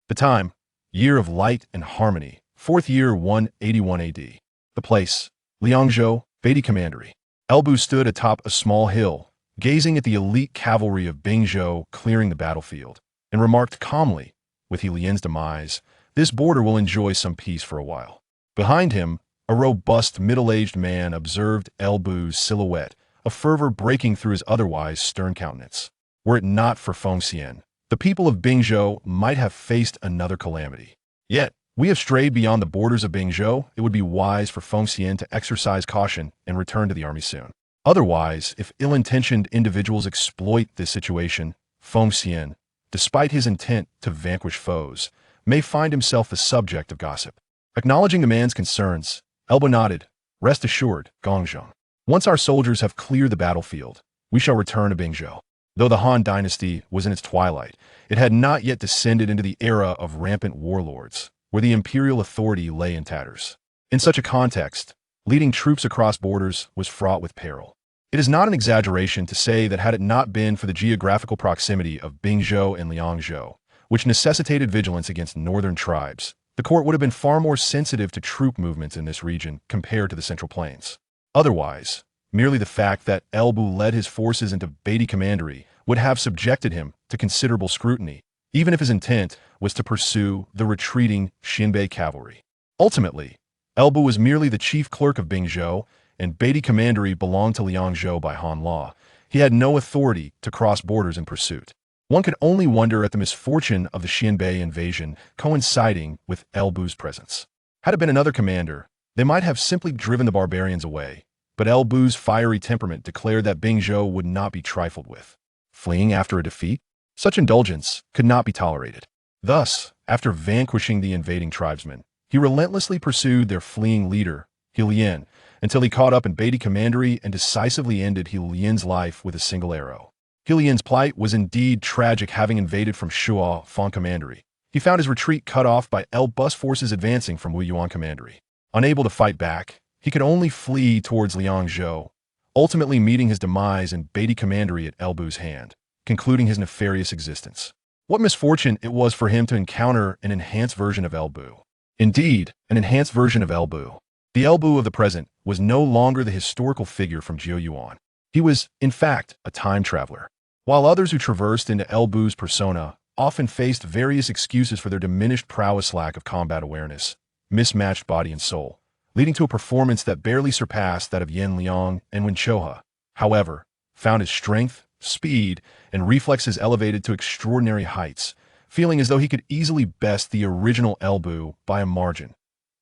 The time, year of light and harmony, 4th year 181 AD. The place, Liangzhou, Beatty Commandery. Elbu stood atop a small hill, gazing at the elite cavalry of Bingzhou clearing the battlefield, and remarked calmly, with Lian's demise, this border will enjoy some peace for a while. Behind him, a robust middle-aged man observed Elbu's silhouette, a fervor breaking through his otherwise stern countenance. Were it not for Fengxian, the people of Bingzhou might have faced another calamity. Yet, we have strayed beyond the borders of Bingzhou. It would be wise for Fengxian to exercise caution and return to the army soon. Otherwise, if ill-intentioned individuals exploit this situation, Fengxian, despite his intent to vanquish foes, may find himself the subject of gossip. Acknowledging the man's concerns, Elbu nodded. Rest assured, Gongzheng. Once our soldiers have cleared the battlefield, we shall return to Bingzhou. Though the Han dynasty was in its twilight, it had not yet descended into the era of rampant warlords, where the imperial authority lay in tatters. In such a context, leading troops across borders was fraught with peril. It is not an exaggeration to say that had it not been for the geographical proximity of Bingzhou and Liangzhou, which necessitated vigilance against northern tribes, the court would have been far more sensitive to troop movements in this region compared to the Central Plains. Otherwise, merely the fact that Elbu led his forces into Beatty Commandery would have subjected him to considerable scrutiny, even if his intent was to pursue the retreating Xinbei cavalry. Ultimately, Elbu was merely the chief clerk of Bingzhou, and Beatty Commandery belonged to Liangzhou by Han law. He had no authority to cross borders in pursuit. One could only wonder at the misfortune of the Xinbei invasion coinciding with Elbu's presence. Had it been another commander, they might have simply driven the barbarians away, but Elbu's fiery temperament declared that Bingzhou would not be trifled with. Fleeing after a defeat? Such indulgence could not be tolerated. Thus, after vanquishing the invading tribesmen, he relentlessly pursued their fleeing leader, Lian, until he caught up in Beatty Commandery and decisively ended Lian's life with a single arrow. Lian's plight was indeed tragic, having invaded from Shuo Fang Commandery. He found his retreat cut off by Elbu's forces advancing from Wuyuan Commandery. Unable to fight back, he could only flee towards Liangzhou, ultimately meeting his demise in Beatty Commandery at Elbu's hand, concluding his nefarious existence. What misfortune it was for him to encounter an enhanced version of Elbu. Indeed, an enhanced version of Elbu. The Elbu of the present was no longer the historical figure from Yuan. He was, in fact, a time traveler. While others who traversed into Elbu's persona often faced various excuses for their diminished prowess, lack of combat awareness, mismatched body and soul, leading to a performance that barely surpassed that of Yan Liang and Wen Chouhe, however, found his strength, speed, and reflexes elevated to extraordinary heights, feeling as though he could easily best the original Elbu by a margin.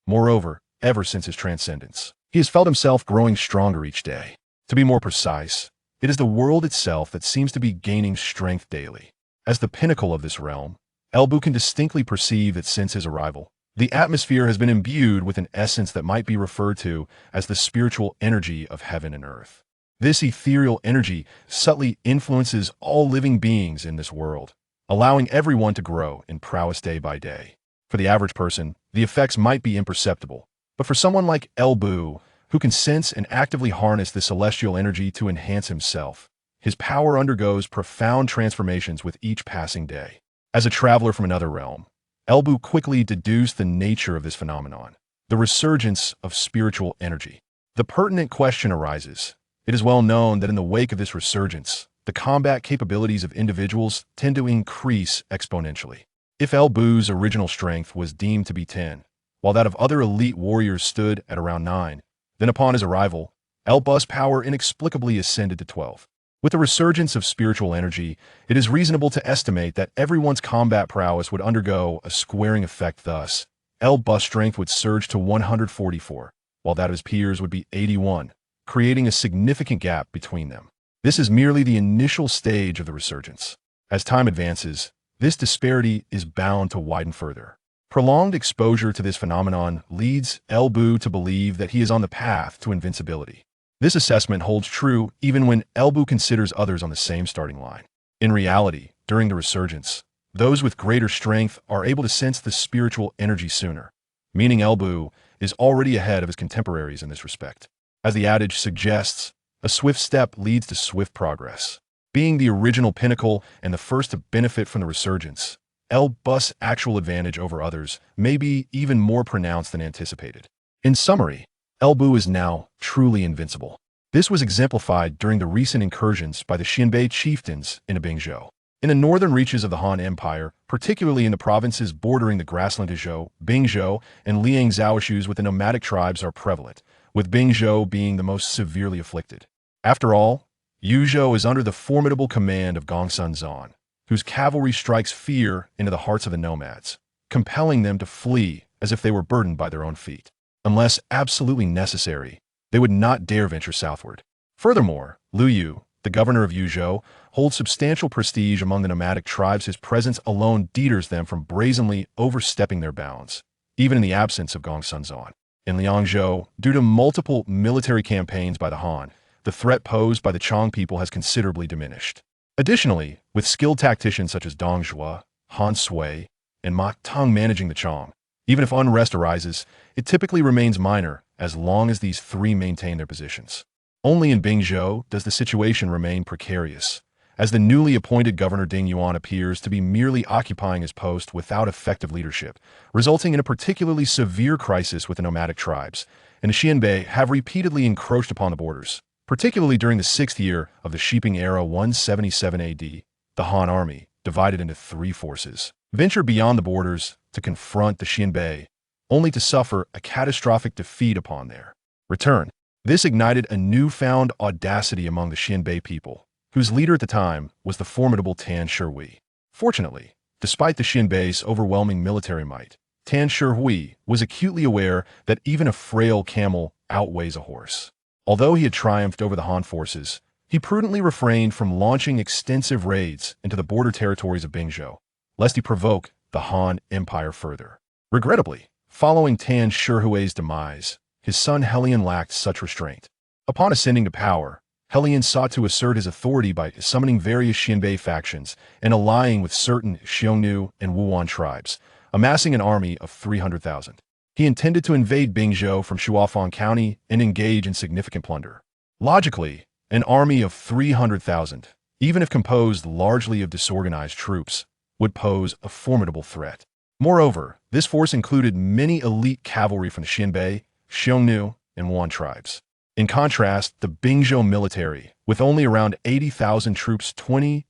Moreover, ever since his transcendence, he has felt himself growing stronger each day. To be more precise, it is the world itself that seems to be gaining strength daily. As the pinnacle of this realm, Elbu can distinctly perceive that since his arrival, the atmosphere has been imbued with an essence that might be referred to as the spiritual energy of heaven and earth. This ethereal energy subtly influences all living beings in this world, allowing everyone to grow in prowess day by day. For the average person, the effects might be imperceptible, but for someone like Elbu, who can sense and actively harness the celestial energy to enhance himself, his power undergoes profound transformations with each passing day. As a traveler from another realm, Elbu quickly deduced the nature of this phenomenon, the resurgence of spiritual energy. The pertinent question arises. It is well known that in the wake of this resurgence, the combat capabilities of individuals tend to increase exponentially. If Elbu's original strength was deemed to be 10, while that of other elite warriors stood at around 9, then upon his arrival, Elbu's power inexplicably ascended to 12. With the resurgence of spiritual energy, it is reasonable to estimate that everyone's combat prowess would undergo a squaring effect. Thus, Elbu's strength would surge to 144, while that of his peers would be 81, creating a significant gap between them. This is merely the initial stage of the resurgence. As time advances, this disparity is bound to widen further. Prolonged exposure to this phenomenon leads Elbu to believe that he is on the path to invincibility. This assessment holds true even when Elbu considers others on the same starting line. In reality, during the resurgence, those with greater strength are able to sense the spiritual energy sooner, meaning Elbu is already ahead of his contemporaries in this respect. As the adage suggests, a swift step leads to swift progress. Being the original pinnacle and the first to benefit from the resurgence, Elbu's actual advantage over others may be even more pronounced than anticipated. In summary, Elbu is now truly invincible. This was exemplified during the recent incursions by the Xianbei chieftains in Bingzhou. In the northern reaches of the Han Empire, particularly in the provinces bordering the grassland of Zhou, Bingzhou, and Liangzhou issues with the nomadic tribes are prevalent, with Bingzhou being the most severely afflicted. After all, Yuzhou is under the formidable command of Gongsun Zan, whose cavalry strikes fear into the hearts of the nomads, compelling them to flee as if they were burdened by their own feet. Unless absolutely necessary, they would not dare venture southward. Furthermore, Lu Yu, the governor of Yuzhou, holds substantial prestige among the nomadic tribes. His presence alone deters them from brazenly overstepping their bounds, even in the absence of Gongsun Zan. In Liangzhou, due to multiple military campaigns by the Han, the threat posed by the Chang people has considerably diminished. Additionally, with skilled tacticians such as Dong Zhuo, Han Sui, and Ma Tong managing the Chang, even if unrest arises, it typically remains minor as long as these three maintain their positions. Only in Bingzhou does the situation remain precarious, as the newly appointed governor Ding Yuan appears to be merely occupying his post without effective leadership, resulting in a particularly severe crisis with the nomadic tribes, and the Xianbei have repeatedly encroached upon the borders. Particularly during the 6th year of the Shiping era 177 AD, the Han army, divided into three forces, ventured beyond the borders to confront the Xianbei, only to suffer a catastrophic defeat upon their return. This ignited a newfound audacity among the Xianbei people, whose leader at the time was the formidable Tan Shihui. Fortunately, despite the Xianbei's overwhelming military might, Tan Shihui was acutely aware that even a frail camel outweighs a horse. Although he had triumphed over the Han forces, he prudently refrained from launching extensive raids into the border territories of Bingzhou, lest he provoke the Han Empire further. Regrettably, following Tan Shihui's demise, his son Helian lacked such restraint. Upon ascending to power, Helian sought to assert his authority by summoning various Xianbei factions and allying with certain Xiongnu and Wuyuan tribes, amassing an army of 300,000. He intended to invade Bingzhou from Shuafang County and engage in significant plunder. Logically, an army of 300,000, even if composed largely of disorganized troops, would pose a formidable threat. Moreover, this force included many elite cavalry from the Xianbei, Xiongnu, and Yuan tribes. In contrast, the Bingzhou military, with only around 80,000 troops, 20,000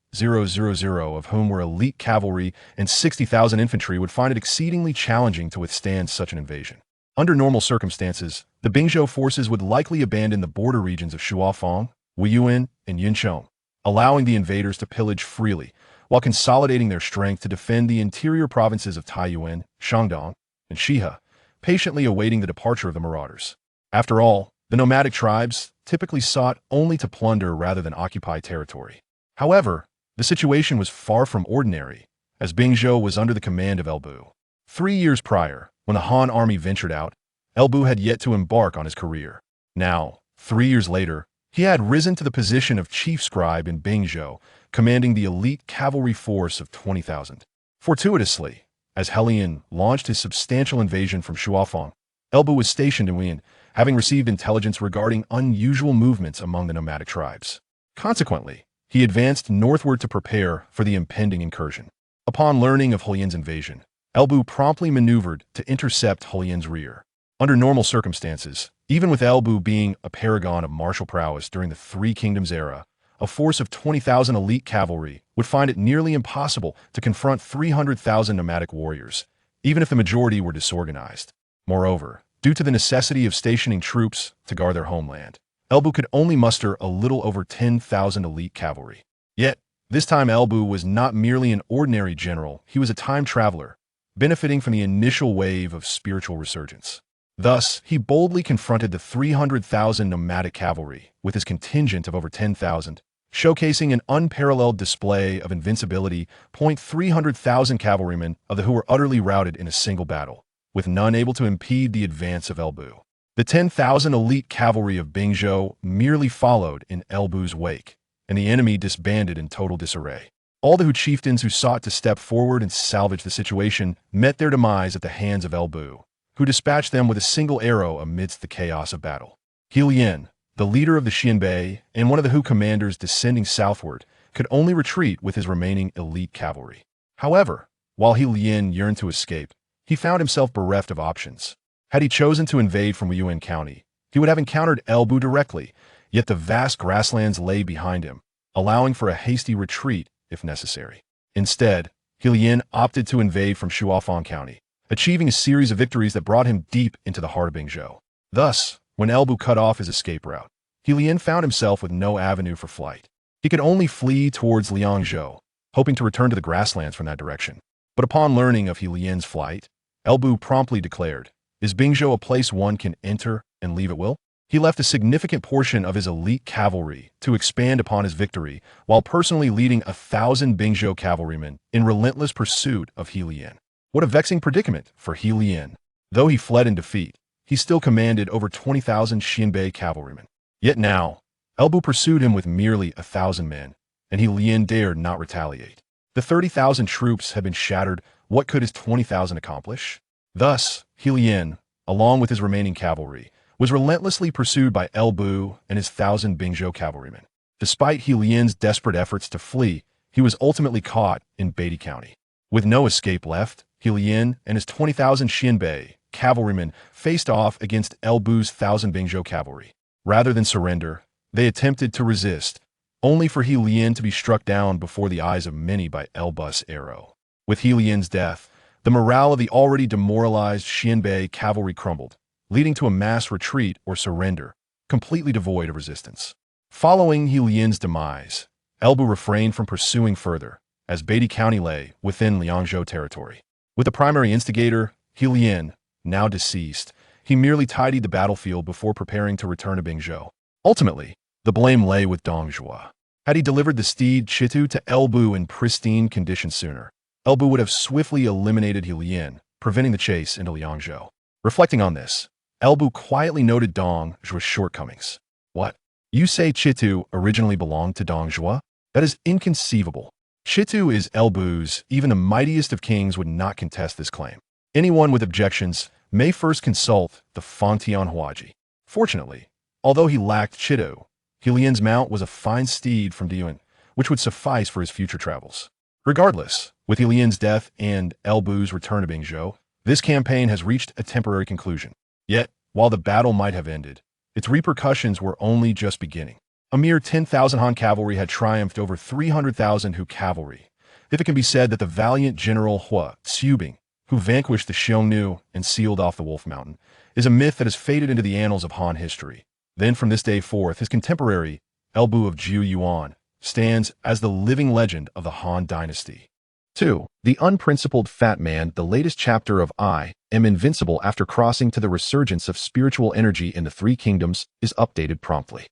of whom were elite cavalry and 60,000 infantry, would find it exceedingly challenging to withstand such an invasion. Under normal circumstances, the Bingzhou forces would likely abandon the border regions of Shuafang, Wuyuan, and Yuncheng, allowing the invaders to pillage freely, while consolidating their strength to defend the interior provinces of Taiyuan, Shandong, and Shihe, patiently awaiting the departure of the marauders. After all, the nomadic tribes typically sought only to plunder rather than occupy territory. However, the situation was far from ordinary, as Bingzhou was under the command of Elbu. 3 years prior, when the Han army ventured out, Elbu had yet to embark on his career. Now, 3 years later, he had risen to the position of chief scribe in Bingzhou, commanding the elite cavalry force of 20,000. Fortuitously, as Helian launched his substantial invasion from Shuafang, Elbu was stationed in Wuyuan, having received intelligence regarding unusual movements among the nomadic tribes. Consequently, he advanced northward to prepare for the impending incursion. Upon learning of Helian's invasion, Elbu promptly maneuvered to intercept Helian's rear. Under normal circumstances, even with Elbu being a paragon of martial prowess during the Three Kingdoms era, a force of 20,000 elite cavalry would find it nearly impossible to confront 300,000 nomadic warriors, even if the majority were disorganized. Moreover, due to the necessity of stationing troops to guard their homeland, Elbu could only muster a little over 10,000 elite cavalry. Yet, this time Elbu was not merely an ordinary general, he was a time traveler, benefiting from the initial wave of spiritual resurgence. Thus, he boldly confronted the 300,000 nomadic cavalry with his contingent of over 10,000, showcasing an unparalleled display of invincibility. 300,000 cavalrymen of the who were utterly routed in a single battle, with none able to impede the advance of Elbu. The 10,000 elite cavalry of Bingzhou merely followed in Elbu's wake, and the enemy disbanded in total disarray. All the Hu chieftains who sought to step forward and salvage the situation met their demise at the hands of Elbu, who dispatched them with a single arrow amidst the chaos of battle. Helian, the leader of the Xianbei and one of the Hu commanders descending southward, could only retreat with his remaining elite cavalry. However, While He Lian yearned to escape, he found himself bereft of options. Had he chosen to invade from Wuyuan County, he would have encountered Elbu directly, yet the vast grasslands lay behind him, allowing for a hasty retreat if necessary. Instead, He Lian opted to invade from Shuofang County, achieving a series of victories that brought him deep into the heart of Bingzhou. Thus, when Elbu cut off his escape route, He Lian found himself with no avenue for flight. He could only flee towards Liangzhou, hoping to return to the grasslands from that direction. But upon learning of He Lian's flight, Elbu promptly declared, "Is Bingzhou a place one can enter and leave at will?" He left a significant portion of his elite cavalry to expand upon his victory, while personally leading 1,000 Bingzhou cavalrymen in relentless pursuit of He Lian. What a vexing predicament for He Lian. Though he fled in defeat, he still commanded over 20,000 Xianbei cavalrymen. Yet now, Elbu pursued him with merely 1,000 men, and He Lian dared not retaliate. The 30,000 troops had been shattered. What could his 20,000 accomplish? Thus, He Lian, along with his remaining cavalry, was relentlessly pursued by Elbu and his 1,000 Bingzhou cavalrymen. Despite He Lian's desperate efforts to flee, he was ultimately caught in Beatty County. With no escape left, He Lian and his 20,000 Xianbei cavalrymen faced off against Elbu's 1,000 Bingzhou cavalry. Rather than surrender, they attempted to resist, only for He Lian to be struck down before the eyes of many by Elbu's arrow. With He Lian's death, the morale of the already demoralized Xianbei cavalry crumbled, leading to a mass retreat or surrender, completely devoid of resistance. Following He Lian's demise, Elbu refrained from pursuing further, as Beatty County lay within Liangzhou territory. With the primary instigator, He Lian, now deceased, he merely tidied the battlefield before preparing to return to Bingzhou. Ultimately, the blame lay with Dong Zhuo. Had he delivered the steed Chitu to Elbu in pristine condition sooner, Elbu would have swiftly eliminated He Lian, preventing the chase into Liangzhou. Reflecting on this, Elbu quietly noted Dong Zhuo's shortcomings. "What? You say Chitu originally belonged to Dong Zhuo? That is inconceivable. Chitu is Elbu's. Even the mightiest of kings would not contest this claim. Anyone with objections may first consult the Fangtian Huaji." Fortunately, although he lacked Chitu, He Lian's mount was a fine steed from Yuan, which would suffice for his future travels. Regardless, with He Lian's death and Elbu's return to Bingzhou, this campaign has reached a temporary conclusion. Yet, while the battle might have ended, its repercussions were only just beginning. A mere 10,000 Han cavalry had triumphed over 300,000 Hu cavalry. If it can be said that the valiant General Hua Xubing, who vanquished the Xiongnu and sealed off the Wolf Mountain, is a myth that has faded into the annals of Han history, then from this day forth, his contemporary, Elbu of Yuan, stands as the living legend of the Han dynasty. 2. The Unprincipled Fat Man. The latest chapter of I Am Invincible, after crossing to the resurgence of spiritual energy in the Three Kingdoms, is updated promptly.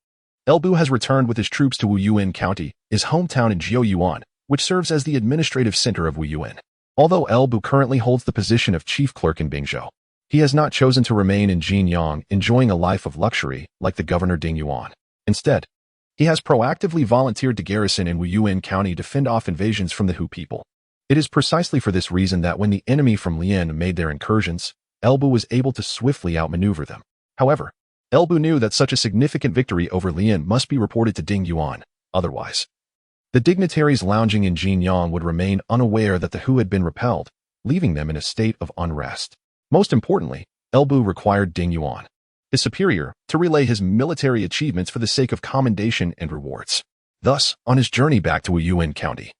Elbu has returned with his troops to Wuyuan County, his hometown in Yuan, which serves as the administrative center of Wuyuan. Although Elbu currently holds the position of chief clerk in Bingzhou, he has not chosen to remain in Jinyang enjoying a life of luxury like the governor Ding Yuan. Instead, he has proactively volunteered to garrison in Wuyuan County to fend off invasions from the Hu people. It is precisely for this reason that when the enemy from Lian made their incursions, Elbu was able to swiftly outmaneuver them. However, Elbu knew that such a significant victory over Lian must be reported to Ding Yuan, otherwise the dignitaries lounging in Jinyang would remain unaware that the Hu had been repelled, leaving them in a state of unrest. Most importantly, Elbu required Ding Yuan, his superior, to relay his military achievements for the sake of commendation and rewards. Thus, on his journey back to Wuyuan County,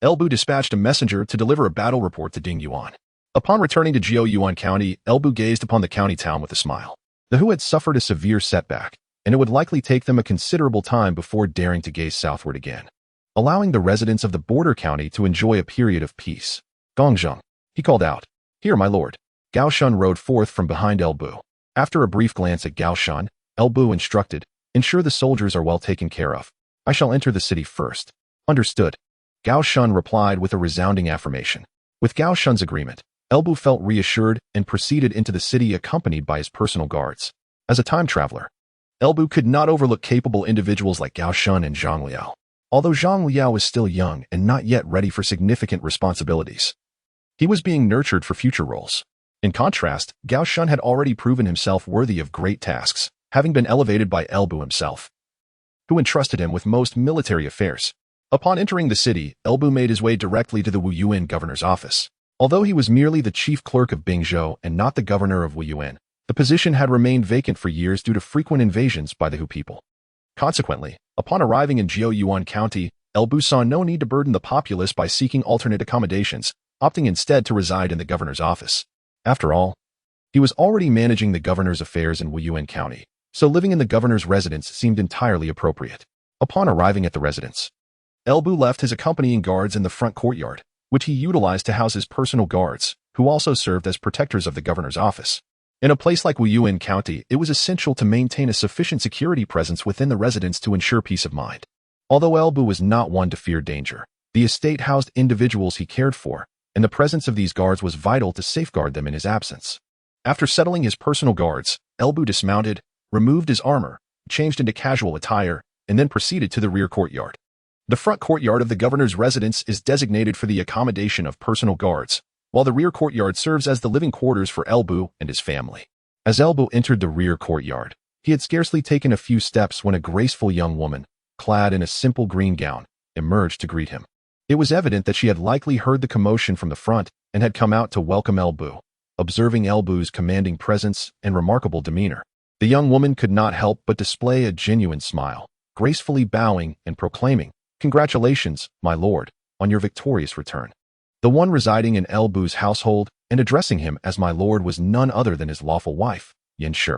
Elbu dispatched a messenger to deliver a battle report to Ding Yuan. Upon returning to Yuan County, Elbu gazed upon the county town with a smile. The Hu had suffered a severe setback, and it would likely take them a considerable time before daring to gaze southward again, allowing the residents of the border county to enjoy a period of peace. "Gongzheng," he called out. "Here, my lord." Gao Shun rode forth from behind Elbu. After a brief glance at Gao Shun, Elbu instructed, "Ensure the soldiers are well taken care of. I shall enter the city first." "Understood." Gao Shun replied with a resounding affirmation. With Gao Shun's agreement, Elbu felt reassured and proceeded into the city accompanied by his personal guards. As a time traveler, Elbu could not overlook capable individuals like Gao Shun and Zhang Liao. Although Zhang Liao was still young and not yet ready for significant responsibilities, he was being nurtured for future roles. In contrast, Gao Shun had already proven himself worthy of great tasks, having been elevated by Elbu himself, who entrusted him with most military affairs. Upon entering the city, Elbu made his way directly to the Wuyuan governor's office. Although he was merely the chief clerk of Bingzhou and not the governor of Wuyuan, the position had remained vacant for years due to frequent invasions by the Hu people. Consequently, upon arriving in Yuan County, Elbu saw no need to burden the populace by seeking alternate accommodations, opting instead to reside in the governor's office. After all, he was already managing the governor's affairs in Wuyuan County, so living in the governor's residence seemed entirely appropriate. Upon arriving at the residence, Elbu left his accompanying guards in the front courtyard, which he utilized to house his personal guards, who also served as protectors of the governor's office. In a place like Wuyuan County, it was essential to maintain a sufficient security presence within the residence to ensure peace of mind. Although Elbu was not one to fear danger, the estate housed individuals he cared for, and the presence of these guards was vital to safeguard them in his absence. After settling his personal guards, Elbu dismounted, removed his armor, changed into casual attire, and then proceeded to the rear courtyard. The front courtyard of the governor's residence is designated for the accommodation of personal guards, while the rear courtyard serves as the living quarters for Elbu and his family. As Elbu entered the rear courtyard, he had scarcely taken a few steps when a graceful young woman, clad in a simple green gown, emerged to greet him. It was evident that she had likely heard the commotion from the front and had come out to welcome Elbu. Observing Elbu's commanding presence and remarkable demeanor, the young woman could not help but display a genuine smile, gracefully bowing and proclaiming, "Congratulations, my lord, on your victorious return." The one residing in Elbu's household and addressing him as my lord was none other than his lawful wife, Yan Shi.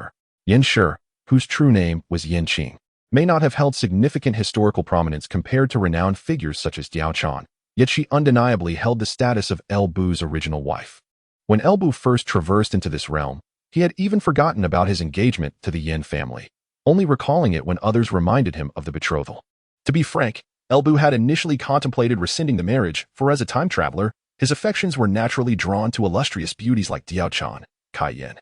Yan Shi, whose true name was Yan Qing, may not have held significant historical prominence compared to renowned figures such as Diao Chan, yet she undeniably held the status of Elbu's original wife. When Elbu first traversed into this realm, he had even forgotten about his engagement to the Yin family, only recalling it when others reminded him of the betrothal. To be frank, Elbu had initially contemplated rescinding the marriage, for as a time traveler, his affections were naturally drawn to illustrious beauties like Diao Chan, Kai Yan,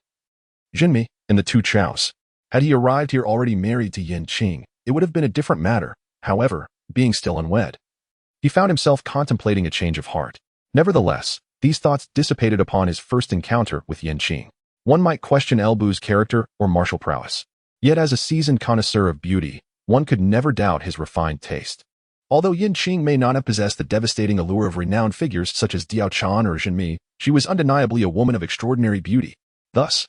Jinmi, and the two Chaos. Had he arrived here already married to Yan Qing, it would have been a different matter. However, being still unwed, he found himself contemplating a change of heart. Nevertheless, these thoughts dissipated upon his first encounter with Yan Qing. One might question Elbu's character or martial prowess. Yet as a seasoned connoisseur of beauty, one could never doubt his refined taste. Although Yan Qing may not have possessed the devastating allure of renowned figures such as Diao Chan or Jinmi, she was undeniably a woman of extraordinary beauty. Thus,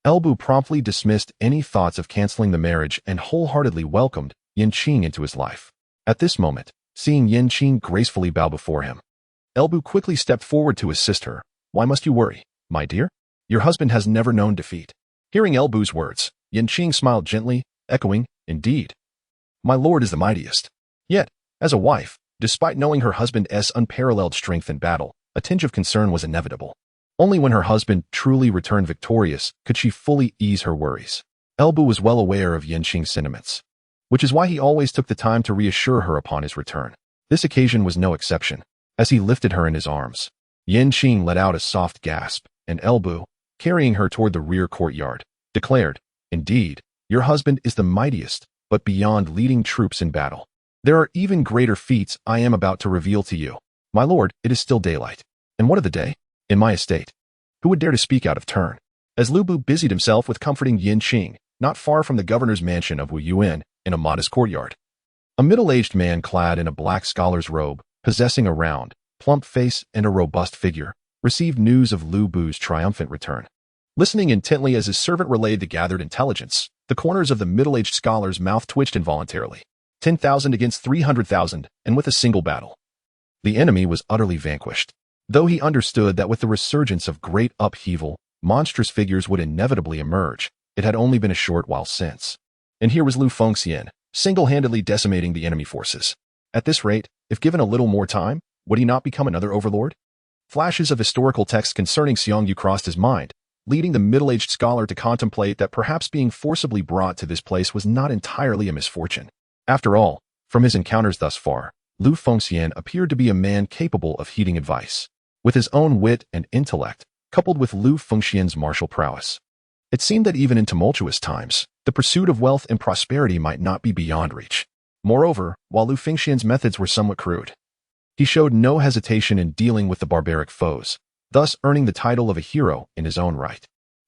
Elbu promptly dismissed any thoughts of canceling the marriage and wholeheartedly welcomed Yan Qing into his life. At this moment, seeing Yan Qing gracefully bow before him, Elbu quickly stepped forward to assist her. "Why must you worry, my dear? Your husband has never known defeat." Hearing Elbu's words, Yan Qing smiled gently, echoing, "Indeed, my lord is the mightiest." Yet, as a wife, despite knowing her husband's unparalleled strength in battle, a tinge of concern was inevitable. Only when her husband truly returned victorious could she fully ease her worries. Elbu was well aware of Yan Qing's sentiments, which is why he always took the time to reassure her upon his return. This occasion was no exception. As he lifted her in his arms, Yan Qing let out a soft gasp, and Elbu, carrying her toward the rear courtyard, declared, "Indeed, your husband is the mightiest, but beyond leading troops in battle. There are even greater feats I am about to reveal to you. My lord, it is still daylight. And what of the day? In my estate. Who would dare to speak out of turn?" As Lubu busied himself with comforting Yan Qing, not far from the governor's mansion of Wuyuan, in a modest courtyard, a middle-aged man clad in a black scholar's robe, possessing a round, plump face and a robust figure, received news of Lubu's triumphant return. Listening intently as his servant relayed the gathered intelligence, the corners of the middle-aged scholar's mouth twitched involuntarily. 10,000 against 300,000, and with a single battle. The enemy was utterly vanquished. Though he understood that with the resurgence of great upheaval, monstrous figures would inevitably emerge, it had only been a short while since. And here was Lu Fengxian, single-handedly decimating the enemy forces. At this rate, if given a little more time, would he not become another overlord? Flashes of historical text concerning Xiongyu crossed his mind, leading the middle-aged scholar to contemplate that perhaps being forcibly brought to this place was not entirely a misfortune. After all, from his encounters thus far, Lu Fengxian appeared to be a man capable of heeding advice. With his own wit and intellect, coupled with Lu Fengxian's martial prowess, it seemed that even in tumultuous times, the pursuit of wealth and prosperity might not be beyond reach. Moreover, while Lu Fengxian's methods were somewhat crude, he showed no hesitation in dealing with the barbaric foes, thus earning the title of a hero in his own right.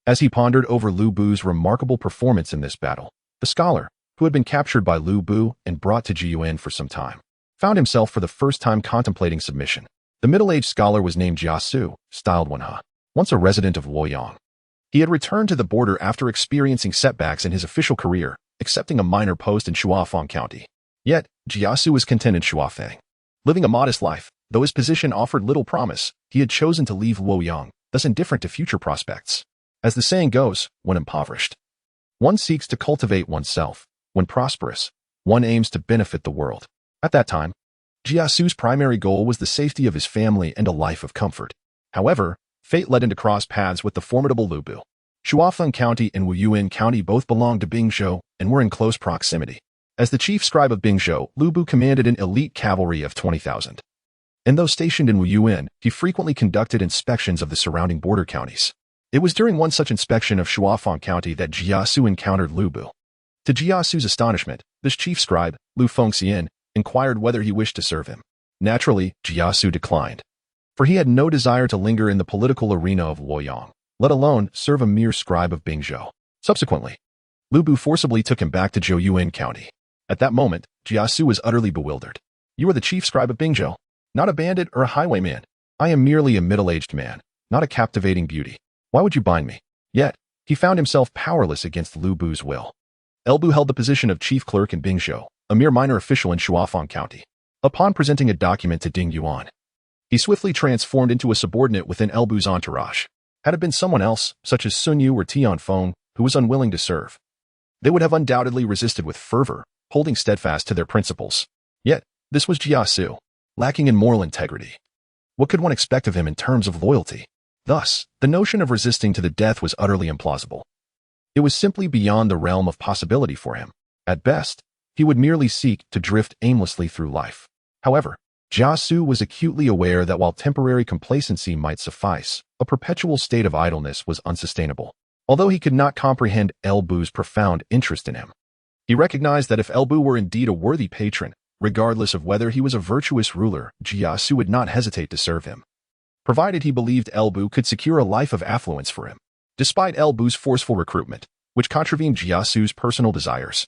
As he pondered over Lu Bu's remarkable performance in this battle, the scholar, who had been captured by Lu Bu and brought to Jiyuan for some time, found himself for the first time contemplating submission. The middle-aged scholar was named Jia Xu, styled Wenhe, once a resident of Luoyang. He had returned to the border after experiencing setbacks in his official career, accepting a minor post in Shuafang County. Yet, Jia Xu was content in Shuafang. Living a modest life, though his position offered little promise, he had chosen to leave Luoyang, thus indifferent to future prospects. As the saying goes, when impoverished, one seeks to cultivate oneself. When prosperous, one aims to benefit the world. At that time, Jia Xu's primary goal was the safety of his family and a life of comfort. However, fate led him to cross paths with the formidable Lu Bu. Shuafeng County and Wuyuan County both belonged to Bingzhou and were in close proximity. As the chief scribe of Bingzhou, Lu Bu commanded an elite cavalry of 20,000. And though stationed in Wuyuan, he frequently conducted inspections of the surrounding border counties. It was during one such inspection of Shuafeng County that Jia Xu encountered Lu Bu. To Jia Xu's astonishment, this chief scribe, Lu Fengxian, inquired whether he wished to serve him. Naturally, Jia Xu declined, for he had no desire to linger in the political arena of Luoyang, let alone serve a mere scribe of Bingzhou. Subsequently, Lu Bu forcibly took him back to Zhouyuan County. At that moment, Jia Xu was utterly bewildered. You are the chief scribe of Bingzhou, not a bandit or a highwayman. I am merely a middle-aged man, not a captivating beauty. Why would you bind me? Yet, he found himself powerless against Lu Bu's will. Bu held the position of chief clerk in Bingzhou, a mere minor official in Shuafang County. Upon presenting a document to Ding Yuan, he swiftly transformed into a subordinate within Bu's entourage. Had it been someone else, such as Sun Yu or Tian Feng, who was unwilling to serve, they would have undoubtedly resisted with fervor, holding steadfast to their principles. Yet, this was Jia Xu, lacking in moral integrity. What could one expect of him in terms of loyalty? Thus, the notion of resisting to the death was utterly implausible. It was simply beyond the realm of possibility for him. At best, he would merely seek to drift aimlessly through life. However, Jia Xu was acutely aware that while temporary complacency might suffice, a perpetual state of idleness was unsustainable. Although he could not comprehend Bu's profound interest in him, he recognized that if Bu were indeed a worthy patron, regardless of whether he was a virtuous ruler, Jia Xu would not hesitate to serve him, provided he believed Bu could secure a life of affluence for him. Despite Bu's forceful recruitment, which contravened Jia Xu's personal desires,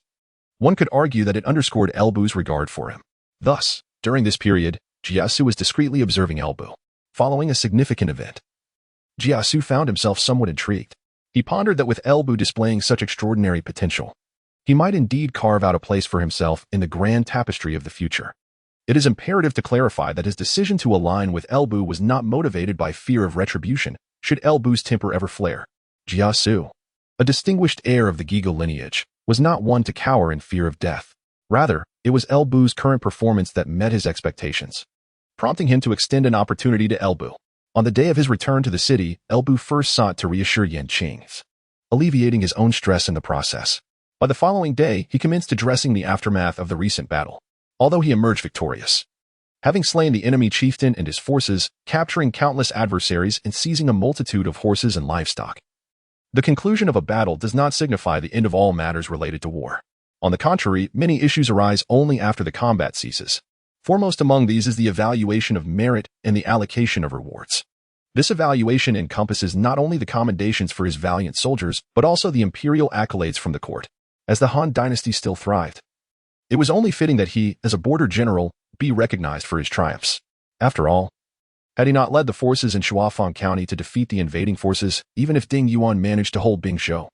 one could argue that it underscored Bu's regard for him. Thus, during this period, Jia Xu was discreetly observing Bu. Following a significant event, Jia Xu found himself somewhat intrigued. He pondered that with Bu displaying such extraordinary potential, he might indeed carve out a place for himself in the grand tapestry of the future. It is imperative to clarify that his decision to align with Bu was not motivated by fear of retribution should Bu's temper ever flare. Jia Xu, a distinguished heir of the Giga lineage, was not one to cower in fear of death. Rather, it was Bu's current performance that met his expectations, prompting him to extend an opportunity to Bu. On the day of his return to the city, Bu first sought to reassure Yanqing, alleviating his own stress in the process. By the following day, he commenced addressing the aftermath of the recent battle. Although he emerged victorious, having slain the enemy chieftain and his forces, capturing countless adversaries and seizing a multitude of horses and livestock, the conclusion of a battle does not signify the end of all matters related to war. On the contrary, many issues arise only after the combat ceases. Foremost among these is the evaluation of merit and the allocation of rewards. This evaluation encompasses not only the commendations for his valiant soldiers, but also the imperial accolades from the court. As the Han dynasty still thrived, it was only fitting that he, as a border general, be recognized for his triumphs. After all, had he not led the forces in Shuafang County to defeat the invading forces, even if Ding Yuan managed to hold Bingzhou?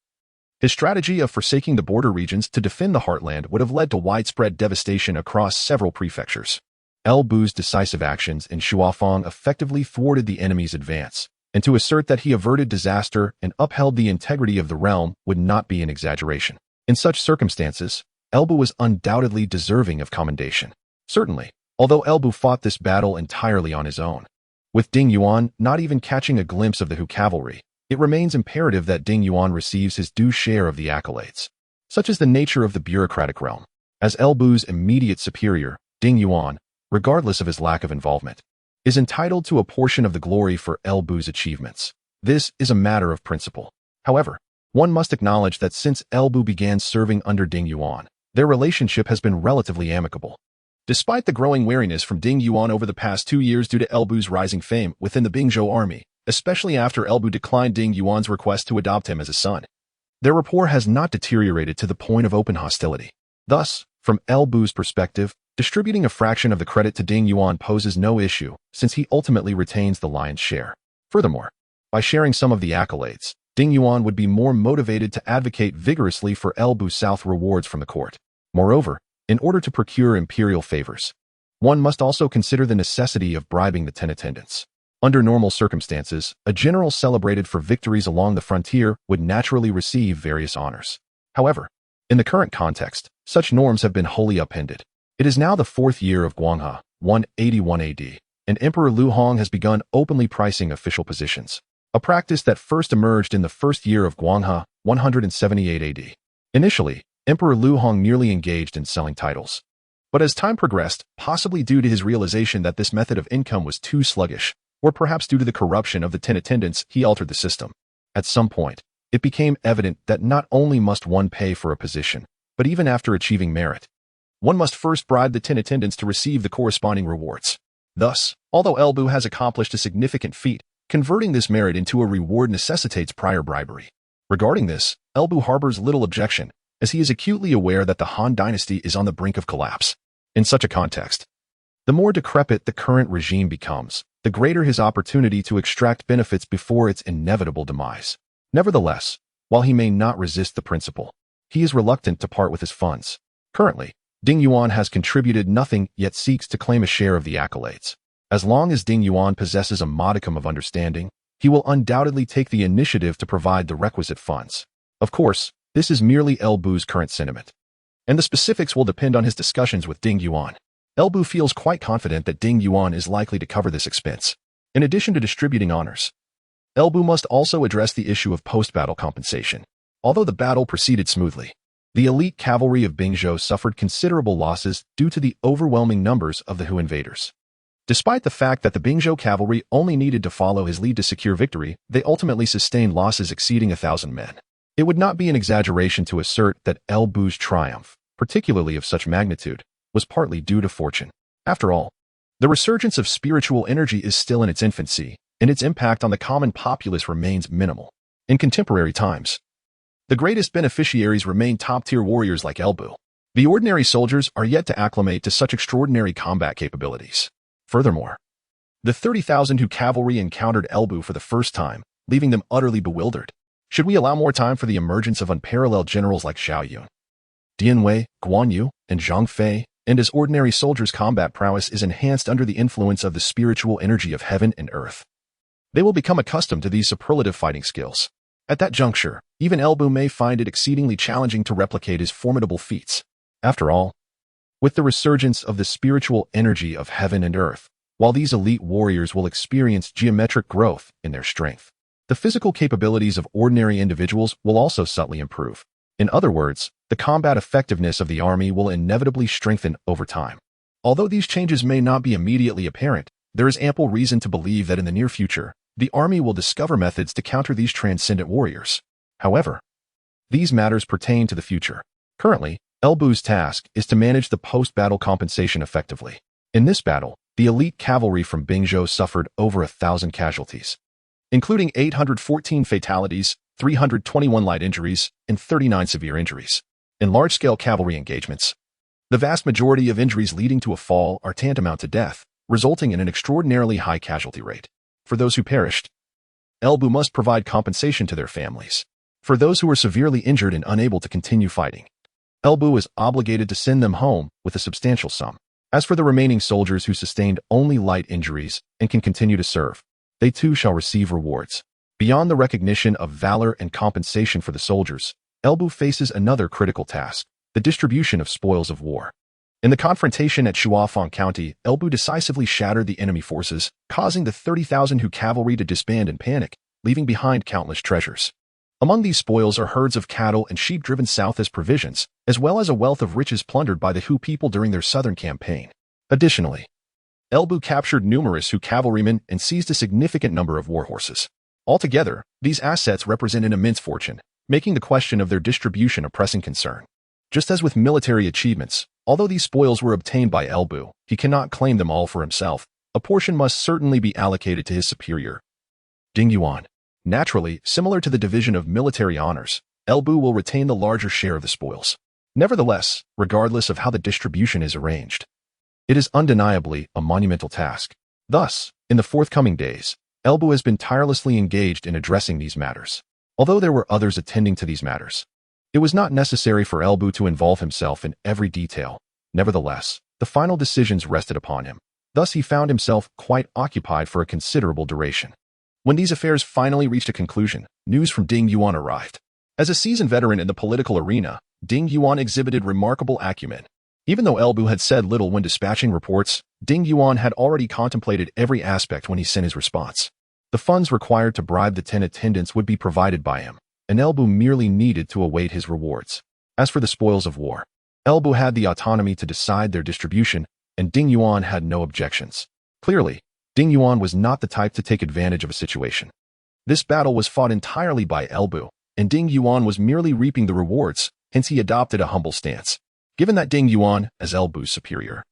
His strategy of forsaking the border regions to defend the heartland would have led to widespread devastation across several prefectures. Bu's decisive actions in Shuafang effectively thwarted the enemy's advance, and to assert that he averted disaster and upheld the integrity of the realm would not be an exaggeration. In such circumstances, Bu was undoubtedly deserving of commendation. Certainly, although Bu fought this battle entirely on his own, with Ding Yuan not even catching a glimpse of the Hu cavalry, it remains imperative that Ding Yuan receives his due share of the accolades. Such is the nature of the bureaucratic realm. As Bu's immediate superior, Ding Yuan, regardless of his lack of involvement, is entitled to a portion of the glory for Bu's achievements. This is a matter of principle. However, one must acknowledge that since Bu began serving under Ding Yuan, their relationship has been relatively amicable. Despite the growing wariness from Ding Yuan over the past 2 years due to Bu's rising fame within the Bingzhou army, especially after Bu declined Ding Yuan's request to adopt him as a son, their rapport has not deteriorated to the point of open hostility. Thus, from Bu's perspective, Distributing a fraction of the credit to Ding Yuan poses no issue, since he ultimately retains the lion's share. Furthermore, by sharing some of the accolades, Ding Yuan would be more motivated to advocate vigorously for Elbu South rewards from the court. Moreover, in order to procure imperial favors, one must also consider the necessity of bribing the 10 attendants. Under normal circumstances, a general celebrated for victories along the frontier would naturally receive various honors. However, in the current context, such norms have been wholly upended. It is now the 4th year of Guanghe, 181 AD, and Emperor Lu Hong has begun openly pricing official positions, a practice that first emerged in the 1st year of Guanghe, 178 AD. Initially, Emperor Lu Hong merely engaged in selling titles. But as time progressed, possibly due to his realization that this method of income was too sluggish, or perhaps due to the corruption of the 10 attendants, he altered the system. At some point, it became evident that not only must one pay for a position, but even after achieving merit, one must first bribe the 10 attendants to receive the corresponding rewards. Thus, although Elbu has accomplished a significant feat, converting this merit into a reward necessitates prior bribery. Regarding this, Elbu harbors little objection, as he is acutely aware that the Han dynasty is on the brink of collapse. In such a context, the more decrepit the current regime becomes, the greater his opportunity to extract benefits before its inevitable demise. Nevertheless, while he may not resist the principle, he is reluctant to part with his funds. Currently, Ding Yuan has contributed nothing yet seeks to claim a share of the accolades. As long as Ding Yuan possesses a modicum of understanding, he will undoubtedly take the initiative to provide the requisite funds. Of course, this is merely Elbu's current sentiment, and the specifics will depend on his discussions with Ding Yuan. Elbu feels quite confident that Ding Yuan is likely to cover this expense. In addition to distributing honors, Elbu must also address the issue of post-battle compensation. Although the battle proceeded smoothly, the elite cavalry of Bingzhou suffered considerable losses due to the overwhelming numbers of the Hu invaders. Despite the fact that the Bingzhou cavalry only needed to follow his lead to secure victory, they ultimately sustained losses exceeding 1,000 men. It would not be an exaggeration to assert that Elbu's triumph, particularly of such magnitude, was partly due to fortune. After all, the resurgence of spiritual energy is still in its infancy, and its impact on the common populace remains minimal. In contemporary times, the greatest beneficiaries remain top-tier warriors like Elbu. The ordinary soldiers are yet to acclimate to such extraordinary combat capabilities. Furthermore, the 30,000 Hu cavalry encountered Elbu for the first time, leaving them utterly bewildered. Should we allow more time for the emergence of unparalleled generals like Xiaoyun, Dian Wei, Guan Yu, and Zhang Fei, and as ordinary soldiers' combat prowess is enhanced under the influence of the spiritual energy of heaven and earth? They will become accustomed to these superlative fighting skills. At that juncture, even Elbu may find it exceedingly challenging to replicate his formidable feats. After all, with the resurgence of the spiritual energy of heaven and earth, while these elite warriors will experience geometric growth in their strength, the physical capabilities of ordinary individuals will also subtly improve. In other words, the combat effectiveness of the army will inevitably strengthen over time. Although these changes may not be immediately apparent, there is ample reason to believe that in the near future, the army will discover methods to counter these transcendent warriors. However, these matters pertain to the future. Currently, Elbu's task is to manage the post-battle compensation effectively. In this battle, the elite cavalry from Bingzhou suffered over 1,000 casualties, including 814 fatalities, 321 light injuries, and 39 severe injuries. In large-scale cavalry engagements, the vast majority of injuries leading to a fall are tantamount to death, resulting in an extraordinarily high casualty rate. For those who perished, Elbu must provide compensation to their families. For those who are severely injured and unable to continue fighting, Elbu is obligated to send them home with a substantial sum. As for the remaining soldiers who sustained only light injuries and can continue to serve, they too shall receive rewards. Beyond the recognition of valor and compensation for the soldiers, Elbu faces another critical task, the distribution of spoils of war. In the confrontation at Shuafang County, Elbu decisively shattered the enemy forces, causing the 30,000 Hu cavalry to disband in panic, leaving behind countless treasures. Among these spoils are herds of cattle and sheep driven south as provisions, as well as a wealth of riches plundered by the Hu people during their southern campaign. Additionally, Elbu captured numerous Hu cavalrymen and seized a significant number of war horses. Altogether, these assets represent an immense fortune, making the question of their distribution a pressing concern. Just as with military achievements, although these spoils were obtained by Elbu, he cannot claim them all for himself. A portion must certainly be allocated to his superior, Ding Yuan. Naturally, similar to the division of military honors, Elbu will retain the larger share of the spoils. Nevertheless, regardless of how the distribution is arranged, It is undeniably a monumental task. Thus, in the forthcoming days, Elbu has been tirelessly engaged in addressing these matters. Although there were others attending to these matters, it was not necessary for Elbu to involve himself in every detail. Nevertheless, the final decisions rested upon him. Thus he found himself quite occupied for a considerable duration. When these affairs finally reached a conclusion, news from Ding Yuan arrived. As a seasoned veteran in the political arena, Ding Yuan exhibited remarkable acumen. Even though Elbu had said little when dispatching reports, Ding Yuan had already contemplated every aspect when he sent his response. The funds required to bribe the 10 attendants would be provided by him, and Elbu merely needed to await his rewards. As for the spoils of war, Elbu had the autonomy to decide their distribution, and Ding Yuan had no objections. Clearly, Ding Yuan was not the type to take advantage of a situation. This battle was fought entirely by Elbu, and Ding Yuan was merely reaping the rewards, hence he adopted a humble stance. Given that Ding Yuan, as Elbu's superior,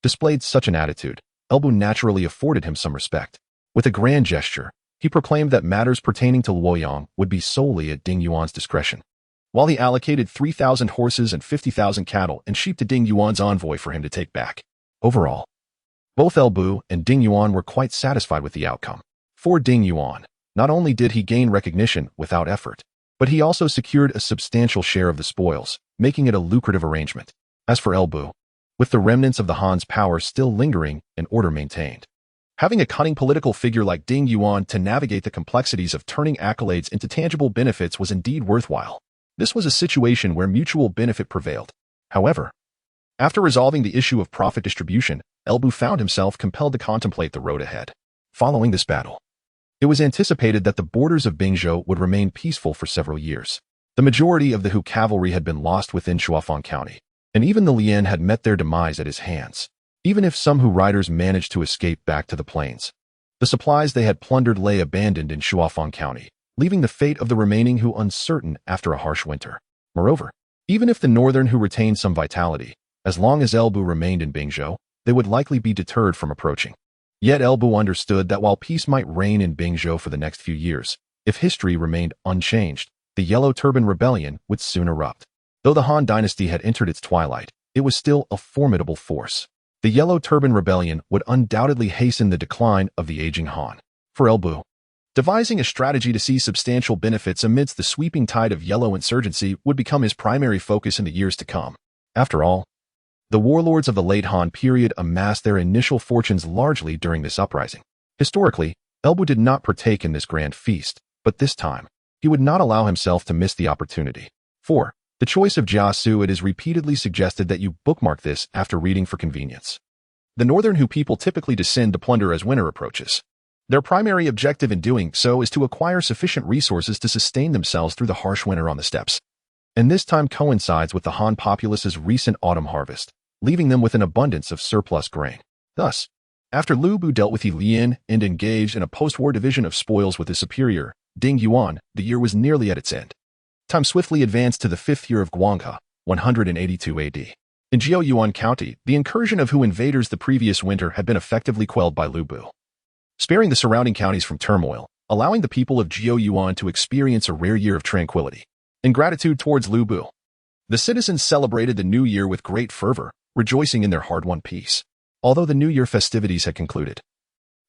displayed such an attitude, Elbu naturally afforded him some respect. With a grand gesture, he proclaimed that matters pertaining to Luoyang would be solely at Ding Yuan's discretion, while he allocated 3,000 horses and 50,000 cattle and sheep to Ding Yuan's envoy for him to take back. Overall, both Elbu and Ding Yuan were quite satisfied with the outcome. For Ding Yuan, not only did he gain recognition without effort, but he also secured a substantial share of the spoils, making it a lucrative arrangement. As for Elbu, with the remnants of the Han's power still lingering and order maintained, having a cunning political figure like Ding Yuan to navigate the complexities of turning accolades into tangible benefits was indeed worthwhile. This was a situation where mutual benefit prevailed. However, after resolving the issue of profit distribution, Elbu found himself compelled to contemplate the road ahead. Following this battle, it was anticipated that the borders of Bingzhou would remain peaceful for several years. The majority of the Hu cavalry had been lost within Shuafang County, and even the Lian had met their demise at his hands. Even if some Hu riders managed to escape back to the plains, the supplies they had plundered lay abandoned in Shuafang County, leaving the fate of the remaining Hu uncertain after a harsh winter. Moreover, even if the northern Hu retained some vitality, as long as Elbu remained in Bingzhou, they would likely be deterred from approaching. Yet Elbu understood that while peace might reign in Bingzhou for the next few years, if history remained unchanged, the Yellow Turban Rebellion would soon erupt. Though the Han dynasty had entered its twilight, it was still a formidable force. The Yellow Turban Rebellion would undoubtedly hasten the decline of the aging Han. For Elbu, devising a strategy to seize substantial benefits amidst the sweeping tide of yellow insurgency would become his primary focus in the years to come. After all, the warlords of the late Han period amassed their initial fortunes largely during this uprising. Historically, Elbu did not partake in this grand feast, but this time, he would not allow himself to miss the opportunity. 4. The choice of Jia Xu. It is repeatedly suggested that you bookmark this after reading for convenience. The northern Hu people typically descend to plunder as winter approaches. Their primary objective in doing so is to acquire sufficient resources to sustain themselves through the harsh winter on the steppes. And this time coincides with the Han populace's recent autumn harvest, leaving them with an abundance of surplus grain. Thus, after Lu Bu dealt with He Lian and engaged in a post-war division of spoils with his superior, Ding Yuan, the year was nearly at its end. Time swiftly advanced to the 5th year of Guanghe, 182 AD. In Jiao County, the incursion of Hu invaders the previous winter had been effectively quelled by Lu Bu, sparing the surrounding counties from turmoil, allowing the people of Jiao to experience a rare year of tranquility. In gratitude towards Lu Bu, the citizens celebrated the new year with great fervor, rejoicing in their hard-won peace. Although the New Year festivities had concluded,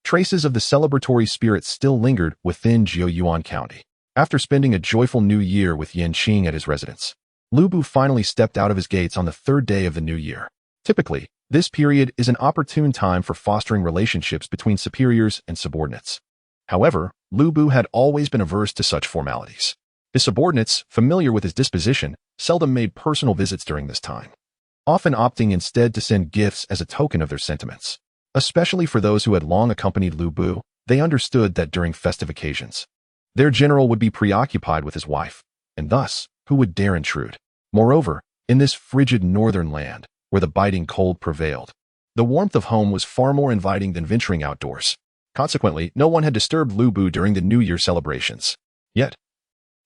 traces of the celebratory spirit still lingered within Jiao County. After spending a joyful New Year with Yan Qing at his residence, Lu Bu finally stepped out of his gates on the 3rd day of the new year. Typically, this period is an opportune time for fostering relationships between superiors and subordinates. However, Lu Bu had always been averse to such formalities. His subordinates, familiar with his disposition, seldom made personal visits during this time, often opting instead to send gifts as a token of their sentiments. Especially for those who had long accompanied Lu Bu, they understood that during festive occasions, their general would be preoccupied with his wife, and thus, who would dare intrude? Moreover, in this frigid northern land, where the biting cold prevailed, the warmth of home was far more inviting than venturing outdoors. Consequently, no one had disturbed Lu Bu during the New Year celebrations. Yet,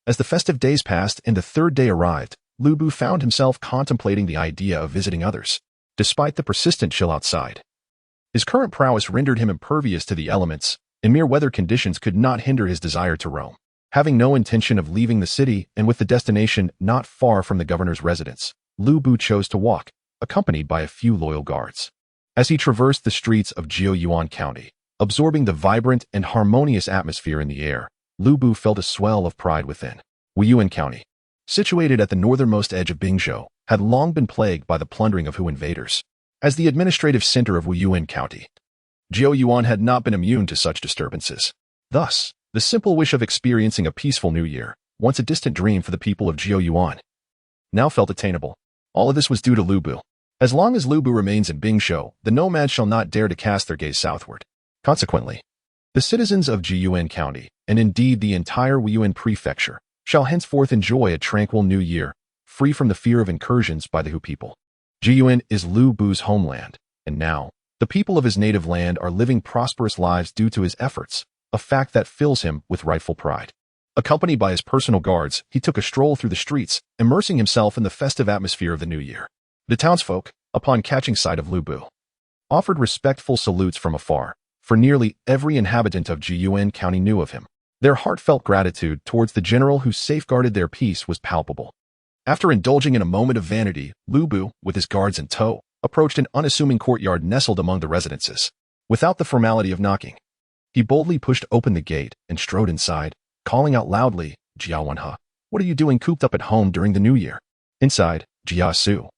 as the festive days passed and the 3rd day arrived, Lu Bu found himself contemplating the idea of visiting others, despite the persistent chill outside. His current prowess rendered him impervious to the elements, and mere weather conditions could not hinder his desire to roam. Having no intention of leaving the city and with the destination not far from the governor's residence, Lu Bu chose to walk, accompanied by a few loyal guards. As he traversed the streets of Yuan County, absorbing the vibrant and harmonious atmosphere in the air, Lu Bu felt a swell of pride within. Wuyuan County, situated at the northernmost edge of Bingzhou, had long been plagued by the plundering of Hu invaders. As the administrative center of Wuyuan County, Yuan had not been immune to such disturbances. Thus, the simple wish of experiencing a peaceful new year, once a distant dream for the people of Yuan, now felt attainable. All of this was due to Lu Bu. As long as Lu Bu remains in Bingzhou, the nomads shall not dare to cast their gaze southward. Consequently, the citizens of Yuan County, and indeed the entire Wuyuan prefecture, shall henceforth enjoy a tranquil new year, free from the fear of incursions by the Hu people. Yuan is Lu Bu's homeland, and now, the people of his native land are living prosperous lives due to his efforts, a fact that fills him with rightful pride. Accompanied by his personal guards, he took a stroll through the streets, immersing himself in the festive atmosphere of the new year. The townsfolk, upon catching sight of Lu Bu, offered respectful salutes from afar, for nearly every inhabitant of Yuan County knew of him. Their heartfelt gratitude towards the general who safeguarded their peace was palpable. After indulging in a moment of vanity, Lu Bu, with his guards in tow, approached an unassuming courtyard nestled among the residences. Without the formality of knocking, he boldly pushed open the gate and strode inside, calling out loudly, "Jia Xu, what are you doing cooped up at home during the new year?" Inside, Jia Xu,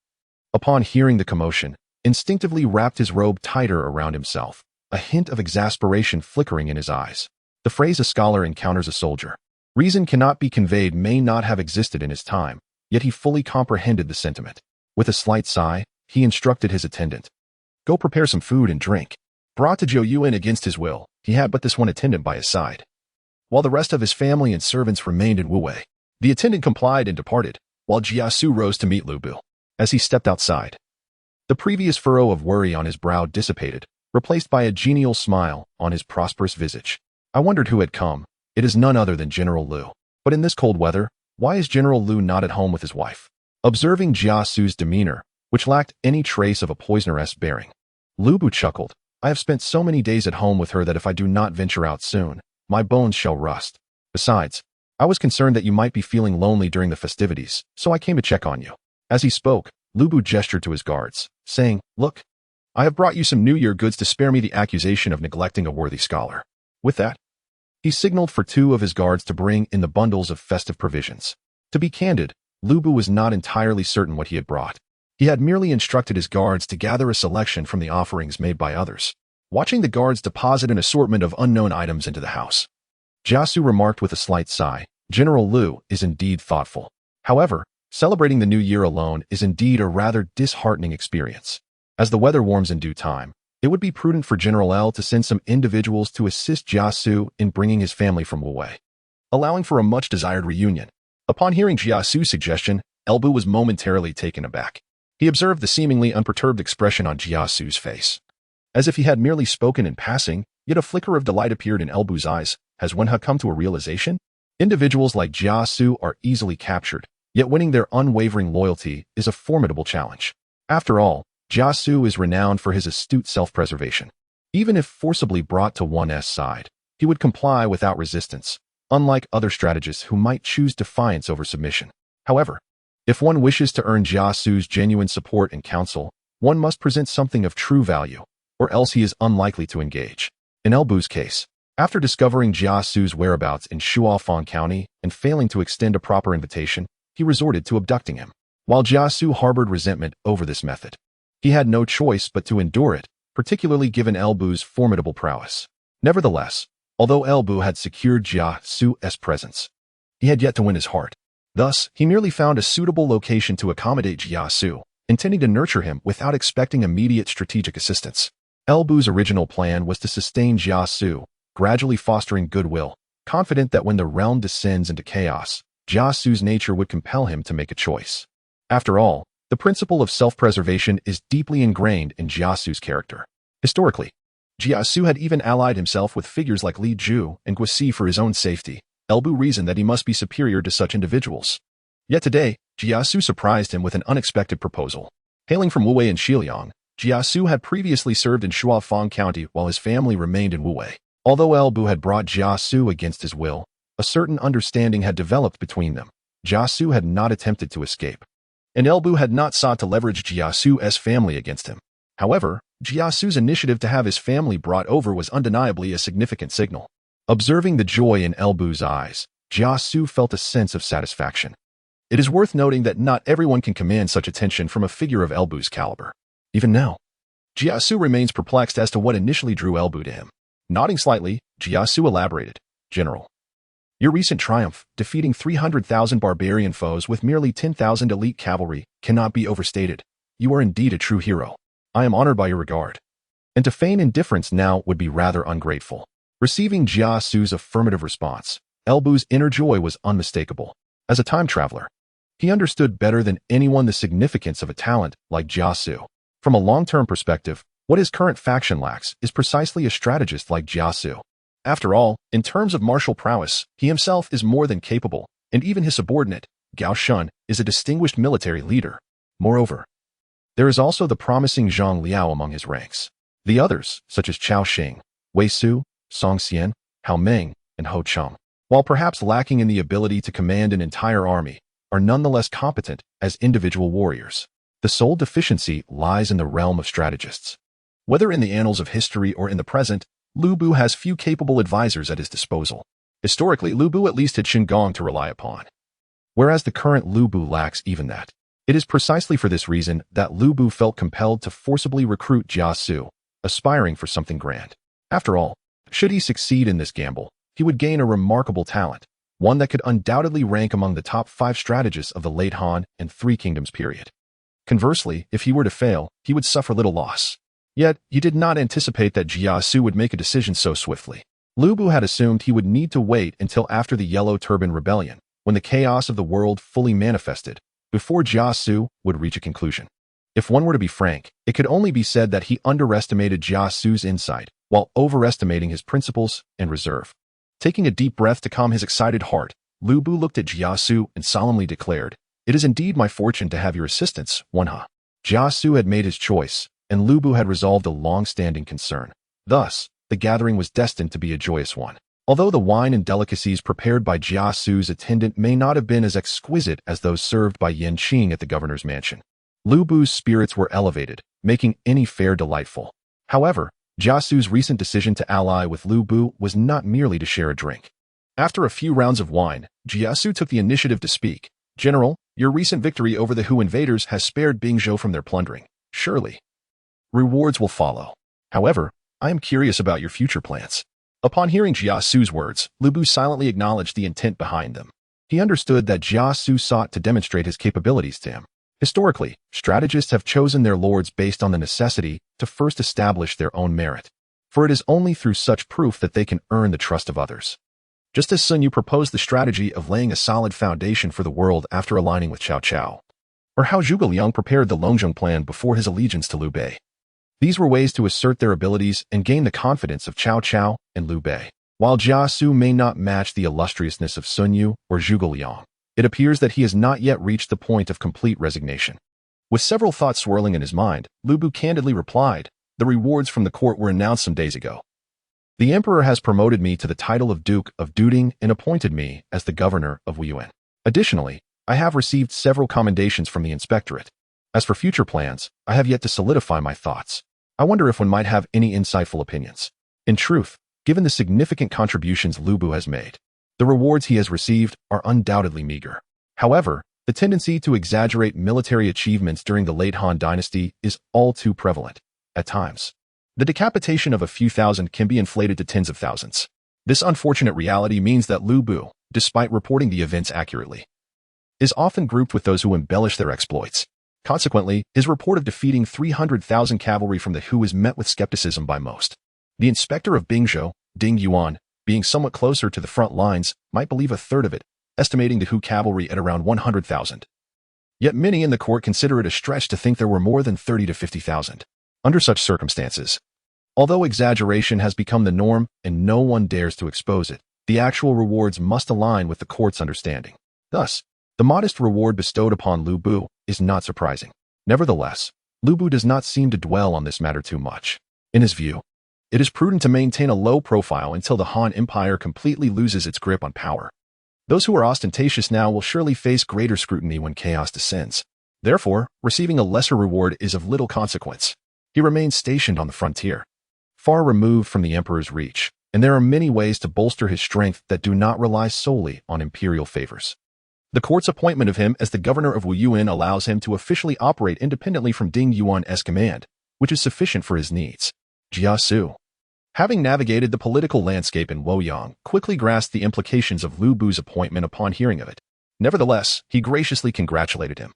upon hearing the commotion, instinctively wrapped his robe tighter around himself, a hint of exasperation flickering in his eyes. The phrase "a scholar encounters a soldier." Reason cannot be conveyed may not have existed in his time, yet he fully comprehended the sentiment. With a slight sigh, he instructed his attendant, "Go prepare some food and drink." Brought to Yuan against his will, he had but this one attendant by his side, while the rest of his family and servants remained in Wuwei. The attendant complied and departed, while Jia Xu rose to meet Lu Bu. As he stepped outside, the previous furrow of worry on his brow dissipated, replaced by a genial smile on his prosperous visage. I wondered who had come. It is none other than General Lu. But in this cold weather, why is General Lu not at home with his wife? Observing Jia Xu's demeanor, which lacked any trace of a poisoner's bearing, Lu Bu chuckled. I have spent so many days at home with her that if I do not venture out soon, my bones shall rust. Besides, I was concerned that you might be feeling lonely during the festivities, so I came to check on you. As he spoke, Lu Bu gestured to his guards, saying, "Look, I have brought you some New Year goods to spare me the accusation of neglecting a worthy scholar." With that, he signaled for two of his guards to bring in the bundles of festive provisions. To be candid, Lu Bu was not entirely certain what he had brought. He had merely instructed his guards to gather a selection from the offerings made by others. Watching the guards deposit an assortment of unknown items into the house, Jia Xu remarked with a slight sigh, "General Lu is indeed thoughtful. However, celebrating the new year alone is indeed a rather disheartening experience. As the weather warms in due time, it would be prudent for General L to send some individuals to assist Jia Xu in bringing his family from Wuwei, allowing for a much-desired reunion." Upon hearing Jia Xu's suggestion, Elbu was momentarily taken aback. He observed the seemingly unperturbed expression on Jia Xu's face, as if he had merely spoken in passing, yet a flicker of delight appeared in Elbu's eyes. Has one come to a realization? Individuals like Jia Xu are easily captured, yet winning their unwavering loyalty is a formidable challenge. After all, Jia Xu is renowned for his astute self-preservation. Even if forcibly brought to one's side, he would comply without resistance, unlike other strategists who might choose defiance over submission. However, if one wishes to earn Jia Xu's genuine support and counsel, one must present something of true value, or else he is unlikely to engage. In Elbu's case, after discovering Jia Xu's whereabouts in Shuofang County and failing to extend a proper invitation, he resorted to abducting him. While Jia Xu harbored resentment over this method, he had no choice but to endure it, particularly given Elbu's formidable prowess. Nevertheless, although Elbu had secured Jia Xu's presence, he had yet to win his heart. Thus, he merely found a suitable location to accommodate Jia Xu, intending to nurture him without expecting immediate strategic assistance. Elbu's original plan was to sustain Jia Xu, gradually fostering goodwill, confident that when the realm descends into chaos, Jia Xu's nature would compel him to make a choice. After all, the principle of self-preservation is deeply ingrained in Jia Xu's character. Historically, Jia Xu had even allied himself with figures like Li Zhu and Guisi for his own safety. Elbu reasoned that he must be superior to such individuals. Yet today, Jia Xu surprised him with an unexpected proposal. Hailing from Wuwei and Xiliang, Jia Xu had previously served in Shuofang County while his family remained in Wuwei. Although Elbu had brought Jia Xu against his will, a certain understanding had developed between them. Jia Xu had not attempted to escape, and Elbu had not sought to leverage Jia Xu's family against him. However, Jia Xu's initiative to have his family brought over was undeniably a significant signal. Observing the joy in Elbu's eyes, Jia Xu felt a sense of satisfaction. It is worth noting that not everyone can command such attention from a figure of Elbu's caliber. Even now, Jia Xu remains perplexed as to what initially drew Elbu to him. Nodding slightly, Jia Xu elaborated, "General, your recent triumph, defeating 300,000 barbarian foes with merely 10,000 elite cavalry, cannot be overstated. You are indeed a true hero. I am honored by your regard. And to feign indifference now would be rather ungrateful." Receiving Jia Xu's affirmative response, Elbu's inner joy was unmistakable. As a time traveler, he understood better than anyone the significance of a talent like Jia Xu. From a long-term perspective, what his current faction lacks is precisely a strategist like Jia Xu. After all, in terms of martial prowess, he himself is more than capable, and even his subordinate, Gao Shun, is a distinguished military leader. Moreover, there is also the promising Zhang Liao among his ranks. The others, such as Chao Xing, Wei Su, Song Xian, Hao Meng, and Ho Cheng, while perhaps lacking in the ability to command an entire army, are nonetheless competent as individual warriors. The sole deficiency lies in the realm of strategists. Whether in the annals of history or in the present, Lu Bu has few capable advisors at his disposal. Historically, Lu Bu at least had Qin Gong to rely upon, whereas the current Lu Bu lacks even that. It is precisely for this reason that Lu Bu felt compelled to forcibly recruit Jia Xu, aspiring for something grand. After all, should he succeed in this gamble, he would gain a remarkable talent, one that could undoubtedly rank among the top 5 strategists of the late Han and Three Kingdoms period. Conversely, if he were to fail, he would suffer little loss. Yet, he did not anticipate that Jia Xu would make a decision so swiftly. Lu Bu had assumed he would need to wait until after the Yellow Turban Rebellion, when the chaos of the world fully manifested, before Jia Xu would reach a conclusion. If one were to be frank, it could only be said that he underestimated Jia Xu's insight, while overestimating his principles and reserve. Taking a deep breath to calm his excited heart, Lu Bu looked at Jia Xu and solemnly declared, "It is indeed my fortune to have your assistance, Wenha." Jia Xu had made his choice, and Lu Bu had resolved a long-standing concern. Thus, the gathering was destined to be a joyous one. Although the wine and delicacies prepared by Jia Xu's attendant may not have been as exquisite as those served by Yan Qing at the governor's mansion, Lu Bu's spirits were elevated, making any fare delightful. However, Jia Xu's recent decision to ally with Lu Bu was not merely to share a drink. After a few rounds of wine, Jia Xu took the initiative to speak. "General, your recent victory over the Hu invaders has spared Bingzhou from their plundering. Surely, rewards will follow. However, I am curious about your future plans." Upon hearing Jia Xu's words, Lu Bu silently acknowledged the intent behind them. He understood that Jia Xu sought to demonstrate his capabilities to him. Historically, strategists have chosen their lords based on the necessity to first establish their own merit, for it is only through such proof that they can earn the trust of others. Just as Sun Yu proposed the strategy of laying a solid foundation for the world after aligning with Cao Cao, or how Zhuge Liang prepared the Longzhong plan before his allegiance to Liu Bei. These were ways to assert their abilities and gain the confidence of Cao Cao and Liu Bei. While Jia Xu may not match the illustriousness of Sun Yu or Zhuge Liang, it appears that he has not yet reached the point of complete resignation. With several thoughts swirling in his mind, Lu Bu candidly replied, "The rewards from the court were announced some days ago. The emperor has promoted me to the title of Duke of Duding and appointed me as the governor of Wuyuan. Additionally, I have received several commendations from the inspectorate. As for future plans, I have yet to solidify my thoughts. I wonder if one might have any insightful opinions." In truth, given the significant contributions Lu Bu has made, the rewards he has received are undoubtedly meager. However, the tendency to exaggerate military achievements during the late Han dynasty is all too prevalent. At times, the decapitation of a few thousand can be inflated to tens of thousands. This unfortunate reality means that Lu Bu, despite reporting the events accurately, is often grouped with those who embellish their exploits. Consequently, his report of defeating 300,000 cavalry from the Hu is met with skepticism by most. The inspector of Bingzhou, Ding Yuan, being somewhat closer to the front lines, might believe a third of it, estimating the Hu cavalry at around 100,000. Yet many in the court consider it a stretch to think there were more than 30 to 50,000. Under such circumstances, although exaggeration has become the norm and no one dares to expose it, the actual rewards must align with the court's understanding. Thus, the modest reward bestowed upon Lu Bu is not surprising. Nevertheless, Lu Bu does not seem to dwell on this matter too much. In his view, it is prudent to maintain a low profile until the Han Empire completely loses its grip on power. Those who are ostentatious now will surely face greater scrutiny when chaos descends. Therefore, receiving a lesser reward is of little consequence. He remains stationed on the frontier, far removed from the emperor's reach, and there are many ways to bolster his strength that do not rely solely on imperial favors. The court's appointment of him as the governor of Wuyuan allows him to officially operate independently from Ding Yuan's command, which is sufficient for his needs. Jia Xu, having navigated the political landscape in Luoyang, quickly grasped the implications of Lu Bu's appointment upon hearing of it. Nevertheless, he graciously congratulated him,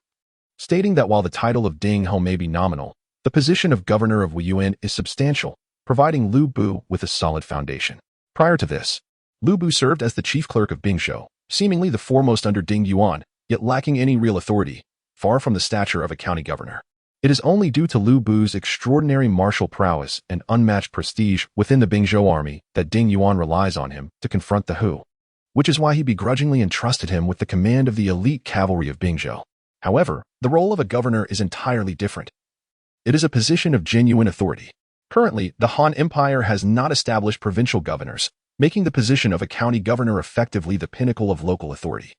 stating that while the title of Ding Ho may be nominal, the position of governor of Wuyuan is substantial, providing Lu Bu with a solid foundation. Prior to this, Lu Bu served as the chief clerk of Bingzhou, seemingly the foremost under Ding Yuan, yet lacking any real authority, far from the stature of a county governor. It is only due to Lu Bu's extraordinary martial prowess and unmatched prestige within the Bingzhou army that Ding Yuan relies on him to confront the Hu, which is why he begrudgingly entrusted him with the command of the elite cavalry of Bingzhou. However, the role of a governor is entirely different. It is a position of genuine authority. Currently, the Han Empire has not established provincial governors, making the position of a county governor effectively the pinnacle of local authority.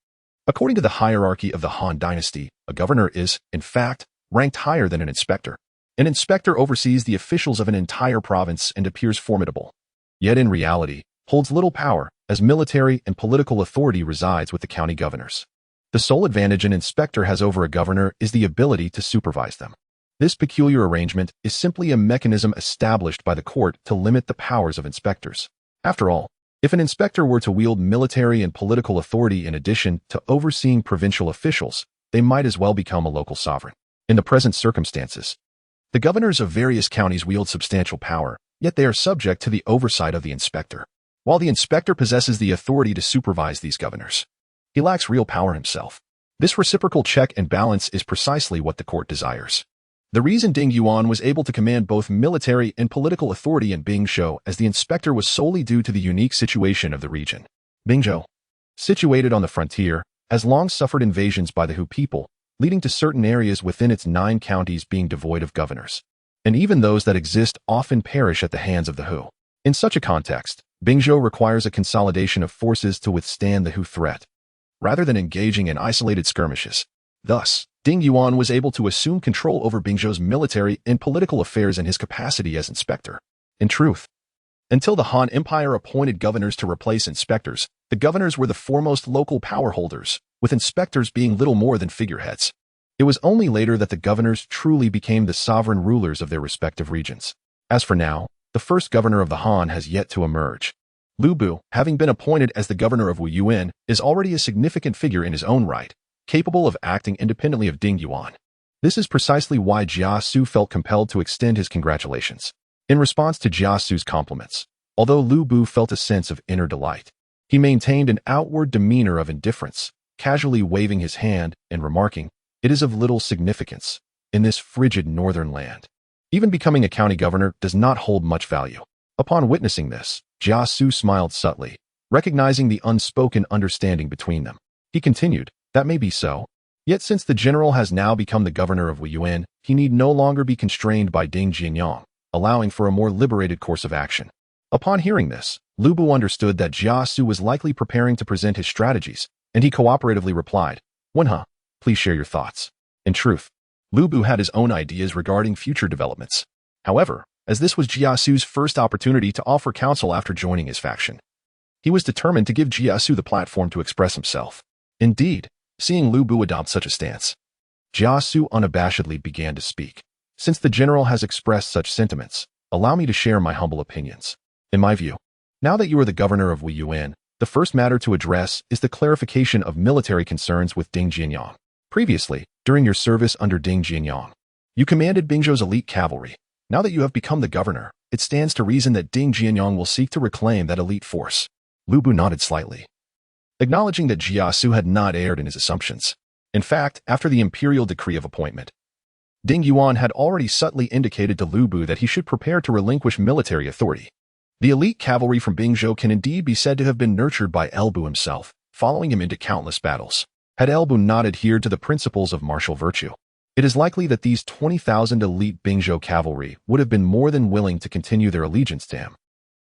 According to the hierarchy of the Han dynasty, a governor is, in fact, ranked higher than an inspector. An inspector oversees the officials of an entire province and appears formidable, yet in reality, holds little power, as military and political authority resides with the county governors. The sole advantage an inspector has over a governor is the ability to supervise them. This peculiar arrangement is simply a mechanism established by the court to limit the powers of inspectors. After all, if an inspector were to wield military and political authority in addition to overseeing provincial officials, they might as well become a local sovereign. In the present circumstances, the governors of various counties wield substantial power, yet they are subject to the oversight of the inspector. While the inspector possesses the authority to supervise these governors, he lacks real power himself. This reciprocal check and balance is precisely what the court desires. The reason Ding Yuan was able to command both military and political authority in Bingzhou as the inspector was solely due to the unique situation of the region. Bingzhou, situated on the frontier, has long suffered invasions by the Hu people, leading to certain areas within its 9 counties being devoid of governors. And even those that exist often perish at the hands of the Hu. In such a context, Bingzhou requires a consolidation of forces to withstand the Hu threat, rather than engaging in isolated skirmishes. Thus, Ding Yuan was able to assume control over Bingzhou's military and political affairs in his capacity as inspector. In truth, until the Han Empire appointed governors to replace inspectors, the governors were the foremost local power holders, with inspectors being little more than figureheads. It was only later that the governors truly became the sovereign rulers of their respective regions. As for now, the first governor of the Han has yet to emerge. Lu Bu, having been appointed as the governor of Wuyuan, is already a significant figure in his own right, capable of acting independently of Ding Yuan. This is precisely why Jia Xu felt compelled to extend his congratulations. In response to Jia Xu's compliments, although Lu Bu felt a sense of inner delight, he maintained an outward demeanor of indifference, casually waving his hand and remarking, "It is of little significance in this frigid northern land. Even becoming a county governor does not hold much value." Upon witnessing this, Jia Xu smiled subtly, recognizing the unspoken understanding between them. He continued, "That may be so. Yet since the general has now become the governor of Wuyuan, he need no longer be constrained by Ding Jianyang, allowing for a more liberated course of action." Upon hearing this, Lu Bu understood that Jia Xu was likely preparing to present his strategies, and he cooperatively replied, "Wenhe, please share your thoughts." In truth, Lu Bu had his own ideas regarding future developments. However, as this was Jia Xu's first opportunity to offer counsel after joining his faction, he was determined to give Jia Xu the platform to express himself. Indeed, seeing Lu Bu adopt such a stance, Jia Xu unabashedly began to speak. "Since the general has expressed such sentiments, allow me to share my humble opinions. In my view, now that you are the governor of Wuyuan, the first matter to address is the clarification of military concerns with Ding Jianyang. Previously, during your service under Ding Jianyang, you commanded Bingzhou's elite cavalry. Now that you have become the governor, it stands to reason that Ding Jianyang will seek to reclaim that elite force." Lu Bu nodded slightly, acknowledging that Jia Xu had not erred in his assumptions. In fact, after the imperial decree of appointment, Ding Yuan had already subtly indicated to Lu Bu that he should prepare to relinquish military authority. The elite cavalry from Bingzhou can indeed be said to have been nurtured by Bu himself, following him into countless battles. Had Bu not adhered to the principles of martial virtue, it is likely that these 20,000 elite Bingzhou cavalry would have been more than willing to continue their allegiance to him,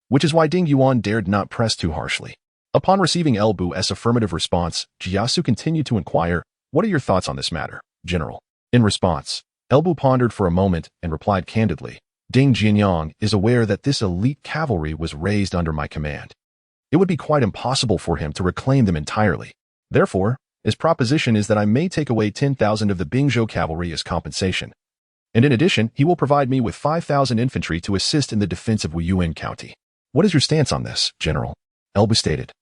which is why Ding Yuan dared not press too harshly. Upon receiving Bu's affirmative response, Jia Xu continued to inquire, "What are your thoughts on this matter, General?" In response, Bu pondered for a moment and replied candidly, Ding Jianyang is aware that this elite cavalry was raised under my command. It would be quite impossible for him to reclaim them entirely. Therefore, his proposition is that I may take away 10,000 of the Bingzhou cavalry as compensation. And in addition, he will provide me with 5,000 infantry to assist in the defense of Wuyuan County. What is your stance on this, General? Elbu stated.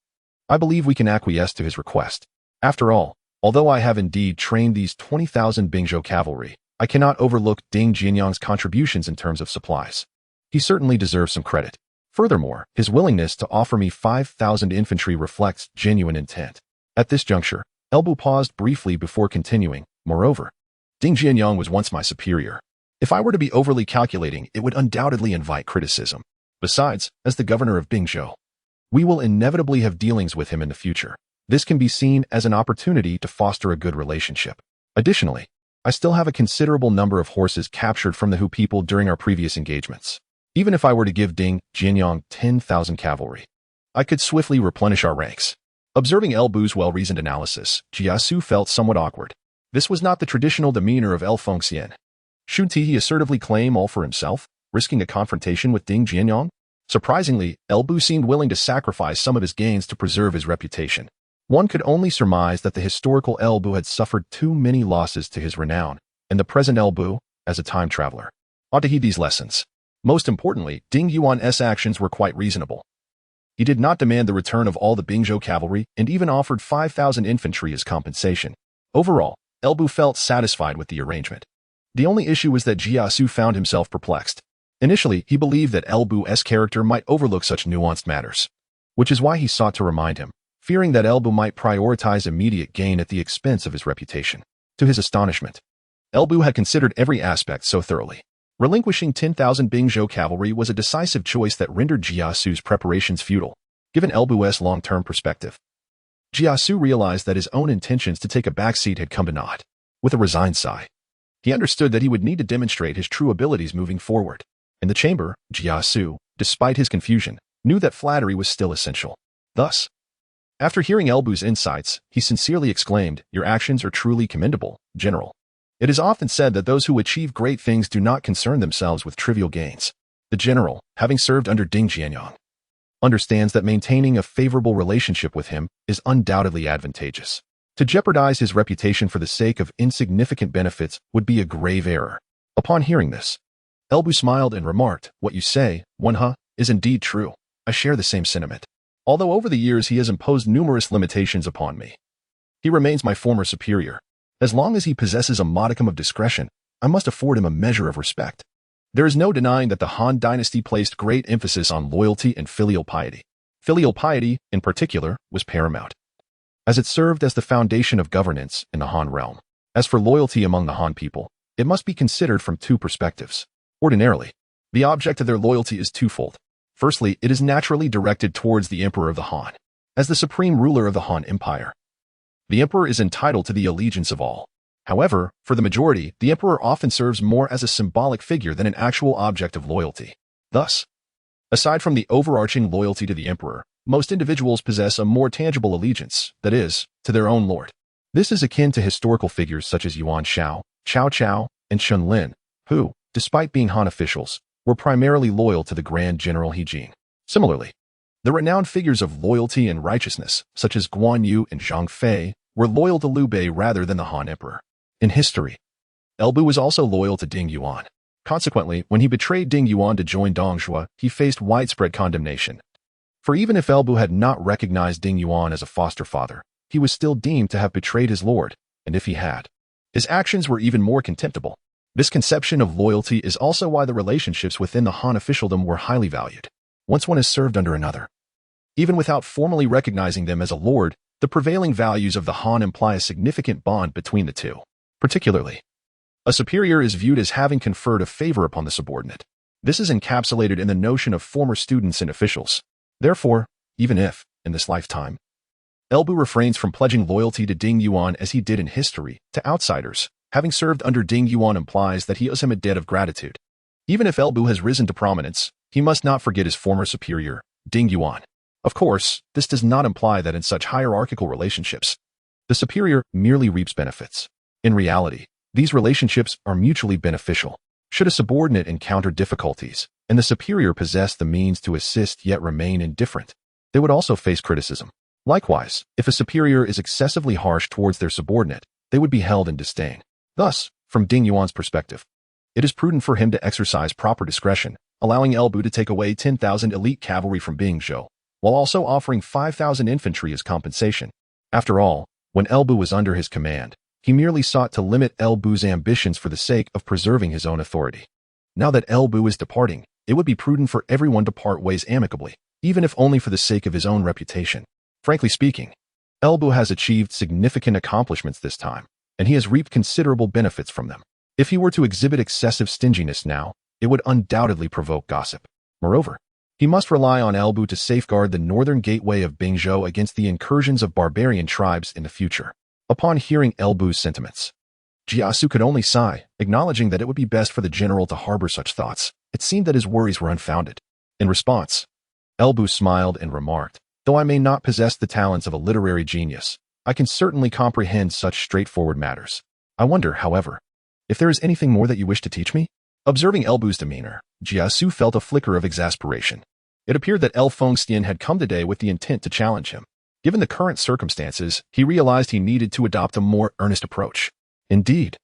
I believe we can acquiesce to his request. After all, although I have indeed trained these 20,000 Bingzhou cavalry, I cannot overlook Ding Jianyang's contributions in terms of supplies. He certainly deserves some credit. Furthermore, his willingness to offer me 5,000 infantry reflects genuine intent. At this juncture, Elbu paused briefly before continuing. Moreover, Ding Jianyang was once my superior. If I were to be overly calculating, it would undoubtedly invite criticism. Besides, as the governor of Bingzhou, we will inevitably have dealings with him in the future. This can be seen as an opportunity to foster a good relationship. Additionally, I still have a considerable number of horses captured from the Hu people during our previous engagements. Even if I were to give Ding Jianyang 10,000 cavalry, I could swiftly replenish our ranks. Observing Elbu's well-reasoned analysis, Jia Xu felt somewhat awkward. This was not the traditional demeanor of El Fengxian. Should he assertively claim all for himself, risking a confrontation with Ding Jianyang? Surprisingly, Elbu seemed willing to sacrifice some of his gains to preserve his reputation. One could only surmise that the historical Elbu had suffered too many losses to his renown, and the present Elbu, as a time traveler, ought to heed these lessons. Most importantly, Ding Yuan's actions were quite reasonable. He did not demand the return of all the Bingzhou cavalry and even offered 5,000 infantry as compensation. Overall, Elbu felt satisfied with the arrangement. The only issue was that Jia Xu found himself perplexed. Initially, he believed that Elbu's character might overlook such nuanced matters, which is why he sought to remind him, fearing that Elbu might prioritize immediate gain at the expense of his reputation. To his astonishment, Elbu had considered every aspect so thoroughly. Relinquishing 10,000 Bingzhou cavalry was a decisive choice that rendered Jia Xu's preparations futile, given Elbu's long-term perspective. Jia Xu realized that his own intentions to take a backseat had come to naught. With a resigned sigh, he understood that he would need to demonstrate his true abilities moving forward. In the chamber, Jia Xu, despite his confusion, knew that flattery was still essential. Thus, after hearing Elbu's insights, he sincerely exclaimed, "Your actions are truly commendable, General. It is often said that those who achieve great things do not concern themselves with trivial gains." The general, having served under Ding Jianyang, understands that maintaining a favorable relationship with him is undoubtedly advantageous. To jeopardize his reputation for the sake of insignificant benefits would be a grave error. Upon hearing this, Elbu smiled and remarked, "What you say, Wen-he, is indeed true. I share the same sentiment. Although over the years he has imposed numerous limitations upon me, he remains my former superior. As long as he possesses a modicum of discretion, I must afford him a measure of respect." There is no denying that the Han dynasty placed great emphasis on loyalty and filial piety. Filial piety, in particular, was paramount, as it served as the foundation of governance in the Han realm. As for loyalty among the Han people, it must be considered from two perspectives. Ordinarily, the object of their loyalty is twofold. Firstly, it is naturally directed towards the Emperor of the Han. As the supreme ruler of the Han Empire, the Emperor is entitled to the allegiance of all. However, for the majority, the Emperor often serves more as a symbolic figure than an actual object of loyalty. Thus, aside from the overarching loyalty to the Emperor, most individuals possess a more tangible allegiance, that is, to their own lord. This is akin to historical figures such as Yuan Shao, Cao Cao, and Shun Lin, who, despite being Han officials, were primarily loyal to the Grand General He Jin. Similarly, the renowned figures of loyalty and righteousness, such as Guan Yu and Zhang Fei, were loyal to Liu Bei rather than the Han Emperor. In history, Elbu was also loyal to Ding Yuan. Consequently, when he betrayed Ding Yuan to join Dongzhuo, he faced widespread condemnation. For even if Elbu had not recognized Ding Yuan as a foster father, he was still deemed to have betrayed his lord, and if he had, his actions were even more contemptible. This conception of loyalty is also why the relationships within the Han officialdom were highly valued. Once one is served under another, even without formally recognizing them as a lord, the prevailing values of the Han imply a significant bond between the two. Particularly, a superior is viewed as having conferred a favor upon the subordinate. This is encapsulated in the notion of former students and officials. Therefore, even if, in this lifetime, Elbu refrains from pledging loyalty to Ding Yuan as he did in history, to outsiders, having served under Ding Yuan implies that he owes him a debt of gratitude. Even if Elbu has risen to prominence, he must not forget his former superior, Ding Yuan. Of course, this does not imply that in such hierarchical relationships, the superior merely reaps benefits. In reality, these relationships are mutually beneficial. Should a subordinate encounter difficulties, and the superior possess the means to assist yet remain indifferent, they would also face criticism. Likewise, if a superior is excessively harsh towards their subordinate, they would be held in disdain. Thus, from Ding Yuan's perspective, it is prudent for him to exercise proper discretion, allowing Elbu to take away 10,000 elite cavalry from Bingzhou, while also offering 5,000 infantry as compensation. After all, when Elbu was under his command, he merely sought to limit Elbu's ambitions for the sake of preserving his own authority. Now that Elbu is departing, it would be prudent for everyone to part ways amicably, even if only for the sake of his own reputation. Frankly speaking, Elbu has achieved significant accomplishments this time, and he has reaped considerable benefits from them. If he were to exhibit excessive stinginess now, it would undoubtedly provoke gossip. Moreover, he must rely on Elbu to safeguard the northern gateway of Bingzhou against the incursions of barbarian tribes in the future. Upon hearing Elbu's sentiments, Jia Xu could only sigh, acknowledging that it would be best for the general to harbor such thoughts. It seemed that his worries were unfounded. In response, Elbu smiled and remarked, "Though I may not possess the talents of a literary genius, I can certainly comprehend such straightforward matters. I wonder, however, if there is anything more that you wish to teach me?" Observing Elbu's demeanor, Jia Xu felt a flicker of exasperation. It appeared that El Fengxian had come today with the intent to challenge him. Given the current circumstances, he realized he needed to adopt a more earnest approach. Indeed,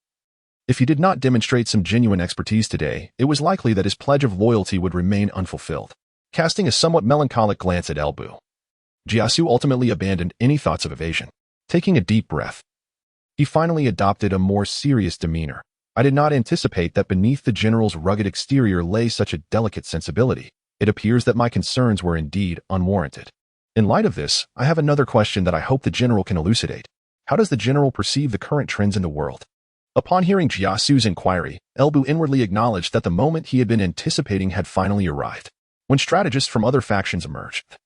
if he did not demonstrate some genuine expertise today, it was likely that his pledge of loyalty would remain unfulfilled. Casting a somewhat melancholic glance at Elbu, Jia Xu ultimately abandoned any thoughts of evasion. Taking a deep breath, he finally adopted a more serious demeanor. "I did not anticipate that beneath the general's rugged exterior lay such a delicate sensibility. It appears that my concerns were indeed unwarranted. In light of this, I have another question that I hope the general can elucidate. How does the general perceive the current trends in the world?" Upon hearing Jia Xu's inquiry, Elbu inwardly acknowledged that the moment he had been anticipating had finally arrived. When strategists from other factions emerged,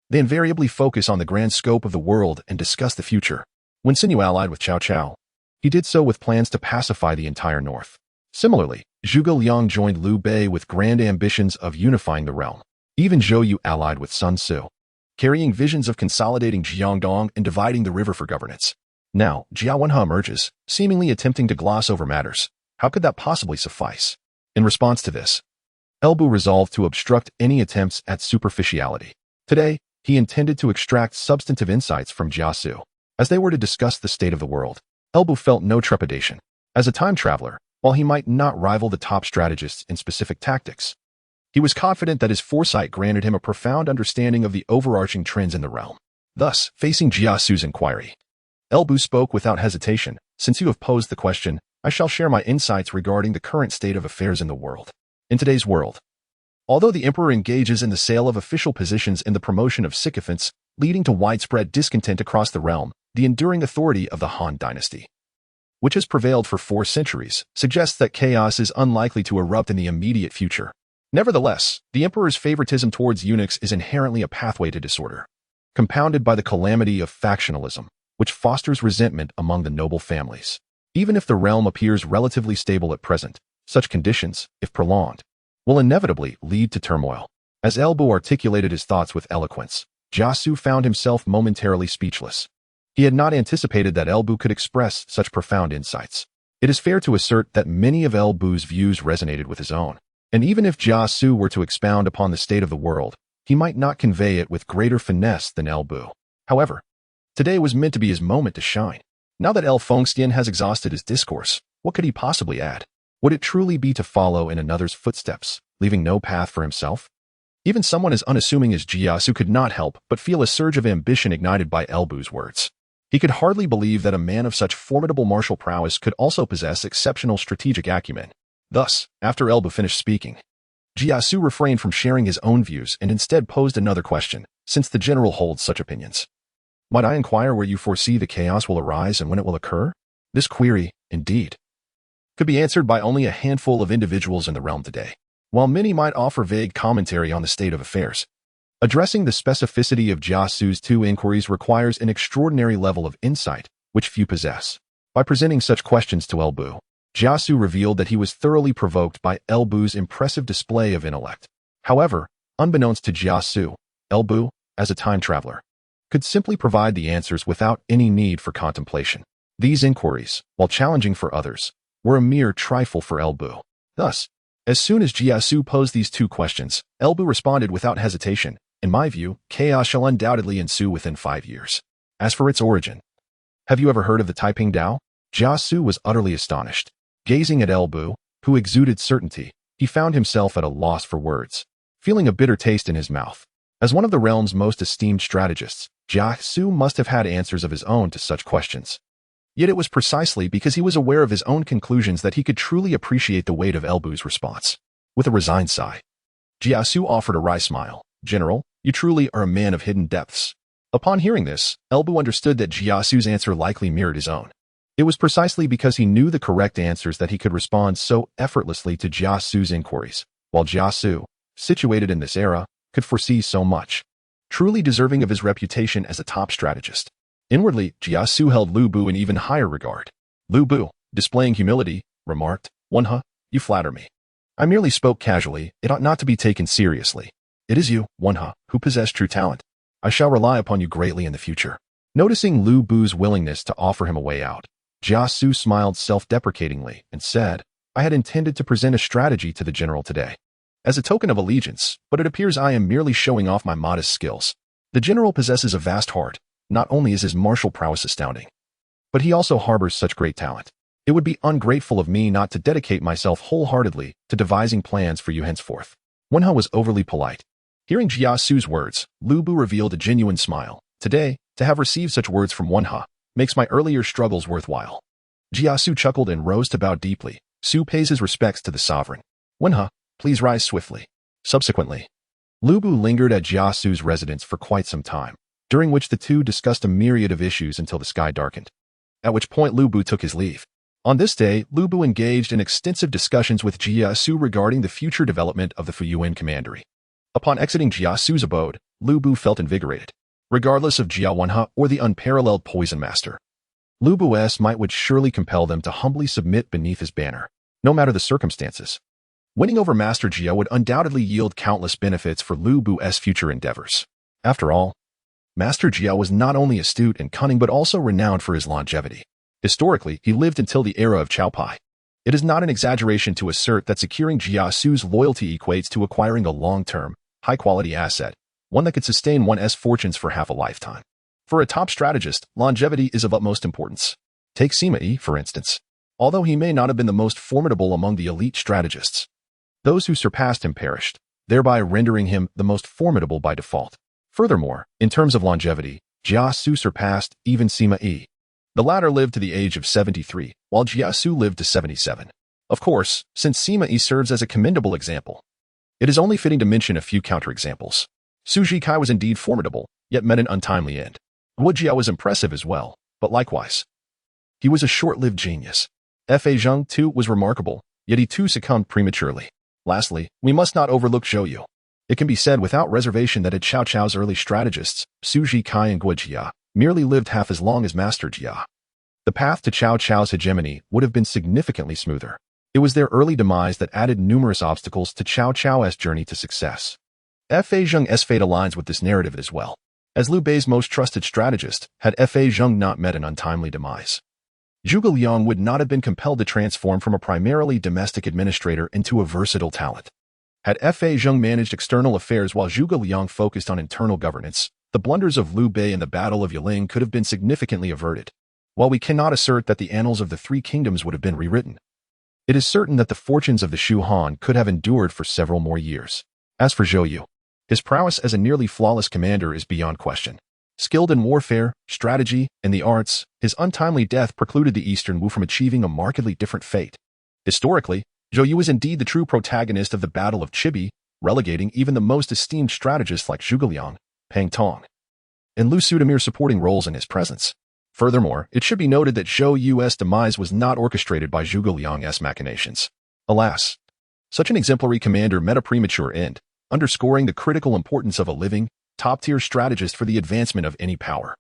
they invariably focus on the grand scope of the world and discuss the future. When Sinuhe allied with Cao Cao, he did so with plans to pacify the entire north. Similarly, Zhuge Liang joined Liu Bei with grand ambitions of unifying the realm. Even Zhou Yu allied with Sun Tzu, carrying visions of consolidating Jiangdong and dividing the river for governance. Now, Jia Wenhe emerges, seemingly attempting to gloss over matters. How could that possibly suffice? In response to this, Elbu resolved to obstruct any attempts at superficiality. Today, he intended to extract substantive insights from Jia Xu. As they were to discuss the state of the world, Elbu felt no trepidation. As a time traveler, while he might not rival the top strategists in specific tactics, he was confident that his foresight granted him a profound understanding of the overarching trends in the realm. Thus, facing Jia Xu's inquiry, Elbu spoke without hesitation. "Since you have posed the question, I shall share my insights regarding the current state of affairs in the world. In today's world, although the emperor engages in the sale of official positions and the promotion of sycophants, leading to widespread discontent across the realm, the enduring authority of the Han dynasty, which has prevailed for 4 centuries, suggests that chaos is unlikely to erupt in the immediate future. Nevertheless, the emperor's favoritism towards eunuchs is inherently a pathway to disorder, compounded by the calamity of factionalism, which fosters resentment among the noble families. Even if the realm appears relatively stable at present, such conditions, if prolonged, will inevitably lead to turmoil." As Elbu articulated his thoughts with eloquence, Jia Xu found himself momentarily speechless. He had not anticipated that Elbu could express such profound insights. It is fair to assert that many of Elbu's views resonated with his own, and even if Jia Xu were to expound upon the state of the world, he might not convey it with greater finesse than Elbu. However, today was meant to be his moment to shine. Now that El Fengxian has exhausted his discourse, what could he possibly add? Would it truly be to follow in another's footsteps, leaving no path for himself? Even someone as unassuming as Jia Xu could not help but feel a surge of ambition ignited by Elbu's words. He could hardly believe that a man of such formidable martial prowess could also possess exceptional strategic acumen. Thus, after Elbu finished speaking, Jia Xu refrained from sharing his own views and instead posed another question, since the general holds such opinions. "Might I inquire where you foresee the chaos will arise and when it will occur?" This query, indeed, could be answered by only a handful of individuals in the realm today. While many might offer vague commentary on the state of affairs, addressing the specificity of Jia Xu's 2 inquiries requires an extraordinary level of insight, which few possess. By presenting such questions to Elbu, Jia Xu revealed that he was thoroughly provoked by Elbu's impressive display of intellect. However, unbeknownst to Jia Xu, Elbu, as a time traveler, could simply provide the answers without any need for contemplation. These inquiries, while challenging for others, were a mere trifle for Elbu. Thus, As soon as Jia Xu posed these two questions, Elbu responded without hesitation. In my view, chaos shall undoubtedly ensue within 5 years. As for its origin, have you ever heard of the Taiping Dao? Jia Xu was utterly astonished. Gazing at Elbu, who exuded certainty, he found himself at a loss for words, feeling a bitter taste in his mouth. As one of the realm's most esteemed strategists, Jia Xu must have had answers of his own to such questions. Yet it was precisely because he was aware of his own conclusions that he could truly appreciate the weight of Elbu's response. With a resigned sigh, Jia Xu offered a wry smile. General, you truly are a man of hidden depths. Upon hearing this, Elbu understood that Jia Xu's answer likely mirrored his own. It was precisely because he knew the correct answers that he could respond so effortlessly to Jia Xu's inquiries, while Jia Xu, situated in this era, could foresee so much, truly deserving of his reputation as a top strategist. Inwardly, Jia Xu held Lu Bu in even higher regard. Lu Bu, displaying humility, remarked, "Wenhe, you flatter me. I merely spoke casually, it ought not to be taken seriously. It is you, Wenhe, who possess true talent. I shall rely upon you greatly in the future." Noticing Lu Bu's willingness to offer him a way out, Jia Xu smiled self-deprecatingly and said, "I had intended to present a strategy to the general today, as a token of allegiance, but it appears I am merely showing off my modest skills. The general possesses a vast heart. Not only is his martial prowess astounding, but he also harbors such great talent. It would be ungrateful of me not to dedicate myself wholeheartedly to devising plans for you henceforth." Wenhe was overly polite. Hearing Jia Xu's words, Lu Bu revealed a genuine smile. Today, to have received such words from Wenhe makes my earlier struggles worthwhile. Jia Xu chuckled and rose to bow deeply. Xu pays his respects to the sovereign. Wenhe, please rise swiftly. Subsequently, Lu Bu lingered at Jia Xu's residence for quite some time, during which the two discussed a myriad of issues until the sky darkened, at which point Lu Bu took his leave. On this day, Lu Bu engaged in extensive discussions with Jia Xu regarding the future development of the Wuyuan commandery. Upon exiting Jia Xu's abode, Lu Bu felt invigorated, regardless of Jia Wenhe or the unparalleled poison master. Lu Bu's might would surely compel them to humbly submit beneath his banner, no matter the circumstances. Winning over Master Jia would undoubtedly yield countless benefits for Lu Bu's future endeavors. After all, Master Jia was not only astute and cunning but also renowned for his longevity. Historically, he lived until the era of Cao Pai. It is not an exaggeration to assert that securing Jia Xu's loyalty equates to acquiring a long-term, high-quality asset, one that could sustain one's fortunes for half a lifetime. For a top strategist, longevity is of utmost importance. Take Sima Yi, for instance. Although he may not have been the most formidable among the elite strategists, those who surpassed him perished, thereby rendering him the most formidable by default. Furthermore, in terms of longevity, Jia Xu surpassed even Sima Yi. The latter lived to the age of 73, while Jia Xu lived to 77. Of course, since Sima Yi serves as a commendable example, it is only fitting to mention a few counterexamples. Su Zhikai was indeed formidable, yet met an untimely end. Wu Jia was impressive as well, but likewise, he was a short-lived genius. Fa Zheng, too, was remarkable, yet he too succumbed prematurely. Lastly, we must not overlook Zhou Yu. It can be said without reservation that Cao Cao's early strategists, Su Zhikai and Gu Jia, merely lived half as long as Master Jia. The path to Cao Cao's hegemony would have been significantly smoother. It was their early demise that added numerous obstacles to Cao Cao's journey to success. Fa Zheng's fate aligns with this narrative as well. As Liu Bei's most trusted strategist, had Fa Zheng not met an untimely demise, Zhuge Liang would not have been compelled to transform from a primarily domestic administrator into a versatile talent. Had Fa Zheng managed external affairs while Zhuge Liang focused on internal governance, the blunders of Liu Bei in the Battle of Yiling could have been significantly averted. While we cannot assert that the annals of the Three Kingdoms would have been rewritten, it is certain that the fortunes of the Shu Han could have endured for several more years. As for Zhou Yu, his prowess as a nearly flawless commander is beyond question. Skilled in warfare, strategy, and the arts, his untimely death precluded the Eastern Wu from achieving a markedly different fate. Historically, Zhou Yu is indeed the true protagonist of the Battle of Chibi, relegating even the most esteemed strategists like Zhuge Liang, Pang Tong, and Lu Su to mere supporting roles in his presence. Furthermore, it should be noted that Zhou Yu's demise was not orchestrated by Zhuge Liang's machinations. Alas, such an exemplary commander met a premature end, underscoring the critical importance of a living, top-tier strategist for the advancement of any power.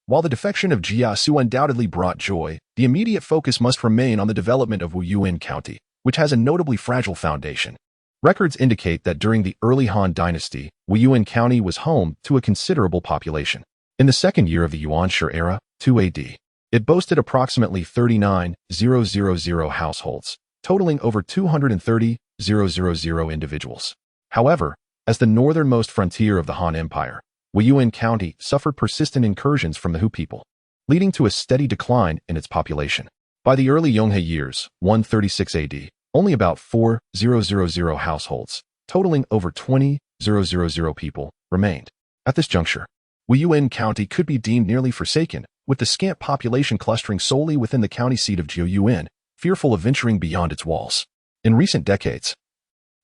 While the defection of Jia Xu undoubtedly brought joy, the immediate focus must remain on the development of Wuyuan County, which has a notably fragile foundation. Records indicate that during the early Han dynasty, Wuyuan County was home to a considerable population. In the second year of the Yuan Shi era, 2 AD, it boasted approximately 39,000 households, totaling over 230,000 individuals. However, as the northernmost frontier of the Han Empire, Wuyuan County suffered persistent incursions from the Hu people, leading to a steady decline in its population. By the early Yonghai years, 136 AD, only about 4,000 households, totaling over 20,000 people, remained. At this juncture, Wuyuan County could be deemed nearly forsaken, with the scant population clustering solely within the county seat of Yuan, fearful of venturing beyond its walls. In recent decades,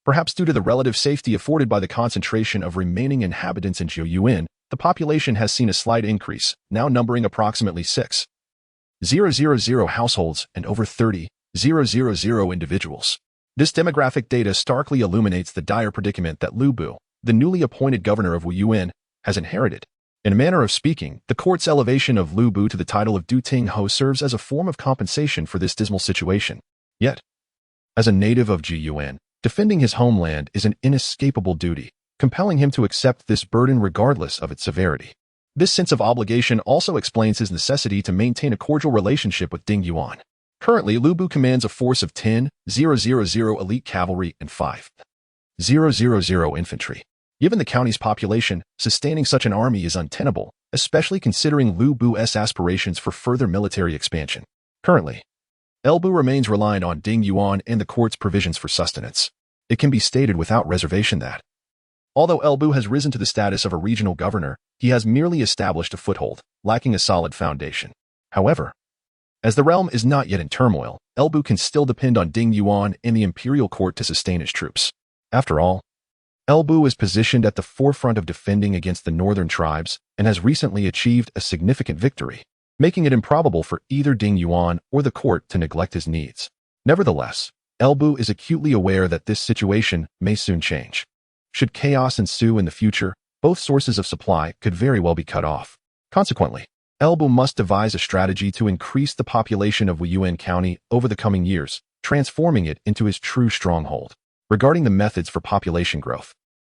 perhaps due to the relative safety afforded by the concentration of remaining inhabitants in Yuan, the population has seen a slight increase, now numbering approximately 6,000 households and over 30,000 individuals. This demographic data starkly illuminates the dire predicament that Lu Bu, the newly appointed governor of Wuyuan, has inherited. In a manner of speaking, the court's elevation of Lu Bu to the title of Du Ting Ho serves as a form of compensation for this dismal situation. Yet, as a native of Yuan, defending his homeland is an inescapable duty, compelling him to accept this burden regardless of its severity. This sense of obligation also explains his necessity to maintain a cordial relationship with Ding Yuan. Currently, Lu Bu commands a force of 10,000 elite cavalry and 5,000 infantry. Given the county's population, sustaining such an army is untenable, especially considering Lu Bu's aspirations for further military expansion. Currently, Bu remains reliant on Ding Yuan and the court's provisions for sustenance. It can be stated without reservation that, although Bu has risen to the status of a regional governor, he has merely established a foothold, lacking a solid foundation. However, as the realm is not yet in turmoil, Bu can still depend on Ding Yuan and the imperial court to sustain his troops. After all, Bu is positioned at the forefront of defending against the northern tribes and has recently achieved a significant victory, making it improbable for either Ding Yuan or the court to neglect his needs. Nevertheless, Bu is acutely aware that this situation may soon change. Should chaos ensue in the future, both sources of supply could very well be cut off. Consequently, Bu must devise a strategy to increase the population of Wuyuan County over the coming years, transforming it into his true stronghold. Regarding the methods for population growth,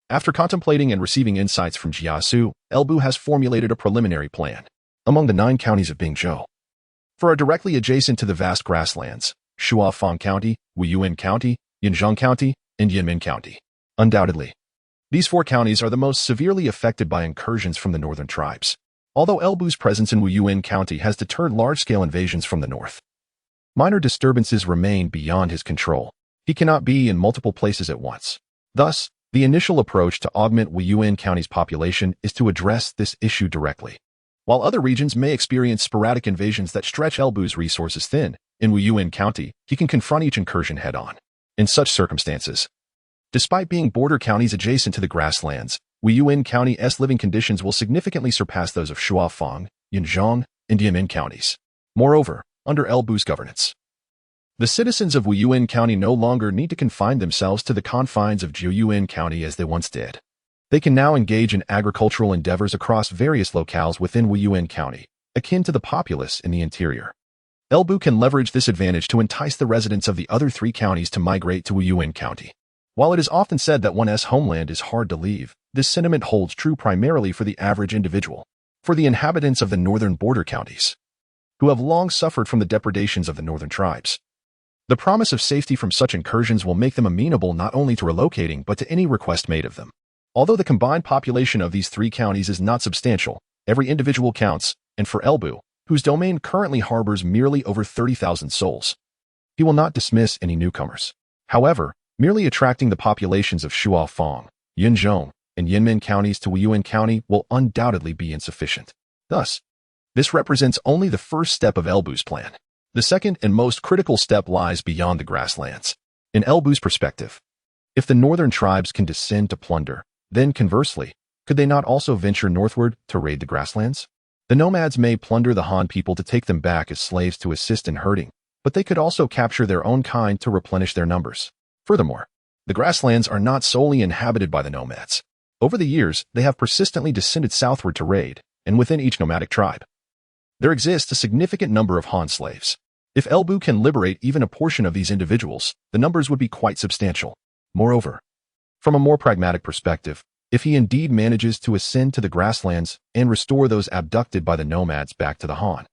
after contemplating and receiving insights from Jia Xu, Bu has formulated a preliminary plan. Among the 9 counties of Bingzhou, for are directly adjacent to the vast grasslands, Shuafang County, Wuyuan County, Yinzhong County, and Yinmin County. Undoubtedly, these 4 counties are the most severely affected by incursions from the northern tribes. Although Bu's presence in Wuyuan County has deterred large-scale invasions from the north, minor disturbances remain beyond his control. He cannot be in multiple places at once. Thus, the initial approach to augment Wuyuan County's population is to address this issue directly. While other regions may experience sporadic invasions that stretch Bu's resources thin, in Wuyuan County, he can confront each incursion head-on. In such circumstances, despite being border counties adjacent to the grasslands, Wuyuan County's living conditions will significantly surpass those of Shuafang, Yinzhong, and Yinmin counties. Moreover, under Bu's governance, the citizens of Wuyuan County no longer need to confine themselves to the confines of Yuan County as they once did. They can now engage in agricultural endeavors across various locales within Wuyuan County, akin to the populace in the interior. Bu can leverage this advantage to entice the residents of the other 3 counties to migrate to Wuyuan County. While it is often said that one's homeland is hard to leave, this sentiment holds true primarily for the average individual. For the inhabitants of the northern border counties, who have long suffered from the depredations of the northern tribes, the promise of safety from such incursions will make them amenable not only to relocating but to any request made of them. Although the combined population of these 3 counties is not substantial, every individual counts, and for Bu, whose domain currently harbors merely over 30,000 souls, he will not dismiss any newcomers. However, merely attracting the populations of Shuafang, Yinzhong, and Yinmin counties to Wuyuan County will undoubtedly be insufficient. Thus, this represents only the first step of Bu's plan. The second and most critical step lies beyond the grasslands. In Bu's perspective, if the northern tribes can descend to plunder, then conversely, could they not also venture northward to raid the grasslands? The nomads may plunder the Han people to take them back as slaves to assist in herding, but they could also capture their own kind to replenish their numbers. Furthermore, the grasslands are not solely inhabited by the nomads. Over the years, they have persistently descended southward to raid, and within each nomadic tribe, there exists a significant number of Han slaves. If Bu can liberate even a portion of these individuals, the numbers would be quite substantial. Moreover, from a more pragmatic perspective, if he indeed manages to ascend to the grasslands and restore those abducted by the nomads back to the Han,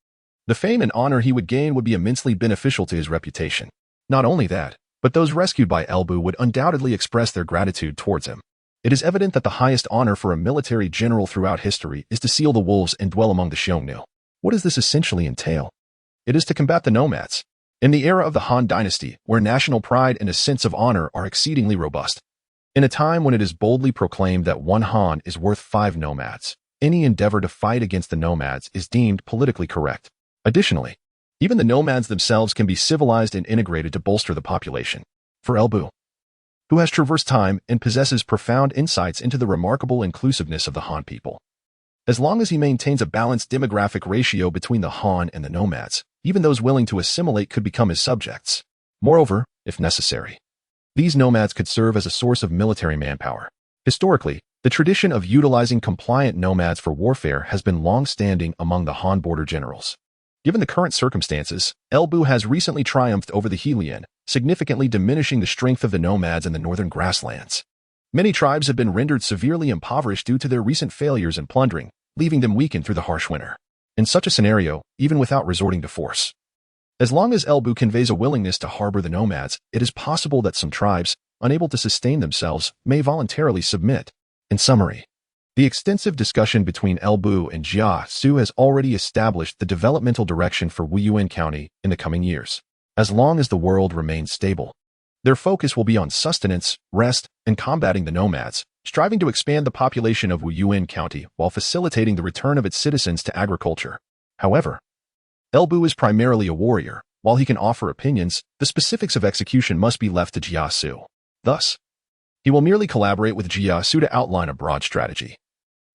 the fame and honor he would gain would be immensely beneficial to his reputation. Not only that, but those rescued by Elbu would undoubtedly express their gratitude towards him. It is evident that the highest honor for a military general throughout history is to seal the wolves and dwell among the Xiongnu. What does this essentially entail? It is to combat the nomads. In the era of the Han Dynasty, where national pride and a sense of honor are exceedingly robust, in a time when it is boldly proclaimed that one Han is worth 5 nomads, any endeavor to fight against the nomads is deemed politically correct. Additionally, even the nomads themselves can be civilized and integrated to bolster the population. For Elbu, who has traversed time and possesses profound insights into the remarkable inclusiveness of the Han people, as long as he maintains a balanced demographic ratio between the Han and the nomads, even those willing to assimilate could become his subjects. Moreover, if necessary, these nomads could serve as a source of military manpower. Historically, the tradition of utilizing compliant nomads for warfare has been long-standing among the Han border generals. Given the current circumstances, Elbu has recently triumphed over the Helian, significantly diminishing the strength of the nomads in the northern grasslands. Many tribes have been rendered severely impoverished due to their recent failures in plundering, leaving them weakened through the harsh winter. In such a scenario, even without resorting to force, as long as Elbu conveys a willingness to harbor the nomads, it is possible that some tribes, unable to sustain themselves, may voluntarily submit. In summary, the extensive discussion between Elbu and Jia Xu has already established the developmental direction for Wuyuan County in the coming years. As long as the world remains stable, their focus will be on sustenance, rest, and combating the nomads, striving to expand the population of Wuyuan County while facilitating the return of its citizens to agriculture. However, Elbu is primarily a warrior. While he can offer opinions, the specifics of execution must be left to Jia Xu. Thus, he will merely collaborate with Jia Xu to outline a broad strategy,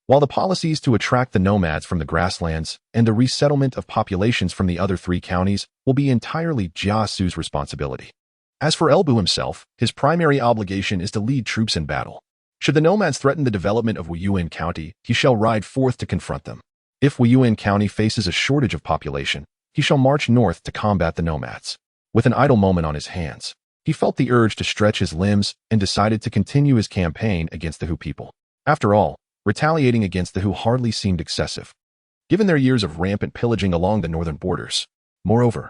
while the policies to attract the nomads from the grasslands and the resettlement of populations from the other 3 counties will be entirely Jia Xu's responsibility. As for Elbu himself, his primary obligation is to lead troops in battle. Should the nomads threaten the development of Wuyuan County, he shall ride forth to confront them. If Wuyuan County faces a shortage of population, he shall march north to combat the nomads. With an idle moment on his hands, he felt the urge to stretch his limbs and decided to continue his campaign against the Hu people. After all, retaliating against the Hu hardly seemed excessive, given their years of rampant pillaging along the northern borders. Moreover,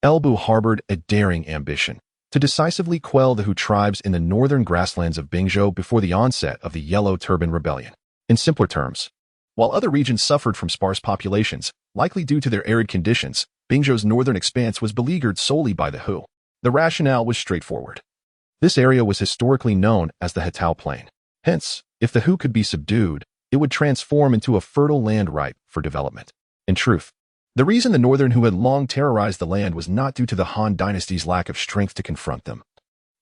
Elbu harbored a daring ambition to decisively quell the Hu tribes in the northern grasslands of Bingzhou before the onset of the Yellow Turban Rebellion. In simpler terms, while other regions suffered from sparse populations, likely due to their arid conditions, Bingzhou's northern expanse was beleaguered solely by the Hu. The rationale was straightforward. This area was historically known as the Hetao Plain. Hence, if the Hu could be subdued, it would transform into a fertile land ripe for development. In truth, the reason the northern Hu had long terrorized the land was not due to the Han dynasty's lack of strength to confront them,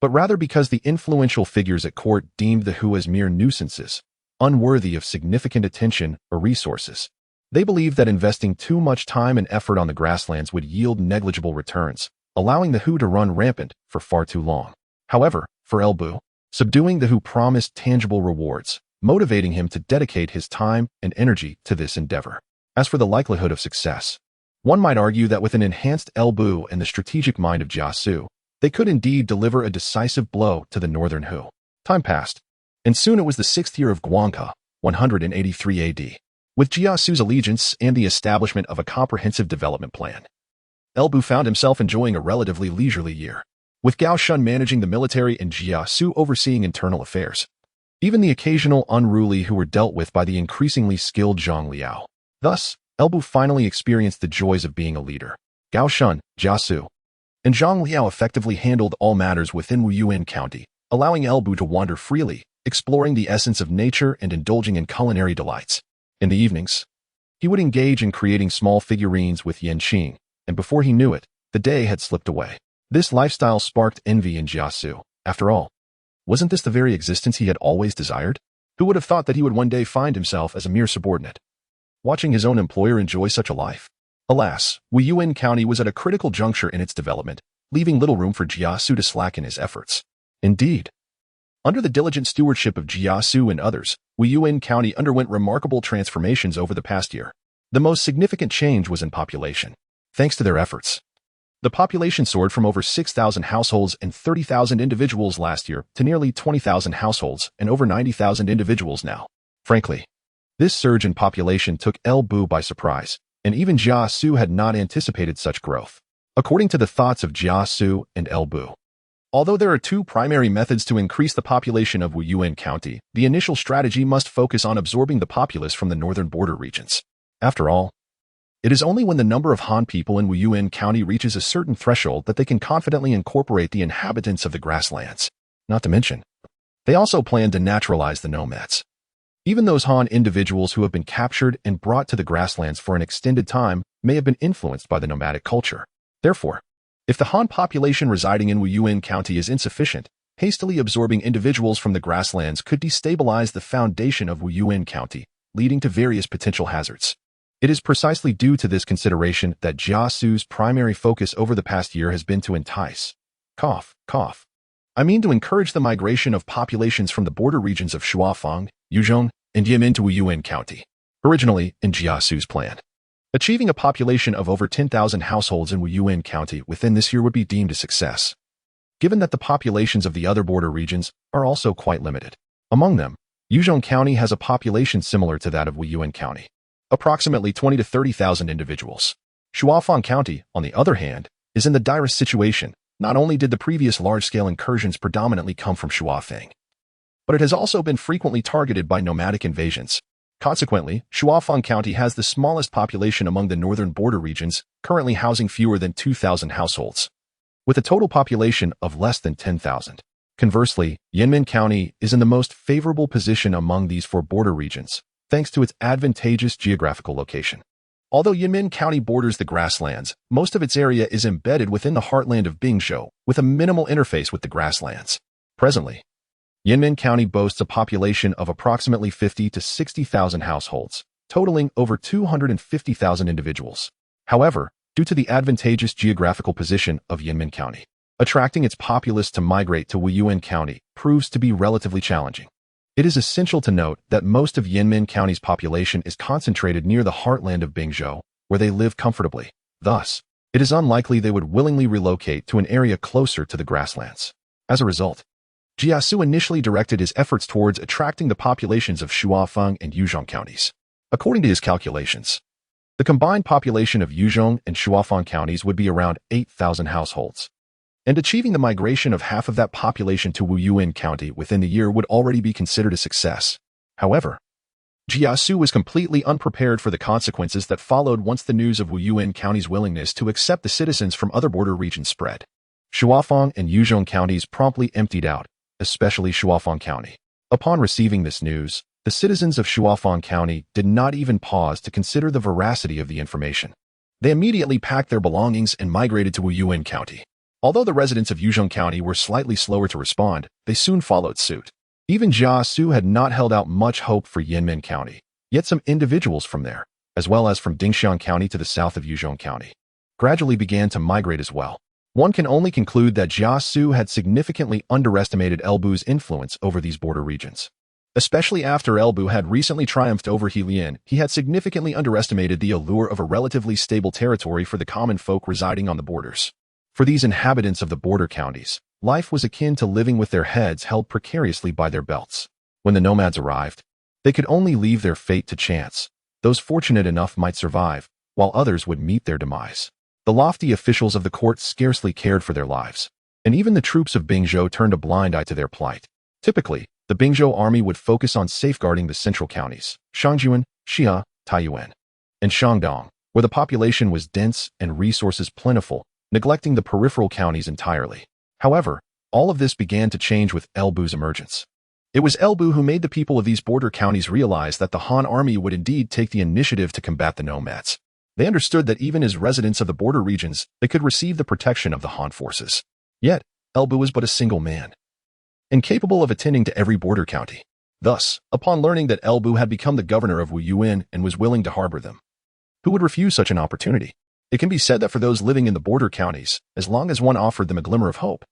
but rather because the influential figures at court deemed the Hu as mere nuisances, unworthy of significant attention or resources. They believed that investing too much time and effort on the grasslands would yield negligible returns, allowing the Hu to run rampant for far too long. However, for Elbu, subduing the Hu promised tangible rewards, motivating him to dedicate his time and energy to this endeavor. As for the likelihood of success, one might argue that with an enhanced Elbu and the strategic mind of Jia Xu, they could indeed deliver a decisive blow to the northern Hu. Time passed, and soon it was the 6th year of Guangke, 183 AD. With Jia Xu's allegiance and the establishment of a comprehensive development plan, Elbu found himself enjoying a relatively leisurely year, with Gao Shun managing the military and Jia Xu overseeing internal affairs. Even the occasional unruly who were dealt with by the increasingly skilled Zhang Liao. Thus, Elbu finally experienced the joys of being a leader. Gao Shun, Jia Xu, and Zhang Liao effectively handled all matters within Wuyuan County, allowing Elbu to wander freely, exploring the essence of nature and indulging in culinary delights. In the evenings, he would engage in creating small figurines with Yanqing, and before he knew it, the day had slipped away. This lifestyle sparked envy in Jia Xu. After all, wasn't this the very existence he had always desired? Who would have thought that he would one day find himself as a mere subordinate, watching his own employer enjoy such a life? Alas, Wuyuan County was at a critical juncture in its development, leaving little room for Jia Xu to slacken his efforts. Indeed, under the diligent stewardship of Jia Xu and others, Wuyuan County underwent remarkable transformations over the past year. The most significant change was in population. Thanks to their efforts, the population soared from over 6,000 households and 30,000 individuals last year to nearly 20,000 households and over 90,000 individuals now. Frankly, this surge in population took Elbu by surprise, and even Jia Xu had not anticipated such growth. According to the thoughts of Jia Xu and Elbu, Although there are two primary methods to increase the population of Wuyuan County, the initial strategy must focus on absorbing the populace from the northern border regions. After all, it is only when the number of Han people in Wuyuan County reaches a certain threshold that they can confidently incorporate the inhabitants of the grasslands. Not to mention, they also plan to naturalize the nomads. Even those Han individuals who have been captured and brought to the grasslands for an extended time may have been influenced by the nomadic culture. Therefore, if the Han population residing in Wuyuan County is insufficient, hastily absorbing individuals from the grasslands could destabilize the foundation of Wuyuan County, leading to various potential hazards. It is precisely due to this consideration that Jia Xu's primary focus over the past year has been to entice, to encourage the migration of populations from the border regions of Shuafang, Yuzhong, and Yimin to Wuyuan County, originally in Jia Xu's plan. Achieving a population of over 10,000 households in Wuyuan County within this year would be deemed a success, given that the populations of the other border regions are also quite limited. Among them, Yuzhong County has a population similar to that of Wuyuan County, approximately 20 to 30,000 individuals. Shuafang County, on the other hand, is in the direst situation. Not only did the previous large-scale incursions predominantly come from Shuafang, but it has also been frequently targeted by nomadic invasions. Consequently, Shuafang County has the smallest population among the northern border regions, currently housing fewer than 2,000 households, with a total population of less than 10,000. Conversely, Yanmin County is in the most favorable position among these four border regions, thanks to its advantageous geographical location. Although Yanmin County borders the grasslands, most of its area is embedded within the heartland of Bingzhou, with a minimal interface with the grasslands. Presently, Yanmin County boasts a population of approximately 50 to 60,000 households, totaling over 250,000 individuals. However, due to the advantageous geographical position of Yanmin County, attracting its populace to migrate to Wuyuan County proves to be relatively challenging. It is essential to note that most of Yanmin County's population is concentrated near the heartland of Bingzhou, where they live comfortably. Thus, it is unlikely they would willingly relocate to an area closer to the grasslands. As a result, Jia Xu initially directed his efforts towards attracting the populations of Shuafang and Yuzhong counties. According to his calculations, the combined population of Yuzhong and Shuafang counties would be around 8,000 households, and achieving the migration of half of that population to Wuyuan County within the year would already be considered a success. However, Jia Xu was completely unprepared for the consequences that followed once the news of Wuyuan County's willingness to accept the citizens from other border regions spread. Shuafang and Yuzhong counties promptly emptied out, especially Shuafang County. Upon receiving this news, the citizens of Shuafang County did not even pause to consider the veracity of the information. They immediately packed their belongings and migrated to Wuyuan County. Although the residents of Yuzhong County were slightly slower to respond, they soon followed suit. Even Jia Xu had not held out much hope for Yanmin County, yet some individuals from there, as well as from Dingxiang County to the south of Yuzhong County, gradually began to migrate as well. One can only conclude that Jia Xu had significantly underestimated Elbu's influence over these border regions. Especially after Elbu had recently triumphed over Helian, he had significantly underestimated the allure of a relatively stable territory for the common folk residing on the borders. For these inhabitants of the border counties, life was akin to living with their heads held precariously by their belts. When the nomads arrived, they could only leave their fate to chance. Those fortunate enough might survive, while others would meet their demise. The lofty officials of the court scarcely cared for their lives, and even the troops of Bingzhou turned a blind eye to their plight. Typically, the Bingzhou army would focus on safeguarding the central counties, Shangjian, Xia, Taiyuan, and Shandong, where the population was dense and resources plentiful, neglecting the peripheral counties entirely. However, all of this began to change with Elbu's emergence. It was Elbu who made the people of these border counties realize that the Han army would indeed take the initiative to combat the nomads. They understood that even as residents of the border regions, they could receive the protection of the Han forces. Yet, Elbu was but a single man, incapable of attending to every border county. Thus, upon learning that Elbu had become the governor of Wuyuan and was willing to harbor them, who would refuse such an opportunity? It can be said that for those living in the border counties, as long as one offered them a glimmer of hope,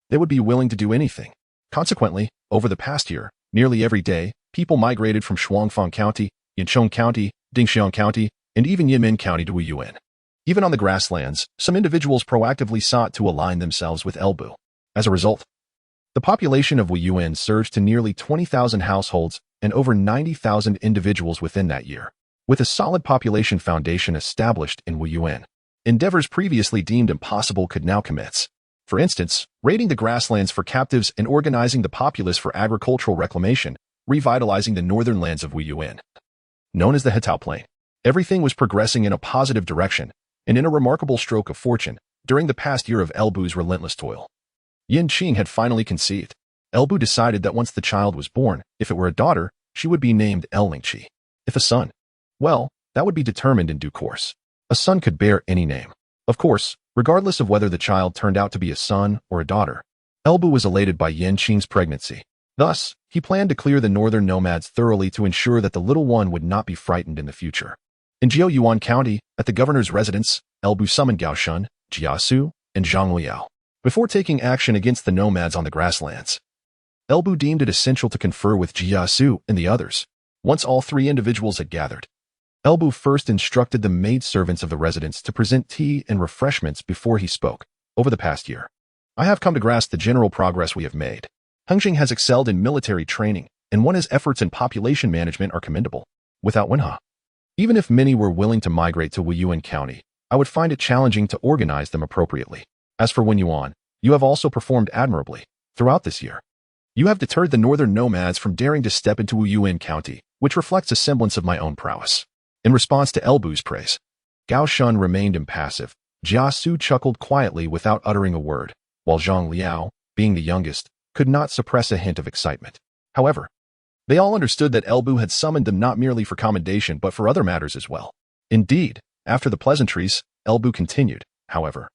they would be willing to do anything. Consequently, over the past year, nearly every day, people migrated from Shuangfang County, Yancheng County, Dingxiang County, and even Yimin County to Wuyuan. Even on the grasslands, some individuals proactively sought to align themselves with Elbu. As a result, the population of Wuyuan surged to nearly 20,000 households and over 90,000 individuals within that year. With a solid population foundation established in Wuyuan, endeavors previously deemed impossible could now commence. For instance, raiding the grasslands for captives and organizing the populace for agricultural reclamation, revitalizing the northern lands of Wuyuan. Known as the Hetao Plain, everything was progressing in a positive direction, and in a remarkable stroke of fortune, during the past year of Elbu's relentless toil. Yin Qing had finally conceived. Elbu decided that once the child was born, if it were a daughter, she would be named Elningqi. If a son, well, that would be determined in due course. A son could bear any name. Of course, regardless of whether the child turned out to be a son or a daughter. Elbu was elated by Yin Qing's pregnancy. Thus, he planned to clear the northern nomads thoroughly to ensure that the little one would not be frightened in the future. In Yuan County, at the governor's residence, Elbu summoned Gao Shun, Jia Xu, and Zhang Jiao. Before taking action against the nomads on the grasslands, Elbu deemed it essential to confer with Jia Xu and the others. Once all three individuals had gathered, Elbu first instructed the maidservants of the residence to present tea and refreshments before he spoke. Over the past year, I have come to grasp the general progress we have made. Hengxing has excelled in military training, and Wenha's efforts in population management are commendable. Without Wenha, even if many were willing to migrate to Wuyuan County, I would find it challenging to organize them appropriately. As for Yuan, you have also performed admirably. Throughout this year, you have deterred the northern nomads from daring to step into Wuyuan County, which reflects a semblance of my own prowess. In response to Elbu's praise, Gao Shun remained impassive. Jia Xu chuckled quietly without uttering a word, while Zhang Jiao, being the youngest, could not suppress a hint of excitement. However, they all understood that Elbu had summoned them not merely for commendation but for other matters as well. Indeed, after the pleasantries, Elbu continued, however.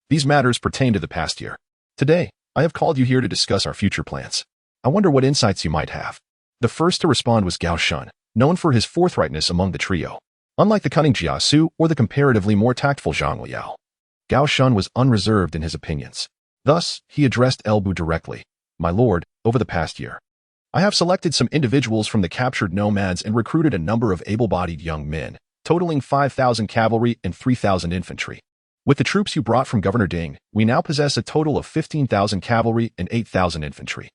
These matters pertain to the past year. Today, I have called you here to discuss our future plans. I wonder what insights you might have. The first to respond was Gao Shun, known for his forthrightness among the trio. Unlike the cunning Jia Xu or the comparatively more tactful Zhang Jiao, Gao Shun was unreserved in his opinions. Thus, he addressed Elbu directly. My lord, over the past year, I have selected some individuals from the captured nomads and recruited a number of able-bodied young men, totaling 5,000 cavalry and 3,000 infantry. With the troops you brought from Governor Ding, we now possess a total of 15,000 cavalry and 8,000 infantry.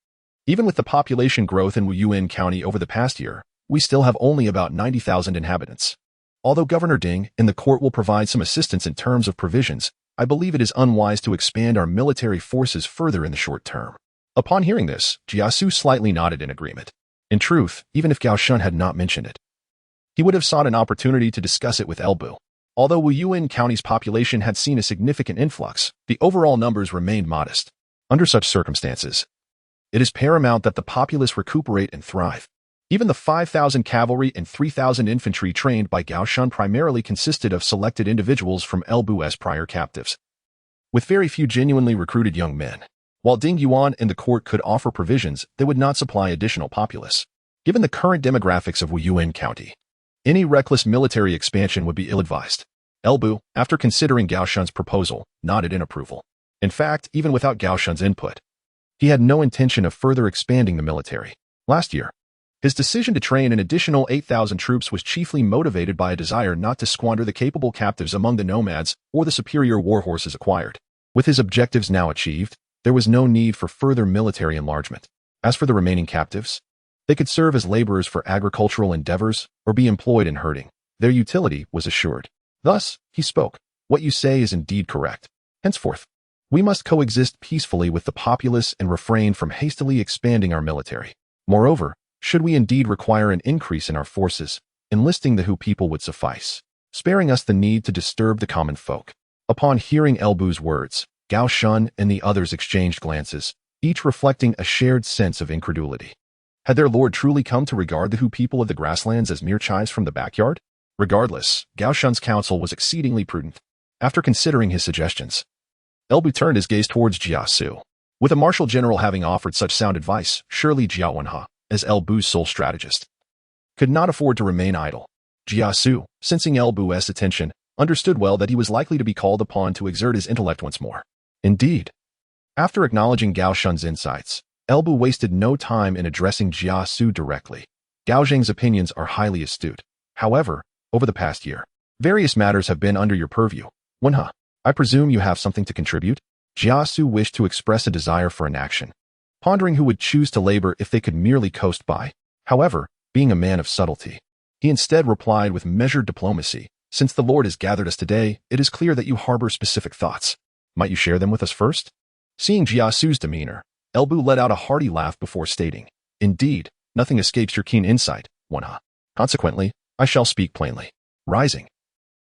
Even with the population growth in Wuyuan County over the past year, we still have only about 90,000 inhabitants. Although Governor Ding and the court will provide some assistance in terms of provisions, I believe it is unwise to expand our military forces further in the short term. Upon hearing this, Jia Xu slightly nodded in agreement. In truth, even if Gao Shun had not mentioned it, he would have sought an opportunity to discuss it with Elbu. Although Wuyuan County's population had seen a significant influx, the overall numbers remained modest. Under such circumstances, it is paramount that the populace recuperate and thrive. Even the 5,000 cavalry and 3,000 infantry trained by Gao Shun primarily consisted of selected individuals from Elbu's prior captives, with very few genuinely recruited young men. While Ding Yuan and the court could offer provisions, they would not supply additional populace. Given the current demographics of Wuyuan County, any reckless military expansion would be ill-advised. Elbu, after considering Gao Shun's proposal, nodded in approval. In fact, even without Gao Shun's input, he had no intention of further expanding the military. Last year, his decision to train an additional 8,000 troops was chiefly motivated by a desire not to squander the capable captives among the nomads or the superior war horses acquired. With his objectives now achieved, there was no need for further military enlargement. As for the remaining captives, they could serve as laborers for agricultural endeavors or be employed in herding. Their utility was assured. Thus, he spoke. What you say is indeed correct. Henceforth, we must coexist peacefully with the populace and refrain from hastily expanding our military. Moreover, should we indeed require an increase in our forces, enlisting the Hu people would suffice, sparing us the need to disturb the common folk. Upon hearing Elbu's words, Gao Shun and the others exchanged glances, each reflecting a shared sense of incredulity. Had their lord truly come to regard the Hu people of the grasslands as mere chives from the backyard? Regardless, Gao Shun's counsel was exceedingly prudent. After considering his suggestions, Elbu turned his gaze towards Jia Xu. With a martial general having offered such sound advice, surely Jia Wenha, as Elbu's sole strategist, could not afford to remain idle. Jia Xu, sensing Elbu's attention, understood well that he was likely to be called upon to exert his intellect once more. Indeed, after acknowledging Gao Shun's insights, Elbu wasted no time in addressing Jia Xu directly. Gao Zheng's opinions are highly astute. However, over the past year, various matters have been under your purview. Wenha, I presume you have something to contribute? Jia Xu wished to express a desire for an action, pondering who would choose to labor if they could merely coast by. However, being a man of subtlety, he instead replied with measured diplomacy. Since the Lord has gathered us today, it is clear that you harbor specific thoughts. Might you share them with us first? Seeing Jia Xu's demeanor, Elbu let out a hearty laugh before stating, "Indeed, nothing escapes your keen insight, Wan. Consequently, I shall speak plainly." Rising,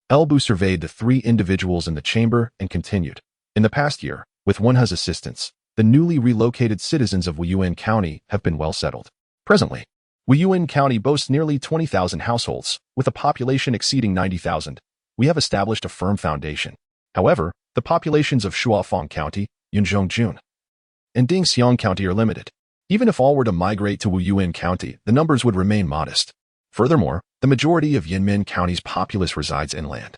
Elbu surveyed the three individuals in the chamber and continued, "In the past year, with Wenha's assistance, the newly relocated citizens of Wuyuan County have been well settled. Presently, Wuyuan County boasts nearly 20,000 households, with a population exceeding 90,000. We have established a firm foundation. However, the populations of Shuafang County, Yunzhongjun, and Dingxiang County are limited. Even if all were to migrate to Wuyuan County, the numbers would remain modest. Furthermore, the majority of Yinmin County's populace resides inland,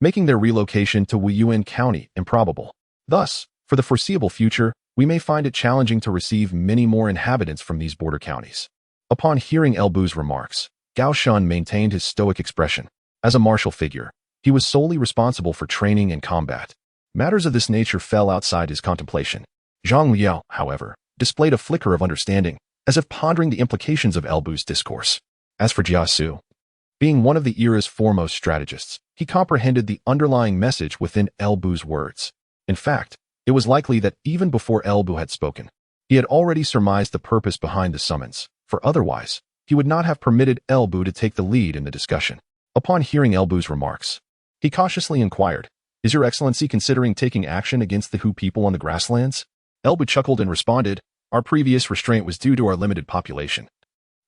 making their relocation to Wuyuan County improbable. Thus, for the foreseeable future, we may find it challenging to receive many more inhabitants from these border counties." Upon hearing Elbu's remarks, Gao Shun maintained his stoic expression. As a martial figure, he was solely responsible for training and combat. Matters of this nature fell outside his contemplation. Zhang Jiao, however, displayed a flicker of understanding, as if pondering the implications of Elbu's discourse. As for Jia Xu, being one of the era's foremost strategists, he comprehended the underlying message within Elbu's words. In fact, it was likely that even before Elbu had spoken, he had already surmised the purpose behind the summons, for otherwise, he would not have permitted Elbu to take the lead in the discussion. Upon hearing Elbu's remarks, he cautiously inquired, "Is your excellency considering taking action against the Hu people on the grasslands?" Elbu chuckled and responded, "Our previous restraint was due to our limited population.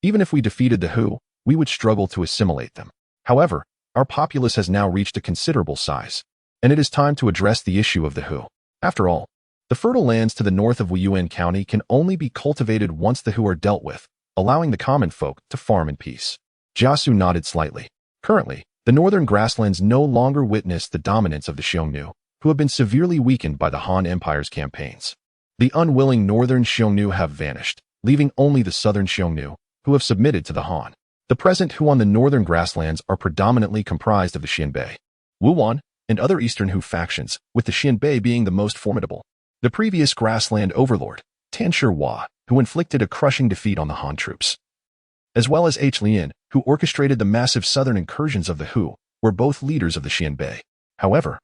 Even if we defeated the Hu, we would struggle to assimilate them. However, our populace has now reached a considerable size, and it is time to address the issue of the Hu. After all, the fertile lands to the north of Wuyuan County can only be cultivated once the Hu are dealt with, allowing the common folk to farm in peace." Jia Xu nodded slightly. Currently, the northern grasslands no longer witness the dominance of the Xiongnu, who have been severely weakened by the Han Empire's campaigns. The unwilling northern Xiongnu have vanished, leaving only the southern Xiongnu, who have submitted to the Han. The present Hu on the northern grasslands are predominantly comprised of the Xianbei, Wuyuan, and other eastern Hu factions, with the Xianbei being the most formidable. The previous grassland overlord, Tanshi Hua, who inflicted a crushing defeat on the Han troops, as well as H. Lian, who orchestrated the massive southern incursions of the Hu, were both leaders of the Xianbei. However,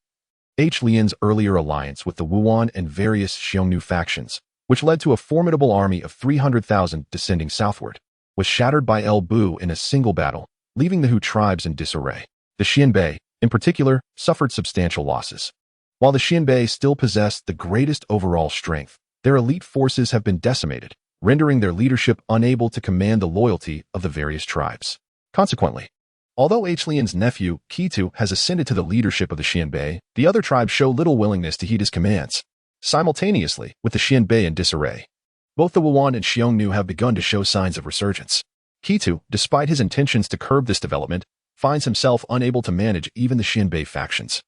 H. Lian's earlier alliance with the Wuyuan and various Xiongnu factions, which led to a formidable army of 300,000 descending southward, was shattered by Elbu in a single battle, leaving the Hu tribes in disarray. The Xianbei, in particular, suffered substantial losses. While the Xianbei still possessed the greatest overall strength, their elite forces have been decimated, rendering their leadership unable to command the loyalty of the various tribes. Consequently, although H. Lian's nephew, Qitu, has ascended to the leadership of the Xianbei, the other tribes show little willingness to heed his commands. Simultaneously, with the Xianbei in disarray, both the Wuyuan and Xiongnu have begun to show signs of resurgence. Qitu, despite his intentions to curb this development, finds himself unable to manage even the Xianbei factions,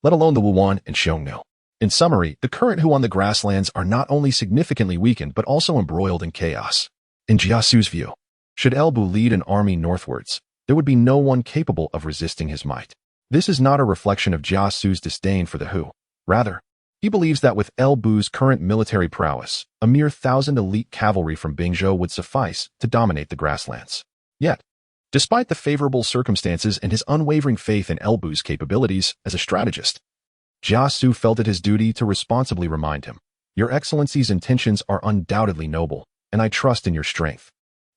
let alone the Wuyuan and Xiongnu. In summary, the current Hu on the grasslands are not only significantly weakened but also embroiled in chaos. In Jia Xu's view, should Elbu lead an army northwards, there would be no one capable of resisting his might. This is not a reflection of Jia Xu's disdain for the Hu. Rather, he believes that with Elbu's current military prowess, a mere 1,000 elite cavalry from Bingzhou would suffice to dominate the grasslands. Yet, despite the favorable circumstances and his unwavering faith in Elbu's capabilities as a strategist, Jia Xu felt it his duty to responsibly remind him, "Your Excellency's intentions are undoubtedly noble, and I trust in your strength.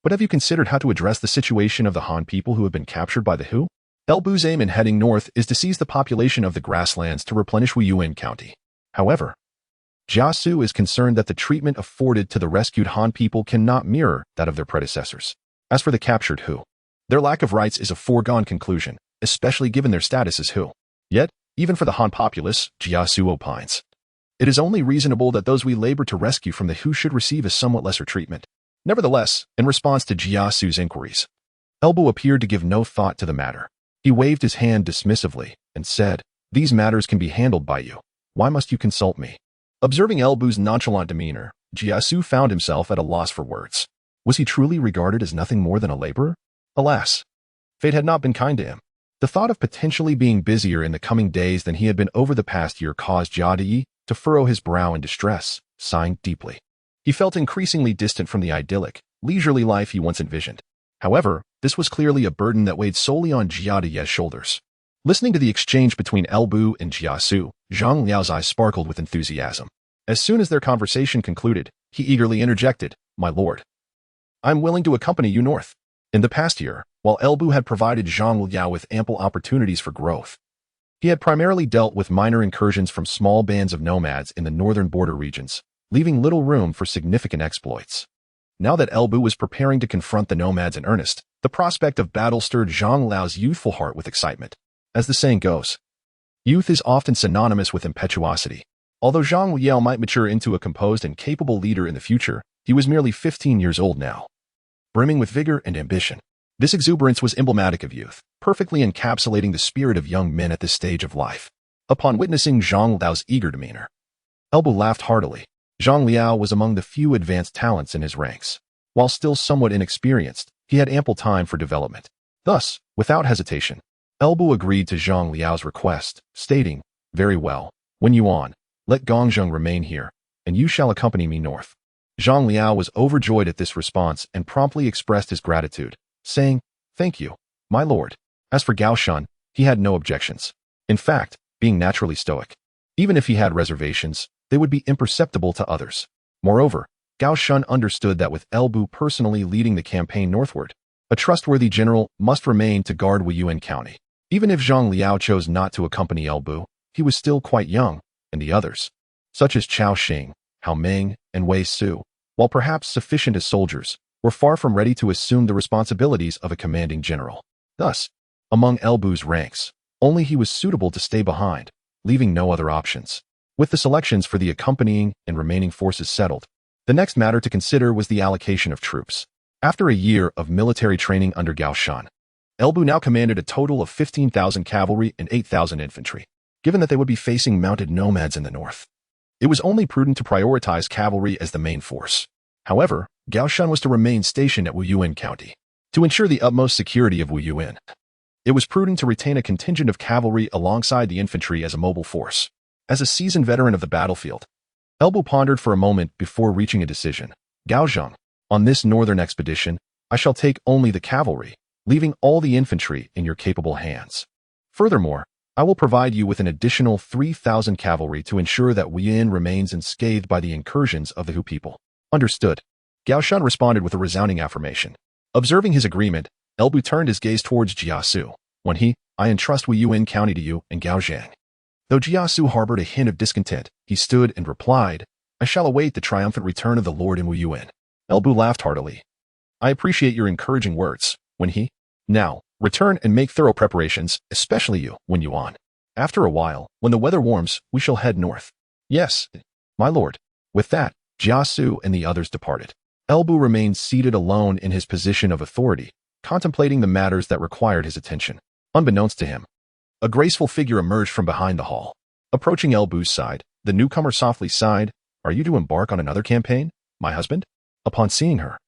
But have you considered how to address the situation of the Han people who have been captured by the Hu? Elbu's aim in heading north is to seize the population of the grasslands to replenish Wuyuan County. However, Jia Xu is concerned that the treatment afforded to the rescued Han people cannot mirror that of their predecessors. As for the captured Hu, their lack of rights is a foregone conclusion, especially given their status as Hu. Yet, even for the Han populace, Jia Xu opines, it is only reasonable that those we labor to rescue from the Hu should receive a somewhat lesser treatment." Nevertheless, in response to Jia Xu's inquiries, Elbu appeared to give no thought to the matter. He waved his hand dismissively and said, "These matters can be handled by you. Why must you consult me?" Observing Elbu's nonchalant demeanor, Jia Xu found himself at a loss for words. Was he truly regarded as nothing more than a laborer? Alas, fate had not been kind to him. The thought of potentially being busier in the coming days than he had been over the past year caused Jia Di to furrow his brow in distress, sighing deeply. He felt increasingly distant from the idyllic, leisurely life he once envisioned. However, this was clearly a burden that weighed solely on Jia Di's shoulders. Listening to the exchange between Elbu and Jia Xu, Zhang Liao's eyes sparkled with enthusiasm. As soon as their conversation concluded, he eagerly interjected, "My lord, I'm willing to accompany you north." In the past year, while Elbu had provided Zhang Jiao with ample opportunities for growth, he had primarily dealt with minor incursions from small bands of nomads in the northern border regions, leaving little room for significant exploits. Now that Elbu was preparing to confront the nomads in earnest, the prospect of battle stirred Zhang Liao's youthful heart with excitement. As the saying goes, youth is often synonymous with impetuosity. Although Zhang Liao might mature into a composed and capable leader in the future, he was merely 15 years old now, brimming with vigor and ambition. This exuberance was emblematic of youth, perfectly encapsulating the spirit of young men at this stage of life. Upon witnessing Zhang Liao's eager demeanor, Elbu laughed heartily. Zhang Liao was among the few advanced talents in his ranks. While still somewhat inexperienced, he had ample time for development. Thus, without hesitation, Elbu agreed to Zhang Liao's request, stating, "Very well, when Yuan, let Gongzheng remain here, and you shall accompany me north." Zhang Liao was overjoyed at this response and promptly expressed his gratitude, saying, "Thank you, my lord." As for Gao Shun, he had no objections. In fact, being naturally stoic, even if he had reservations, they would be imperceptible to others. Moreover, Gao Shun understood that with Elbu personally leading the campaign northward, a trustworthy general must remain to guard Wuyuan County. Even if Zhang Liao chose not to accompany Elbu, he was still quite young, and the others, such as Chao Xing, Hao Meng, and Wei Su, while perhaps sufficient as soldiers, were far from ready to assume the responsibilities of a commanding general. Thus, among Elbu's ranks, only he was suitable to stay behind, leaving no other options. With the selections for the accompanying and remaining forces settled, the next matter to consider was the allocation of troops. After a year of military training under Gao Shun, Elbu now commanded a total of 15,000 cavalry and 8,000 infantry. Given that they would be facing mounted nomads in the north, it was only prudent to prioritize cavalry as the main force. However, Gao Shun was to remain stationed at Wuyuan County. To ensure the utmost security of Wuyuan, it was prudent to retain a contingent of cavalry alongside the infantry as a mobile force. As a seasoned veteran of the battlefield, Elbu pondered for a moment before reaching a decision. "Gaozheng, on this northern expedition, I shall take only the cavalry, leaving all the infantry in your capable hands. Furthermore, I will provide you with an additional 3,000 cavalry to ensure that Wuyuan remains unscathed by the incursions of the Hu people." "Understood." Gao Shun responded with a resounding affirmation. Observing his agreement, Elbu turned his gaze towards Jia Xu. "I entrust Wuyuan County to you and Gao Zhang." Though Jia Xu harbored a hint of discontent, he stood and replied, "I shall await the triumphant return of the Lord in Wuyuan." Elbu laughed heartily. "I appreciate your encouraging words." "Now, return and make thorough preparations, especially you, Yuan. After a while, when the weather warms, we shall head north." "Yes, my lord." With that, Jia Xu and the others departed. Elbu remained seated alone in his position of authority, contemplating the matters that required his attention. Unbeknownst to him, a graceful figure emerged from behind the hall. Approaching Elbu's side, the newcomer softly sighed, "Are you to embark on another campaign, my husband?" Upon seeing her,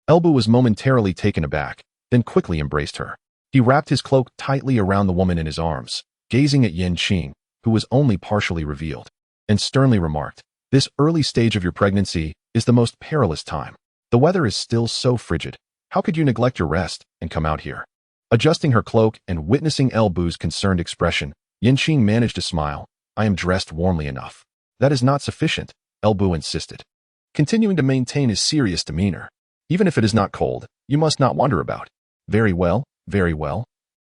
Elbu was momentarily taken aback, then quickly embraced her. He wrapped his cloak tightly around the woman in his arms, gazing at Yan Qing, who was only partially revealed, and sternly remarked, "This early stage of your pregnancy is the most perilous time. The weather is still so frigid. How could you neglect your rest and come out here?" Adjusting her cloak and witnessing Elbu's concerned expression, Yan Qing managed to smile. "I am dressed warmly enough." "That is not sufficient," Elbu insisted, continuing to maintain his serious demeanor. "Even if it is not cold, you must not wander about." Very well,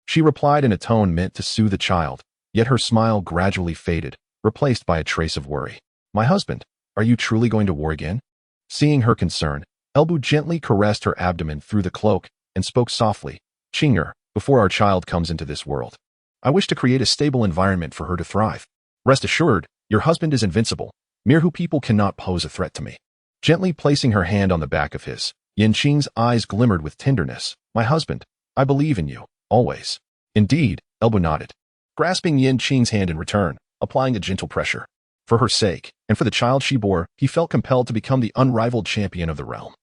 she replied in a tone meant to soothe the child, yet her smile gradually faded, replaced by a trace of worry. "My husband, are you truly going to war again?" Seeing her concern, Elbu gently caressed her abdomen through the cloak and spoke softly, "Qinger, before our child comes into this world, I wish to create a stable environment for her to thrive. Rest assured, your husband is invincible. Mere Hu people cannot pose a threat to me." Gently placing her hand on the back of his, Yan Qing's eyes glimmered with tenderness. "My husband, I believe in you, always." "Indeed," Elbu nodded, grasping Yan Qing's hand in return, applying a gentle pressure. For her sake, and for the child she bore, he felt compelled to become the unrivaled champion of the realm.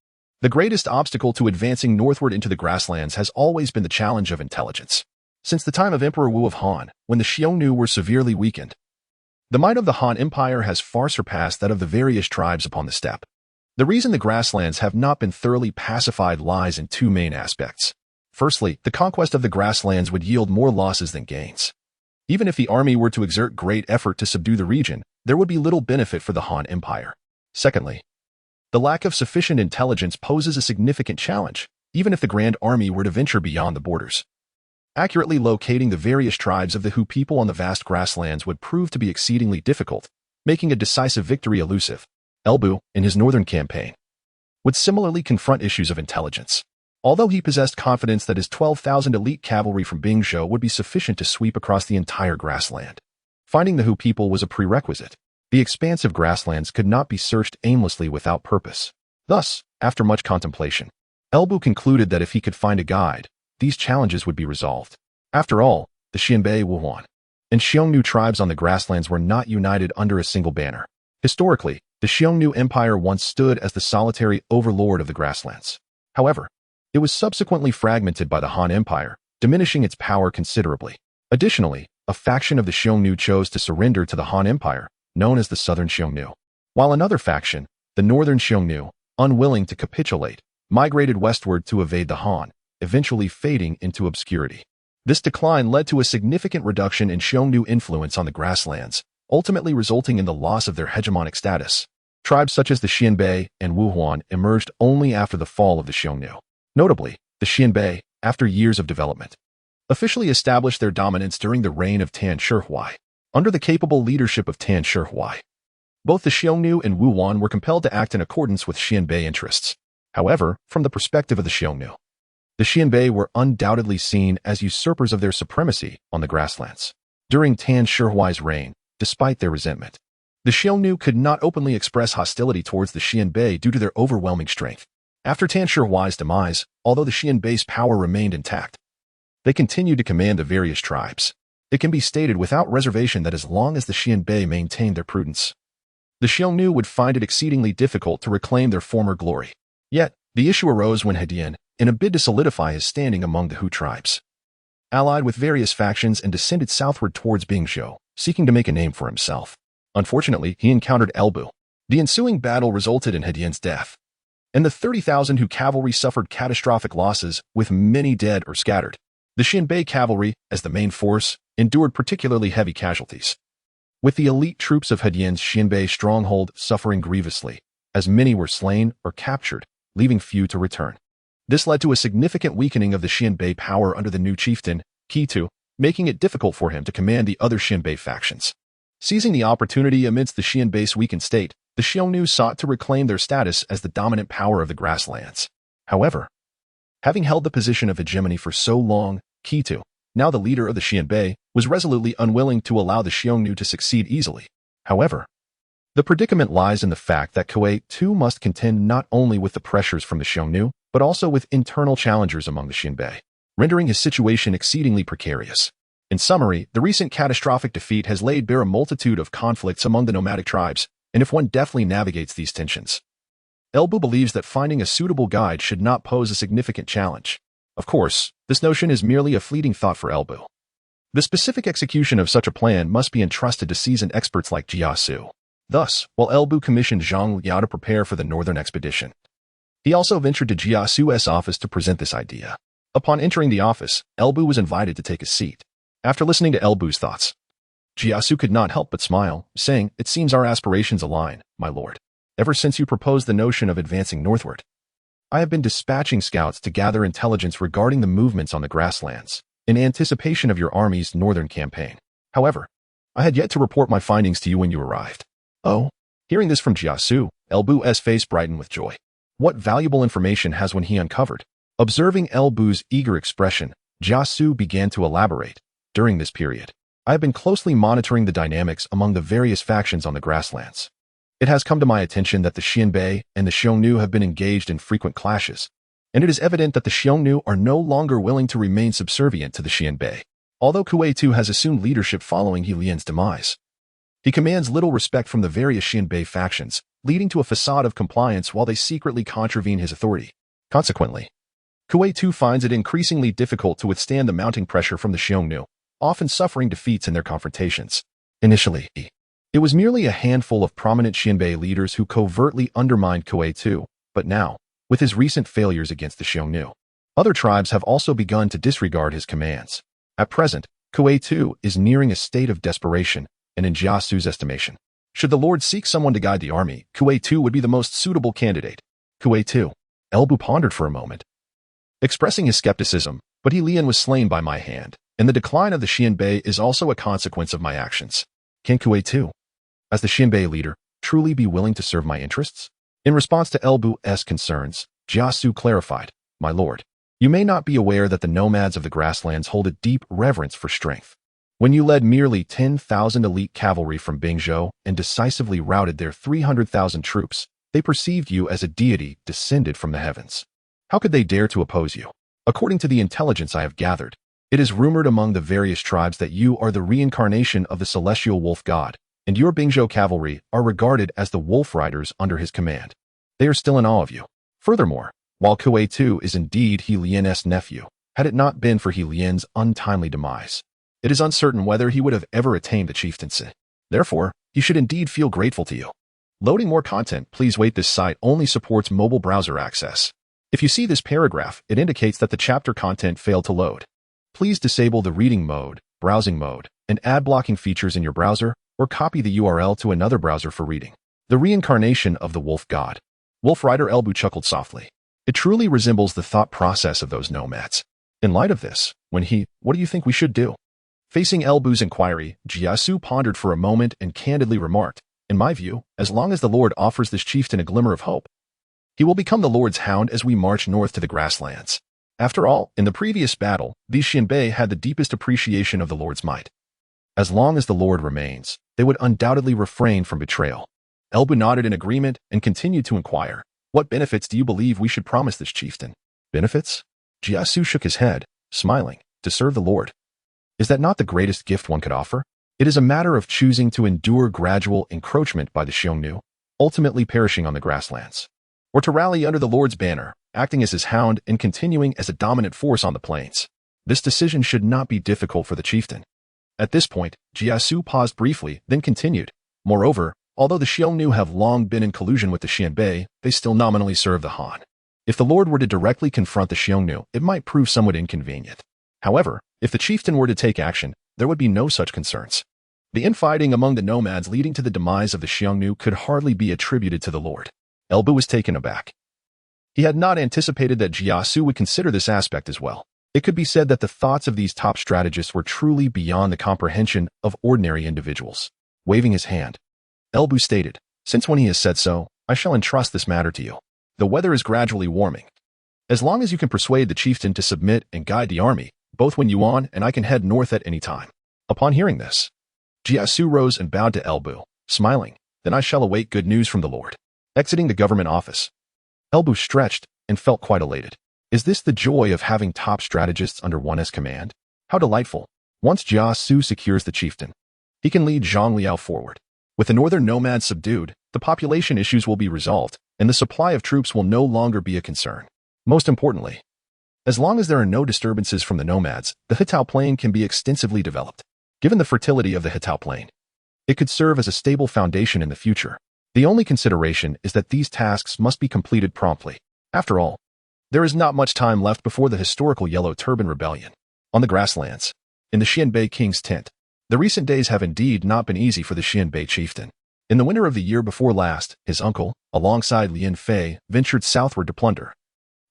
The greatest obstacle to advancing northward into the grasslands has always been the challenge of intelligence. Since the time of Emperor Wu of Han, when the Xiongnu were severely weakened, the might of the Han Empire has far surpassed that of the various tribes upon the steppe. The reason the grasslands have not been thoroughly pacified lies in two main aspects. Firstly, the conquest of the grasslands would yield more losses than gains. Even if the army were to exert great effort to subdue the region, there would be little benefit for the Han Empire. Secondly, the lack of sufficient intelligence poses a significant challenge, even if the Grand Army were to venture beyond the borders. Accurately locating the various tribes of the Hu people on the vast grasslands would prove to be exceedingly difficult, making a decisive victory elusive. Elbu, in his northern campaign, would similarly confront issues of intelligence. Although he possessed confidence that his 12,000 elite cavalry from Bingzhou would be sufficient to sweep across the entire grassland. Finding the Hu people was a prerequisite. The expansive grasslands could not be searched aimlessly without purpose. Thus, after much contemplation, Elbu concluded that if he could find a guide, these challenges would be resolved. After all, the Xianbei, Wuyuan, and Xiongnu tribes on the grasslands were not united under a single banner. Historically, the Xiongnu Empire once stood as the solitary overlord of the grasslands. However, it was subsequently fragmented by the Han Empire, diminishing its power considerably. Additionally, a faction of the Xiongnu chose to surrender to the Han Empire, known as the Southern Xiongnu, while another faction, the Northern Xiongnu, unwilling to capitulate, migrated westward to evade the Han, eventually fading into obscurity. This decline led to a significant reduction in Xiongnu influence on the grasslands, ultimately resulting in the loss of their hegemonic status. Tribes such as the Xianbei and Wuyuan emerged only after the fall of the Xiongnu. Notably, the Xianbei, after years of development, officially established their dominance during the reign of Tan Shihui. Under the capable leadership of Tan Shihui, both the Xiongnu and Wuyuan were compelled to act in accordance with Xianbei interests. However, from the perspective of the Xiongnu, the Xianbei were undoubtedly seen as usurpers of their supremacy on the grasslands. During Tan Shihui's reign, despite their resentment, the Xiongnu could not openly express hostility towards the Xianbei due to their overwhelming strength. After Tan Shihui's demise, although the Xianbei's power remained intact, they continued to command the various tribes. It can be stated without reservation that as long as the Xianbei maintained their prudence, the Xiongnu would find it exceedingly difficult to reclaim their former glory. Yet, the issue arose when Hedian, in a bid to solidify his standing among the Hu tribes, allied with various factions and descended southward towards Bingzhou, seeking to make a name for himself. Unfortunately, he encountered Elbu. The ensuing battle resulted in Hedian's death, and the 30,000 Hu cavalry suffered catastrophic losses, with many dead or scattered. The Xianbei cavalry, as the main force, endured particularly heavy casualties, with the elite troops of Hedian's Xianbei stronghold suffering grievously, as many were slain or captured, leaving few to return. This led to a significant weakening of the Xianbei power under the new chieftain, Qitu, making it difficult for him to command the other Xianbei factions. Seizing the opportunity amidst the Xianbei's weakened state, the Xiongnu sought to reclaim their status as the dominant power of the grasslands. However, having held the position of hegemony for so long, Qitu, now the leader of the Xianbei, was resolutely unwilling to allow the Xiongnu to succeed easily. However, the predicament lies in the fact that Kuei too must contend not only with the pressures from the Xiongnu, but also with internal challengers among the Xianbei, rendering his situation exceedingly precarious. In summary, the recent catastrophic defeat has laid bare a multitude of conflicts among the nomadic tribes, and if one deftly navigates these tensions, Elbu believes that finding a suitable guide should not pose a significant challenge. Of course, this notion is merely a fleeting thought for Elbu. The specific execution of such a plan must be entrusted to seasoned experts like Jia Xu. Thus, while Elbu commissioned Zhang Jiao to prepare for the northern expedition, he also ventured to Jia Xu's office to present this idea. Upon entering the office, Elbu was invited to take a seat. After listening to Elbu's thoughts, Jia Xu could not help but smile, saying, "It seems our aspirations align, my lord. Ever since you proposed the notion of advancing northward, I have been dispatching scouts to gather intelligence regarding the movements on the grasslands, in anticipation of your army's northern campaign. However, I had yet to report my findings to you when you arrived." Oh, hearing this from Jia Xu, Elbu's face brightened with joy. What valuable information has one he uncovered? Observing Elbu's eager expression, Jia Xu began to elaborate. During this period, I have been closely monitoring the dynamics among the various factions on the grasslands. It has come to my attention that the Xianbei and the Xiongnu have been engaged in frequent clashes, and it is evident that the Xiongnu are no longer willing to remain subservient to the Xianbei. Although Kuei too has assumed leadership following He Lian's demise, he commands little respect from the various Xianbei factions, leading to a facade of compliance while they secretly contravene his authority. Consequently, Kuei too finds it increasingly difficult to withstand the mounting pressure from the Xiongnu, often suffering defeats in their confrontations. Initially, it was merely a handful of prominent Xianbei leaders who covertly undermined Kuei too, but now, with his recent failures against the Xiongnu, other tribes have also begun to disregard his commands. At present, Kuei too is nearing a state of desperation, and in Jia Xu's estimation, should the Lord seek someone to guide the army, Kuei too would be the most suitable candidate. Kuei too. Elbu pondered for a moment, expressing his skepticism, but Lian was slain by my hand, and the decline of the Xianbei is also a consequence of my actions. Can Kuei too, as the Xianbei leader, truly be willing to serve my interests? In response to Elbu's concerns, Jia Xu clarified, "My lord, you may not be aware that the nomads of the grasslands hold a deep reverence for strength. When you led merely 10,000 elite cavalry from Bingzhou and decisively routed their 300,000 troops, they perceived you as a deity descended from the heavens. How could they dare to oppose you? According to the intelligence I have gathered, it is rumored among the various tribes that you are the reincarnation of the celestial wolf god, and your Bingzhou cavalry are regarded as the wolf riders under his command. They are still in awe of you. Furthermore, while Kuei too is indeed He Lian's nephew, had it not been for He Lian's untimely demise, it is uncertain whether he would have ever attained the chieftaincy. Therefore, he should indeed feel grateful to you." Loading more content, please wait. This site only supports mobile browser access. If you see this paragraph, it indicates that the chapter content failed to load. Please disable the reading mode, browsing mode, and ad blocking features in your browser, or copy the URL to another browser for reading. The reincarnation of the wolf god. Wolf Rider Elbu chuckled softly. It truly resembles the thought process of those nomads. In light of this, what do you think we should do? Facing Elbu's inquiry, Jia Xu pondered for a moment and candidly remarked, "In my view, as long as the Lord offers this chieftain a glimmer of hope, he will become the Lord's hound as we march north to the grasslands. After all, in the previous battle, these Xianbei had the deepest appreciation of the Lord's might. As long as the Lord remains, they would undoubtedly refrain from betrayal." Elbu nodded in agreement and continued to inquire, "What benefits do you believe we should promise this chieftain?" "Benefits?" Jia Xu shook his head, smiling. "To serve the Lord. Is that not the greatest gift one could offer? It is a matter of choosing to endure gradual encroachment by the Xiongnu, ultimately perishing on the grasslands, or to rally under the Lord's banner, acting as his hound and continuing as a dominant force on the plains. This decision should not be difficult for the chieftain." At this point, Jia Xu paused briefly, then continued, "Moreover, although the Xiongnu have long been in collusion with the Xianbei, they still nominally serve the Han. If the Lord were to directly confront the Xiongnu, it might prove somewhat inconvenient. However, if the chieftain were to take action, there would be no such concerns. The infighting among the nomads leading to the demise of the Xiongnu could hardly be attributed to the Lord." Elbu was taken aback. He had not anticipated that Jia Xu would consider this aspect as well. It could be said that the thoughts of these top strategists were truly beyond the comprehension of ordinary individuals. Waving his hand, Elbu stated, "Since when he has said so, I shall entrust this matter to you. The weather is gradually warming. As long as you can persuade the chieftain to submit and guide the army, both when Yuan and I can head north at any time." Upon hearing this, Jia Xu rose and bowed to Elbu, smiling, "Then I shall await good news from the Lord." Exiting the government office, Elbu stretched and felt quite elated. Is this the joy of having top strategists under one's command? How delightful. Once Jia Xu secures the chieftain, he can lead Zhang Jiao forward. With the northern nomads subdued, the population issues will be resolved, and the supply of troops will no longer be a concern. Most importantly, as long as there are no disturbances from the nomads, the Hitao Plain can be extensively developed. Given the fertility of the Hitao Plain, it could serve as a stable foundation in the future. The only consideration is that these tasks must be completed promptly. After all, there is not much time left before the historical Yellow Turban Rebellion. On the grasslands, in the Xianbei king's tent, the recent days have indeed not been easy for the Xianbei chieftain. In the winter of the year before last, his uncle, alongside Lian Fei, ventured southward to plunder,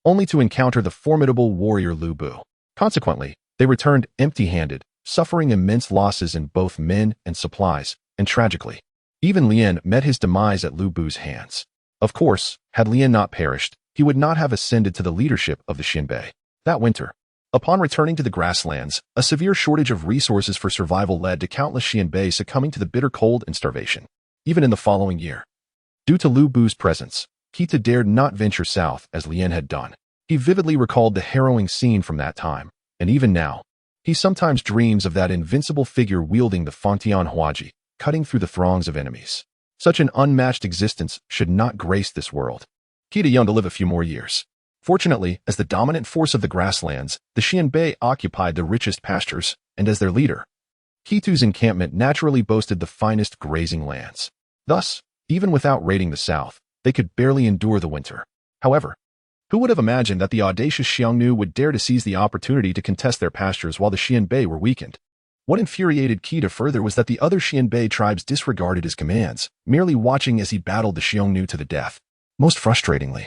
only to encounter the formidable warrior Lu Bu. Consequently, they returned empty-handed, suffering immense losses in both men and supplies, and tragically, even Lian met his demise at Lu Bu's hands. Of course, had Lian not perished, he would not have ascended to the leadership of the Xianbei. That winter, upon returning to the grasslands, a severe shortage of resources for survival led to countless Xianbei succumbing to the bitter cold and starvation. Even in the following year, due to Lu Bu's presence, Kita dared not venture south as Lian had done. He vividly recalled the harrowing scene from that time, and even now, he sometimes dreams of that invincible figure wielding the Fangtian Huaji, cutting through the throngs of enemies. Such an unmatched existence should not grace this world. Kita yearned to live a few more years. Fortunately, as the dominant force of the grasslands, the Xianbei occupied the richest pastures, and as their leader, Kitu's encampment naturally boasted the finest grazing lands. Thus, even without raiding the south, they could barely endure the winter. However, who would have imagined that the audacious Xiongnu would dare to seize the opportunity to contest their pastures while the Xianbei were weakened? What infuriated Qida further was that the other Xianbei tribes disregarded his commands, merely watching as he battled the Xiongnu to the death. Most frustratingly,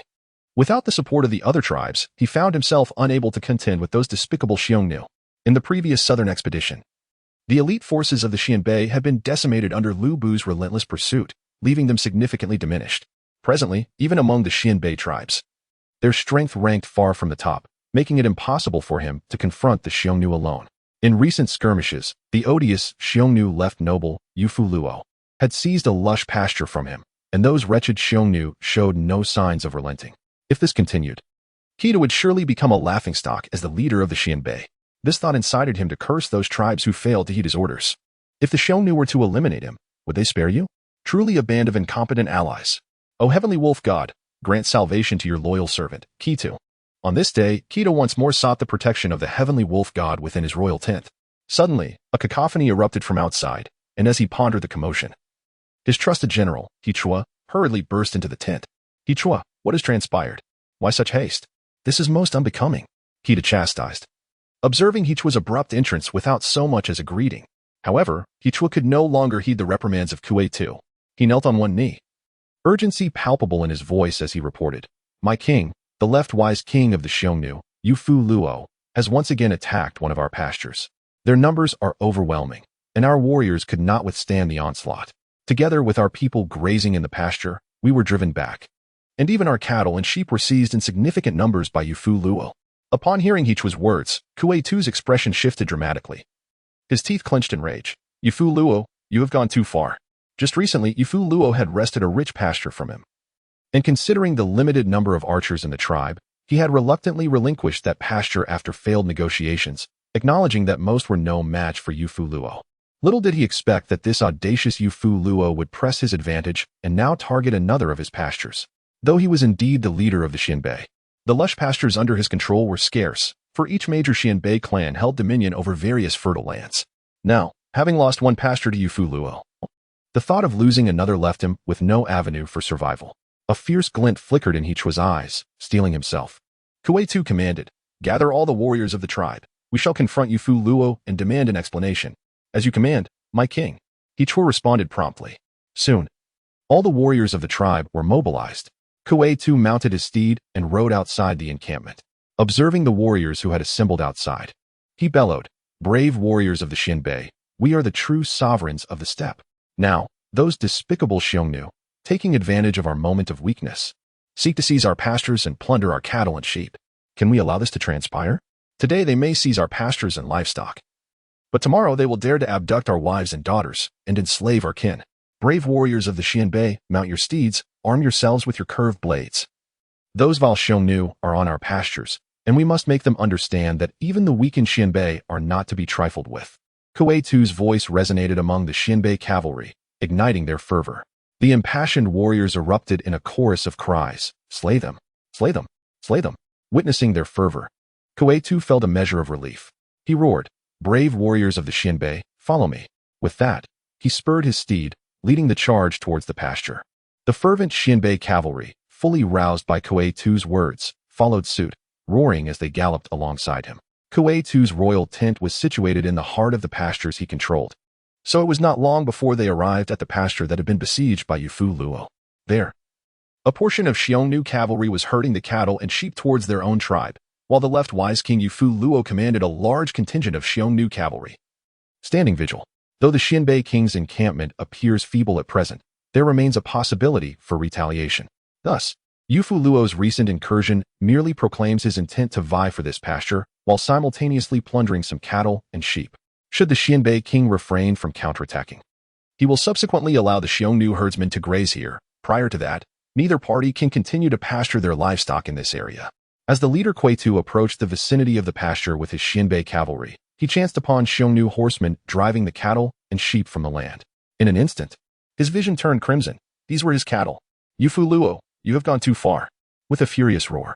without the support of the other tribes, he found himself unable to contend with those despicable Xiongnu. In the previous southern expedition, the elite forces of the Xianbei had been decimated under Lu Bu's relentless pursuit, leaving them significantly diminished. Presently, even among the Xianbei tribes, their strength ranked far from the top, making it impossible for him to confront the Xiongnu alone. In recent skirmishes, the odious Xiongnu left noble, Yufu Luo, had seized a lush pasture from him, and those wretched Xiongnu showed no signs of relenting. If this continued, Qida would surely become a laughingstock as the leader of the Xianbei. This thought incited him to curse those tribes who failed to heed his orders. If the Xiongnu were to eliminate him, would they spare you? Truly a band of incompetent allies. O Heavenly Wolf God, grant salvation to your loyal servant, Qida. On this day, Qida once more sought the protection of the Heavenly Wolf God within his royal tent. Suddenly, a cacophony erupted from outside, and as he pondered the commotion, his trusted general, Hichua, hurriedly burst into the tent. Hichua, what has transpired? Why such haste? This is most unbecoming, Qida chastised, observing Hichua's abrupt entrance without so much as a greeting. However, Hichua could no longer heed the reprimands of Kuei-tu. He knelt on one knee, urgency palpable in his voice as he reported, "My king, the left-wise king of the Xiongnu, Yufu Luo, has once again attacked one of our pastures. Their numbers are overwhelming, and our warriors could not withstand the onslaught. Together with our people grazing in the pasture, we were driven back, and even our cattle and sheep were seized in significant numbers by Yufu Luo." Upon hearing Hichua's words, Kuei-tu's expression shifted dramatically. His teeth clenched in rage. "Yufu Luo, you have gone too far." Just recently, Yufu Luo had wrested a rich pasture from him. And considering the limited number of archers in the tribe, he had reluctantly relinquished that pasture after failed negotiations, acknowledging that most were no match for Yufu Luo. Little did he expect that this audacious Yufu Luo would press his advantage and now target another of his pastures. Though he was indeed the leader of the Xianbei, the lush pastures under his control were scarce, for each major Xianbei clan held dominion over various fertile lands. Now, having lost one pasture to Yufu Luo, the thought of losing another left him with no avenue for survival. A fierce glint flickered in Hichua's eyes, steeling himself. Kuei-tu commanded, "Gather all the warriors of the tribe. We shall confront Yufu Luo and demand an explanation." "As you command, my king," Hichua responded promptly. Soon, all the warriors of the tribe were mobilized. Kuei-tu mounted his steed and rode outside the encampment. Observing the warriors who had assembled outside, he bellowed, "Brave warriors of the Xianbei, we are the true sovereigns of the steppe. Now, those despicable Xiongnu, taking advantage of our moment of weakness, seek to seize our pastures and plunder our cattle and sheep. Can we allow this to transpire? Today they may seize our pastures and livestock, but tomorrow they will dare to abduct our wives and daughters and enslave our kin. Brave warriors of the Xianbei, mount your steeds, arm yourselves with your curved blades. Those vile Xiongnu are on our pastures, and we must make them understand that even the weakened Xianbei are not to be trifled with." Kuei-tu's voice resonated among the Xianbei cavalry, igniting their fervor. The impassioned warriors erupted in a chorus of cries, "Slay them! Slay them! Slay them!" Witnessing their fervor, Kuei-tu felt a measure of relief. He roared, "Brave warriors of the Xianbei, follow me." With that, he spurred his steed, leading the charge towards the pasture. The fervent Xianbei cavalry, fully roused by Kuei-tu's words, followed suit, roaring as they galloped alongside him. Kuei-tu's royal tent was situated in the heart of the pastures he controlled, so it was not long before they arrived at the pasture that had been besieged by Yufu Luo. There, a portion of Xiongnu cavalry was herding the cattle and sheep towards their own tribe, while the left-wise King Yufu Luo commanded a large contingent of Xiongnu cavalry, standing vigil. Though the Xianbei king's encampment appears feeble at present, there remains a possibility for retaliation. Thus, Yufu Luo's recent incursion merely proclaims his intent to vie for this pasture, while simultaneously plundering some cattle and sheep. Should the Xianbei king refrain from counterattacking, he will subsequently allow the Xiongnu herdsmen to graze here. Prior to that, neither party can continue to pasture their livestock in this area. As the leader Kuei-tu approached the vicinity of the pasture with his Xianbei cavalry, he chanced upon Xiongnu horsemen driving the cattle and sheep from the land. In an instant, his vision turned crimson. These were his cattle. "Yufu Luo, you have gone too far." With a furious roar,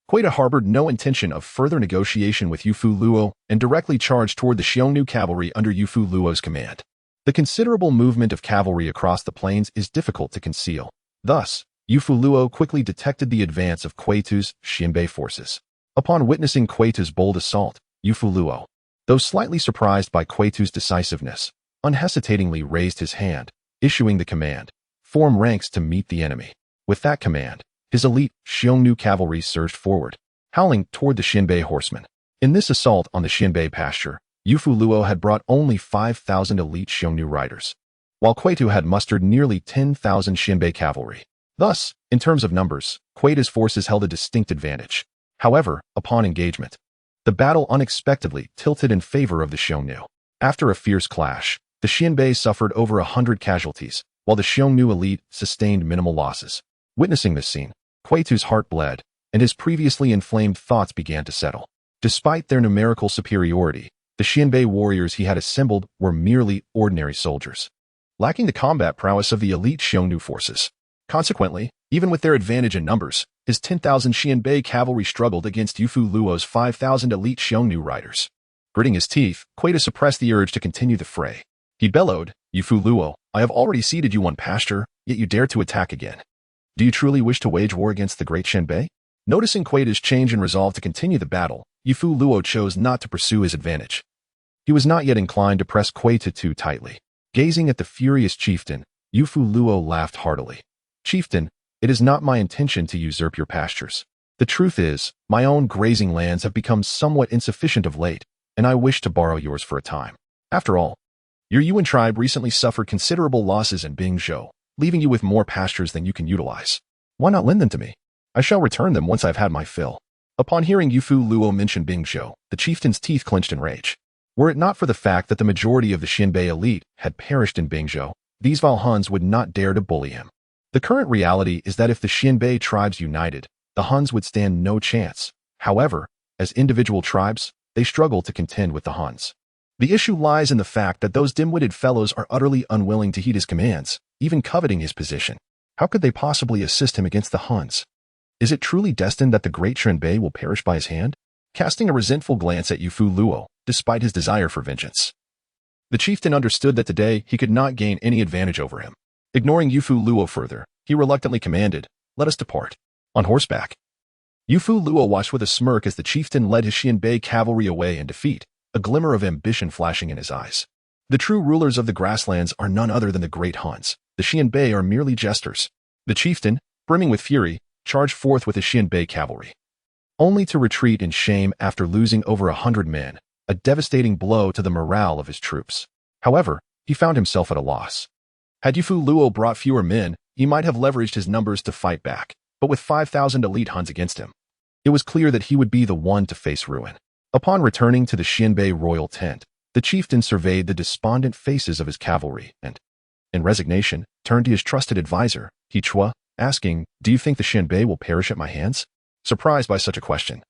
Kuei-tu harbored no intention of further negotiation with Yufu Luo and directly charged toward the Xiongnu cavalry under Yufu Luo's command. The considerable movement of cavalry across the plains is difficult to conceal. Thus, Yufu Luo quickly detected the advance of Kuei-tu's Xianbei forces. Upon witnessing Kuei-tu's bold assault, Yufu Luo, Though slightly surprised by Kuei-Tu's decisiveness, unhesitatingly raised his hand, issuing the command, "Form ranks to meet the enemy." With that command, his elite Xiongnu cavalry surged forward, howling toward the Xinbei horsemen. In this assault on the Xinbei pasture, Yufu Luo had brought only 5,000 elite Xiongnu riders, while Kuei-Tu had mustered nearly 10,000 Xinbei cavalry. Thus, in terms of numbers, Kuei-Tu's forces held a distinct advantage. However, upon engagement, the battle unexpectedly tilted in favor of the Xiongnu. After a fierce clash, the Xinbei suffered over 100 casualties, while the Xiongnu elite sustained minimal losses. Witnessing this scene, Kuei-Tu's heart bled, and his previously inflamed thoughts began to settle. Despite their numerical superiority, the Xinbei warriors he had assembled were merely ordinary soldiers, lacking the combat prowess of the elite Xiongnu forces. Consequently, even with their advantage in numbers, his 10,000 Xinbei cavalry struggled against Yufu Luo's 5,000 elite Xiongnu riders. Gritting his teeth, Kuei-Tu suppressed the urge to continue the fray. He bellowed, "Yufu Luo, I have already ceded you one pasture, yet you dare to attack again. Do you truly wish to wage war against the great Xinbei?" Noticing Kuei-Tu's change in resolve to continue the battle, Yufu Luo chose not to pursue his advantage. He was not yet inclined to press Kuei-Tu too tightly. Gazing at the furious chieftain, Yufu Luo laughed heartily. "Chieftain, it is not my intention to usurp your pastures. The truth is, my own grazing lands have become somewhat insufficient of late, and I wish to borrow yours for a time. After all, your Yuan tribe recently suffered considerable losses in Bingzhou, leaving you with more pastures than you can utilize. Why not lend them to me? I shall return them once I've had my fill." Upon hearing Yufu Luo mention Bingzhou, the chieftain's teeth clenched in rage. Were it not for the fact that the majority of the Xinbei elite had perished in Bingzhou, these vile Huns would not dare to bully him. The current reality is that if the Xinbei tribes united, the Huns would stand no chance. However, as individual tribes, they struggle to contend with the Huns. The issue lies in the fact that those dim-witted fellows are utterly unwilling to heed his commands, even coveting his position. How could they possibly assist him against the Huns? Is it truly destined that the great Xinbei will perish by his hand? Casting a resentful glance at Yufu Luo, despite his desire for vengeance, the chieftain understood that today he could not gain any advantage over him. Ignoring Yufu Luo further, he reluctantly commanded, "Let us depart." On horseback, Yufu Luo watched with a smirk as the chieftain led his Xinbei cavalry away in defeat, a glimmer of ambition flashing in his eyes. The true rulers of the grasslands are none other than the great Huns. The Xinbei are merely jesters. The chieftain, brimming with fury, charged forth with his Xinbei cavalry, only to retreat in shame after losing over 100 men, a devastating blow to the morale of his troops. However, he found himself at a loss. Had Yufu Luo brought fewer men, he might have leveraged his numbers to fight back, but with 5,000 elite Huns against him, it was clear that he would be the one to face ruin. Upon returning to the Xinbei royal tent, the chieftain surveyed the despondent faces of his cavalry and, in resignation, turned to his trusted advisor, He Chua, asking, "Do you think the Xinbei will perish at my hands?" Surprised by such a question,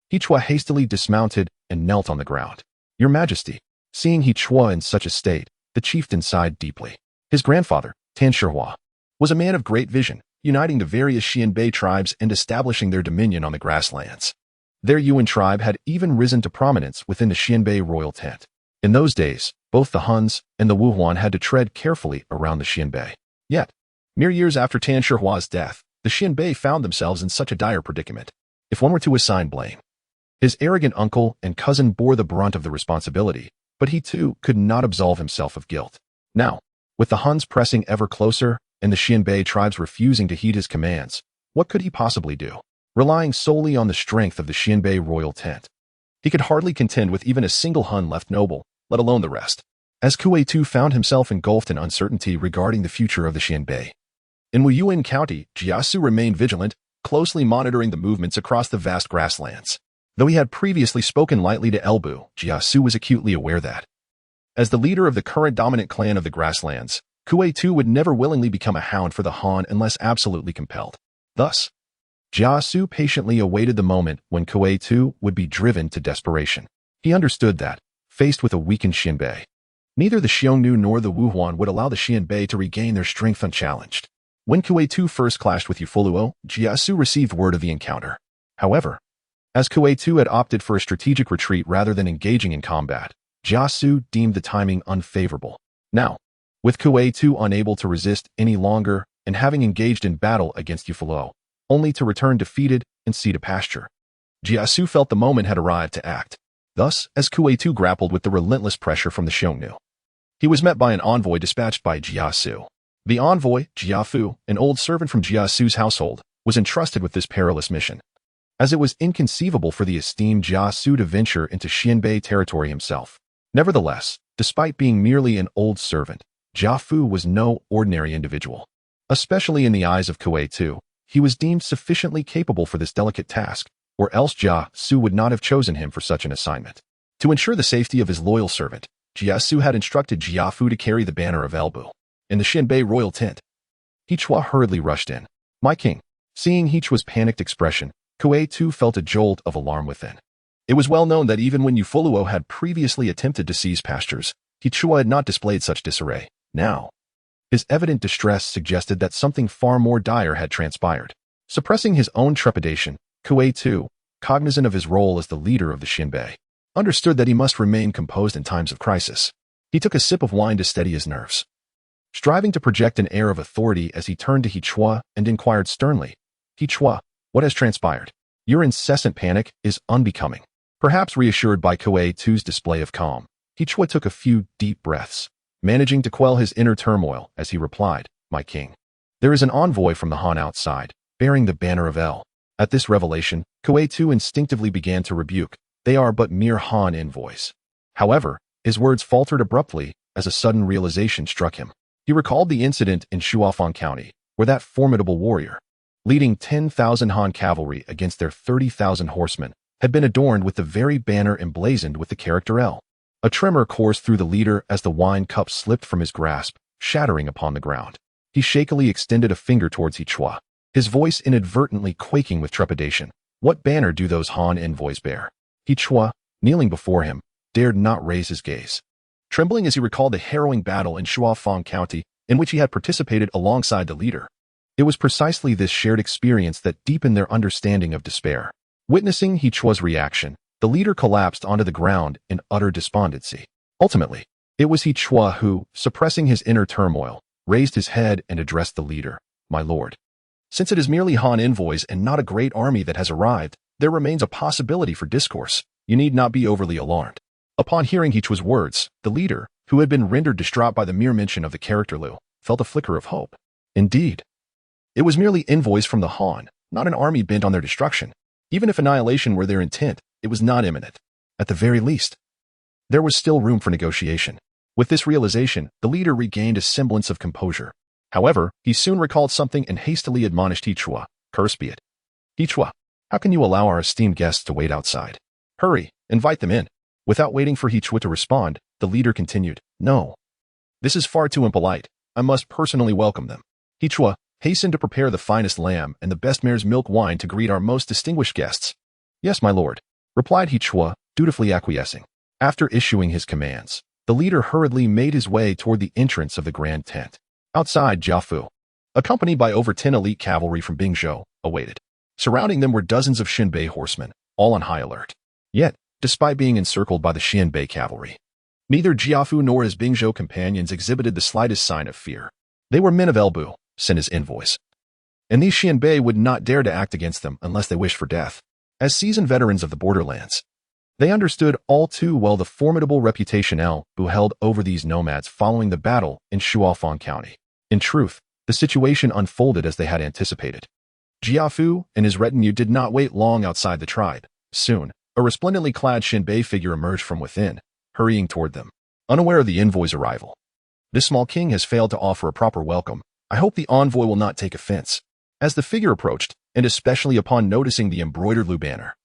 He Chua hastily dismounted and knelt on the ground. "Your Majesty." Seeing He Chua in such a state, the chieftain sighed deeply. His grandfather, Tan Shihua, was a man of great vision, uniting the various Xinbei tribes and establishing their dominion on the grasslands. Their Yuan tribe had even risen to prominence within the Xinbei royal tent. In those days, both the Huns and the Wuyuan had to tread carefully around the Xinbei. Yet, mere years after Tan Shihua's death, the Xinbei found themselves in such a dire predicament. If one were to assign blame, his arrogant uncle and cousin bore the brunt of the responsibility, but he too could not absolve himself of guilt. Now, with the Huns pressing ever closer and the Xinbei tribes refusing to heed his commands, what could he possibly do? Relying solely on the strength of the Xinbei royal tent, he could hardly contend with even a single Hun left noble, let alone the rest. As Kuei-Tu found himself engulfed in uncertainty regarding the future of the Xinbei. In Wuyuan County, Jia Xu remained vigilant, closely monitoring the movements across the vast grasslands. Though he had previously spoken lightly to Elbu, Jia Xu was acutely aware that, as the leader of the current dominant clan of the grasslands, Kuei-Tu would never willingly become a hound for the Han unless absolutely compelled. Thus, Jia Xu patiently awaited the moment when Kuei-Tu would be driven to desperation. He understood that, faced with a weakened Xinbei, neither the Xiongnu nor the Wuyuan would allow the Xinbei to regain their strength unchallenged. When Kuei-Tu first clashed with Yufu Luo, Jia Xu received word of the encounter. However, as Kuei-Tu had opted for a strategic retreat rather than engaging in combat, Jia Xu deemed the timing unfavorable. Now, with Kuei-Tu unable to resist any longer and having engaged in battle against Yufu Luo, only to return defeated and cede a pasture, Jia Xu felt the moment had arrived to act. Thus, as Kuei Tu grappled with the relentless pressure from the Xiongnu, he was met by an envoy dispatched by Jia Xu. The envoy, Jia Xu, an old servant from Jia Xu's household, was entrusted with this perilous mission, as it was inconceivable for the esteemed Jia Xu to venture into Xianbei territory himself. Nevertheless, despite being merely an old servant, Jia Xu was no ordinary individual. Especially in the eyes of Kuei Tu, he was deemed sufficiently capable for this delicate task, or else Jia Xu would not have chosen him for such an assignment. To ensure the safety of his loyal servant, Jia Xu had instructed Jia Xu to carry the banner of Elbu. In the Xianbei royal tent, He Chua hurriedly rushed in. "My king." Seeing He Chua's panicked expression, Kuei Tu felt a jolt of alarm within. It was well known that even when Ufoluo had previously attempted to seize pastures, He Chua had not displayed such disarray. Now, his evident distress suggested that something far more dire had transpired. Suppressing his own trepidation, Kuei Tu, cognizant of his role as the leader of the Xianbei, understood that he must remain composed in times of crisis. He took a sip of wine to steady his nerves, striving to project an air of authority as he turned to He Chua and inquired sternly, "He Chua, what has transpired? Your incessant panic is unbecoming." Perhaps reassured by Kuei Tu's display of calm, He Chua took a few deep breaths, managing to quell his inner turmoil as he replied, "My king, there is an envoy from the Han outside, bearing the banner of El." At this revelation, Kuei Tu instinctively began to rebuke, "They are but mere Han envoys." However, his words faltered abruptly as a sudden realization struck him. He recalled the incident in Shuafang County, where that formidable warrior, leading 10,000 Han cavalry against their 30,000 horsemen, had been adorned with the very banner emblazoned with the character L. A tremor coursed through the leader as the wine cup slipped from his grasp, shattering upon the ground. He shakily extended a finger towards He Chua, his voice inadvertently quaking with trepidation. "What banner do those Han envoys bear?" He Chua, kneeling before him, dared not raise his gaze, trembling as he recalled the harrowing battle in Shuafang County in which he had participated alongside the leader. It was precisely this shared experience that deepened their understanding of despair. Witnessing He Chua's reaction, the leader collapsed onto the ground in utter despondency. Ultimately, it was He Chua who, suppressing his inner turmoil, raised his head and addressed the leader, "My lord, since it is merely Han envoys and not a great army that has arrived, there remains a possibility for discourse. You need not be overly alarmed." Upon hearing He Chua's words, the leader, who had been rendered distraught by the mere mention of the character Lu, felt a flicker of hope. Indeed, it was merely envoys from the Han, not an army bent on their destruction. Even if annihilation were their intent, it was not imminent. At the very least, there was still room for negotiation. With this realization, the leader regained a semblance of composure. However, he soon recalled something and hastily admonished He Chua, "Cursed be it. He Chua, how can you allow our esteemed guests to wait outside? Hurry, invite them in." Without waiting for He Chua to respond, the leader continued, "No. This is far too impolite. I must personally welcome them. He Chua, hasten to prepare the finest lamb and the best mare's milk wine to greet our most distinguished guests." "Yes, my lord," replied He Chua, dutifully acquiescing. After issuing his commands, the leader hurriedly made his way toward the entrance of the grand tent. Outside, Jia Xu, accompanied by over 10 elite cavalry from Bingzhou, awaited. Surrounding them were dozens of Xianbei horsemen, all on high alert. Yet, despite being encircled by the Xianbei cavalry, neither Jia Xu nor his Bingzhou companions exhibited the slightest sign of fear. They were men of Elbu, sent as envoys, and these Xianbei would not dare to act against them unless they wished for death. As seasoned veterans of the borderlands, they understood all too well the formidable reputation Elbu held over these nomads following the battle in Shuafang County. In truth, the situation unfolded as they had anticipated. Jia Xu and his retinue did not wait long outside the tribe. Soon, a resplendently clad Xianbei figure emerged from within, hurrying toward them, unaware of the envoy's arrival. "This small king has failed to offer a proper welcome. I hope the envoy will not take offense." As the figure approached, and especially upon noticing the embroidered Lu banner,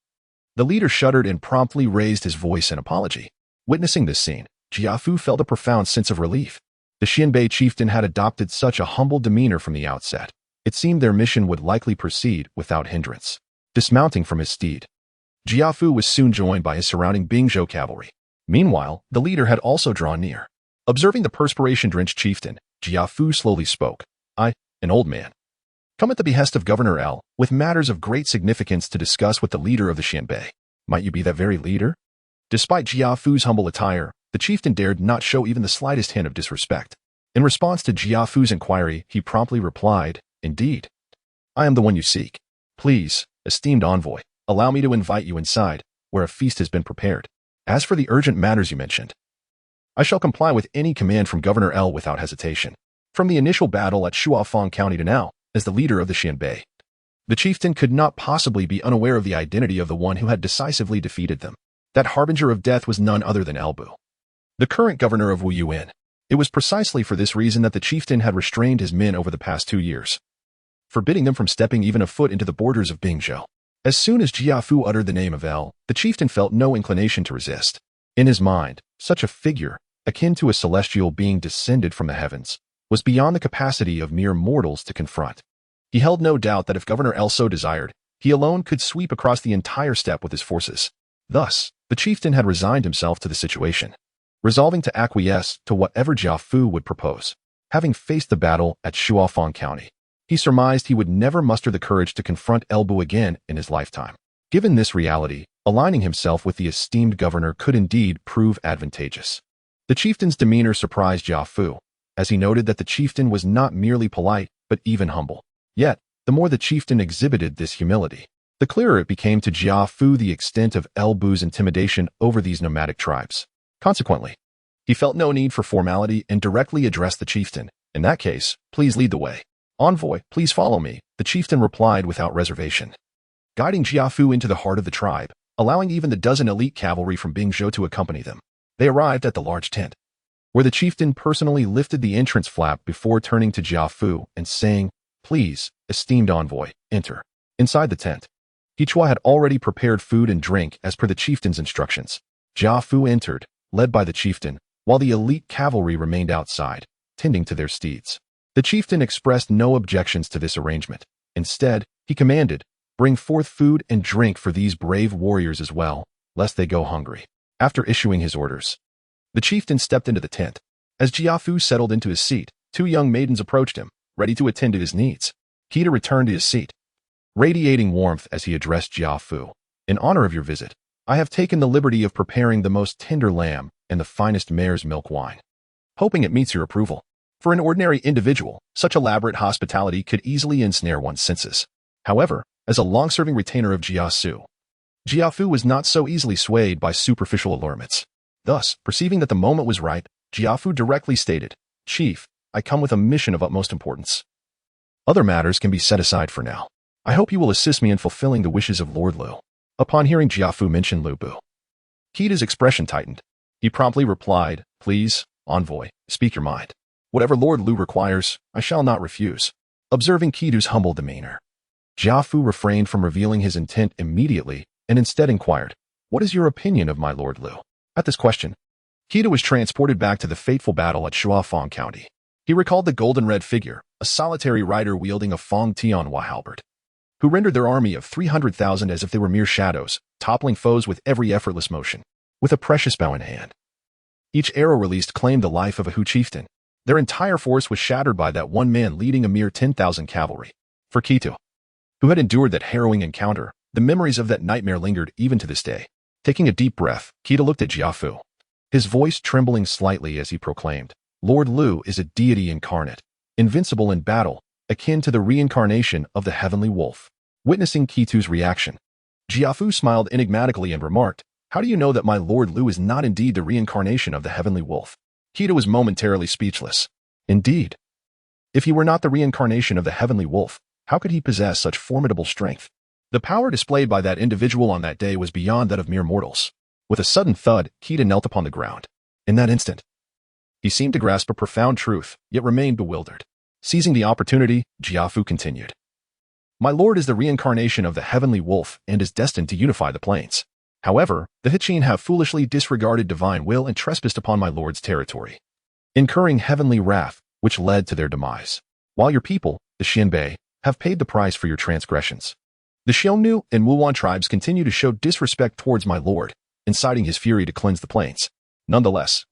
the leader shuddered and promptly raised his voice in apology. Witnessing this scene, Jia Xu felt a profound sense of relief. The Xianbei chieftain had adopted such a humble demeanor from the outset. It seemed their mission would likely proceed without hindrance. Dismounting from his steed, Jia Xu was soon joined by his surrounding Bingzhou cavalry. Meanwhile, the leader had also drawn near. Observing the perspiration-drenched chieftain, Jia Xu slowly spoke. "I, an old man, come at the behest of Governor L, with matters of great significance to discuss with the leader of the Xianbei. Might you be that very leader?" Despite Jia Xu's humble attire, the chieftain dared not show even the slightest hint of disrespect. In response to Jia Xu's inquiry, he promptly replied, "Indeed. I am the one you seek. Please, esteemed envoy, allow me to invite you inside, where a feast has been prepared." As for the urgent matters you mentioned, I shall comply with any command from Governor L without hesitation. From the initial battle at Shuafang County to now, as the leader of the Xianbei, the chieftain could not possibly be unaware of the identity of the one who had decisively defeated them. That harbinger of death was none other than Elbu, the current governor of Wuyuan. It was precisely for this reason that the chieftain had restrained his men over the past 2 years, forbidding them from stepping even a foot into the borders of Bingzhou. As soon as Jia Xu uttered the name of El, the chieftain felt no inclination to resist. In his mind, such a figure, akin to a celestial being descended from the heavens, was beyond the capacity of mere mortals to confront. He held no doubt that if Governor El so desired, he alone could sweep across the entire steppe with his forces. Thus, the chieftain had resigned himself to the situation, resolving to acquiesce to whatever Jia Xu would propose. Having faced the battle at Shuafang County, he surmised he would never muster the courage to confront Elbu again in his lifetime. Given this reality, aligning himself with the esteemed governor could indeed prove advantageous. The chieftain's demeanor surprised Jia Xu, as he noted that the chieftain was not merely polite, but even humble. Yet, the more the chieftain exhibited this humility, the clearer it became to Jia Xu the extent of Elbu's intimidation over these nomadic tribes. Consequently, he felt no need for formality and directly addressed the chieftain. In that case, please lead the way. Envoy, please follow me, the chieftain replied without reservation, guiding Jia Xu into the heart of the tribe, allowing even the dozen elite cavalry from Bingzhou to accompany them. They arrived at the large tent, where the chieftain personally lifted the entrance flap before turning to Jia Xu and saying, "Please, esteemed envoy, enter." Inside the tent, Hichua had already prepared food and drink as per the chieftain's instructions. Jia Xu entered, led by the chieftain, while the elite cavalry remained outside, tending to their steeds. The chieftain expressed no objections to this arrangement. Instead, he commanded, "Bring forth food and drink for these brave warriors as well, lest they go hungry." After issuing his orders, the chieftain stepped into the tent. As Jia Xu settled into his seat, 2 young maidens approached him, ready to attend to his needs. Kita returned to his seat, radiating warmth as he addressed Jia Xu. "In honor of your visit, I have taken the liberty of preparing the most tender lamb and the finest mare's milk wine, hoping it meets your approval." For an ordinary individual, such elaborate hospitality could easily ensnare one's senses. However, as a long-serving retainer of Jia Xu was not so easily swayed by superficial allurements. Thus, perceiving that the moment was right, Jia Xu directly stated, "Chief, I come with a mission of utmost importance. Other matters can be set aside for now. I hope you will assist me in fulfilling the wishes of Lord Lu." Upon hearing Jia Xu mention Lu Bu, Kita's expression tightened. He promptly replied, "Please, envoy, speak your mind. Whatever Lord Lu requires, I shall not refuse." Observing Kitu's humble demeanor, Jia Xu refrained from revealing his intent immediately and instead inquired, "What is your opinion of my Lord Lu?" At this question, Kita was transported back to the fateful battle at Shuafang County. He recalled the golden-red figure, a solitary rider wielding a Fong Tianhua halberd, who rendered their army of 300,000 as if they were mere shadows, toppling foes with every effortless motion. With a precious bow in hand, each arrow released claimed the life of a Hu chieftain. Their entire force was shattered by that one man leading a mere 10,000 cavalry. For Kitu, who had endured that harrowing encounter, the memories of that nightmare lingered even to this day. Taking a deep breath, Kita looked at Jia Xu, his voice trembling slightly as he proclaimed, "Lord Lu is a deity incarnate, invincible in battle, akin to the reincarnation of the heavenly wolf." Witnessing Kitu's reaction, Jia Xu smiled enigmatically and remarked, "How do you know that my Lord Lu is not indeed the reincarnation of the heavenly wolf?" Kita was momentarily speechless. Indeed, if he were not the reincarnation of the heavenly wolf, how could he possess such formidable strength? The power displayed by that individual on that day was beyond that of mere mortals. With a sudden thud, Kita knelt upon the ground. In that instant, he seemed to grasp a profound truth, yet remained bewildered. Seizing the opportunity, Jia Xu continued, "My lord is the reincarnation of the heavenly wolf and is destined to unify the plains. However, the Hiqin have foolishly disregarded divine will and trespassed upon my lord's territory, incurring heavenly wrath, which led to their demise. While your people, the Xianbei, have paid the price for your transgressions. The Xiongnu and Wuyuan tribes continue to show disrespect towards my lord, inciting his fury to cleanse the plains. Nonetheless,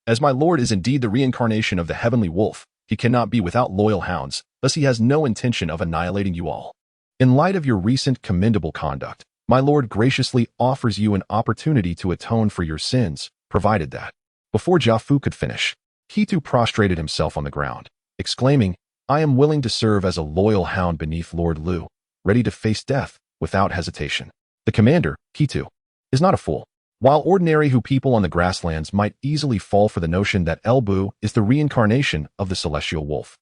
as my lord is indeed the reincarnation of the heavenly wolf, he cannot be without loyal hounds, thus he has no intention of annihilating you all. In light of your recent commendable conduct, my lord graciously offers you an opportunity to atone for your sins, provided that." Before Jia Xu could finish, Kitu prostrated himself on the ground, exclaiming, "I am willing to serve as a loyal hound beneath Lord Lu, ready to face death without hesitation." The commander, Kitu, is not a fool. While ordinary people on the grasslands might easily fall for the notion that Elbu is the reincarnation of the celestial wolf,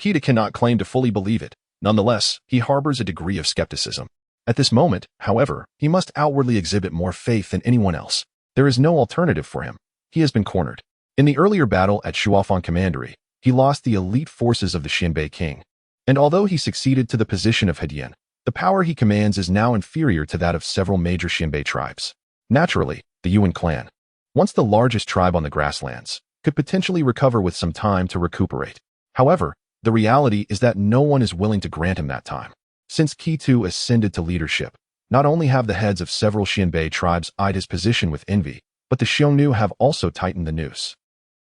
Kita cannot claim to fully believe it. Nonetheless, he harbors a degree of skepticism. At this moment, however, he must outwardly exhibit more faith than anyone else. There is no alternative for him. He has been cornered. In the earlier battle at Shuafan Commandery, he lost the elite forces of the Xianbei king. And although he succeeded to the position of Hedian, the power he commands is now inferior to that of several major Xianbei tribes. Naturally, the Yuan clan, once the largest tribe on the grasslands, could potentially recover with some time to recuperate. However, the reality is that no one is willing to grant him that time. Since Qitu ascended to leadership, not only have the heads of several Xianbei tribes eyed his position with envy, but the Xiongnu have also tightened the noose,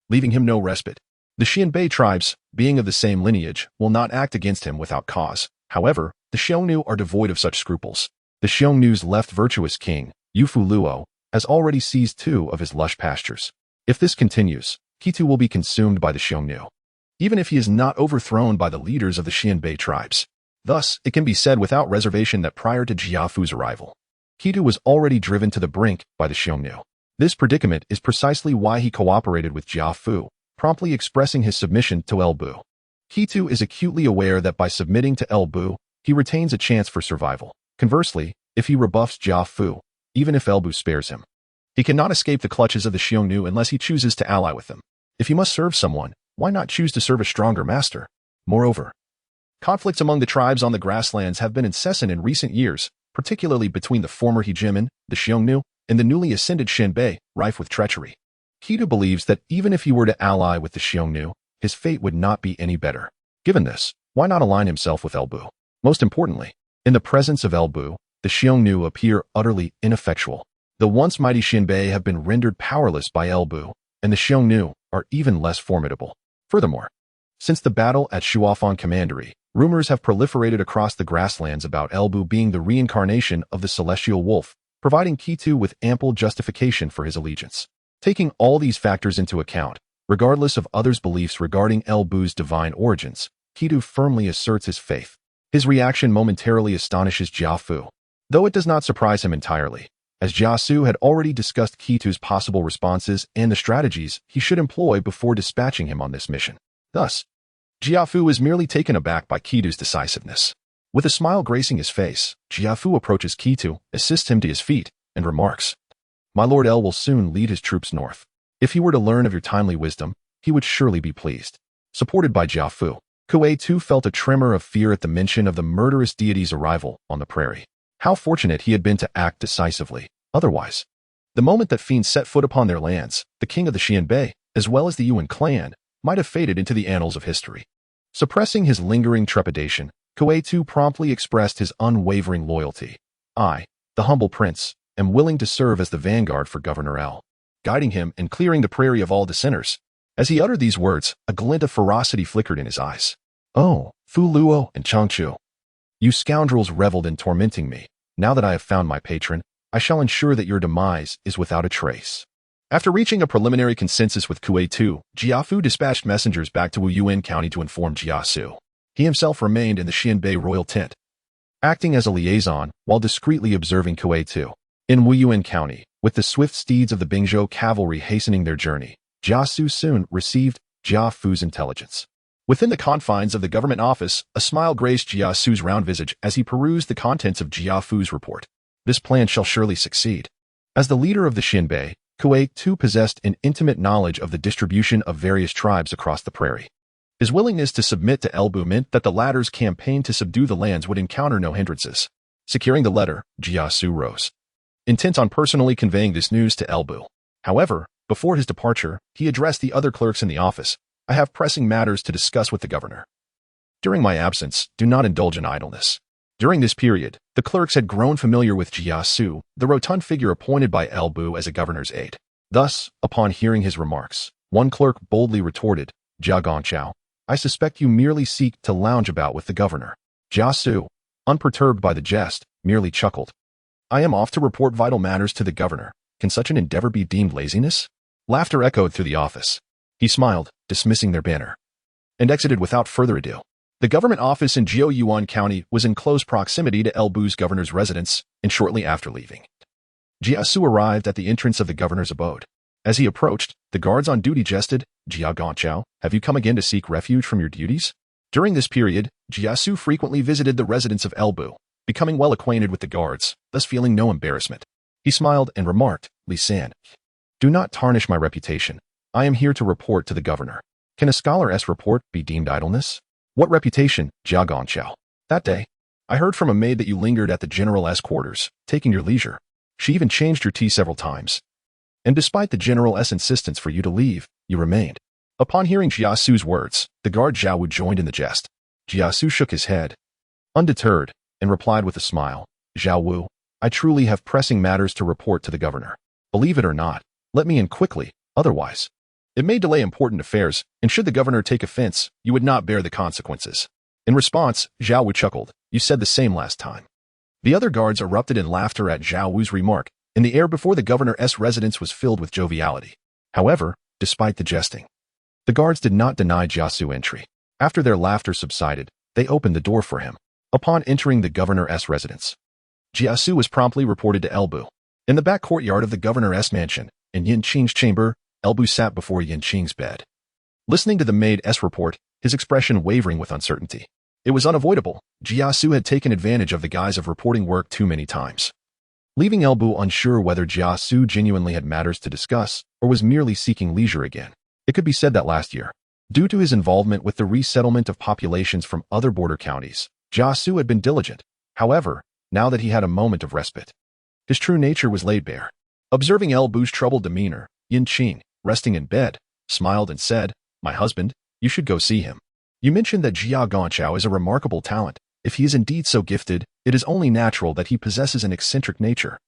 leaving him no respite. The Xianbei tribes, being of the same lineage, will not act against him without cause. However, the Xiongnu are devoid of such scruples. The Xiongnu's left virtuous king, Yufu Luo, has already seized 2 of his lush pastures. If this continues, Qitu will be consumed by the Xiongnu, even if he is not overthrown by the leaders of the Xianbei tribes. Thus, it can be said without reservation that prior to Jia Xu's arrival, Qitu was already driven to the brink by the Xiongnu. This predicament is precisely why he cooperated with Jia Xu, promptly expressing his submission to Elbu. Qitu is acutely aware that by submitting to Elbu, he retains a chance for survival. Conversely, if he rebuffs Jia Xu, even if Elbu spares him, he cannot escape the clutches of the Xiongnu unless he chooses to ally with them. If he must serve someone, why not choose to serve a stronger master? Moreover, conflicts among the tribes on the grasslands have been incessant in recent years, particularly between the former Hegemen, the Xiongnu, and the newly ascended Xianbei, rife with treachery. Qitu believes that even if he were to ally with the Xiongnu, his fate would not be any better. Given this, why not align himself with Elbu? Most importantly, in the presence of Elbu, the Xiongnu appear utterly ineffectual. The once mighty Xianbei have been rendered powerless by Elbu, and the Xiongnu are even less formidable. Furthermore, since the battle at Shuafan Commandery, rumors have proliferated across the grasslands about Elbu being the reincarnation of the celestial wolf, providing Qitu with ample justification for his allegiance. Taking all these factors into account, regardless of others' beliefs regarding Elbu's divine origins, Qitu firmly asserts his faith. His reaction momentarily astonishes Jia Xu, though it does not surprise him entirely, as Jia Xu had already discussed Qitu's possible responses and the strategies he should employ before dispatching him on this mission. Thus, Jia Xu is merely taken aback by Qitu's decisiveness. With a smile gracing his face, Jia Xu approaches Qitu, assists him to his feet, and remarks, "My Lord El will soon lead his troops north. If he were to learn of your timely wisdom, he would surely be pleased." Supported by Jia Xu, Kuei too felt a tremor of fear at the mention of the murderous deity's arrival on the prairie. How fortunate he had been to act decisively. Otherwise, the moment that fiends set foot upon their lands, the king of the Xianbei, as well as the Yuan clan, might have faded into the annals of history. Suppressing his lingering trepidation, Kuei too promptly expressed his unwavering loyalty. "I, the humble prince, am willing to serve as the vanguard for Governor El, guiding him and clearing the prairie of all dissenters." As he uttered these words, a glint of ferocity flickered in his eyes. "Oh, Fu Luo and Changchu, you scoundrels reveled in tormenting me. Now that I have found my patron, I shall ensure that your demise is without a trace." After reaching a preliminary consensus with Kuei too, Jia Xu dispatched messengers back to Wuyuan County to inform Jia Xu. He himself remained in the Xianbei royal tent, acting as a liaison while discreetly observing Kuei too. In Wuyuan County, with the swift steeds of the Bingzhou cavalry hastening their journey, Jia Xu soon received Jia Xu's intelligence. Within the confines of the government office, a smile graced Jia Xu's round visage as he perused the contents of Jia Xu's report. This plan shall surely succeed. As the leader of the Xianbei, Kuei too possessed an intimate knowledge of the distribution of various tribes across the prairie. His willingness to submit to Elbu meant that the latter's campaign to subdue the lands would encounter no hindrances. Securing the letter, Jia Xu rose, intent on personally conveying this news to Elbu. However, before his departure, he addressed the other clerks in the office. "I have pressing matters to discuss with the governor. During my absence, do not indulge in idleness." During this period, the clerks had grown familiar with Jia Xu, the rotund figure appointed by Elbu as a governor's aide. Thus, upon hearing his remarks, one clerk boldly retorted, "Jia Gongqiao, I suspect you merely seek to lounge about with the governor." Jia Xu, unperturbed by the jest, merely chuckled. "I am off to report vital matters to the governor. Can such an endeavor be deemed laziness?" Laughter echoed through the office. He smiled, dismissing their banter, and exited without further ado. The government office in Yuan County was in close proximity to Elbu's governor's residence, and shortly after leaving, Jia Xu arrived at the entrance of the governor's abode. As he approached, the guards on duty jested, "Jia Jiao, have you come again to seek refuge from your duties?" During this period, Jia Xu frequently visited the residence of Elbu, becoming well acquainted with the guards, thus feeling no embarrassment. He smiled and remarked, "Li San, do not tarnish my reputation. I am here to report to the governor. Can a scholar's report be deemed idleness?" "What reputation, Jia Jiao?" "That day, I heard from a maid that you lingered at the general's quarters, taking your leisure. She even changed your tea several times. And despite the general's insistence for you to leave, you remained." Upon hearing Jia Xu's words, the guard Zhao Wu joined in the jest. Jia Xu shook his head, undeterred, and replied with a smile, "Zhao Wu, I truly have pressing matters to report to the governor. Believe it or not, let me in quickly, otherwise it may delay important affairs, and should the governor take offense, you would not bear the consequences." In response, Zhao Wu chuckled, "You said the same last time." The other guards erupted in laughter at Zhao Wu's remark, and the air before the governor's residence was filled with joviality. However, despite the jesting, the guards did not deny Jia Xu entry. After their laughter subsided, they opened the door for him. Upon entering the governor's residence, Jia Xu was promptly reported to Elbu. In the back courtyard of the governor's mansion, in Yin Qing's chamber, Elbu sat before Yin Qing's bed. Listening to the maid's report, his expression wavering with uncertainty. It was unavoidable. Jia Xu had taken advantage of the guise of reporting work too many times, leaving Elbu unsure whether Jia Xu genuinely had matters to discuss or was merely seeking leisure again. It could be said that last year, due to his involvement with the resettlement of populations from other border counties, Jia Xu had been diligent. However, now that he had a moment of respite, his true nature was laid bare. Observing Elbu's troubled demeanor, Yin Qing, resting in bed, smiled and said, "My husband, you should go see him. You mentioned that Jia Jiao is a remarkable talent. If he is indeed so gifted, it is only natural that he possesses an eccentric nature.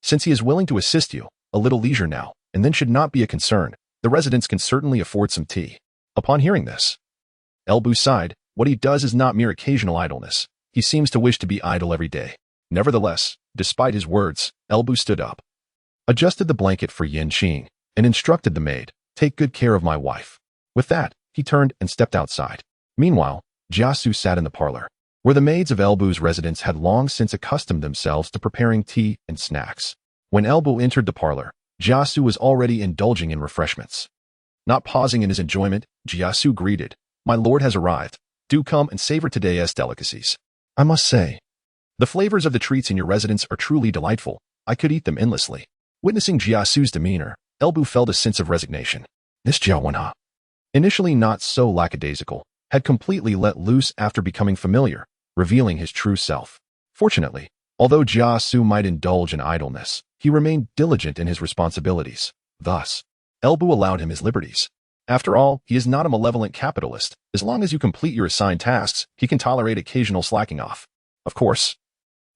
Since he is willing to assist you, a little leisure now, and then should not be a concern. The residents can certainly afford some tea." Upon hearing this, Elbu sighed. What he does is not mere occasional idleness. He seems to wish to be idle every day. Nevertheless, despite his words, Elbu stood up, adjusted the blanket for Yin Qing, and instructed the maid, "Take good care of my wife." With that, he turned and stepped outside. Meanwhile, Jia Xu sat in the parlor, where the maids of Elbu's residence had long since accustomed themselves to preparing tea and snacks. When Elbu entered the parlor, Jia Xu was already indulging in refreshments. Not pausing in his enjoyment, Jia Xu greeted, "My lord has arrived. Do come and savor today's delicacies. I must say, the flavors of the treats in your residence are truly delightful. I could eat them endlessly." Witnessing Jia Xu's demeanor, Elbu felt a sense of resignation. This Jiao Wen, initially not so lackadaisical, had completely let loose after becoming familiar, revealing his true self. Fortunately, although Jia Xu might indulge in idleness, he remained diligent in his responsibilities. Thus, Elbu allowed him his liberties. After all, he is not a malevolent capitalist. As long as you complete your assigned tasks, he can tolerate occasional slacking off. Of course,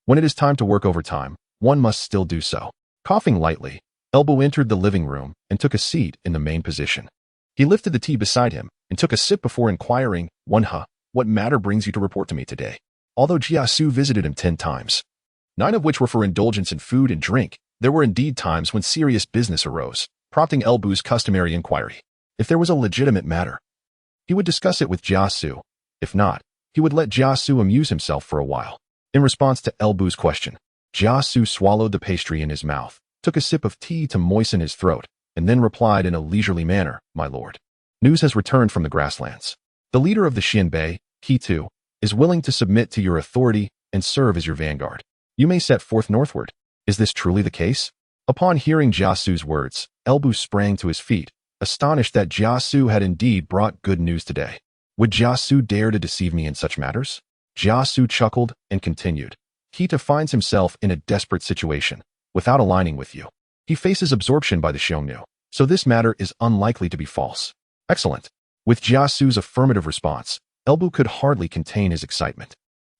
when it is time to work overtime, one must still do so. Coughing lightly, Elbu entered the living room and took a seat in the main position. He lifted the tea beside him and took a sip before inquiring, what matter brings you to report to me today?" Although Jia Xu visited him 10 times, 9 of which were for indulgence in food and drink, there were indeed times when serious business arose, prompting Elbu's customary inquiry. If there was a legitimate matter, he would discuss it with Jia Xu. If not, he would let Jia Xu amuse himself for a while. In response to Elbu's question, Jia Xu swallowed the pastry in his mouth, took a sip of tea to moisten his throat, and then replied in a leisurely manner, "My lord, news has returned from the grasslands. The leader of the Xianbei, he too, is willing to submit to your authority and serve as your vanguard. You may set forth northward. Is this truly the case?" Upon hearing Jia Xu's words, Elbu sprang to his feet, astonished that Jia Xu had indeed brought good news today. Would Jia Xu dare to deceive me in such matters? Jia Xu chuckled and continued, "He too finds himself in a desperate situation, without aligning with you. He faces absorption by the Xiongnu, so this matter is unlikely to be false." Excellent. With Jia Xu's affirmative response, Elbu could hardly contain his excitement.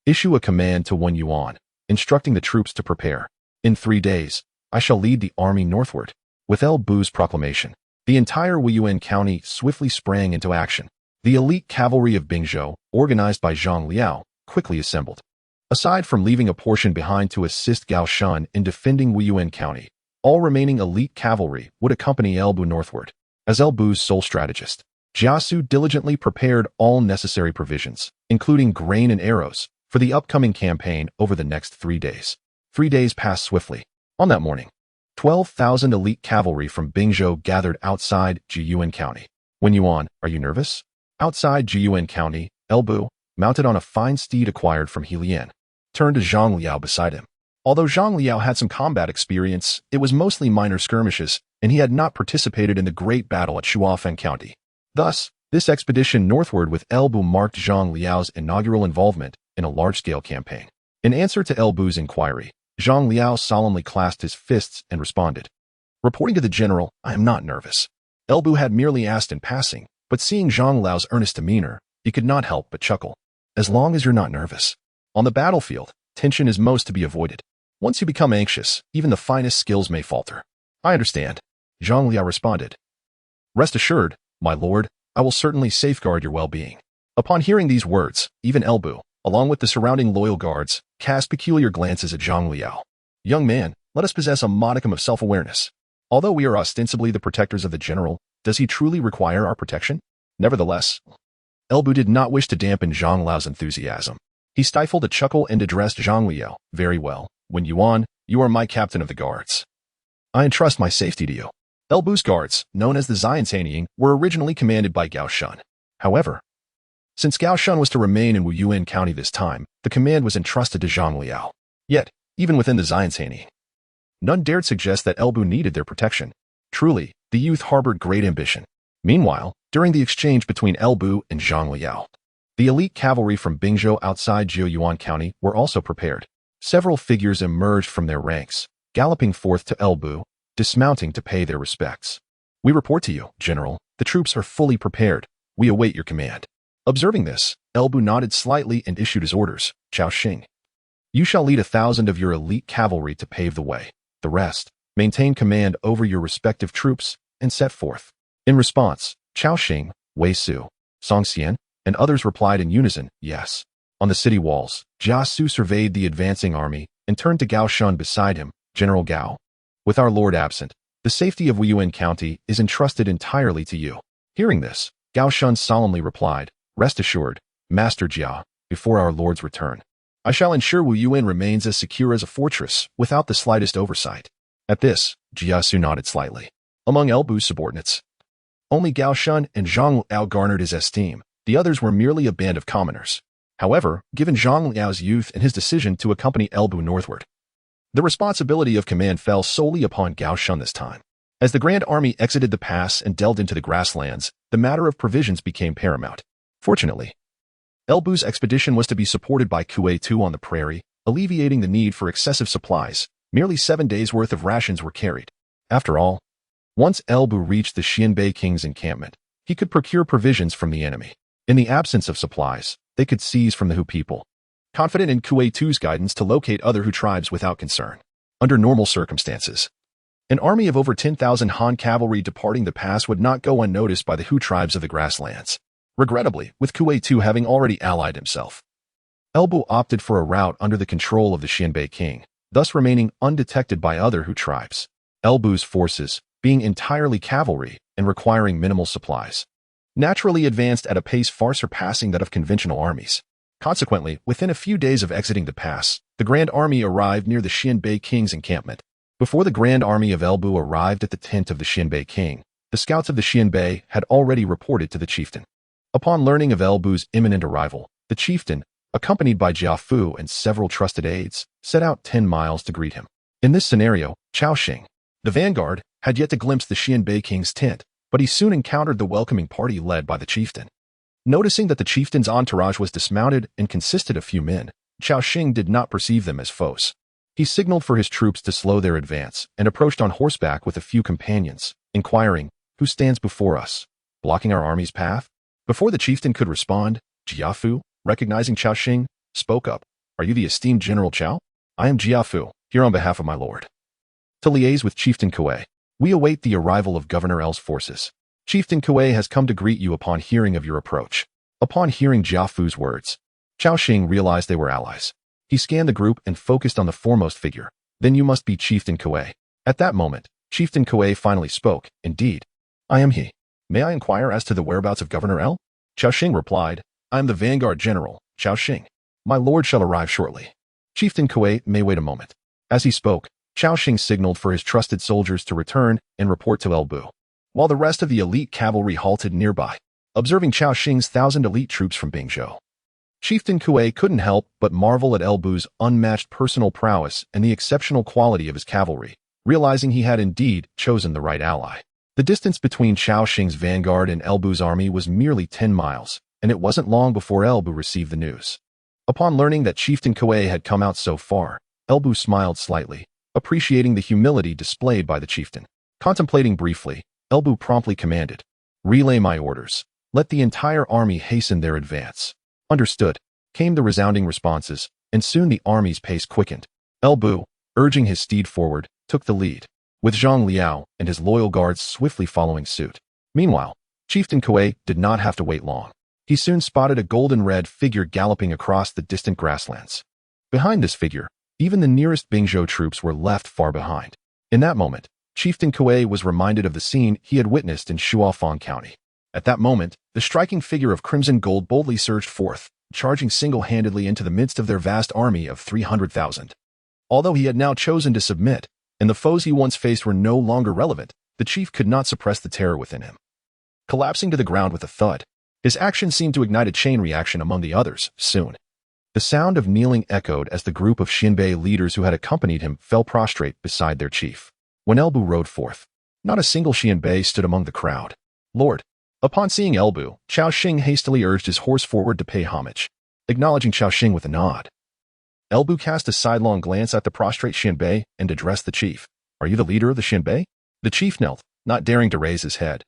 Issue a command to Yuan, instructing the troops to prepare. In 3 days, I shall lead the army northward. With Elbu's proclamation, the entire Wuyuan county swiftly sprang into action. The elite cavalry of Bingzhou, organized by Zhang Jiao, quickly assembled. Aside from leaving a portion behind to assist Gao Shun in defending Wuyuan County, all remaining elite cavalry would accompany Elbu northward. As Elbu's sole strategist, Jia Xu diligently prepared all necessary provisions, including grain and arrows, for the upcoming campaign over the next 3 days. 3 days passed swiftly. On that morning, 12,000 elite cavalry from Bingzhou gathered outside Yuan County. Yuan, are you nervous? Outside Yuan County, Elbu, mounted on a fine steed acquired from Lian, turned to Zhang Liao beside him. Although Zhang Liao had some combat experience, it was mostly minor skirmishes, and he had not participated in the great battle at Shuofeng County. Thus, this expedition northward with Elbu marked Zhang Liao's inaugural involvement in a large-scale campaign. In answer to Elbu's inquiry, Zhang Liao solemnly clasped his fists and responded, "Reporting to the general, I am not nervous." Elbu had merely asked in passing, but seeing Zhang Liao's earnest demeanor, he could not help but chuckle. "As long as you're not nervous. On the battlefield, tension is most to be avoided. Once you become anxious, even the finest skills may falter." "I understand," Zhang Liao responded. "Rest assured, my lord, I will certainly safeguard your well-being." Upon hearing these words, even Elbu, along with the surrounding loyal guards, cast peculiar glances at Zhang Liao. "Young man, let us possess a modicum of self-awareness. Although we are ostensibly the protectors of the general, does he truly require our protection?" Nevertheless, Elbu did not wish to dampen Zhang Liao's enthusiasm. He stifled a chuckle and addressed Zhang Liao, "Very well. Yuan, you are my captain of the guards. I entrust my safety to you." Elbu's guards, known as the Xiantaning, were originally commanded by Gao Shun. However, since Gao Shun was to remain in Wuyuan County this time, the command was entrusted to Zhang Liao. Yet, even within the Xiantaning, none dared suggest that Elbu needed their protection. Truly, the youth harbored great ambition. Meanwhile, during the exchange between Elbu and Zhang Liao, the elite cavalry from Bingzhou outside Yuan County were also prepared. Several figures emerged from their ranks, galloping forth to Elbu, dismounting to pay their respects. "We report to you, General. The troops are fully prepared. We await your command." Observing this, Elbu nodded slightly and issued his orders. "Chao Xing, you shall lead 1,000 of your elite cavalry to pave the way. The rest, maintain command over your respective troops and set forth." In response, Chao Xing, Wei Su, Song Xian, and others replied in unison, "Yes." On the city walls, Jia Xu surveyed the advancing army and turned to Gao Shun beside him. "General Gao, with our lord absent, the safety of Wuyuan County is entrusted entirely to you." Hearing this, Gao Shun solemnly replied, "Rest assured, Master Jia, before our lord's return, I shall ensure Wuyuan remains as secure as a fortress without the slightest oversight." At this, Jia Xu nodded slightly. Among Elbu's subordinates, only Gao Shun and Zhang Liao garnered his esteem. The others were merely a band of commoners. However, given Zhang Liao's youth and his decision to accompany Elbu northward, the responsibility of command fell solely upon Gao Shun this time. As the Grand Army exited the pass and delved into the grasslands, the matter of provisions became paramount. Fortunately, Elbu's expedition was to be supported by Kuei-tu on the prairie, alleviating the need for excessive supplies. Merely 7 days' worth of rations were carried. After all, once Elbu reached the Xianbei king's encampment, he could procure provisions from the enemy. In the absence of supplies, they could seize from the Hu people. Confident in Kuei-tu's guidance to locate other Hu tribes without concern. Under normal circumstances, an army of over 10,000 Han cavalry departing the pass would not go unnoticed by the Hu tribes of the grasslands. Regrettably, with Kuei-tu having already allied himself, Elbu opted for a route under the control of the Xianbei king, thus remaining undetected by other Hu tribes. Elbu's forces, being entirely cavalry and requiring minimal supplies, naturally advanced at a pace far surpassing that of conventional armies. Consequently, within a few days of exiting the pass, the Grand Army arrived near the Xianbei king's encampment. Before the Grand Army of Elbu arrived at the tent of the Xianbei king, the scouts of the Xianbei had already reported to the chieftain. Upon learning of Elbu's imminent arrival, the chieftain, accompanied by Jia Fu and several trusted aides, set out 10 miles to greet him. In this scenario, Chao Xing, the vanguard, had yet to glimpse the Xianbei king's tent, but he soon encountered the welcoming party led by the chieftain. Noticing that the chieftain's entourage was dismounted and consisted of few men, Chao Xing did not perceive them as foes. He signaled for his troops to slow their advance and approached on horseback with a few companions, inquiring, "Who stands before us, blocking our army's path?" Before the chieftain could respond, Jia Fu, recognizing Chao Xing, spoke up. "Are you the esteemed General Chao? I am Jia Fu, here on behalf of my lord. To liaise with Chieftain Kuei, we await the arrival of Governor L's forces. Chieftain Kuei has come to greet you upon hearing of your approach." Upon hearing Jia Fu's words, Chao Xing realized they were allies. He scanned the group and focused on the foremost figure. "Then you must be Chieftain Kuei." At that moment, Chieftain Kuei finally spoke. "Indeed, I am he. May I inquire as to the whereabouts of Governor L?" Chao Xing replied, "I am the Vanguard General, Chao Xing. My lord shall arrive shortly. Chieftain Kuei may wait a moment." As he spoke, Chao Xing signaled for his trusted soldiers to return and report to Elbu, while the rest of the elite cavalry halted nearby, observing Chao Xing's 1,000 elite troops from Bingzhou. Chieftain Kuei couldn't help but marvel at Elbu's unmatched personal prowess and the exceptional quality of his cavalry, realizing he had indeed chosen the right ally. The distance between Chao Xing's vanguard and Elbu's army was merely 10 miles, and it wasn't long before Elbu received the news. Upon learning that Chieftain Kuei had come out so far, Elbu smiled slightly, appreciating the humility displayed by the chieftain. Contemplating briefly, Elbu promptly commanded, "Relay my orders. Let the entire army hasten their advance." "Understood," came the resounding responses, and soon the army's pace quickened. Elbu, urging his steed forward, took the lead, with Zhang Jiao and his loyal guards swiftly following suit. Meanwhile, Chieftain Kuei did not have to wait long. He soon spotted a golden-red figure galloping across the distant grasslands. Behind this figure, even the nearest Bingzhou troops were left far behind. In that moment, Chieftain Kuei was reminded of the scene he had witnessed in Shuofang County. At that moment, the striking figure of crimson gold boldly surged forth, charging single-handedly into the midst of their vast army of 300,000. Although he had now chosen to submit, and the foes he once faced were no longer relevant, the chief could not suppress the terror within him. Collapsing to the ground with a thud, his action seemed to ignite a chain reaction among the others. Soon, the sound of kneeling echoed as the group of Xinbei leaders who had accompanied him fell prostrate beside their chief. When Elbu rode forth, not a single Xinbei stood among the crowd. "Lord." Upon seeing Elbu, Chao Xing hastily urged his horse forward to pay homage, acknowledging Chao Xing with a nod. Elbu cast a sidelong glance at the prostrate Xinbei and addressed the chief. "Are you the leader of the Xinbei?" The chief knelt, not daring to raise his head,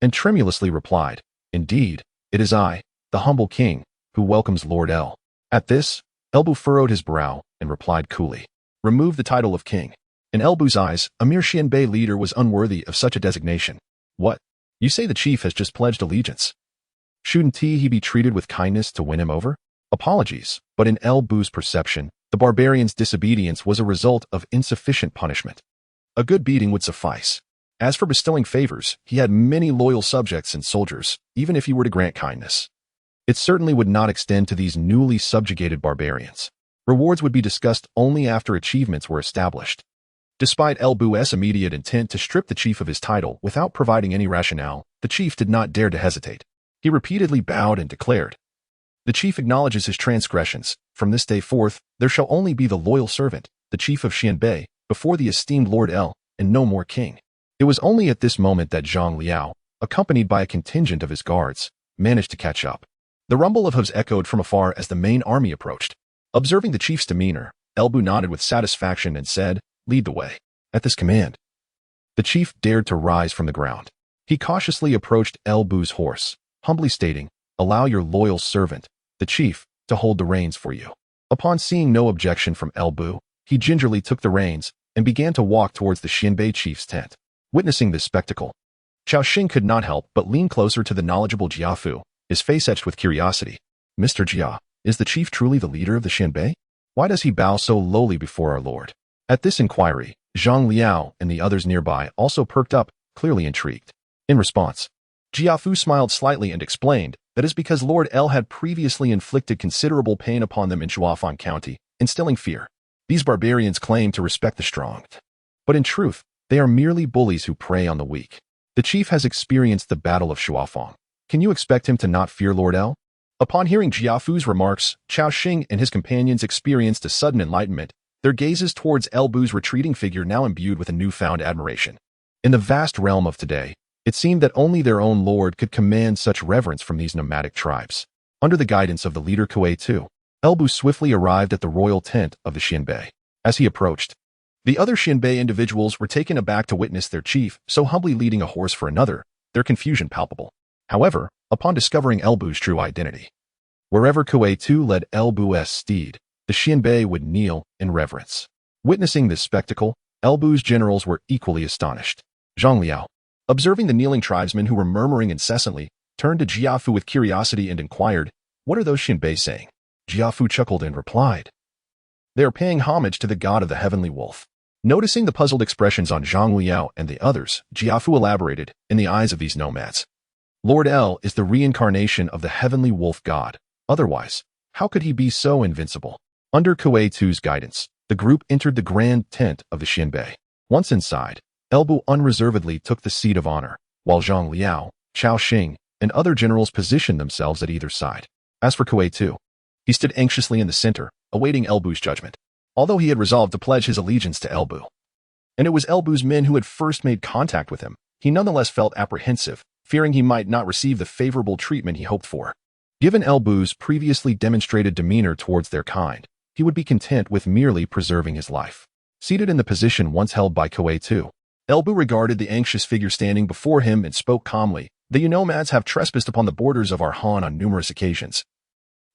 and tremulously replied, "Indeed, it is I, the humble king, who welcomes Lord El." At this, Elbu furrowed his brow and replied coolly, "Remove the title of king." In Elbu's eyes, a mere Xinbei leader was unworthy of such a designation. "What? You say the chief has just pledged allegiance? Shouldn't he be treated with kindness to win him over?" Apologies, but in Elbu's perception, the barbarian's disobedience was a result of insufficient punishment. A good beating would suffice. As for bestowing favors, he had many loyal subjects and soldiers, even if he were to grant kindness. It certainly would not extend to these newly subjugated barbarians. Rewards would be discussed only after achievements were established. Despite Elbu's immediate intent to strip the chief of his title without providing any rationale, the chief did not dare to hesitate. He repeatedly bowed and declared, "The chief acknowledges his transgressions. From this day forth, there shall only be the loyal servant, the chief of Xianbei, before the esteemed Lord El, and no more king." It was only at this moment that Zhang Jiao, accompanied by a contingent of his guards, managed to catch up. The rumble of hooves echoed from afar as the main army approached. Observing the chief's demeanor, Elbu nodded with satisfaction and said, "Lead the way." At this command, the chief dared to rise from the ground. He cautiously approached Elbu's horse, humbly stating, "Allow your loyal servant, the chief, to hold the reins for you." Upon seeing no objection from Elbu, he gingerly took the reins and began to walk towards the Xinbei chief's tent. Witnessing this spectacle, Chao Xing could not help but lean closer to the knowledgeable Jia Xu, his face etched with curiosity. "Mr. Jia, is the chief truly the leader of the Xinbei? Why does he bow so lowly before our lord?" At this inquiry, Zhang Jiao and the others nearby also perked up, clearly intrigued. In response, Jia Xu smiled slightly and explained that it is because Lord El had previously inflicted considerable pain upon them in Shuofang County, instilling fear. These barbarians claim to respect the strong, but in truth, they are merely bullies who prey on the weak. The chief has experienced the Battle of Shuofang. Can you expect him to not fear Lord El? Upon hearing Jia Xu's remarks, Chao Xing and his companions experienced a sudden enlightenment, their gazes towards Elbu's retreating figure now imbued with a newfound admiration. In the vast realm of today, it seemed that only their own lord could command such reverence from these nomadic tribes. Under the guidance of the leader Kuei II, Elbu swiftly arrived at the royal tent of the Xinbei. As he approached, the other Xinbei individuals were taken aback to witness their chief so humbly leading a horse for another, their confusion palpable. However, upon discovering Elbu's true identity, wherever Kuei II led Elbu's steed, the Xinbei would kneel in reverence. Witnessing this spectacle, Elbu's generals were equally astonished. Zhang Jiao, observing the kneeling tribesmen who were murmuring incessantly, turned to Jia Xu with curiosity and inquired, "What are those Xinbei saying?" Jia Xu chuckled and replied, "They are paying homage to the god of the heavenly wolf." Noticing the puzzled expressions on Zhang Jiao and the others, Jia Xu elaborated, "In the eyes of these nomads, Lord El is the reincarnation of the heavenly wolf god. Otherwise, how could he be so invincible?" Under Kuei II's guidance, The group entered the grand tent of the Xianbei. Once inside, Elbu unreservedly took the seat of honor, while Zhang Liao, Chao Xing, and other generals positioned themselves at either side. As for Kuei too, he stood anxiously in the center, awaiting Elbu's judgment. Although he had resolved to pledge his allegiance to Elbu, and it was Elbu's men who had first made contact with him, he nonetheless felt apprehensive, fearing he might not receive the favorable treatment he hoped for. Given Elbu's previously demonstrated demeanor towards their kind, he would be content with merely preserving his life. Seated in the position once held by Kuei too, Elbu regarded the anxious figure standing before him and spoke calmly. The nomads have trespassed upon the borders of our Han on numerous occasions.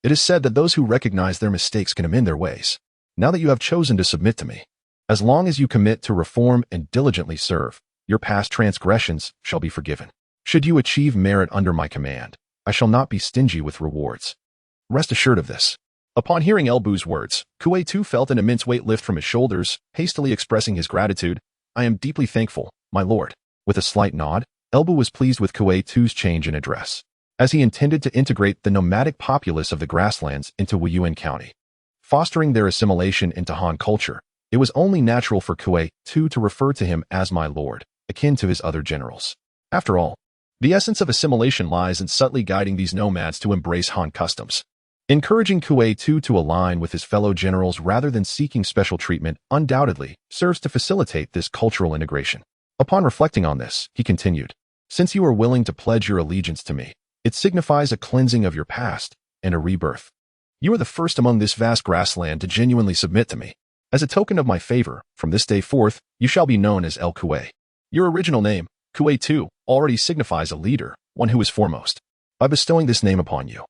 It is said that those who recognize their mistakes can amend their ways. Now that you have chosen to submit to me, as long as you commit to reform and diligently serve, your past transgressions shall be forgiven. Should you achieve merit under my command, I shall not be stingy with rewards. Rest assured of this. Upon hearing Elbu's words, Kuei too felt an immense weight lift from his shoulders, hastily expressing his gratitude. I am deeply thankful, my lord. With a slight nod, Elbu was pleased with Kuei too's change in address, as he intended to integrate the nomadic populace of the grasslands into Wuyuan County. Fostering their assimilation into Han culture, it was only natural for Kuei too to refer to him as my lord, akin to his other generals. After all, the essence of assimilation lies in subtly guiding these nomads to embrace Han customs. Encouraging Kuei too to align with his fellow generals rather than seeking special treatment undoubtedly serves to facilitate this cultural integration. Upon reflecting on this, he continued, since you are willing to pledge your allegiance to me, it signifies a cleansing of your past and a rebirth. You are the first among this vast grassland to genuinely submit to me. As a token of my favor, from this day forth, you shall be known as El Kuei. Your original name, Kuei too, already signifies a leader, one who is foremost. By bestowing this name upon you,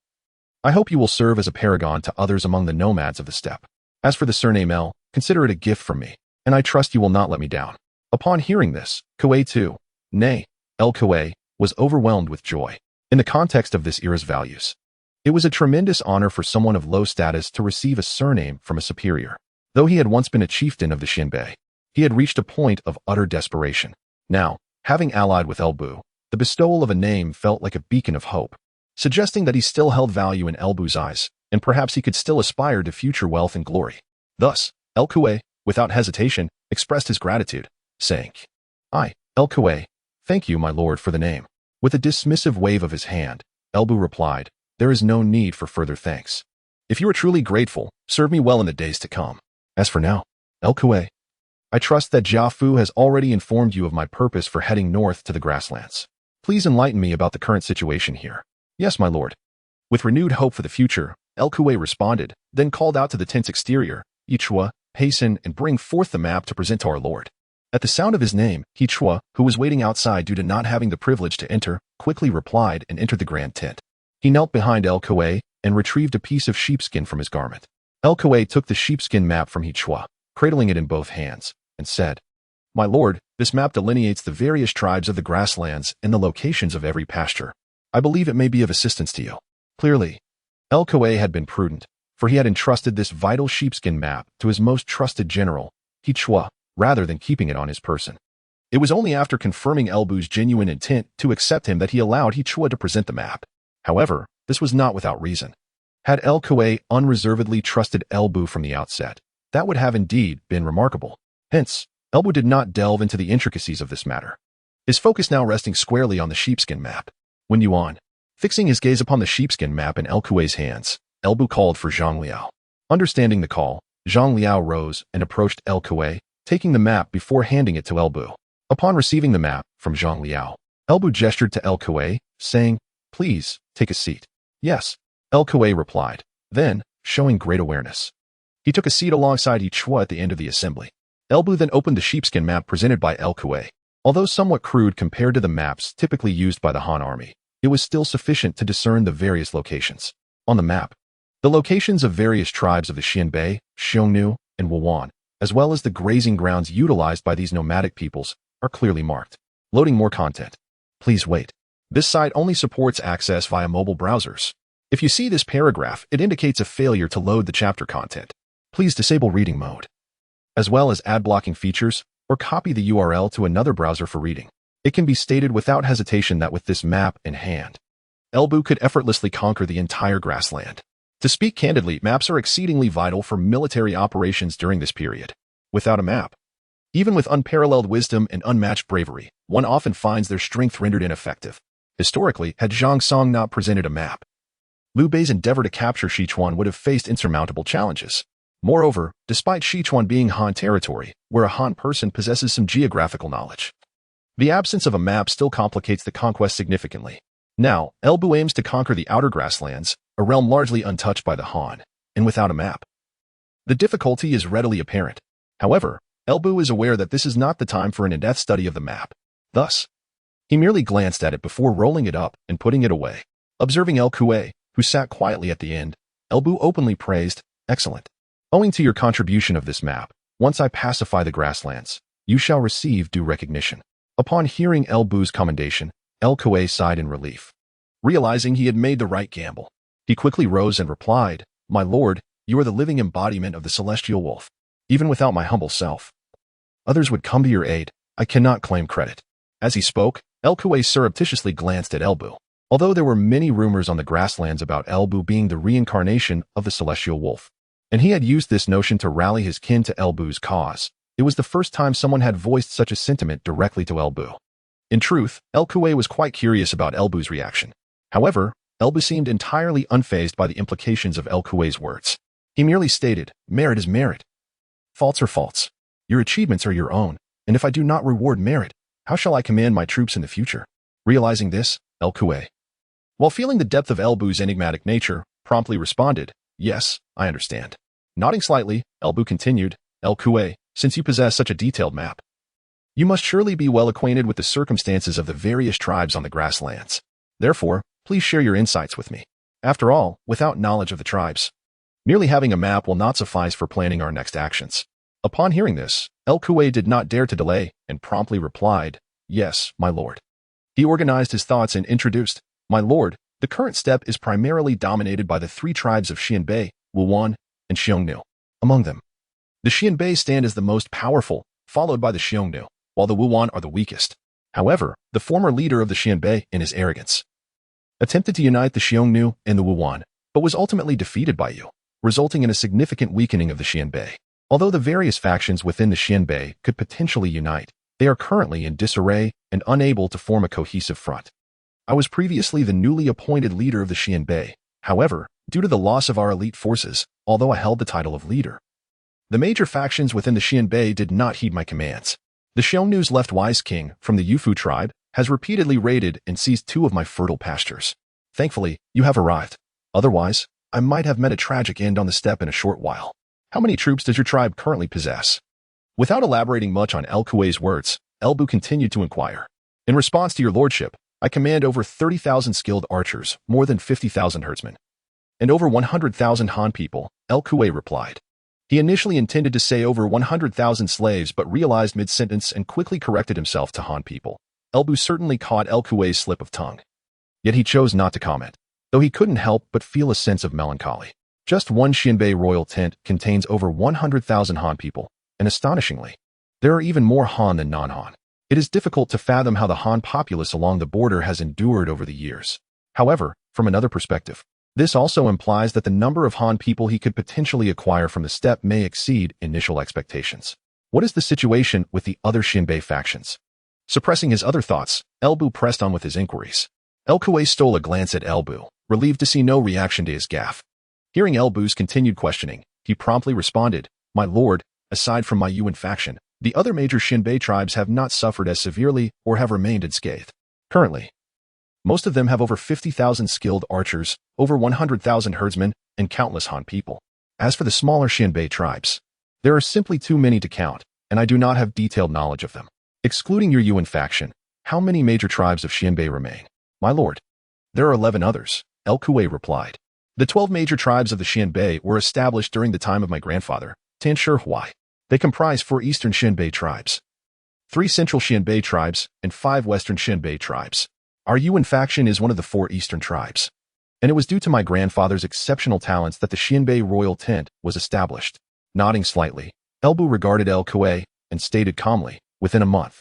I hope you will serve as a paragon to others among the nomads of the steppe. As for the surname El, consider it a gift from me, and I trust you will not let me down. Upon hearing this, Kuei too, nay, El Kuei, was overwhelmed with joy. In the context of this era's values, it was a tremendous honor for someone of low status to receive a surname from a superior. Though he had once been a chieftain of the Xianbei, he had reached a point of utter desperation. Now, having allied with Elbu, the bestowal of a name felt like a beacon of hope, suggesting that he still held value in Elbu's eyes, and perhaps he could still aspire to future wealth and glory. Thus, El Kuei, without hesitation, expressed his gratitude, saying, I, El Kuei, thank you, my lord, for the name. With a dismissive wave of his hand, Elbu replied, there is no need for further thanks. If you are truly grateful, serve me well in the days to come. As for now, El Kuei, I trust that Jia Xu has already informed you of my purpose for heading north to the grasslands. Please enlighten me about the current situation here. Yes, my lord. With renewed hope for the future, El Kuei responded, then called out to the tent's exterior, Yichua, hasten and bring forth the map to present to our lord. At the sound of his name, Yichua, who was waiting outside due to not having the privilege to enter, quickly replied and entered the grand tent. He knelt behind El Kuei and retrieved a piece of sheepskin from his garment. El Kuei took the sheepskin map from Yichua, cradling it in both hands, and said, my lord, this map delineates the various tribes of the grasslands and the locations of every pasture. I believe it may be of assistance to you. Clearly, El Kuei had been prudent, for he had entrusted this vital sheepskin map to his most trusted general, Yichua, rather than keeping it on his person. It was only after confirming Elbu's genuine intent to accept him that he allowed Yichua to present the map. However, this was not without reason. Had El Kuei unreservedly trusted Elbu from the outset, that would have indeed been remarkable. Hence, Elbu did not delve into the intricacies of this matter, his focus now resting squarely on the sheepskin map. When Yuan, fixing his gaze upon the sheepskin map in El Kuei's hands, Elbu called for Zhang Liao. Understanding the call, Zhang Liao rose and approached El Kuei, taking the map before handing it to Elbu. Upon receiving the map from Zhang Liao, Elbu gestured to El Kuei, saying, please, take a seat. Yes, El Kuei replied. Then, showing great awareness, he took a seat alongside Yichua at the end of the assembly. Elbu then opened the sheepskin map presented by El Kuei. Although somewhat crude compared to the maps typically used by the Han army, it was still sufficient to discern the various locations. On the map, the locations of various tribes of the Xianbei, Xiongnu, and Wuyuan, as well as the grazing grounds utilized by these nomadic peoples, are clearly marked. Loading more content. Please wait. This site only supports access via mobile browsers. If you see this paragraph, it indicates a failure to load the chapter content. Please disable reading mode, as well as ad blocking features, or copy the URL to another browser for reading. It can be stated without hesitation that with this map in hand, Elbu could effortlessly conquer the entire grassland. To speak candidly, maps are exceedingly vital for military operations during this period. Without a map, even with unparalleled wisdom and unmatched bravery, one often finds their strength rendered ineffective. Historically, had Zhang Song not presented a map, Liu Bei's endeavor to capture Sichuan would have faced insurmountable challenges. Moreover, despite Sichuan being Han territory, where a Han person possesses some geographical knowledge, the absence of a map still complicates the conquest significantly. Now, Elbu aims to conquer the outer grasslands, a realm largely untouched by the Han, and without a map. The difficulty is readily apparent. However, Elbu is aware that this is not the time for an in-depth study of the map. Thus, he merely glanced at it before rolling it up and putting it away. Observing El Kuei, who sat quietly at the end, Elbu openly praised, "Excellent. Owing to your contribution of this map, once I pacify the grasslands, you shall receive due recognition." Upon hearing Elbu's commendation, El Kuei sighed in relief. Realizing he had made the right gamble, he quickly rose and replied, "My lord, you are the living embodiment of the celestial wolf. Even without my humble self, others would come to your aid. I cannot claim credit." As he spoke, El Kuei surreptitiously glanced at Elbu. Although there were many rumors on the grasslands about Elbu being the reincarnation of the celestial wolf, and he had used this notion to rally his kin to Elbu's cause, it was the first time someone had voiced such a sentiment directly to Elbu. In truth, El Kuei was quite curious about Elbu's reaction. However, Elbu seemed entirely unfazed by the implications of El Kuei's words. He merely stated, "Merit is merit. Faults are faults. Your achievements are your own, and if I do not reward merit, how shall I command my troops in the future?" Realizing this, El Kuei, while feeling the depth of Elbu's enigmatic nature, promptly responded, "Yes, I understand." Nodding slightly, Elbu continued, "El Kuei, since you possess such a detailed map, you must surely be well acquainted with the circumstances of the various tribes on the grasslands. Therefore, please share your insights with me. After all, without knowledge of the tribes, merely having a map will not suffice for planning our next actions." Upon hearing this, El Kuei did not dare to delay and promptly replied, "Yes, my lord." He organized his thoughts and introduced, "My lord, the current steppe is primarily dominated by the three tribes of Xianbei, Wuyuan, and Xiongnu. Among them, the Xianbei stand as the most powerful, followed by the Xiongnu, while the Wuyuan are the weakest. However, the former leader of the Xianbei, in his arrogance, attempted to unite the Xiongnu and the Wuyuan, but was ultimately defeated by you, resulting in a significant weakening of the Xianbei. Although the various factions within the Xianbei could potentially unite, they are currently in disarray and unable to form a cohesive front. I was previously the newly appointed leader of the Xianbei. However, due to the loss of our elite forces, although I held the title of leader, the major factions within the Xianbei did not heed my commands. The Xiongnu's left-wise king from the Yufu tribe has repeatedly raided and seized 2 of my fertile pastures. Thankfully, you have arrived. Otherwise, I might have met a tragic end on the steppe in a short while. How many troops does your tribe currently possess?" Without elaborating much on El Kuei's words, Elbu continued to inquire. "In response to your lordship, I command over 30,000 skilled archers, more than 50,000 herdsmen, and over 100,000 Han people," El Kuei replied. He initially intended to say over 100,000 slaves but realized mid-sentence and quickly corrected himself to Han people. Elbu certainly caught El Kuei's slip of tongue. Yet he chose not to comment, though he couldn't help but feel a sense of melancholy. Just one Xianbei royal tent contains over 100,000 Han people, and astonishingly, there are even more Han than non-Han. It is difficult to fathom how the Han populace along the border has endured over the years. However, from another perspective, this also implies that the number of Han people he could potentially acquire from the steppe may exceed initial expectations. What is the situation with the other Xianbei factions? Suppressing his other thoughts, Elbu pressed on with his inquiries. El Kuei stole a glance at Elbu, relieved to see no reaction to his gaffe. Hearing Elbu's continued questioning, he promptly responded, "My lord, aside from my Yuan faction, the other major Xianbei tribes have not suffered as severely or have remained unscathed. Currently, most of them have over 50,000 skilled archers, over 100,000 herdsmen, and countless Han people. As for the smaller Xianbei tribes, there are simply too many to count, and I do not have detailed knowledge of them. Excluding your Yuan faction, how many major tribes of Xianbei remain?" "My lord, there are 11 others," El Kuei replied. "The 12 major tribes of the Xianbei were established during the time of my grandfather, Tan Shi Huai. They comprise 4 eastern Xianbei tribes, 3 central Xianbei tribes, and 5 western Xianbei tribes. Our Yuan faction is one of the 4 eastern tribes, and it was due to my grandfather's exceptional talents that the Xianbei royal tent was established." Nodding slightly, Elbu regarded El Kuei and stated calmly, "Within a month,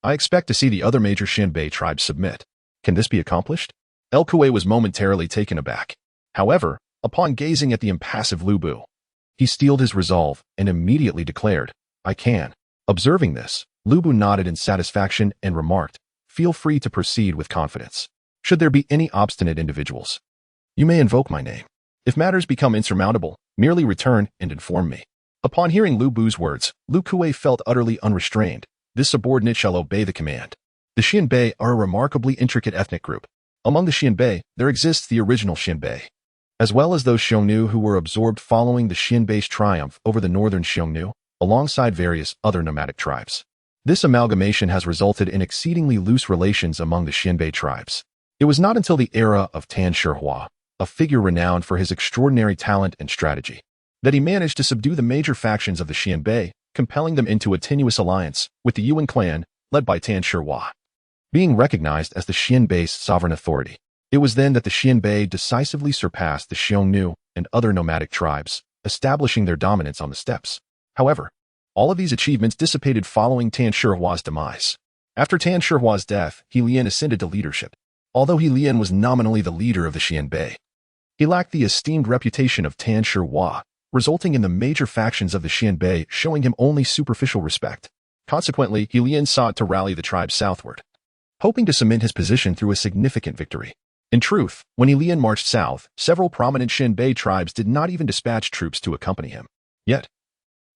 I expect to see the other major Xianbei tribes submit. Can this be accomplished?" El Kuei was momentarily taken aback. However, Upon gazing at the impassive Lu Bu, he steeled his resolve and immediately declared, "I can." Observing this, Lu Bu nodded in satisfaction and remarked, "Feel free to proceed with confidence. Should there be any obstinate individuals, you may invoke my name. If matters become insurmountable, merely return and inform me." Upon hearing Lu Bu's words, Lu Kuei felt utterly unrestrained. This subordinate shall obey the command. The Xianbei are a remarkably intricate ethnic group. Among the Xianbei, there exists the original Xianbei, as well as those Xiongnu who were absorbed following the Xianbei's triumph over the northern Xiongnu, alongside various other nomadic tribes. This amalgamation has resulted in exceedingly loose relations among the Xianbei tribes. It was not until the era of Tan Shihua, a figure renowned for his extraordinary talent and strategy, that he managed to subdue the major factions of the Xianbei, compelling them into a tenuous alliance with the Yuan clan, led by Tan Shihua. Being recognized as the Xianbei's sovereign authority, it was then that the Xianbei decisively surpassed the Xiongnu and other nomadic tribes, establishing their dominance on the steppes. However, all of these achievements dissipated following Tan Shihua's demise. After Tan Shihua's death, He Lian ascended to leadership. Although He Lian was nominally the leader of the Xianbei, he lacked the esteemed reputation of Tan Shihua, resulting in the major factions of the Xianbei showing him only superficial respect. Consequently, He Lian sought to rally the tribes southward, hoping to cement his position through a significant victory. In truth, when He Lian marched south, several prominent Xianbei tribes did not even dispatch troops to accompany him. Yet,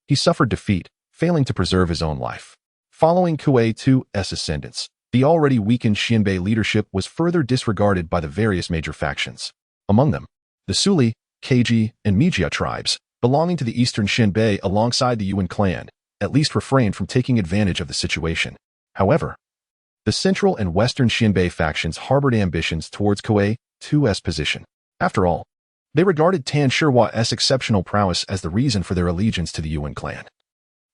he suffered defeat, failing to preserve his own life. Following Kuei II's ascendance, the already weakened Xianbei leadership was further disregarded by the various major factions. Among them, the Suli, Keiji, and Mijia tribes, belonging to the eastern Xianbei alongside the Yuan clan, at least refrained from taking advantage of the situation. However, the central and western Xianbei factions harbored ambitions towards Kuei II's position. After all, they regarded Tan Shihua's exceptional prowess as the reason for their allegiance to the Yuan clan.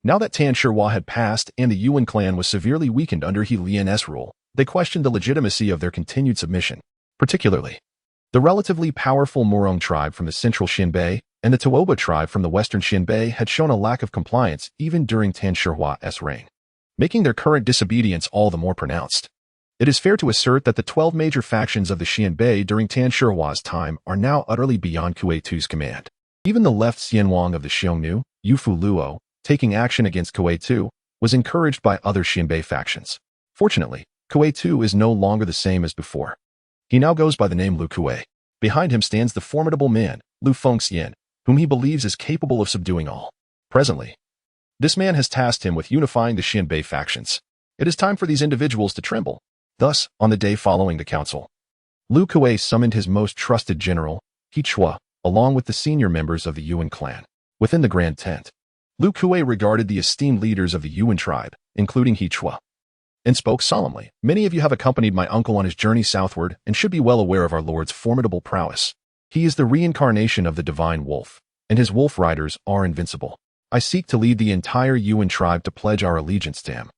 Now that Tan Shihua had passed and the Yuan clan was severely weakened under He Lian's rule, they questioned the legitimacy of their continued submission. Particularly, the relatively powerful Murong tribe from the central Xianbei and the Tuoba tribe from the western Xianbei had shown a lack of compliance even during Tan Shihua's reign, making their current disobedience all the more pronounced. It is fair to assert that the 12 major factions of the Xianbei during Tan Shihua's time are now utterly beyond Kuei II's command. Even the left Xianwang of the Xiongnu, Yufu Luo, taking action against Kuei II, was encouraged by other Xianbei factions. Fortunately, Kuei II is no longer the same as before. He now goes by the name Lu Kuei. Behind him stands the formidable man, Lu Fengxian, whom he believes is capable of subduing all. Presently, this man has tasked him with unifying the Xianbei factions. It is time for these individuals to tremble. Thus, on the day following the council, Lu Kuei summoned his most trusted general, He Chua, along with the senior members of the Yuan clan. Within the grand tent, Lu Kuei regarded the esteemed leaders of the Yuan tribe, including He Chua, and spoke solemnly. "Many of you have accompanied my uncle on his journey southward and should be well aware of our Lord's formidable prowess. He is the reincarnation of the divine wolf, and his wolf riders are invincible. I seek to lead the entire Yuan tribe to pledge our allegiance to him.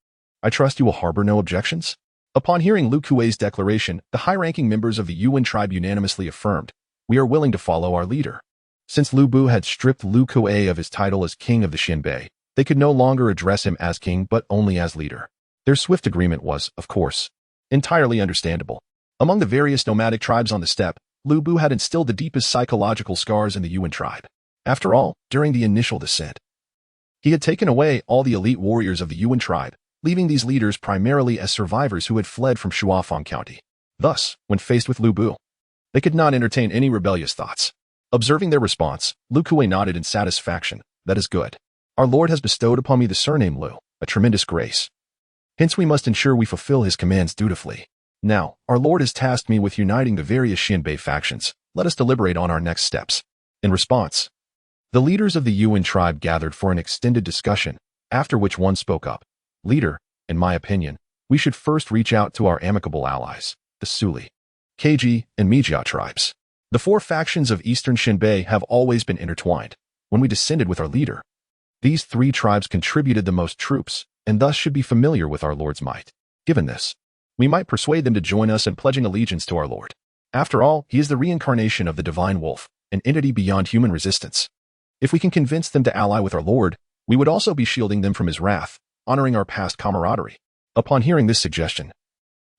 I trust you will harbor no objections?" Upon hearing Lu Kuei's declaration, the high-ranking members of the Yuan tribe unanimously affirmed, "We are willing to follow our leader." Since Lu Bu had stripped Lu Kuei of his title as king of the Xianbei, they could no longer address him as king but only as leader. Their swift agreement was, of course, entirely understandable. Among the various nomadic tribes on the steppe, Lu Bu had instilled the deepest psychological scars in the Yuan tribe. After all, during the initial descent, he had taken away all the elite warriors of the Yuan tribe, leaving these leaders primarily as survivors who had fled from Shuafang County. Thus, when faced with Lu Bu, they could not entertain any rebellious thoughts. Observing their response, Lu Kuei nodded in satisfaction. "That is good. Our Lord has bestowed upon me the surname Lu, a tremendous grace. Hence we must ensure we fulfill his commands dutifully. Now, our Lord has tasked me with uniting the various Xianbei factions. Let us deliberate on our next steps." In response, the leaders of the Yuan tribe gathered for an extended discussion, after which one spoke up. "Leader, in my opinion, we should first reach out to our amicable allies, the Suli, Keiji, and Mijia tribes. The four factions of eastern Xianbei have always been intertwined. When we descended with our leader, these three tribes contributed the most troops, and thus should be familiar with our Lord's might. Given this, we might persuade them to join us in pledging allegiance to our Lord. After all, he is the reincarnation of the divine wolf, an entity beyond human resistance. If we can convince them to ally with our Lord, we would also be shielding them from his wrath, honoring our past camaraderie." Upon hearing this suggestion,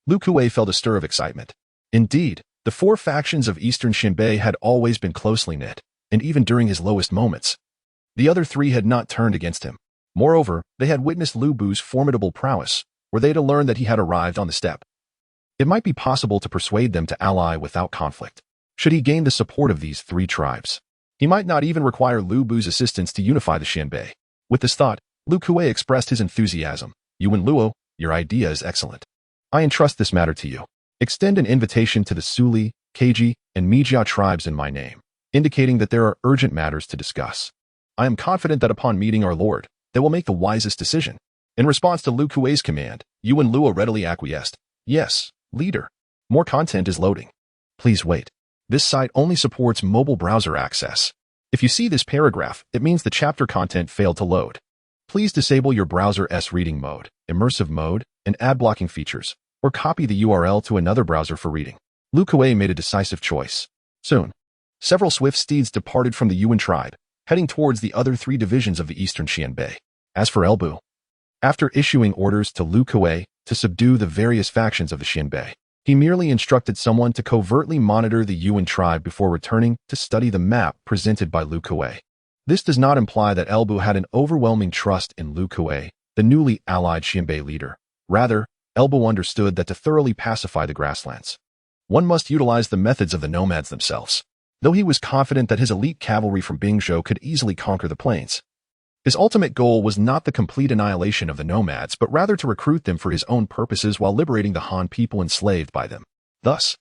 Lu Kuei felt a stir of excitement. Indeed, the The four factions of Eastern Xinbei had always been closely knit, and even during his lowest moments, the other three had not turned against him. Moreover, they had witnessed Lu Bu's formidable prowess, were they to learn that he had arrived on the steppe. It might be possible to persuade them to ally without conflict. Should he gain the support of these three tribes, he might not even require Lu Bu's assistance to unify the Xinbei. With this thought, Lu Kuei expressed his enthusiasm. Yuan Luo, your idea is excellent. I entrust this matter to you. Extend an invitation to the Suli, Keiji, and Mijia tribes in my name, indicating that there are urgent matters to discuss. I am confident that upon meeting our Lord, they will make the wisest decision. In response to Lu Kuei's command, Yuan Luo readily acquiesced. Yes, leader. More content is loading. Please wait. This site only supports mobile browser access. If you see this paragraph, it means the chapter content failed to load. Please disable your browser's reading mode, immersive mode, and ad blocking features, or copy the URL to another browser for reading. Lu Kuei made a decisive choice. Soon, several swift steeds departed from the Yuan tribe, heading towards the other three divisions of the Eastern Xianbei. As for Elbu, after issuing orders to Lu Kuei to subdue the various factions of the Xianbei, he merely instructed someone to covertly monitor the Yuan tribe before returning to study the map presented by Lu Kuei. This does not imply that Elbu had an overwhelming trust in Lu Kuei, the newly allied Xianbei leader. Rather, Elbu understood that to thoroughly pacify the grasslands, one must utilize the methods of the nomads themselves. Though he was confident that his elite cavalry from Bingzhou could easily conquer the plains, his ultimate goal was not the complete annihilation of the nomads, but rather to recruit them for his own purposes while liberating the Han people enslaved by them. Thus,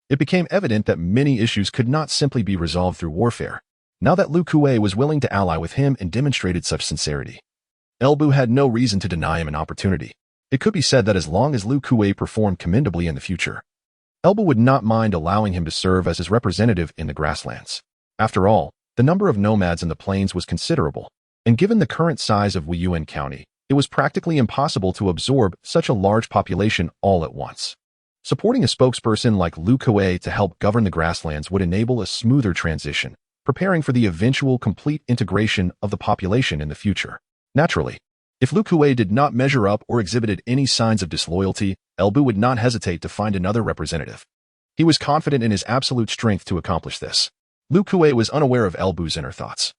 it became evident that many issues could not simply be resolved through warfare. Now that Lu Kuei was willing to ally with him and demonstrated such sincerity, Elbu had no reason to deny him an opportunity. It could be said that as long as Lu Kuei performed commendably in the future, Elbu would not mind allowing him to serve as his representative in the grasslands. After all, the number of nomads in the plains was considerable, and given the current size of Wuyuan County, it was practically impossible to absorb such a large population all at once. Supporting a spokesperson like Lu Kuei to help govern the grasslands would enable a smoother transition, preparing for the eventual complete integration of the population in the future. Naturally, if Lu Kuei did not measure up or exhibited any signs of disloyalty, Elbu would not hesitate to find another representative. He was confident in his absolute strength to accomplish this. Lu Kuei was unaware of Elbu's inner thoughts.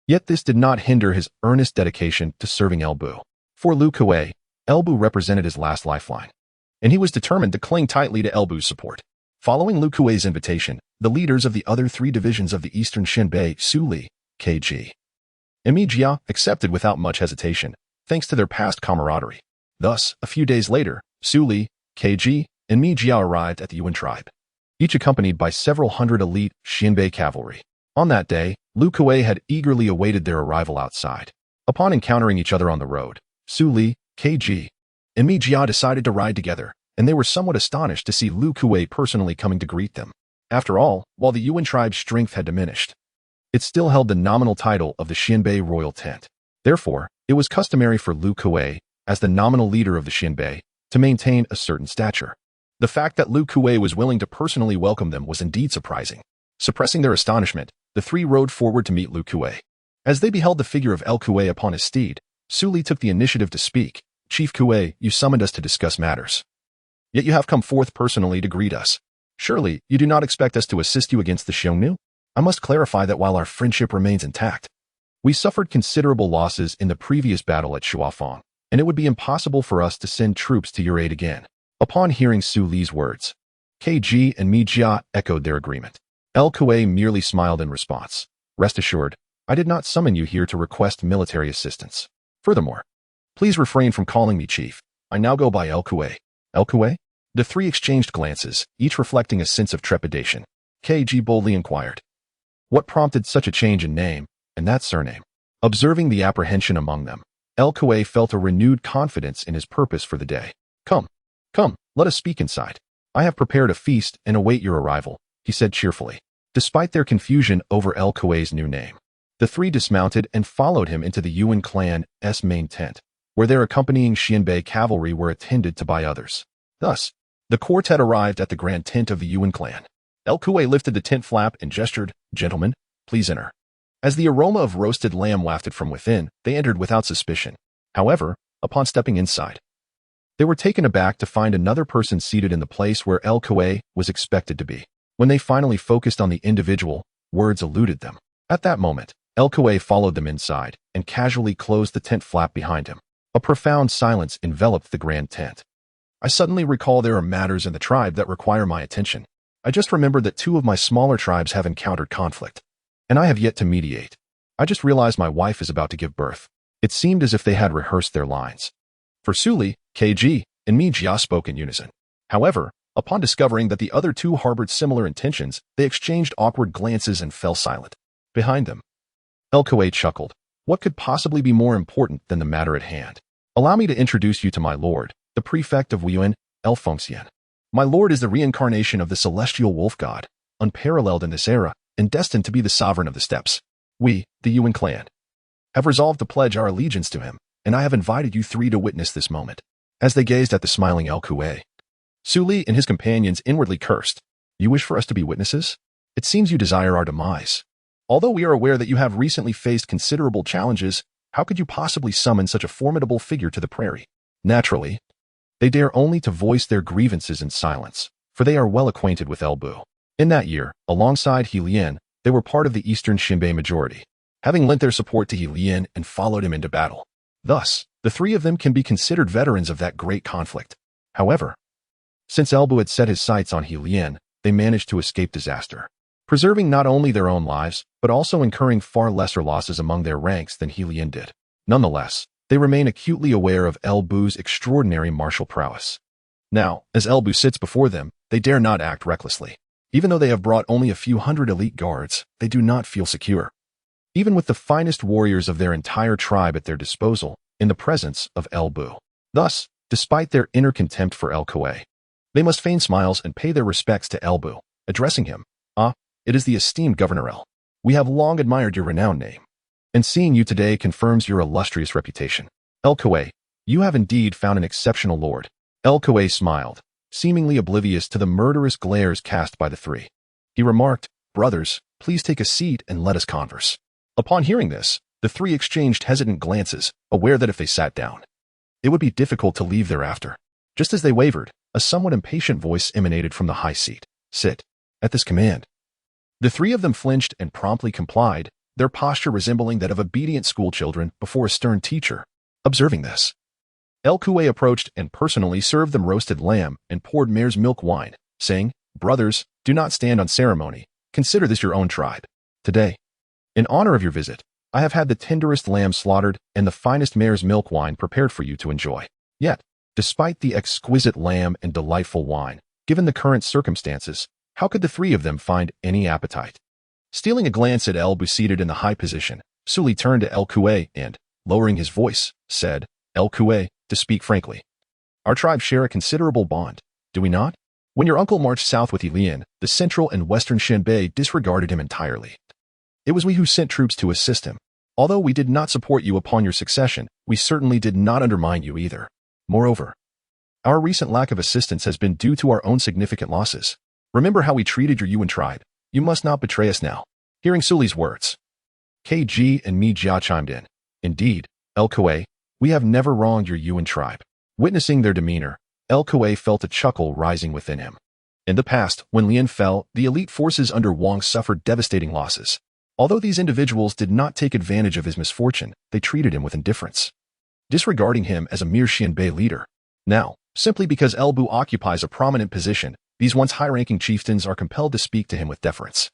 Yet this did not hinder his earnest dedication to serving Elbu. For Lu Kuei, Elbu represented his last lifeline, and he was determined to cling tightly to Elbu's support. Following Lu Kuei's invitation, the leaders of the other three divisions of the Eastern Xinbei, Suli, Keiji, and Mijia, accepted without much hesitation, thanks to their past camaraderie. Thus, a few days later, Suli, Keiji, and Mijia arrived at the Yuan tribe, each accompanied by several hundred elite Xinbei cavalry. On that day, Lu Kuei had eagerly awaited their arrival outside. Upon encountering each other on the road, Suli, Keiji, and Mijia decided to ride together, and they were somewhat astonished to see Lu Kuei personally coming to greet them. After all, while the Yuan tribe's strength had diminished, it still held the nominal title of the Xinbei royal tent. Therefore, it was customary for Lu Kuei, as the nominal leader of the Xinbei, to maintain a certain stature. The fact that Lu Kuei was willing to personally welcome them was indeed surprising. Suppressing their astonishment, the three rode forward to meet Lu Kuei. As they beheld the figure of El Kuei upon his steed, Suli took the initiative to speak. Chief Kuei, you summoned us to discuss matters. Yet you have come forth personally to greet us. Surely, you do not expect us to assist you against the Xiongnu? I must clarify that while our friendship remains intact, we suffered considerable losses in the previous battle at Shuafang, and it would be impossible for us to send troops to your aid again. Upon hearing Su Li's words, Keiji and Mijia echoed their agreement. El Kuei merely smiled in response. Rest assured, I did not summon you here to request military assistance. Furthermore, please refrain from calling me chief. I now go by El Kuei. El Kuei? The three exchanged glances, each reflecting a sense of trepidation. Keiji boldly inquired, what prompted such a change in name, and that surname? Observing the apprehension among them, El Kuei felt a renewed confidence in his purpose for the day. Come, let us speak inside. I have prepared a feast and await your arrival, he said cheerfully. Despite their confusion over El Kuei's new name, the three dismounted and followed him into the Yuan clan's main tent, where their accompanying Xianbei cavalry were attended to by others. Thus, the quartet arrived at the grand tent of the Yuan clan. El Kuei lifted the tent flap and gestured, Gentlemen, please enter. As the aroma of roasted lamb wafted from within, they entered without suspicion. However, upon stepping inside, they were taken aback to find another person seated in the place where El Kuei was expected to be. When they finally focused on the individual, words eluded them. At that moment, El Kuei followed them inside and casually closed the tent flap behind him. A profound silence enveloped the grand tent. I suddenly recall there are matters in the tribe that require my attention. I just remembered that 2 of my smaller tribes have encountered conflict, and I have yet to mediate. I just realized my wife is about to give birth. It seemed as if they had rehearsed their lines. For Suli, KG, and me, Jia spoke in unison. However, upon discovering that the other 2 harbored similar intentions, they exchanged awkward glances and fell silent. Behind them, El Kuei chuckled. What could possibly be more important than the matter at hand? Allow me to introduce you to my lord, the prefect of Wuyuan, El Fengxian. My lord is the reincarnation of the celestial wolf god, unparalleled in this era, and destined to be the sovereign of the steppes. We, the Yuan clan, have resolved to pledge our allegiance to him, and I have invited you 3 to witness this moment. As they gazed at the smiling El Kuei, Suli and his companions inwardly cursed. You wish for us to be witnesses? It seems you desire our demise. Although we are aware that you have recently faced considerable challenges, how could you possibly summon such a formidable figure to the prairie? Naturally, they dare only to voice their grievances in silence, for they are well acquainted with El Bu. In that year, alongside He Lian, they were part of the Eastern Xinbei majority, having lent their support to He Lian and followed him into battle. Thus, the 3 of them can be considered veterans of that great conflict. However, since El Bu had set his sights on He Lian, they managed to escape disaster, preserving not only their own lives, but also incurring far lesser losses among their ranks than He Lian did. Nonetheless, they remain acutely aware of El Bu's extraordinary martial prowess. Now, as El Bu sits before them, they dare not act recklessly. Even though they have brought only a few hundred elite guards, they do not feel secure. Even with the finest warriors of their entire tribe at their disposal, in the presence of El Bu. Thus, despite their inner contempt for El Kuei, they must feign smiles and pay their respects to El Bu, addressing him. It is the esteemed Governor El. We have long admired your renowned name, and seeing you today confirms your illustrious reputation. El Kuei, you have indeed found an exceptional lord. El Kuei smiled, seemingly oblivious to the murderous glares cast by the 3. He remarked, brothers, please take a seat and let us converse. Upon hearing this, the 3 exchanged hesitant glances, aware that if they sat down, it would be difficult to leave thereafter. Just as they wavered, a somewhat impatient voice emanated from the high seat. Sit. At this command. The 3 of them flinched and promptly complied, their posture resembling that of obedient schoolchildren before a stern teacher. Observing this, El Kuei approached and personally served them roasted lamb and poured mare's milk wine, saying, brothers, do not stand on ceremony. Consider this your own tribe. Today, in honor of your visit, I have had the tenderest lamb slaughtered and the finest mare's milk wine prepared for you to enjoy. Yet, despite the exquisite lamb and delightful wine, given the current circumstances, how could the 3 of them find any appetite? Stealing a glance at El Bu seated in the high position, Suli turned to El Kuei and, lowering his voice, said, El Kuei, to speak frankly, our tribes share a considerable bond, do we not? When your uncle marched south with He Lian, the central and western Xinbei disregarded him entirely. It was we who sent troops to assist him. Although we did not support you upon your succession, we certainly did not undermine you either. Moreover, our recent lack of assistance has been due to our own significant losses. Remember how we treated your Yuan tribe. You must not betray us now. Hearing Suli's words, KG and me Jia chimed in. Indeed, El Kuei, we have never wronged your Yuan tribe. Witnessing their demeanor, El Kuei felt a chuckle rising within him. In the past, when Lian fell, the elite forces under Wang suffered devastating losses. Although these individuals did not take advantage of his misfortune, they treated him with indifference, disregarding him as a mere Xianbei leader. Now, simply because El Bu occupies a prominent position, these once high-ranking chieftains are compelled to speak to him with deference.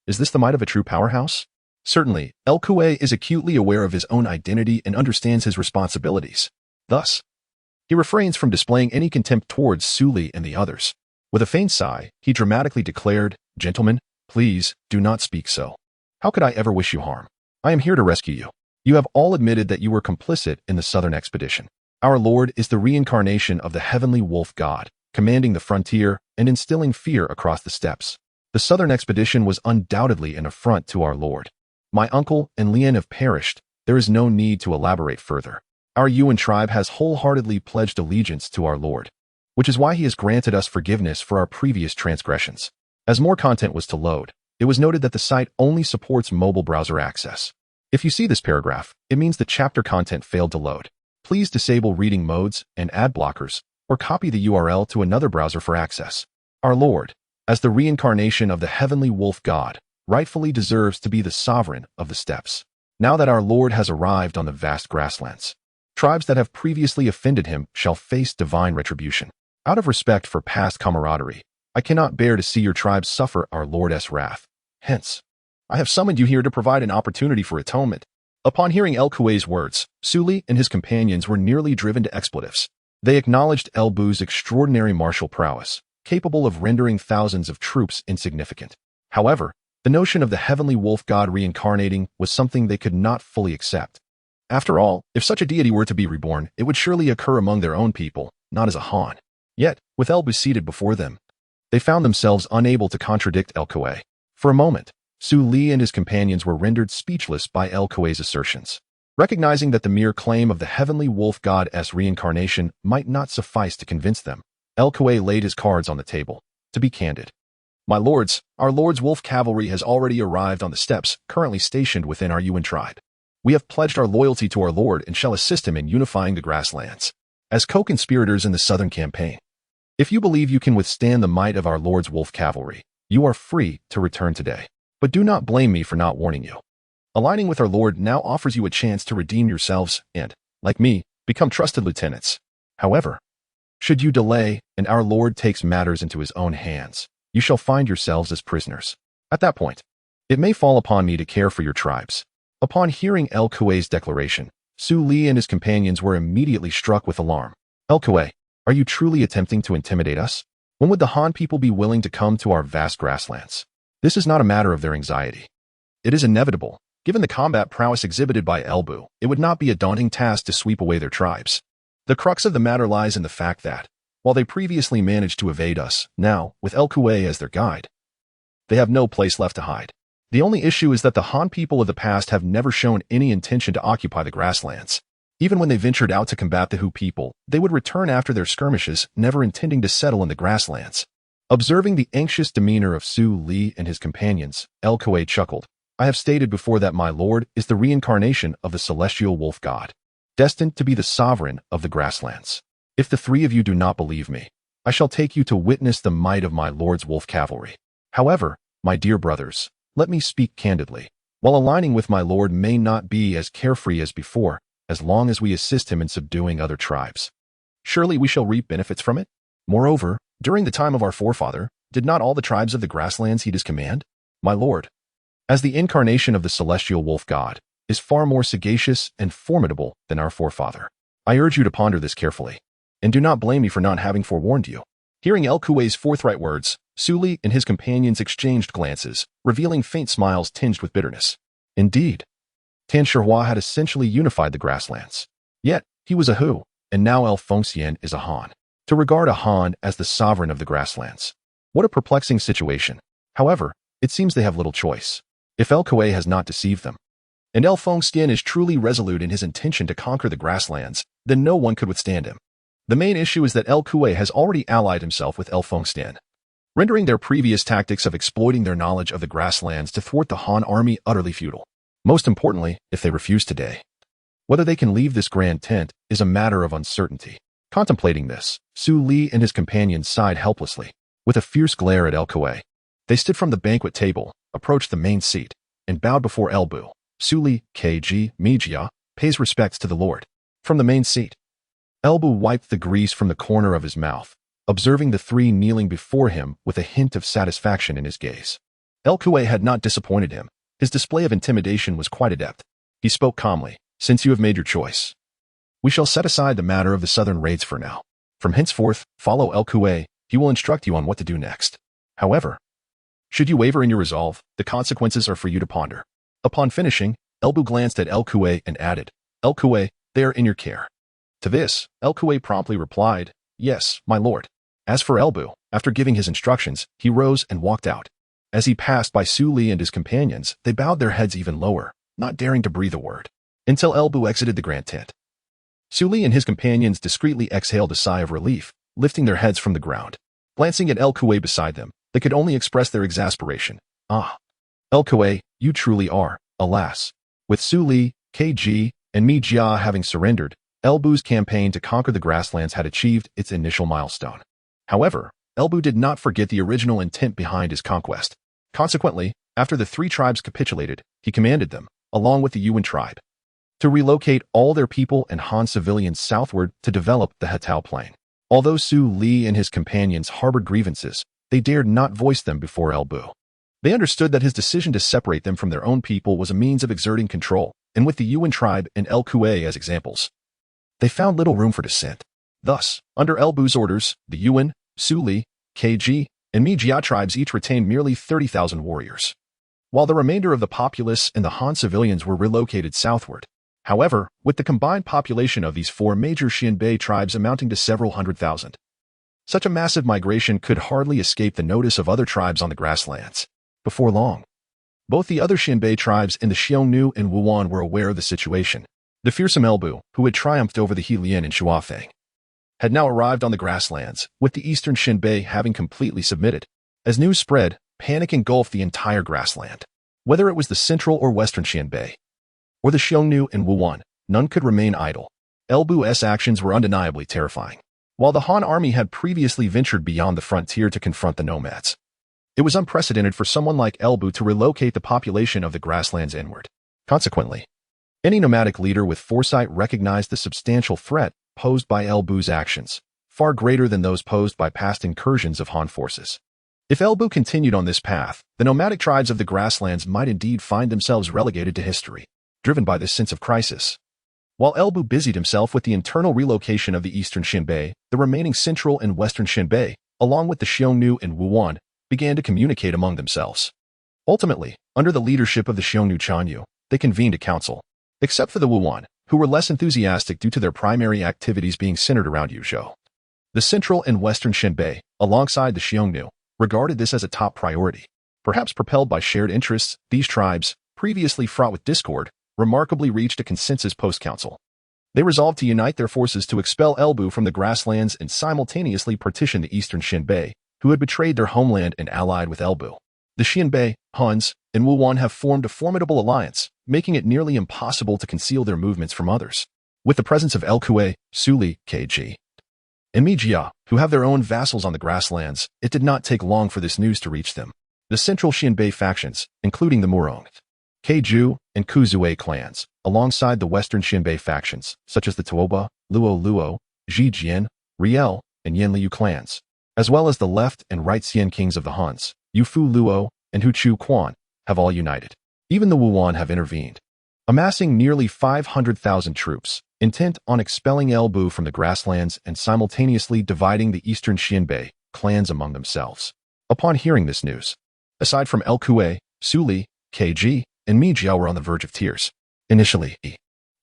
Is this the might of a true powerhouse? Certainly, El Kuei is acutely aware of his own identity and understands his responsibilities. Thus, he refrains from displaying any contempt towards Suli and the others. With a faint sigh, he dramatically declared, Gentlemen, please, do not speak so. How could I ever wish you harm? I am here to rescue you. You have all admitted that you were complicit in the southern expedition. Our Lord is the reincarnation of the heavenly wolf god, commanding the frontier and instilling fear across the steppes. The southern expedition was undoubtedly an affront to our Lord. My uncle and Lian have perished. There is no need to elaborate further. Our Yuan tribe has wholeheartedly pledged allegiance to our Lord, which is why he has granted us forgiveness for our previous transgressions. As more content was to load, it was noted that the site only supports mobile browser access. If you see this paragraph, it means the chapter content failed to load. Please disable reading modes and ad blockers, or copy the URL to another browser for access. Our Lord, as the reincarnation of the heavenly wolf god, rightfully deserves to be the sovereign of the steppes. Now that our Lord has arrived on the vast grasslands, tribes that have previously offended him shall face divine retribution. Out of respect for past camaraderie, I cannot bear to see your tribes suffer our Lord's wrath. Hence, I have summoned you here to provide an opportunity for atonement. Upon hearing El Kuei's words, Su Li and his companions were nearly driven to expletives. They acknowledged El Bu's extraordinary martial prowess, capable of rendering thousands of troops insignificant. However, the notion of the heavenly wolf god reincarnating was something they could not fully accept. After all, if such a deity were to be reborn, it would surely occur among their own people, not as a Han. Yet, with El Bu seated before them, they found themselves unable to contradict El Kuei. For a moment, Su Li and his companions were rendered speechless by El Kuei's assertions. Recognizing that the mere claim of the heavenly wolf god's reincarnation might not suffice to convince them, El Kuei laid his cards on the table. To be candid, my lords, our lord's wolf cavalry has already arrived on the steppes currently stationed within our Yuan tribe. We have pledged our loyalty to our lord and shall assist him in unifying the grasslands as co-conspirators in the southern campaign. If you believe you can withstand the might of our lord's wolf cavalry, you are free to return today. But do not blame me for not warning you. Aligning with our lord now offers you a chance to redeem yourselves and, like me, become trusted lieutenants. However, should you delay and our lord takes matters into his own hands, you shall find yourselves as prisoners. At that point, it may fall upon me to care for your tribes. Upon hearing El Kuei's declaration, Su Li and his companions were immediately struck with alarm. El Kuei, are you truly attempting to intimidate us? When would the Han people be willing to come to our vast grasslands? This is not a matter of their anxiety. It is inevitable. Given the combat prowess exhibited by El Bu, it would not be a daunting task to sweep away their tribes. The crux of the matter lies in the fact that, while they previously managed to evade us, now, with El Kuei as their guide, they have no place left to hide. The only issue is that the Han people of the past have never shown any intention to occupy the grasslands. Even when they ventured out to combat the Hu people, they would return after their skirmishes, never intending to settle in the grasslands. Observing the anxious demeanor of Su Li and his companions, El Kuei chuckled. I have stated before that my lord is the reincarnation of the celestial wolf god, destined to be the sovereign of the grasslands. If the three of you do not believe me, I shall take you to witness the might of my lord's wolf cavalry. However, my dear brothers, let me speak candidly. While aligning with my lord may not be as carefree as before, as long as we assist him in subduing other tribes, surely we shall reap benefits from it. Moreover, during the time of our forefather, did not all the tribes of the grasslands heed his command? My lord, as the incarnation of the celestial wolf god, is far more sagacious and formidable than our forefather. I urge you to ponder this carefully, and do not blame me for not having forewarned you. Hearing El Kuei's forthright words, Su Li and his companions exchanged glances, revealing faint smiles tinged with bitterness. Indeed, Tan Shihua had essentially unified the grasslands. Yet, he was a Hu, and now El Fengxian is a Han. To regard a Han as the sovereign of the grasslands. What a perplexing situation. However, it seems they have little choice. If El Kuei has not deceived them, and El Fengxian is truly resolute in his intention to conquer the grasslands, then no one could withstand him. The main issue is that El Kuei has already allied himself with El Fengxian, rendering their previous tactics of exploiting their knowledge of the grasslands to thwart the Han army utterly futile. Most importantly, if they refuse today, whether they can leave this grand tent is a matter of uncertainty. Contemplating this, Su Li and his companions sighed helplessly. With a fierce glare at El Kuei, they stood from the banquet table, approached the main seat, and bowed before El Bu. Su Li, KG, Jia, pays respects to the Lord. From the main seat, El Bu wiped the grease from the corner of his mouth, observing the three kneeling before him with a hint of satisfaction in his gaze. El Kuei had not disappointed him. His display of intimidation was quite adept. He spoke calmly. Since you have made your choice, we shall set aside the matter of the southern raids for now. From henceforth, follow El Kuei. He will instruct you on what to do next. However, should you waver in your resolve, the consequences are for you to ponder. Upon finishing, El Bu glanced at El Kuei and added, El Kuei, they are in your care. To this, El Kuei promptly replied, Yes, my lord. As for El Bu, after giving his instructions, he rose and walked out. As he passed by Su Li and his companions, they bowed their heads even lower, not daring to breathe a word, until El Bu exited the grand tent. Su Li and his companions discreetly exhaled a sigh of relief, lifting their heads from the ground. Glancing at El Kuei beside them, they could only express their exasperation. Ah, El Kuei, you truly are, alas. With Su Li, KG, and Jia having surrendered, El Bu's campaign to conquer the grasslands had achieved its initial milestone. However, Elbu did not forget the original intent behind his conquest. Consequently, after the three tribes capitulated, he commanded them, along with the Yuan tribe, to relocate all their people and Han civilians southward to develop the Hetao Plain. Although Su Li and his companions harbored grievances, they dared not voice them before Elbu. They understood that his decision to separate them from their own people was a means of exerting control, and with the Yuan tribe and El Kuei as examples, they found little room for dissent. Thus, under Elbu's orders, the Yuan, Su Li, KG, and Mi Jia tribes each retained merely 30,000 warriors, while the remainder of the populace and the Han civilians were relocated southward. However, with the combined population of these four major Xianbei tribes amounting to several hundred thousand, such a massive migration could hardly escape the notice of other tribes on the grasslands. Before long, both the other Xianbei tribes and the Xiongnu and Wuyuan were aware of the situation. The fearsome Elbu, who had triumphed over the Helian and Shuafeng, had now arrived on the grasslands, with the eastern Xianbei having completely submitted. As news spread, panic engulfed the entire grassland. Whether it was the central or western Xianbei, or the Xiongnu and Wuyuan, none could remain idle. Elbu's actions were undeniably terrifying. While the Han army had previously ventured beyond the frontier to confront the nomads, it was unprecedented for someone like Elbu to relocate the population of the grasslands inward. Consequently, any nomadic leader with foresight recognized the substantial threat posed by Elbu's actions, far greater than those posed by past incursions of Han forces. If Elbu continued on this path, the nomadic tribes of the grasslands might indeed find themselves relegated to history, driven by this sense of crisis. While Elbu busied himself with the internal relocation of the eastern Xianbei, the remaining central and western Xianbei, along with the Xiongnu and Wuyuan, began to communicate among themselves. Ultimately, under the leadership of the Xiongnu Chanyu, they convened a council. Except for the Wuyuan, who were less enthusiastic due to their primary activities being centered around Yuzhou. The central and western Xianbei, alongside the Xiongnu, regarded this as a top priority. Perhaps propelled by shared interests, these tribes, previously fraught with discord, remarkably reached a consensus post-council. They resolved to unite their forces to expel Elbu from the grasslands and simultaneously partition the eastern Xianbei, who had betrayed their homeland and allied with Elbu. The Xianbei, Huns, and Wuyuan have formed a formidable alliance, making it nearly impossible to conceal their movements from others. With the presence of El Kuei, Su Li, KG, and Mi Jia, who have their own vassals on the grasslands, it did not take long for this news to reach them. The central Xianbei factions, including the Murong, Keiju, and Kuzue clans, alongside the western Xianbei factions, such as the Tuoba, Luo Luo, Zhijian, Riel, and Yanliu clans, as well as the left and right Xian kings of the Huns, Yufu Luo, and Huchu Quan, have all united. Even the Wuyuan have intervened, amassing nearly 500,000 troops, intent on expelling Elbu from the grasslands and simultaneously dividing the eastern Xianbei clans among themselves. Upon hearing this news, aside from El Kuei, Su Li, KG, and Mi Jiao were on the verge of tears. Initially,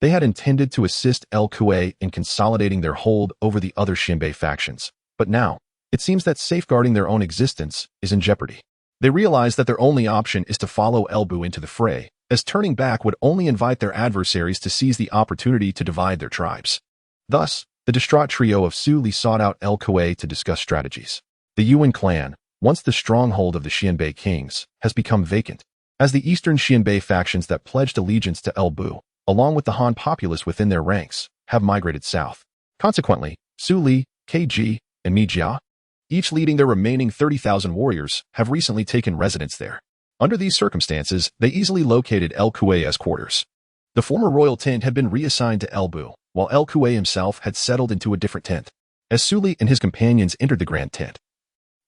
they had intended to assist El Kuei in consolidating their hold over the other Xianbei factions, but now, it seems that safeguarding their own existence is in jeopardy. They realize that their only option is to follow Elbu into the fray, as turning back would only invite their adversaries to seize the opportunity to divide their tribes. Thus, the distraught trio of Su Li sought out El Kuei to discuss strategies. The Yuan clan, once the stronghold of the Xianbei kings, has become vacant, as the eastern Xianbei factions that pledged allegiance to Elbu, along with the Han populace within their ranks, have migrated south. Consequently, Su Li, KG, and Mi Jia, each leading their remaining 30,000 warriors, have recently taken residence there. Under these circumstances, they easily located El Kuei's quarters. The former royal tent had been reassigned to Elbu, while El Kuei himself had settled into a different tent. As Su Li and his companions entered the grand tent,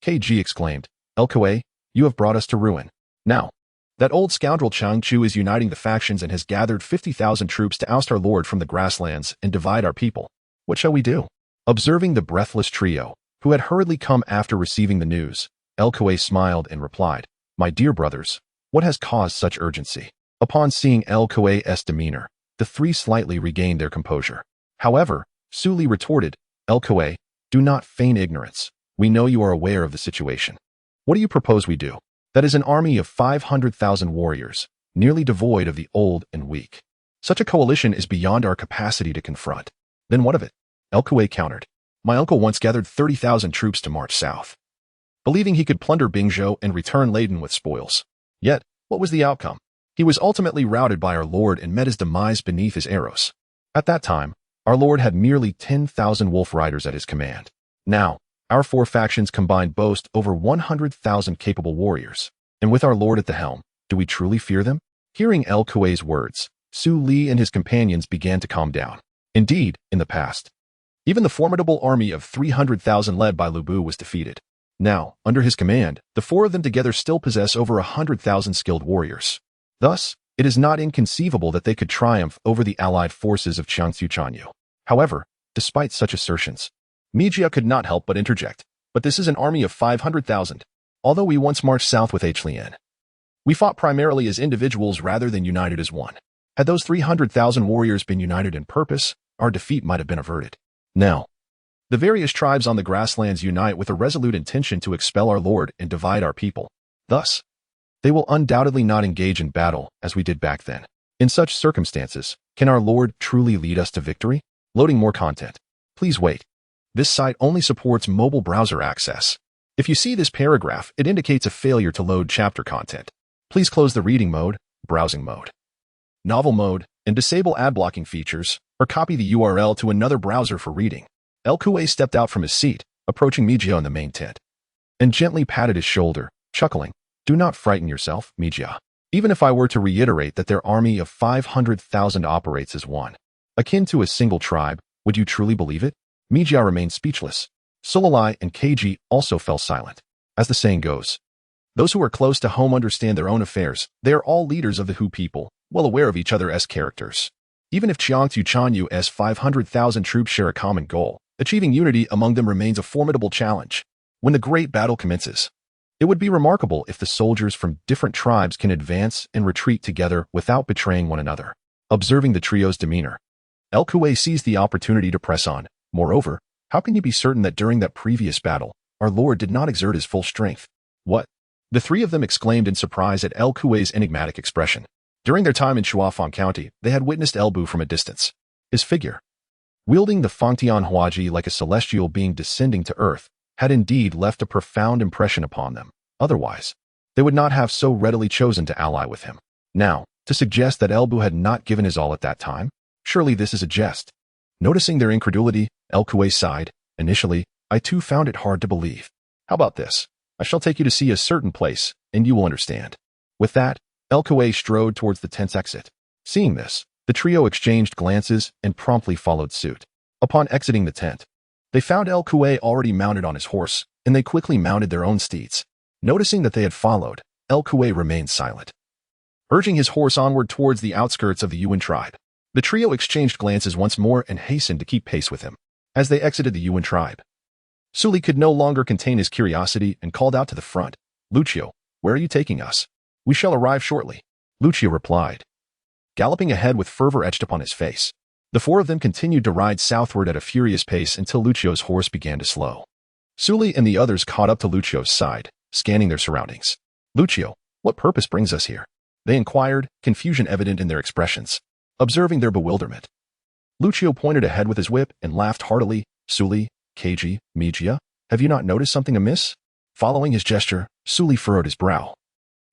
KG exclaimed, "El Kuei, you have brought us to ruin. Now, that old scoundrel Zhang Jiao is uniting the factions and has gathered 50,000 troops to oust our lord from the grasslands and divide our people. What shall we do?" Observing the breathless trio, who had hurriedly come after receiving the news, El Kuei smiled and replied, "My dear brothers, what has caused such urgency?" Upon seeing El Kuei's demeanor, the three slightly regained their composure. However, Su Li retorted, "El Kuei, do not feign ignorance. We know you are aware of the situation. What do you propose we do? That is an army of 500,000 warriors, nearly devoid of the old and weak. Such a coalition is beyond our capacity to confront." "Then what of it?" El Kuei countered. "My uncle once gathered 30,000 troops to march south, believing he could plunder Bingzhou and return laden with spoils. Yet, what was the outcome? He was ultimately routed by our lord and met his demise beneath his arrows. At that time, our lord had merely 10,000 wolf riders at his command. Now, Our four factions combined boast over 100,000 capable warriors. And with our lord at the helm, do we truly fear them? Hearing El Kuei's words, Su Li and his companions began to calm down. Indeed, in the past, even the formidable army of 300,000 led by Lu Bu was defeated. Now, under his command, the four of them together still possess over 100,000 skilled warriors. Thus, it is not inconceivable that they could triumph over the allied forces of Jiangsu Chanyu. However, despite such assertions, Mijia could not help but interject. But this is an army of 500,000. Although we once marched south with H. Lian, we fought primarily as individuals rather than united as one. Had those 300,000 warriors been united in purpose, our defeat might have been averted. Now, the various tribes on the grasslands unite with a resolute intention to expel our lord and divide our people. Thus, they will undoubtedly not engage in battle as we did back then. In such circumstances, can our lord truly lead us to victory? Loading more content. Please wait. This site only supports mobile browser access. If you see this paragraph, it indicates a failure to load chapter content. Please close the reading mode, browsing mode, novel mode, and disable ad blocking features, or copy the URL to another browser for reading. El Kuei stepped out from his seat, approaching Mijia in the main tent, and gently patted his shoulder, chuckling. Do not frighten yourself, Mijia. Even if I were to reiterate that their army of 500,000 operates as one, akin to a single tribe, would you truly believe it? Mijia remained speechless. Sulalai and Keiji also fell silent. As the saying goes, those who are close to home understand their own affairs. They are all leaders of the Hu people, well aware of each other as characters. Even if Jiangsu Chanyu's 500,000 troops share a common goal, achieving unity among them remains a formidable challenge. When the great battle commences, it would be remarkable if the soldiers from different tribes can advance and retreat together without betraying one another. Observing the trio's demeanor, El Kuei seized the opportunity to press on. Moreover, how can you be certain that during that previous battle, our lord did not exert his full strength? What? The three of them exclaimed in surprise at El Kuei's enigmatic expression. During their time in Shuafang County, they had witnessed El Bu from a distance. His figure, wielding the Fangtian Huaji like a celestial being descending to earth, had indeed left a profound impression upon them. Otherwise, they would not have so readily chosen to ally with him. Now, to suggest that El Bu had not given his all at that time? Surely this is a jest. Noticing their incredulity, El Kuei sighed. Initially, I too found it hard to believe. How about this? I shall take you to see a certain place, and you will understand. With that, El Kuei strode towards the tent's exit. Seeing this, the trio exchanged glances and promptly followed suit. Upon exiting the tent, they found El Kuei already mounted on his horse, and they quickly mounted their own steeds. Noticing that they had followed, El Kuei remained silent, urging his horse onward towards the outskirts of the Yuan tribe. The trio exchanged glances once more and hastened to keep pace with him. As they exited the Yuan tribe, Su Li could no longer contain his curiosity and called out to the front, Lucio, where are you taking us? We shall arrive shortly, Lucio replied, galloping ahead with fervor etched upon his face. The four of them continued to ride southward at a furious pace until Lucio's horse began to slow. Su Li and the others caught up to Lucio's side, scanning their surroundings. Lucio, what purpose brings us here? They inquired, confusion evident in their expressions. Observing their bewilderment, Lucio pointed ahead with his whip and laughed heartily. Su Li, Keiji, Mijia, have you not noticed something amiss? Following his gesture, Su Li furrowed his brow.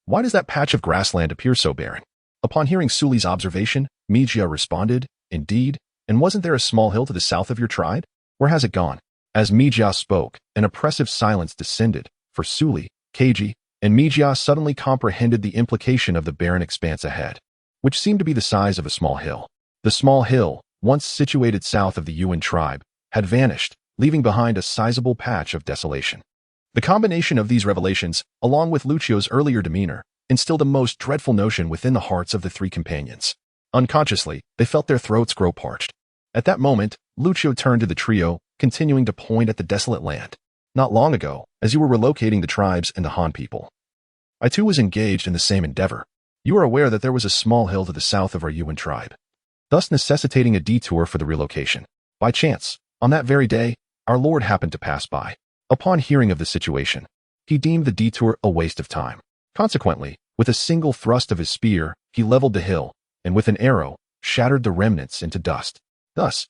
Why does that patch of grassland appear so barren? Upon hearing Su Li's observation, Mijia responded, Indeed, and wasn't there a small hill to the south of your tribe? Where has it gone? As Mijia spoke, an oppressive silence descended, for Su Li, Keiji, and Mijia suddenly comprehended the implication of the barren expanse ahead, which seemed to be the size of a small hill. The small hill, once situated south of the Yuan tribe, had vanished, leaving behind a sizable patch of desolation. The combination of these revelations, along with Lucio's earlier demeanor, instilled a most dreadful notion within the hearts of the three companions. Unconsciously, they felt their throats grow parched. At that moment, Lucio turned to the trio, continuing to point at the desolate land. Not long ago, as you were relocating the tribes and the Han people, I too was engaged in the same endeavor. You are aware that there was a small hill to the south of our Yuan tribe, thus necessitating a detour for the relocation. By chance, on that very day, our lord happened to pass by. Upon hearing of the situation, he deemed the detour a waste of time. Consequently, with a single thrust of his spear, he leveled the hill, and with an arrow, shattered the remnants into dust. Thus,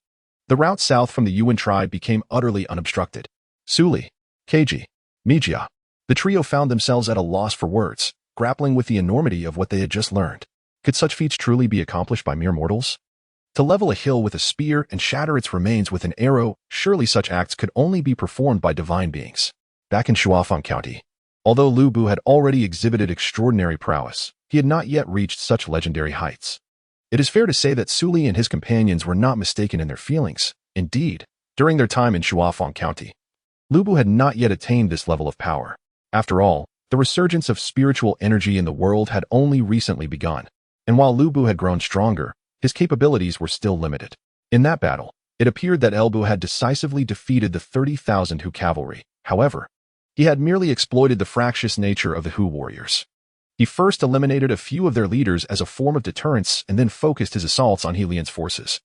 the route south from the Yuan tribe became utterly unobstructed. Su Li, Keiji, Mijia, the trio found themselves at a loss for words, grappling with the enormity of what they had just learned. Could such feats truly be accomplished by mere mortals? To level a hill with a spear and shatter its remains with an arrow, surely such acts could only be performed by divine beings. Back in Shuafang County, although Lu Bu had already exhibited extraordinary prowess, he had not yet reached such legendary heights. It is fair to say that Su Li and his companions were not mistaken in their feelings. Indeed, during their time in Shuafang County, Lu Bu had not yet attained this level of power. After all, the resurgence of spiritual energy in the world had only recently begun, and while Lu Bu had grown stronger, his capabilities were still limited. In that battle, it appeared that Lu Bu had decisively defeated the 30,000 Hu cavalry. However, he had merely exploited the fractious nature of the Hu warriors. He first eliminated a few of their leaders as a form of deterrence and then focused his assaults on He Lian's forces,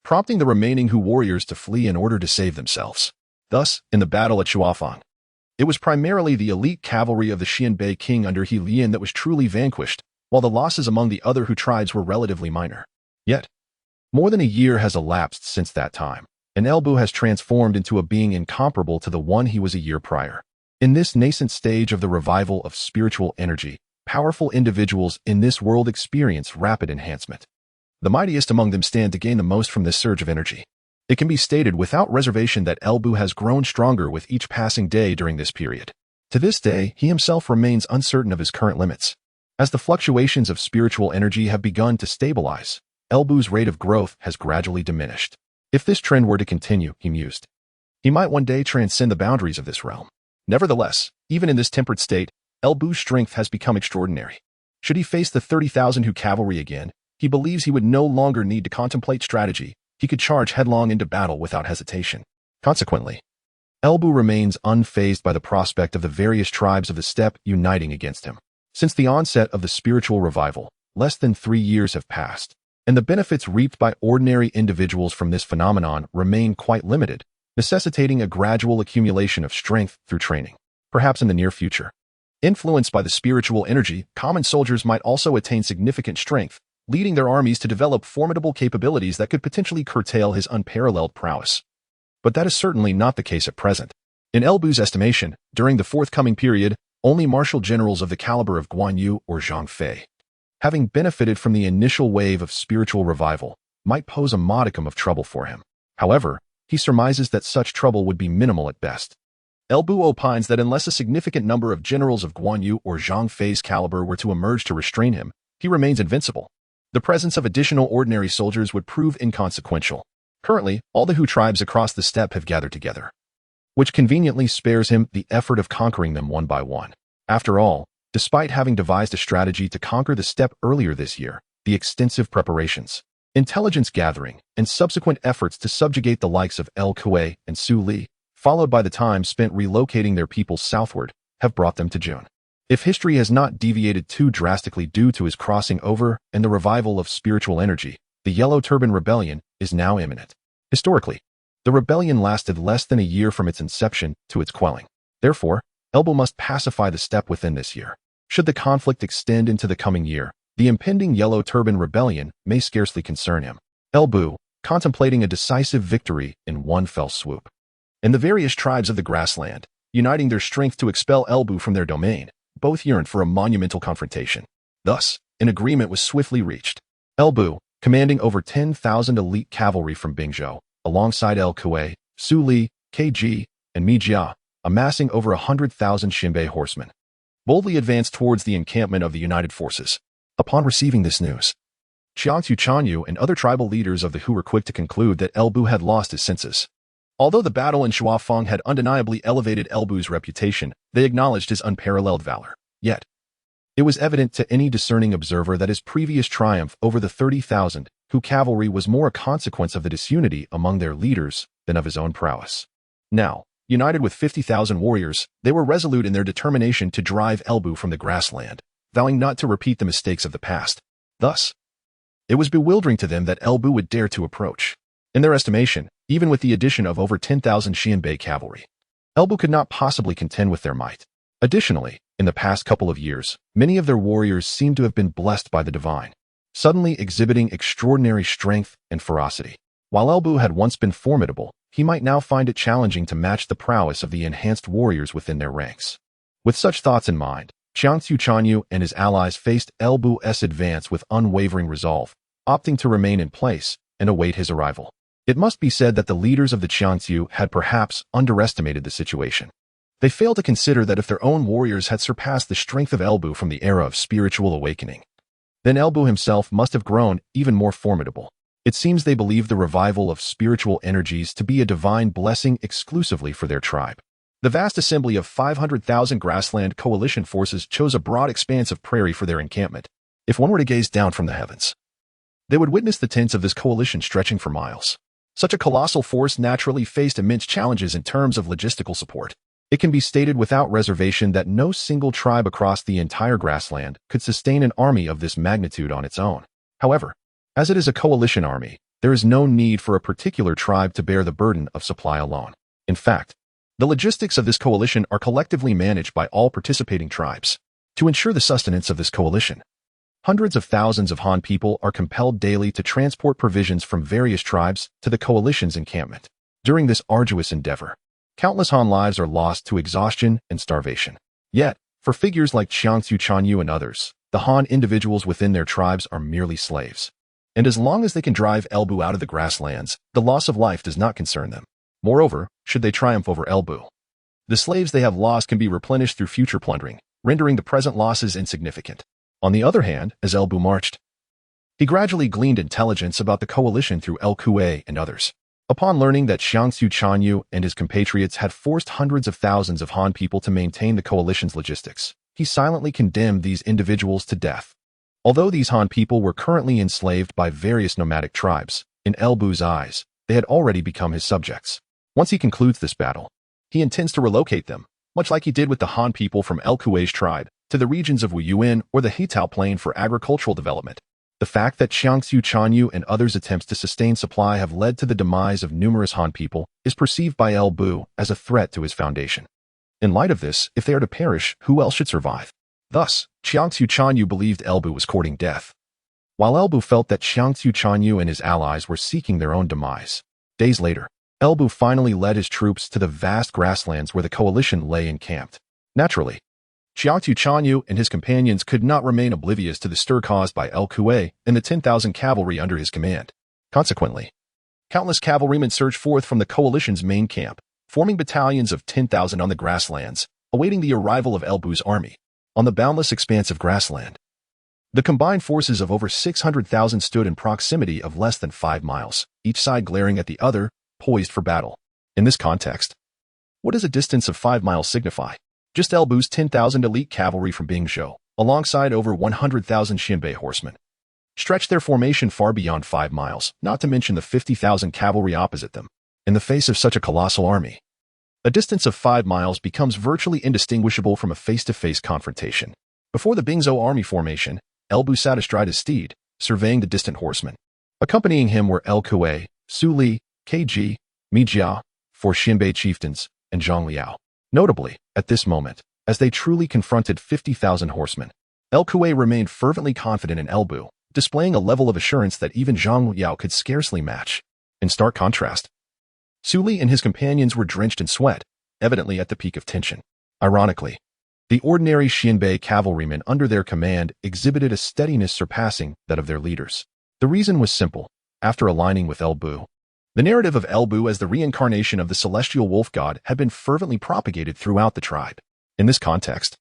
prompting the remaining Hu warriors to flee in order to save themselves. Thus, in the battle at Shuafang, it was primarily the elite cavalry of the Xianbei king under He Lian that was truly vanquished, while the losses among the other Hu tribes were relatively minor. Yet, more than a year has elapsed since that time, and Lu Bu has transformed into a being incomparable to the one he was a year prior. In this nascent stage of the revival of spiritual energy, powerful individuals in this world experience rapid enhancement. The mightiest among them stand to gain the most from this surge of energy. It can be stated without reservation that Lu Bu has grown stronger with each passing day during this period. To this day, he himself remains uncertain of his current limits. As the fluctuations of spiritual energy have begun to stabilize, Lu Bu's rate of growth has gradually diminished. If this trend were to continue, he mused, he might one day transcend the boundaries of this realm. Nevertheless, even in this tempered state, Lu Bu's strength has become extraordinary. Should he face the 30,000 Hu cavalry again, he believes he would no longer need to contemplate strategy. He could charge headlong into battle without hesitation. Consequently, Lu Bu remains unfazed by the prospect of the various tribes of the steppe uniting against him. Since the onset of the spiritual revival, less than 3 years have passed, and the benefits reaped by ordinary individuals from this phenomenon remain quite limited, necessitating a gradual accumulation of strength through training. Perhaps in the near future, influenced by the spiritual energy, common soldiers might also attain significant strength, leading their armies to develop formidable capabilities that could potentially curtail his unparalleled prowess. But that is certainly not the case at present. In Lu Bu's estimation, during the forthcoming period, only martial generals of the caliber of Guan Yu or Zhang Fei, having benefited from the initial wave of spiritual revival, might pose a modicum of trouble for him. However, he surmises that such trouble would be minimal at best. Lu Bu opines that unless a significant number of generals of Guan Yu or Zhang Fei's caliber were to emerge to restrain him, he remains invincible. The presence of additional ordinary soldiers would prove inconsequential. Currently, all the Hu tribes across the steppe have gathered together, which conveniently spares him the effort of conquering them one by one. After all, despite having devised a strategy to conquer the steppe earlier this year, the extensive preparations, intelligence gathering, and subsequent efforts to subjugate the likes of El Kuei and Su Li, followed by the time spent relocating their peoples southward, have brought them to June. If history has not deviated too drastically due to his crossing over and the revival of spiritual energy, the Yellow Turban Rebellion is now imminent. Historically, the rebellion lasted less than a year from its inception to its quelling. Therefore, Lu Bu must pacify the steppe within this year. Should the conflict extend into the coming year, the impending Yellow Turban Rebellion may scarcely concern him. Lu Bu, contemplating a decisive victory in one fell swoop. And the various tribes of the grassland, uniting their strength to expel Lu Bu from their domain, both yearned for a monumental confrontation. Thus, an agreement was swiftly reached. Lu Bu, commanding over 10,000 elite cavalry from Bingzhou, alongside El Kuei, Su Li, KG, and Mi Jia, amassing over 100,000 Xianbei horsemen, boldly advanced towards the encampment of the united forces. Upon receiving this news, Chanyu and other tribal leaders of the Hu were quick to conclude that Lu Bu had lost his senses. Although the battle in Shuafang had undeniably elevated Lu Bu's reputation, they acknowledged his unparalleled valor. Yet, it was evident to any discerning observer that his previous triumph over the 30,000 Hu cavalry was more a consequence of the disunity among their leaders than of his own prowess. Now, united with 50,000 warriors, they were resolute in their determination to drive Lu Bu from the grassland, vowing not to repeat the mistakes of the past. Thus, it was bewildering to them that Lu Bu would dare to approach. In their estimation, even with the addition of over 10,000 Xianbei cavalry, Lu Bu could not possibly contend with their might. Additionally, in the past couple of years, many of their warriors seemed to have been blessed by the divine, suddenly exhibiting extraordinary strength and ferocity. While Lu Bu had once been formidable, he might now find it challenging to match the prowess of the enhanced warriors within their ranks. With such thoughts in mind, Chanyu and his allies faced Lu Bu's advance with unwavering resolve, opting to remain in place, and await his arrival. It must be said that the leaders of the Qiangsu had perhaps underestimated the situation. They failed to consider that if their own warriors had surpassed the strength of Elbu from the era of spiritual awakening, then Elbu himself must have grown even more formidable. It seems they believed the revival of spiritual energies to be a divine blessing exclusively for their tribe. The vast assembly of 500,000 grassland coalition forces chose a broad expanse of prairie for their encampment. If one were to gaze down from the heavens, they would witness the tents of this coalition stretching for miles. Such a colossal force naturally faced immense challenges in terms of logistical support. It can be stated without reservation that no single tribe across the entire grassland could sustain an army of this magnitude on its own. However, as it is a coalition army, there is no need for a particular tribe to bear the burden of supply alone. In fact, the logistics of this coalition are collectively managed by all participating tribes. To ensure the sustenance of this coalition, hundreds of thousands of Han people are compelled daily to transport provisions from various tribes to the coalition's encampment. During this arduous endeavor, countless Han lives are lost to exhaustion and starvation. Yet, for figures like Qiangsu Chanyu and others, the Han individuals within their tribes are merely slaves. And as long as they can drive Elbu out of the grasslands, the loss of life does not concern them. Moreover, should they triumph over Elbu, the slaves they have lost can be replenished through future plundering, rendering the present losses insignificant. On the other hand, as Elbu marched, he gradually gleaned intelligence about the coalition through El Kuei and others. Upon learning that Qiangsu Chanyu and his compatriots had forced hundreds of thousands of Han people to maintain the coalition's logistics, he silently condemned these individuals to death. Although these Han people were currently enslaved by various nomadic tribes, in Elbu's eyes, they had already become his subjects. Once he concludes this battle, he intends to relocate them, much like he did with the Han people from El Kuei's tribe, to the regions of Wuyuan or the Hetao Plain for agricultural development. The fact that Qiangsu Chanyu and others' attempts to sustain supply have led to the demise of numerous Han people is perceived by Elbu as a threat to his foundation. In light of this, if they are to perish, who else should survive? Thus, Qiangsu Chanyu believed Elbu was courting death, while Elbu felt that Qiangsu Chanyu and his allies were seeking their own demise. Days later, Elbu finally led his troops to the vast grasslands where the coalition lay encamped. Naturally, Qiangsu Chanyu and his companions could not remain oblivious to the stir caused by El Kuei and the 10,000 cavalry under his command. Consequently, countless cavalrymen surged forth from the coalition's main camp, forming battalions of 10,000 on the grasslands, awaiting the arrival of Elbu's army. On the boundless expanse of grassland, the combined forces of over 600,000 stood in proximity of less than 5 miles, each side glaring at the other, poised for battle. In this context, what does a distance of 5 miles signify? Just Elbu's 10,000 elite cavalry from Bingzhou, alongside over 100,000 Xinbei horsemen, stretched their formation far beyond 5 miles, not to mention the 50,000 cavalry opposite them. In the face of such a colossal army, a distance of 5 miles becomes virtually indistinguishable from a face-to-face confrontation. Before the Bingzhou army formation, Elbu sat astride his steed, surveying the distant horsemen. Accompanying him were El Kuei, Su Li, Kg, Mi Jia, 4 Xinbei chieftains, and Zhang Liao. Notably, at this moment, as they truly confronted 50,000 horsemen, El Kuei remained fervently confident in Elbu, displaying a level of assurance that even Zhang Liao could scarcely match. In stark contrast, Su Li and his companions were drenched in sweat, evidently at the peak of tension. Ironically, the ordinary Xinbei cavalrymen under their command exhibited a steadiness surpassing that of their leaders. The reason was simple. After aligning with Elbu, the narrative of Elbu as the reincarnation of the celestial wolf god had been fervently propagated throughout the tribe. In this context,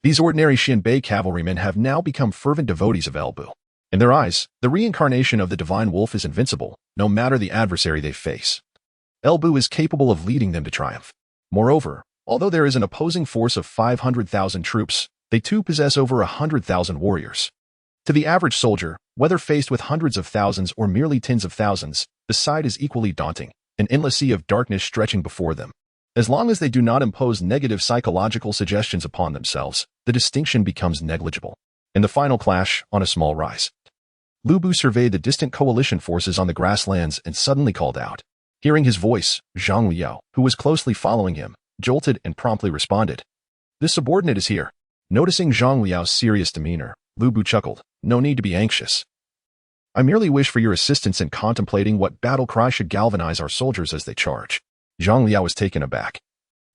these ordinary Xinbei cavalrymen have now become fervent devotees of Elbu. In their eyes, the reincarnation of the divine wolf is invincible, no matter the adversary they face. Elbu is capable of leading them to triumph. Moreover, although there is an opposing force of 500,000 troops, they too possess over 100,000 warriors. To the average soldier, whether faced with hundreds of thousands or merely tens of thousands, the sight is equally daunting, an endless sea of darkness stretching before them. As long as they do not impose negative psychological suggestions upon themselves, the distinction becomes negligible. In the final clash, on a small rise, Lu Bu surveyed the distant coalition forces on the grasslands and suddenly called out. Hearing his voice, Zhang Liao, who was closely following him, jolted and promptly responded. "This subordinate is here." Noticing Zhang Liao's serious demeanor, Lu Bu chuckled. "No need to be anxious. I merely wish for your assistance in contemplating what battle cry should galvanize our soldiers as they charge." Zhang Liao was taken aback,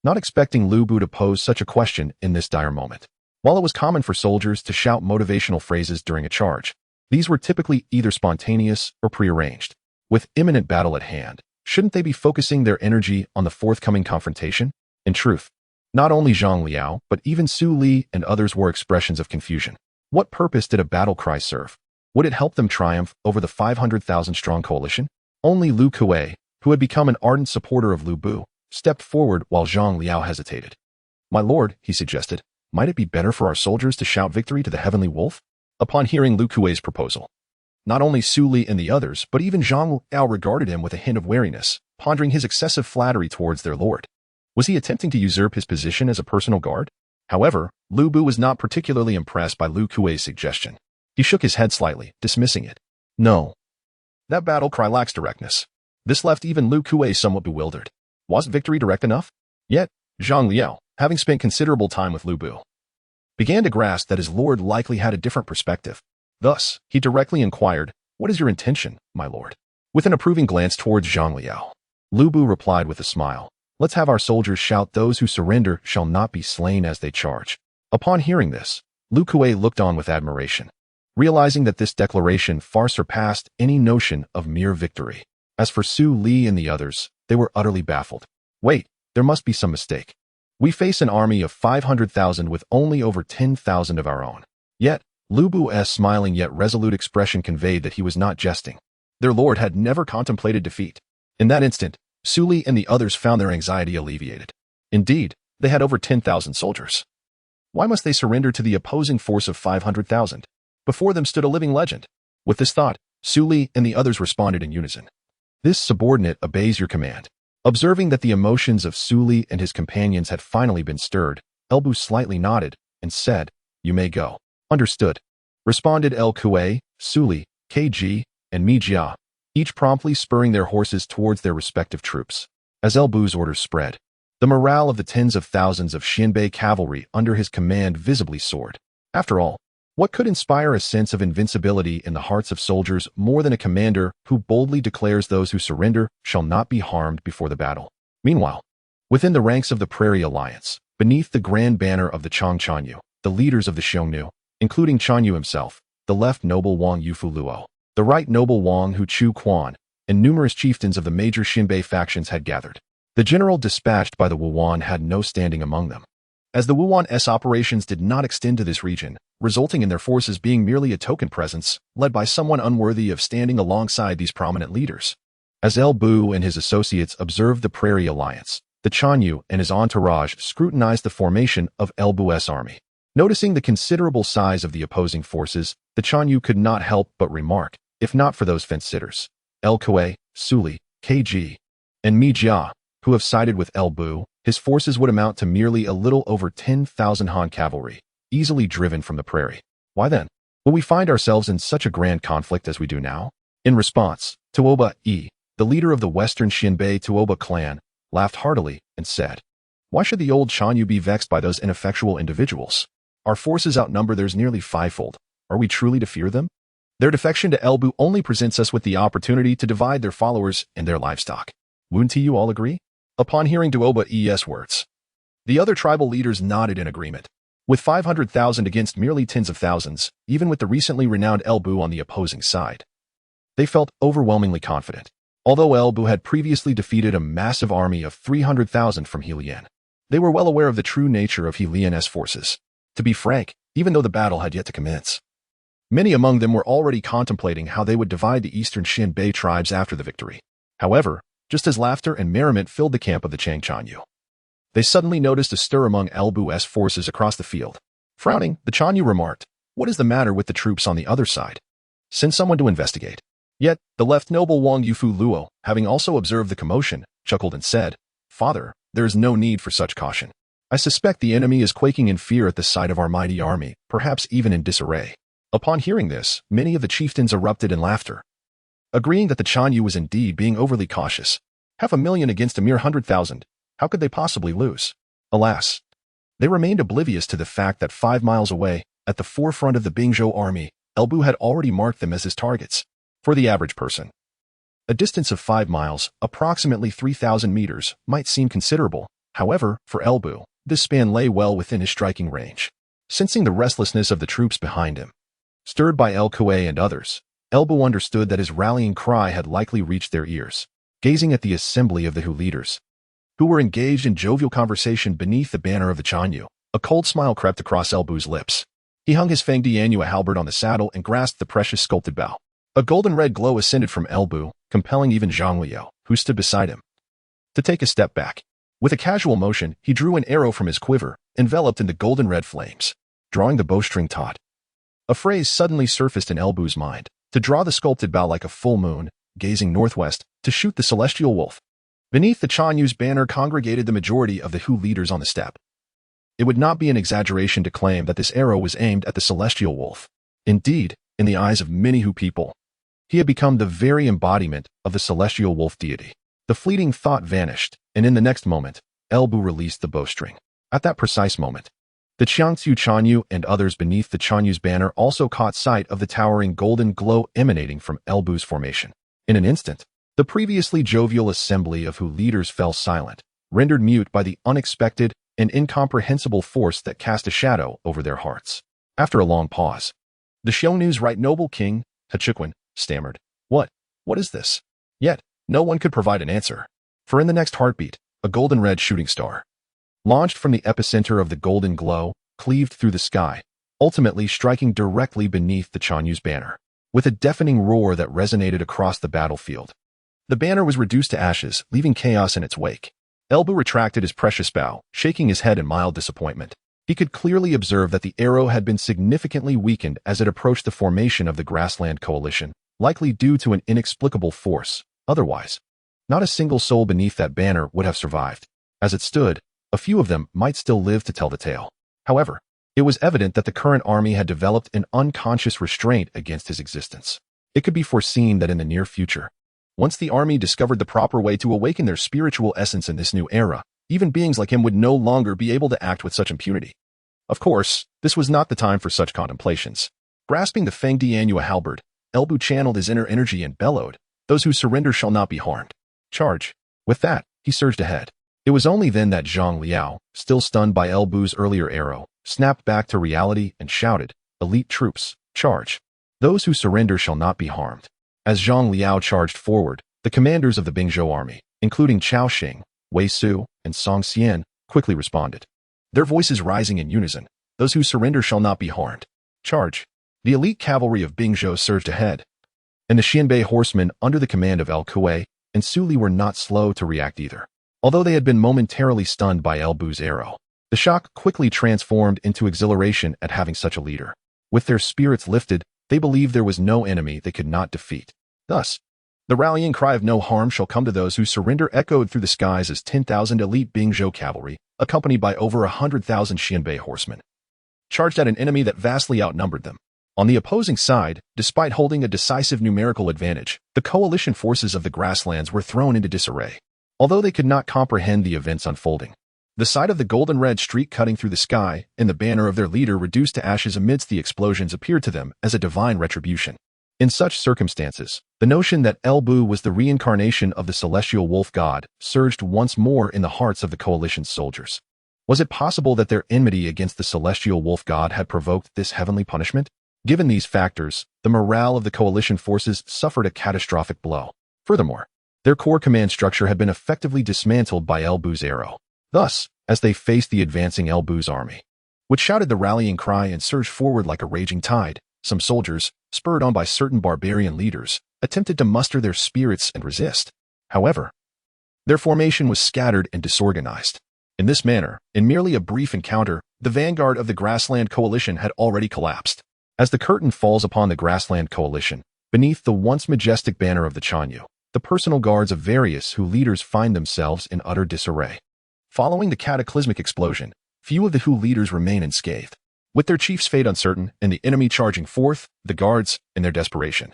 not expecting Lu Bu to pose such a question in this dire moment. While it was common for soldiers to shout motivational phrases during a charge, these were typically either spontaneous or prearranged. With imminent battle at hand, shouldn't they be focusing their energy on the forthcoming confrontation? In truth, not only Zhang Liao, but even Su Li and others were expressions of confusion. What purpose did a battle cry serve? Would it help them triumph over the 500,000-strong coalition? Only Lu Kuei, who had become an ardent supporter of Lu Bu, stepped forward while Zhang Liao hesitated. "My lord," he suggested, "might it be better for our soldiers to shout victory to the heavenly wolf?" Upon hearing Lu Kuei's proposal, not only Su Li and the others, but even Zhang Liao regarded him with a hint of wariness, pondering his excessive flattery towards their lord. Was he attempting to usurp his position as a personal guard? However, Lu Bu was not particularly impressed by Lu Kuei's suggestion. He shook his head slightly, dismissing it. No. That battle cry lacks directness. This left even Lu Kuei somewhat bewildered. Wasn't victory direct enough? Yet, Zhang Liao, having spent considerable time with Lu Bu, began to grasp that his lord likely had a different perspective. Thus, he directly inquired, "What is your intention, my lord?" With an approving glance towards Zhang Liao, Lu Bu replied with a smile, "Let's have our soldiers shout, 'Those who surrender shall not be slain as they charge.'" Upon hearing this, Lu Kuei looked on with admiration, realizing that this declaration far surpassed any notion of mere victory. As for Su Li and the others, they were utterly baffled. Wait, there must be some mistake. We face an army of 500,000 with only over 10,000 of our own. Yet, Lu Bu's smiling yet resolute expression conveyed that he was not jesting. Their lord had never contemplated defeat. In that instant, Su Li and the others found their anxiety alleviated. Indeed, they had over 10,000 soldiers. Why must they surrender to the opposing force of 500,000? Before them stood a living legend. With this thought, Su Li and the others responded in unison. "This subordinate obeys your command." Observing that the emotions of Su Li and his companions had finally been stirred, Bu slightly nodded and said, "You may go." "Understood," responded Kuei, Su Li, Kg, and Mi Jia, each promptly spurring their horses towards their respective troops. As Bu's orders spread, the morale of the tens of thousands of Xinbei cavalry under his command visibly soared. After all, what could inspire a sense of invincibility in the hearts of soldiers more than a commander who boldly declares those who surrender shall not be harmed before the battle? Meanwhile, within the ranks of the Prairie Alliance, beneath the grand banner of the Chanyu, the leaders of the Xiongnu, including Chanyu himself, the left noble Wang Yufu Luo, the right noble Wang Hu Chu Quan, and numerous chieftains of the major Xinbei factions had gathered. The general dispatched by the Wuyuan had no standing among them, as the Wuyuan's operations did not extend to this region, resulting in their forces being merely a token presence, led by someone unworthy of standing alongside these prominent leaders. As Bu and his associates observed the Prairie Alliance, the Chanyu and his entourage scrutinized the formation of Bu's army. Noticing the considerable size of the opposing forces, the Chanyu could not help but remark, if not for those fence-sitters, Kuei, Su Li, Kg, and Mi Jia, who have sided with Bu, his forces would amount to merely a little over 10,000 Han cavalry, easily driven from the prairie. Why then will we find ourselves in such a grand conflict as we do now? In response, Tuoba E, the leader of the Western Xinbei Tuoba clan, laughed heartily and said, "Why should the old Chanyu be vexed by those ineffectual individuals? Our forces outnumber theirs nearly fivefold. Are we truly to fear them? Their defection to Bu only presents us with the opportunity to divide their followers and their livestock. Wouldn't you all agree?" Upon hearing Tuoba E's words, the other tribal leaders nodded in agreement. With 500,000 against merely tens of thousands, even with the recently renowned Bu on the opposing side, they felt overwhelmingly confident. Although Bu had previously defeated a massive army of 300,000 from Helian, they were well aware of the true nature of Helian's forces. To be frank, even though the battle had yet to commence, many among them were already contemplating how they would divide the eastern Xinbei tribes after the victory. However, just as laughter and merriment filled the camp of the Chanyu, they suddenly noticed a stir among Bu's forces across the field. Frowning, the Chanyu remarked, "What is the matter with the troops on the other side? Send someone to investigate." Yet, the left noble Wang Yufu Luo, having also observed the commotion, chuckled and said, "Father, there is no need for such caution. I suspect the enemy is quaking in fear at the sight of our mighty army, perhaps even in disarray." Upon hearing this, many of the chieftains erupted in laughter, agreeing that the Chanyu was indeed being overly cautious. 500,000 against a mere 100,000. How could they possibly lose? Alas, they remained oblivious to the fact that 5 miles away, at the forefront of the Bingzhou army, Bu had already marked them as his targets. For the average person, a distance of 5 miles, approximately 3,000 meters, might seem considerable. However, for Bu, this span lay well within his striking range. Sensing the restlessness of the troops behind him, stirred by Kuei and others, Elbu understood that his rallying cry had likely reached their ears. Gazing at the assembly of the Hu leaders, who were engaged in jovial conversation beneath the banner of the Chanyu, a cold smile crept across Elbu's lips. He hung his Feng Dianyu halberd on the saddle and grasped the precious sculpted bow. A golden-red glow ascended from Elbu, compelling even Zhang Jiao, who stood beside him, to take a step back. With a casual motion, he drew an arrow from his quiver, enveloped in the golden-red flames, drawing the bowstring taut. A phrase suddenly surfaced in Elbu's mind: to draw the sculpted bow like a full moon, gazing northwest, to shoot the celestial wolf. Beneath the Chanyu's banner congregated the majority of the Hu leaders on the steppe. It would not be an exaggeration to claim that this arrow was aimed at the celestial wolf. Indeed, in the eyes of many Hu people, he had become the very embodiment of the celestial wolf deity. The fleeting thought vanished, and in the next moment, Elbu released the bowstring. At that precise moment, the Qiangsu Chanyu and others beneath the Chanyu's banner also caught sight of the towering golden glow emanating from Elbu's formation. In an instant, the previously jovial assembly of Hu leaders fell silent, rendered mute by the unexpected and incomprehensible force that cast a shadow over their hearts. After a long pause, the Xiongnu's right noble king, Hechuan, stammered, What is this?" Yet, no one could provide an answer. For in the next heartbeat, a golden-red shooting star, launched from the epicenter of the golden glow, cleaved through the sky, ultimately striking directly beneath the Chanyu's banner. With a deafening roar that resonated across the battlefield, the banner was reduced to ashes, leaving chaos in its wake. Elbu retracted his precious bow, shaking his head in mild disappointment. He could clearly observe that the arrow had been significantly weakened as it approached the formation of the grassland coalition, likely due to an inexplicable force. Otherwise, not a single soul beneath that banner would have survived. As it stood, a few of them might still live to tell the tale. However, it was evident that the current army had developed an unconscious restraint against his existence. It could be foreseen that in the near future, once the army discovered the proper way to awaken their spiritual essence in this new era, even beings like him would no longer be able to act with such impunity. Of course, this was not the time for such contemplations. Grasping the Feng Dianyu halberd, Elbu channeled his inner energy and bellowed, "Those who surrender shall not be harmed. Charge." With that, he surged ahead. It was only then that Zhang Jiao, still stunned by Elbu's earlier arrow, snapped back to reality and shouted, "Elite troops, charge. Those who surrender shall not be harmed." As Zhang Jiao charged forward, the commanders of the Bingzhou army, including Chao Xing, Wei Su, and Song Xian, quickly responded, their voices rising in unison, "Those who surrender shall not be harmed. Charge." The elite cavalry of Bingzhou surged ahead, and the Xianbei horsemen under the command of El Kuei and Su Li were not slow to react either. Although they had been momentarily stunned by Elbu's arrow, the shock quickly transformed into exhilaration at having such a leader. With their spirits lifted, they believed there was no enemy they could not defeat. Thus, the rallying cry of "No harm shall come to those who surrender" echoed through the skies as 10,000 elite Bingzhou cavalry, accompanied by over 100,000 Xianbei horsemen, charged at an enemy that vastly outnumbered them. On the opposing side, despite holding a decisive numerical advantage, the coalition forces of the grasslands were thrown into disarray. Although they could not comprehend the events unfolding, the sight of the golden-red streak cutting through the sky and the banner of their leader reduced to ashes amidst the explosions appeared to them as a divine retribution. In such circumstances, the notion that Elbu was the reincarnation of the celestial wolf god surged once more in the hearts of the coalition's soldiers. Was it possible that their enmity against the celestial wolf god had provoked this heavenly punishment? Given these factors, the morale of the coalition forces suffered a catastrophic blow. Furthermore, their core command structure had been effectively dismantled by Elbu's arrow. Thus, as they faced the advancing Elbu's army, which shouted the rallying cry and surged forward like a raging tide, some soldiers, spurred on by certain barbarian leaders, attempted to muster their spirits and resist. However, their formation was scattered and disorganized. In this manner, in merely a brief encounter, the vanguard of the grassland coalition had already collapsed. As the curtain falls upon the grassland coalition, beneath the once majestic banner of the Chanyu, the personal guards of various Hu leaders find themselves in utter disarray. Following the cataclysmic explosion, few of the Hu leaders remain unscathed. With their chief's fate uncertain and the enemy charging forth, the guards, in their desperation,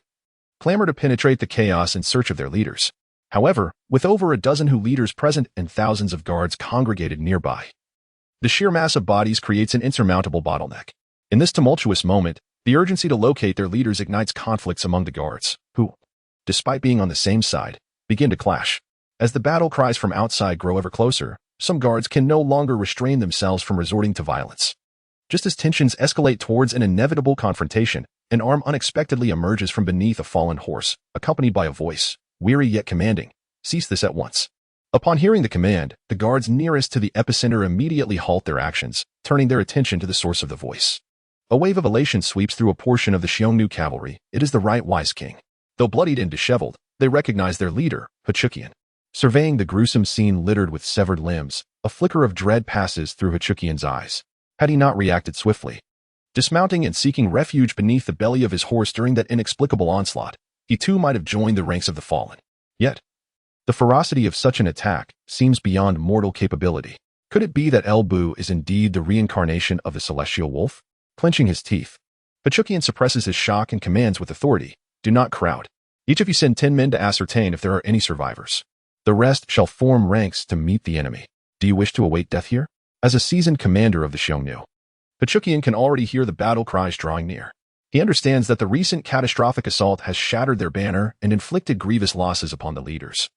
clamor to penetrate the chaos in search of their leaders. However, with over a dozen Hu leaders present and thousands of guards congregated nearby, the sheer mass of bodies creates an insurmountable bottleneck. In this tumultuous moment, the urgency to locate their leaders ignites conflicts among the guards, who, despite being on the same side, begin to clash. As the battle cries from outside grow ever closer, some guards can no longer restrain themselves from resorting to violence. Just as tensions escalate towards an inevitable confrontation, An arm unexpectedly emerges from beneath a fallen horse, accompanied by a voice, weary yet commanding. Cease this at once. Upon hearing the command, the guards nearest to the epicenter immediately halt their actions, turning their attention to the source of the voice. A wave of elation sweeps through a portion of the Xiongnu cavalry. It is the right wise king. Though bloodied and disheveled, they recognize their leader, Hechukian. Surveying the gruesome scene littered with severed limbs, a flicker of dread passes through Hechukian's eyes. Had he not reacted swiftly, dismounting and seeking refuge beneath the belly of his horse during that inexplicable onslaught, he too might have joined the ranks of the fallen. Yet, the ferocity of such an attack seems beyond mortal capability. Could it be that Elbu is indeed the reincarnation of the celestial wolf? Clenching his teeth, Hechukian suppresses his shock and commands with authority, "Do not crowd. Each of you send 10 men to ascertain if there are any survivors. The rest shall form ranks to meet the enemy. Do you wish to await death here?" As a seasoned commander of the Xiongnu, Hechukian can already hear the battle cries drawing near. He understands that the recent catastrophic assault has shattered their banner and inflicted grievous losses upon the leaders,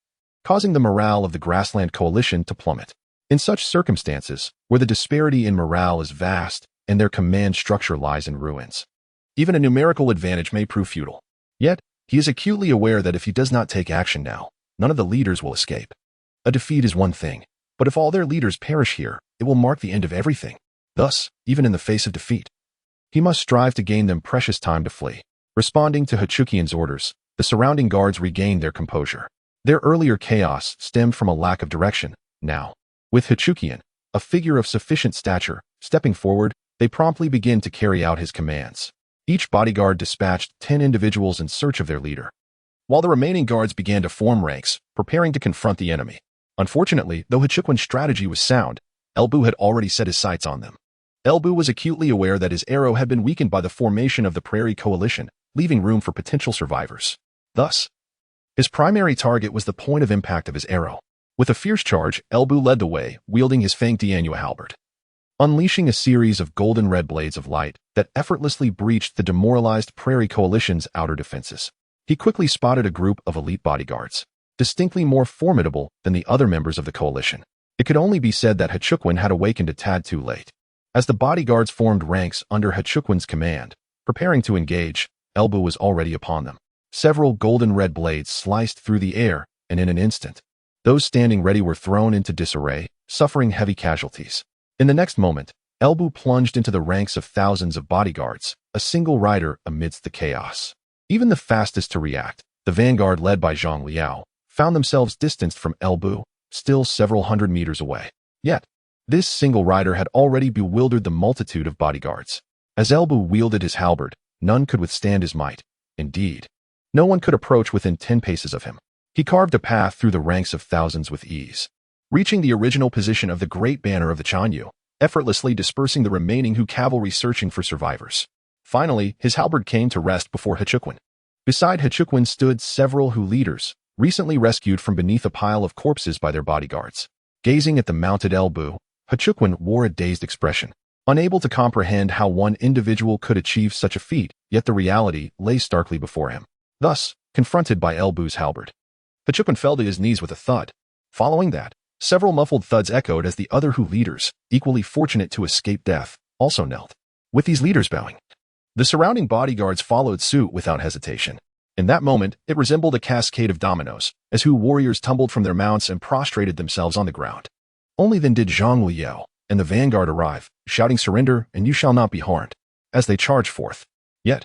causing the morale of the grassland coalition to plummet. In such circumstances, where the disparity in morale is vast and their command structure lies in ruins, even a numerical advantage may prove futile. Yet, he is acutely aware that if he does not take action now, none of the leaders will escape. A defeat is one thing, but if all their leaders perish here, it will mark the end of everything. Thus, even in the face of defeat, he must strive to gain them precious time to flee. Responding to Hechukian's orders, the surrounding guards regained their composure. Their earlier chaos stemmed from a lack of direction. Now, with Hechukian, a figure of sufficient stature, stepping forward, they promptly begin to carry out his commands. Each bodyguard dispatched 10 individuals in search of their leader, while the remaining guards began to form ranks, preparing to confront the enemy. Unfortunately, though Hechukian's strategy was sound, Elbu had already set his sights on them. Elbu was acutely aware that his arrow had been weakened by the formation of the Prairie Coalition, leaving room for potential survivors. Thus, his primary target was the point of impact of his arrow. With a fierce charge, Elbu led the way, wielding his fanged Dianhua halberd, unleashing a series of golden red blades of light that effortlessly breached the demoralized Prairie Coalition's outer defenses. He quickly spotted a group of elite bodyguards, distinctly more formidable than the other members of the coalition. It could only be said that Hechukian had awakened a tad too late. As the bodyguards formed ranks under Hechukian's command, preparing to engage, Elbu was already upon them. Several golden red blades sliced through the air, and in an instant, those standing ready were thrown into disarray, suffering heavy casualties. In the next moment, Elbu plunged into the ranks of thousands of bodyguards, a single rider amidst the chaos. Even the fastest to react, the vanguard led by Zhang Jiao, found themselves distanced from Elbu, still several hundred meters away. Yet, this single rider had already bewildered the multitude of bodyguards. As Elbu wielded his halberd, none could withstand his might. Indeed, no one could approach within 10 paces of him. He carved a path through the ranks of thousands with ease, reaching the original position of the great banner of the Chanyu, effortlessly dispersing the remaining Hu cavalry searching for survivors. Finally, his halberd came to rest before Hechukian. Beside Hechukian stood several Hu leaders, recently rescued from beneath a pile of corpses by their bodyguards. Gazing at the mounted Elbu, Hechukian wore a dazed expression, unable to comprehend how one individual could achieve such a feat, yet the reality lay starkly before him. Thus, confronted by Elbu's halberd, Hechukian fell to his knees with a thud. Following that, several muffled thuds echoed as the other Hu leaders, equally fortunate to escape death, also knelt. With these leaders bowing, the surrounding bodyguards followed suit without hesitation. In that moment, it resembled a cascade of dominoes, as Hu warriors tumbled from their mounts and prostrated themselves on the ground. Only then did Zhang Jiao and the vanguard arrive, shouting "Surrender, and you shall not be harmed," as they charged forth. Yet,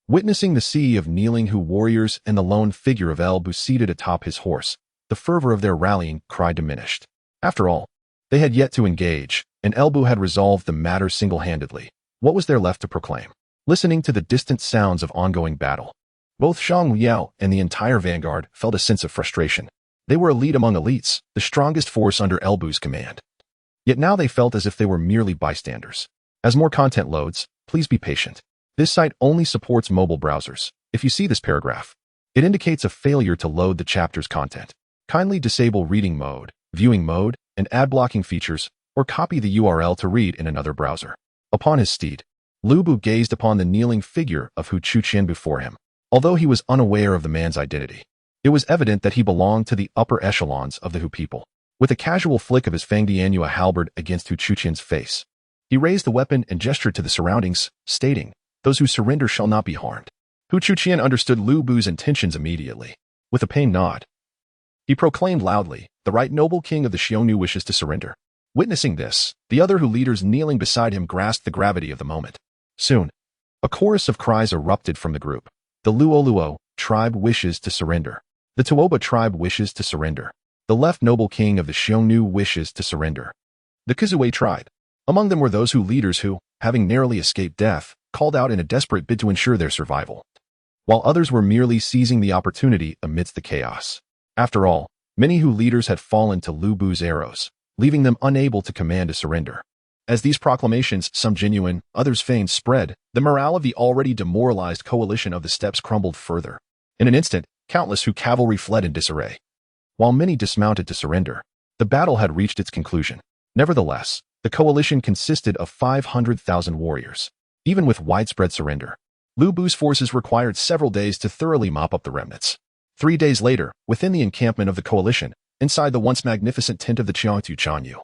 witnessing the sea of kneeling Hu warriors and the lone figure of Elbu seated atop his horse, the fervor of their rallying cry diminished. After all, they had yet to engage, and Elbu had resolved the matter single-handedly. What was there left to proclaim? Listening to the distant sounds of ongoing battle, both Zhang Jiao and the entire vanguard felt a sense of frustration. They were elite among elites, the strongest force under Elbu's command. Yet now they felt as if they were merely bystanders. As more content loads, please be patient. This site only supports mobile browsers. If you see this paragraph, it indicates a failure to load the chapter's content. Kindly disable reading mode, viewing mode, and ad blocking features, or copy the URL to read in another browser. Upon his steed, Lu Bu gazed upon the kneeling figure of Hu Chuqian before him. Although he was unaware of the man's identity, it was evident that he belonged to the upper echelons of the Hu people. With a casual flick of his fanged Dianhua halberd against Hu Chuqian's face, he raised the weapon and gestured to the surroundings, stating, Those who surrender shall not be harmed. Hu Chuqian understood Lu Bu's intentions immediately. With a pained nod, he proclaimed loudly, "The right noble king of the Xiongnu wishes to surrender." Witnessing this, the other Hu leaders kneeling beside him grasped the gravity of the moment. Soon, a chorus of cries erupted from the group. The Luoluo tribe wishes to surrender. The Tuoba tribe wishes to surrender. The left noble king of the Xiongnu wishes to surrender. The Kizue tribe. Among them were those Hu leaders who, having narrowly escaped death, called out in a desperate bid to ensure their survival, while others were merely seizing the opportunity amidst the chaos. After all, many Hu leaders had fallen to Lu Bu's arrows, leaving them unable to command a surrender. As these proclamations, some genuine, others feigned, spread, the morale of the already demoralized coalition of the steppes crumbled further. In an instant, countless Hu cavalry fled in disarray. While many dismounted to surrender, the battle had reached its conclusion. Nevertheless, the coalition consisted of 500,000 warriors. Even with widespread surrender, Lu Bu's forces required several days to thoroughly mop up the remnants. 3 days later, within the encampment of the coalition, inside the once magnificent tent of the Qiangtu Chanyu,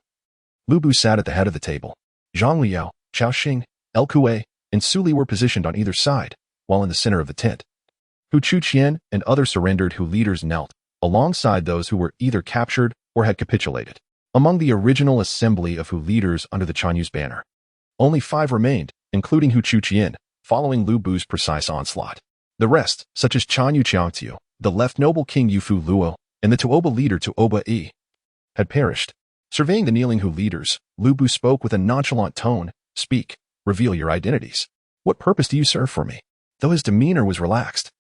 Lu Bu sat at the head of the table. Zhang Liao, Chao Xing, El Kuei, and Su Li were positioned on either side, while in the center of the tent, Hu Chuqian and other surrendered Hu leaders knelt, alongside those who were either captured or had capitulated. Among the original assembly of Hu leaders under the Chanyu's banner, only 5 remained, including Hu Chuqian, following Lu Bu's precise onslaught. The rest, such as Chanyu Qiangtiu, the left noble king Yufu Luo, and the Tuoba leader Tuoba Yi, had perished. Surveying the kneeling Hu leaders, Lu Bu spoke with a nonchalant tone, "Speak, reveal your identities. What purpose do you serve for me?" Though his demeanor was relaxed,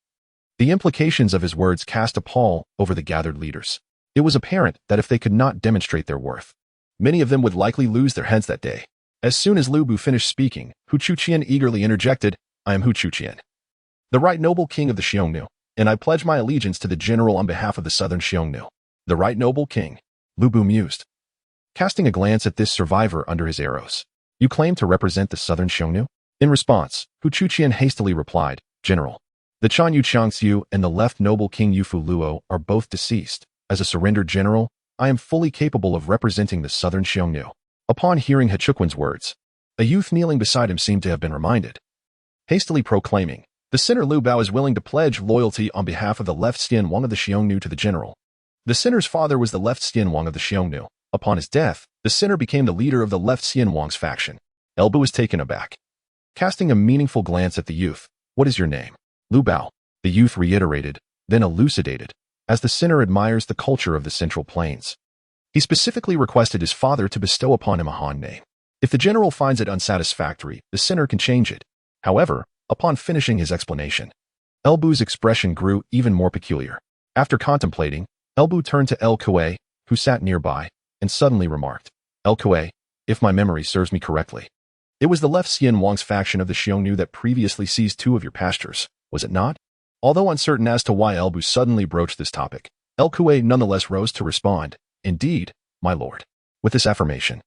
the implications of his words cast a pall over the gathered leaders. It was apparent that if they could not demonstrate their worth, many of them would likely lose their heads that day. As soon as Lu Bu finished speaking, Hu Chuqian eagerly interjected, "I am Hu Chuqian, the right noble king of the Xiongnu, and I pledge my allegiance to the general on behalf of the southern Xiongnu." The right noble king, Lu Bu mused, casting a glance at this survivor under his arrows. "You claim to represent the southern Xiongnu?" In response, Hu Chuqian hastily replied, "General, the Chanyu Qiangxiu and the left noble king Yufu Luo are both deceased. As a surrendered general, I am fully capable of representing the southern Xiongnu." Upon hearing He Chuquan's words, a youth kneeling beside him seemed to have been reminded, hastily proclaiming, "The sinner Lu Bao is willing to pledge loyalty on behalf of the left Xian Wang of the Xiongnu to the general." The sinner's father was the left Xian Wang of the Xiongnu. Upon his death, the sinner became the leader of the left Xian Wang's faction. El Bu was taken aback. Casting a meaningful glance at the youth, "What is your name?" "Lu Bao," the youth reiterated, then elucidated, "As the sinner admires the culture of the Central Plains, he specifically requested his father to bestow upon him a Han name. If the general finds it unsatisfactory, the sinner can change it." However, upon finishing his explanation, El Bu's expression grew even more peculiar. After contemplating, El Bu turned to El Kuei, who sat nearby, and suddenly remarked, "El Kuei, if my memory serves me correctly, it was the left Xian Wang's faction of the Xiongnu that previously seized 2 of your pastures, was it not?" Although uncertain as to why El Bu suddenly broached this topic, El Kuei nonetheless rose to respond, "Indeed, my lord." With this affirmation,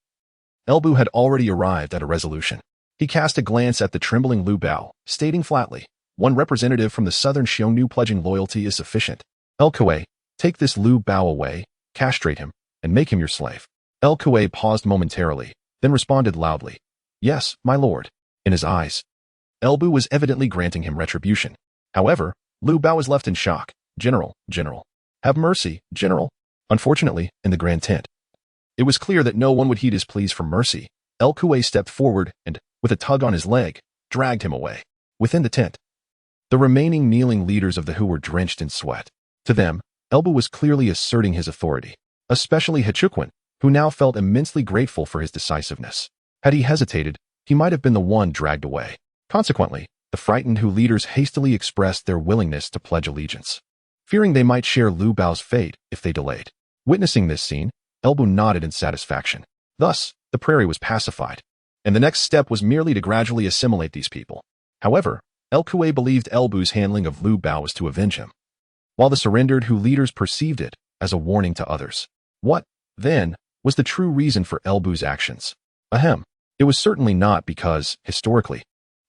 El Bu had already arrived at a resolution. He cast a glance at the trembling Lu Bao, stating flatly, "One representative from the southern Xiongnu pledging loyalty is sufficient. El Kuei, take this Lu Bao away, castrate him, and make him your slave." El Kuei paused momentarily, then responded loudly, "Yes, my lord." In his eyes, El Bu was evidently granting him retribution. However, Lu Bao was left in shock. "General, have mercy, general." Unfortunately, in the grand tent, it was clear that no one would heed his pleas for mercy. El Kuei stepped forward and, with a tug on his leg, dragged him away. Within the tent, the remaining kneeling leaders of the Hu were drenched in sweat. To them, El Bu was clearly asserting his authority, especially He Chuquan, who now felt immensely grateful for his decisiveness. Had he hesitated, he might have been the one dragged away. Consequently, the frightened Hu leaders hastily expressed their willingness to pledge allegiance, fearing they might share Lu Bao's fate if they delayed. Witnessing this scene, El Bu nodded in satisfaction. Thus, the prairie was pacified, and the next step was merely to gradually assimilate these people. However, El Kuei believed El Bu's handling of Lu Bao was to avenge him, while the surrendered Hu leaders perceived it as a warning to others. What, then, was the true reason for El Bu's actions? Ahem. It was certainly not because, historically,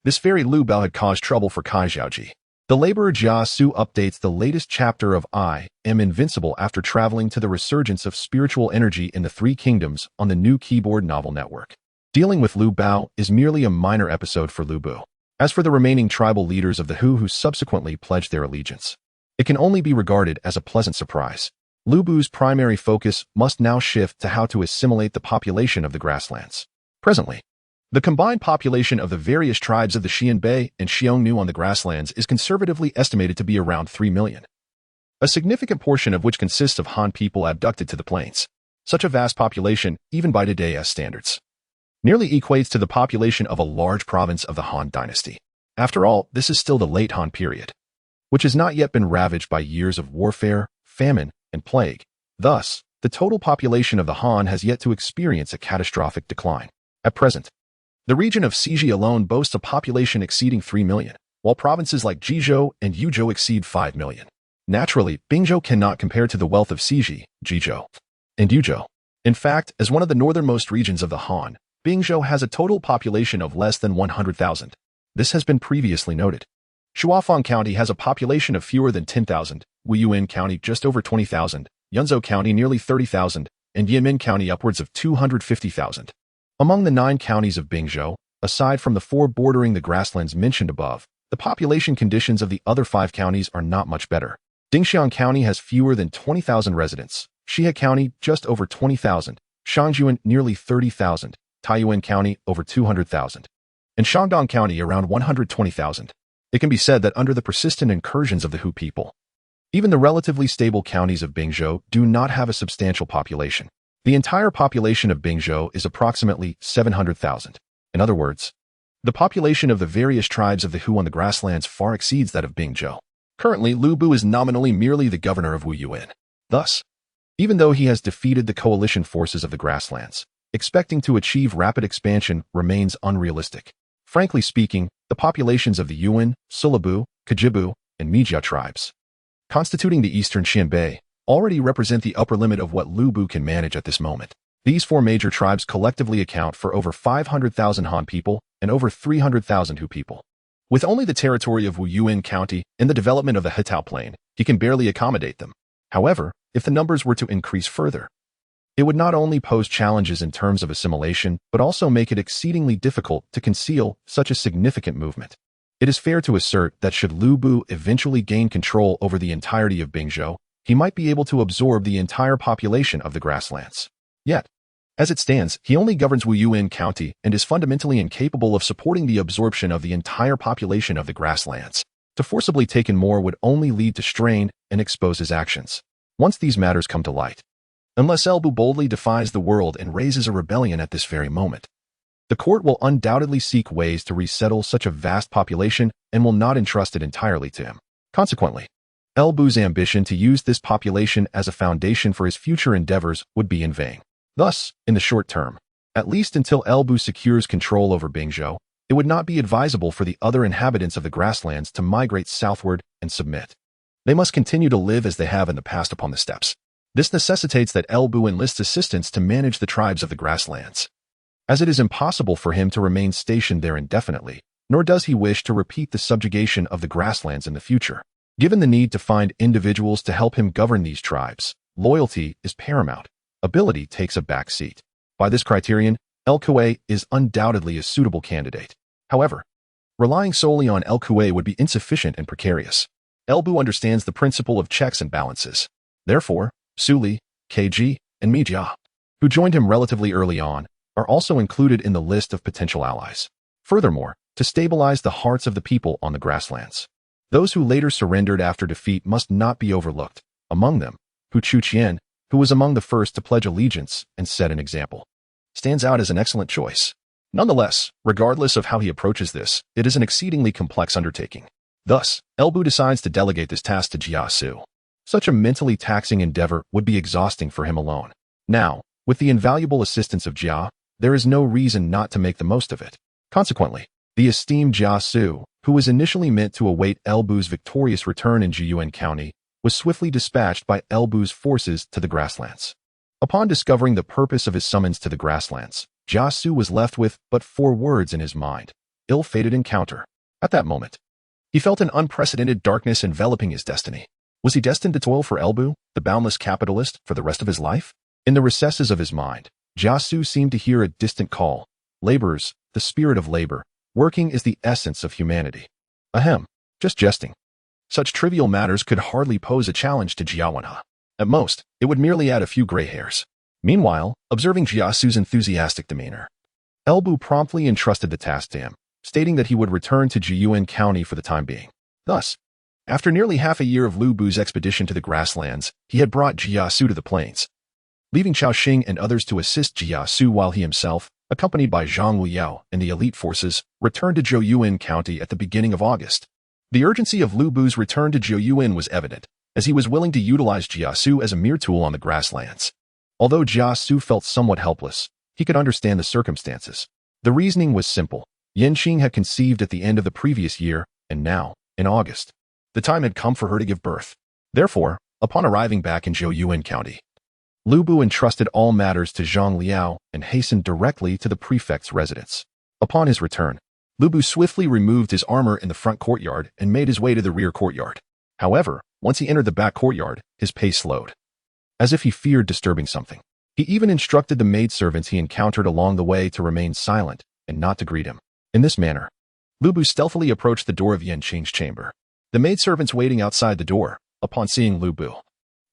this very Lu Bao had caused trouble for Kai Xiaoji. The laborer Jia Xu updates the latest chapter of I Am Invincible after traveling to the resurgence of spiritual energy in the 3 kingdoms on the new keyboard novel network. Dealing with Lu Bao is merely a minor episode for Lu Bu. As for the remaining tribal leaders of the Hu who subsequently pledged their allegiance, it can only be regarded as a pleasant surprise. Lu Bu's primary focus must now shift to how to assimilate the population of the grasslands. Presently, the combined population of the various tribes of the Xianbei and Xiongnu on the grasslands is conservatively estimated to be around 3 million, a significant portion of which consists of Han people abducted to the plains. Such a vast population, even by today's standards, nearly equates to the population of a large province of the Han dynasty. After all, this is still the late Han period, which has not yet been ravaged by years of warfare, famine, and plague. Thus, the total population of the Han has yet to experience a catastrophic decline. At present, the region of Siji alone boasts a population exceeding 3 million, while provinces like Jizhou and Yuzhou exceed 5 million. Naturally, Bingzhou cannot compare to the wealth of Siji, Jizhou, and Yuzhou. In fact, as one of the northernmost regions of the Han, Bingzhou has a total population of less than 100,000. This has been previously noted. Shuafang County has a population of fewer than 10,000, Wuyuan County just over 20,000, Yunzhou County nearly 30,000, and Yimin County upwards of 250,000. Among the 9 counties of Bingzhou, aside from the 4 bordering the grasslands mentioned above, the population conditions of the other 5 counties are not much better. Dingxiang County has fewer than 20,000 residents, Xia County just over 20,000, Shangjuan nearly 30,000, Taiyuan County over 200,000, and Shandong County around 120,000. It can be said that under the persistent incursions of the Hu people, even the relatively stable counties of Bingzhou do not have a substantial population. The entire population of Bingzhou is approximately 700,000. In other words, the population of the various tribes of the Hu on the grasslands far exceeds that of Bingzhou. Currently, Lu Bu is nominally merely the governor of Wuyuan. Thus, even though he has defeated the coalition forces of the grasslands, expecting to achieve rapid expansion remains unrealistic. Frankly speaking, the populations of the Yuan, Sulabu, Kajibu, and Mijia tribes, constituting the eastern Xianbei, already represent the upper limit of what Lu Bu can manage at this moment. These 4 major tribes collectively account for over 500,000 Han people and over 300,000 Hu people. With only the territory of Wuyuan County and the development of the Hetao Plain, he can barely accommodate them. However, if the numbers were to increase further, it would not only pose challenges in terms of assimilation, but also make it exceedingly difficult to conceal such a significant movement. It is fair to assert that should Lu Bu eventually gain control over the entirety of Bingzhou, he might be able to absorb the entire population of the grasslands. Yet, as it stands, he only governs Wuyuan County and is fundamentally incapable of supporting the absorption of the entire population of the grasslands. To forcibly take in more would only lead to strain and expose his actions. Once these matters come to light, unless Elbu boldly defies the world and raises a rebellion at this very moment, the court will undoubtedly seek ways to resettle such a vast population and will not entrust it entirely to him. Consequently, Elbu's ambition to use this population as a foundation for his future endeavors would be in vain. Thus, in the short term, at least until Elbu secures control over Bingzhou, it would not be advisable for the other inhabitants of the grasslands to migrate southward and submit. They must continue to live as they have in the past upon the steppes. This necessitates that Elbu enlists assistance to manage the tribes of the grasslands, as it is impossible for him to remain stationed there indefinitely, nor does he wish to repeat the subjugation of the grasslands in the future. Given the need to find individuals to help him govern these tribes, loyalty is paramount. Ability takes a back seat. By this criterion, El Kuei is undoubtedly a suitable candidate. However, relying solely on El Kuei would be insufficient and precarious. Elbu understands the principle of checks and balances. Therefore, Suli, KG, and Mijia, who joined him relatively early on, are also included in the list of potential allies. Furthermore, to stabilize the hearts of the people on the grasslands, those who later surrendered after defeat must not be overlooked. Among them, Hu Chuqian, who was among the first to pledge allegiance and set an example, stands out as an excellent choice. Nonetheless, regardless of how he approaches this, it is an exceedingly complex undertaking. Thus, Elbu decides to delegate this task to Jia Xu. Such a mentally taxing endeavor would be exhausting for him alone. Now, with the invaluable assistance of Jia, there is no reason not to make the most of it. Consequently, the esteemed Jia Xu, who was initially meant to await Elbu's victorious return in Jiyuan County, was swiftly dispatched by Elbu's forces to the grasslands. Upon discovering the purpose of his summons to the grasslands, Jia Xu was left with but 4 words in his mind: ill-fated encounter. At that moment, he felt an unprecedented darkness enveloping his destiny. Was he destined to toil for Elbu, the boundless capitalist, for the rest of his life? In the recesses of his mind, Jia Xu seemed to hear a distant call. Laborers, the spirit of labor, Working is the essence of humanity. Ahem, just jesting. Such trivial matters could hardly pose a challenge to Jia. At most, it would merely add a few gray hairs. Meanwhile, observing Jia Xu's enthusiastic demeanor, Elbu promptly entrusted the task to him, stating that he would return to Jiyuan County for the time being. Thus, after nearly half a year of Lu Bu's expedition to the grasslands, he had brought Jia Xu to the plains, leaving Cao Xing and others to assist Jia Xu while he himself, accompanied by Zhang Jiao and the elite forces, returned to Zhouyuan County at the beginning of August. The urgency of Lu Bu's return to Zhouyuan was evident, as he was willing to utilize Jia Xu as a mere tool on the grasslands. Although Jia Xu felt somewhat helpless, he could understand the circumstances. The reasoning was simple. Yanqing had conceived at the end of the previous year, and now, in August, the time had come for her to give birth. Therefore, upon arriving back in Zhouyuan County, Lu Bu entrusted all matters to Zhang Liao and hastened directly to the prefect's residence. Upon his return, Lu Bu swiftly removed his armor in the front courtyard and made his way to the rear courtyard. However, once he entered the back courtyard, his pace slowed, as if he feared disturbing something. He even instructed the maidservants he encountered along the way to remain silent and not to greet him. In this manner, Lu Bu stealthily approached the door of Yanqing's chamber. The maidservants waiting outside the door, upon seeing Lu Bu,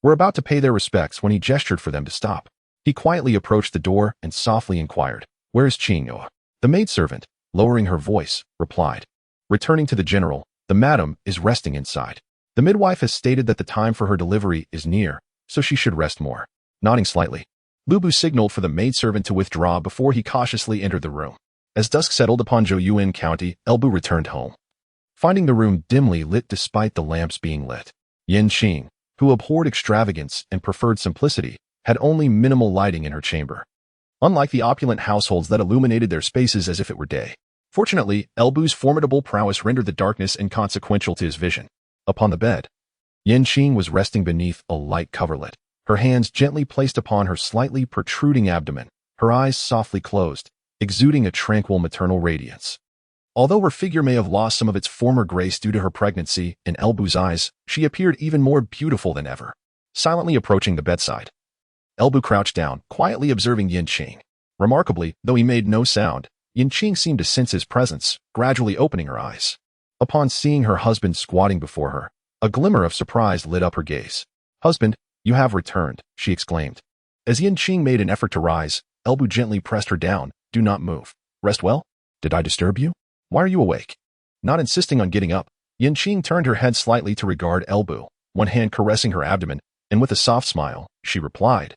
were about to pay their respects when he gestured for them to stop. He quietly approached the door and softly inquired, "Where is Qingyo?" The maidservant, lowering her voice, replied, "Returning to the general, the madam is resting inside. The midwife has stated that the time for her delivery is near, so she should rest more." Nodding slightly, Lu Bu signaled for the maidservant to withdraw before he cautiously entered the room. As dusk settled upon Zhouyuan County, Elbu returned home, finding the room dimly lit despite the lamps being lit. Yanqing, who abhorred extravagance and preferred simplicity, had only minimal lighting in her chamber, unlike the opulent households that illuminated their spaces as if it were day. Fortunately, Elbu's formidable prowess rendered the darkness inconsequential to his vision. Upon the bed, Yanqing was resting beneath a light coverlet, her hands gently placed upon her slightly protruding abdomen, her eyes softly closed, exuding a tranquil maternal radiance. Although her figure may have lost some of its former grace due to her pregnancy, in Elbu's eyes, she appeared even more beautiful than ever. Silently approaching the bedside, Elbu crouched down, quietly observing Yanqing. Remarkably, though he made no sound, Yanqing seemed to sense his presence, gradually opening her eyes. Upon seeing her husband squatting before her, a glimmer of surprise lit up her gaze. "Husband, you have returned," she exclaimed. As Yanqing made an effort to rise, Elbu gently pressed her down. "Do not move. Rest well? Did I disturb you? Why are you awake?" Not insisting on getting up, Yanqing turned her head slightly to regard Elbu, one hand caressing her abdomen, and with a soft smile, she replied,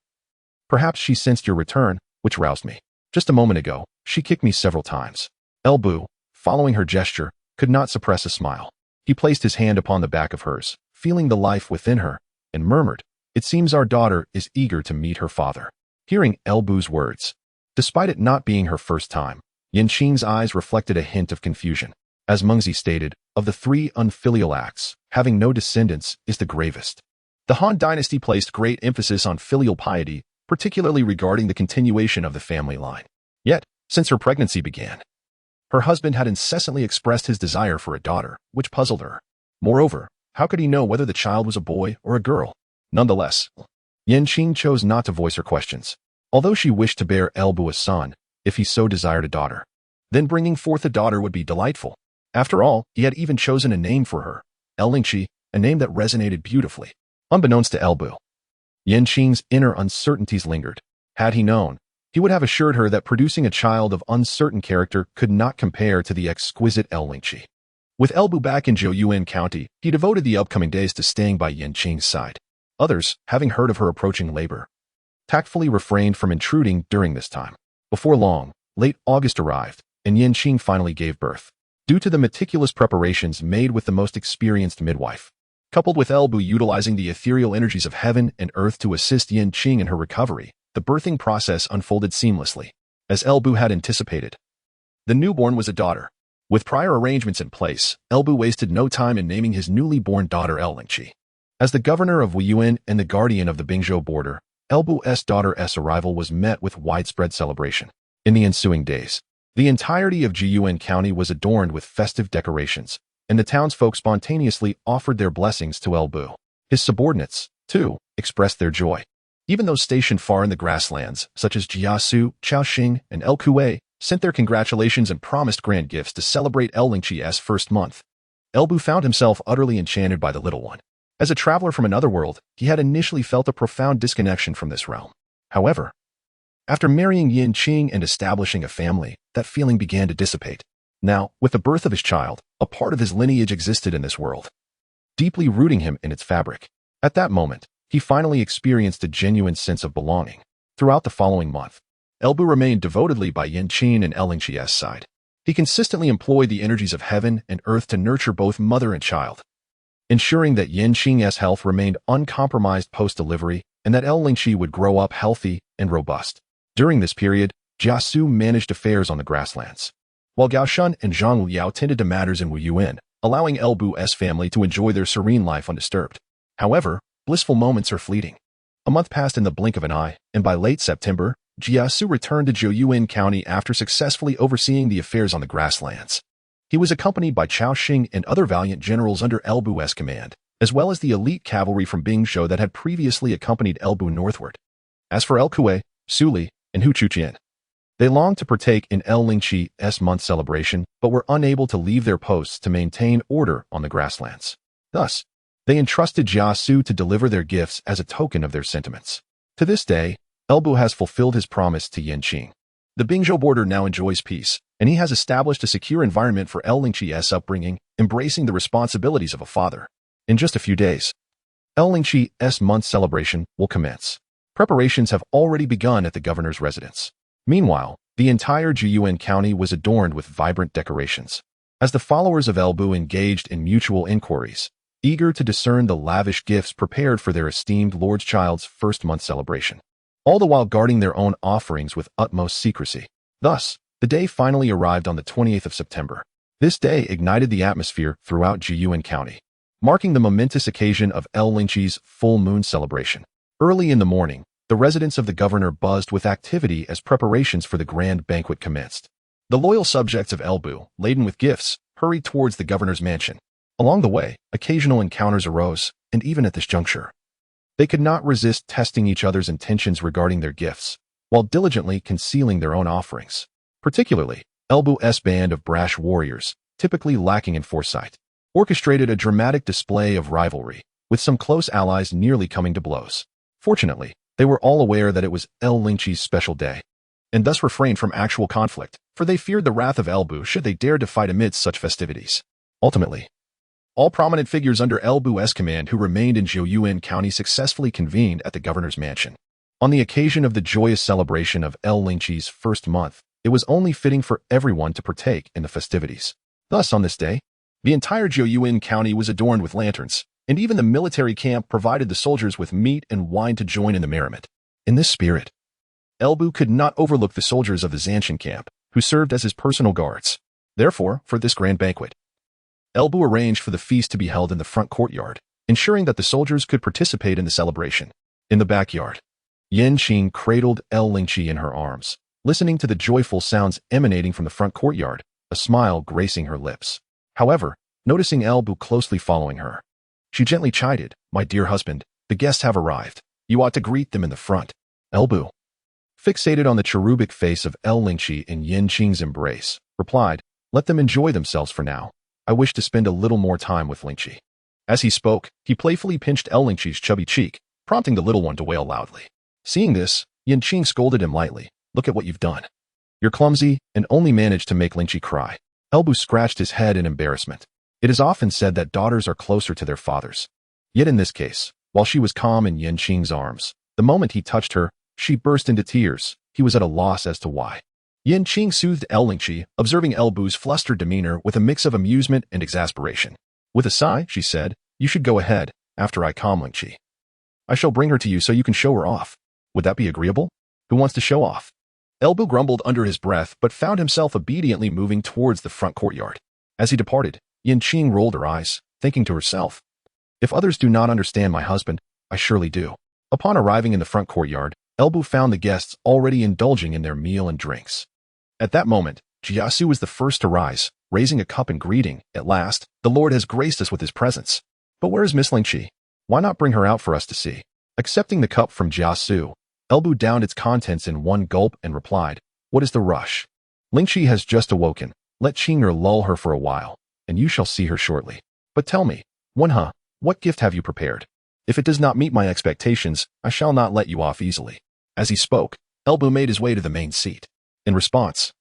"Perhaps she sensed your return, which roused me. Just a moment ago, she kicked me several times." Elbu, following her gesture, could not suppress a smile. He placed his hand upon the back of hers, feeling the life within her, and murmured, "It seems our daughter is eager to meet her father." Hearing Elbu's words, despite it not being her first time, Yanqing's eyes reflected a hint of confusion. As Mengzi stated, of the three unfilial acts, having no descendants is the gravest. The Han dynasty placed great emphasis on filial piety, particularly regarding the continuation of the family line. Yet, since her pregnancy began, her husband had incessantly expressed his desire for a daughter, which puzzled her. Moreover, how could he know whether the child was a boy or a girl? Nonetheless, Yanqing chose not to voice her questions, although she wished to bear Elbu a son, if he so desired a daughter. Then bringing forth a daughter would be delightful. After all, he had even chosen a name for her, Lingqi, a name that resonated beautifully. Unbeknownst to Elbu, Yanqing's inner uncertainties lingered. Had he known, he would have assured her that producing a child of uncertain character could not compare to the exquisite Lingqi. With Elbu back in Zhouyuan County, he devoted the upcoming days to staying by Yanqing's side. Others, having heard of her approaching labor, tactfully refrained from intruding during this time. Before long, late August arrived, and Yanqing finally gave birth. Due to the meticulous preparations made with the most experienced midwife, coupled with Elbu utilizing the ethereal energies of heaven and earth to assist Yanqing in her recovery, the birthing process unfolded seamlessly, as Elbu had anticipated. The newborn was a daughter. With prior arrangements in place, Elbu wasted no time in naming his newly born daughter Lingqi. As the governor of Wuyuan and the guardian of the Bingzhou border, Elbu's daughter's arrival was met with widespread celebration. In the ensuing days, the entirety of Jiyuan County was adorned with festive decorations, and the townsfolk spontaneously offered their blessings to Elbu. His subordinates, too, expressed their joy. Even those stationed far in the grasslands, such as Jia Xu, Cao Xing, and El Kuei, sent their congratulations and promised grand gifts to celebrate Lingqi's first month. Elbu found himself utterly enchanted by the little one. As a traveler from another world, he had initially felt a profound disconnection from this realm. However, after marrying Yanqing and establishing a family, that feeling began to dissipate. Now, with the birth of his child, a part of his lineage existed in this world, deeply rooting him in its fabric. At that moment, he finally experienced a genuine sense of belonging. Throughout the following month, Elbu remained devotedly by Yanqing and Lingqi's side. He consistently employed the energies of heaven and earth to nurture both mother and child, ensuring that Yanqing's health remained uncompromised post-delivery and that Lingqi would grow up healthy and robust. During this period, Jia Xu managed affairs on the grasslands, while Gao Shun and Zhang Jiao tended to matters in Wuyuan, allowing Elbu's family to enjoy their serene life undisturbed. However, blissful moments are fleeting. A month passed in the blink of an eye, and by late September, Jia Xu returned to Zhouyuan County after successfully overseeing the affairs on the grasslands. He was accompanied by Cao Xing and other valiant generals under Elbu's command, as well as the elite cavalry from Bingzhou that had previously accompanied Elbu northward. As for Kuei, Suli, and Hu Chuqian, they longed to partake in Lingqi's month celebration, but were unable to leave their posts to maintain order on the grasslands. Thus, they entrusted Jia Xu to deliver their gifts as a token of their sentiments. To this day, Elbu has fulfilled his promise to Yanqing. The Bingzhou border now enjoys peace, and he has established a secure environment for Lingqi's upbringing, embracing the responsibilities of a father. In just a few days, Lingqi's month celebration will commence. Preparations have already begun at the governor's residence. Meanwhile, the entire Zhouyuan County was adorned with vibrant decorations. As the followers of Elbu engaged in mutual inquiries, eager to discern the lavish gifts prepared for their esteemed lord's child's first month celebration, all the while guarding their own offerings with utmost secrecy. Thus, the day finally arrived on the 28th of September. This day ignited the atmosphere throughout Zhouyuan County, marking the momentous occasion of Lingqi's full moon celebration. Early in the morning, the residence of the governor buzzed with activity as preparations for the grand banquet commenced. The loyal subjects of Elbu, laden with gifts, hurried towards the governor's mansion. Along the way, occasional encounters arose, and even at this juncture, they could not resist testing each other's intentions regarding their gifts, while diligently concealing their own offerings. Particularly, Elbu's band of brash warriors, typically lacking in foresight, orchestrated a dramatic display of rivalry, with some close allies nearly coming to blows. Fortunately, they were all aware that it was Lingqi's special day, and thus refrained from actual conflict, for they feared the wrath of Elbu should they dare to fight amidst such festivities. Ultimately, all prominent figures under Elbu's command who remained in Zhouyuan County successfully convened at the governor's mansion. On the occasion of the joyous celebration of Lingqi's first month, it was only fitting for everyone to partake in the festivities. Thus, on this day, the entire Zhouyuan County was adorned with lanterns, and even the military camp provided the soldiers with meat and wine to join in the merriment. In this spirit, Elbu could not overlook the soldiers of the Zanshan camp, who served as his personal guards. Therefore, for this grand banquet, Elbu arranged for the feast to be held in the front courtyard, ensuring that the soldiers could participate in the celebration. In the backyard, Yanqing cradled Lingqi in her arms, listening to the joyful sounds emanating from the front courtyard, a smile gracing her lips. However, noticing Elbu closely following her, she gently chided, "My dear husband, the guests have arrived. You ought to greet them in the front." Elbu, fixated on the cherubic face of Lingqi in Yanqing's embrace, replied, "Let them enjoy themselves for now. I wish to spend a little more time with Lingqi." As he spoke, he playfully pinched Lingqi's chubby cheek, prompting the little one to wail loudly. Seeing this, Yanqing scolded him lightly, "Look at what you've done. You're clumsy and only managed to make Lingqi cry." Elbu scratched his head in embarrassment. It is often said that daughters are closer to their fathers. Yet in this case, while she was calm in Yanqing's arms, the moment he touched her, she burst into tears. He was at a loss as to why. Yanqing soothed Lingqi, observing Elbu's flustered demeanor with a mix of amusement and exasperation. With a sigh, she said, "You should go ahead, after I calm Lingqi. I shall bring her to you so you can show her off. Would that be agreeable? Who wants to show off?" Elbu grumbled under his breath but found himself obediently moving towards the front courtyard. As he departed, Yanqing rolled her eyes, thinking to herself, "If others do not understand my husband, I surely do." Upon arriving in the front courtyard, Elbu found the guests already indulging in their meal and drinks. At that moment, Jia Xu was the first to rise, raising a cup in greeting. "At last, the Lord has graced us with his presence. But where is Miss Lingqi? Why not bring her out for us to see?" Accepting the cup from Jia Xu, Elbu downed its contents in one gulp and replied, "What is the rush? Lingqi has just awoken. Let Qing'er lull her for a while, and you shall see her shortly. But tell me, Wenhe, what gift have you prepared? If it does not meet my expectations, I shall not let you off easily." As he spoke, Elbu made his way to the main seat. In response,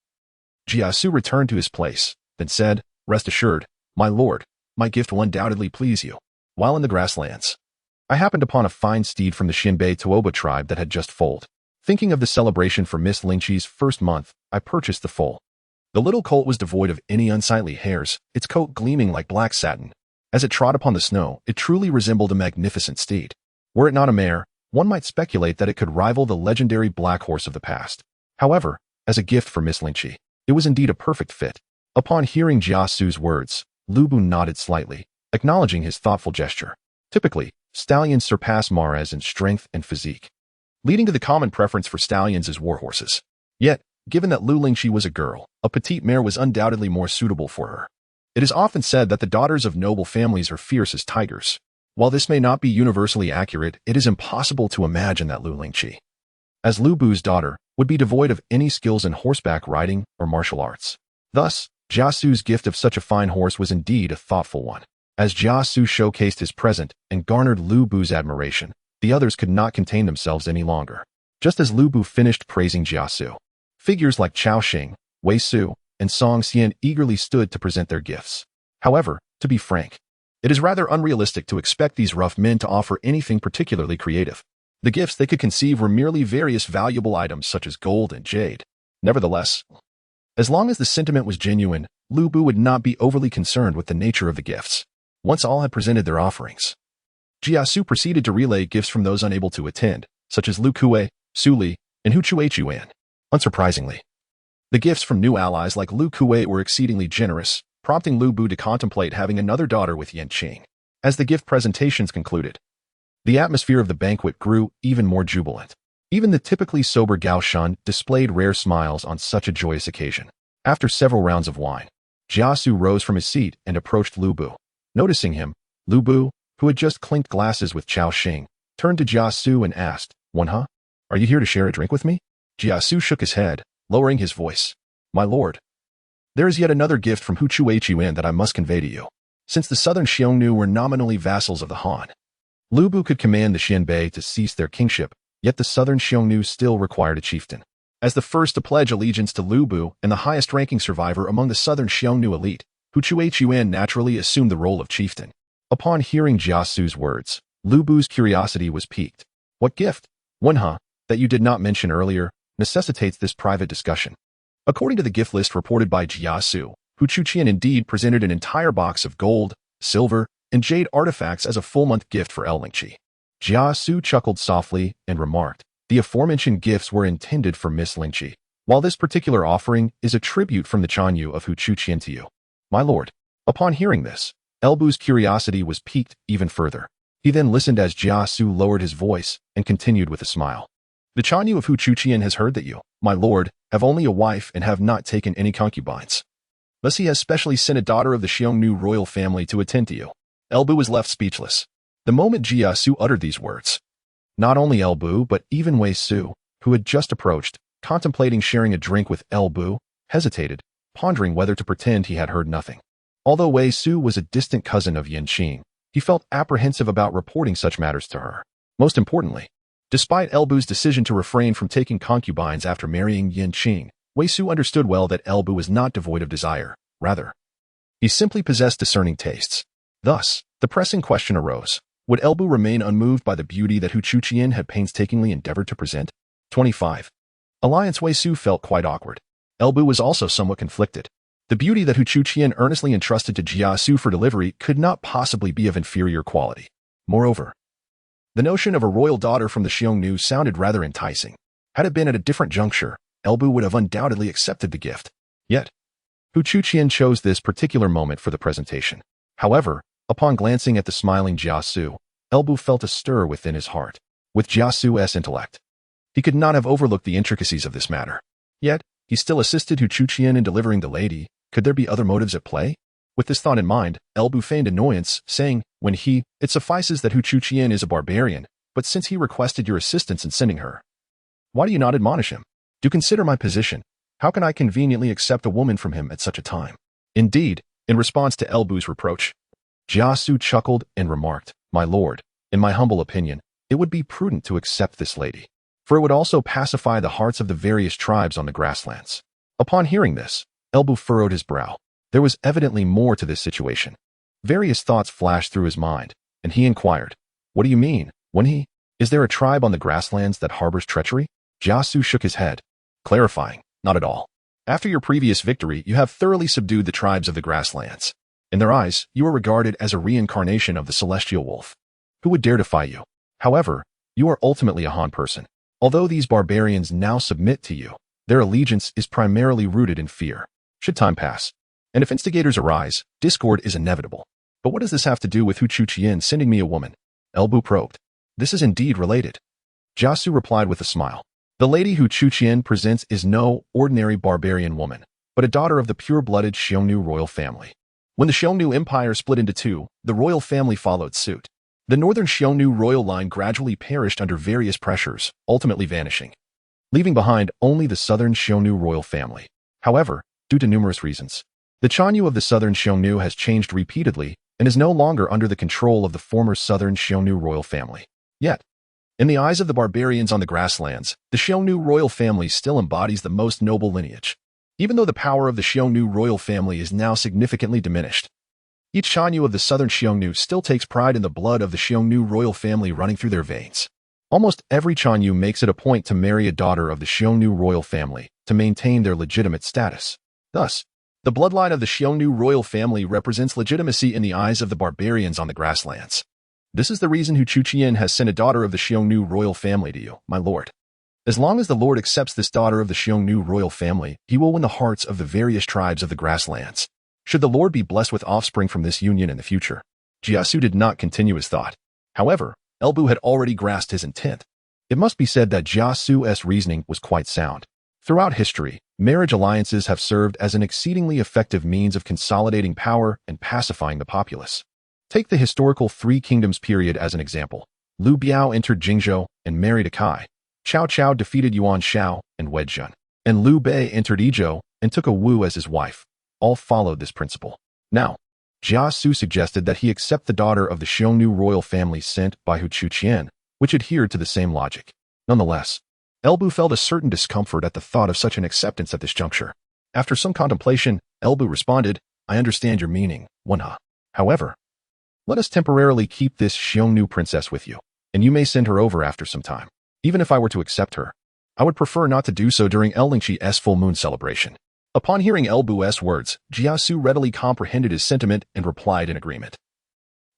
Jia Xu returned to his place, then said, "Rest assured, my lord, my gift will undoubtedly please you." While in the grasslands, I happened upon a fine steed from the Xinbei Tuoba tribe that had just foaled. Thinking of the celebration for Miss Lingqi's first month, I purchased the foal. The little colt was devoid of any unsightly hairs, its coat gleaming like black satin. As it trod upon the snow, it truly resembled a magnificent steed. Were it not a mare, one might speculate that it could rival the legendary black horse of the past. However, as a gift for Miss Lingqi, it was indeed a perfect fit. Upon hearing Jia Xu's words, Lu Bu nodded slightly, acknowledging his thoughtful gesture. Typically, stallions surpass mares in strength and physique, leading to the common preference for stallions as war horses. Yet, given that Lu Lingqi was a girl, a petite mare was undoubtedly more suitable for her. It is often said that the daughters of noble families are fierce as tigers. While this may not be universally accurate, it is impossible to imagine that Lu Lingqi, as Lu Bu's daughter, would be devoid of any skills in horseback riding or martial arts. Thus, Jia Xu's gift of such a fine horse was indeed a thoughtful one. As Jia Xu showcased his present and garnered Lu Bu's admiration, the others could not contain themselves any longer. Just as Lu Bu finished praising Jia Xu, figures like Chao Xing, Wei Su, and Song Xian eagerly stood to present their gifts. However, to be frank, it is rather unrealistic to expect these rough men to offer anything particularly creative. The gifts they could conceive were merely various valuable items such as gold and jade. Nevertheless, as long as the sentiment was genuine, Lu Bu would not be overly concerned with the nature of the gifts. Once all had presented their offerings, Jia Xu proceeded to relay gifts from those unable to attend, such as Lu Kue, Su Li, and Hu Yuan. Unsurprisingly, the gifts from new allies like Lu Kue were exceedingly generous, prompting Lu Bu to contemplate having another daughter with Yan Qing. As the gift presentations concluded, the atmosphere of the banquet grew even more jubilant. Even the typically sober Gao Shan displayed rare smiles on such a joyous occasion. After several rounds of wine, Jia Xu rose from his seat and approached Lu Bu. Noticing him, Lu Bu, who had just clinked glasses with Chao Xing, turned to Jia Xu and asked, "Wenhe, are you here to share a drink with me?" Jia Xu shook his head, lowering his voice. "My lord, there is yet another gift from Hu Yuan that I must convey to you." Since the southern Xiongnu were nominally vassals of the Han, Lu Bu could command the Xianbei to cease their kingship, yet the southern Xiongnu still required a chieftain. As the first to pledge allegiance to Lu Bu and the highest-ranking survivor among the southern Xiongnu elite, Hu Yuan naturally assumed the role of chieftain. Upon hearing Jia Xu's words, Lu Bu's curiosity was piqued. "What gift, Wenhe, that you did not mention earlier, necessitates this private discussion?" According to the gift list reported by Jia Xu, Hu Chuqian indeed presented an entire box of gold, silver, and jade artifacts as a full-month gift for Lingqi. Jia Xu chuckled softly and remarked, "The aforementioned gifts were intended for Miss Lingqi, while this particular offering is a tribute from the Chanyu of Hu Chuqian to you, my lord." Upon hearing this, Elbu's curiosity was piqued even further. He then listened as Jia Xu lowered his voice and continued with a smile. "The Chanyu of Hu Chuqian has heard that you, my lord, have only a wife and have not taken any concubines. Thus he has specially sent a daughter of the Xiongnu royal family to attend to you." Elbu was left speechless. The moment Jia Xu uttered these words, not only Elbu but even Wei Su, who had just approached, contemplating sharing a drink with Elbu, hesitated, pondering whether to pretend he had heard nothing. Although Wei Su was a distant cousin of Yan Qing, he felt apprehensive about reporting such matters to her. Most importantly, despite Elbu's decision to refrain from taking concubines after marrying Yan Qing, Wei Su understood well that Elbu was not devoid of desire. Rather, he simply possessed discerning tastes. Thus, the pressing question arose, would Elbu remain unmoved by the beauty that Hu Chuqian had painstakingly endeavored to present? 25. Alliance. Wei Su felt quite awkward. Elbu was also somewhat conflicted. The beauty that Hu Chuqian earnestly entrusted to Jia Xu for delivery could not possibly be of inferior quality. Moreover, the notion of a royal daughter from the Xiongnu sounded rather enticing. Had it been at a different juncture, Elbu would have undoubtedly accepted the gift. Yet, Hu Chuqian chose this particular moment for the presentation. However, upon glancing at the smiling Jia Xu, Elbu felt a stir within his heart. With Jia Xu's intellect, he could not have overlooked the intricacies of this matter. Yet, he still assisted Hu Chuqian in delivering the lady. Could there be other motives at play? With this thought in mind, Elbu feigned annoyance, saying, "It suffices that Hu Chuqian is a barbarian, but since he requested your assistance in sending her, why do you not admonish him? Do consider my position. How can I conveniently accept a woman from him at such a time? Indeed, in response to Elbu's reproach, Jia Xu chuckled and remarked, "My lord, in my humble opinion, it would be prudent to accept this lady, for it would also pacify the hearts of the various tribes on the grasslands." Upon hearing this, Elbu furrowed his brow. There was evidently more to this situation. Various thoughts flashed through his mind, and he inquired, "What do you mean? Is there a tribe on the grasslands that harbors treachery?" Jia Xu shook his head, clarifying, "Not at all. After your previous victory, you have thoroughly subdued the tribes of the grasslands. In their eyes, you are regarded as a reincarnation of the celestial wolf. Who would dare defy you? However, you are ultimately a Han person. Although these barbarians now submit to you, their allegiance is primarily rooted in fear. Should time pass, and if instigators arise, discord is inevitable. But what does this have to do with Hu Chuqian sending me a woman?" Elbu probed. "This is indeed related." Jia Xu replied with a smile. "The lady Hu Chuqian presents is no ordinary barbarian woman, but a daughter of the pure-blooded Xiongnu royal family. When the Xiongnu Empire split into two, the royal family followed suit. The northern Xiongnu royal line gradually perished under various pressures, ultimately vanishing, leaving behind only the southern Xiongnu royal family. However, due to numerous reasons, the Chanyu of the southern Xiongnu has changed repeatedly and is no longer under the control of the former southern Xiongnu royal family. Yet, in the eyes of the barbarians on the grasslands, the Xiongnu royal family still embodies the most noble lineage. Even though the power of the Xiongnu royal family is now significantly diminished, each Chanyu of the southern Xiongnu still takes pride in the blood of the Xiongnu royal family running through their veins. Almost every Chanyu makes it a point to marry a daughter of the Xiongnu royal family to maintain their legitimate status. Thus, the bloodline of the Xiongnu royal family represents legitimacy in the eyes of the barbarians on the grasslands. This is the reason Hu Chuqian has sent a daughter of the Xiongnu royal family to you, my lord. As long as the Lord accepts this daughter of the Xiongnu royal family, he will win the hearts of the various tribes of the grasslands. Should the Lord be blessed with offspring from this union in the future." Jia Xu did not continue his thought. However, Elbu had already grasped his intent. It must be said that Jia Xu's reasoning was quite sound. Throughout history, marriage alliances have served as an exceedingly effective means of consolidating power and pacifying the populace. Take the historical Three Kingdoms period as an example. Liu Biao entered Bingzhou and married a Kai. Cao Cao defeated Yuan Shao and wed Zhun. And Liu Bei entered Yizhou and took a Wu as his wife. All followed this principle. Now, Jia Xu suggested that he accept the daughter of the Xiongnu royal family sent by Hu Chuqian, which adhered to the same logic. Nonetheless, Elbu felt a certain discomfort at the thought of such an acceptance at this juncture. After some contemplation, Elbu responded, "I understand your meaning, Wenha. However, let us temporarily keep this Xiongnu princess with you, and you may send her over after some time. Even if I were to accept her, I would prefer not to do so during Lingqi's full moon celebration." Upon hearing Elbu's words, Jia Xu readily comprehended his sentiment and replied in agreement.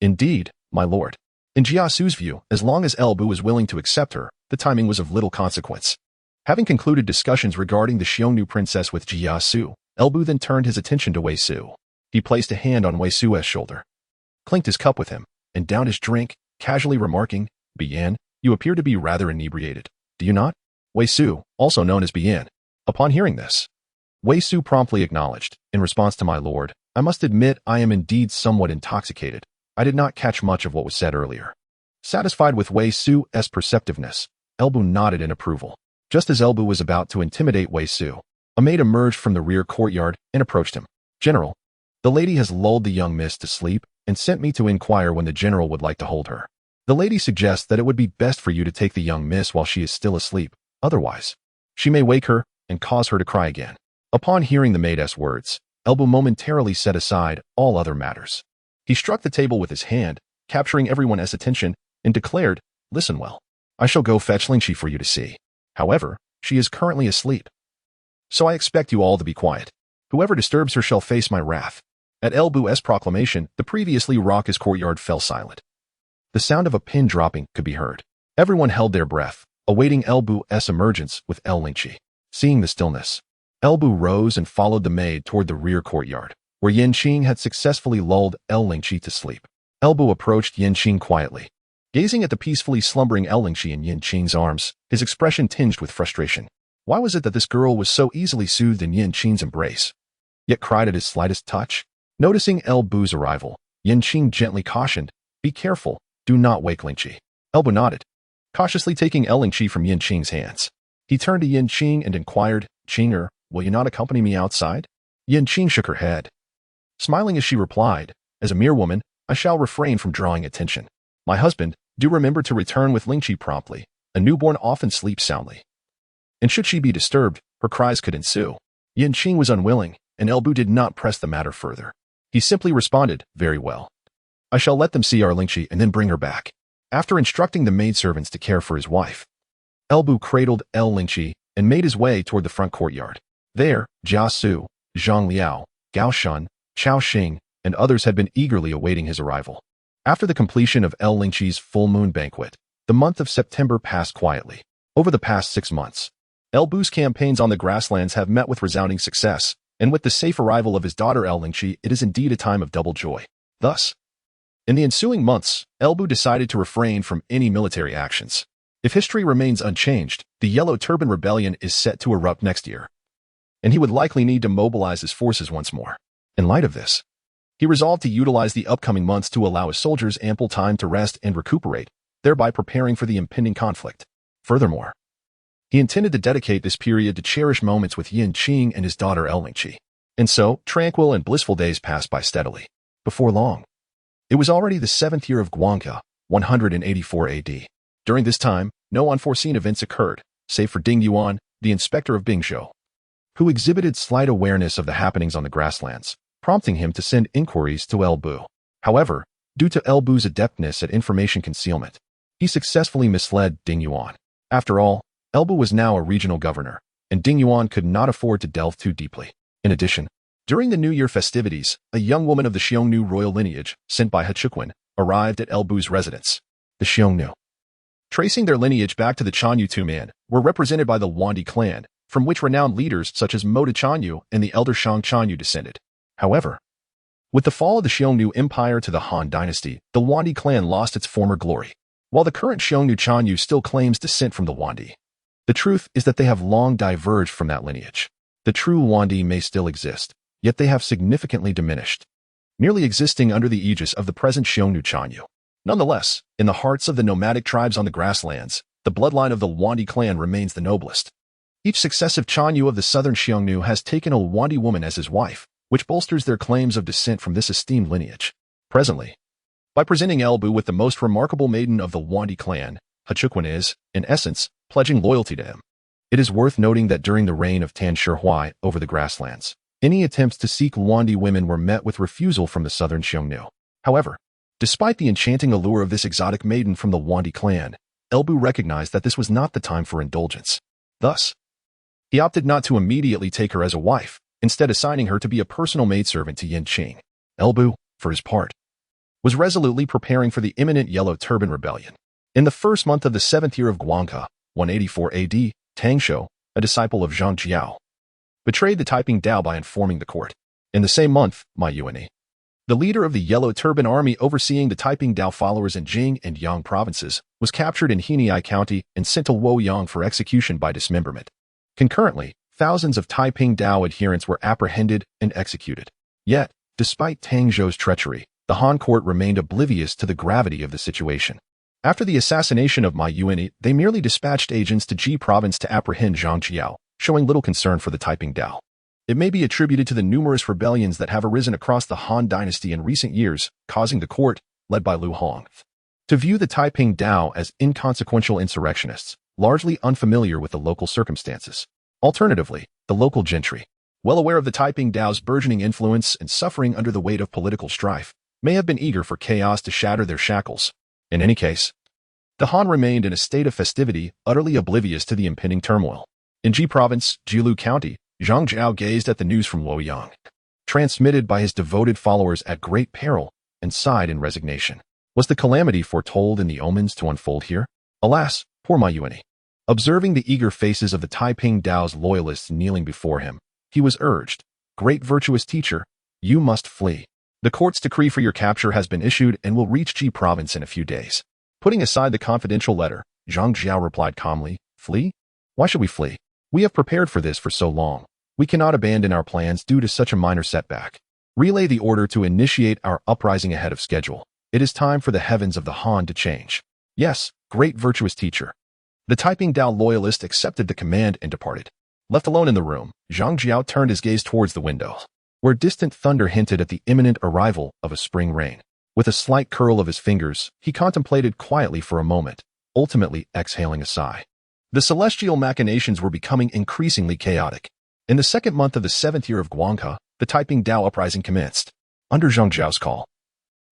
"Indeed, my lord." In Jia Xu's view, as long as Elbu was willing to accept her, the timing was of little consequence. Having concluded discussions regarding the Xiongnu princess with Jia Xu, Elbu then turned his attention to Wei Su. He placed a hand on Wei Su's shoulder, clinked his cup with him, and downed his drink, casually remarking, "Bian, you appear to be rather inebriated, do you not?" Wei Su, also known as Bian. Upon hearing this, Wei Su promptly acknowledged, "In response to my lord, I must admit I am indeed somewhat intoxicated. I did not catch much of what was said earlier." Satisfied with Wei Su's perceptiveness, Elbu nodded in approval. Just as Elbu was about to intimidate Wei Su, a maid emerged from the rear courtyard and approached him. "General, the lady has lulled the young miss to sleep and sent me to inquire when the general would like to hold her. The lady suggests that it would be best for you to take the young miss while she is still asleep. Otherwise, she may wake her and cause her to cry again." Upon hearing the maid's words, Elbu momentarily set aside all other matters. He struck the table with his hand, capturing everyone's attention, and declared, "Listen well. I shall go fetch Lingqi for you to see. However, she is currently asleep. So I expect you all to be quiet. Whoever disturbs her shall face my wrath." At Elbu's proclamation, the previously raucous courtyard fell silent. The sound of a pin dropping could be heard. Everyone held their breath, awaiting Elbu's emergence with Lingqi. Seeing the stillness, Elbu rose and followed the maid toward the rear courtyard, where Yanqing had successfully lulled Lingqi to sleep. Elbu approached Yanqing quietly. Gazing at the peacefully slumbering Lingqi in Yanqing's arms, his expression tinged with frustration. Why was it that this girl was so easily soothed in Yanqing's embrace, yet cried at his slightest touch? Noticing Elbu's arrival, Yanqing gently cautioned, "Be careful, do not wake Lingqi." Elbu nodded, cautiously taking Lingqi from Yanqing's hands. He turned to Yanqing and inquired, "Qinger, will you not accompany me outside? Yin Qing shook her head, smiling as she replied, as a mere woman, I shall refrain from drawing attention. My husband, do remember to return with Lingqi promptly. A newborn often sleeps soundly, and should she be disturbed, her cries could ensue. Yin Qing was unwilling, and Elbu did not press the matter further. He simply responded, very well. I shall let them see our Lingqi and then bring her back. After instructing the maidservants to care for his wife, Elbu cradled Lingqi and made his way toward the front courtyard. There, Jia Xu, Zhang Liao, Gao Shun, Chao Xing, and others had been eagerly awaiting his arrival. After the completion of Lingqi's full moon banquet, the month of September passed quietly. Over the past 6 months, Elbu's campaigns on the grasslands have met with resounding success, and with the safe arrival of his daughter Lingqi, it is indeed a time of double joy. Thus, in the ensuing months, Elbu decided to refrain from any military actions. If history remains unchanged, the Yellow Turban Rebellion is set to erupt next year, and he would likely need to mobilize his forces once more. In light of this, he resolved to utilize the upcoming months to allow his soldiers ample time to rest and recuperate, thereby preparing for the impending conflict. Furthermore, he intended to dedicate this period to cherish moments with Yin Qing and his daughter Lingqi. And so, tranquil and blissful days passed by steadily. Before long, it was already the 7th year of Guangke, 184 AD. During this time, no unforeseen events occurred, save for Ding Yuan, the inspector of Bingzhou, who exhibited slight awareness of the happenings on the grasslands, prompting him to send inquiries to Elbu. However, due to Elbu's adeptness at information concealment, he successfully misled Ding Yuan. After all, Elbu was now a regional governor, and Ding Yuan could not afford to delve too deeply. In addition, during the New Year festivities, a young woman of the Xiongnu royal lineage, sent by Hechuan, arrived at Elbu's residence. The Xiongnu, tracing their lineage back to the Chanyu Tuman, were represented by the Wandi clan, from which renowned leaders such as Moda Chanyu and the elder Shang Chanyu descended. However, with the fall of the Xiongnu Empire to the Han Dynasty, the Wandi clan lost its former glory. While the current Xiongnu Chanyu still claims descent from the Wandi, the truth is that they have long diverged from that lineage. The true Wandi may still exist, yet they have significantly diminished, merely existing under the aegis of the present Xiongnu Chanyu. Nonetheless, in the hearts of the nomadic tribes on the grasslands, the bloodline of the Wandi clan remains the noblest. Each successive Chanyu of the southern Xiongnu has taken a Wandi woman as his wife, which bolsters their claims of descent from this esteemed lineage. Presently, by presenting Elbu with the most remarkable maiden of the Wandi clan, Hechuan is, in essence, pledging loyalty to him. It is worth noting that during the reign of Tan Shihui over the grasslands, any attempts to seek Wandi women were met with refusal from the southern Xiongnu. However, despite the enchanting allure of this exotic maiden from the Wandi clan, Elbu recognized that this was not the time for indulgence. Thus, he opted not to immediately take her as a wife, instead assigning her to be a personal maidservant to Yin Qing. Elbu, for his part, was resolutely preparing for the imminent Yellow Turban Rebellion. In the first month of the 7th year of Guangke, 184 AD, Tang Shou, a disciple of Zhang Jiao, betrayed the Taiping Dao by informing the court. In the same month, Ma Yuan, the leader of the Yellow Turban Army overseeing the Taiping Dao followers in Jing and Yang provinces, was captured in Henei County and sent to Luoyang for execution by dismemberment. Concurrently, thousands of Taiping Dao adherents were apprehended and executed. Yet, despite Tang Zhou's treachery, the Han court remained oblivious to the gravity of the situation. After the assassination of Ma Yuan, they merely dispatched agents to Ji province to apprehend Zhang Jiao, showing little concern for the Taiping Dao. It may be attributed to the numerous rebellions that have arisen across the Han dynasty in recent years, causing the court, led by Lu Hong, to view the Taiping Dao as inconsequential insurrectionists, largely unfamiliar with the local circumstances. Alternatively, the local gentry, well aware of the Taiping Dao's burgeoning influence and suffering under the weight of political strife, may have been eager for chaos to shatter their shackles. In any case, the Han remained in a state of festivity, utterly oblivious to the impending turmoil. In Ji province, Jilu County, Zhang Jiao gazed at the news from Luoyang, transmitted by his devoted followers at great peril, and sighed in resignation. Was the calamity foretold in the omens to unfold here? Alas, poor Ma Yuan. Observing the eager faces of the Taiping Dao's loyalists kneeling before him, he was urged, "Great virtuous teacher, you must flee. The court's decree for your capture has been issued and will reach Ji province in a few days." Putting aside the confidential letter, Zhang Jiao replied calmly, "Flee? Why should we flee? We have prepared for this for so long. We cannot abandon our plans due to such a minor setback. Relay the order to initiate our uprising ahead of schedule. It is time for the heavens of the Han to change." "Yes, great virtuous teacher." The Taiping Dao loyalist accepted the command and departed. Left alone in the room, Zhang Jiao turned his gaze towards the window, where distant thunder hinted at the imminent arrival of a spring rain. With a slight curl of his fingers, he contemplated quietly for a moment, ultimately exhaling a sigh. The celestial machinations were becoming increasingly chaotic. In the second month of the 7th year of Guanghe, the Taiping Dao uprising commenced. Under Zhang Jiao's call,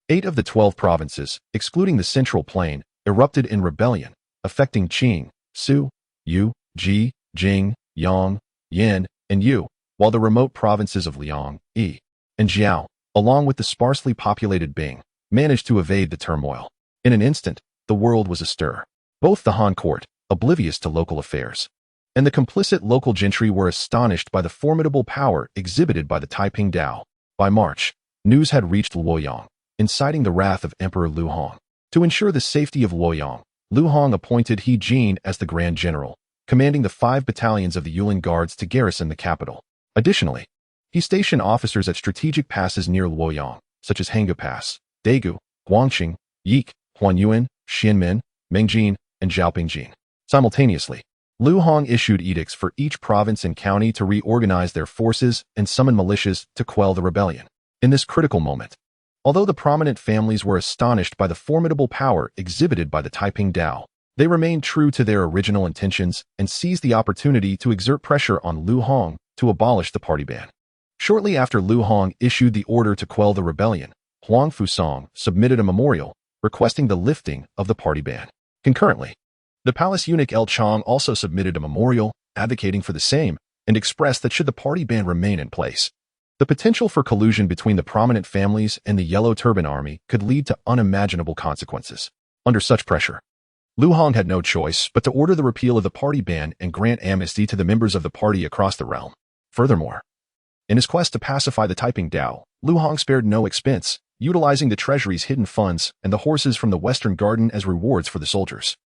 8 of the 12 provinces, excluding the Central Plain, erupted in rebellion, affecting Qing, Su, Yu, Ji, Jing, Yang, Yan, and Yu, while the remote provinces of Liang, Yi, and Jiao, along with the sparsely populated Bing, managed to evade the turmoil. In an instant, the world was astir. Both the Han court, oblivious to local affairs, and the complicit local gentry were astonished by the formidable power exhibited by the Taiping Dao. By March, news had reached Luoyang, inciting the wrath of Emperor Lu Hong. To ensure the safety of Luoyang, Lu Hong appointed He Jin as the Grand General, commanding the 5 battalions of the Yuan guards to garrison the capital. Additionally, he stationed officers at strategic passes near Luoyang, such as Hanggu Pass, Daegu, Guangqing, Yik, Huanyuan, Xianmen, Mengjin, and Zhaopingjin. Simultaneously, Lu Hong issued edicts for each province and county to reorganize their forces and summon militias to quell the rebellion. In this critical moment, although the prominent families were astonished by the formidable power exhibited by the Taiping Dao, they remained true to their original intentions and seized the opportunity to exert pressure on Lu Hong to abolish the party ban. Shortly after Lu Hong issued the order to quell the rebellion, Huang Fusang submitted a memorial requesting the lifting of the party ban. Concurrently, the palace eunuch El Chang also submitted a memorial advocating for the same and expressed that should the party ban remain in place, the potential for collusion between the prominent families and the Yellow Turban Army could lead to unimaginable consequences. Under such pressure, Lu Hong had no choice but to order the repeal of the party ban and grant amnesty to the members of the party across the realm. Furthermore, in his quest to pacify the Taiping Dao, Lu Hong spared no expense, utilizing the treasury's hidden funds and the horses from the Western Garden as rewards for the soldiers.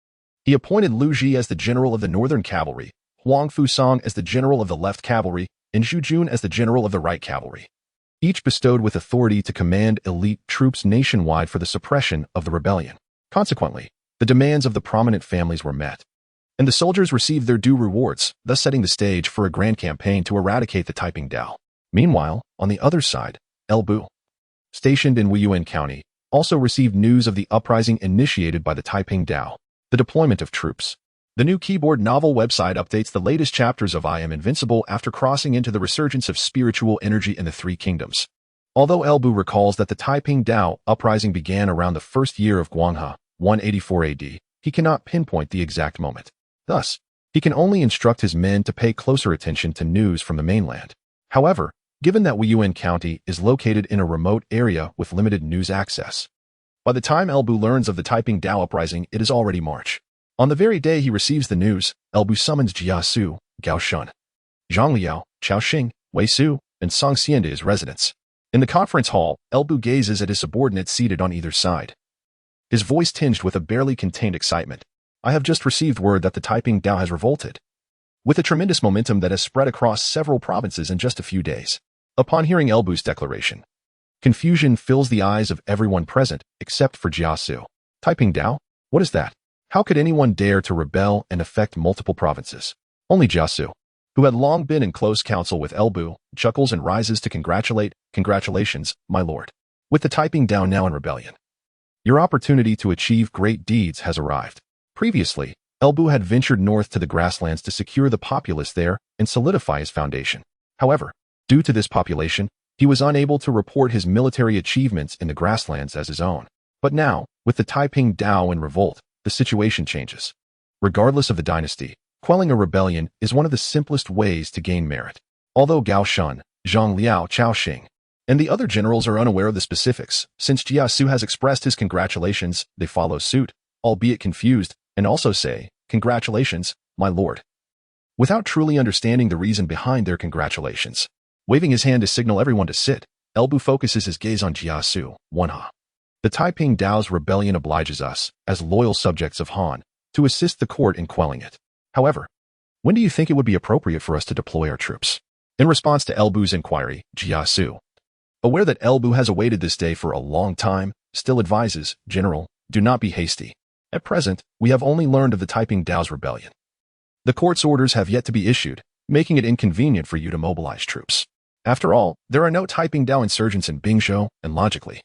He appointed Lu Ji as the general of the Northern Cavalry, Huang Fusang as the general of the Left Cavalry, and Zhu Jun as the general of the Right Cavalry, each bestowed with authority to command elite troops nationwide for the suppression of the rebellion. Consequently, the demands of the prominent families were met, and the soldiers received their due rewards, thus setting the stage for a grand campaign to eradicate the Taiping Dao. Meanwhile, on the other side, El Bu, stationed in Wuyuan County, also received news of the uprising initiated by the Taiping Dao. The deployment of troops. The new keyboard novel website updates the latest chapters of I Am Invincible after crossing into the resurgence of spiritual energy in the Three Kingdoms. Although El Bu recalls that the Taiping Dao uprising began around the 1st year of Guanghe, 184 AD, he cannot pinpoint the exact moment. Thus, he can only instruct his men to pay closer attention to news from the mainland. However, given that Wuyuan County is located in a remote area with limited news access, by the time El Bu learns of the Taiping Dao uprising, it is already March. On the very day he receives the news, El Bu summons Jia Xu, Gao Shun, Zhang Liao, Chao Xing, Wei Su, and Song Xian to his residence. In the conference hall, El Bu gazes at his subordinates seated on either side, his voice tinged with a barely contained excitement. I have just received word that the Taiping Dao has revolted, with a tremendous momentum that has spread across several provinces in just a few days. Upon hearing El Bu's declaration, confusion fills the eyes of everyone present, except for Jia Xu. Taiping Dao? What is that? How could anyone dare to rebel and affect multiple provinces? Only Jia Xu, who had long been in close counsel with El Bu, chuckles and rises to congratulate. Congratulations, my lord. With the Taiping Dao now in rebellion, your opportunity to achieve great deeds has arrived. Previously, El Bu had ventured north to the grasslands to secure the populace there and solidify his foundation. However, due to this population, he was unable to report his military achievements in the grasslands as his own. But now, with the Taiping Dao in revolt, the situation changes. Regardless of the dynasty, quelling a rebellion is one of the simplest ways to gain merit. Although Gao Shun, Zhang Liao, Chao Xing, and the other generals are unaware of the specifics, since Jia Xu has expressed his congratulations, they follow suit, albeit confused, and also say, "Congratulations, my lord," without truly understanding the reason behind their congratulations. Waving his hand to signal everyone to sit, El Bu focuses his gaze on Jia Xu, Wanha. The Taiping Dao's rebellion obliges us, as loyal subjects of Han, to assist the court in quelling it. However, when do you think it would be appropriate for us to deploy our troops? In response to El Bu's inquiry, Jia Xu, aware that El Bu has awaited this day for a long time, still advises, General, do not be hasty. At present, we have only learned of the Taiping Dao's rebellion. The court's orders have yet to be issued, making it inconvenient for you to mobilize troops. After all, there are no Taiping Dao insurgents in Bingzhou, and logically,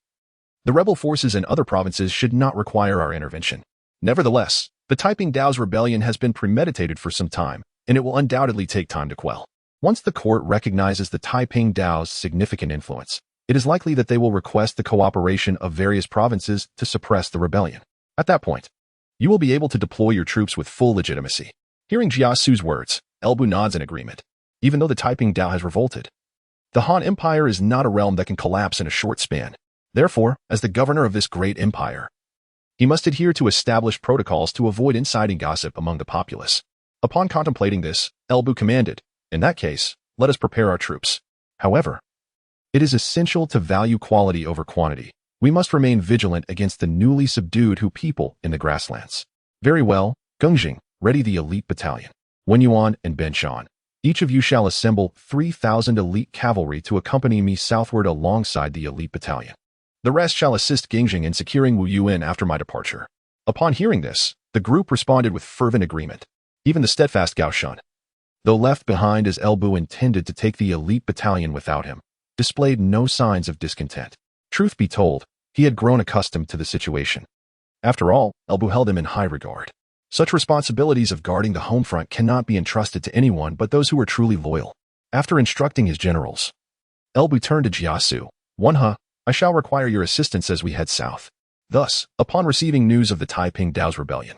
the rebel forces in other provinces should not require our intervention. Nevertheless, the Taiping Dao's rebellion has been premeditated for some time, and it will undoubtedly take time to quell. Once the court recognizes the Taiping Dao's significant influence, it is likely that they will request the cooperation of various provinces to suppress the rebellion. At that point, you will be able to deploy your troops with full legitimacy. Hearing Jia Xu's words, Elbu nods in agreement. Even though the Taiping Dao has revolted, the Han Empire is not a realm that can collapse in a short span. Therefore, as the governor of this great empire, he must adhere to established protocols to avoid inciting gossip among the populace. Upon contemplating this, Elbu commanded, "In that case, let us prepare our troops. However, it is essential to value quality over quantity. We must remain vigilant against the newly subdued Hu people in the grasslands." Very well, Gungjing, ready the elite battalion. Wuyuan and Benshan, each of you shall assemble 3,000 elite cavalry to accompany me southward alongside the elite battalion. The rest shall assist Gingjing in securing Wuyuan after my departure. Upon hearing this, the group responded with fervent agreement. Even the steadfast Gao Shun, though left behind as Elbu intended to take the elite battalion without him, displayed no signs of discontent. Truth be told, he had grown accustomed to the situation. After all, Elbu held him in high regard. Such responsibilities of guarding the home front cannot be entrusted to anyone but those who are truly loyal. After instructing his generals, Elbu turned to Jia Xu. "Wanhe, I shall require your assistance as we head south." Thus, upon receiving news of the Taiping Dao's rebellion,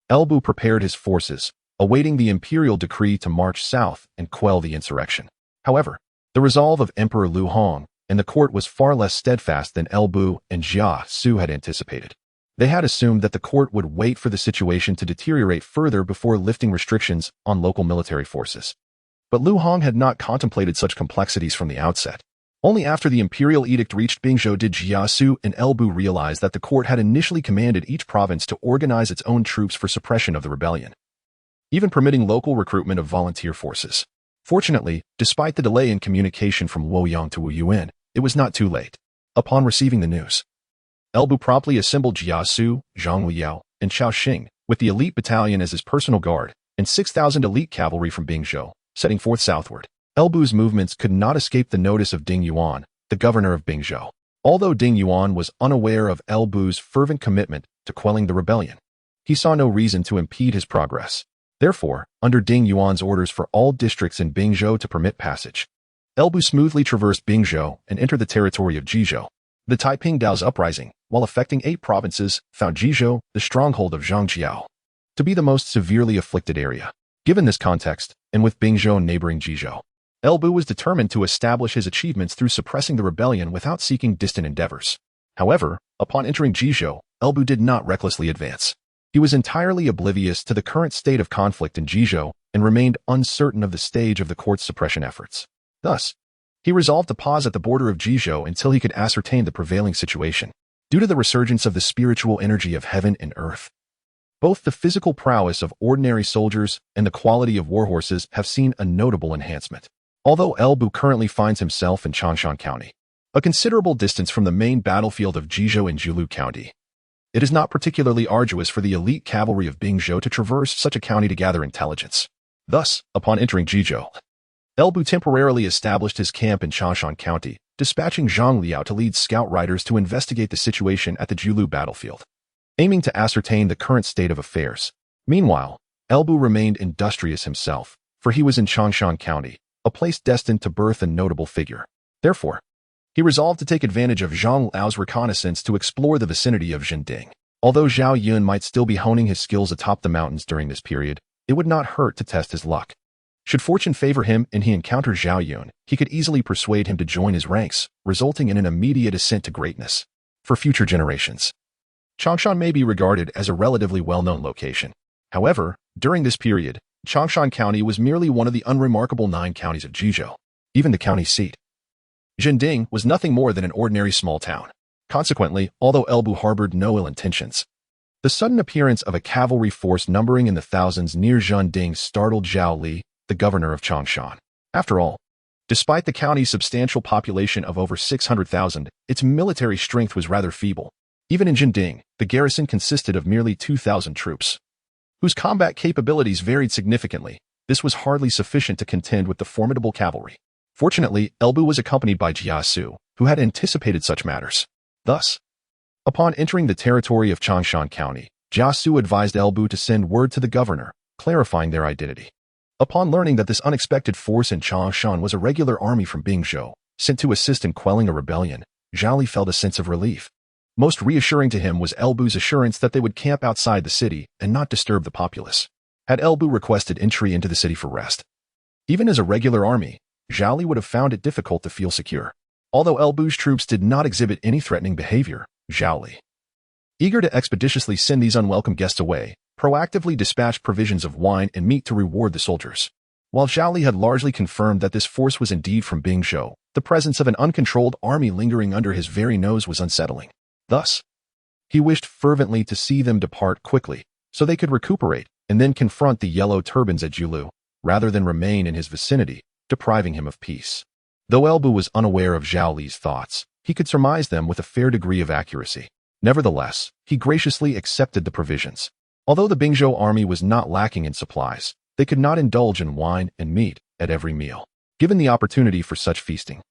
Elbu prepared his forces, awaiting the imperial decree to march south and quell the insurrection. However, the resolve of Emperor Lu Hong and the court was far less steadfast than Elbu and Jia Xu had anticipated. They had assumed that the court would wait for the situation to deteriorate further before lifting restrictions on local military forces. But Lu Hong had not contemplated such complexities from the outset. Only after the imperial edict reached Bingzhou did Jia Xu and Elbu realize that the court had initially commanded each province to organize its own troops for suppression of the rebellion, even permitting local recruitment of volunteer forces. Fortunately, despite the delay in communication from Luoyang to Wuyuan, it was not too late. Upon receiving the news, Elbu promptly assembled Jia Xu, Zhang Jiao, and Chao Xing, with the elite battalion as his personal guard, and 6,000 elite cavalry from Bingzhou, setting forth southward. Elbu's movements could not escape the notice of Ding Yuan, the governor of Bingzhou. Although Ding Yuan was unaware of Elbu's fervent commitment to quelling the rebellion, he saw no reason to impede his progress. Therefore, under Ding Yuan's orders for all districts in Bingzhou to permit passage, Elbu smoothly traversed Bingzhou and entered the territory of Jizhou. The Taiping Dao's uprising, while affecting 8 provinces, found Jizhou, the stronghold of Zhang Jiao, to be the most severely afflicted area. Given this context, and with Bingzhou neighboring Jizhou, Elbu was determined to establish his achievements through suppressing the rebellion without seeking distant endeavors. However, upon entering Jizhou, Elbu did not recklessly advance. He was entirely oblivious to the current state of conflict in Jizhou and remained uncertain of the stage of the court's suppression efforts. Thus, he resolved to pause at the border of Jizhou until he could ascertain the prevailing situation. Due to the resurgence of the spiritual energy of heaven and earth, both the physical prowess of ordinary soldiers and the quality of warhorses have seen a notable enhancement. Although Elbu currently finds himself in Changshan County, a considerable distance from the main battlefield of Jizhou in Jiulu County, it is not particularly arduous for the elite cavalry of Bingzhou to traverse such a county to gather intelligence. Thus, upon entering Jizhou, Elbu temporarily established his camp in Changshan County, dispatching Zhang Liao to lead scout riders to investigate the situation at the Jiulu battlefield, aiming to ascertain the current state of affairs. Meanwhile, Elbu remained industrious himself, for he was in Changshan County, a place destined to birth a notable figure. Therefore, he resolved to take advantage of Zhang Liao's reconnaissance to explore the vicinity of Zhending. Although Zhao Yun might still be honing his skills atop the mountains during this period, it would not hurt to test his luck. Should fortune favor him and he encounter Zhao Yun, he could easily persuade him to join his ranks, resulting in an immediate ascent to greatness. For future generations, Changshan may be regarded as a relatively well-known location. However, during this period, Changshan County was merely one of the unremarkable 9 counties of Jizhou. Even the county seat, Zhending, was nothing more than an ordinary small town. Consequently, although Elbu harbored no ill intentions, the sudden appearance of a cavalry force numbering in the thousands near Zhending startled Zhao Li, the governor of Changshan. After all, despite the county's substantial population of over 600,000, its military strength was rather feeble. Even in Zhending, the garrison consisted of merely 2,000 troops, whose combat capabilities varied significantly. this was hardly sufficient to contend with the formidable cavalry. Fortunately, Elbu was accompanied by Jia Xu, who had anticipated such matters. Thus, upon entering the territory of Changshan County, Jia Xu advised Elbu to send word to the governor, clarifying their identity. Upon learning that this unexpected force in Changshan was a regular army from Bingzhou, sent to assist in quelling a rebellion, Zhao Li felt a sense of relief. Most reassuring to him was Elbu's assurance that they would camp outside the city and not disturb the populace. Had Elbu requested entry into the city for rest, even as a regular army, Zhao Li would have found it difficult to feel secure. Although Elbu's troops did not exhibit any threatening behavior, Zhao Li, eager to expeditiously send these unwelcome guests away, proactively dispatched provisions of wine and meat to reward the soldiers. While Zhao Li had largely confirmed that this force was indeed from Bingzhou, the presence of an uncontrolled army lingering under his very nose was unsettling. Thus, he wished fervently to see them depart quickly, so they could recuperate and then confront the yellow turbans at Julu, rather than remain in his vicinity, depriving him of peace. Though Elbu was unaware of Zhao Li's thoughts, he could surmise them with a fair degree of accuracy. Nevertheless, he graciously accepted the provisions. Although the Bingzhou army was not lacking in supplies, they could not indulge in wine and meat at every meal. Given the opportunity for such feasting,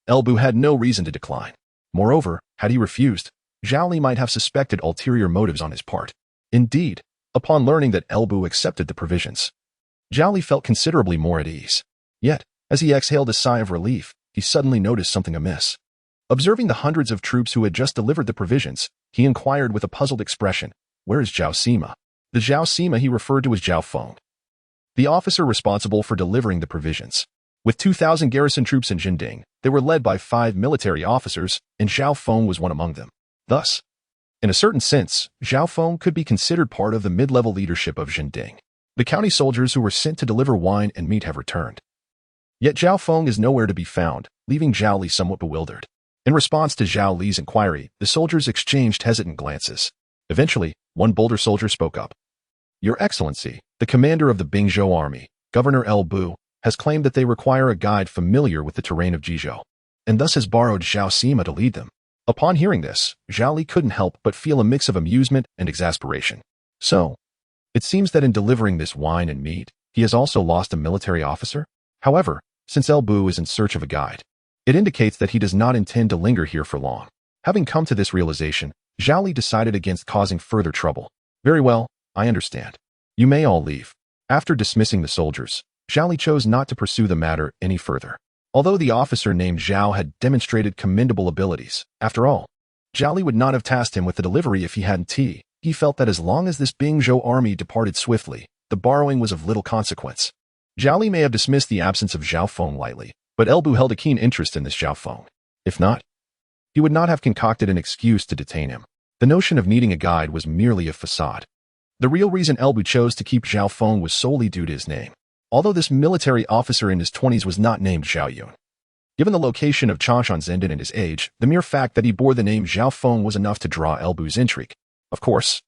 Elbu had no reason to decline. Moreover, had he refused, Zhao Li might have suspected ulterior motives on his part. Indeed, upon learning that Elbu accepted the provisions, Zhao Li felt considerably more at ease. Yet, as he exhaled a sigh of relief, he suddenly noticed something amiss. Observing the hundreds of troops who had just delivered the provisions, he inquired with a puzzled expression, "Where is Zhao Sima?" The Zhao Sima he referred to as Zhao Feng, the officer responsible for delivering the provisions. With 2,000 garrison troops in Jinding, they were led by 5 military officers, and Zhao Feng was one among them. Thus, in a certain sense, Zhao Feng could be considered part of the mid-level leadership of Jinding. The county soldiers who were sent to deliver wine and meat have returned. Yet Zhao Feng is nowhere to be found, leaving Zhao Li somewhat bewildered. In response to Zhao Li's inquiry, the soldiers exchanged hesitant glances. Eventually, one bolder soldier spoke up. "Your Excellency, the commander of the Bingzhou army, Governor Elbu, has claimed that they require a guide familiar with the terrain of Jizhou, and thus has borrowed Zhao Sima to lead them." Upon hearing this, Zhao Li couldn't help but feel a mix of amusement and exasperation. So, it seems that in delivering this wine and meat, he has also lost a military officer? However, since Elbu is in search of a guide, it indicates that he does not intend to linger here for long. Having come to this realization, Zhao Li decided against causing further trouble. "Very well, I understand. You may all leave." After dismissing the soldiers, Zhao Li chose not to pursue the matter any further. Although the officer named Zhao had demonstrated commendable abilities, after all, Zhao Li would not have tasked him with the delivery if he hadn't. He felt that as long as this Bingzhou army departed swiftly, the borrowing was of little consequence. Zhao Li may have dismissed the absence of Zhao Feng lightly, but Elbu held a keen interest in this Zhao Feng. If not, he would not have concocted an excuse to detain him. The notion of needing a guide was merely a facade. The real reason Elbu chose to keep Zhao Feng was solely due to his name. Although this military officer in his 20s was not named Zhao Yuan. Given the location of Changshan Zenden and his age, the mere fact that he bore the name Zhao Feng was enough to draw Elbu's intrigue. Of course,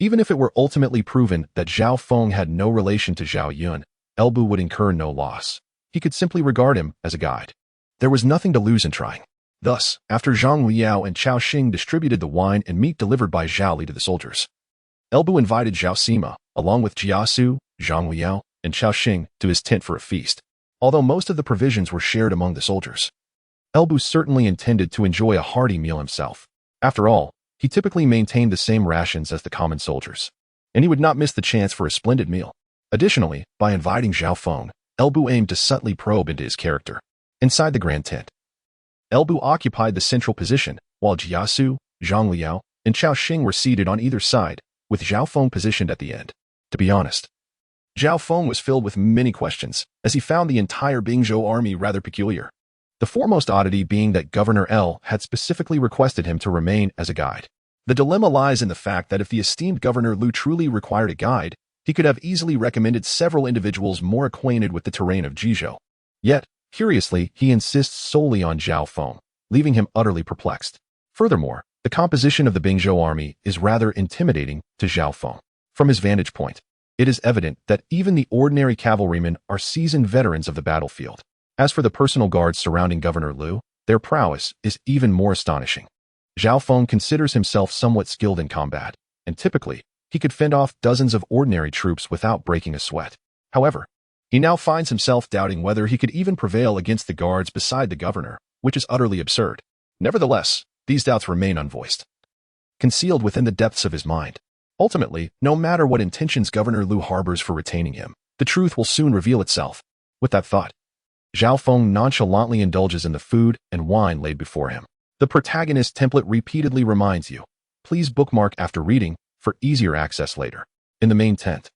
even if it were ultimately proven that Zhao Feng had no relation to Zhao Yuan, Elbu would incur no loss. He could simply regard him as a guide. There was nothing to lose in trying. Thus, after Zhang Liao and Cao Xing distributed the wine and meat delivered by Zhao Li to the soldiers, Elbu invited Zhao Sima, along with Jia Xu, Zhang Liao, and Cao Xing, to his tent for a feast. Although most of the provisions were shared among the soldiers, Elbu certainly intended to enjoy a hearty meal himself. After all, he typically maintained the same rations as the common soldiers, and he would not miss the chance for a splendid meal. Additionally, by inviting Zhao Feng, Elbu aimed to subtly probe into his character. Inside the grand tent, Elbu occupied the central position, while Jia Xu, Zhang Liao, and Cao Xing were seated on either side, with Zhao Feng positioned at the end. To be honest, Zhao Feng was filled with many questions, as he found the entire Bingzhou army rather peculiar. The foremost oddity being that Governor L had specifically requested him to remain as a guide. The dilemma lies in the fact that if the esteemed Governor Lu truly required a guide, he could have easily recommended several individuals more acquainted with the terrain of Jizhou. Yet, curiously, he insists solely on Zhao Feng, leaving him utterly perplexed. Furthermore, the composition of the Bingzhou army is rather intimidating to Zhao Feng. From his vantage point, it is evident that even the ordinary cavalrymen are seasoned veterans of the battlefield. As for the personal guards surrounding Governor Lu, their prowess is even more astonishing. Zhao Feng considers himself somewhat skilled in combat, and typically, he could fend off dozens of ordinary troops without breaking a sweat. However, He now finds himself doubting whether he could even prevail against the guards beside the governor, which is utterly absurd. Nevertheless, these doubts remain unvoiced, concealed within the depths of his mind. Ultimately, no matter what intentions Governor Lu harbors for retaining him, the truth will soon reveal itself. With that thought, Zhao Feng nonchalantly indulges in the food and wine laid before him. The protagonist template repeatedly reminds you, please bookmark after reading for easier access later. In the main tent,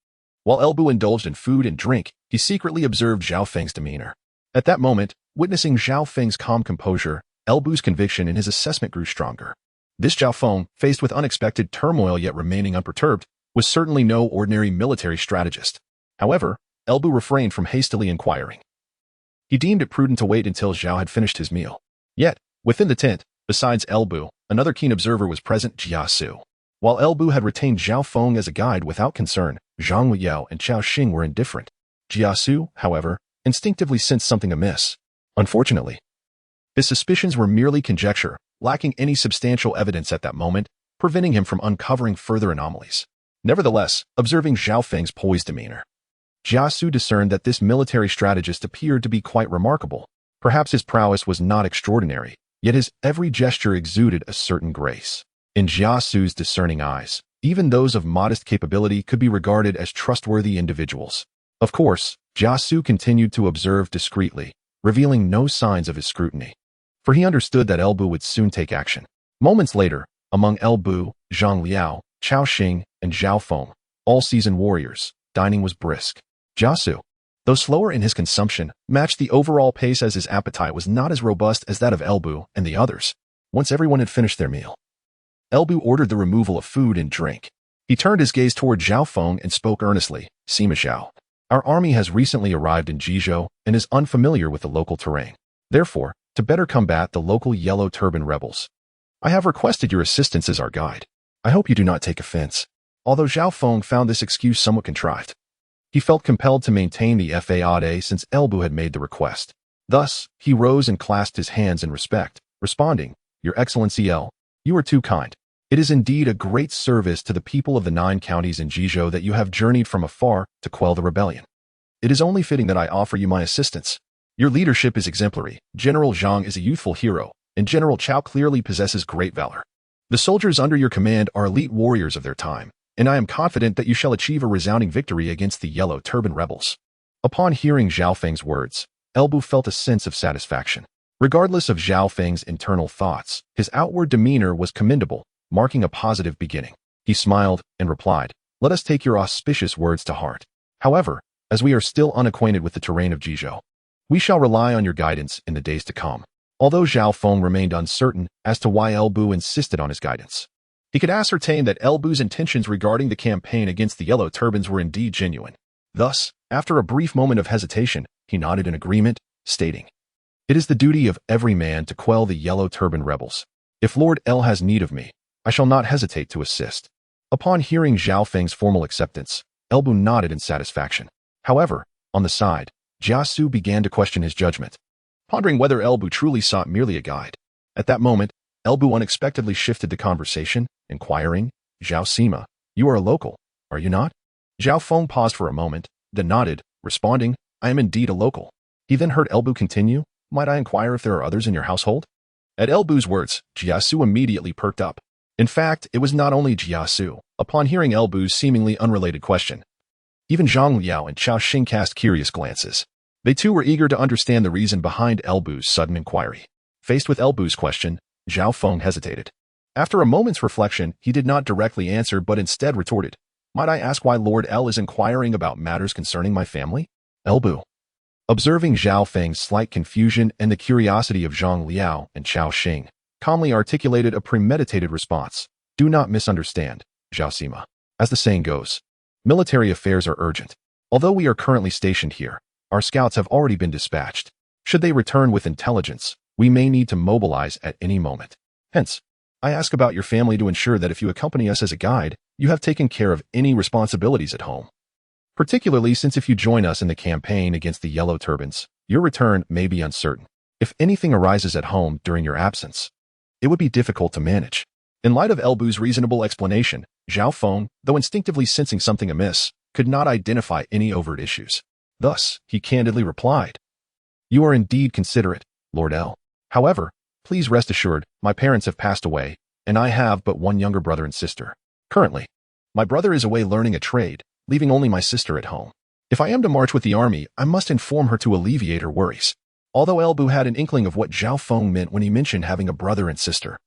while Elbu indulged in food and drink, he secretly observed Zhao Feng's demeanor. At that moment, witnessing Zhao Feng's calm composure, Elbu's conviction in his assessment grew stronger. This Zhao Feng, faced with unexpected turmoil yet remaining unperturbed, was certainly no ordinary military strategist. However, Elbu refrained from hastily inquiring. He deemed it prudent to wait until Zhao had finished his meal. Yet, within the tent, besides Elbu, another keen observer was present, Jia Xu. While Elbu had retained Zhao Feng as a guide without concern, Zhang Jiao and Chao Xing were indifferent. Jia Xu, however, instinctively sensed something amiss. Unfortunately, his suspicions were merely conjecture, lacking any substantial evidence at that moment, preventing him from uncovering further anomalies. Nevertheless, observing Zhao Feng's poised demeanor, Jia Xu discerned that this military strategist appeared to be quite remarkable. Perhaps his prowess was not extraordinary, yet his every gesture exuded a certain grace. In Jia Xu's discerning eyes, even those of modest capability could be regarded as trustworthy individuals. Of course, Jia Xu continued to observe discreetly, revealing no signs of his scrutiny, for he understood that Elbu would soon take action. Moments later, among Elbu, Zhang Liao, Chao Xing, and Zhao Feng, all seasoned warriors, dining was brisk. Jia Xu, though slower in his consumption, matched the overall pace as his appetite was not as robust as that of Elbu and the others. Once everyone had finished their meal, Elbu ordered the removal of food and drink. He turned his gaze toward Zhao Feng and spoke earnestly, Sima Zhao. Our army has recently arrived in Bingzhou and is unfamiliar with the local terrain. Therefore, to better combat the local yellow turban rebels, I have requested your assistance as our guide. I hope you do not take offense. Although Zhao Feng found this excuse somewhat contrived, he felt compelled to maintain the faade since Elbu had made the request. Thus, he rose and clasped his hands in respect, responding, Your Excellency L, you are too kind. It is indeed a great service to the people of the 9 counties in Bingzhou that you have journeyed from afar to quell the rebellion. It is only fitting that I offer you my assistance. Your leadership is exemplary, General Zhang is a youthful hero, and General Chao clearly possesses great valor. The soldiers under your command are elite warriors of their time, and I am confident that you shall achieve a resounding victory against the yellow turban rebels. Upon hearing Zhao Feng's words, Elbu felt a sense of satisfaction. Regardless of Zhao Feng's internal thoughts, his outward demeanor was commendable, marking a positive beginning. He smiled and replied, Let us take your auspicious words to heart. However, as we are still unacquainted with the terrain of Bingzhou, we shall rely on your guidance in the days to come. Although Zhao Feng remained uncertain as to why Elbu insisted on his guidance, he could ascertain that Elbu's intentions regarding the campaign against the Yellow Turbans were indeed genuine. Thus, after a brief moment of hesitation, he nodded in agreement, stating, It is the duty of every man to quell the Yellow Turban rebels. If Lord L has need of me, I shall not hesitate to assist. Upon hearing Zhao Feng's formal acceptance, Elbu nodded in satisfaction. However, on the side, Jia Xu began to question his judgment, pondering whether Elbu truly sought merely a guide. At that moment, Elbu unexpectedly shifted the conversation, inquiring, Zhao Sima, you are a local, are you not? Zhao Feng paused for a moment, then nodded, responding, I am indeed a local. He then heard Elbu continue, Might I inquire if there are others in your household? At Elbu's words, Jia Xu immediately perked up. In fact, it was not only Jia Xu. Upon hearing Elbu's seemingly unrelated question, even Zhang Liao and Chao Xing cast curious glances. They too were eager to understand the reason behind Elbu's sudden inquiry. Faced with Elbu's question, Zhao Feng hesitated. After a moment's reflection, he did not directly answer but instead retorted, Might I ask why Lord L is inquiring about matters concerning my family? Elbu, observing Zhao Feng's slight confusion and the curiosity of Zhang Liao and Chao Xing, calmly articulated a premeditated response. Do not misunderstand, Zhao Sima. As the saying goes, military affairs are urgent. Although we are currently stationed here, our scouts have already been dispatched. Should they return with intelligence, we may need to mobilize at any moment. Hence, I ask about your family to ensure that if you accompany us as a guide, you have taken care of any responsibilities at home. Particularly since if you join us in the campaign against the Yellow Turbans, your return may be uncertain. If anything arises at home during your absence, it would be difficult to manage. In light of Elbu's reasonable explanation, Zhao Feng, though instinctively sensing something amiss, could not identify any overt issues. Thus, he candidly replied, "You are indeed considerate, Lord L. However, please rest assured, my parents have passed away, and I have but one younger brother and sister. Currently, my brother is away learning a trade, leaving only my sister at home. If I am to march with the army, I must inform her to alleviate her worries." Although Elbu had an inkling of what Zhao Feng meant when he mentioned having a brother and sister,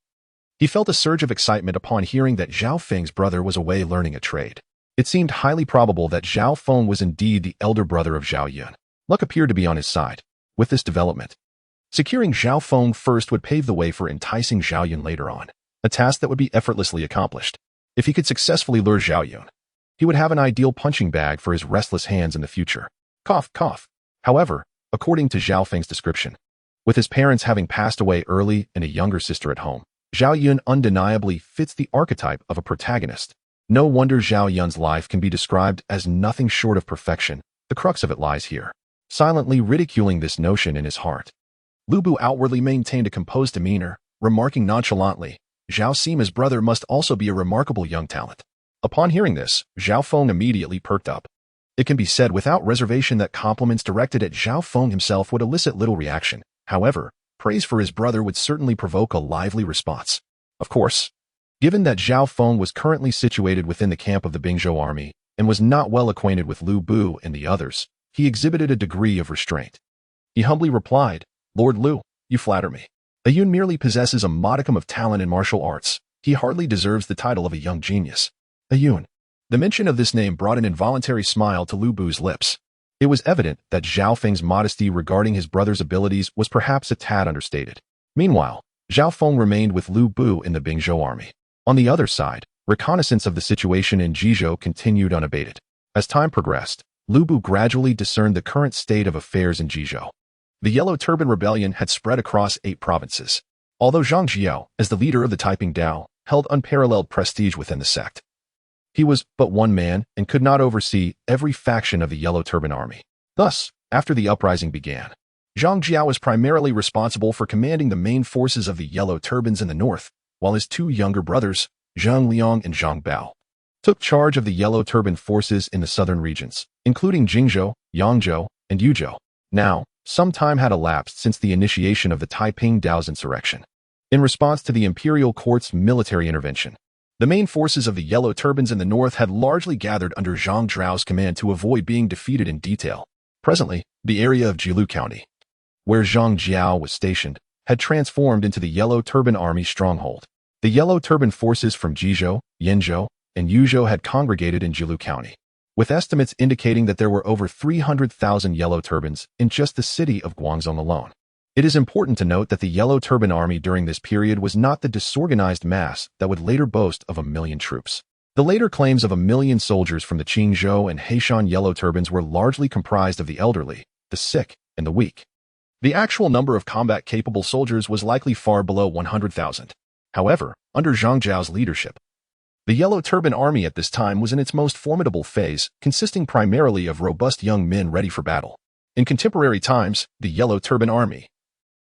he felt a surge of excitement upon hearing that Zhao Feng's brother was away learning a trade. It seemed highly probable that Zhao Feng was indeed the elder brother of Zhao Yuan. Luck appeared to be on his side. With this development, securing Zhao Feng first would pave the way for enticing Zhao Yuan later on, a task that would be effortlessly accomplished. If he could successfully lure Zhao Yuan, he would have an ideal punching bag for his restless hands in the future. Cough, cough. However, according to Zhao Feng's description, with his parents having passed away early and a younger sister at home, Zhao Yuan undeniably fits the archetype of a protagonist. No wonder Zhao Yun's life can be described as nothing short of perfection. The crux of it lies here. Silently ridiculing this notion in his heart, Lu Bu outwardly maintained a composed demeanor, remarking nonchalantly, "Zhao Sima's brother must also be a remarkable young talent." Upon hearing this, Zhao Feng immediately perked up. It can be said without reservation that compliments directed at Zhao Feng himself would elicit little reaction. However, praise for his brother would certainly provoke a lively response. Of course, given that Zhao Feng was currently situated within the camp of the Bingzhou army and was not well acquainted with Lu Bu and the others, he exhibited a degree of restraint. He humbly replied, "Lord Lu, you flatter me. Yuan merely possesses a modicum of talent in martial arts. He hardly deserves the title of a young genius." Yuan. The mention of this name brought an involuntary smile to Lu Bu's lips. It was evident that Zhao Feng's modesty regarding his brother's abilities was perhaps a tad understated. Meanwhile, Zhao Feng remained with Lu Bu in the Bingzhou army. On the other side, reconnaissance of the situation in Jizhou continued unabated. As time progressed, Lu Bu gradually discerned the current state of affairs in Jizhou. The Yellow Turban Rebellion had spread across 8 provinces. Although Zhang Jiao, as the leader of the Taiping Dao, held unparalleled prestige within the sect, he was but one man and could not oversee every faction of the Yellow Turban army. Thus, after the uprising began, Zhang Jiao was primarily responsible for commanding the main forces of the Yellow Turbans in the north, while his 2 younger brothers, Zhang Liang and Zhang Bao, took charge of the Yellow Turban forces in the southern regions, including Jingzhou, Yangzhou, and Yuzhou. Now, some time had elapsed since the initiation of the Taiping Dao's insurrection. In response to the imperial court's military intervention, the main forces of the Yellow Turbans in the north had largely gathered under Zhang Zhao's command to avoid being defeated in detail. Presently, the area of Jilu County, where Zhang Jiao was stationed, had transformed into the Yellow Turban Army stronghold. The Yellow Turban forces from Jizhou, Yenzhou, and Yuzhou had congregated in Jilu County, with estimates indicating that there were over 300,000 Yellow Turbans in just the city of Guangzhou alone. It is important to note that the Yellow Turban Army during this period was not the disorganized mass that would later boast of 1 million troops. The later claims of 1 million soldiers from the Qingzhou and Heishan Yellow Turbans were largely comprised of the elderly, the sick, and the weak. The actual number of combat-capable soldiers was likely far below 100,000. However, under Zhang Jiao's leadership, the Yellow Turban Army at this time was in its most formidable phase, consisting primarily of robust young men ready for battle. In contemporary times, the Yellow Turban Army,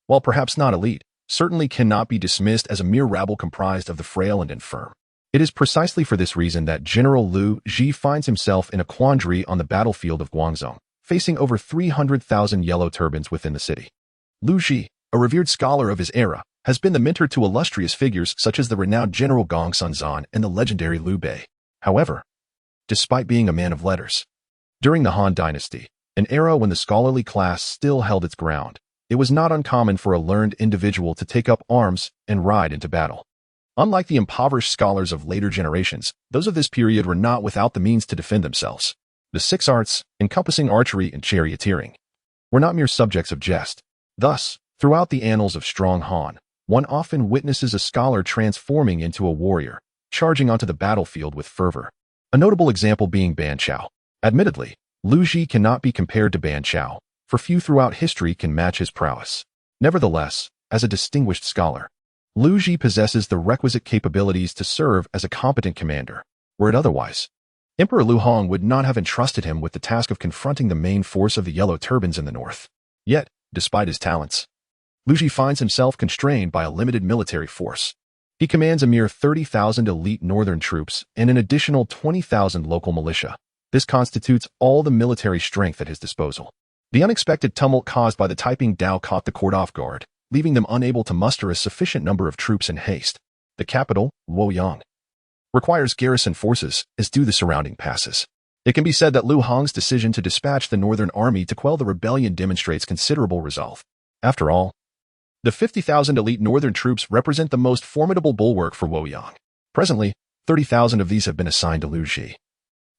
while perhaps not elite, certainly cannot be dismissed as a mere rabble comprised of the frail and infirm. It is precisely for this reason that General Lu Ji finds himself in a quandary on the battlefield of Guangzhou, facing over 300,000 Yellow Turbans within the city. Lu Ji, a revered scholar of his era, has been the mentor to illustrious figures such as the renowned General Gong Sunzan and the legendary Liu Bei. However, despite being a man of letters, during the Han Dynasty, an era when the scholarly class still held its ground, it was not uncommon for a learned individual to take up arms and ride into battle. Unlike the impoverished scholars of later generations, those of this period were not without the means to defend themselves. The 6 arts, encompassing archery and charioteering, were not mere subjects of jest. Thus, throughout the annals of strong Han, one often witnesses a scholar transforming into a warrior, charging onto the battlefield with fervor. A notable example being Ban Chao. Admittedly, Lu Ji cannot be compared to Ban Chao, for few throughout history can match his prowess. Nevertheless, as a distinguished scholar, Lu Ji possesses the requisite capabilities to serve as a competent commander. Were it otherwise, Emperor Lu Hong would not have entrusted him with the task of confronting the main force of the Yellow Turbans in the north. Yet, despite his talents, Lu Ji finds himself constrained by a limited military force. He commands a mere 30,000 elite northern troops and an additional 20,000 local militia. This constitutes all the military strength at his disposal. The unexpected tumult caused by the Taiping Dao caught the court off guard, leaving them unable to muster a sufficient number of troops in haste. The capital, Wuyuan, requires garrison forces, as do the surrounding passes. It can be said that Lu Hong's decision to dispatch the Northern Army to quell the rebellion demonstrates considerable resolve. After all, the 50,000 elite Northern troops represent the most formidable bulwark for Wuyuan. Presently, 30,000 of these have been assigned to Lu Ji,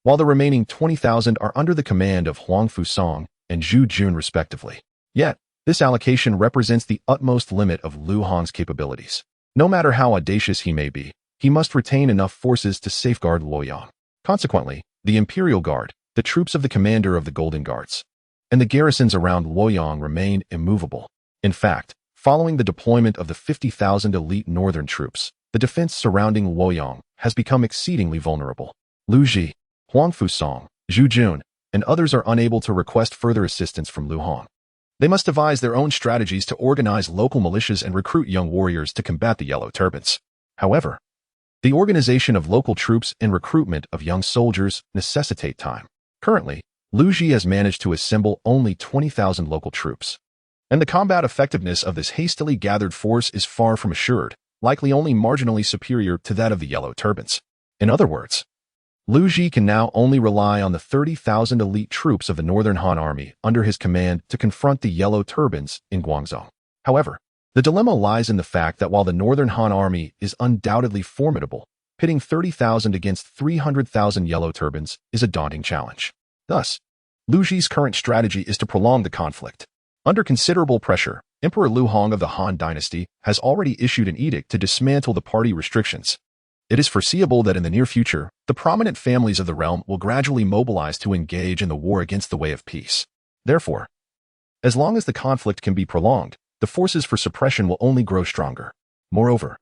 while the remaining 20,000 are under the command of Huang Fusong and Zhu Jun respectively. Yet, this allocation represents the utmost limit of Lu Hong's capabilities. No matter how audacious he may be, he must retain enough forces to safeguard Luoyang. Consequently, the Imperial Guard, the troops of the commander of the Golden Guards, and the garrisons around Luoyang remain immovable. In fact, following the deployment of the 50,000 elite northern troops, the defense surrounding Luoyang has become exceedingly vulnerable. Lu Ji, Huang Fusong, Zhu Jun, and others are unable to request further assistance from Lu Hong. They must devise their own strategies to organize local militias and recruit young warriors to combat the Yellow Turbans. However, the organization of local troops and recruitment of young soldiers necessitate time. Currently, Lu Ji has managed to assemble only 20,000 local troops, and the combat effectiveness of this hastily gathered force is far from assured, likely only marginally superior to that of the Yellow Turbans. In other words, Lu Ji can now only rely on the 30,000 elite troops of the Northern Han Army under his command to confront the Yellow Turbans in Guangzhou. However, the dilemma lies in the fact that while the Northern Han Army is undoubtedly formidable, pitting 30,000 against 300,000 Yellow Turbans is a daunting challenge. Thus, Lu Ji's current strategy is to prolong the conflict. Under considerable pressure, Emperor Lu Hong of the Han Dynasty has already issued an edict to dismantle the party restrictions. It is foreseeable that in the near future, the prominent families of the realm will gradually mobilize to engage in the war against the way of peace. Therefore, as long as the conflict can be prolonged, the forces for suppression will only grow stronger. Moreover,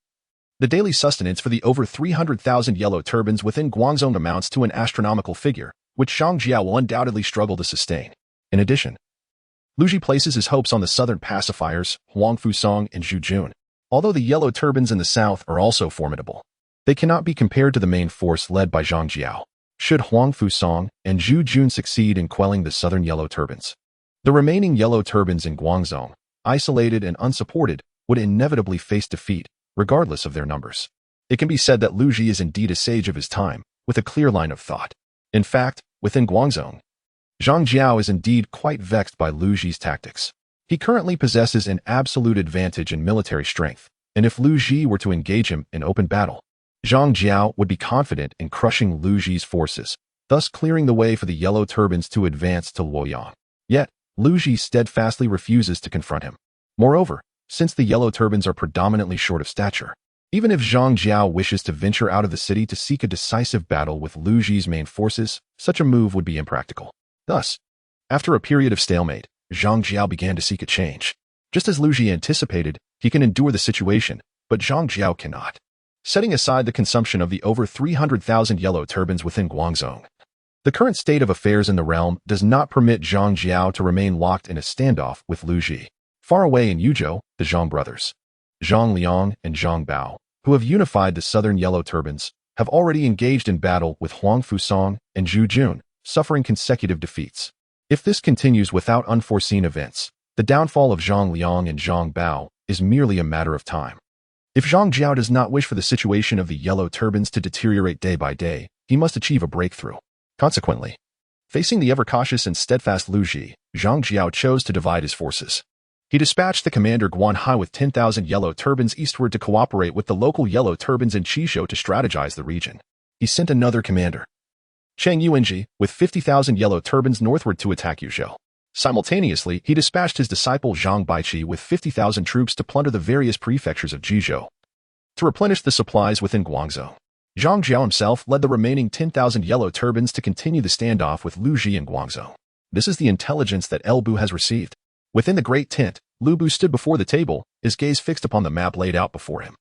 the daily sustenance for the over 300,000 Yellow Turbans within Guangzhou amounts to an astronomical figure, which Zhang Jiao will undoubtedly struggle to sustain. In addition, Lu Ji places his hopes on the southern pacifiers, Huang Fusong and Zhu Jun. Although the Yellow Turbans in the south are also formidable, they cannot be compared to the main force led by Zhang Jiao. Should Huang Fusong and Zhu Jun succeed in quelling the southern Yellow Turbans, the remaining Yellow Turbans in Guangzhou, isolated and unsupported, would inevitably face defeat, regardless of their numbers. It can be said that Lu Ji is indeed a sage of his time, with a clear line of thought. In fact, within Guangzhou, Zhang Jiao is indeed quite vexed by Lu Ji's tactics. He currently possesses an absolute advantage in military strength, and if Lu Ji were to engage him in open battle, Zhang Jiao would be confident in crushing Lu Ji's forces, thus clearing the way for the Yellow Turbans to advance to Luoyang. Yet, Lu Ji steadfastly refuses to confront him. Moreover, since the Yellow Turbans are predominantly short of stature, even if Zhang Jiao wishes to venture out of the city to seek a decisive battle with Lu Ji's main forces, such a move would be impractical. Thus, after a period of stalemate, Zhang Jiao began to seek a change. Just as Lu Ji anticipated, he can endure the situation, but Zhang Jiao cannot. Setting aside the consumption of the over 300,000 Yellow Turbans within Guangzhou, the current state of affairs in the realm does not permit Zhang Jiao to remain locked in a standoff with Lu Ji. Far away in Yuzhou, the Zhang brothers, Zhang Liang and Zhang Bao, who have unified the southern Yellow Turbans, have already engaged in battle with Huang Fusong and Zhu Jun, suffering consecutive defeats. If this continues without unforeseen events, the downfall of Zhang Liang and Zhang Bao is merely a matter of time. If Zhang Jiao does not wish for the situation of the Yellow Turbans to deteriorate day by day, he must achieve a breakthrough. Consequently, facing the ever-cautious and steadfast Lu Ji, Zhang Jiao chose to divide his forces. He dispatched the commander Guan Hai with 10,000 Yellow Turbans eastward to cooperate with the local Yellow Turbans in Qizhou to strategize the region. He sent another commander, Cheng Yuanji, with 50,000 Yellow Turbans northward to attack Yuzhou. Simultaneously, he dispatched his disciple Zhang Baiqi with 50,000 troops to plunder the various prefectures of Jizhou. To replenish the supplies within Guangzhou, Zhang Jiao himself led the remaining 10,000 Yellow Turbans to continue the standoff with Lu Ji in Guangzhou. This is the intelligence that Elbu has received. Within the great tent, Lu Bu stood before the table, his gaze fixed upon the map laid out before him.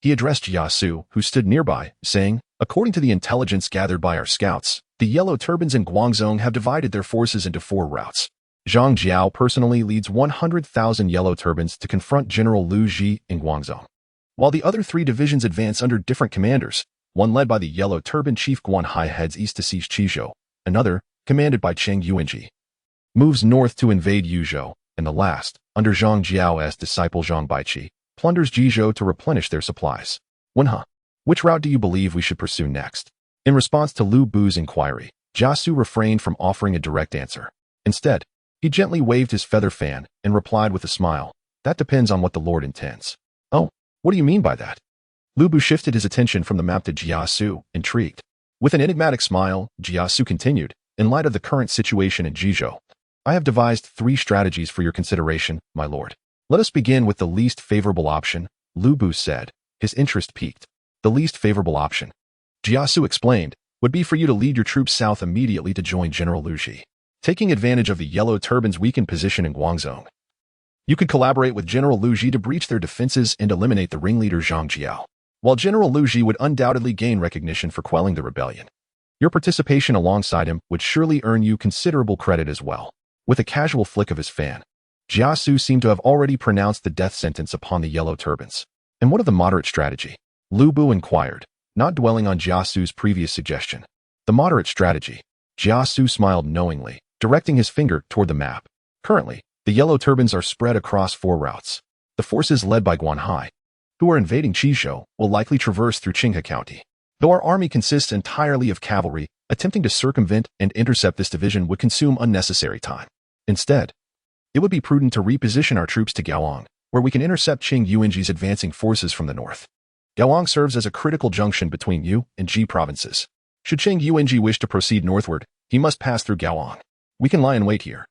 He addressed Jia Xu, who stood nearby, saying, "According to the intelligence gathered by our scouts, the Yellow Turbans in Guangzhou have divided their forces into 4 routes. Zhang Jiao personally leads 100,000 Yellow Turbans to confront General Lu Ji in Guangzhou, while the other 3 divisions advance under different commanders. One led by the Yellow Turban chief Guan Hai heads east to siege Qizhou, Another, commanded by Cheng Yuanji, moves north to invade Yuzhou, and the last, under Zhang Jiao's disciple Zhang Baiqi, plunders Jizhou to replenish their supplies. Which route do you believe we should pursue next? In response to Lu Bu's inquiry, Jia Xu refrained from offering a direct answer. Instead, he gently waved his feather fan and replied with a smile, "That depends on what the Lord intends." "Oh, what do you mean by that?" Lu Bu shifted his attention from the map to Jia Xu, intrigued. With an enigmatic smile, Jia Xu continued, "In light of the current situation in Jizhou, I have devised 3 strategies for your consideration, my lord. Let us begin with the least favorable option," Lu Bu said, his interest piqued. "The least favorable option," Jia Xu explained, "would be for you to lead your troops south immediately to join General Lu Ji. Taking advantage of the Yellow Turban's weakened position in Guangzhou, you could collaborate with General Lu Ji to breach their defenses and eliminate the ringleader Zhang Jiao. While General Lu Ji would undoubtedly gain recognition for quelling the rebellion, your participation alongside him would surely earn you considerable credit as well." With a casual flick of his fan, Jia Xu seemed to have already pronounced the death sentence upon the Yellow Turbans. "And what of the moderate strategy?" Lu Bu inquired, not dwelling on Jia Xu's previous suggestion. "The moderate strategy," Jia Xu smiled knowingly, directing his finger toward the map. "Currently, the Yellow Turbans are spread across 4 routes. The forces led by Guan Hai, who are invading Qizhou, will likely traverse through Qinghe County. Though our army consists entirely of cavalry, attempting to circumvent and intercept this division would consume unnecessary time. Instead, it would be prudent to reposition our troops to Gaoang, where we can intercept Cheng Yuanji's advancing forces from the north. Gaoang serves as a critical junction between Yu and Ji provinces. Should Cheng Yuanji wish to proceed northward, he must pass through Gaoang. We can lie in wait here,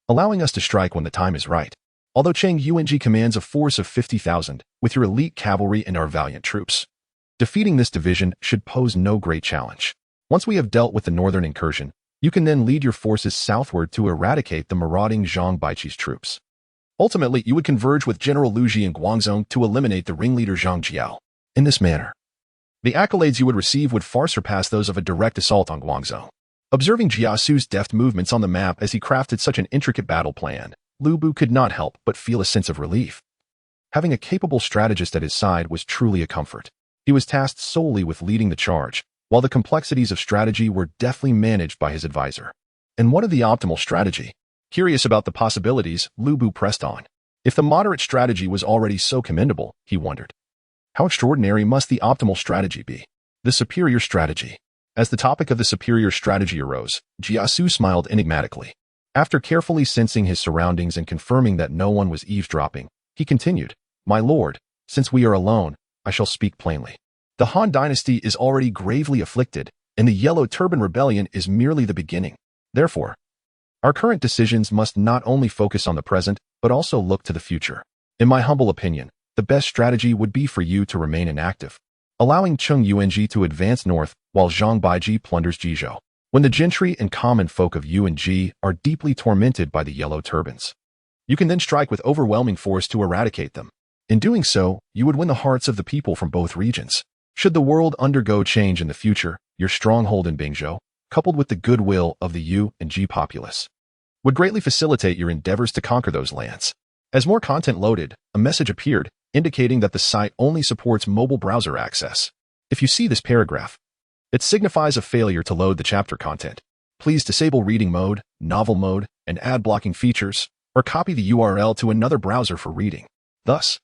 allowing us to strike when the time is right. Although Cheng Yuanji commands a force of 50,000, with your elite cavalry and our valiant troops, defeating this division should pose no great challenge. Once we have dealt with the northern incursion, you can then lead your forces southward to eradicate the marauding Zhang Baiqi's troops. Ultimately, you would converge with General Lu Ji in Guangzhou to eliminate the ringleader Zhang Jiao. In this manner, the accolades you would receive would far surpass those of a direct assault on Guangzhou." Observing Jia Xu's deft movements on the map as he crafted such an intricate battle plan, Lu Bu could not help but feel a sense of relief. Having a capable strategist at his side was truly a comfort. He was tasked solely with leading the charge, while the complexities of strategy were deftly managed by his advisor. And what of the optimal strategy? Curious about the possibilities, Lu Bu pressed on. If the moderate strategy was already so commendable, he wondered, how extraordinary must the optimal strategy be? The superior strategy. As the topic of the superior strategy arose, Jia Xu smiled enigmatically. After carefully sensing his surroundings and confirming that no one was eavesdropping, he continued, "My lord, since we are alone, I shall speak plainly. The Han dynasty is already gravely afflicted, and the Yellow Turban Rebellion is merely the beginning. Therefore, our current decisions must not only focus on the present, but also look to the future. In my humble opinion, the best strategy would be for you to remain inactive, allowing Cheng Yuanji to advance north while Zhang Baiqi plunders Jizhou. When the gentry and common folk of Yu and Ji are deeply tormented by the Yellow Turbans, you can then strike with overwhelming force to eradicate them. In doing so, you would win the hearts of the people from both regions. Should the world undergo change in the future, your stronghold in Bingzhou, coupled with the goodwill of the Yu and Ji populace, would greatly facilitate your endeavors to conquer those lands." As more content loaded, a message appeared, indicating that the site only supports mobile browser access. If you see this paragraph, it signifies a failure to load the chapter content. Please disable reading mode, novel mode, and ad blocking features, or copy the URL to another browser for reading. Thus,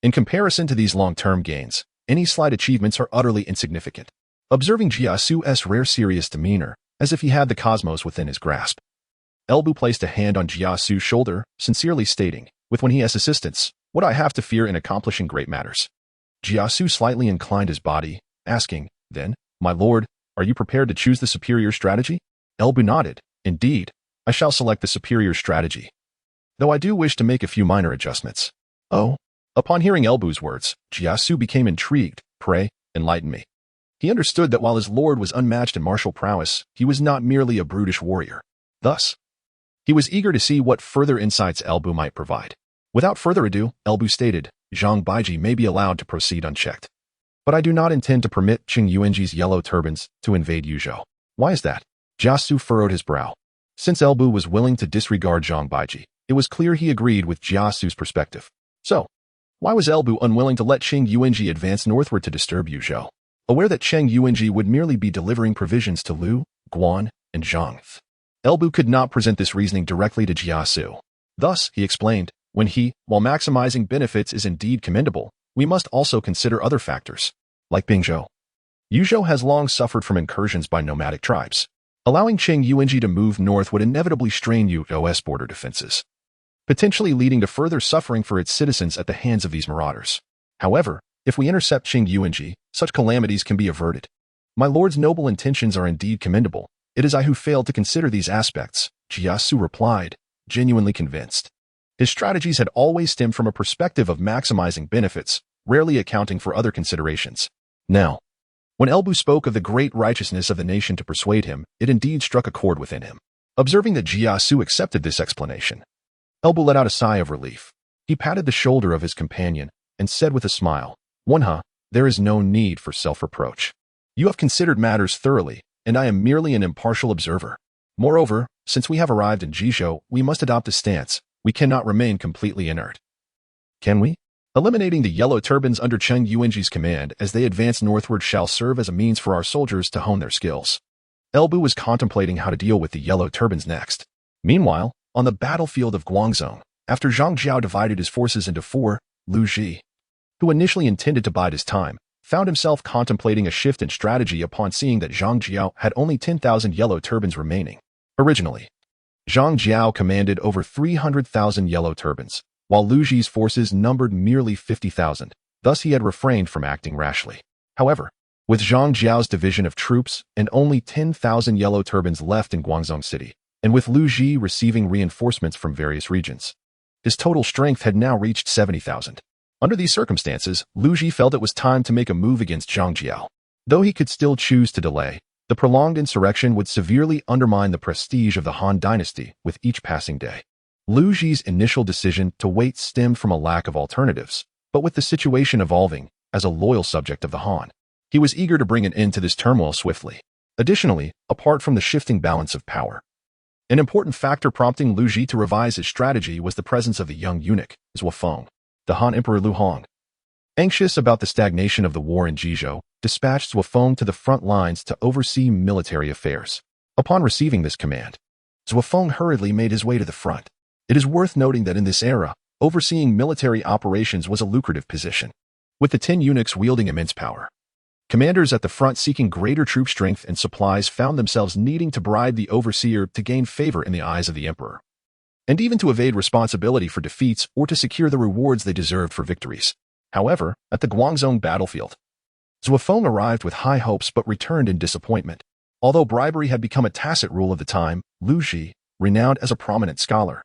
in comparison to these long-term gains, any slight achievements are utterly insignificant. Observing Jia Xu's rare serious demeanor, as if he had the cosmos within his grasp, Elbu placed a hand on Jia Xu's shoulder, sincerely stating, with when he has assistance, what I have to fear in accomplishing great matters. Jia Xu slightly inclined his body, asking, then, my lord, are you prepared to choose the superior strategy? Elbu nodded. Indeed, I shall select the superior strategy, though I do wish to make a few minor adjustments. Oh. Upon hearing Elbu's words, Jia Xu became intrigued. Pray, enlighten me. He understood that while his lord was unmatched in martial prowess, he was not merely a brutish warrior. Thus, he was eager to see what further insights Elbu might provide. Without further ado, Elbu stated, Zhang Baiqi may be allowed to proceed unchecked. But I do not intend to permit Cheng Yuanji's Yellow Turbans to invade Yuzhou. Why is that? Jia Xu furrowed his brow. Since Elbu was willing to disregard Zhang Baiqi, it was clear he agreed with Jia Xu's perspective. So, why was Elbu unwilling to let Cheng Yuanji advance northward to disturb Yuzhou? Aware that Cheng Yuanji would merely be delivering provisions to Lu, Guan, and Zhang. Elbu could not present this reasoning directly to Jia Xu. Thus, he explained, while maximizing benefits is indeed commendable, we must also consider other factors, like Bingzhou. Yuzhou has long suffered from incursions by nomadic tribes. Allowing Qing Yuanji to move north would inevitably strain Yuzhou's border defenses, potentially leading to further suffering for its citizens at the hands of these marauders. However, if we intercept Qing Yuanji, such calamities can be averted. My lord's noble intentions are indeed commendable. It is I who failed to consider these aspects, Jia Xu replied, genuinely convinced. His strategies had always stemmed from a perspective of maximizing benefits, rarely accounting for other considerations. Now, when Elbu spoke of the great righteousness of the nation to persuade him, it indeed struck a chord within him. Observing that Jia Xu accepted this explanation, Elbu let out a sigh of relief. He patted the shoulder of his companion and said with a smile, there is no need for self-reproach. You have considered matters thoroughly, and I am merely an impartial observer. Moreover, since we have arrived in Jizhou, we must adopt a stance. We cannot remain completely inert. Can we? Eliminating the yellow turbans under Qing Yuanji's command as they advance northward shall serve as a means for our soldiers to hone their skills. Elbu was contemplating how to deal with the yellow turbans next. Meanwhile, on the battlefield of Guangzhou, after Zhang Jiao divided his forces into four, Lu Ji, who initially intended to bide his time, found himself contemplating a shift in strategy upon seeing that Zhang Jiao had only 10,000 yellow turbans remaining. Originally, Zhang Jiao commanded over 300,000 yellow turbans, while Lu Ji's forces numbered merely 50,000. Thus he had refrained from acting rashly. However, with Zhang Jiao's division of troops and only 10,000 yellow turbans left in Guangzhou City, and with Lu Ji receiving reinforcements from various regions, his total strength had now reached 70,000. Under these circumstances, Lu Ji felt it was time to make a move against Zhang Jiao. Though he could still choose to delay, the prolonged insurrection would severely undermine the prestige of the Han dynasty with each passing day. Lu Ji's initial decision to wait stemmed from a lack of alternatives, but with the situation evolving, as a loyal subject of the Han, he was eager to bring an end to this turmoil swiftly. Additionally, apart from the shifting balance of power, an important factor prompting Lu Ji to revise his strategy was the presence of the young eunuch, Zhou Feng, the Han Emperor Lu Hong. Anxious about the stagnation of the war in Jizhou, dispatched Zhou Feng to the front lines to oversee military affairs. Upon receiving this command, Zhou Feng hurriedly made his way to the front. It is worth noting that in this era, overseeing military operations was a lucrative position, with the 10 eunuchs wielding immense power. Commanders at the front seeking greater troop strength and supplies found themselves needing to bribe the overseer to gain favor in the eyes of the emperor, and even to evade responsibility for defeats or to secure the rewards they deserved for victories. However, at the Guangzhou battlefield, Zhou Feng arrived with high hopes but returned in disappointment. Although bribery had become a tacit rule of the time, Lu Ji, renowned as a prominent scholar,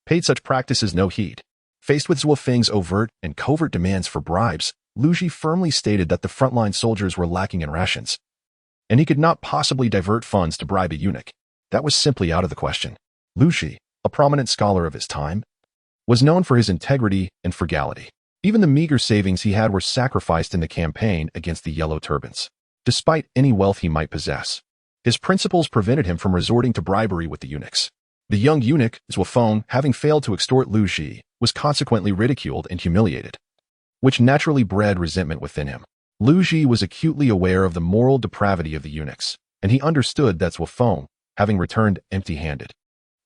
paid such practices no heed. Faced with Zhou Feng's overt and covert demands for bribes, Lu Ji firmly stated that the frontline soldiers were lacking in rations, and he could not possibly divert funds to bribe a eunuch. That was simply out of the question. Lu Ji, a prominent scholar of his time, was known for his integrity and frugality. Even the meager savings he had were sacrificed in the campaign against the Yellow Turbans. Despite any wealth he might possess, his principles prevented him from resorting to bribery with the eunuchs. The young eunuch, Zhou Feng, having failed to extort Lu Ji, was consequently ridiculed and humiliated, which naturally bred resentment within him. Lu Ji was acutely aware of the moral depravity of the eunuchs, and he understood that Zhou Feng, having returned empty-handed,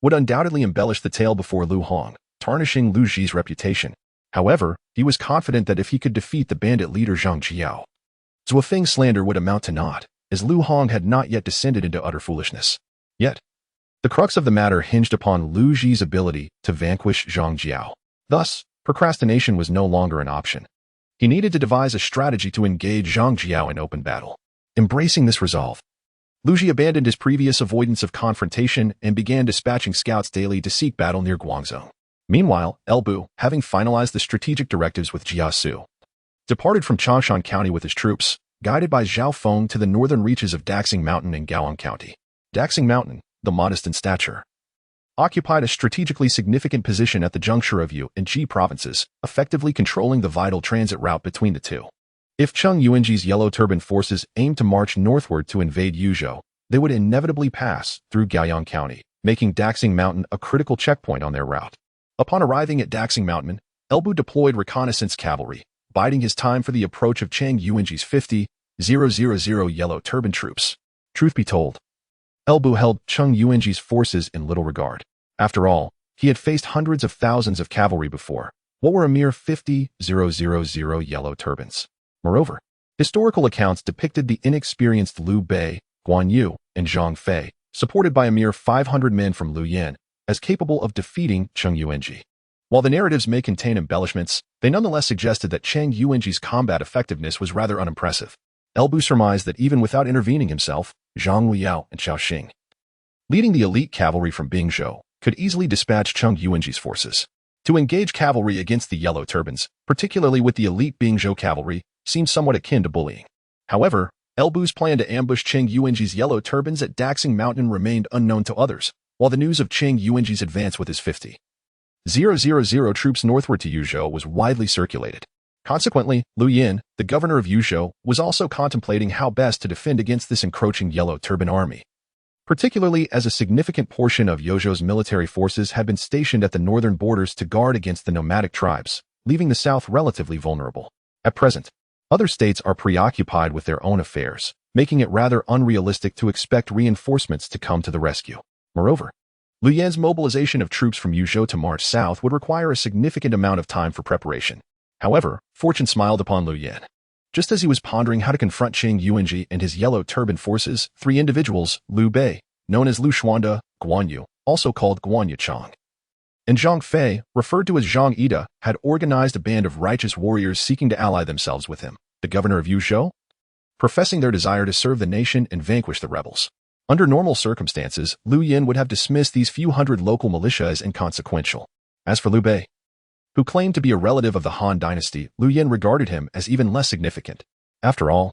would undoubtedly embellish the tale before Lu Hong, tarnishing Lu Ji's reputation. However, he was confident that if he could defeat the bandit leader Zhang Jiao, Zhou Feng's slander would amount to naught, as Lu Hong had not yet descended into utter foolishness. Yet, the crux of the matter hinged upon Lu Ji's ability to vanquish Zhang Jiao. Thus, procrastination was no longer an option. He needed to devise a strategy to engage Zhang Jiao in open battle. Embracing this resolve, Lu Ji abandoned his previous avoidance of confrontation and began dispatching scouts daily to seek battle near Guangzhou. Meanwhile, Elbu, having finalized the strategic directives with Jia Xu, departed from Changshan County with his troops, guided by Zhao Feng to the northern reaches of Daxing Mountain in Gaoan County. Daxing Mountain, though modest in stature, occupied a strategically significant position at the juncture of Yu and Ji provinces, effectively controlling the vital transit route between the two. If Qing Yuanji's Yellow Turban forces aimed to march northward to invade Yuzhou, they would inevitably pass through Gaoan County, making Daxing Mountain a critical checkpoint on their route. Upon arriving at Daxing Mountain, Elbu deployed reconnaissance cavalry, biding his time for the approach of Qing Yuanji's 50,000 Yellow Turban troops. Truth be told, Elbu held Cheng Yuanji's forces in little regard. After all, he had faced hundreds of thousands of cavalry before. What were a mere 50,000 yellow turbans? Moreover, historical accounts depicted the inexperienced Liu Bei, Guan Yu, and Zhang Fei, supported by a mere 500 men from Luoyang, as capable of defeating Cheng Yuanji. While the narratives may contain embellishments, they nonetheless suggested that Cheng Yuanji's combat effectiveness was rather unimpressive. Elbu surmised that even without intervening himself, Zhang Liao and Xiao Xing, leading the elite cavalry from Bingzhou, could easily dispatch Cheng Yuanji's forces. To engage cavalry against the Yellow Turbans, particularly with the elite Bingzhou cavalry, seemed somewhat akin to bullying. However, Elbu's plan to ambush Cheng Yuanji's Yellow Turbans at Daxing Mountain remained unknown to others, while the news of Cheng Yuanji's advance with his 50,000 troops northward to Yuzhou was widely circulated. Consequently, Luoyang, the governor of Yuzhou, was also contemplating how best to defend against this encroaching Yellow Turban army, particularly as a significant portion of Yuzhou's military forces had been stationed at the northern borders to guard against the nomadic tribes, leaving the south relatively vulnerable. At present, other states are preoccupied with their own affairs, making it rather unrealistic to expect reinforcements to come to the rescue. Moreover, Luoyang's mobilization of troops from Yuzhou to march south would require a significant amount of time for preparation. However, fortune smiled upon Luoyang. Just as he was pondering how to confront Cheng Yuanji and his Yellow Turban forces, three individuals, Liu Bei, known as Lu Xuanda, Guan Yu, also called Guan Yichang, and Zhang Fei, referred to as Zhang Ida, had organized a band of righteous warriors seeking to ally themselves with him, the governor of Yuzhou, professing their desire to serve the nation and vanquish the rebels. Under normal circumstances, Luoyang would have dismissed these few hundred local militia as inconsequential. As for Liu Bei, who claimed to be a relative of the Han dynasty, Luoyang regarded him as even less significant. After all,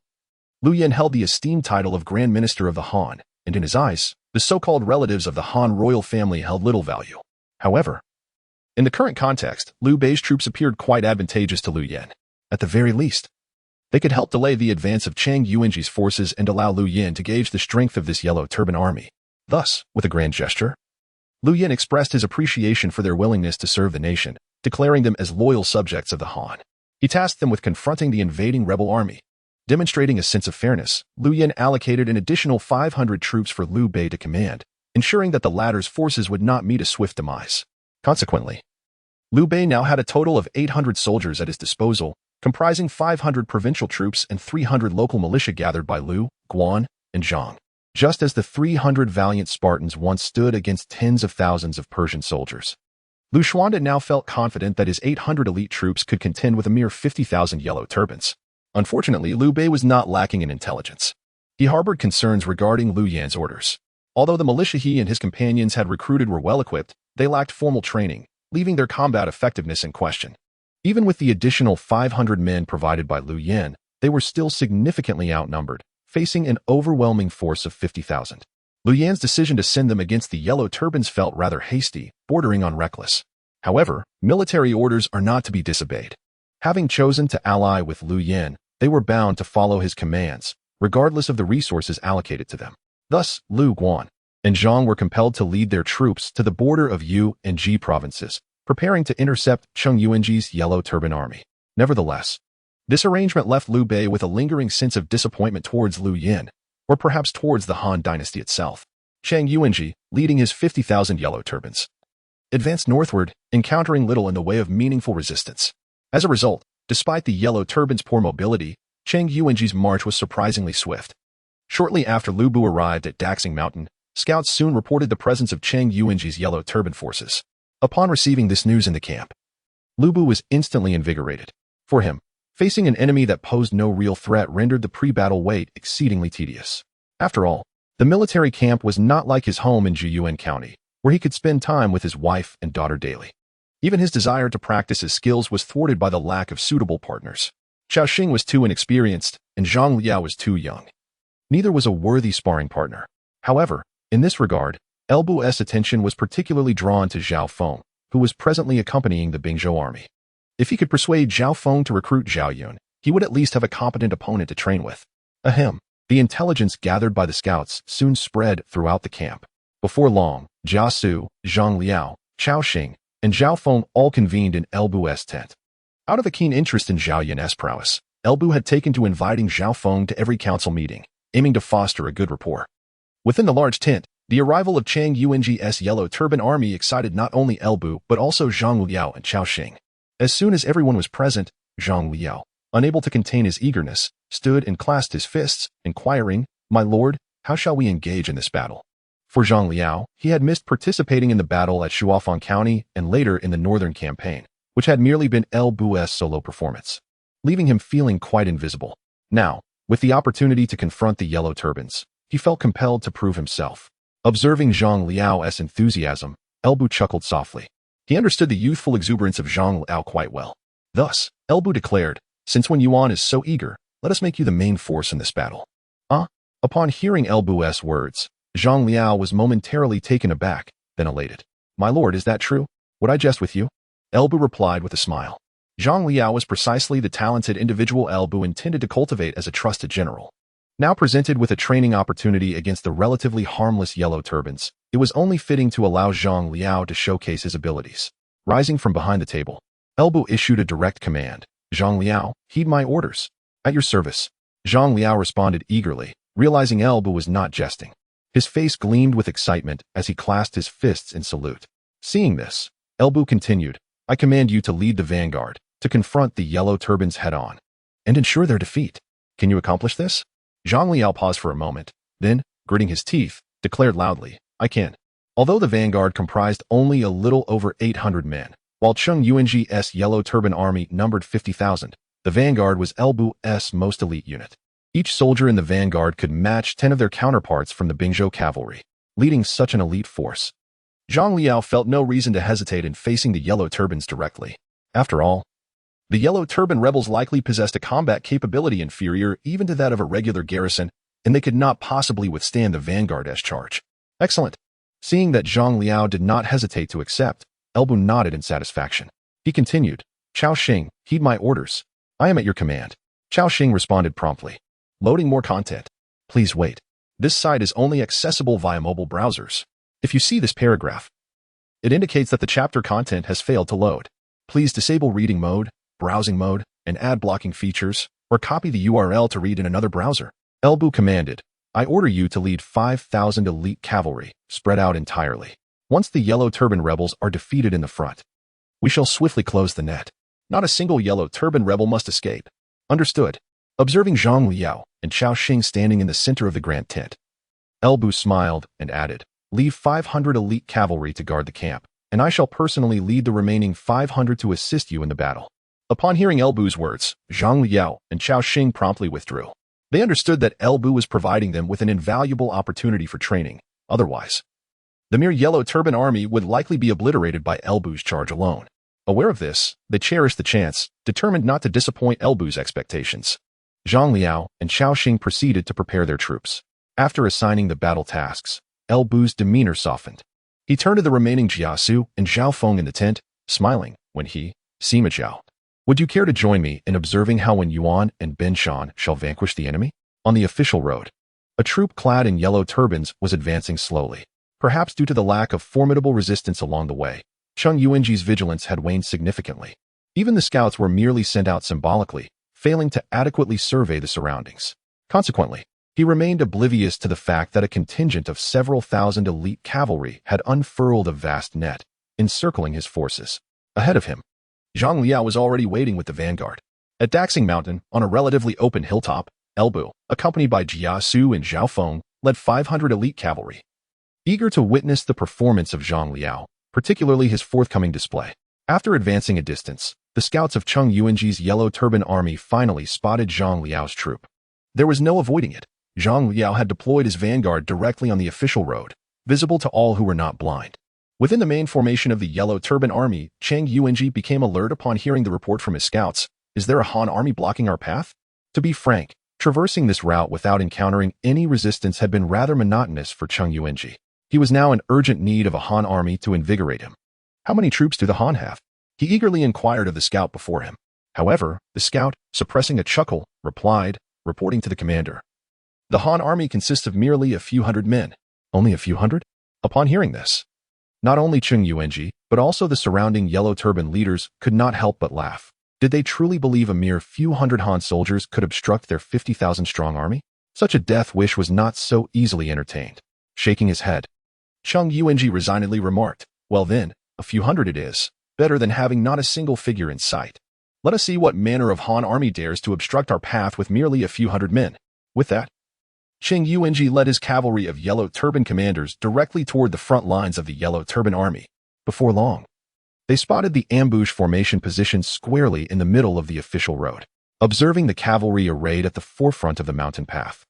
Luoyang held the esteemed title of Grand Minister of the Han, and in his eyes, the so-called relatives of the Han royal family held little value. However, in the current context, Liu Bei's troops appeared quite advantageous to Luoyang. At the very least, they could help delay the advance of Cheng Yuanji's forces and allow Luoyang to gauge the strength of this Yellow Turban army. Thus, with a grand gesture, Luoyang expressed his appreciation for their willingness to serve the nation, declaring them as loyal subjects of the Han. He tasked them with confronting the invading rebel army. Demonstrating a sense of fairness, Luoyang allocated an additional 500 troops for Liu Bei to command, ensuring that the latter's forces would not meet a swift demise. Consequently, Liu Bei now had a total of 800 soldiers at his disposal, comprising 500 provincial troops and 300 local militia gathered by Liu, Guan, and Zhang. Just as the 300 valiant Spartans once stood against tens of thousands of Persian soldiers, Lu Xuanda now felt confident that his 800 elite troops could contend with a mere 50,000 Yellow Turbans. Unfortunately, Liu Bei was not lacking in intelligence. He harbored concerns regarding Luoyang's orders. Although the militia he and his companions had recruited were well-equipped, they lacked formal training, leaving their combat effectiveness in question. Even with the additional 500 men provided by Luoyang, they were still significantly outnumbered, facing an overwhelming force of 50,000. Luoyang's decision to send them against the Yellow Turbans felt rather hasty, bordering on reckless. However, military orders are not to be disobeyed. Having chosen to ally with Luoyang, they were bound to follow his commands, regardless of the resources allocated to them. Thus, Liu, Guan, and Zhang were compelled to lead their troops to the border of Yu and Ji provinces, preparing to intercept Cheng Yuanji's Yellow Turban army. Nevertheless, this arrangement left Liu Bei with a lingering sense of disappointment towards Luoyang, or perhaps towards the Han dynasty itself. Cheng Yuanji, leading his 50,000 Yellow Turbans, advanced northward, encountering little in the way of meaningful resistance. As a result, despite the Yellow Turbans' poor mobility, Cheng Yuanji's march was surprisingly swift. Shortly after Lu Bu arrived at Daxing Mountain, scouts soon reported the presence of Cheng Yuanji's Yellow Turban forces. Upon receiving this news in the camp, Lu Bu was instantly invigorated. For him, facing an enemy that posed no real threat rendered the pre-battle wait exceedingly tedious. After all, the military camp was not like his home in Zhiyuan County, where he could spend time with his wife and daughter daily. Even his desire to practice his skills was thwarted by the lack of suitable partners. Xiao Xing was too inexperienced, and Zhang Liao was too young. Neither was a worthy sparring partner. However, in this regard, Elbu's attention was particularly drawn to Zhao Feng, who was presently accompanying the Bingzhou army. If he could persuade Zhao Feng to recruit Zhao Yun, he would at least have a competent opponent to train with. Ahem. The intelligence gathered by the scouts soon spread throughout the camp. Before long, Jia Xu, Zhang Liao, Xiao Xing, and Zhao Feng all convened in Elbu's tent. Out of a keen interest in Zhao Yun's prowess, Elbu had taken to inviting Zhao Feng to every council meeting, aiming to foster a good rapport. Within the large tent, the arrival of Chang Yuan's Yellow Turban Army excited not only Elbu but also Zhang Liao and Chao Xing. As soon as everyone was present, Zhang Liao, unable to contain his eagerness, stood and clasped his fists, inquiring, "My lord, how shall we engage in this battle?" For Zhang Liao, he had missed participating in the battle at Shuofang County and later in the Northern Campaign, which had merely been Elbu's solo performance, leaving him feeling quite invisible. Now, with the opportunity to confront the Yellow Turbans, he felt compelled to prove himself. Observing Zhang Liao's enthusiasm, Elbu chuckled softly. He understood the youthful exuberance of Zhang Liao quite well. Thus, Elbu declared, "Since when Yuan is so eager, let us make you the main force in this battle." Upon hearing Elbu's words, Zhang Liao was momentarily taken aback, then elated. "My lord, is that true? Would I jest with you?" Elbu replied with a smile. Zhang Liao was precisely the talented individual Elbu intended to cultivate as a trusted general. Now presented with a training opportunity against the relatively harmless Yellow Turbans, it was only fitting to allow Zhang Liao to showcase his abilities. Rising from behind the table, Elbu issued a direct command. "Zhang Liao, heed my orders." "At your service." Zhang Liao responded eagerly, realizing Elbu was not jesting. His face gleamed with excitement as he clasped his fists in salute. Seeing this, Elbu continued, "I command you to lead the vanguard, to confront the Yellow Turbans head-on, and ensure their defeat. Can you accomplish this?" Zhang Liao paused for a moment, then, gritting his teeth, declared loudly, "I can." Although the vanguard comprised only a little over 800 men, while Cheng Yuan's Yellow Turban Army numbered 50,000, the vanguard was Elbu's most elite unit. Each soldier in the vanguard could match 10 of their counterparts from the Bingzhou cavalry, leading such an elite force. Zhang Liao felt no reason to hesitate in facing the Yellow Turbans directly. After all, the Yellow Turban rebels likely possessed a combat capability inferior even to that of a regular garrison, and they could not possibly withstand the vanguard's charge. Excellent. Seeing that Zhang Liao did not hesitate to accept, Elbu nodded in satisfaction. He continued, "Chao Xing, heed my orders. I am at your command." Chao Xing responded promptly. "Loading more content. Please wait. This site is only accessible via mobile browsers. If you see this paragraph, it indicates that the chapter content has failed to load. Please disable reading mode, browsing mode, and ad blocking features, or copy the URL to read in another browser." Elbu commanded, "I order you to lead 5,000 elite cavalry, spread out entirely. Once the Yellow Turban rebels are defeated in the front, we shall swiftly close the net. Not a single Yellow Turban rebel must escape." "Understood." Observing Zhang Liao and Chao Xing standing in the center of the grand tent, Elbu smiled and added, "Leave 500 elite cavalry to guard the camp, and I shall personally lead the remaining 500 to assist you in the battle." Upon hearing Elbu's words, Zhang Liao and Chao Xing promptly withdrew. They understood that Elbu was providing them with an invaluable opportunity for training. Otherwise, the mere Yellow Turban army would likely be obliterated by Elbu's charge alone. Aware of this, they cherished the chance, determined not to disappoint Elbu's expectations. Zhang Liao and Chao Xing proceeded to prepare their troops. After assigning the battle tasks, Elbu's demeanor softened. He turned to the remaining Jia Xu and Zhao Feng in the tent, smiling when he, "Sima Zhao, would you care to join me in observing how when Yuan and Binshan shall vanquish the enemy?" On the official road, a troop clad in yellow turbans was advancing slowly. Perhaps due to the lack of formidable resistance along the way, Cheng Yuan's vigilance had waned significantly. Even the scouts were merely sent out symbolically, failing to adequately survey the surroundings. Consequently, he remained oblivious to the fact that a contingent of several thousand elite cavalry had unfurled a vast net, encircling his forces. Ahead of him, Zhang Liao was already waiting with the vanguard. At Daxing Mountain, on a relatively open hilltop, Elbu, accompanied by Jia Xu and Zhao Feng, led 500 elite cavalry. Eager to witness the performance of Zhang Liao, particularly his forthcoming display. After advancing a distance, the scouts of Cheng Yuan's Yellow Turban Army finally spotted Zhang Liao's troop. There was no avoiding it. Zhang Liao had deployed his vanguard directly on the official road, visible to all who were not blind. Within the main formation of the Yellow Turban Army, Cheng Yuan became alert upon hearing the report from his scouts. "Is there a Han army blocking our path?" To be frank, traversing this route without encountering any resistance had been rather monotonous for Cheng Yuan. He was now in urgent need of a Han army to invigorate him. "How many troops do the Han have?" He eagerly inquired of the scout before him. However, the scout, suppressing a chuckle, replied, reporting to the commander, "The Han army consists of merely a few hundred men." "Only a few hundred?" Upon hearing this, not only Cheng Yuan, but also the surrounding Yellow Turban leaders could not help but laugh. Did they truly believe a mere few hundred Han soldiers could obstruct their 50,000-strong army? Such a death wish was not so easily entertained. shaking his head. Zhang Jiao resignedly remarked, "Well then, a few hundred it is. Better than having not a single figure in sight. Let us see what manner of Han army dares to obstruct our path with merely a few hundred men." With that, Zhang Jiao led his cavalry of yellow turban commanders directly toward the front lines of the yellow turban army. Before long, they spotted the ambush formation positioned squarely in the middle of the official road. Observing the cavalry arrayed at the forefront of the mountain path,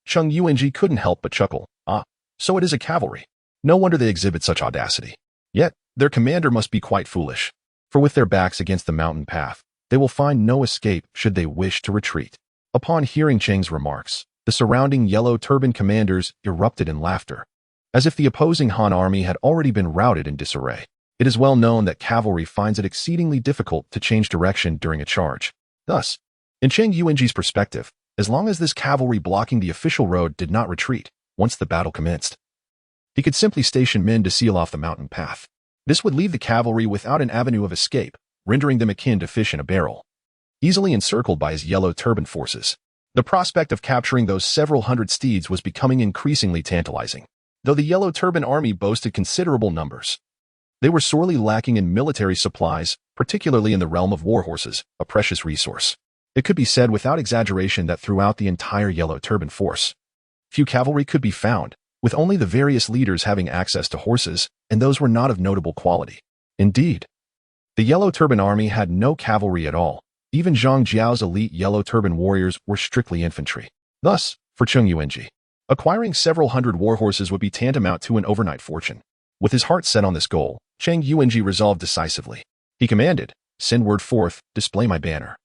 Zhang Jiao couldn't help but chuckle. "Ah, so it is a cavalry. No wonder they exhibit such audacity. Yet, their commander must be quite foolish, for with their backs against the mountain path, they will find no escape should they wish to retreat." Upon hearing Cheng's remarks, the surrounding yellow turban commanders erupted in laughter, as if the opposing Han army had already been routed in disarray. It is well known that cavalry finds it exceedingly difficult to change direction during a charge. Thus, in Zhang Jiao's perspective, as long as this cavalry blocking the official road did not retreat once the battle commenced, he could simply station men to seal off the mountain path. This would leave the cavalry without an avenue of escape, rendering them akin to fish in a barrel, easily encircled by his yellow turban forces. The prospect of capturing those several hundred steeds was becoming increasingly tantalizing. Though the yellow turban army boasted considerable numbers, they were sorely lacking in military supplies, particularly in the realm of war horses, a precious resource. It could be said without exaggeration that throughout the entire yellow turban force, few cavalry could be found, with only the various leaders having access to horses, and those were not of notable quality. Indeed, the yellow turban army had no cavalry at all. Even Zhang Jiao's elite yellow turban warriors were strictly infantry. Thus, for Zhang Jiao, acquiring several hundred war horses would be tantamount to an overnight fortune. With his heart set on this goal, Zhang Jiao resolved decisively. He commanded, "Send word forth, display my banner.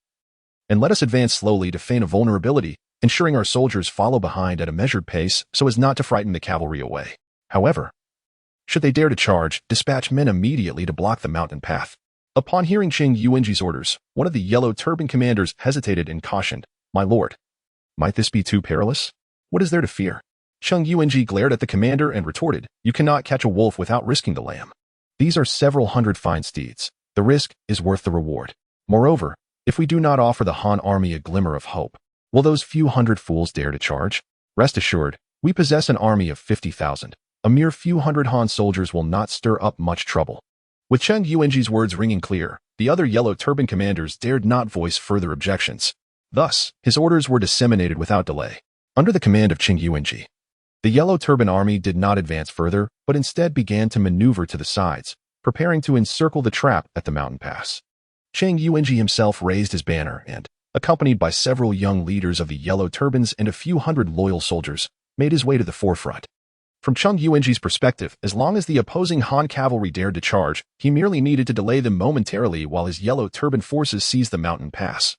And let us advance slowly to feign a vulnerability, ensuring our soldiers follow behind at a measured pace so as not to frighten the cavalry away. However, should they dare to charge, dispatch men immediately to block the mountain path." Upon hearing Zhang Jiao's orders, one of the yellow turban commanders hesitated and cautioned, "My lord, might this be too perilous? What is there to fear?" Zhang Jiao glared at the commander and retorted, "You cannot catch a wolf without risking the lamb. These are several hundred fine steeds. The risk is worth the reward. Moreover, if we do not offer the Han army a glimmer of hope, will those few hundred fools dare to charge? Rest assured, we possess an army of 50,000. A mere few hundred Han soldiers will not stir up much trouble." With Zhang Jiao's words ringing clear, the other yellow turban commanders dared not voice further objections. Thus, his orders were disseminated without delay. Under the command of Zhang Jiao, the yellow turban army did not advance further, but instead began to maneuver to the sides, preparing to encircle the trap at the mountain pass. Zhang Jiao himself raised his banner and, accompanied by several young leaders of the yellow turbans and a few hundred loyal soldiers, made his way to the forefront. From Zhang Jiao's perspective, as long as the opposing Han cavalry dared to charge, he merely needed to delay them momentarily while his yellow turban forces seized the mountain pass.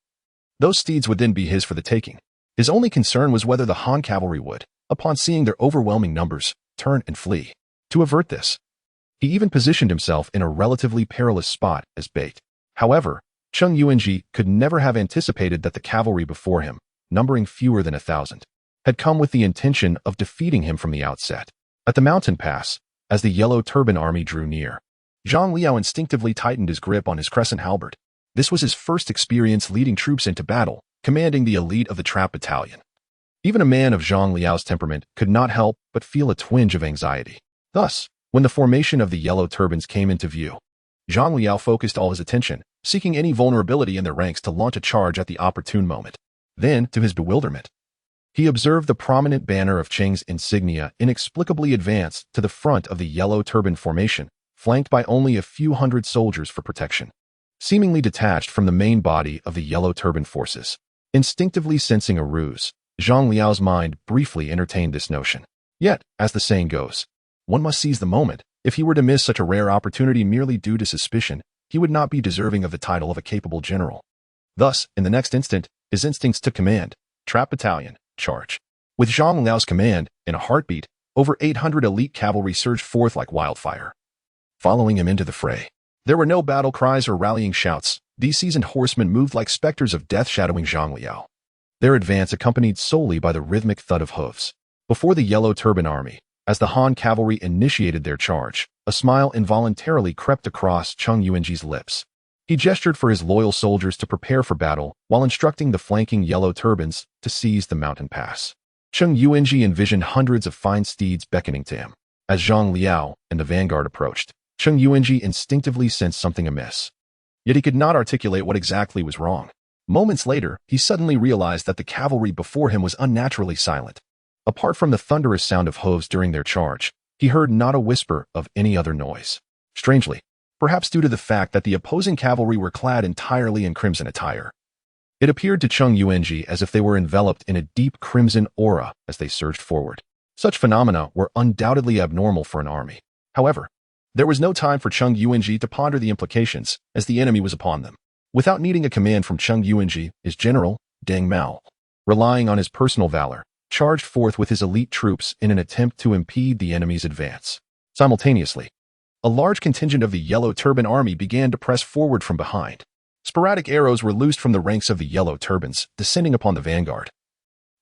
Those steeds would then be his for the taking. His only concern was whether the Han cavalry would, upon seeing their overwhelming numbers, turn and flee. To avert this, he even positioned himself in a relatively perilous spot as bait. However, Zhang Jiao could never have anticipated that the cavalry before him, numbering fewer than 1,000, had come with the intention of defeating him from the outset. At the mountain pass, as the yellow turban army drew near, Zhang Jiao instinctively tightened his grip on his crescent halberd. This was his first experience leading troops into battle, commanding the elite of the trap battalion. Even a man of Zhang Liao's temperament could not help but feel a twinge of anxiety. Thus, when the formation of the yellow turbans came into view, Zhang Liao focused all his attention, seeking any vulnerability in their ranks to launch a charge at the opportune moment. Then, to his bewilderment, he observed the prominent banner of Cheng's insignia inexplicably advance to the front of the yellow turban formation, flanked by only a few hundred soldiers for protection, seemingly detached from the main body of the yellow turban forces. Instinctively sensing a ruse, Zhang Liao's mind briefly entertained this notion. Yet, as the saying goes, one must seize the moment. If he were to miss such a rare opportunity merely due to suspicion, he would not be deserving of the title of a capable general. Thus, in the next instant, his instincts took command. Trap battalion, charge. With Zhang Liao's command, in a heartbeat, over 800 elite cavalry surged forth like wildfire, following him into the fray. There were no battle cries or rallying shouts. These seasoned horsemen moved like specters of death shadowing Zhang Liao, their advance accompanied solely by the rhythmic thud of hoofs. Before the yellow turban army, as the Han cavalry initiated their charge, a smile involuntarily crept across Zhang Jiao's lips. He gestured for his loyal soldiers to prepare for battle while instructing the flanking yellow turbans to seize the mountain pass. Cheng Yuanji envisioned hundreds of fine steeds beckoning to him. As Zhang Liao and the vanguard approached, Cheng Yuanji instinctively sensed something amiss. Yet he could not articulate what exactly was wrong. Moments later, he suddenly realized that the cavalry before him was unnaturally silent. Apart from the thunderous sound of hooves during their charge, he heard not a whisper of any other noise. Strangely, perhaps due to the fact that the opposing cavalry were clad entirely in crimson attire, it appeared to Cheng Yuanji as if they were enveloped in a deep crimson aura as they surged forward. Such phenomena were undoubtedly abnormal for an army. However, there was no time for Cheng Yuanji to ponder the implications, as the enemy was upon them. Without needing a command from Cheng Yuanji, his general, Deng Mao, relying on his personal valor, charged forth with his elite troops in an attempt to impede the enemy's advance. Simultaneously, a large contingent of the Yellow Turban army began to press forward from behind. Sporadic arrows were loosed from the ranks of the Yellow Turbans, descending upon the vanguard.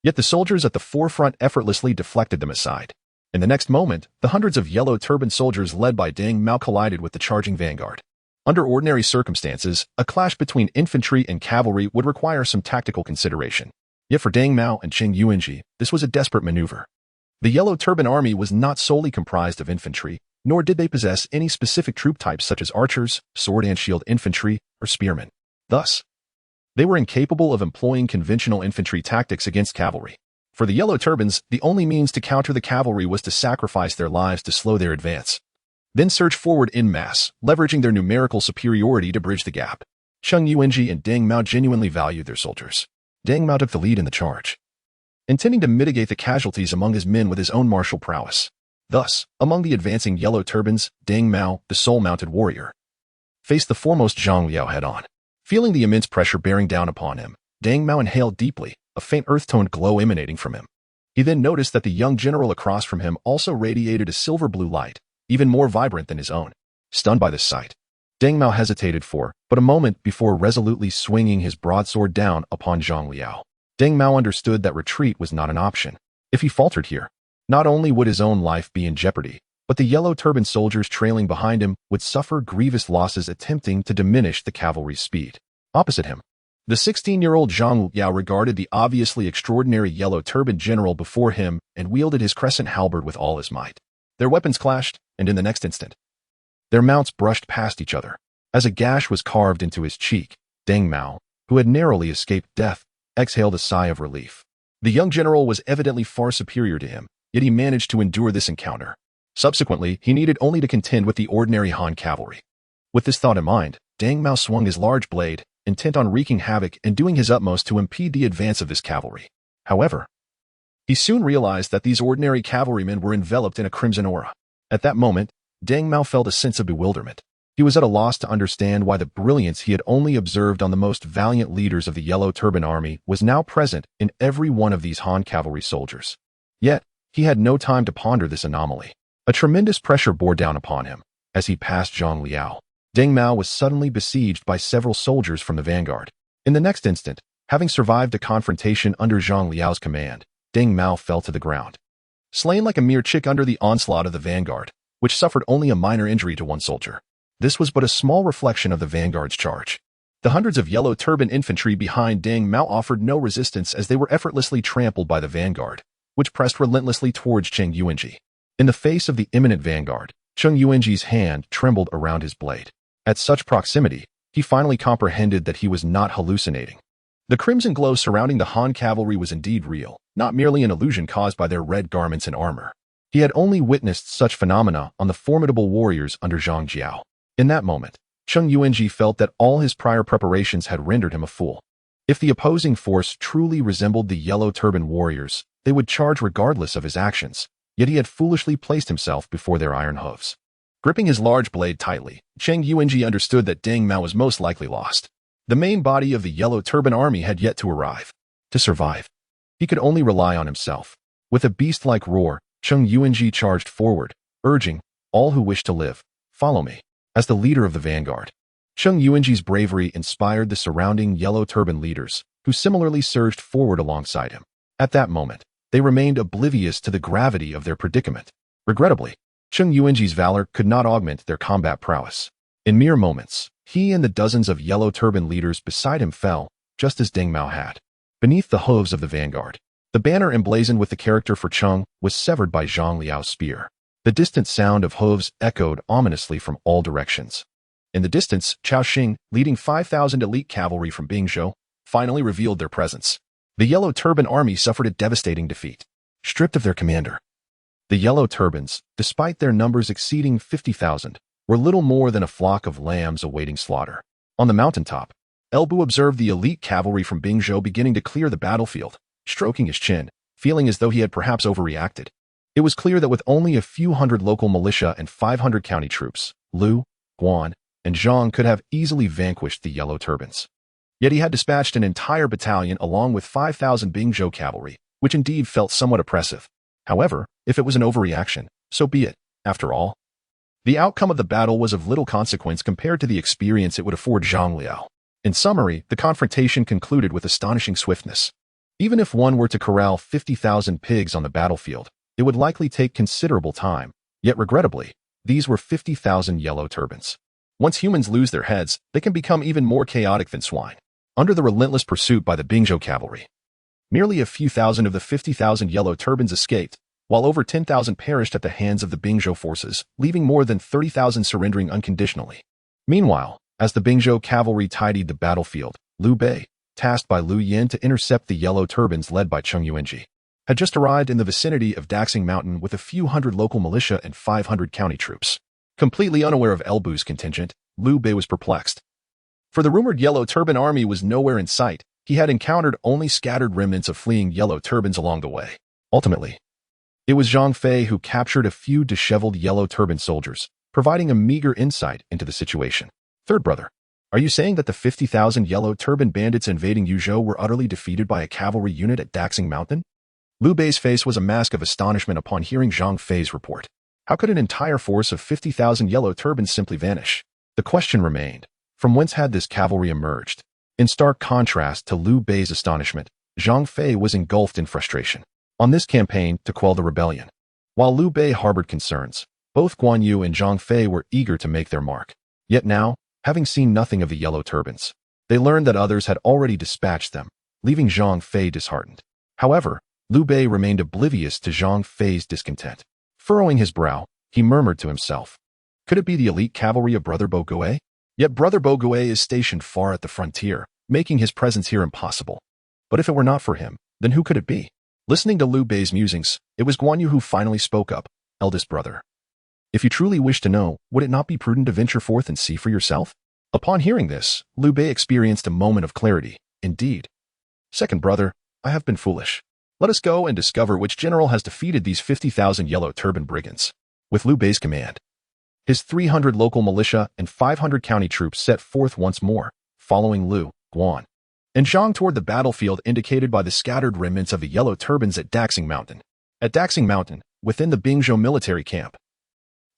Yet the soldiers at the forefront effortlessly deflected them aside. In the next moment, the hundreds of Yellow Turban soldiers led by Deng Mao collided with the charging vanguard. Under ordinary circumstances, a clash between infantry and cavalry would require some tactical consideration. Yet for Deng Mao and Cheng Yuanji, this was a desperate maneuver. The Yellow Turban army was not solely comprised of infantry, nor did they possess any specific troop types such as archers, sword and shield infantry, or spearmen. Thus, they were incapable of employing conventional infantry tactics against cavalry. For the Yellow Turbans, the only means to counter the cavalry was to sacrifice their lives to slow their advance, then surge forward en masse, leveraging their numerical superiority to bridge the gap. Cheng Yuanji and Deng Mao genuinely valued their soldiers. Deng Mao took the lead in the charge, intending to mitigate the casualties among his men with his own martial prowess. Thus, among the advancing Yellow Turbans, Deng Mao, the sole-mounted warrior, faced the foremost Zhang Liao head-on. Feeling the immense pressure bearing down upon him, Deng Mao inhaled deeply, a faint earth-toned glow emanating from him. He then noticed that the young general across from him also radiated a silver-blue light, even more vibrant than his own. Stunned by this sight, Deng Mao hesitated for but a moment before resolutely swinging his broadsword down upon Zhang Liao. Deng Mao understood that retreat was not an option. If he faltered here, not only would his own life be in jeopardy, but the Yellow Turban soldiers trailing behind him would suffer grievous losses attempting to diminish the cavalry's speed. Opposite him, the 16-year-old Zhang Liao regarded the obviously extraordinary Yellow Turban general before him and wielded his crescent halberd with all his might. Their weapons clashed, and in the next instant, their mounts brushed past each other. As a gash was carved into his cheek, Deng Mao, who had narrowly escaped death, exhaled a sigh of relief. The young general was evidently far superior to him, yet he managed to endure this encounter. Subsequently, he needed only to contend with the ordinary Han cavalry. With this thought in mind, Deng Mao swung his large blade, intent on wreaking havoc and doing his utmost to impede the advance of this cavalry. However, he soon realized that these ordinary cavalrymen were enveloped in a crimson aura. At that moment, Deng Mao felt a sense of bewilderment. He was at a loss to understand why the brilliance he had only observed on the most valiant leaders of the Yellow Turban army was now present in every one of these Han cavalry soldiers. Yet, he had no time to ponder this anomaly. A tremendous pressure bore down upon him. As he passed Zhang Liao, Deng Mao was suddenly besieged by several soldiers from the vanguard. In the next instant, having survived a confrontation under Zhang Liao's command, Deng Mao fell to the ground, slain like a mere chick under the onslaught of the vanguard, which suffered only a minor injury to one soldier. This was but a small reflection of the vanguard's charge. The hundreds of Yellow Turban infantry behind Deng Mao offered no resistance as they were effortlessly trampled by the vanguard, which pressed relentlessly towards Cheng Yuanji. In the face of the imminent vanguard, Cheng Yuanji's hand trembled around his blade. At such proximity, he finally comprehended that he was not hallucinating. The crimson glow surrounding the Han cavalry was indeed real, not merely an illusion caused by their red garments and armor. He had only witnessed such phenomena on the formidable warriors under Zhang Jiao. In that moment, Cheng Yuanji felt that all his prior preparations had rendered him a fool. If the opposing force truly resembled the Yellow Turban warriors, they would charge regardless of his actions, yet he had foolishly placed himself before their iron hooves. Gripping his large blade tightly, Cheng Yuanji understood that Deng Mao was most likely lost. The main body of the Yellow Turban army had yet to arrive. To survive, he could only rely on himself. With a beast-like roar, Cheng Yuanji charged forward, urging, "All who wish to live, follow me." As the leader of the vanguard, Cheng Yuanji's bravery inspired the surrounding Yellow Turban leaders, who similarly surged forward alongside him. At that moment, they remained oblivious to the gravity of their predicament. Regrettably, Cheng Yuanji's valor could not augment their combat prowess. In mere moments, he and the dozens of Yellow Turban leaders beside him fell, just as Deng Mao had, beneath the hooves of the vanguard. The banner emblazoned with the character for Cheng was severed by Zhang Liao's spear. The distant sound of hooves echoed ominously from all directions. In the distance, Cao Xing, leading 5,000 elite cavalry from Bingzhou, finally revealed their presence. The Yellow Turban army suffered a devastating defeat. Stripped of their commander, the Yellow Turbans, despite their numbers exceeding 50,000, were little more than a flock of lambs awaiting slaughter. On the mountaintop, Elbu observed the elite cavalry from Bingzhou beginning to clear the battlefield, stroking his chin, feeling as though he had perhaps overreacted. It was clear that with only a few hundred local militia and 500 county troops, Lu, Yuan, and Zhang could have easily vanquished the Yellow Turbans. Yet he had dispatched an entire battalion along with 5,000 Bingzhou cavalry, which indeed felt somewhat oppressive. However, if it was an overreaction, so be it. After all, the outcome of the battle was of little consequence compared to the experience it would afford Zhang Liao. In summary, the confrontation concluded with astonishing swiftness. Even if one were to corral 50,000 pigs on the battlefield, it would likely take considerable time. Yet regrettably, these were 50,000 Yellow Turbans. Once humans lose their heads, they can become even more chaotic than swine. Under the relentless pursuit by the Bingzhou cavalry, merely a few thousand of the 50,000 Yellow Turbans escaped, while over 10,000 perished at the hands of the Bingzhou forces, leaving more than 30,000 surrendering unconditionally. Meanwhile, as the Bingzhou cavalry tidied the battlefield, Liu Bei, tasked by Liu Yin to intercept the Yellow Turbans led by Cheng Yuanji, had just arrived in the vicinity of Daxing Mountain with a few hundred local militia and 500 county troops. Completely unaware of Elbu's contingent, Liu Bei was perplexed. For the rumored Yellow Turban army was nowhere in sight. He had encountered only scattered remnants of fleeing Yellow Turbans along the way. Ultimately, it was Zhang Fei who captured a few disheveled Yellow Turban soldiers, providing a meager insight into the situation. Third brother, are you saying that the 50,000 Yellow Turban bandits invading Yuzhou were utterly defeated by a cavalry unit at Daxing Mountain? Liu Bei's face was a mask of astonishment upon hearing Zhang Fei's report. How could an entire force of 50,000 Yellow Turbans simply vanish? The question remained, from whence had this cavalry emerged? In stark contrast to Liu Bei's astonishment, Zhang Fei was engulfed in frustration. On this campaign to quell the rebellion, while Liu Bei harbored concerns, both Guan Yu and Zhang Fei were eager to make their mark. Yet now, having seen nothing of the Yellow Turbans, they learned that others had already dispatched them, leaving Zhang Fei disheartened. However, Liu Bei remained oblivious to Zhang Fei's discontent. Furrowing his brow, he murmured to himself, could it be the elite cavalry of Brother Bo Gui? Yet Brother Bo Gui is stationed far at the frontier, making his presence here impossible. But if it were not for him, then who could it be? Listening to Liu Bei's musings, it was Guan Yu who finally spoke up. Eldest brother, if you truly wish to know, would it not be prudent to venture forth and see for yourself? Upon hearing this, Liu Bei experienced a moment of clarity. Indeed. Second brother, I have been foolish. Let us go and discover which general has defeated these 50,000 Yellow Turban brigands. With Liu Bei's command, his 300 local militia and 500 county troops set forth once more, following Liu, Guan, and Zhang toward the battlefield indicated by the scattered remnants of the Yellow Turbans at Daxing Mountain. At Daxing Mountain, within the Bingzhou military camp.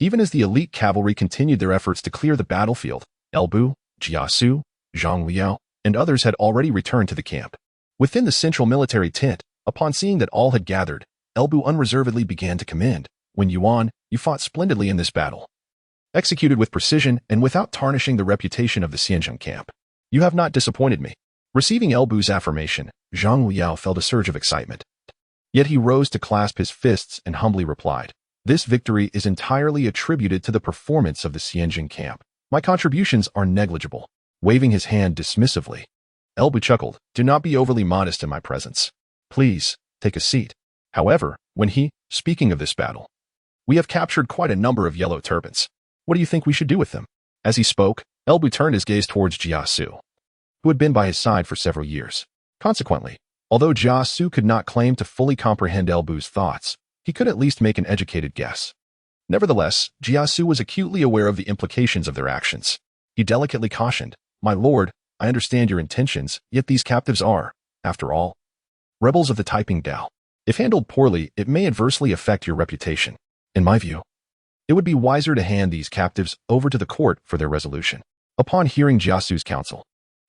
Even as the elite cavalry continued their efforts to clear the battlefield, Elbu, Jia Xu, Zhang Liao, and others had already returned to the camp. Within the central military tent, upon seeing that all had gathered, Elbu unreservedly began to commend. When Yuan, you fought splendidly in this battle. Executed with precision and without tarnishing the reputation of the Xianzheng camp. You have not disappointed me. Receiving Elbu's affirmation, Zhang Liao felt a surge of excitement. Yet he rose to clasp his fists and humbly replied, this victory is entirely attributed to the performance of the Xianzheng camp. My contributions are negligible. Waving his hand dismissively, Elbu chuckled, do not be overly modest in my presence. Please, take a seat. However, when speaking of this battle, we have captured quite a number of Yellow Turbans. What do you think we should do with them? As he spoke, Elbu turned his gaze towards Jia Xu, who had been by his side for several years. Consequently, although Jia Xu could not claim to fully comprehend Elbu's thoughts, he could at least make an educated guess. Nevertheless, Jia Xu was acutely aware of the implications of their actions. He delicately cautioned, my lord, I understand your intentions, yet these captives are, after all, rebels of the Taiping Dao. If handled poorly, it may adversely affect your reputation. In my view, it would be wiser to hand these captives over to the court for their resolution. Upon hearing Jia Xu's counsel,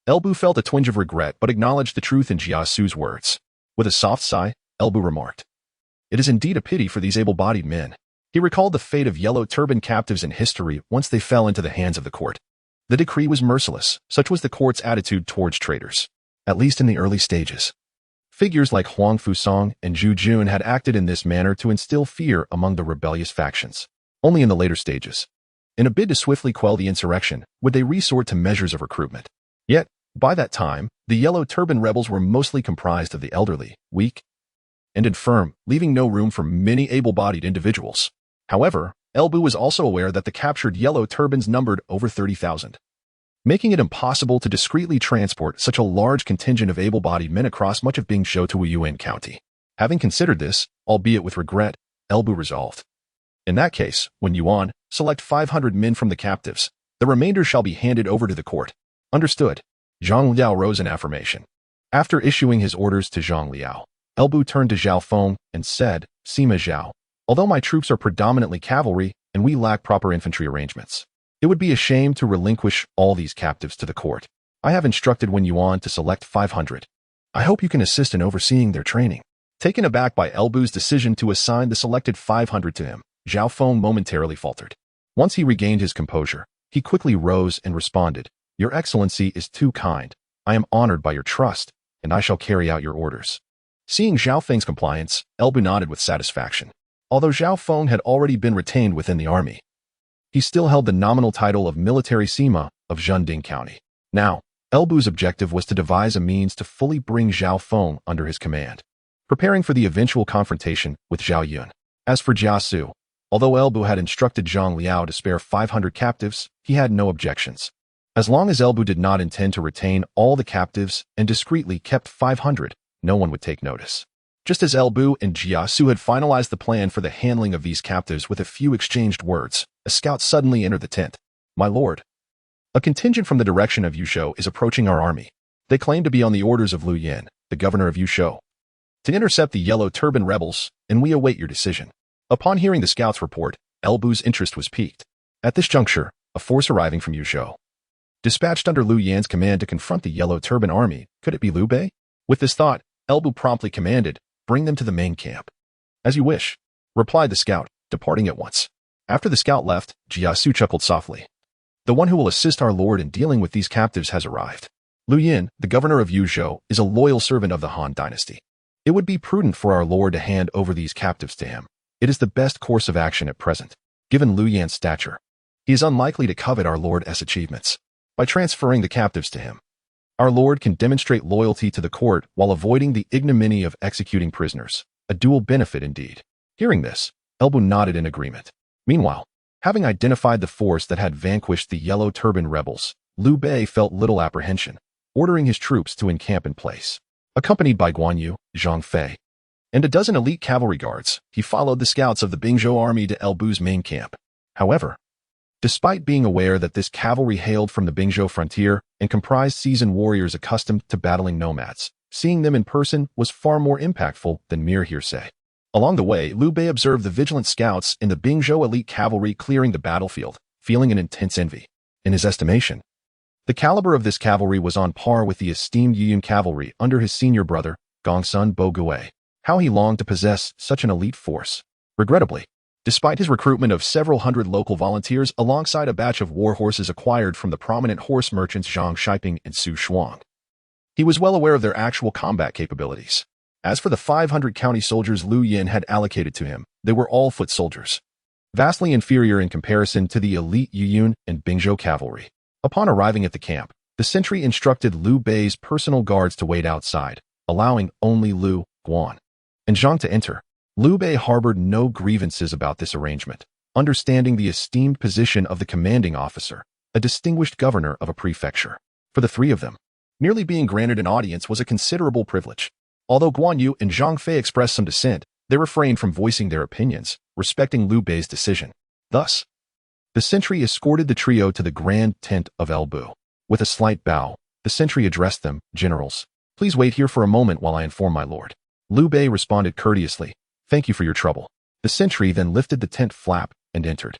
Elbu felt a twinge of regret but acknowledged the truth in Jia Xu's words. With a soft sigh, Elbu remarked, it is indeed a pity for these able-bodied men. He recalled the fate of Yellow Turban captives in history once they fell into the hands of the court. The decree was merciless, such was the court's attitude towards traitors, at least in the early stages. Figures like Huang Fusong and Zhu Jun had acted in this manner to instill fear among the rebellious factions. Only in the later stages, in a bid to swiftly quell the insurrection, would they resort to measures of recruitment. Yet, by that time, the Yellow Turban rebels were mostly comprised of the elderly, weak, and infirm, leaving no room for many able-bodied individuals. However, Elbu was also aware that the captured Yellow Turbans numbered over 30,000. Making it impossible to discreetly transport such a large contingent of able-bodied men across much of Bingzhou to Wuyuan County. Having considered this, albeit with regret, Elbu resolved. In that case, when Yuan, select 500 men from the captives, the remainder shall be handed over to the court. Understood. Zhang Liao rose in affirmation. After issuing his orders to Zhang Liao, Elbu turned to Zhao Feng and said, Sima Zhao, although my troops are predominantly cavalry and we lack proper infantry arrangements, it would be a shame to relinquish all these captives to the court. I have instructed Wen Yuan to select 500. I hope you can assist in overseeing their training. Taken aback by Elbu's decision to assign the selected 500 to him, Zhao Feng momentarily faltered. Once he regained his composure, he quickly rose and responded, Your Excellency is too kind. I am honored by your trust, and I shall carry out your orders. Seeing Zhao Feng's compliance, Elbu nodded with satisfaction. Although Zhao Feng had already been retained within the army, he still held the nominal title of Military Sima of Zhending County. Now, Elbu's objective was to devise a means to fully bring Zhao Feng under his command, preparing for the eventual confrontation with Zhao Yuan. As for Jia Xu, although Elbu had instructed Zhang Liao to spare 500 captives, he had no objections. As long as Elbu did not intend to retain all the captives and discreetly kept 500, no one would take notice. Just as Elbu and Jia Xu had finalized the plan for the handling of these captives with a few exchanged words, a scout suddenly entered the tent. My lord, a contingent from the direction of Yuzhou is approaching our army. They claim to be on the orders of Wuyuan, the governor of Yuzhou, to intercept the Yellow Turban rebels, and we await your decision. Upon hearing the scout's report, Elbu's interest was piqued. At this juncture, a force arriving from Yuzhou, dispatched under Lu Yan's command to confront the Yellow Turban army, could it be Liu Bei? With this thought, Elbu promptly commanded, Bring them to the main camp. As you wish, replied the scout, departing at once. After the scout left, Jia Xu chuckled softly. The one who will assist our lord in dealing with these captives has arrived. Lu Yan, the governor of Yuzhou, is a loyal servant of the Han dynasty. It would be prudent for our lord to hand over these captives to him. It is the best course of action at present. Given Lu Yan's stature, he is unlikely to covet our lord's achievements. By transferring the captives to him, our lord can demonstrate loyalty to the court while avoiding the ignominy of executing prisoners, a dual benefit indeed. Hearing this, Elbu nodded in agreement. Meanwhile, having identified the force that had vanquished the Yellow Turban rebels, Liu Bei felt little apprehension, ordering his troops to encamp in place. Accompanied by Guan Yu, Zhang Fei, and a dozen elite cavalry guards, he followed the scouts of the Bingzhou army to Elbu's main camp. However, despite being aware that this cavalry hailed from the Bingzhou frontier and comprised seasoned warriors accustomed to battling nomads, seeing them in person was far more impactful than mere hearsay. Along the way, Liu Bei observed the vigilant scouts in the Bingzhou elite cavalry clearing the battlefield, feeling an intense envy. In his estimation, the caliber of this cavalry was on par with the esteemed Yuyun cavalry under his senior brother, Gongsun Bo Gui. How he longed to possess such an elite force. Regrettably, despite his recruitment of several hundred local volunteers alongside a batch of war horses acquired from the prominent horse merchants Zhang Shiping and Su Shuang, he was well aware of their actual combat capabilities. As for the 500 county soldiers Liu Yan had allocated to him, they were all foot soldiers, vastly inferior in comparison to the elite Yuyun and Bingzhou cavalry. Upon arriving at the camp, the sentry instructed Liu Bei's personal guards to wait outside, allowing only Liu, Guan, and Zhang to enter. Liu Bei harbored no grievances about this arrangement, understanding the esteemed position of the commanding officer, a distinguished governor of a prefecture. For the three of them, merely being granted an audience was a considerable privilege. Although Guan Yu and Zhang Fei expressed some dissent, they refrained from voicing their opinions, respecting Liu Bei's decision. Thus, the sentry escorted the trio to the grand tent of Elbu. With a slight bow, the sentry addressed them, Generals, please wait here for a moment while I inform my lord. Liu Bei responded courteously, Thank you for your trouble. The sentry then lifted the tent flap and entered.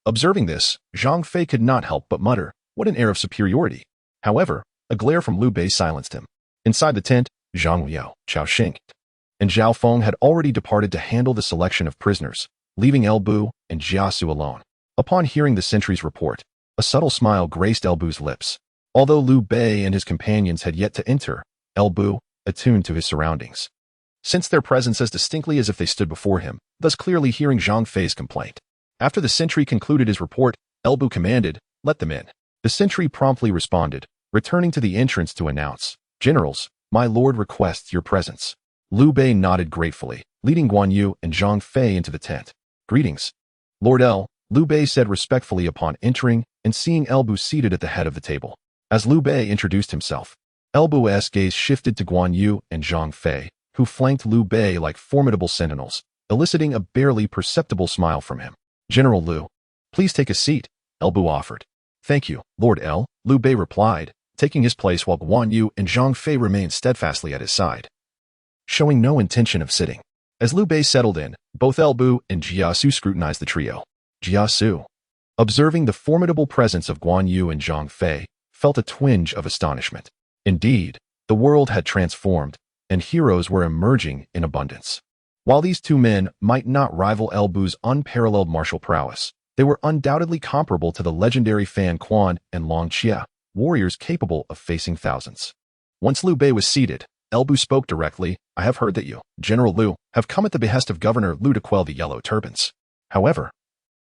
Observing this, Zhang Fei could not help but mutter, what an air of superiority. However, a glare from Liu Bei silenced him. Inside the tent, Zhang Liao, Chao Xing, and Zhao Feng had already departed to handle the selection of prisoners, leaving Elbu and Jia Xu alone. Upon hearing the sentry's report, a subtle smile graced Elbu's lips. Although Liu Bei and his companions had yet to enter, Elbu, attuned to his surroundings. Sensed their presence as distinctly as if they stood before him, thus clearly hearing Zhang Fei's complaint. After the sentry concluded his report, Elbu commanded, "Let them in." The sentry promptly responded, returning to the entrance to announce, "Generals, my lord requests your presence." Liu Bei nodded gratefully, leading Guan Yu and Zhang Fei into the tent. "Greetings, Lord L," Liu Bei said respectfully upon entering and seeing Elbu seated at the head of the table. As Liu Bei introduced himself, Elbu's gaze shifted to Guan Yu and Zhang Fei, who flanked Liu Bei like formidable sentinels, eliciting a barely perceptible smile from him. "General Liu, please take a seat," Elbu offered. "Thank you, Lord L," Liu Bei replied, taking his place while Guan Yu and Zhang Fei remained steadfastly at his side, showing no intention of sitting. As Liu Bei settled in, both Elbu and Jia Xu scrutinized the trio. Jia Xu, observing the formidable presence of Guan Yu and Zhang Fei, felt a twinge of astonishment. Indeed, the world had transformed, and heroes were emerging in abundance. While these two men might not rival Elbu's unparalleled martial prowess, they were undoubtedly comparable to the legendary Fan Quan and Long Xia, warriors capable of facing thousands. Once Liu Bei was seated, Elbu spoke directly, "I have heard that you, General Liu, have come at the behest of Governor Liu to quell the Yellow Turbans. However,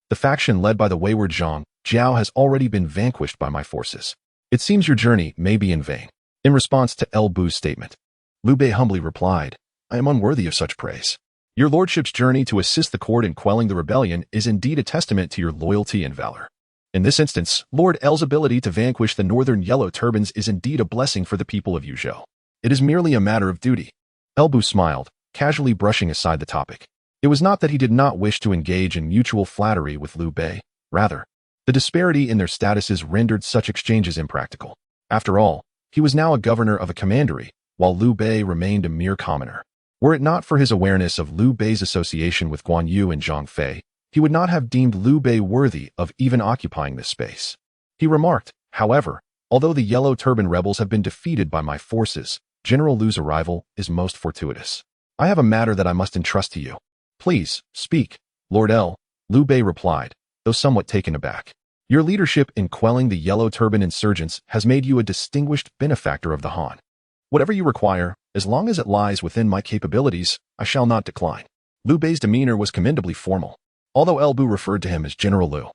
the faction led by the wayward Zhang Jiao has already been vanquished by my forces. It seems your journey may be in vain." In response to Elbu's statement, Liu Bei humbly replied, "I am unworthy of such praise. Your lordship's journey to assist the court in quelling the rebellion is indeed a testament to your loyalty and valor. In this instance, Lord L's ability to vanquish the northern Yellow Turbans is indeed a blessing for the people of Yuzhou. It is merely a matter of duty." Elbu smiled, casually brushing aside the topic. It was not that he did not wish to engage in mutual flattery with Liu Bei. Rather, the disparity in their statuses rendered such exchanges impractical. After all, he was now a governor of a commandery, while Liu Bei remained a mere commoner. Were it not for his awareness of Liu Bei's association with Guan Yu and Zhang Fei, he would not have deemed Liu Bei worthy of even occupying this space. He remarked, "However, although the Yellow Turban rebels have been defeated by my forces, General Liu's arrival is most fortuitous. I have a matter that I must entrust to you." "Please, speak, Lord L," Liu Bei replied, though somewhat taken aback. "Your leadership in quelling the Yellow Turban insurgents has made you a distinguished benefactor of the Han. Whatever you require, as long as it lies within my capabilities, I shall not decline." Liu Bei's demeanor was commendably formal, although Elbu referred to him as General Liu.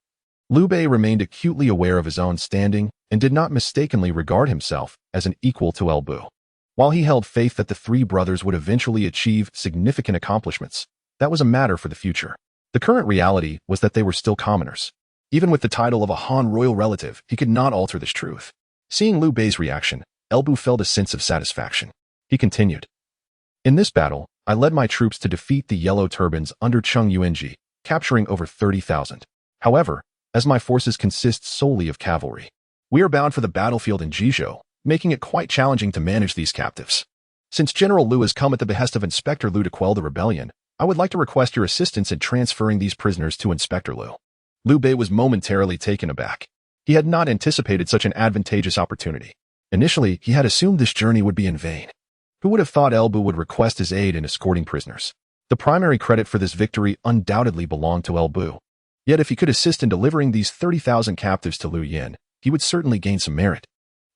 Liu Bei remained acutely aware of his own standing and did not mistakenly regard himself as an equal to Elbu. While he held faith that the three brothers would eventually achieve significant accomplishments, that was a matter for the future. The current reality was that they were still commoners. Even with the title of a Han royal relative, he could not alter this truth. Seeing Liu Bei's reaction, Elbu felt a sense of satisfaction. He continued, "In this battle, I led my troops to defeat the Yellow Turbans under Cheng Yuanji, capturing over 30,000. However, as my forces consist solely of cavalry, we are bound for the battlefield in Bingzhou, making it quite challenging to manage these captives. Since General Liu has come at the behest of Inspector Liu to quell the rebellion, I would like to request your assistance in transferring these prisoners to Inspector Liu." Liu Bei was momentarily taken aback. He had not anticipated such an advantageous opportunity. Initially, he had assumed this journey would be in vain. Who would have thought Elbu would request his aid in escorting prisoners? The primary credit for this victory undoubtedly belonged to Elbu. Yet if he could assist in delivering these 30,000 captives to Liu Yan, he would certainly gain some merit.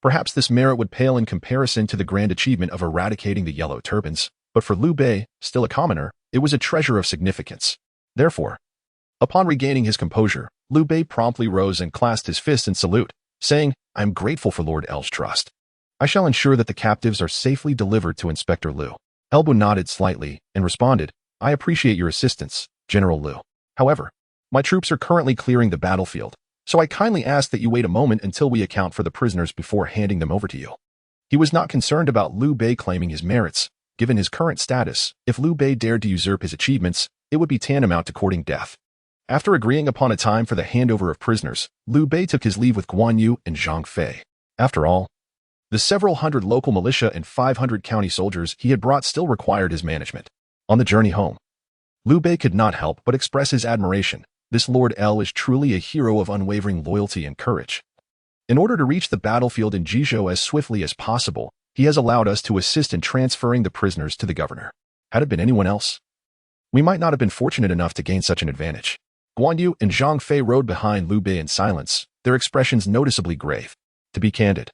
Perhaps this merit would pale in comparison to the grand achievement of eradicating the Yellow Turbans, but for Liu Bei, still a commoner, it was a treasure of significance. Therefore, upon regaining his composure, Liu Bei promptly rose and clasped his fists in salute, saying, "I am grateful for Lord L's trust. I shall ensure that the captives are safely delivered to Inspector Liu." Elbu nodded slightly and responded, "I appreciate your assistance, General Liu. However, my troops are currently clearing the battlefield, so I kindly ask that you wait a moment until we account for the prisoners before handing them over to you." He was not concerned about Liu Bei claiming his merits. Given his current status, if Liu Bei dared to usurp his achievements, it would be tantamount to courting death. After agreeing upon a time for the handover of prisoners, Liu Bei took his leave with Guan Yu and Zhang Fei. After all, the several hundred local militia and 500 county soldiers he had brought still required his management. On the journey home, Liu Bei could not help but express his admiration. This Lord L is truly a hero of unwavering loyalty and courage. In order to reach the battlefield in Bingzhou as swiftly as possible, he has allowed us to assist in transferring the prisoners to the governor. Had it been anyone else, we might not have been fortunate enough to gain such an advantage. Guan Yu and Zhang Fei rode behind Liu Bei in silence, their expressions noticeably grave. To be candid,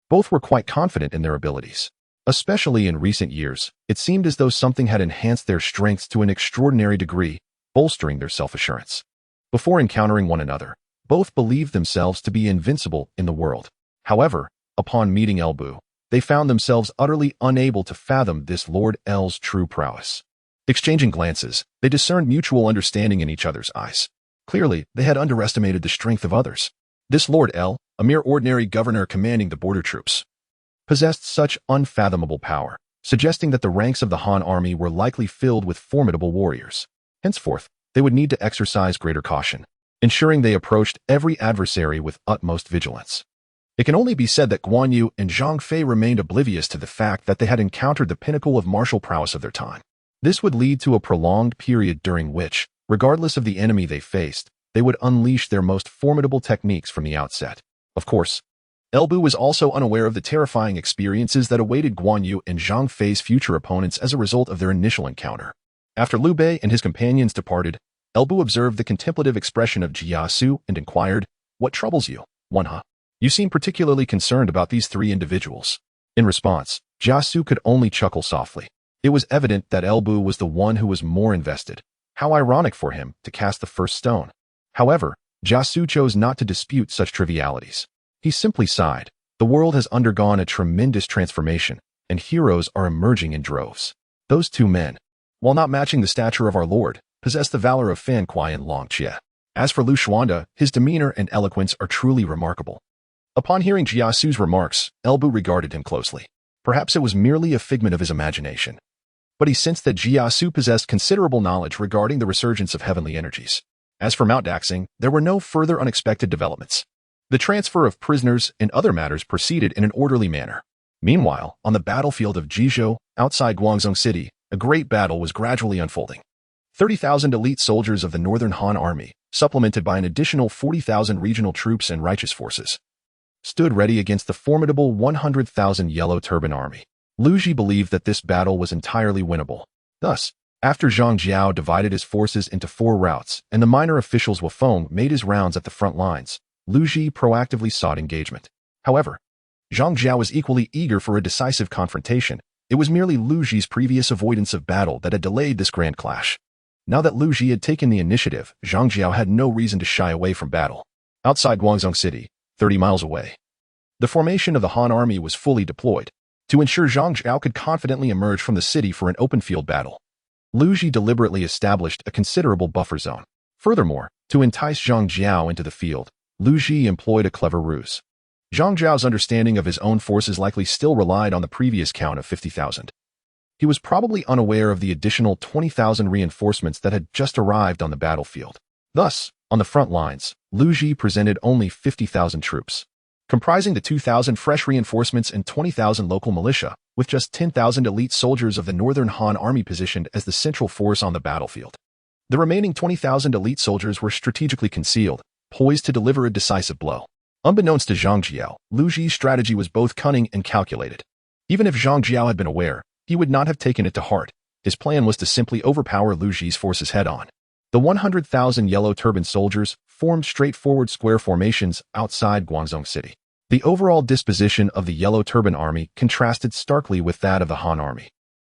both were quite confident in their abilities. Especially in recent years, it seemed as though something had enhanced their strengths to an extraordinary degree, bolstering their self-assurance. Before encountering one another, both believed themselves to be invincible in the world. However, upon meeting Elbu, they found themselves utterly unable to fathom this Lord L's true prowess. Exchanging glances, they discerned mutual understanding in each other's eyes. Clearly, they had underestimated the strength of others. This Lord L, a mere ordinary governor commanding the border troops, possessed such unfathomable power, suggesting that the ranks of the Han army were likely filled with formidable warriors. Henceforth, they would need to exercise greater caution, ensuring they approached every adversary with utmost vigilance. It can only be said that Guan Yu and Zhang Fei remained oblivious to the fact that they had encountered the pinnacle of martial prowess of their time. This would lead to a prolonged period during which, regardless of the enemy they faced, they would unleash their most formidable techniques from the outset. Of course, Elbu was also unaware of the terrifying experiences that awaited Guan Yu and Zhang Fei's future opponents as a result of their initial encounter. After Liu Bei and his companions departed, Elbu observed the contemplative expression of Jia Xu and inquired, "What troubles you, Wan? You seem particularly concerned about these three individuals." In response, Jia Xu could only chuckle softly. It was evident that Elbu was the one who was more invested. How ironic for him to cast the first stone. However, Jia Xu chose not to dispute such trivialities. He simply sighed. The world has undergone a tremendous transformation, and heroes are emerging in droves. Those two men, while not matching the stature of our Lord, possess the valor of Fan Kuai and Long Jie. As for Lu Xuanda, his demeanor and eloquence are truly remarkable. Upon hearing Jia Xu's remarks, Elbu regarded him closely. Perhaps it was merely a figment of his imagination, but he sensed that Jia Xu possessed considerable knowledge regarding the resurgence of heavenly energies. As for Mount Daxing, there were no further unexpected developments. The transfer of prisoners and other matters proceeded in an orderly manner. Meanwhile, on the battlefield of Jizhou, outside Guangzhou City, a great battle was gradually unfolding. 30,000 elite soldiers of the Northern Han Army, supplemented by an additional 40,000 regional troops and righteous forces, stood ready against the formidable 100,000 Yellow Turban Army. Lu Ji believed that this battle was entirely winnable. Thus, after Zhang Jiao divided his forces into 4 routes and the minor officials Wufeng made his rounds at the front lines, Lu Ji proactively sought engagement. However, Zhang Jiao was equally eager for a decisive confrontation. It was merely Lu Ji's previous avoidance of battle that had delayed this grand clash. Now that Lu Ji had taken the initiative, Zhang Jiao had no reason to shy away from battle. Outside Guangzhou City, 30 miles away, the formation of the Han army was fully deployed to ensure Zhang Jiao could confidently emerge from the city for an open field battle. Lu Ji deliberately established a considerable buffer zone. Furthermore, to entice Zhang Jiao into the field, Lu Ji employed a clever ruse. Zhang Jiao's understanding of his own forces likely still relied on the previous count of 50,000. He was probably unaware of the additional 20,000 reinforcements that had just arrived on the battlefield. Thus, on the front lines, Lu Ji presented only 50,000 troops, comprising the 2,000 fresh reinforcements and 20,000 local militia, with just 10,000 elite soldiers of the Northern Han Army positioned as the central force on the battlefield. The remaining 20,000 elite soldiers were strategically concealed, poised to deliver a decisive blow. Unbeknownst to Zhang Jiao, Lu Ji's strategy was both cunning and calculated. Even if Zhang Jiao had been aware, he would not have taken it to heart. His plan was to simply overpower Lu Ji's forces head-on. The 100,000 Yellow Turban soldiers formed straightforward square formations outside Guangzhou City. The overall disposition of the Yellow Turban Army contrasted starkly with that of the Han Army.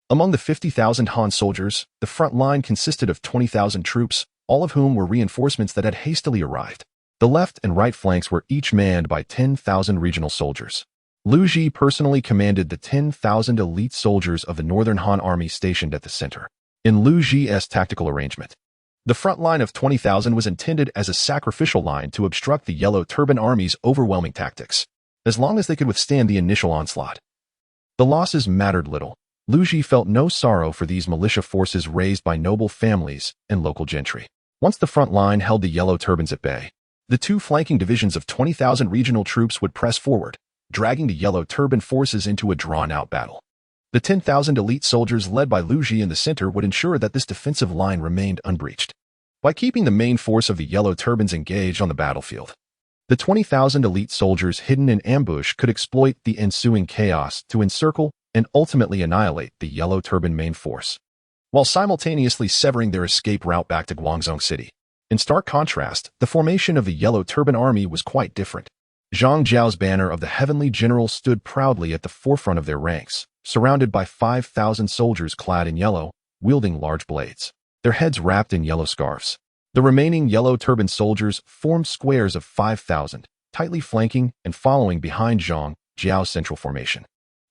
Among the 50,000 Han soldiers, the front line consisted of 20,000 troops, all of whom were reinforcements that had hastily arrived. The left and right flanks were each manned by 10,000 regional soldiers. Lu Ji personally commanded the 10,000 elite soldiers of the Northern Han Army stationed at the center. In Lu Ji's tactical arrangement, the front line of 20,000 was intended as a sacrificial line to obstruct the Yellow Turban Army's overwhelming tactics, as long as they could withstand the initial onslaught. The losses mattered little. Lu Ji felt no sorrow for these militia forces raised by noble families and local gentry. Once the front line held the Yellow Turbans at bay, the 2 flanking divisions of 20,000 regional troops would press forward, dragging the Yellow Turban forces into a drawn-out battle. The 10,000 elite soldiers led by Lu Ji in the center would ensure that this defensive line remained unbreached. By keeping the main force of the Yellow Turbans engaged on the battlefield, the 20,000 elite soldiers hidden in ambush could exploit the ensuing chaos to encircle and ultimately annihilate the Yellow Turban main force, while simultaneously severing their escape route back to Guangzhou City. In stark contrast, the formation of the Yellow Turban Army was quite different. Zhang Jiao's banner of the Heavenly General stood proudly at the forefront of their ranks, surrounded by 5,000 soldiers clad in yellow, wielding large blades, their heads wrapped in yellow scarves. The remaining yellow-turbaned soldiers formed squares of 5,000, tightly flanking and following behind Zhang Jiao's central formation.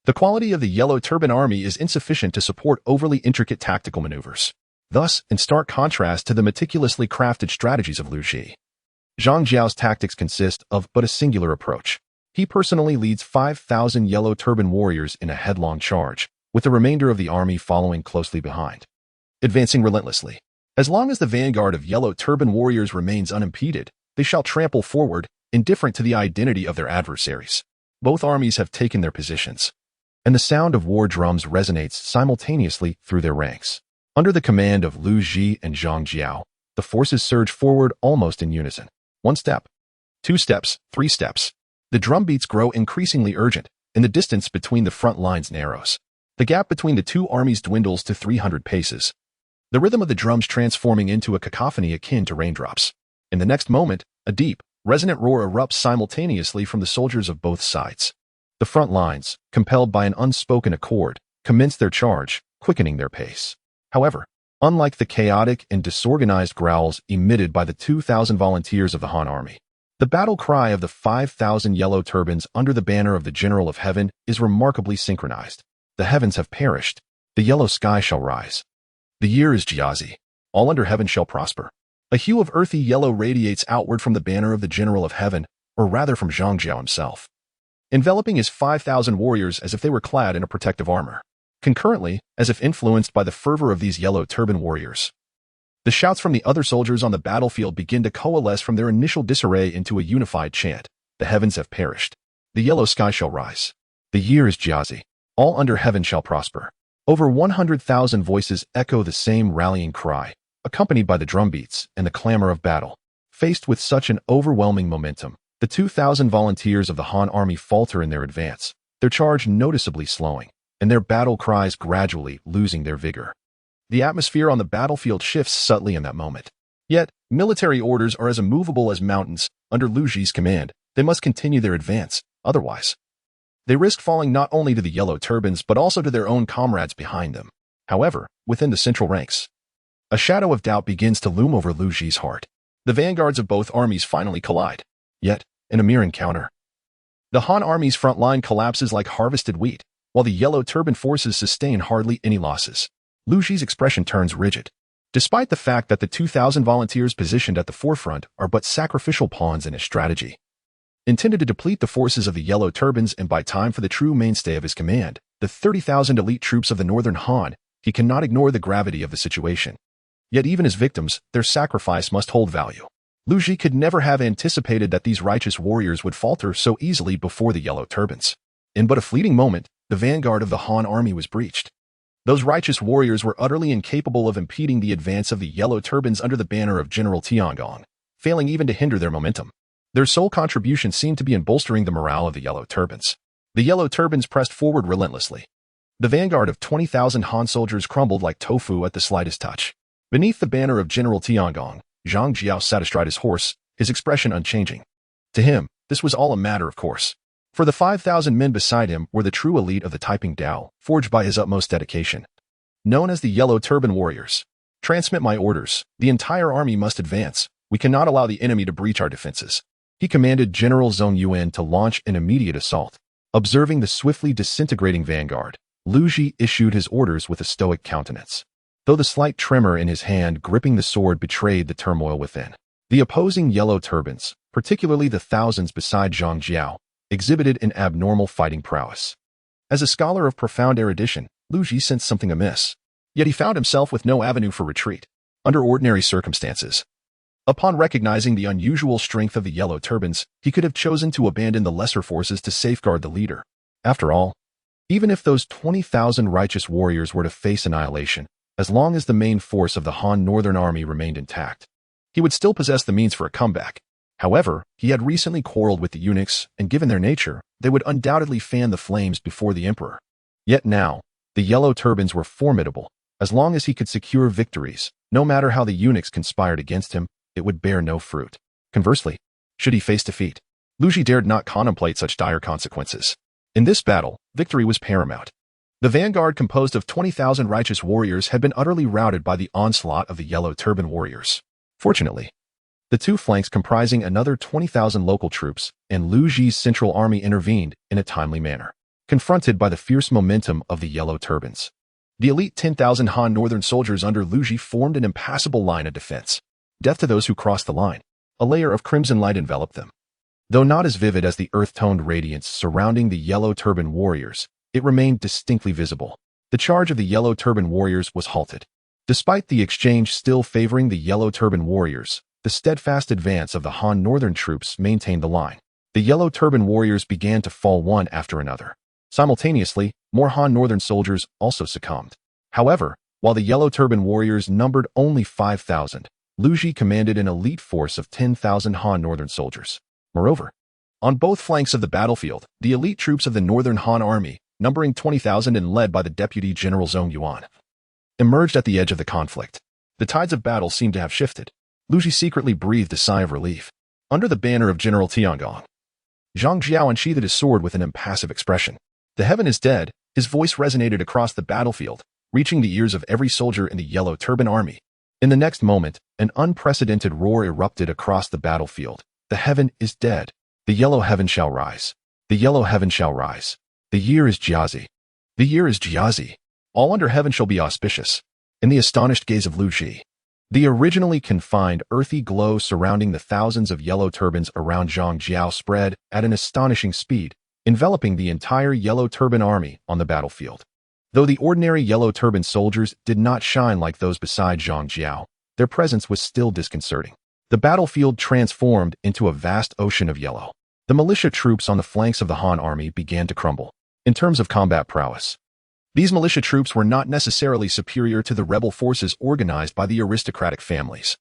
The quality of the yellow turban army is insufficient to support overly intricate tactical maneuvers. Thus, in stark contrast to the meticulously crafted strategies of Lu Ji, Zhang Jiao's tactics consist of but a singular approach. He personally leads 5,000 yellow turban warriors in a headlong charge, with the remainder of the army following closely behind, advancing relentlessly. As long as the vanguard of yellow turban warriors remains unimpeded, they shall trample forward, indifferent to the identity of their adversaries. Both armies have taken their positions, and the sound of war drums resonates simultaneously through their ranks. Under the command of Lu Ji and Zhang Jiao, the forces surge forward almost in unison. 1 step, 2 steps, 3 steps. The drum beats grow increasingly urgent, and the distance between the front lines narrows. The gap between the two armies dwindles to 300 paces. The rhythm of the drums transforming into a cacophony akin to raindrops. In the next moment, a deep, resonant roar erupts simultaneously from the soldiers of both sides. The front lines, compelled by an unspoken accord, commence their charge, quickening their pace. However, unlike the chaotic and disorganized growls emitted by the 2,000 volunteers of the Han army, the battle cry of the 5,000 yellow turbans under the banner of the General of Heaven is remarkably synchronized. The heavens have perished. The yellow sky shall rise. The year is Jiazi. All under heaven shall prosper. A hue of earthy yellow radiates outward from the banner of the General of Heaven, or rather from Zhang Jiao himself, enveloping his 5,000 warriors as if they were clad in a protective armor. Concurrently, as if influenced by the fervor of these yellow turban warriors, the shouts from the other soldiers on the battlefield begin to coalesce from their initial disarray into a unified chant. The heavens have perished. The yellow sky shall rise. The year is Jiazi. All under heaven shall prosper. Over 100,000 voices echo the same rallying cry, accompanied by the drum beats and the clamor of battle. Faced with such an overwhelming momentum, the 2,000 volunteers of the Han army falter in their advance, their charge noticeably slowing, and their battle cries gradually losing their vigor. The atmosphere on the battlefield shifts subtly in that moment. Yet, military orders are as immovable as mountains. Under Lu Ji's command, they must continue their advance, otherwise they risk falling not only to the yellow turbans but also to their own comrades behind them. However, within the central ranks, a shadow of doubt begins to loom over Lu Ji's heart. The vanguards of both armies finally collide. Yet, in a mere encounter, the Han army's front line collapses like harvested wheat, while the yellow turban forces sustain hardly any losses. Lu Ji's expression turns rigid. Despite the fact that the 2,000 volunteers positioned at the forefront are but sacrificial pawns in his strategy, intended to deplete the forces of the yellow turbans and buy time for the true mainstay of his command, the 30,000 elite troops of the northern Han, he cannot ignore the gravity of the situation. Yet even as victims, their sacrifice must hold value. Lu Ji could never have anticipated that these righteous warriors would falter so easily before the yellow turbans. In but a fleeting moment, the vanguard of the Han army was breached. Those righteous warriors were utterly incapable of impeding the advance of the yellow turbans under the banner of General Tiangong, failing even to hinder their momentum. Their sole contribution seemed to be in bolstering the morale of the yellow turbans. The yellow turbans pressed forward relentlessly. The vanguard of 20,000 Han soldiers crumbled like tofu at the slightest touch. Beneath the banner of General Tiangong, Zhang Jiao sat astride his horse, his expression unchanging. To him, this was all a matter of course. For the 5,000 men beside him were the true elite of the Taiping Dao, forged by his utmost dedication. Known as the Yellow Turban Warriors. Transmit my orders. The entire army must advance. We cannot allow the enemy to breach our defenses. He commanded General Zhang Yuan to launch an immediate assault. Observing the swiftly disintegrating vanguard, Lu Ji issued his orders with a stoic countenance, though the slight tremor in his hand gripping the sword betrayed the turmoil within. The opposing yellow turbans, particularly the thousands beside Zhang Jiao, exhibited an abnormal fighting prowess. As a scholar of profound erudition, Lu Ji sensed something amiss. Yet he found himself with no avenue for retreat. Under ordinary circumstances, upon recognizing the unusual strength of the yellow turbans, he could have chosen to abandon the lesser forces to safeguard the leader. After all, even if those 20,000 righteous warriors were to face annihilation, as long as the main force of the Han Northern Army remained intact, he would still possess the means for a comeback. However, he had recently quarreled with the eunuchs, and given their nature, they would undoubtedly fan the flames before the emperor. Yet now, the yellow turbans were formidable. As long as he could secure victories, no matter how the eunuchs conspired against him, it would bear no fruit. Conversely, should he face defeat, Lu Ji dared not contemplate such dire consequences. In this battle, victory was paramount. The vanguard, composed of 20,000 righteous warriors, had been utterly routed by the onslaught of the Yellow Turban warriors. Fortunately, the two flanks, comprising another 20,000 local troops, and Lu Ji's central army, intervened in a timely manner. Confronted by the fierce momentum of the Yellow Turbans, the elite 10,000 Han northern soldiers under Lu Ji formed an impassable line of defense. Death to those who crossed the line. A layer of crimson light enveloped them. Though not as vivid as the earth-toned radiance surrounding the Yellow Turban warriors, it remained distinctly visible. The charge of the Yellow Turban warriors was halted. Despite the exchange still favoring the Yellow Turban warriors, the steadfast advance of the Han northern troops maintained the line. The Yellow Turban warriors began to fall one after another. Simultaneously, more Han northern soldiers also succumbed. However, while the Yellow Turban warriors numbered only 5,000, Lu Ji commanded an elite force of 10,000 Han northern soldiers. Moreover, on both flanks of the battlefield, the elite troops of the northern Han army, numbering 20,000 and led by the Deputy General Zhang Yuan, emerged at the edge of the conflict. The tides of battle seemed to have shifted. Lu Ji secretly breathed a sigh of relief. Under the banner of General Tiangong, Zhang Jiao unsheathed his sword with an impassive expression. The heaven is dead. His voice resonated across the battlefield, reaching the ears of every soldier in the Yellow Turban army. In the next moment, an unprecedented roar erupted across the battlefield. The heaven is dead. The yellow heaven shall rise. The yellow heaven shall rise. The year is Jiazi. The year is Jiazi. All under heaven shall be auspicious. In the astonished gaze of Lu Ji, the originally confined earthy glow surrounding the thousands of yellow turbans around Zhang Jiao spread at an astonishing speed, enveloping the entire Yellow Turban army on the battlefield. Though the ordinary Yellow Turban soldiers did not shine like those beside Zhang Jiao, their presence was still disconcerting. The battlefield transformed into a vast ocean of yellow. The militia troops on the flanks of the Han army began to crumble. In terms of combat prowess, these militia troops were not necessarily superior to the rebel forces organized by the aristocratic families.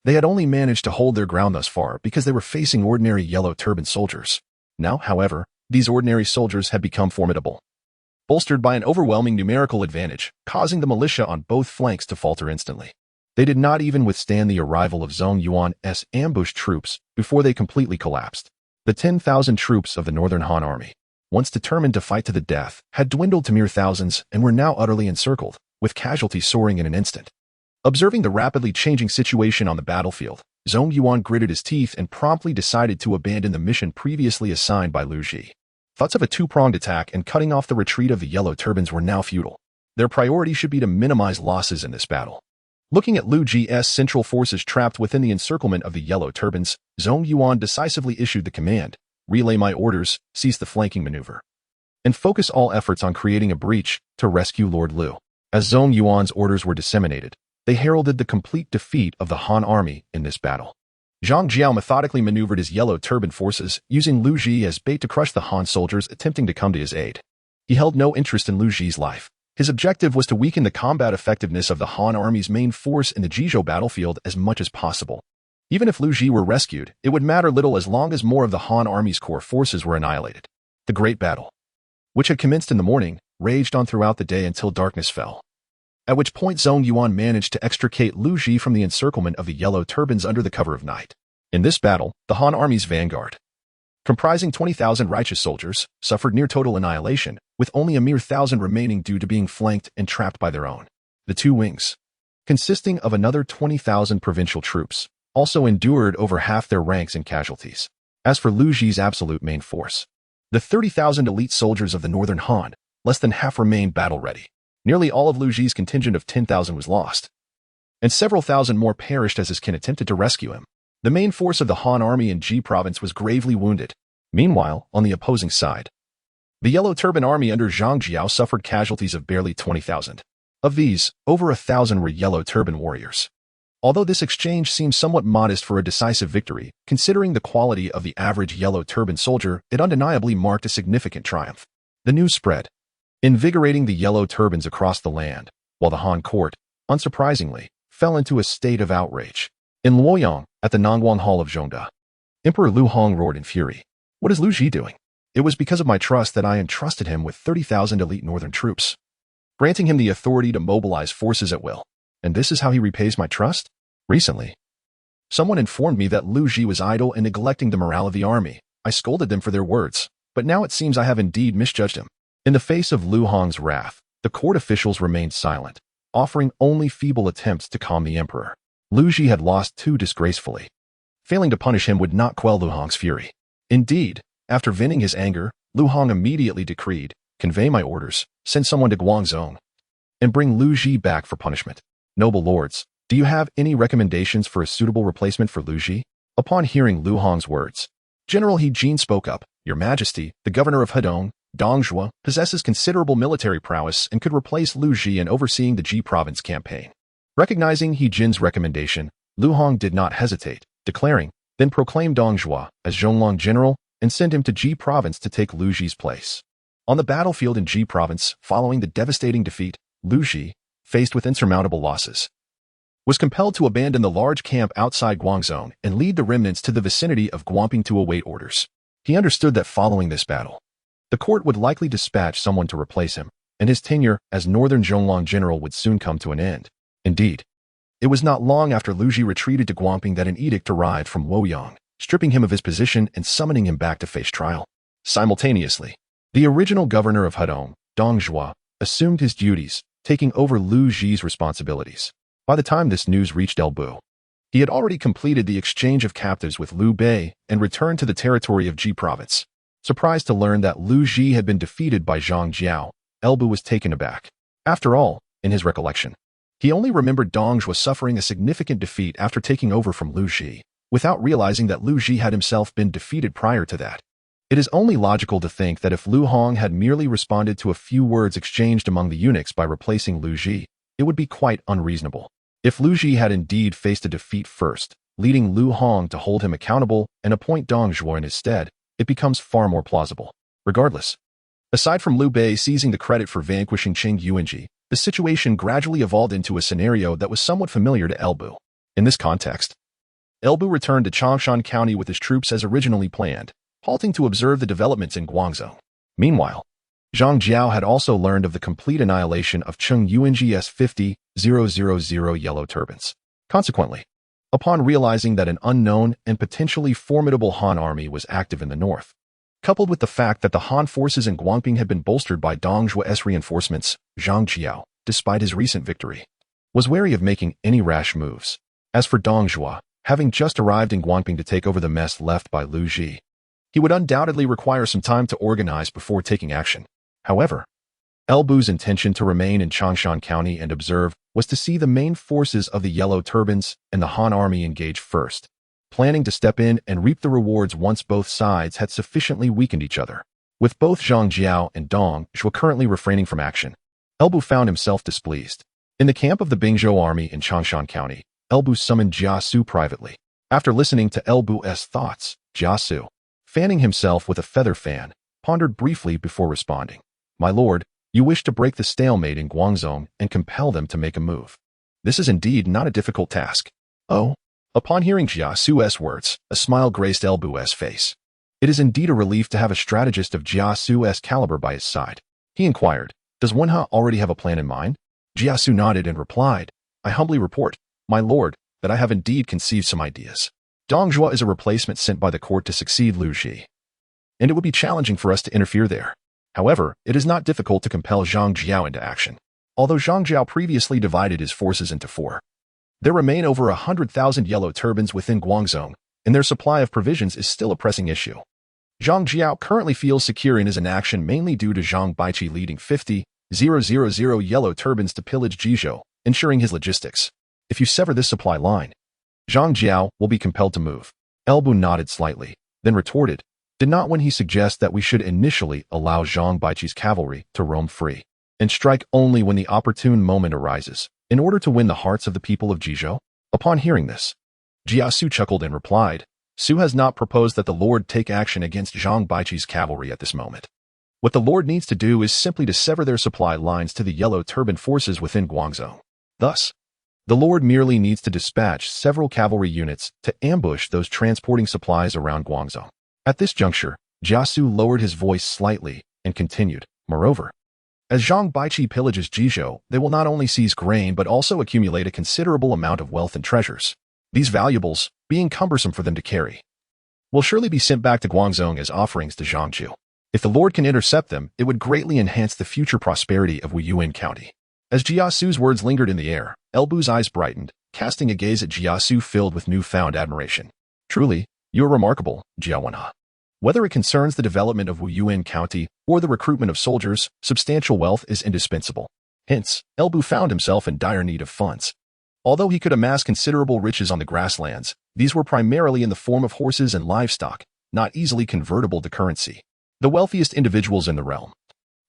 They had only managed to hold their ground thus far because they were facing ordinary Yellow Turban soldiers. Now, however, these ordinary soldiers had become formidable, bolstered by an overwhelming numerical advantage, causing the militia on both flanks to falter instantly. They did not even withstand the arrival of Zhang Yuan's ambush troops before they completely collapsed. The 10,000 troops of the Northern Han army, once determined to fight to the death, had dwindled to mere thousands and were now utterly encircled, with casualties soaring in an instant. Observing the rapidly changing situation on the battlefield, Zhang Yuan gritted his teeth and promptly decided to abandon the mission previously assigned by Lu Ji. Thoughts of a two-pronged attack and cutting off the retreat of the Yellow Turbans were now futile. Their priority should be to minimize losses in this battle. Looking at Lu Ji's central forces trapped within the encirclement of the Yellow Turbans, Zhang Yuan decisively issued the command, "Relay my orders, cease the flanking maneuver, and focus all efforts on creating a breach to rescue Lord Lu." As Zhang Yuan's orders were disseminated, they heralded the complete defeat of the Han army in this battle. Zhang Jiao methodically maneuvered his Yellow Turban forces, using Lu Ji as bait to crush the Han soldiers attempting to come to his aid. He held no interest in Lu Ji's life. His objective was to weaken the combat effectiveness of the Han army's main force in the Jizhou battlefield as much as possible. Even if Lu Ji were rescued, it would matter little as long as more of the Han army's core forces were annihilated. The Great Battle, which had commenced in the morning, raged on throughout the day until darkness fell, at which point Zhang Yuan managed to extricate Lu Ji from the encirclement of the Yellow Turbans under the cover of night. In this battle, the Han army's vanguard, comprising 20,000 righteous soldiers, suffered near total annihilation, with only a mere 1,000 remaining due to being flanked and trapped by their own. The two wings, consisting of another 20,000 provincial troops, also endured over half their ranks in casualties. As for Lu Ji's absolute main force, the 30,000 elite soldiers of the Northern Han, less than half remained battle-ready. Nearly all of Lu Ji's contingent of 10,000 was lost, and several thousand more perished as his kin attempted to rescue him. The main force of the Han army in Ji province was gravely wounded. Meanwhile, on the opposing side, the Yellow Turban army under Zhang Jiao suffered casualties of barely 20,000. Of these, over 1,000 were Yellow Turban warriors. Although this exchange seems somewhat modest for a decisive victory, considering the quality of the average Yellow Turban soldier, it undeniably marked a significant triumph. The news spread, invigorating the Yellow Turbans across the land, while the Han court, unsurprisingly, fell into a state of outrage. In Luoyang, at the Nangguang Hall of Zhongda, Emperor Lu Hong roared in fury. "What is Lu Ji doing? It was because of my trust that I entrusted him with 30,000 elite northern troops, granting him the authority to mobilize forces at will. And this is how he repays my trust? Recently, someone informed me that Lu Ji was idle and neglecting the morale of the army. I scolded them for their words, but now it seems I have indeed misjudged him. In the face of Lu Hong's wrath, the court officials remained silent, offering only feeble attempts to calm the emperor. Lu Ji had lost too disgracefully. Failing to punish him would not quell Lu Hong's fury. Indeed, after venting his anger, Lu Hong immediately decreed, "Convey my orders, send someone to Guangzhou, and bring Lu Ji back for punishment." Noble lords, do you have any recommendations for a suitable replacement for Lu Ji? Upon hearing Lu Hong's words, General He Jin spoke up, "Your Majesty, the governor of Hedong, Dongzhuo, possesses considerable military prowess and could replace Lu Ji in overseeing the Ji province campaign." Recognizing He Jin's recommendation, Lu Hong did not hesitate, declaring, "Then proclaim Dongzhuo as Zhonglong general and send him to Ji province to take Lu Ji's place." On the battlefield in Ji province, following the devastating defeat, Lu Ji, faced with insurmountable losses, was compelled to abandon the large camp outside Guangzhou and lead the remnants to the vicinity of Guangping to await orders. He understood that following this battle, the court would likely dispatch someone to replace him, and his tenure as Northern Zhonglong general would soon come to an end. Indeed, it was not long after Lu Ji retreated to Guangping that an edict arrived from Wuyuan, stripping him of his position and summoning him back to face trial. Simultaneously, the original governor of Hedong, Dongzhuo, assumed his duties, taking over Lu Ji's responsibilities. By the time this news reached Elbu, he had already completed the exchange of captives with Liu Bei and returned to the territory of Ji province. Surprised to learn that Lu Ji had been defeated by Zhang Jiao, Elbu was taken aback. After all, in his recollection, he only remembered Dongzhuo suffering a significant defeat after taking over from Lu Ji, without realizing that Lu Ji had himself been defeated prior to that. It is only logical to think that if Lu Hong had merely responded to a few words exchanged among the eunuchs by replacing Lu Ji, it would be quite unreasonable. If Lu Ji had indeed faced a defeat first, leading Lu Hong to hold him accountable and appoint Dongzhuo in his stead, it becomes far more plausible. Regardless, aside from Liu Bei seizing the credit for vanquishing Qing Yuanji, the situation gradually evolved into a scenario that was somewhat familiar to Elbu. In this context, Elbu returned to Changshan County with his troops as originally planned, halting to observe the developments in Guangzhou. Meanwhile, Zhang Jiao had also learned of the complete annihilation of Qing Yuanji's 50,000 yellow turbans. Consequently, upon realizing that an unknown and potentially formidable Han army was active in the north, coupled with the fact that the Han forces in Guangping had been bolstered by Dongzhuo's reinforcements, Zhang Jiao, despite his recent victory, was wary of making any rash moves. As for Dongzhuo, having just arrived in Guangping to take over the mess left by Lu Ji, he would undoubtedly require some time to organize before taking action. However, Elbu's intention to remain in Changshan County and observe was to see the main forces of the Yellow Turbans and the Han army engage first, planning to step in and reap the rewards once both sides had sufficiently weakened each other. With both Zhang Jiao and Dongzhuo currently refraining from action, Elbu found himself displeased. In the camp of the Bingzhou army in Changshan County, Elbu summoned Jia Xu privately. After listening to Elbu's thoughts, Jia Xu, fanning himself with a feather fan, pondered briefly before responding. "My lord, you wish to break the stalemate in Guangzhou and compel them to make a move. This is indeed not a difficult task." "Oh?" Upon hearing Jia Xu's words, a smile graced Elbu's face. It is indeed a relief to have a strategist of Jia Xu's caliber by his side. He inquired, "Does Wenha already have a plan in mind?" Jia Xu nodded and replied, "I humbly report, my lord, that I have indeed conceived some ideas. Dongzhuo is a replacement sent by the court to succeed Lu Ji, and it would be challenging for us to interfere there. However, it is not difficult to compel Zhang Jiao into action. Although Zhang Jiao previously divided his forces into four, there remain over 100,000 yellow turbans within Guangzhou, and their supply of provisions is still a pressing issue. Zhang Jiao currently feels secure in his inaction mainly due to Zhang Baiqi leading 50,000 yellow turbans to pillage Jizhou, ensuring his logistics. If you sever this supply line, Zhang Jiao will be compelled to move." Elbu nodded slightly, then retorted, "Did not when he suggest that we should initially allow Zhang Baiqi's cavalry to roam free, and strike only when the opportune moment arises, in order to win the hearts of the people of Jizhou?" Upon hearing this, Jia Xu chuckled and replied, "Su has not proposed that the Lord take action against Zhang Baiqi's cavalry at this moment. What the Lord needs to do is simply to sever their supply lines to the yellow turban forces within Guangzhou. Thus, the Lord merely needs to dispatch several cavalry units to ambush those transporting supplies around Guangzhou." At this juncture, Jia Xu lowered his voice slightly and continued, "Moreover, as Zhang Baiqi pillages Jizhou, they will not only seize grain but also accumulate a considerable amount of wealth and treasures. These valuables, being cumbersome for them to carry, will surely be sent back to Guangzhou as offerings to Zhang Jiao. If the Lord can intercept them, it would greatly enhance the future prosperity of Wuyuan County. As Jia Xu's words lingered in the air, Elbu's eyes brightened, casting a gaze at Jia Xu filled with newfound admiration. Truly, you are remarkable, Jia Wan. Whether it concerns the development of Wuyuan County or the recruitment of soldiers, substantial wealth is indispensable. Hence, Elbu found himself in dire need of funds. Although he could amass considerable riches on the grasslands, these were primarily in the form of horses and livestock, not easily convertible to currency. The wealthiest individuals in the realm,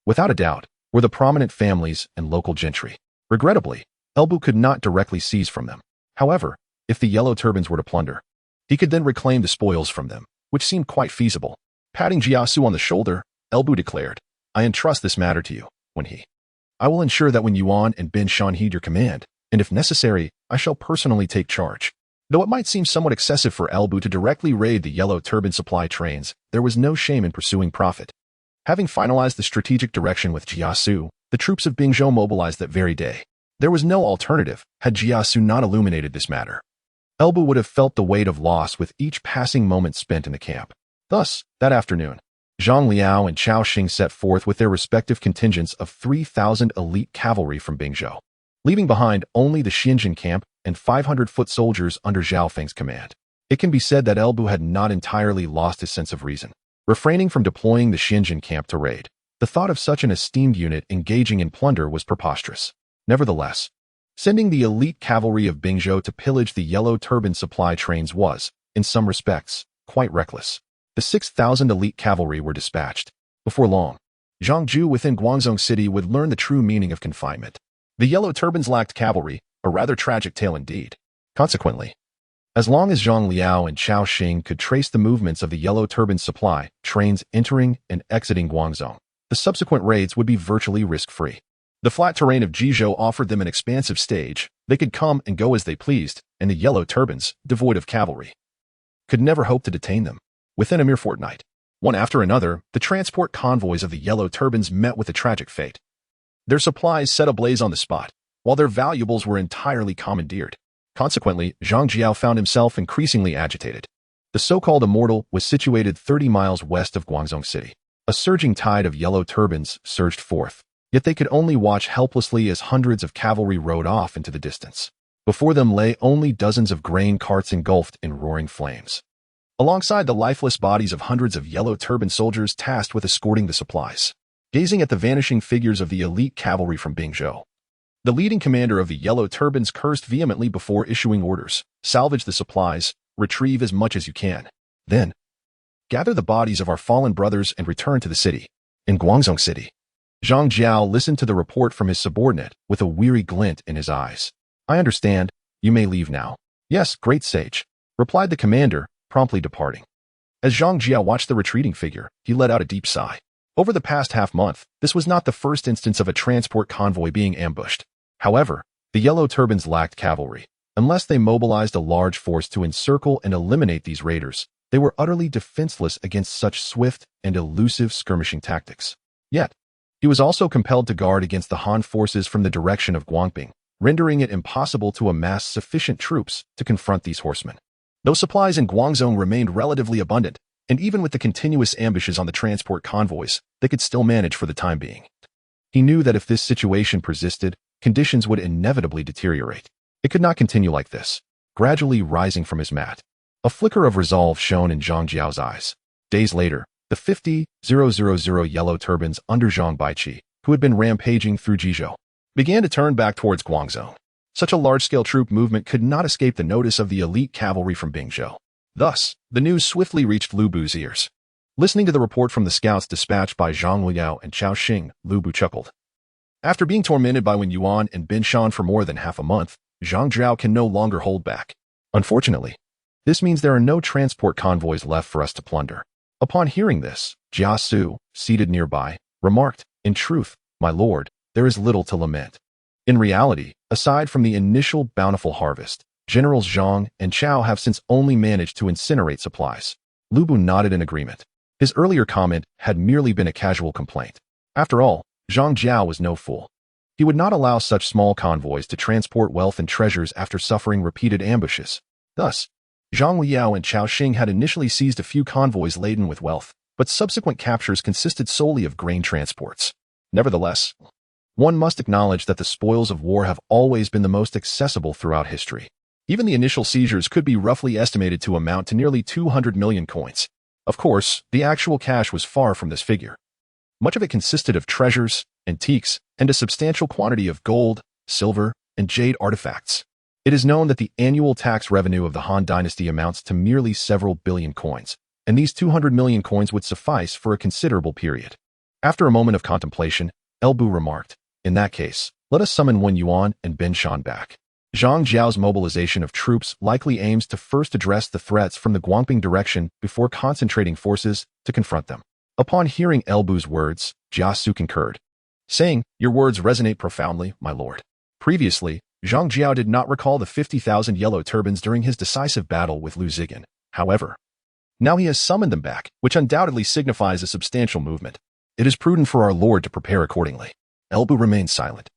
without a doubt, were the prominent families and local gentry. Regrettably, Elbu could not directly seize from them. However, if the yellow turbans were to plunder, he could then reclaim the spoils from them, which seemed quite feasible. Patting Jia Xu on the shoulder, Elbu declared, I entrust this matter to you, I will ensure that when Yuan and Bingzhou heed your command, and if necessary, I shall personally take charge. Though it might seem somewhat excessive for Elbu to directly raid the yellow turban supply trains, there was no shame in pursuing profit. Having finalized the strategic direction with Jia Xu, the troops of Bingzhou mobilized that very day. There was no alternative had Jia Xu not illuminated this matter. Elbu would have felt the weight of loss with each passing moment spent in the camp. Thus, that afternoon, Zhang Liao and Cao Xing set forth with their respective contingents of 3,000 elite cavalry from Bingzhou, leaving behind only the Xinjiang camp and 500 foot soldiers under Zhao Feng's command. It can be said that Elbu had not entirely lost his sense of reason. Refraining from deploying the Xinjiang camp to raid, the thought of such an esteemed unit engaging in plunder was preposterous. Nevertheless, sending the elite cavalry of Bingzhou to pillage the yellow turban supply trains was, in some respects, quite reckless. The 6,000 elite cavalry were dispatched. Before long, Zhang Jiao within Guangzhou City would learn the true meaning of confinement. The yellow turbans lacked cavalry, a rather tragic tale indeed. Consequently, as long as Zhang Liao and Cao Xing could trace the movements of the yellow turban supply trains entering and exiting Guangzhou, the subsequent raids would be virtually risk-free. The flat terrain of Bingzhou offered them an expansive stage. They could come and go as they pleased, and the yellow turbans, devoid of cavalry, could never hope to detain them. Within a mere fortnight, one after another, the transport convoys of the yellow turbans met with a tragic fate. Their supplies set ablaze on the spot, while their valuables were entirely commandeered. Consequently, Zhang Jiao found himself increasingly agitated. The so-called Immortal was situated 30 miles west of Guangzhou City. A surging tide of yellow turbans surged forth, yet they could only watch helplessly as hundreds of cavalry rode off into the distance. Before them lay only dozens of grain carts engulfed in roaring flames, alongside the lifeless bodies of hundreds of yellow turban soldiers tasked with escorting the supplies. Gazing at the vanishing figures of the elite cavalry from Bingzhou, the leading commander of the yellow turbans cursed vehemently before issuing orders. Salvage the supplies, retrieve as much as you can. Then, gather the bodies of our fallen brothers and return to the city. In Guangzhou City, Zhang Jiao listened to the report from his subordinate with a weary glint in his eyes. I understand. You may leave now. Yes, great sage, replied the commander, promptly departing. As Zhang Jiao watched the retreating figure, he let out a deep sigh. Over the past half-month, this was not the first instance of a transport convoy being ambushed. However, the yellow turbans lacked cavalry. Unless they mobilized a large force to encircle and eliminate these raiders, they were utterly defenseless against such swift and elusive skirmishing tactics. Yet, he was also compelled to guard against the Han forces from the direction of Guangping, rendering it impossible to amass sufficient troops to confront these horsemen. Though supplies in Guangzhou remained relatively abundant, and even with the continuous ambushes on the transport convoys, they could still manage for the time being. He knew that if this situation persisted, conditions would inevitably deteriorate. It could not continue like this. Gradually rising from his mat, a flicker of resolve shone in Zhang Jiao's eyes. Days later, the 50,000 yellow turbans under Zhang Baiqi, who had been rampaging through Jizhou, began to turn back towards Guangzhou. Such a large-scale troop movement could not escape the notice of the elite cavalry from Bingzhou. Thus, the news swiftly reached Lu Bu's ears. Listening to the report from the scouts dispatched by Zhang Liao and Cao Xing, Lu Bu chuckled. After being tormented by Yuan and Bingzhou for more than half a month, Zhang Jiao can no longer hold back. Unfortunately, this means there are no transport convoys left for us to plunder. Upon hearing this, Jia Xu, seated nearby, remarked, in truth, my lord, there is little to lament. In reality, aside from the initial bountiful harvest, Generals Zhang and Cao have since only managed to incinerate supplies. Lu Bu nodded in agreement. His earlier comment had merely been a casual complaint. After all, Zhang Jiao was no fool. He would not allow such small convoys to transport wealth and treasures after suffering repeated ambushes. Thus, Zhang Liao and Cao Xing had initially seized a few convoys laden with wealth, but subsequent captures consisted solely of grain transports. Nevertheless, one must acknowledge that the spoils of war have always been the most accessible throughout history. Even the initial seizures could be roughly estimated to amount to nearly 200 million coins. Of course, the actual cash was far from this figure. Much of it consisted of treasures, antiques, and a substantial quantity of gold, silver, and jade artifacts. It is known that the annual tax revenue of the Han Dynasty amounts to merely several billion coins, and these 200 million coins would suffice for a considerable period. After a moment of contemplation, Elbu remarked, "In that case, let us summon Wuyuan and Bingzhou back." Zhang Jiao's mobilization of troops likely aims to first address the threats from the Guangping direction before concentrating forces to confront them. Upon hearing Elbu's words, Jia Xu concurred, saying, "Your words resonate profoundly, my lord." Previously, Zhang Jiao did not recall the 50,000 yellow turbans during his decisive battle with Lu Zigan. However, now he has summoned them back, which undoubtedly signifies a substantial movement. It is prudent for our lord to prepare accordingly. Elbu remained silent.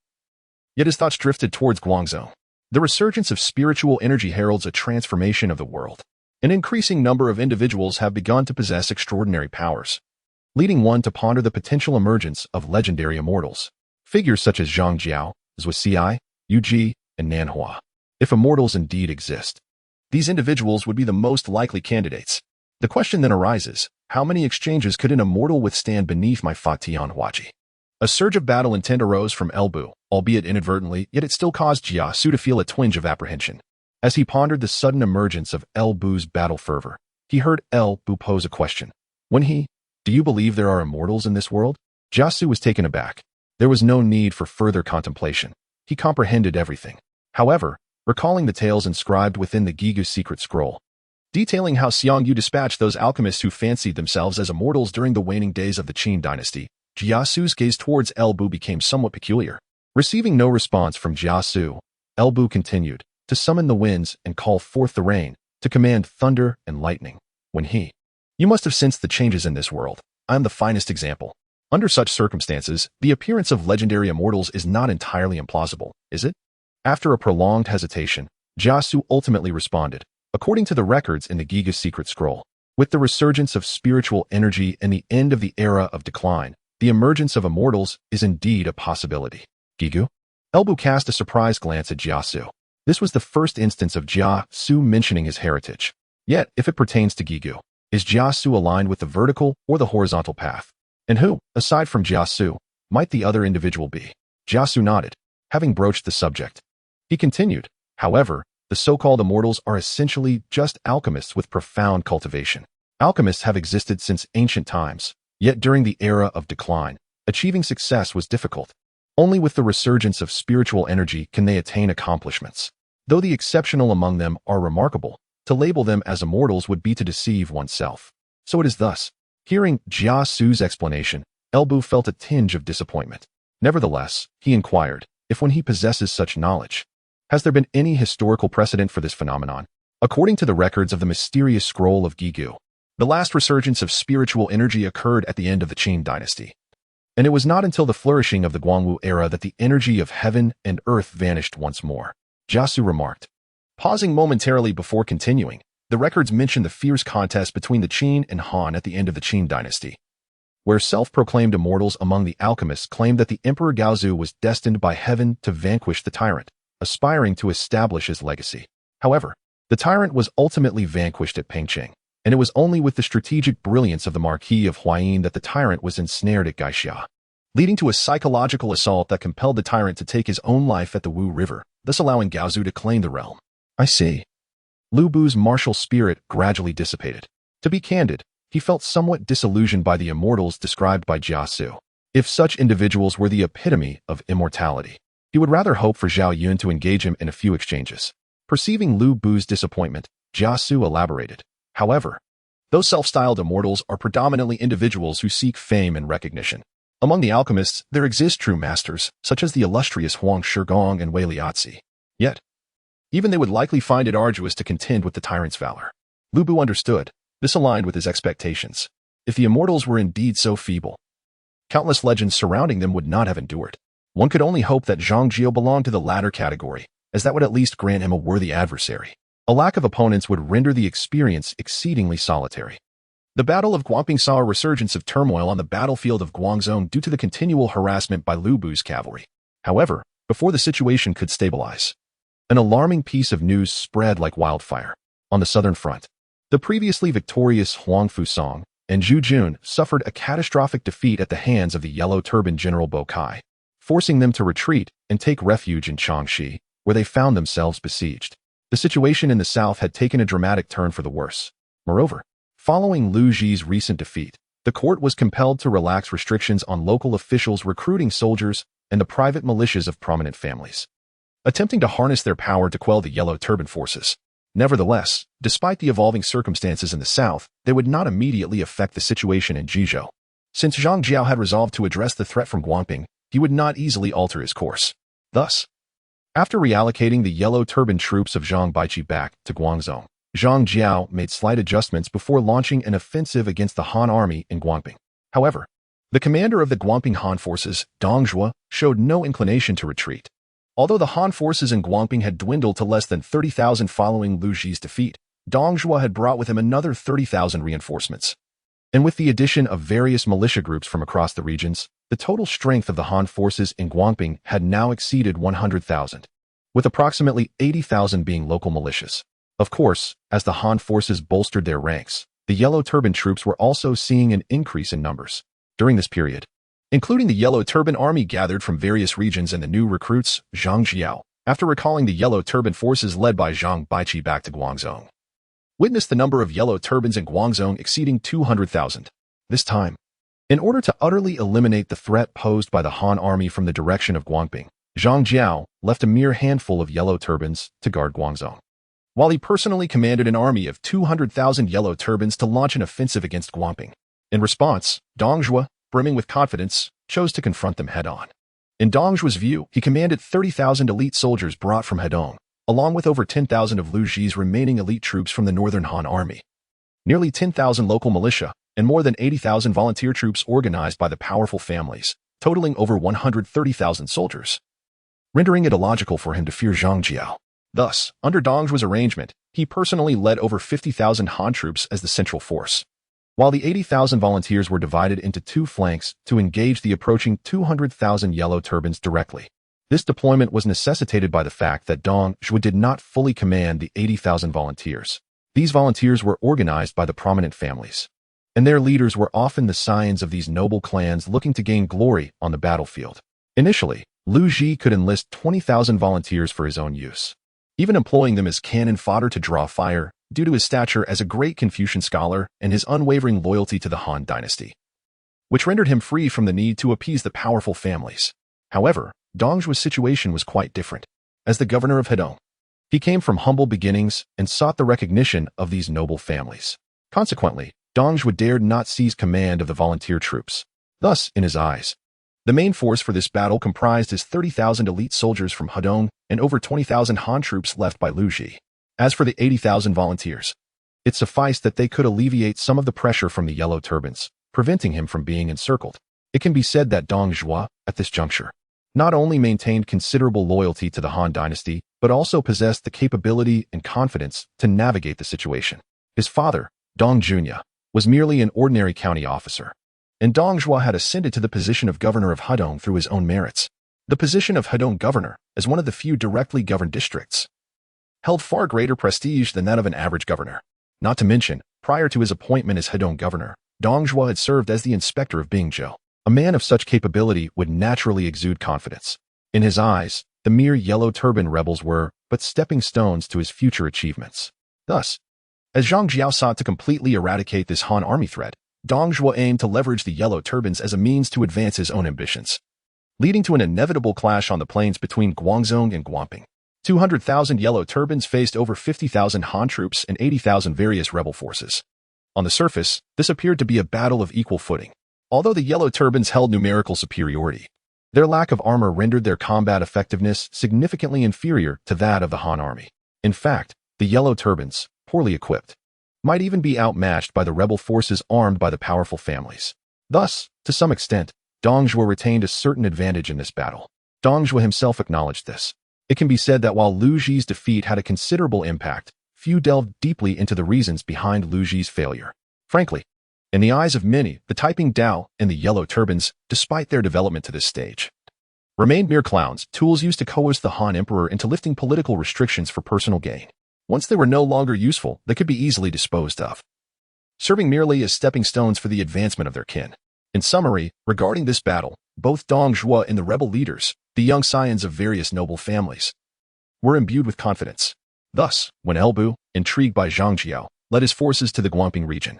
Yet his thoughts drifted towards Guangzhou. The resurgence of spiritual energy heralds a transformation of the world. An increasing number of individuals have begun to possess extraordinary powers, leading one to ponder the potential emergence of legendary immortals. Figures such as Zhang Jiao, Zhuo Xi, Yu Ji, and Nanhua. If immortals indeed exist, these individuals would be the most likely candidates. The question then arises, how many exchanges could an immortal withstand beneath my Fatian Huaji? A surge of battle intent arose from Elbu, albeit inadvertently, yet it still caused Jia Xu to feel a twinge of apprehension. As he pondered the sudden emergence of Elbu's battle fervor, he heard Elbu pose a question. Do you believe there are immortals in this world? Jia Xu was taken aback. There was no need for further contemplation. He comprehended everything. However, recalling the tales inscribed within the Gigu secret scroll, detailing how Xiang Yu dispatched those alchemists who fancied themselves as immortals during the waning days of the Qin dynasty, Jia Xu's gaze towards Elbu became somewhat peculiar. Receiving no response from Jia Xu, Elbu continued, to summon the winds and call forth the rain, to command thunder and lightning. You must have sensed the changes in this world. I am the finest example. Under such circumstances, the appearance of legendary immortals is not entirely implausible, is it? After a prolonged hesitation, Jia Xu ultimately responded, according to the records in the Giga secret scroll, with the resurgence of spiritual energy and the end of the era of decline, the emergence of immortals is indeed a possibility. Gigu? Elbu cast a surprised glance at Jia Xu. This was the first instance of Jia Xu mentioning his heritage. Yet, if it pertains to Gigu, is Jia Xu aligned with the vertical or the horizontal path? And who, aside from Jia Xu, might the other individual be? Jia Xu nodded, having broached the subject. He continued, however, the so-called immortals are essentially just alchemists with profound cultivation. Alchemists have existed since ancient times, yet during the era of decline, achieving success was difficult. Only with the resurgence of spiritual energy can they attain accomplishments. Though the exceptional among them are remarkable, to label them as immortals would be to deceive oneself. So it is thus. Hearing Jia Xu's explanation, Elbu felt a tinge of disappointment. Nevertheless, he inquired, if when he possesses such knowledge, has there been any historical precedent for this phenomenon? According to the records of the mysterious scroll of Gigu, the last resurgence of spiritual energy occurred at the end of the Qin dynasty. And it was not until the flourishing of the Guangwu era that the energy of heaven and earth vanished once more. Jia Xu remarked. Pausing momentarily before continuing, the records mention the fierce contest between the Qin and Han at the end of the Qin dynasty, where self-proclaimed immortals among the alchemists claimed that the Emperor Gaozu was destined by heaven to vanquish the tyrant, aspiring to establish his legacy. However, the tyrant was ultimately vanquished at Pengcheng, and it was only with the strategic brilliance of the Marquis of Huayin that the tyrant was ensnared at Gaixia, leading to a psychological assault that compelled the tyrant to take his own life at the Wu River, thus allowing Gaozu to claim the realm. I see. Lu Bu's martial spirit gradually dissipated. To be candid, he felt somewhat disillusioned by the immortals described by Jia Xu. If such individuals were the epitome of immortality, he would rather hope for Zhao Yun to engage him in a few exchanges. Perceiving Lu Bu's disappointment, Jia Xu elaborated. However, those self-styled immortals are predominantly individuals who seek fame and recognition. Among the alchemists, there exist true masters, such as the illustrious Huang Shigong and Wei Liazi. Yet, even they would likely find it arduous to contend with the tyrant's valor. Lu Bu understood. This aligned with his expectations. If the immortals were indeed so feeble, countless legends surrounding them would not have endured. One could only hope that Zhang Jiao belonged to the latter category, as that would at least grant him a worthy adversary. A lack of opponents would render the experience exceedingly solitary. The Battle of Guangping saw a resurgence of turmoil on the battlefield of Guangzhou due to the continual harassment by Lu Bu's cavalry. However, before the situation could stabilize, an alarming piece of news spread like wildfire. On the southern front, the previously victorious Huang Fusang and Zhu Jun suffered a catastrophic defeat at the hands of the Yellow Turban General Bo Kai, forcing them to retreat and take refuge in Changxi, where they found themselves besieged. The situation in the south had taken a dramatic turn for the worse. Moreover, following Lu Ji's recent defeat, the court was compelled to relax restrictions on local officials recruiting soldiers and the private militias of prominent families, attempting to harness their power to quell the Yellow Turban forces. Nevertheless, despite the evolving circumstances in the south, they would not immediately affect the situation in Bingzhou. Since Zhang Jiao had resolved to address the threat from Guangping, he would not easily alter his course. Thus, after reallocating the Yellow Turban troops of Zhang Baiqi back to Guangzhou, Zhang Jiao made slight adjustments before launching an offensive against the Han army in Guangping. However, the commander of the Guangping Han forces, Dong Zhuo, showed no inclination to retreat. Although the Han forces in Guangping had dwindled to less than 30,000 following Lu Ji's defeat, Dong Zhuo had brought with him another 30,000 reinforcements. And with the addition of various militia groups from across the regions, the total strength of the Han forces in Guangping had now exceeded 100,000, with approximately 80,000 being local militias. Of course, as the Han forces bolstered their ranks, the Yellow Turban troops were also seeing an increase in numbers. During this period, including the Yellow Turban army gathered from various regions and the new recruits, Zhang Jiao, after recalling the Yellow Turban forces led by Zhang Baiqi back to Guangzhou, witnessed the number of Yellow Turbans in Guangzhou exceeding 200,000. This time, in order to utterly eliminate the threat posed by the Han army from the direction of Guangping, Zhang Jiao left a mere handful of Yellow Turbans to guard Guangzhou, while he personally commanded an army of 200,000 Yellow Turbans to launch an offensive against Guangping. In response, Dong Zhuo, brimming with confidence, chose to confront them head-on. In Dong Zhuo's view, he commanded 30,000 elite soldiers brought from Hedong, along with over 10,000 of Lu Ji's remaining elite troops from the northern Han army, nearly 10,000 local militia, and more than 80,000 volunteer troops organized by the powerful families, totaling over 130,000 soldiers, rendering it illogical for him to fear Zhang Jiao. Thus, under Dong Zhuo's arrangement, he personally led over 50,000 Han troops as the central force, while the 80,000 volunteers were divided into two flanks to engage the approaching 200,000 Yellow Turbans directly. This deployment was necessitated by the fact that Dong Zhuo did not fully command the 80,000 volunteers. These volunteers were organized by the prominent families, and their leaders were often the scions of these noble clans looking to gain glory on the battlefield. Initially, Lu Ji could enlist 20,000 volunteers for his own use, even employing them as cannon fodder to draw fire, due to his stature as a great Confucian scholar and his unwavering loyalty to the Han dynasty, which rendered him free from the need to appease the powerful families. However, Dong Zhuo's situation was quite different. As the governor of Hedong, he came from humble beginnings and sought the recognition of these noble families. Consequently, Dong Zhuo dared not seize command of the volunteer troops. Thus, in his eyes, the main force for this battle comprised his 30,000 elite soldiers from Hedong and over 20,000 Han troops left by Lu Ji. As for the 80,000 volunteers, it sufficed that they could alleviate some of the pressure from the Yellow Turbans, preventing him from being encircled. It can be said that Dong Zhuo, at this juncture, not only maintained considerable loyalty to the Han dynasty, but also possessed the capability and confidence to navigate the situation. His father, Dong Junya, was merely an ordinary county officer, and Dong Zhuo had ascended to the position of governor of Hedong through his own merits. The position of Hedong governor, as one of the few directly governed districts, held far greater prestige than that of an average governor. Not to mention, prior to his appointment as Hedong governor, Dong Zhuo had served as the inspector of Bingzhou. A man of such capability would naturally exude confidence. In his eyes, the mere Yellow Turban rebels were but stepping stones to his future achievements. Thus, as Zhang Jiao sought to completely eradicate this Han army threat, Dong Zhuo aimed to leverage the Yellow Turbans as a means to advance his own ambitions, leading to an inevitable clash on the plains between Guangzhou and Guangping. 200,000 Yellow Turbans faced over 50,000 Han troops and 80,000 various rebel forces. On the surface, this appeared to be a battle of equal footing. Although the Yellow Turbans held numerical superiority, their lack of armor rendered their combat effectiveness significantly inferior to that of the Han army. In fact, the Yellow Turbans, poorly equipped, might even be outmatched by the rebel forces armed by the powerful families. Thus, to some extent, Dong Zhuo retained a certain advantage in this battle. Dong Zhuo himself acknowledged this. It can be said that while Lu Ji's defeat had a considerable impact, few delved deeply into the reasons behind Lu Ji's failure. Frankly, In the eyes of many, the Taiping Dao and the Yellow Turbans, despite their development to this stage, remained mere clowns, tools used to coerce the Han Emperor into lifting political restrictions for personal gain. Once they were no longer useful, they could be easily disposed of, serving merely as stepping stones for the advancement of their kin. In summary, regarding this battle, both Dong Zhuo and the rebel leaders, the young scions of various noble families, were imbued with confidence. Thus, when Elbu, intrigued by Zhang Jiao, led his forces to the Guangping region,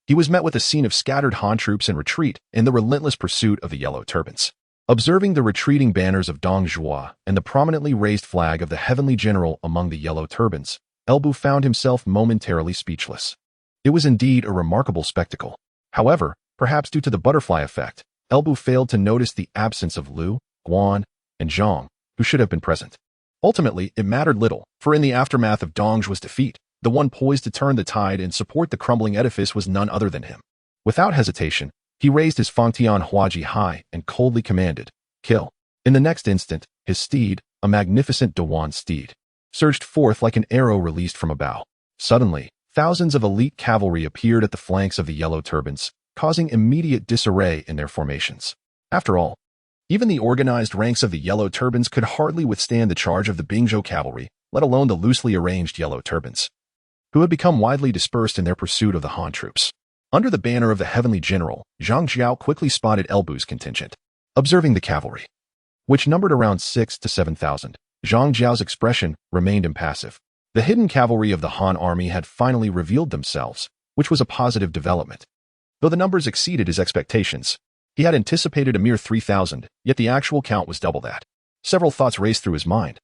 he was met with a scene of scattered Han troops in retreat in the relentless pursuit of the Yellow Turbans. Observing the retreating banners of Dong Zhuo and the prominently raised flag of the Heavenly General among the Yellow Turbans, Elbu found himself momentarily speechless. It was indeed a remarkable spectacle. However, perhaps due to the butterfly effect, Elbu failed to notice the absence of Lu, Guan, and Zhang, who should have been present. Ultimately, it mattered little, for in the aftermath of Dong Zhuo's defeat, the one poised to turn the tide and support the crumbling edifice was none other than him. Without hesitation, he raised his Fangtian Huaji high and coldly commanded, "Kill." In the next instant, his steed, a magnificent Dewan steed, surged forth like an arrow released from a bow. Suddenly, thousands of elite cavalry appeared at the flanks of the Yellow Turbans, causing immediate disarray in their formations. After all, even the organized ranks of the Yellow Turbans could hardly withstand the charge of the Bingzhou cavalry, let alone the loosely arranged Yellow Turbans, who had become widely dispersed in their pursuit of the Han troops. Under the banner of the Heavenly General, Zhang Jiao quickly spotted Elbu's contingent. Observing the cavalry, which numbered around 6,000 to 7,000, Zhang Jiao's expression remained impassive. The hidden cavalry of the Han army had finally revealed themselves, which was a positive development. Though the numbers exceeded his expectations, he had anticipated a mere 3,000, yet the actual count was double that. Several thoughts raced through his mind,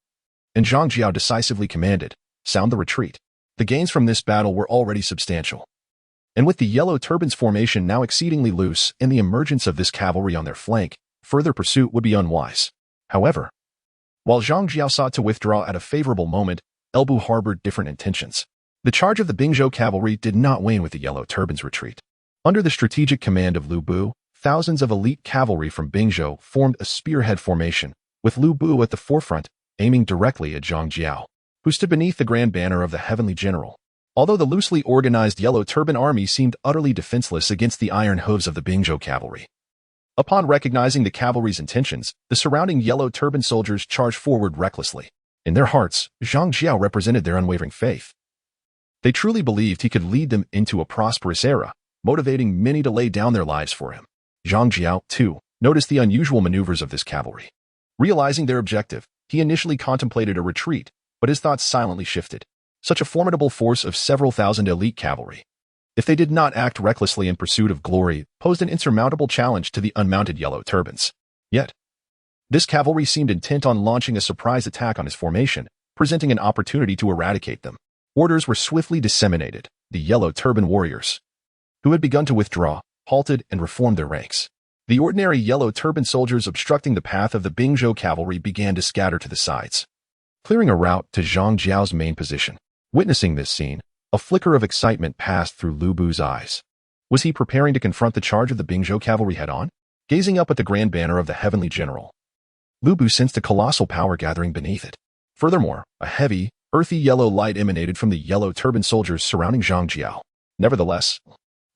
and Zhang Jiao decisively commanded, "Sound the retreat." The gains from this battle were already substantial, and with the Yellow Turbans formation now exceedingly loose and the emergence of this cavalry on their flank, further pursuit would be unwise. However, while Zhang Jiao sought to withdraw at a favorable moment, Elbu harbored different intentions. The charge of the Bingzhou cavalry did not wane with the Yellow Turbans' retreat. Under the strategic command of Lu Bu, thousands of elite cavalry from Bingzhou formed a spearhead formation, with Lu Bu at the forefront, aiming directly at Zhang Jiao, who stood beneath the grand banner of the Heavenly General. Although the loosely organized Yellow Turban army seemed utterly defenseless against the iron hooves of the Bingzhou cavalry. Upon recognizing the cavalry's intentions, the surrounding Yellow Turban soldiers charged forward recklessly. In their hearts, Zhang Jiao represented their unwavering faith. They truly believed he could lead them into a prosperous era, motivating many to lay down their lives for him. Zhang Jiao, too, noticed the unusual maneuvers of this cavalry. Realizing their objective, he initially contemplated a retreat, but his thoughts silently shifted. Such a formidable force of several thousand elite cavalry, if they did not act recklessly in pursuit of glory, posed an insurmountable challenge to the unmounted Yellow Turbans. Yet, this cavalry seemed intent on launching a surprise attack on his formation, presenting an opportunity to eradicate them. Orders were swiftly disseminated. The Yellow Turban warriors, who had begun to withdraw, halted and reformed their ranks. The ordinary Yellow Turban soldiers obstructing the path of the Bingzhou cavalry began to scatter to the sides, clearing a route to Zhang Jiao's main position. Witnessing this scene, a flicker of excitement passed through Lu Bu's eyes. Was he preparing to confront the charge of the Bingzhou cavalry head-on? Gazing up at the grand banner of the Heavenly General, Lu Bu sensed a colossal power gathering beneath it. Furthermore, a heavy, earthy yellow light emanated from the Yellow Turban soldiers surrounding Zhang Jiao. Nevertheless,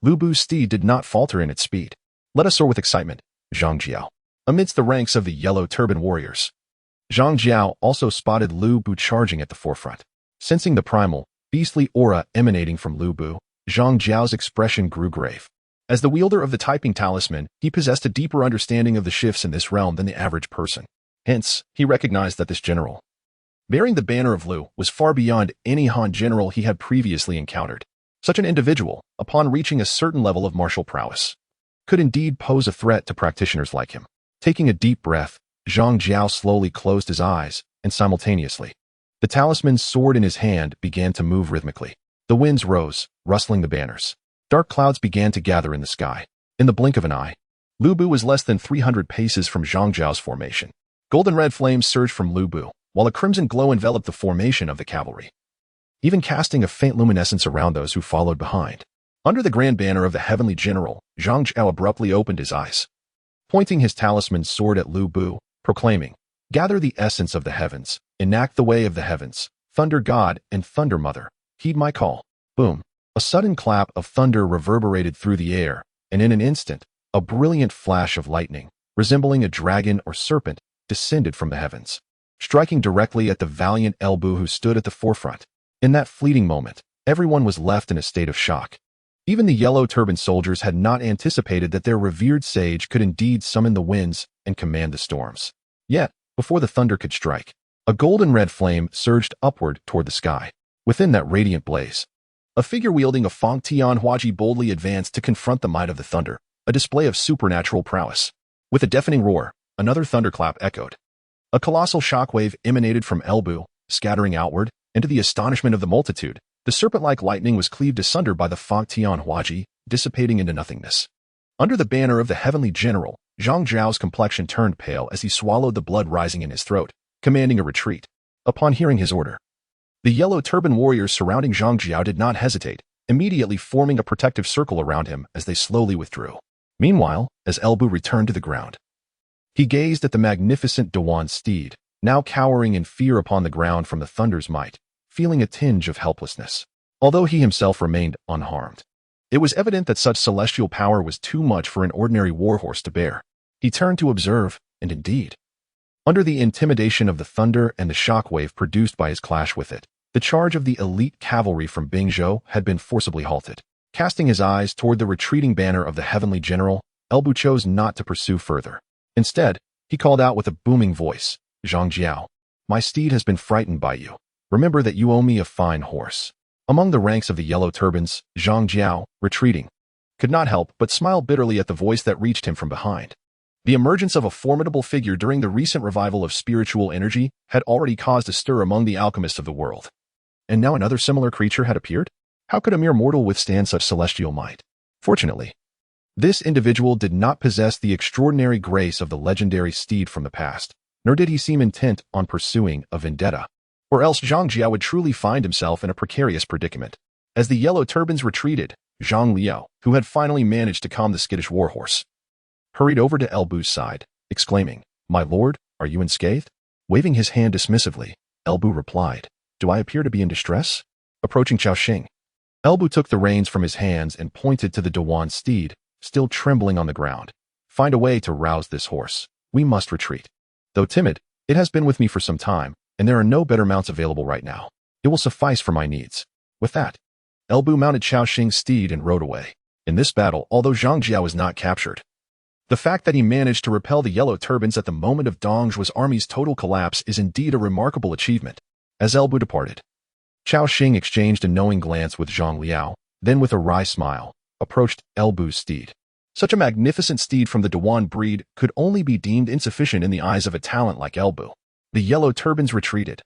Lu Bu's steed did not falter in its speed. Let us soar with excitement, Zhang Jiao. Amidst the ranks of the Yellow Turban warriors, Zhang Jiao also spotted Lu Bu charging at the forefront. Sensing the primal, beastly aura emanating from Lu Bu, Zhang Jiao's expression grew grave. As the wielder of the Taiping talisman, he possessed a deeper understanding of the shifts in this realm than the average person. Hence, he recognized that this general, bearing the banner of Lu, was far beyond any Han general he had previously encountered. Such an individual, upon reaching a certain level of martial prowess, could indeed pose a threat to practitioners like him. Taking a deep breath, Zhang Jiao slowly closed his eyes, and simultaneously, the talisman's sword in his hand began to move rhythmically. The winds rose, rustling the banners. Dark clouds began to gather in the sky. In the blink of an eye, Lu Bu was less than 300 paces from Zhang Jiao's formation. Golden red flames surged from Lu Bu, while a crimson glow enveloped the formation of the cavalry, even casting a faint luminescence around those who followed behind. Under the grand banner of the Heavenly General, Zhang Jiao abruptly opened his eyes, pointing his talisman's sword at Lu Bu, proclaiming, "Gather the essence of the heavens, enact the way of the heavens, Thunder God and Thunder Mother, heed my call." Boom. A sudden clap of thunder reverberated through the air, and in an instant, a brilliant flash of lightning, resembling a dragon or serpent, descended from the heavens, striking directly at the valiant Elbu who stood at the forefront. In that fleeting moment, everyone was left in a state of shock. Even the yellow-turbaned soldiers had not anticipated that their revered sage could indeed summon the winds and command the storms. Yet, before the thunder could strike, a golden-red flame surged upward toward the sky. Within that radiant blaze, a figure wielding a Feng Tian Huaji boldly advanced to confront the might of the thunder, a display of supernatural prowess. With a deafening roar, another thunderclap echoed. A colossal shockwave emanated from Elbu, scattering outward, and to the astonishment of the multitude, the serpent-like lightning was cleaved asunder by the Feng Tian Huaji, dissipating into nothingness. Under the banner of the heavenly general, Zhang Jiao's complexion turned pale as he swallowed the blood rising in his throat, commanding a retreat. Upon hearing his order, the yellow-turban warriors surrounding Zhang Jiao did not hesitate, immediately forming a protective circle around him as they slowly withdrew. Meanwhile, as Elbu returned to the ground, he gazed at the magnificent Yuan steed, now cowering in fear upon the ground from the thunder's might, feeling a tinge of helplessness. Although he himself remained unharmed, it was evident that such celestial power was too much for an ordinary warhorse to bear. He turned to observe, and indeed, under the intimidation of the thunder and the shockwave produced by his clash with it, the charge of the elite cavalry from Bingzhou had been forcibly halted. Casting his eyes toward the retreating banner of the heavenly general, Elbu chose not to pursue further. Instead, he called out with a booming voice, "Zhang Jiao, my steed has been frightened by you. Remember that you owe me a fine horse." Among the ranks of the yellow turbans, Zhang Jiao, retreating, could not help but smile bitterly at the voice that reached him from behind. The emergence of a formidable figure during the recent revival of spiritual energy had already caused a stir among the alchemists of the world. And now another similar creature had appeared? How could a mere mortal withstand such celestial might? Fortunately, this individual did not possess the extraordinary grace of the legendary steed from the past, nor did he seem intent on pursuing a vendetta, or else Zhang Jiao would truly find himself in a precarious predicament. As the yellow turbans retreated, Zhang Liao, who had finally managed to calm the skittish warhorse, hurried over to Elbu's side, exclaiming, "My lord, are you unscathed?" Waving his hand dismissively, Elbu replied, "Do I appear to be in distress?" Approaching Xiaoxing, Elbu took the reins from his hands and pointed to the Yuan steed, still trembling on the ground. "Find a way to rouse this horse. We must retreat. Though timid, it has been with me for some time, and there are no better mounts available right now. It will suffice for my needs." With that, Elbu mounted Xiaoxing's steed and rode away. In this battle, although Zhang Jiao was not captured, the fact that he managed to repel the yellow turbans at the moment of Dongzhuo's army's total collapse is indeed a remarkable achievement. As Elbu departed, Xiaoxing exchanged a knowing glance with Zhang Liao, then with a wry smile, approached Elbu's steed. Such a magnificent steed from the Yuan breed could only be deemed insufficient in the eyes of a talent like Elbu. The yellow turbans retreated,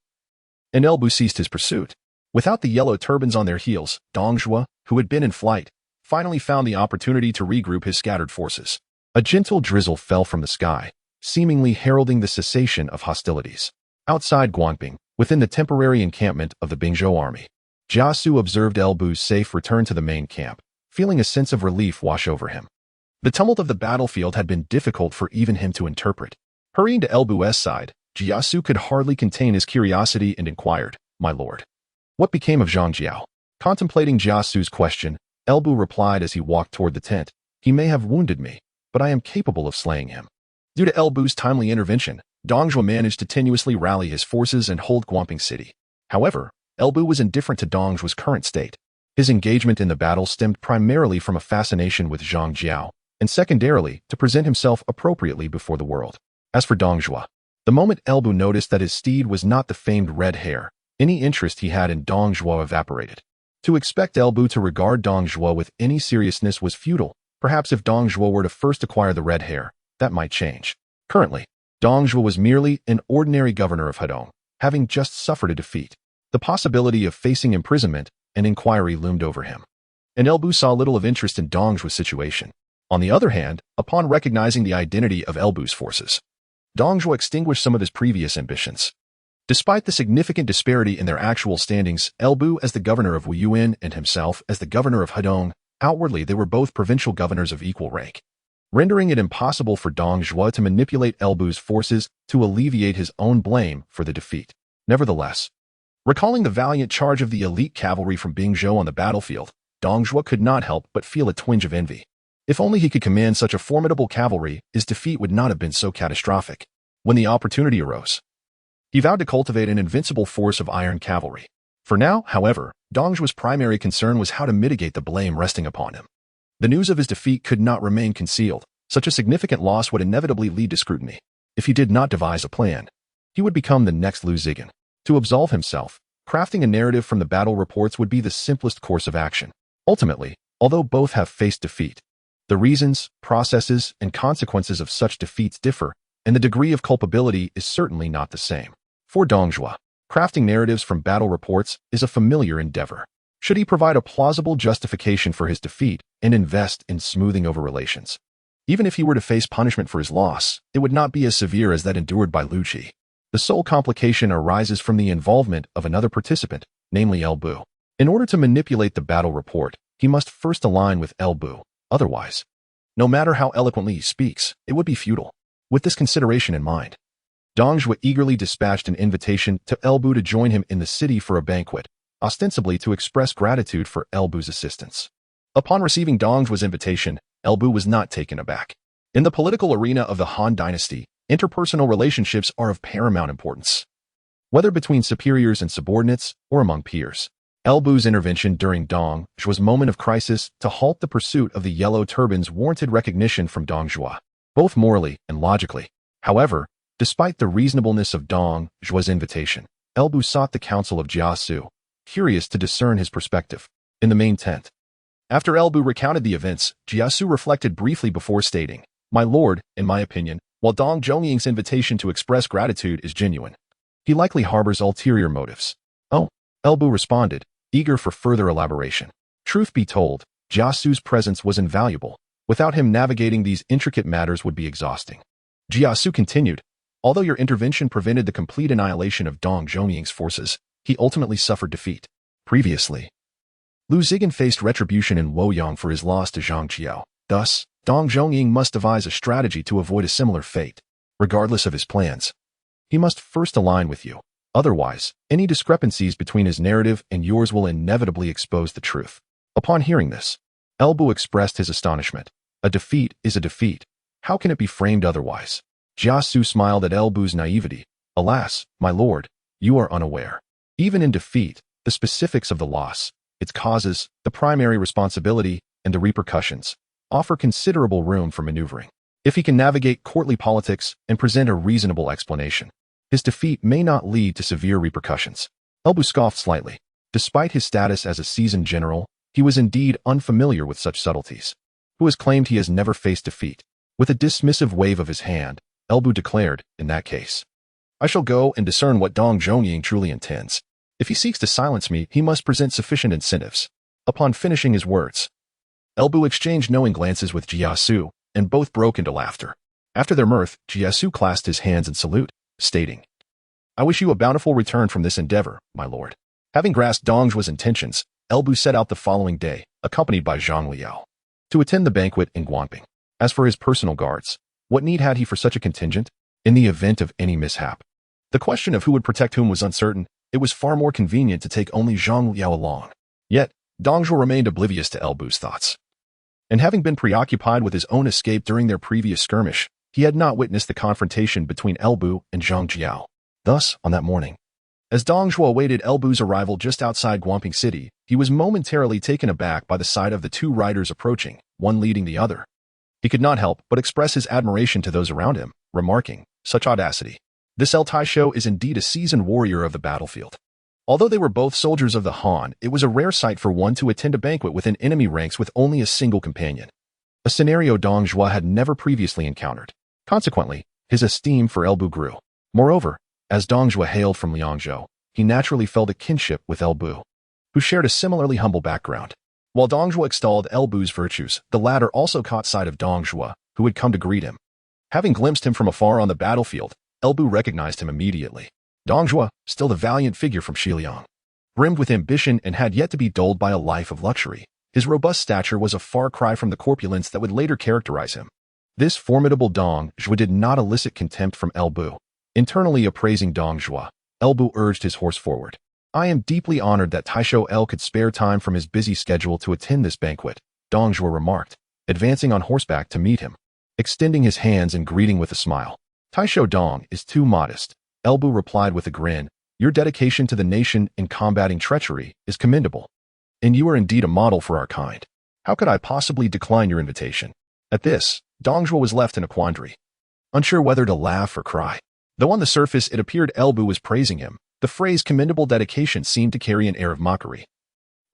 and Elbu ceased his pursuit. Without the yellow turbans on their heels, Dongzhuo, who had been in flight, finally found the opportunity to regroup his scattered forces. A gentle drizzle fell from the sky, seemingly heralding the cessation of hostilities. Outside Guangping, within the temporary encampment of the Bingzhou army, Jia Xu observed Elbu's safe return to the main camp, feeling a sense of relief wash over him. The tumult of the battlefield had been difficult for even him to interpret. Hurrying to Elbu's side, Jia Xu could hardly contain his curiosity and inquired, "My lord, what became of Zhang Jiao?" Contemplating Jia Xu's question, Elbu replied as he walked toward the tent, "He may have wounded me, but I am capable of slaying him." Due to Elbu's timely intervention, Dongzhuo managed to tenuously rally his forces and hold Guangping City. However, Elbu was indifferent to Dongzhuo's current state. His engagement in the battle stemmed primarily from a fascination with Zhang Jiao, and secondarily to present himself appropriately before the world. As for Dongzhuo, the moment Elbu noticed that his steed was not the famed red hare, any interest he had in Dongzhuo evaporated. To expect Elbu to regard Dongzhuo with any seriousness was futile. Perhaps if Dongzhuo were to first acquire the red hare, that might change. Currently, Dongzhuo was merely an ordinary governor of Hedong, having just suffered a defeat. The possibility of facing imprisonment and inquiry loomed over him, and Elbu saw little of interest in Dongzhuo's situation. On the other hand, upon recognizing the identity of Elbu's forces, Dongzhuo extinguished some of his previous ambitions. Despite the significant disparity in their actual standings, Elbu as the governor of Wuyuan and himself as the governor of Hedong, outwardly they were both provincial governors of equal rank, rendering it impossible for Dongzhuo to manipulate Elbu's forces to alleviate his own blame for the defeat. Nevertheless, recalling the valiant charge of the elite cavalry from Bingzhou on the battlefield, Dong Zhuo could not help but feel a twinge of envy. If only he could command such a formidable cavalry, his defeat would not have been so catastrophic. When the opportunity arose, he vowed to cultivate an invincible force of iron cavalry. For now, however, Dong Zhuo's primary concern was how to mitigate the blame resting upon him. The news of his defeat could not remain concealed. Such a significant loss would inevitably lead to scrutiny. If he did not devise a plan, he would become the next Lu Zigan. To absolve himself, crafting a narrative from the battle reports would be the simplest course of action. Ultimately, although both have faced defeat, the reasons, processes, and consequences of such defeats differ, and the degree of culpability is certainly not the same. For Dong Zhuo, crafting narratives from battle reports is a familiar endeavor. Should he provide a plausible justification for his defeat and invest in smoothing over relations? Even if he were to face punishment for his loss, it would not be as severe as that endured by Lu Qi. The sole complication arises from the involvement of another participant, namely El Bu. In order to manipulate the battle report, he must first align with El Bu. Otherwise, no matter how eloquently he speaks, it would be futile. With this consideration in mind, Dong Zhuo eagerly dispatched an invitation to El Bu to join him in the city for a banquet, ostensibly to express gratitude for El Bu's assistance. Upon receiving Dong Zhuo's invitation, El Bu was not taken aback. In the political arena of the Han Dynasty, interpersonal relationships are of paramount importance. Whether between superiors and subordinates or among peers, El Bu's intervention during Dong Zhuo's moment of crisis to halt the pursuit of the yellow turbans warranted recognition from Dong Zhuo, both morally and logically. However, despite the reasonableness of Dong Zhuo's invitation, El Bu sought the counsel of Jia Xu, curious to discern his perspective. In the main tent, after El Bu recounted the events, Jia Xu reflected briefly before stating, "My lord, in my opinion, while Dong Zhongying's invitation to express gratitude is genuine, he likely harbors ulterior motives." "Oh," El Bu responded, eager for further elaboration. Truth be told, Jia Xu's presence was invaluable. Without him, navigating these intricate matters would be exhausting. Jia Xu continued, "Although your intervention prevented the complete annihilation of Dong Zhongying's forces, he ultimately suffered defeat. Previously, Lu Zigan faced retribution in Wuyuan for his loss to Zhang Jiao. Thus, Dong Zhongying must devise a strategy to avoid a similar fate. Regardless of his plans, he must first align with you. Otherwise, any discrepancies between his narrative and yours will inevitably expose the truth." Upon hearing this, El Bu expressed his astonishment. A defeat is a defeat. How can it be framed otherwise? Jia Xu smiled at El Bu's naivety. "Alas, my lord, you are unaware. Even in defeat, the specifics of the loss, its causes, the primary responsibility, and the repercussions offer considerable room for maneuvering. If he can navigate courtly politics and present a reasonable explanation, his defeat may not lead to severe repercussions." El Bu scoffed slightly. Despite his status as a seasoned general, he was indeed unfamiliar with such subtleties. Who has claimed he has never faced defeat? With a dismissive wave of his hand, El Bu declared, "In that case, I shall go and discern what Dong Zhongying truly intends. If he seeks to silence me, he must present sufficient incentives." Upon finishing his words, El Bu exchanged knowing glances with Jia Xu, and both broke into laughter. After their mirth, Jia Xu clasped his hands in salute, stating, "I wish you a bountiful return from this endeavor, my lord." Having grasped Dong Zhuo's intentions, El Bu set out the following day, accompanied by Zhang Liao, to attend the banquet in Guanping. As for his personal guards, what need had he for such a contingent? In the event of any mishap, the question of who would protect whom was uncertain. It was far more convenient to take only Zhang Liao along. Yet, Dong Zhuo remained oblivious to El Bu's thoughts. And having been preoccupied with his own escape during their previous skirmish, he had not witnessed the confrontation between El Bu and Zhang Jiao. Thus, on that morning, as Dong Zhuo awaited El Bu's arrival just outside Guanping City, he was momentarily taken aback by the sight of the two riders approaching, one leading the other. He could not help but express his admiration to those around him, remarking, "Such audacity. This El Taisho is indeed a seasoned warrior of the battlefield." Although they were both soldiers of the Han, it was a rare sight for one to attend a banquet within enemy ranks with only a single companion, a scenario Dong Zhuo had never previously encountered. Consequently, his esteem for El Bu grew. Moreover, as Dong Zhuo hailed from Liangzhou, he naturally felt a kinship with El Bu, who shared a similarly humble background. While Dong Zhuo extolled El Bu's virtues, the latter also caught sight of Dong Zhuo, who had come to greet him. Having glimpsed him from afar on the battlefield, El Bu recognized him immediately. Dong Zhuo, still the valiant figure from Xiliang, brimmed with ambition and had yet to be dulled by a life of luxury. His robust stature was a far cry from the corpulence that would later characterize him. This formidable Dong Zhuo did not elicit contempt from El Bu. Internally appraising Dong Zhuo, El Bu urged his horse forward. I am deeply honored that Taisho El could spare time from his busy schedule to attend this banquet, Dong Zhuo remarked, advancing on horseback to meet him, extending his hands and greeting with a smile. Taisho Dong is too modest, Elbu replied with a grin. Your dedication to the nation in combating treachery is commendable, and you are indeed a model for our kind. How could I possibly decline your invitation? At this, Dong Zhuo was left in a quandary, unsure whether to laugh or cry. Though on the surface it appeared Elbu was praising him, the phrase commendable dedication seemed to carry an air of mockery,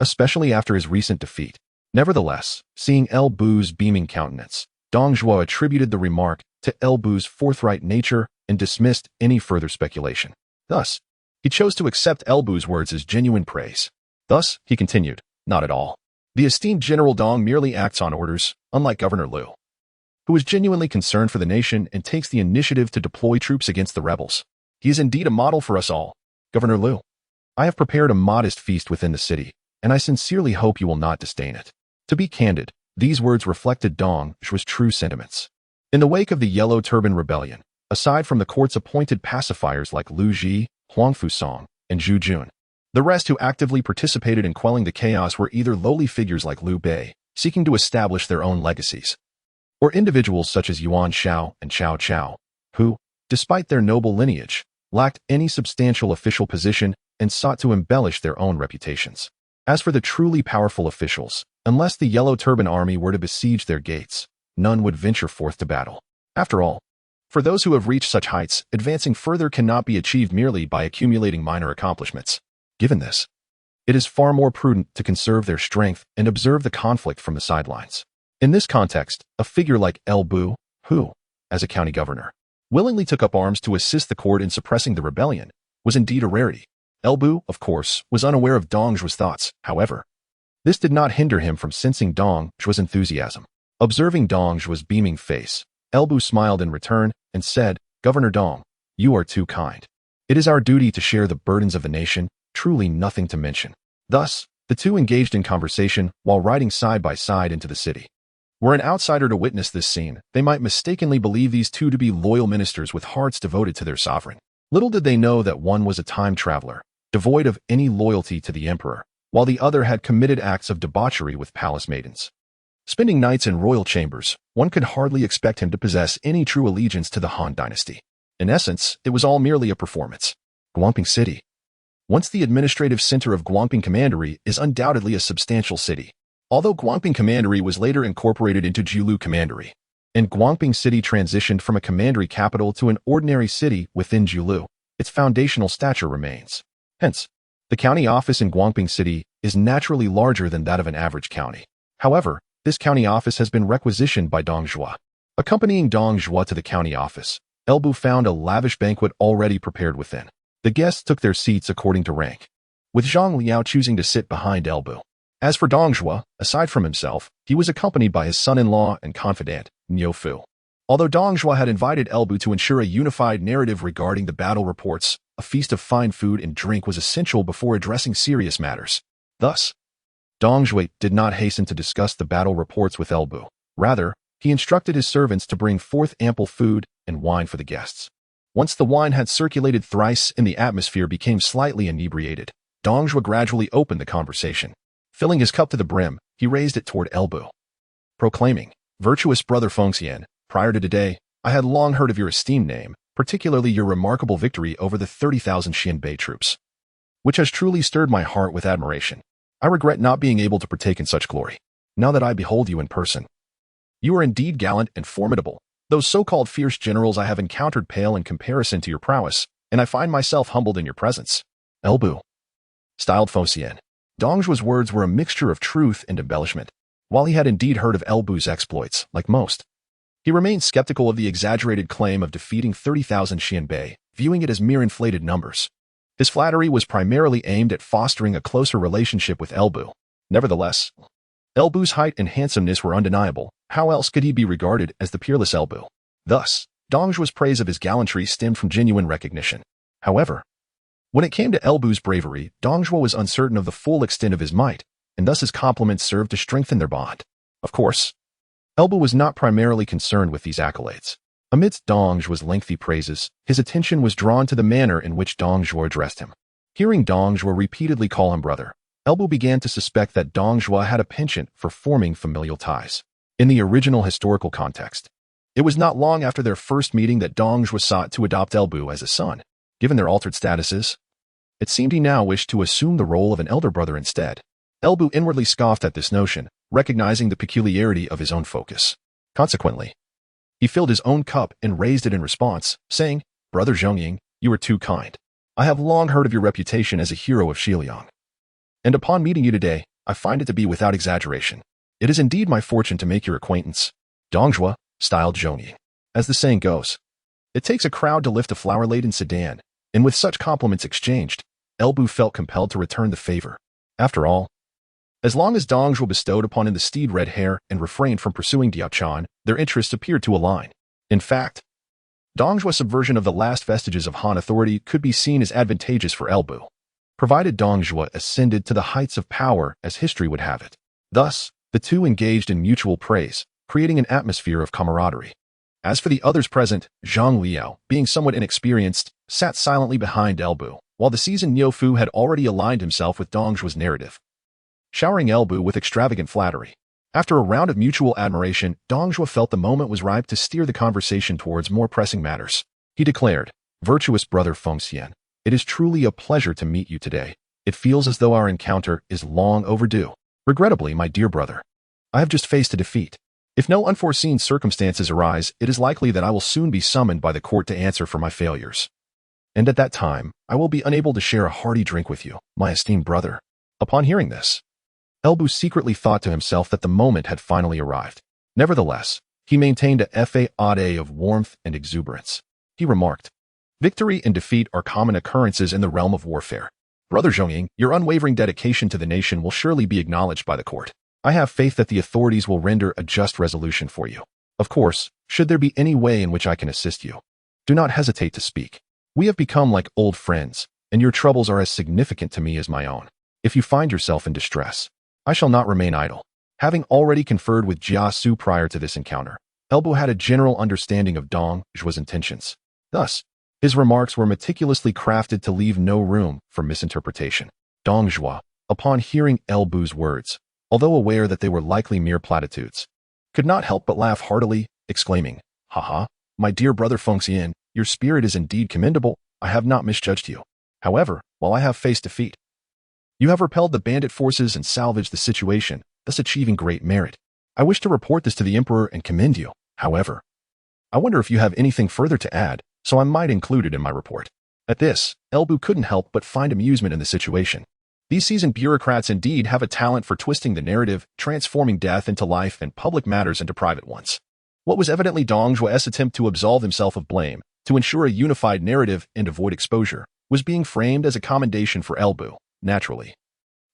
especially after his recent defeat. Nevertheless, seeing Elbu's beaming countenance, Dong Zhuo attributed the remark to Elbu's forthright nature and dismissed any further speculation. Thus, he chose to accept Elbu's words as genuine praise. Thus, he continued, not at all. The esteemed General Dong merely acts on orders, unlike Governor Liu, who is genuinely concerned for the nation and takes the initiative to deploy troops against the rebels. He is indeed a model for us all. Governor Liu, I have prepared a modest feast within the city, and I sincerely hope you will not disdain it. To be candid, these words reflected Dong Zhuo's true sentiments. In the wake of the Yellow Turban Rebellion, aside from the court's appointed pacifiers like Lu Ji, Huang Fusong, and Zhu Jun, the rest who actively participated in quelling the chaos were either lowly figures like Liu Bei, seeking to establish their own legacies, or individuals such as Yuan Shao and Cao Cao, who, despite their noble lineage, lacked any substantial official position and sought to embellish their own reputations. As for the truly powerful officials, unless the Yellow Turban Army were to besiege their gates, none would venture forth to battle. After all, for those who have reached such heights, advancing further cannot be achieved merely by accumulating minor accomplishments. Given this, it is far more prudent to conserve their strength and observe the conflict from the sidelines. In this context, a figure like Elbu, who, as a county governor, willingly took up arms to assist the court in suppressing the rebellion, was indeed a rarity. Elbu, of course, was unaware of Dong Zhuo's thoughts. However, this did not hinder him from sensing Dong Zhuo's enthusiasm. Observing Dong Zhuo's beaming face, Elbu smiled in return and said, Governor Dong, you are too kind. It is our duty to share the burdens of the nation, truly nothing to mention. Thus, the two engaged in conversation while riding side by side into the city. Were an outsider to witness this scene, they might mistakenly believe these two to be loyal ministers with hearts devoted to their sovereign. Little did they know that one was a time traveler, devoid of any loyalty to the emperor, while the other had committed acts of debauchery with palace maidens. Spending nights in royal chambers, one could hardly expect him to possess any true allegiance to the Han dynasty. In essence, it was all merely a performance. Guangping City. Once the administrative center of Guangping Commandery, is undoubtedly a substantial city. Although Guangping Commandery was later incorporated into Jiulu Commandery, and Guangping City transitioned from a commandery capital to an ordinary city within Jiulu, its foundational stature remains. Hence, the county office in Guangping City is naturally larger than that of an average county. However, this county office has been requisitioned by Dong Zhuo. Accompanying Dong Zhuo to the county office, Elbu found a lavish banquet already prepared within. The guests took their seats according to rank, with Zhang Liao choosing to sit behind Elbu. As for Dong Zhuo, aside from himself, he was accompanied by his son-in-law and confidant, Niu Fu. Although Dong Zhuo had invited Elbu to ensure a unified narrative regarding the battle reports, a feast of fine food and drink was essential before addressing serious matters. Thus, Dong Zhuo did not hasten to discuss the battle reports with Elbu. Rather, he instructed his servants to bring forth ample food and wine for the guests. Once the wine had circulated thrice and the atmosphere became slightly inebriated, Dong Zhuo gradually opened the conversation. Filling his cup to the brim, he raised it toward Elbu, proclaiming, Virtuous brother Fengxian, prior to today, I had long heard of your esteemed name, particularly your remarkable victory over the 30,000 Xianbei troops, which has truly stirred my heart with admiration. I regret not being able to partake in such glory, now that I behold you in person. You are indeed gallant and formidable. Those so-called fierce generals I have encountered pale in comparison to your prowess, and I find myself humbled in your presence. Elbu, styled Fengxian. Dong Zhuo's words were a mixture of truth and embellishment. While he had indeed heard of Elbu's exploits, like most, he remained skeptical of the exaggerated claim of defeating 30,000 Xianbei, viewing it as mere inflated numbers. His flattery was primarily aimed at fostering a closer relationship with Elbu. Nevertheless, Elbu's height and handsomeness were undeniable. How else could he be regarded as the peerless Elbu? Thus, Dong Zhuo's praise of his gallantry stemmed from genuine recognition. However, when it came to Elbu's bravery, Dong Zhuo was uncertain of the full extent of his might, and thus his compliments served to strengthen their bond. Of course, Elbu was not primarily concerned with these accolades. Amidst Dong Zhuo's lengthy praises, his attention was drawn to the manner in which Dong Zhuo addressed him. Hearing Dong Zhuo repeatedly call him brother, Elbu began to suspect that Dong Zhuo had a penchant for forming familial ties. In the original historical context, it was not long after their first meeting that Dong Zhuo sought to adopt Elbu as a son. Given their altered statuses, it seemed he now wished to assume the role of an elder brother instead. Elbu inwardly scoffed at this notion, recognizing the peculiarity of his own focus. Consequently, he filled his own cup and raised it in response, saying, "Brother Zhongying, you are too kind. I have long heard of your reputation as a hero of Xiliang. And upon meeting you today, I find it to be without exaggeration. It is indeed my fortune to make your acquaintance." Dong Zhuo styled Zhongying. As the saying goes, it takes a crowd to lift a flower-laden sedan, and with such compliments exchanged, Elbu felt compelled to return the favor. After all, as long as Dong Zhuo bestowed upon him the steed red hair and refrained from pursuing Diao, their interests appeared to align. In fact, Dong Zhuo's subversion of the last vestiges of Han authority could be seen as advantageous for Elbu, provided Dong Zhuo ascended to the heights of power as history would have it. Thus, the two engaged in mutual praise, creating an atmosphere of camaraderie. As for the others present, Zhang Liao, being somewhat inexperienced, sat silently behind Elbu, while the seasoned Niu Fu had already aligned himself with Dong Zhuo's narrative, showering Elbu with extravagant flattery. After a round of mutual admiration, Dong Zhuo felt the moment was ripe to steer the conversation towards more pressing matters. He declared, "Virtuous brother Fengxian, it is truly a pleasure to meet you today. It feels as though our encounter is long overdue. Regrettably, my dear brother, I have just faced a defeat. If no unforeseen circumstances arise, it is likely that I will soon be summoned by the court to answer for my failures. And at that time, I will be unable to share a hearty drink with you, my esteemed brother." Upon hearing this, Elbu secretly thought to himself that the moment had finally arrived. Nevertheless, he maintained a facade of warmth and exuberance. He remarked, "Victory and defeat are common occurrences in the realm of warfare. Brother Zhongying, your unwavering dedication to the nation will surely be acknowledged by the court. I have faith that the authorities will render a just resolution for you. Of course, should there be any way in which I can assist you, do not hesitate to speak. We have become like old friends, and your troubles are as significant to me as my own. If you find yourself in distress, I shall not remain idle." Having already conferred with Jia Xu prior to this encounter, Elbu had a general understanding of Dong Zhuo's intentions. Thus, his remarks were meticulously crafted to leave no room for misinterpretation. Dong Zhuo, upon hearing Elbu's words, although aware that they were likely mere platitudes, could not help but laugh heartily, exclaiming, "Haha, my dear brother Fengxian, your spirit is indeed commendable. I have not misjudged you. However, while I have faced defeat, you have repelled the bandit forces and salvaged the situation, thus achieving great merit. I wish to report this to the Emperor and commend you. However, I wonder if you have anything further to add, so I might include it in my report." At this, Elbu couldn't help but find amusement in the situation. These seasoned bureaucrats indeed have a talent for twisting the narrative, transforming death into life and public matters into private ones. What was evidently Dong Zhuo's attempt to absolve himself of blame, to ensure a unified narrative and avoid exposure, was being framed as a commendation for Elbu, naturally.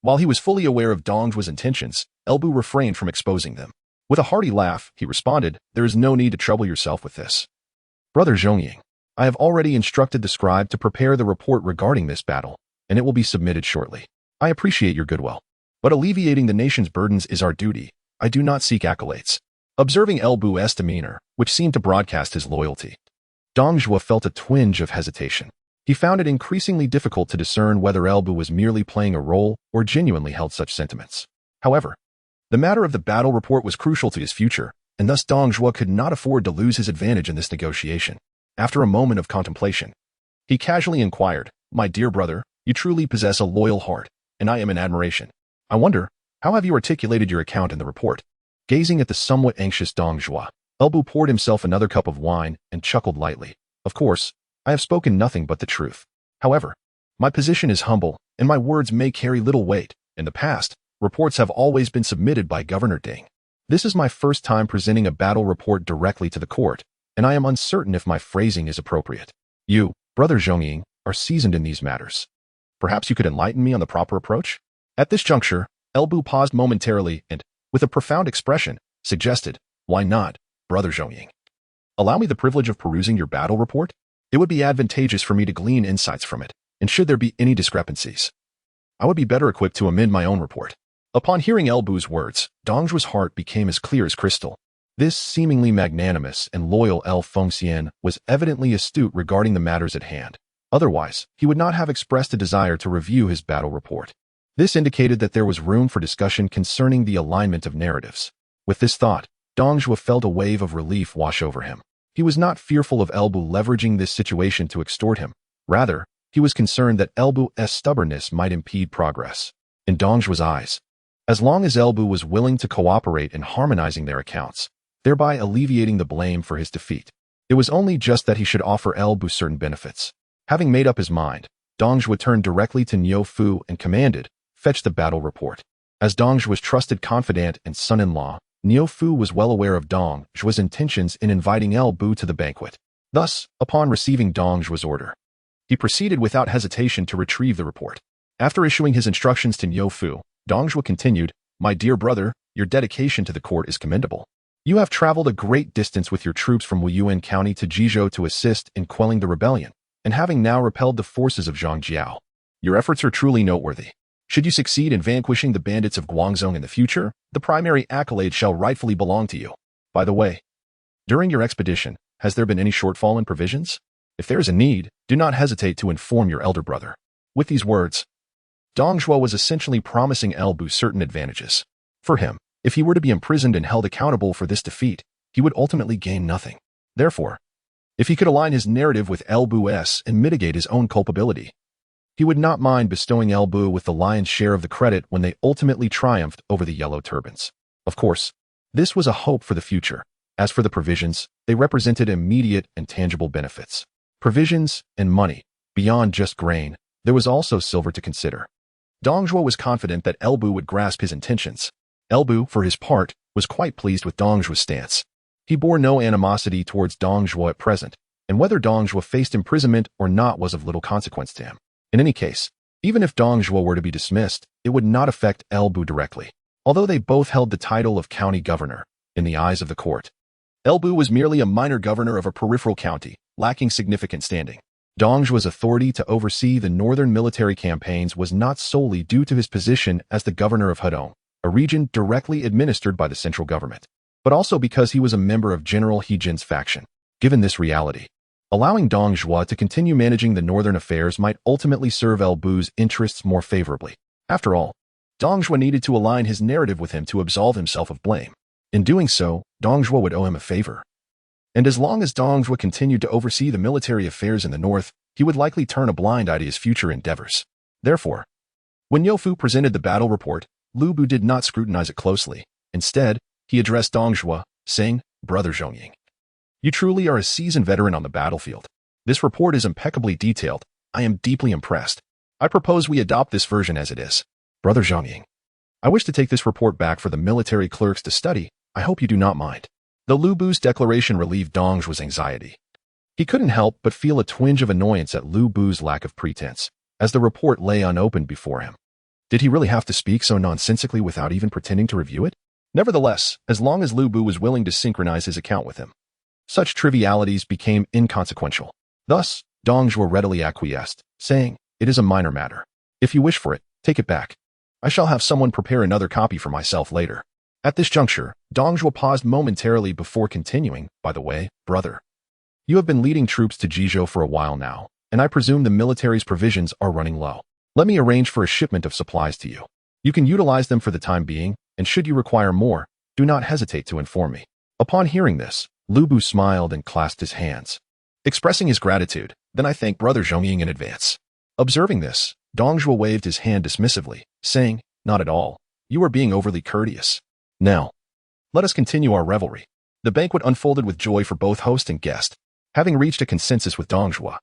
While he was fully aware of Dong Zhuo's intentions, Elbu refrained from exposing them. With a hearty laugh, he responded, "There is no need to trouble yourself with this. Brother Zhongying, I have already instructed the scribe to prepare the report regarding this battle, and it will be submitted shortly. I appreciate your goodwill, but alleviating the nation's burdens is our duty. I do not seek accolades." Observing Elbu's demeanor, which seemed to broadcast his loyalty, Dong Zhuo felt a twinge of hesitation. He found it increasingly difficult to discern whether Elbu was merely playing a role or genuinely held such sentiments. However, the matter of the battle report was crucial to his future, and thus Dong Zhuo could not afford to lose his advantage in this negotiation. After a moment of contemplation, he casually inquired, "My dear brother, you truly possess a loyal heart, and I am in admiration. I wonder, how have you articulated your account in the report?" Gazing at the somewhat anxious Dong Zhuo, Elbu poured himself another cup of wine and chuckled lightly. "Of course, I have spoken nothing but the truth. However, my position is humble, and my words may carry little weight. In the past, reports have always been submitted by Governor Ding. This is my first time presenting a battle report directly to the court, and I am uncertain if my phrasing is appropriate. You, Brother Zhongying, are seasoned in these matters. Perhaps you could enlighten me on the proper approach?" At this juncture, Elbu paused momentarily and, with a profound expression, suggested, "Why not, Brother Zhongying? Allow me the privilege of perusing your battle report? It would be advantageous for me to glean insights from it, and should there be any discrepancies, I would be better equipped to amend my own report." Upon hearing Elbu's words, Dong Zhuo's heart became as clear as crystal. This seemingly magnanimous and loyal Fengxian was evidently astute regarding the matters at hand. Otherwise, he would not have expressed a desire to review his battle report. This indicated that there was room for discussion concerning the alignment of narratives. With this thought, Zhang Jiao felt a wave of relief wash over him. He was not fearful of Elbu leveraging this situation to extort him. Rather, he was concerned that Elbu's stubbornness might impede progress. In Zhang Jiao's eyes, as long as Elbu was willing to cooperate in harmonizing their accounts, thereby alleviating the blame for his defeat, it was only just that he should offer Elbu certain benefits. Having made up his mind, Zhang Jiao turned directly to Niu Fu and commanded, "Fetch the battle report." As Zhang Jiao's trusted confidant and son-in-law, Niu Fu was well aware of Zhang Jiao's intentions in inviting Elbu to the banquet. Thus, upon receiving Zhang Jiao's order, he proceeded without hesitation to retrieve the report. After issuing his instructions to Niu Fu, Zhang Jiao continued, "My dear brother, your dedication to the court is commendable. You have traveled a great distance with your troops from Wuyuan County to Bingzhou to assist in quelling the rebellion, and having now repelled the forces of Zhang Jiao. Your efforts are truly noteworthy. Should you succeed in vanquishing the bandits of Guangzhou in the future, the primary accolade shall rightfully belong to you. By the way, during your expedition, has there been any shortfall in provisions? If there is a need, do not hesitate to inform your elder brother." With these words, Zhang Jiao was essentially promising Elbu certain advantages. For him, if he were to be imprisoned and held accountable for this defeat, he would ultimately gain nothing. Therefore, if he could align his narrative with Elbu's and mitigate his own culpability, he would not mind bestowing Elbu with the lion's share of the credit when they ultimately triumphed over the Yellow Turbans. Of course, this was a hope for the future. As for the provisions, they represented immediate and tangible benefits. Provisions and money. Beyond just grain, there was also silver to consider. Zhang Jiao was confident that Elbu would grasp his intentions. Elbu, for his part, was quite pleased with Zhang Jiao's stance. He bore no animosity towards Zhang Jiao at present, and whether Zhang Jiao faced imprisonment or not was of little consequence to him. In any case, even if Zhang Jiao were to be dismissed, it would not affect Elbu directly. Although they both held the title of county governor, in the eyes of the court, Elbu was merely a minor governor of a peripheral county, lacking significant standing. Zhang Jiao's authority to oversee the northern military campaigns was not solely due to his position as the governor of Hedong, a region directly administered by the central government, but also because he was a member of General He Jin's faction. Given this reality, allowing Zhang Jiao to continue managing the northern affairs might ultimately serve Elbu's interests more favorably. After all, Zhang Jiao needed to align his narrative with him to absolve himself of blame. In doing so, Zhang Jiao would owe him a favor. And as long as Zhang Jiao continued to oversee the military affairs in the north, he would likely turn a blind eye to his future endeavors. Therefore, when Niu Fu presented the battle report, Lu Bu did not scrutinize it closely. Instead, he addressed Zhang Jiao, saying, "Brother Zhongying, you truly are a seasoned veteran on the battlefield. This report is impeccably detailed. I am deeply impressed. I propose we adopt this version as it is. Brother Zhongying, I wish to take this report back for the military clerks to study. I hope you do not mind." The Lu Bu's declaration relieved Zhang Jiao's anxiety. He couldn't help but feel a twinge of annoyance at Lu Bu's lack of pretense, as the report lay unopened before him. Did he really have to speak so nonsensically without even pretending to review it? Nevertheless, as long as Lu Bu was willing to synchronize his account with him, such trivialities became inconsequential. Thus, Zhang Jiao readily acquiesced, saying, "It is a minor matter. If you wish for it, take it back. I shall have someone prepare another copy for myself later." At this juncture, Zhang Jiao paused momentarily before continuing, "By the way, brother, you have been leading troops to Bingzhou for a while now, and I presume the military's provisions are running low. Let me arrange for a shipment of supplies to you. You can utilize them for the time being, and should you require more, do not hesitate to inform me." Upon hearing this, Lu Bu smiled and clasped his hands, expressing his gratitude. "Then I thank Brother Zhongying in advance." Observing this, Zhang Jiao waved his hand dismissively, saying, "Not at all. You are being overly courteous. Now, let us continue our revelry." The banquet unfolded with joy for both host and guest. Having reached a consensus with Zhang Jiao,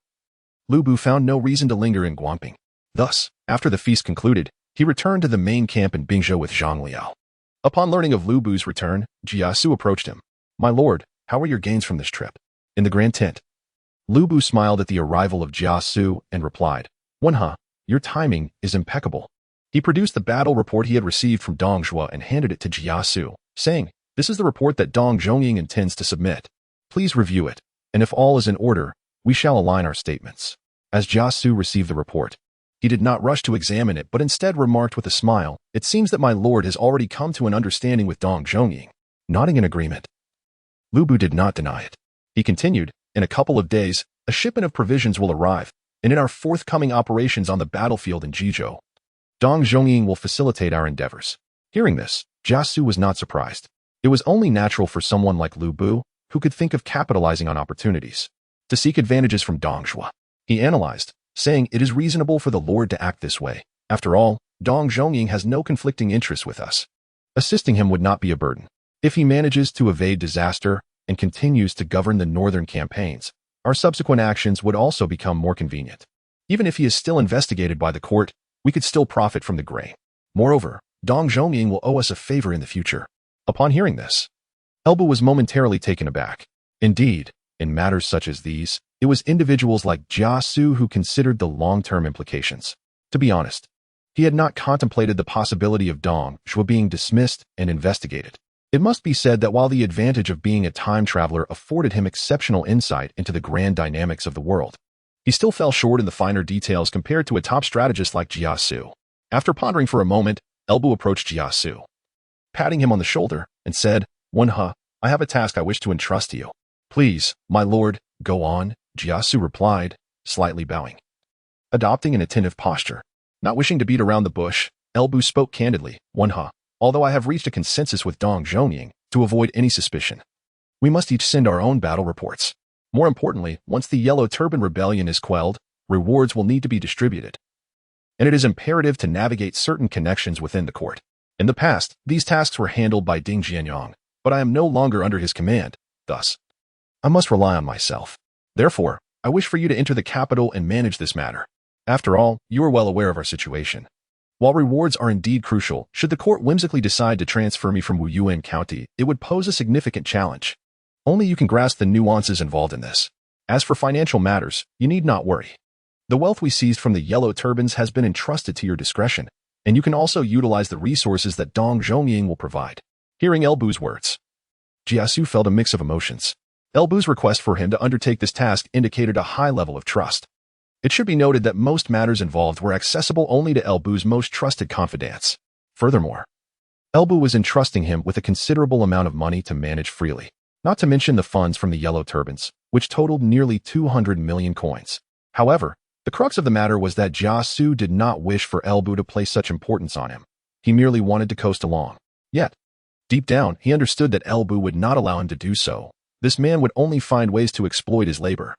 Lu Bu found no reason to linger in Guangping. Thus, after the feast concluded, he returned to the main camp in Bingzhou with Zhang Liao. Upon learning of Lu Bu's return, Jia Xu approached him. "My lord, how are your gains from this trip?" In the grand tent, Lu Bu smiled at the arrival of Jia Xu and replied, "Wenhe, your timing is impeccable." He produced the battle report he had received from Zhang Jiao and handed it to Jia Xu, saying, "This is the report that Zhang Zhongying intends to submit. Please review it, and if all is in order, we shall align our statements." As Jia Xu received the report, he did not rush to examine it but instead remarked with a smile, "It seems that my lord has already come to an understanding with Zhang Zhongying." Nodding in agreement, Lu Bu did not deny it. He continued, "In a couple of days, a shipment of provisions will arrive, and in our forthcoming operations on the battlefield in Jizhou. Dong Zhongying will facilitate our endeavors. Hearing this, Jia Xu was not surprised. It was only natural for someone like Lu Bu, who could think of capitalizing on opportunities, to seek advantages from Dong Zhuo. He analyzed, saying it is reasonable for the Lord to act this way. After all, Dong Zhongying has no conflicting interests with us. Assisting him would not be a burden. If he manages to evade disaster and continues to govern the northern campaigns, our subsequent actions would also become more convenient. Even if he is still investigated by the court, we could still profit from the grain. Moreover, Dong Zhongying will owe us a favor in the future. Upon hearing this, Elbu was momentarily taken aback. Indeed, in matters such as these, it was individuals like Jia Xu who considered the long-term implications. To be honest, he had not contemplated the possibility of Dong Zhuo being dismissed and investigated. It must be said that while the advantage of being a time traveler afforded him exceptional insight into the grand dynamics of the world, he still fell short in the finer details compared to a top strategist like Jia Xu. After pondering for a moment, Elbu approached Jia Xu, patting him on the shoulder, and said, "Wenhe, I have a task I wish to entrust to you." "Please, my lord, go on," Jia Xu replied, slightly bowing. Adopting an attentive posture, not wishing to beat around the bush, Elbu spoke candidly, "Wenhe, although I have reached a consensus with Dong Zhongying to avoid any suspicion, we must each send our own battle reports. More importantly, once the Yellow Turban Rebellion is quelled, rewards will need to be distributed, and it is imperative to navigate certain connections within the court. In the past, these tasks were handled by Ding Jianyang, but I am no longer under his command, thus, I must rely on myself. Therefore, I wish for you to enter the capital and manage this matter. After all, you are well aware of our situation. While rewards are indeed crucial, should the court whimsically decide to transfer me from Wuyuan County, it would pose a significant challenge. Only you can grasp the nuances involved in this. As for financial matters, you need not worry. The wealth we seized from the Yellow Turbans has been entrusted to your discretion, and you can also utilize the resources that Dong Zhongying will provide." Hearing Elbu's words, Jia Xu felt a mix of emotions. Elbu's request for him to undertake this task indicated a high level of trust. It should be noted that most matters involved were accessible only to Elbu's most trusted confidants. Furthermore, Elbu was entrusting him with a considerable amount of money to manage freely, not to mention the funds from the Yellow Turbans, which totaled nearly 200 million coins. However, the crux of the matter was that Jia Xu did not wish for Elbu to place such importance on him. He merely wanted to coast along. Yet, deep down, he understood that Elbu would not allow him to do so. This man would only find ways to exploit his labor,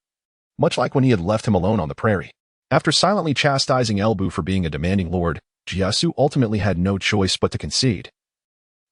much like when he had left him alone on the prairie. After silently chastising Elbu for being a demanding lord, Jia Xu ultimately had no choice but to concede.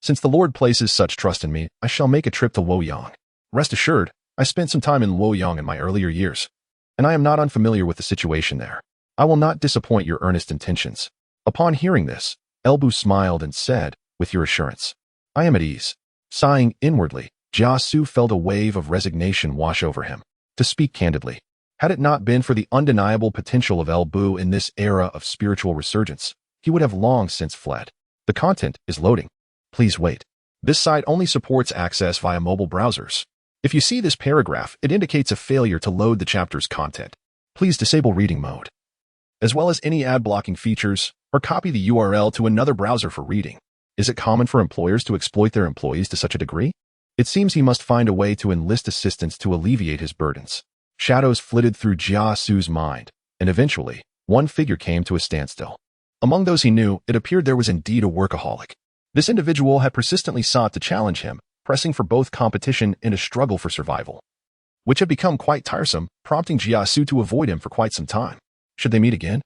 "Since the Lord places such trust in me, I shall make a trip to Luoyang. Rest assured, I spent some time in Luoyang in my earlier years, and I am not unfamiliar with the situation there. I will not disappoint your earnest intentions." Upon hearing this, Elbu smiled and said, "With your assurance, I am at ease." Sighing inwardly, Jia Xu felt a wave of resignation wash over him. To speak candidly, had it not been for the undeniable potential of Elbu in this era of spiritual resurgence, he would have long since fled. The content is loading. Please wait. This site only supports access via mobile browsers. If you see this paragraph, it indicates a failure to load the chapter's content. Please disable reading mode, as well as any ad-blocking features, or copy the URL to another browser for reading. Is it common for employers to exploit their employees to such a degree? It seems he must find a way to enlist assistance to alleviate his burdens. Shadows flitted through Jia Xu's mind, and eventually, one figure came to a standstill. Among those he knew, it appeared there was indeed a workaholic. This individual had persistently sought to challenge him, pressing for both competition and a struggle for survival, which had become quite tiresome, prompting Jia Xu to avoid him for quite some time. Should they meet again?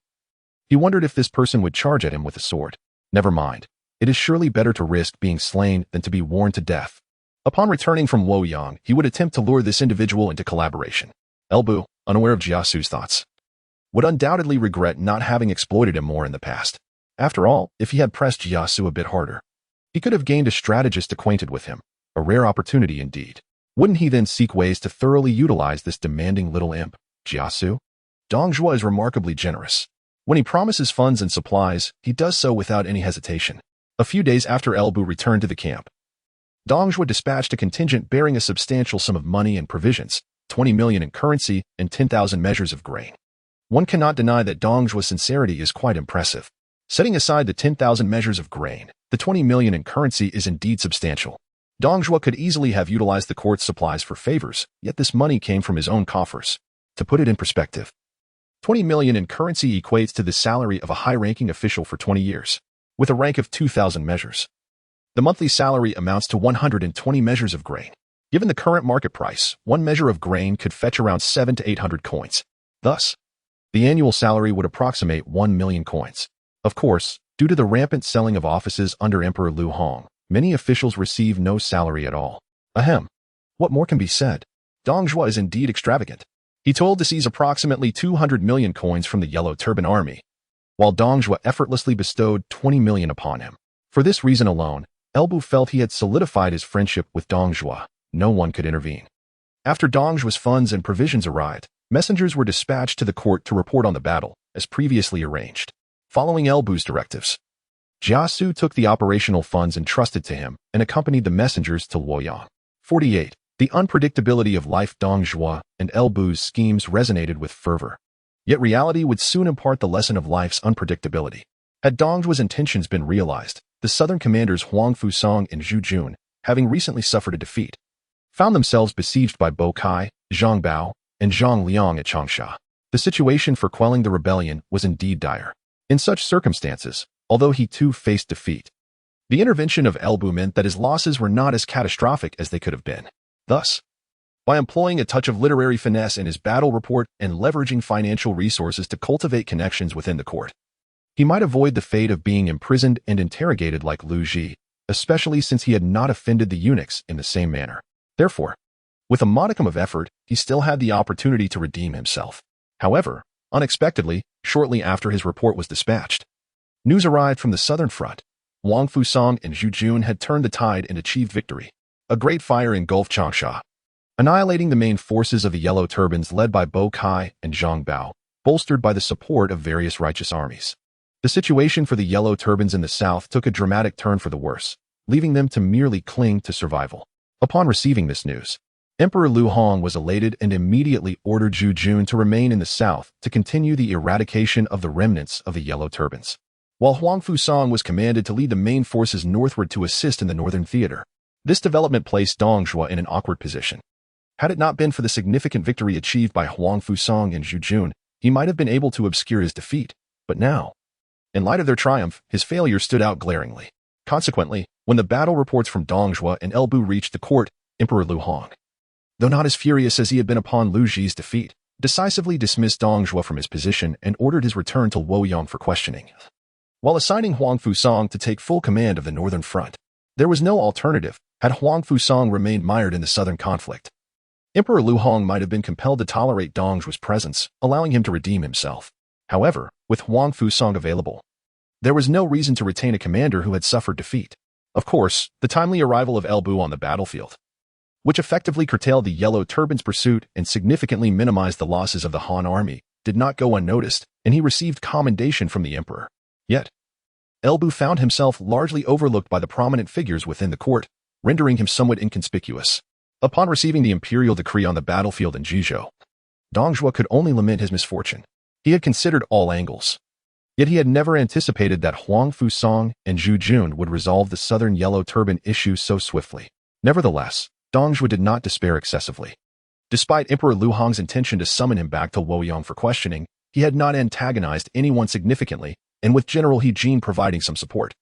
He wondered if this person would charge at him with a sword. Never mind. It is surely better to risk being slain than to be worn to death. Upon returning from Luoyang, he would attempt to lure this individual into collaboration. Elbu, unaware of Jia Xu's thoughts, would undoubtedly regret not having exploited him more in the past. After all, if he had pressed Jia Xu a bit harder, he could have gained a strategist acquainted with him, a rare opportunity indeed. Wouldn't he then seek ways to thoroughly utilize this demanding little imp, Jia Xu? Dong Zhuo is remarkably generous. When he promises funds and supplies, he does so without any hesitation. A few days after Elbu returned to the camp, Dong Zhuo dispatched a contingent bearing a substantial sum of money and provisions, 20 million in currency and 10,000 measures of grain. One cannot deny that Dong Zhuo's sincerity is quite impressive. Setting aside the 10,000 measures of grain, the 20 million in currency is indeed substantial. Dong Zhuo could easily have utilized the court's supplies for favors, yet this money came from his own coffers. To put it in perspective, 20 million in currency equates to the salary of a high-ranking official for 20 years, with a rank of 2,000 measures. The monthly salary amounts to 120 measures of grain. Given the current market price, one measure of grain could fetch around 700 to 800 coins. Thus, the annual salary would approximate 1 million coins. Of course, due to the rampant selling of offices under Emperor Lu Hong, many officials receive no salary at all. Ahem. What more can be said? Zhang Jiao is indeed extravagant. He told to seize approximately 200 million coins from the Yellow Turban Army, while Zhang Jiao effortlessly bestowed 20 million upon him. For this reason alone, Elbu felt he had solidified his friendship with Zhang Jiao. No one could intervene. After Zhang Jiao's funds and provisions arrived, messengers were dispatched to the court to report on the battle, as previously arranged. Following Elbu's directives, Jia Xu took the operational funds entrusted to him and accompanied the messengers to Wuyuan. 48. The unpredictability of life. Zhang Jiao and Elbu's schemes resonated with fervor. Yet reality would soon impart the lesson of life's unpredictability. Had Zhang Jiao's intentions been realized, the southern commanders Huang Fusong and Zhu Jun, having recently suffered a defeat, found themselves besieged by Bo Kai, Zhang Bao, and Zhang Liang at Changsha. The situation for quelling the rebellion was indeed dire. In such circumstances, although he too faced defeat, the intervention of Elbu meant that his losses were not as catastrophic as they could have been. Thus, by employing a touch of literary finesse in his battle report and leveraging financial resources to cultivate connections within the court, he might avoid the fate of being imprisoned and interrogated like Lu Ji, especially since he had not offended the eunuchs in the same manner. Therefore, with a modicum of effort, he still had the opportunity to redeem himself. However, unexpectedly, shortly after his report was dispatched, news arrived from the southern front. Huang Fusong and Zhu Jun had turned the tide and achieved victory. A great fire engulfed Changsha, annihilating the main forces of the Yellow Turbans led by Bo Kai and Zhang Bao, bolstered by the support of various righteous armies. The situation for the Yellow Turbans in the south took a dramatic turn for the worse, leaving them to merely cling to survival. Upon receiving this news, Emperor Lu Hong was elated and immediately ordered Zhu Jun to remain in the south to continue the eradication of the remnants of the Yellow Turbans, while Huang Fusong was commanded to lead the main forces northward to assist in the northern theater. This development placed Zhang Jiao in an awkward position. Had it not been for the significant victory achieved by Huang Fusong and Zhu Jun, he might have been able to obscure his defeat. But now, in light of their triumph, his failure stood out glaringly. Consequently, when the battle reports from Zhang Jiao and Elbu reached the court, Emperor Lu Hong, though not as furious as he had been upon Lu Ji's defeat, decisively dismissed Zhang Jiao from his position and ordered his return to Wuyuan for questioning. While assigning Huang Fusong to take full command of the northern front, there was no alternative had Huang Fusong remained mired in the southern conflict. Emperor Lu Hong might have been compelled to tolerate Zhang Jiao's presence, allowing him to redeem himself. However, with Huang Fusong available, there was no reason to retain a commander who had suffered defeat. Of course, the timely arrival of Elbu on the battlefield, which effectively curtailed the Yellow Turban's pursuit and significantly minimized the losses of the Han army, did not go unnoticed, and he received commendation from the emperor. Yet, Elbu found himself largely overlooked by the prominent figures within the court, rendering him somewhat inconspicuous. Upon receiving the imperial decree on the battlefield in Bingzhou, Zhang Jiao could only lament his misfortune. He had considered all angles, yet he had never anticipated that Huang Fusong and Zhu Jun would resolve the southern Yellow Turban issue so swiftly. Nevertheless, Zhang Jiao did not despair excessively. Despite Emperor Lu Hong's intention to summon him back to Wuyuan for questioning, he had not antagonized anyone significantly, and with General He Jin providing some support,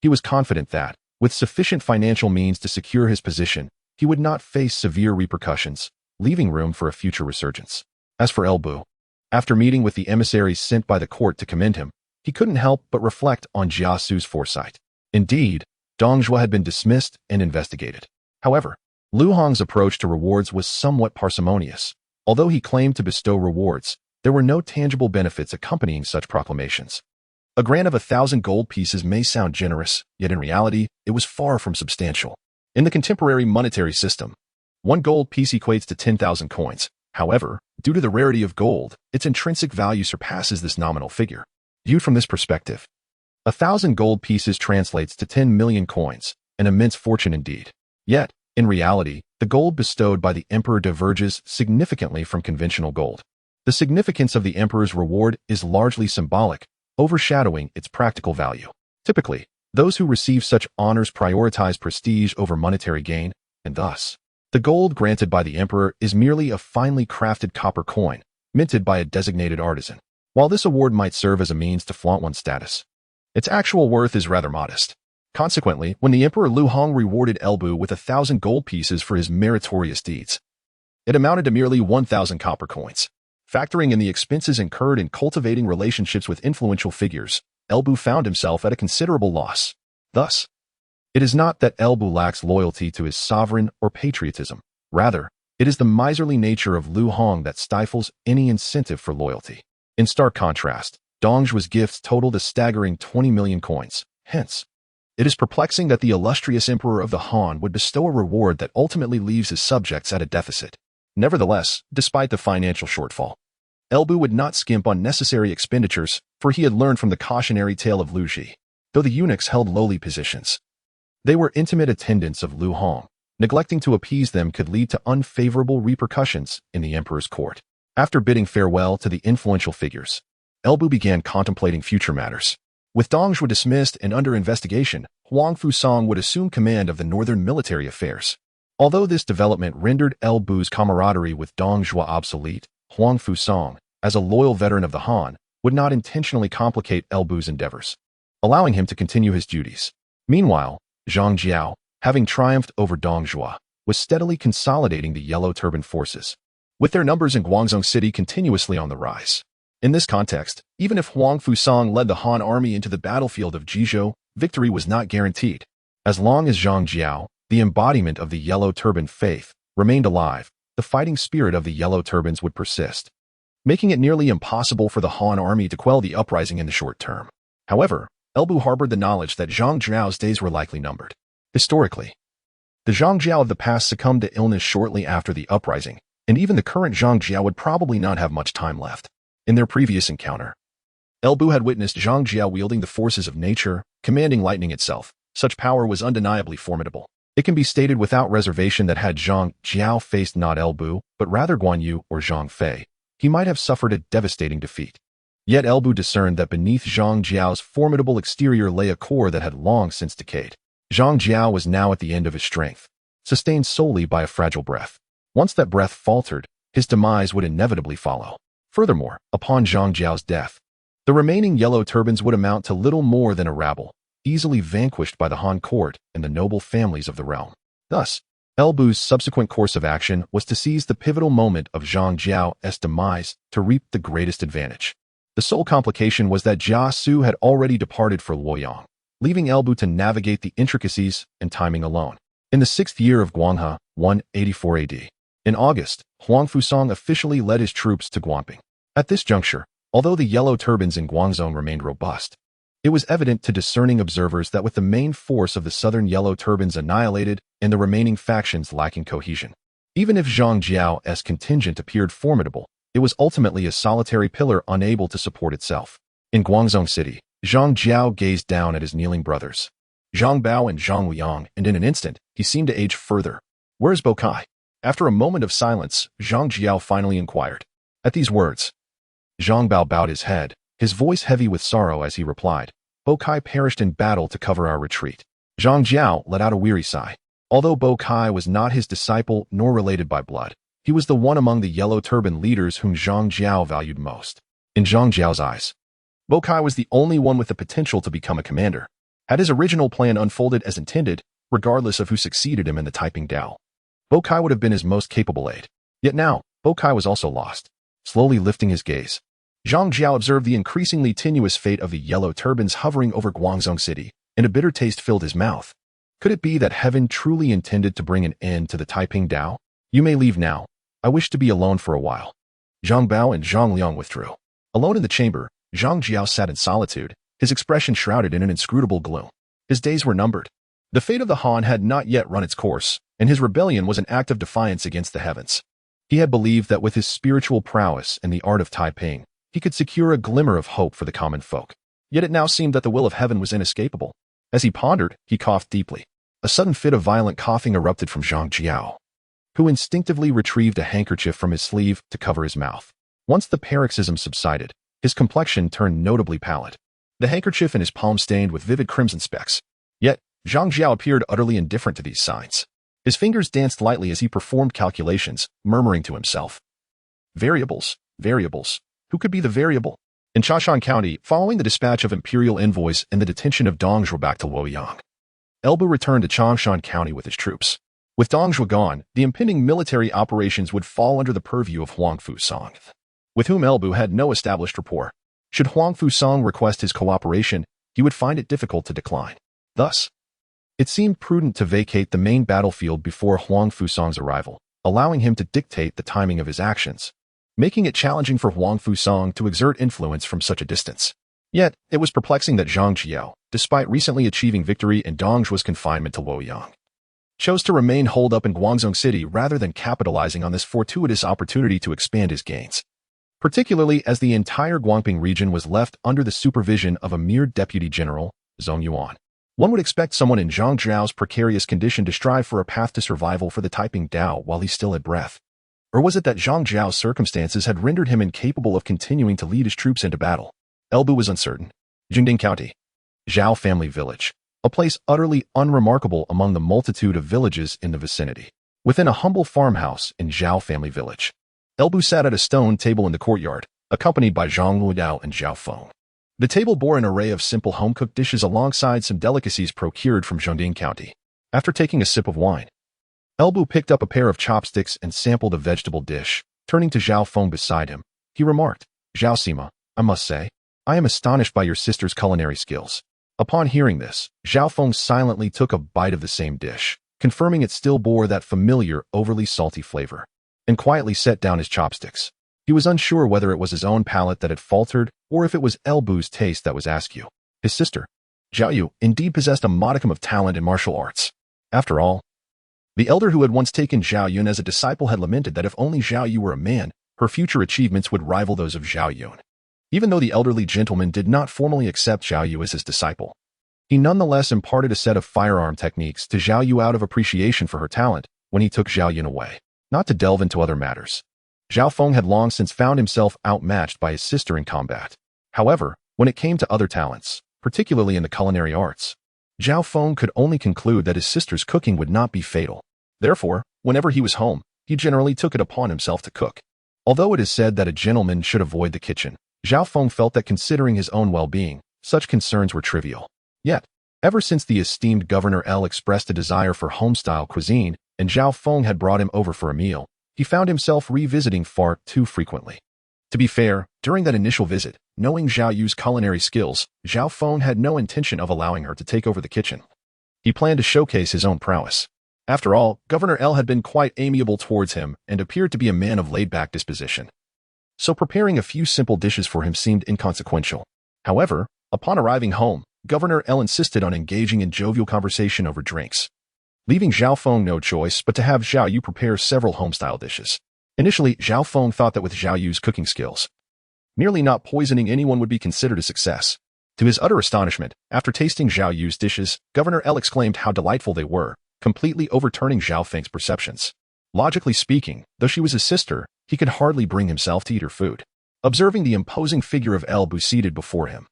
he was confident that, with sufficient financial means to secure his position, he would not face severe repercussions, leaving room for a future resurgence. As for Elbu, after meeting with the emissaries sent by the court to commend him, he couldn't help but reflect on Jia Xu's foresight. Indeed, Zhang Jiao had been dismissed and investigated. However, Lu Hong's approach to rewards was somewhat parsimonious. Although he claimed to bestow rewards, there were no tangible benefits accompanying such proclamations. A grant of 1,000 gold pieces may sound generous, yet in reality, it was far from substantial. In the contemporary monetary system, 1 gold piece equates to 10,000 coins. However, due to the rarity of gold, its intrinsic value surpasses this nominal figure. Viewed from this perspective, 1,000 gold pieces translates to 10 million coins, an immense fortune indeed. Yet, in reality, the gold bestowed by the emperor diverges significantly from conventional gold. The significance of the emperor's reward is largely symbolic, overshadowing its practical value. Typically, those who receive such honors prioritize prestige over monetary gain, and thus, the gold granted by the emperor is merely a finely crafted copper coin, minted by a designated artisan. While this award might serve as a means to flaunt one's status, its actual worth is rather modest. Consequently, when the Emperor Lu Hong rewarded Elbu with 1,000 gold pieces for his meritorious deeds, it amounted to merely 1,000 copper coins. Factoring in the expenses incurred in cultivating relationships with influential figures, Elbu found himself at a considerable loss. Thus, it is not that Elbu lacks loyalty to his sovereign or patriotism. Rather, it is the miserly nature of Lu Hong that stifles any incentive for loyalty. In stark contrast, Dongzhuo's gifts totaled a staggering 20 million coins. Hence, it is perplexing that the illustrious emperor of the Han would bestow a reward that ultimately leaves his subjects at a deficit. Nevertheless, despite the financial shortfall, Elbu would not skimp on necessary expenditures, for he had learned from the cautionary tale of Lu Ji. Though the eunuchs held lowly positions, they were intimate attendants of Lu Hong. Neglecting to appease them could lead to unfavorable repercussions in the emperor's court. After bidding farewell to the influential figures, Elbu began contemplating future matters. With Dongzhuo dismissed and under investigation, Huang Fusang would assume command of the northern military affairs. Although this development rendered Elbu's camaraderie with Dongzhuo obsolete, Huang Fusang, as a loyal veteran of the Han, would not intentionally complicate Elbu's endeavors, allowing him to continue his duties. Meanwhile, Zhang Jiao, having triumphed over Dongzhuo, was steadily consolidating the Yellow Turban forces, with their numbers in Guangzhou City continuously on the rise. In this context, even if Huang Fusang led the Han army into the battlefield of Bingzhou, victory was not guaranteed. As long as Zhang Jiao, the embodiment of the Yellow Turban faith, remained alive, the fighting spirit of the Yellow Turbans would persist, making it nearly impossible for the Han army to quell the uprising in the short term. However, Elbu harbored the knowledge that Zhang Jiao's days were likely numbered. Historically, the Zhang Jiao of the past succumbed to illness shortly after the uprising, and even the current Zhang Jiao would probably not have much time left. In their previous encounter, Elbu had witnessed Zhang Jiao wielding the forces of nature, commanding lightning itself. Such power was undeniably formidable. It can be stated without reservation that had Zhang Jiao faced not Elbu, but rather Guan Yu or Zhang Fei, he might have suffered a devastating defeat. Yet Elbu discerned that beneath Zhang Jiao's formidable exterior lay a core that had long since decayed. Zhang Jiao was now at the end of his strength, sustained solely by a fragile breath. Once that breath faltered, his demise would inevitably follow. Furthermore, upon Zhang Jiao's death, the remaining Yellow Turbans would amount to little more than a rabble, easily vanquished by the Han court and the noble families of the realm. Thus, Elbu's subsequent course of action was to seize the pivotal moment of Zhang Jiao's demise to reap the greatest advantage. The sole complication was that Jia Xu had already departed for Luoyang, leaving Elbu to navigate the intricacies and timing alone. In the 6th year of Guanghe, 184 AD, in August, Huang Fusang officially led his troops to Guangping. At this juncture, although the Yellow Turbans in Guangzhou remained robust, it was evident to discerning observers that with the main force of the southern Yellow Turbans annihilated and the remaining factions lacking cohesion, even if Zhang Jiao's contingent appeared formidable, it was ultimately a solitary pillar unable to support itself. In Guangzhou City, Zhang Jiao gazed down at his kneeling brothers, Zhang Bao and Zhang Liang, and in an instant, he seemed to age further. "Where is Bokai?" After a moment of silence, Zhang Jiao finally inquired. At these words, Zhang Bao bowed his head, his voice heavy with sorrow as he replied, "Bokai perished in battle to cover our retreat." Zhang Jiao let out a weary sigh. Although Bokai was not his disciple nor related by blood, he was the one among the Yellow Turban leaders whom Zhang Jiao valued most. In Zhang Jiao's eyes, Bokai was the only one with the potential to become a commander. Had his original plan unfolded as intended, regardless of who succeeded him in the Taiping Dao, Bokai would have been his most capable aide. Yet now, Bokai was also lost. Slowly lifting his gaze, Zhang Jiao observed the increasingly tenuous fate of the Yellow Turbans hovering over Guangzhou City, and a bitter taste filled his mouth. Could it be that heaven truly intended to bring an end to the Taiping Dao? "You may leave now. I wish to be alone for a while." Zhang Bao and Zhang Liang withdrew. Alone in the chamber, Zhang Jiao sat in solitude, his expression shrouded in an inscrutable gloom. His days were numbered. The fate of the Han had not yet run its course, and his rebellion was an act of defiance against the heavens. He had believed that with his spiritual prowess and the art of Taiping, he could secure a glimmer of hope for the common folk. Yet it now seemed that the will of heaven was inescapable. As he pondered, he coughed deeply. A sudden fit of violent coughing erupted from Zhang Jiao, who instinctively retrieved a handkerchief from his sleeve to cover his mouth. Once the paroxysm subsided, his complexion turned notably pallid, the handkerchief in his palm stained with vivid crimson specks. Yet, Zhang Jiao appeared utterly indifferent to these signs. His fingers danced lightly as he performed calculations, murmuring to himself, "Variables, Variables. Who could be the variable? In Chashan County, following the dispatch of imperial envoys and the detention of Dongzhuo back to Luoyang, Elbu returned to Changshan County with his troops. With Dongzhuo gone, the impending military operations would fall under the purview of Huang Fusang, with whom Elbu had no established rapport. Should Huang Fusang request his cooperation, he would find it difficult to decline. Thus, it seemed prudent to vacate the main battlefield before Huang Fusang's arrival, allowing him to dictate the timing of his actions, making it challenging for Huang Fusang to exert influence from such a distance. Yet, it was perplexing that Zhang Jiao, despite recently achieving victory in Dongzhuo's confinement to Luoyang, chose to remain holed up in Guangzhou City rather than capitalizing on this fortuitous opportunity to expand his gains, particularly as the entire Guangping region was left under the supervision of a mere deputy general, Zhang Yuan. One would expect someone in Zhang Jiao's precarious condition to strive for a path to survival for the Taiping Dao while he still had breath. Or was it that Zhang Jiao's circumstances had rendered him incapable of continuing to lead his troops into battle? Elbu was uncertain. Jingding County. Zhao Family Village. A place utterly unremarkable among the multitude of villages in the vicinity. Within a humble farmhouse in Zhao Family Village, Elbu sat at a stone table in the courtyard, accompanied by Zhang Luodao and Zhao Feng. The table bore an array of simple home-cooked dishes alongside some delicacies procured from Zhongding County. After taking a sip of wine, Elbu picked up a pair of chopsticks and sampled a vegetable dish. Turning to Zhao Feng beside him, he remarked, "Zhao Sima, I must say, I am astonished by your sister's culinary skills." Upon hearing this, Zhao Feng silently took a bite of the same dish, confirming it still bore that familiar, overly salty flavor, and quietly set down his chopsticks. He was unsure whether it was his own palate that had faltered or if it was Elbu's taste that was askew. His sister, Jia Xu, indeed possessed a modicum of talent in martial arts. After all, the elder who had once taken Zhao Yun as a disciple had lamented that if only Zhao Yu were a man, her future achievements would rival those of Zhao Yun. Even though the elderly gentleman did not formally accept Zhao Yu as his disciple, he nonetheless imparted a set of firearm techniques to Zhao Yu out of appreciation for her talent when he took Zhao Yun away. Not to delve into other matters, Zhao Feng had long since found himself outmatched by his sister in combat. However, when it came to other talents, particularly in the culinary arts, Zhao Feng could only conclude that his sister's cooking would not be fatal. Therefore, whenever he was home, he generally took it upon himself to cook. Although it is said that a gentleman should avoid the kitchen, Zhao Feng felt that considering his own well-being, such concerns were trivial. Yet, ever since the esteemed Governor L expressed a desire for home-style cuisine and Zhao Feng had brought him over for a meal, he found himself revisiting far too frequently. To be fair, during that initial visit, knowing Zhao Yu's culinary skills, Zhao Feng had no intention of allowing her to take over the kitchen. He planned to showcase his own prowess. After all, Governor L had been quite amiable towards him and appeared to be a man of laid-back disposition. So preparing a few simple dishes for him seemed inconsequential. However, upon arriving home, Governor L insisted on engaging in jovial conversation over drinks, leaving Zhao Feng no choice but to have Zhao Yu prepare several home-style dishes. Initially, Zhao Feng thought that with Zhao Yu's cooking skills, nearly not poisoning anyone would be considered a success. To his utter astonishment, after tasting Zhao Yu's dishes, Governor L exclaimed how delightful they were, completely overturning Zhao Feng's perceptions. Logically speaking, though she was his sister, he could hardly bring himself to eat her food. Observing the imposing figure of Elbu seated before him,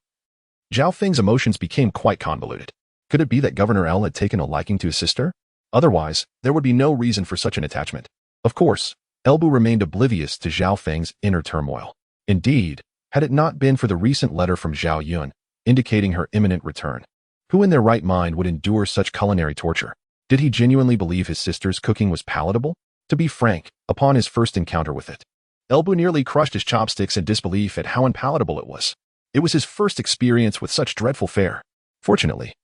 Zhao Feng's emotions became quite convoluted. Could it be that Governor L had taken a liking to his sister? Otherwise, there would be no reason for such an attachment. Of course, Elbu remained oblivious to Zhao Feng's inner turmoil. Indeed, had it not been for the recent letter from Zhao Yun, indicating her imminent return, who in their right mind would endure such culinary torture? Did he genuinely believe his sister's cooking was palatable? To be frank, upon his first encounter with it, Elbu nearly crushed his chopsticks in disbelief at how unpalatable it was. It was his first experience with such dreadful fare. Fortunately,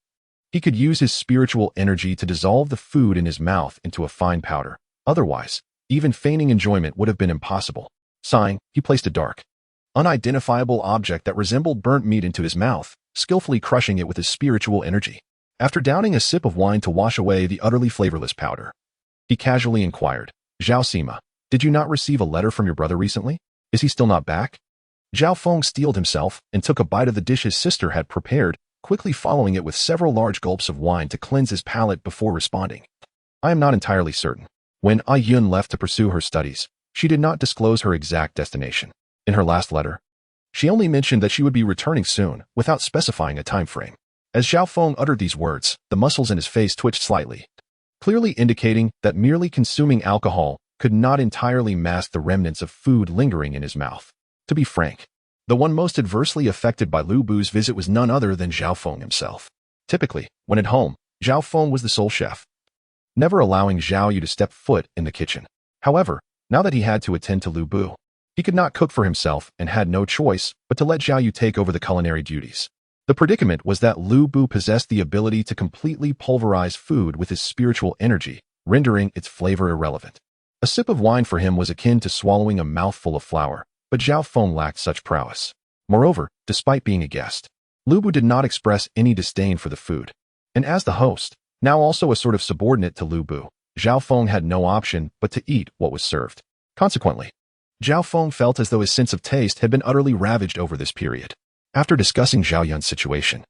he could use his spiritual energy to dissolve the food in his mouth into a fine powder. Otherwise, even feigning enjoyment would have been impossible. Sighing, he placed a dark, unidentifiable object that resembled burnt meat into his mouth, skillfully crushing it with his spiritual energy. After downing a sip of wine to wash away the utterly flavorless powder, he casually inquired, "Zhao Sima, did you not receive a letter from your brother recently? Is he still not back?" Zhao Feng steeled himself and took a bite of the dish his sister had prepared, quickly following it with several large gulps of wine to cleanse his palate before responding, "I am not entirely certain. When Yun left to pursue her studies, she did not disclose her exact destination. In her last letter, she only mentioned that she would be returning soon, without specifying a time frame." As Zhao Feng uttered these words, the muscles in his face twitched slightly, clearly indicating that merely consuming alcohol could not entirely mask the remnants of food lingering in his mouth. To be frank, the one most adversely affected by Lu Bu's visit was none other than Zhao Feng himself. Typically, when at home, Zhao Feng was the sole chef, never allowing Zhao Yu to step foot in the kitchen. However, now that he had to attend to Lu Bu, he could not cook for himself and had no choice but to let Zhao Yu take over the culinary duties. The predicament was that Lu Bu possessed the ability to completely pulverize food with his spiritual energy, rendering its flavor irrelevant. A sip of wine for him was akin to swallowing a mouthful of flour, but Zhao Feng lacked such prowess. Moreover, despite being a guest, Lu Bu did not express any disdain for the food. And as the host, now also a sort of subordinate to Lu Bu, Zhao Feng had no option but to eat what was served. Consequently, Zhao Feng felt as though his sense of taste had been utterly ravaged over this period. After discussing Zhao Yun's situation,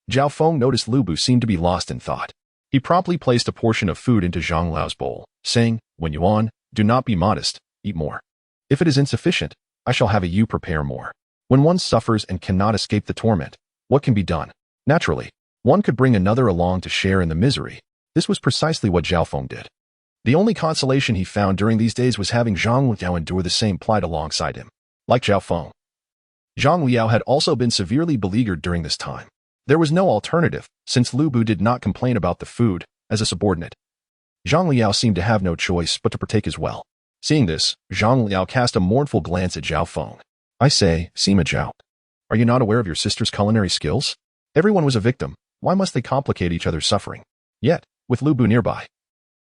Zhao Feng noticed Lu Bu seemed to be lost in thought. He promptly placed a portion of food into Zhang Lao's bowl, saying, "When Yuan, do not be modest, eat more. If it is insufficient, I shall have you prepare more." When one suffers and cannot escape the torment, what can be done? Naturally, one could bring another along to share in the misery. This was precisely what Zhao Feng did. The only consolation he found during these days was having Zhang Liao endure the same plight alongside him. Like Zhao Feng, Zhang Liao had also been severely beleaguered during this time. There was no alternative, since Lu Bu did not complain about the food. As a subordinate, Zhang Liao seemed to have no choice but to partake as well. Seeing this, Zhang Liao cast a mournful glance at Zhao Feng. "I say, Sima Zhao, are you not aware of your sister's culinary skills? Everyone was a victim. Why must they complicate each other's suffering?" Yet, with Lu Bu nearby,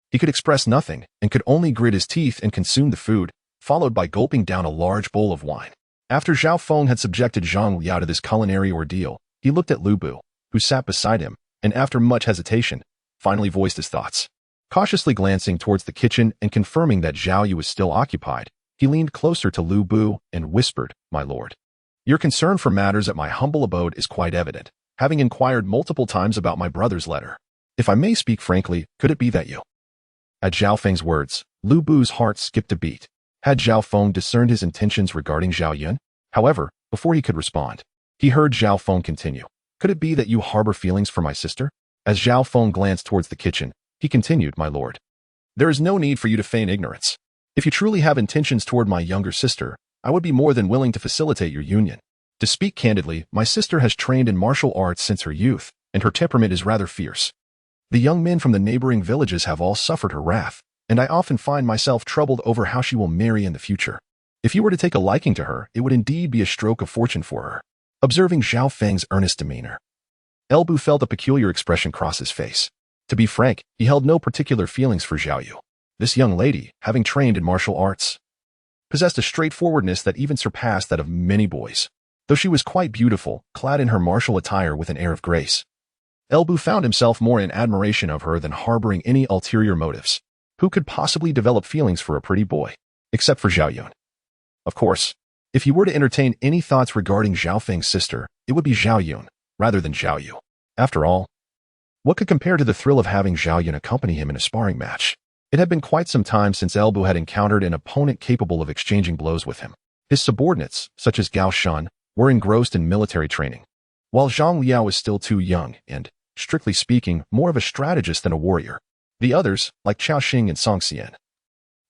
he could express nothing and could only grit his teeth and consume the food, followed by gulping down a large bowl of wine. After Zhao Feng had subjected Zhang Liao to this culinary ordeal, he looked at Lu Bu, who sat beside him, and after much hesitation, finally voiced his thoughts. Cautiously glancing towards the kitchen and confirming that Zhao Yu was still occupied, he leaned closer to Lu Bu and whispered, "My lord, your concern for matters at my humble abode is quite evident, having inquired multiple times about my brother's letter. If I may speak frankly, could it be that you—" At Zhao Feng's words, Lu Bu's heart skipped a beat. Had Zhao Feng discerned his intentions regarding Zhao Yun? However, before he could respond, he heard Zhao Feng continue, "Could it be that you harbor feelings for my sister?" As Zhao Feng glanced towards the kitchen, he continued, "My lord, there is no need for you to feign ignorance. If you truly have intentions toward my younger sister, I would be more than willing to facilitate your union. To speak candidly, my sister has trained in martial arts since her youth, and her temperament is rather fierce. The young men from the neighboring villages have all suffered her wrath, and I often find myself troubled over how she will marry in the future. If you were to take a liking to her, it would indeed be a stroke of fortune for her." Observing Zhao Feng's earnest demeanor, Bu felt a peculiar expression cross his face. To be frank, he held no particular feelings for Zhao Yu. This young lady, having trained in martial arts, possessed a straightforwardness that even surpassed that of many boys. Though she was quite beautiful, clad in her martial attire with an air of grace, Bu found himself more in admiration of her than harboring any ulterior motives. Who could possibly develop feelings for a pretty boy, except for Zhao Yun? Of course, if he were to entertain any thoughts regarding Zhao Feng's sister, it would be Zhao Yun, rather than Zhao Yu. After all, what could compare to the thrill of having Zhao Yun accompany him in a sparring match? It had been quite some time since Bu had encountered an opponent capable of exchanging blows with him. His subordinates, such as Gao Shan, were engrossed in military training, while Zhang Liao was still too young and, strictly speaking, more of a strategist than a warrior. The others, like Cao Xing and Song Xian,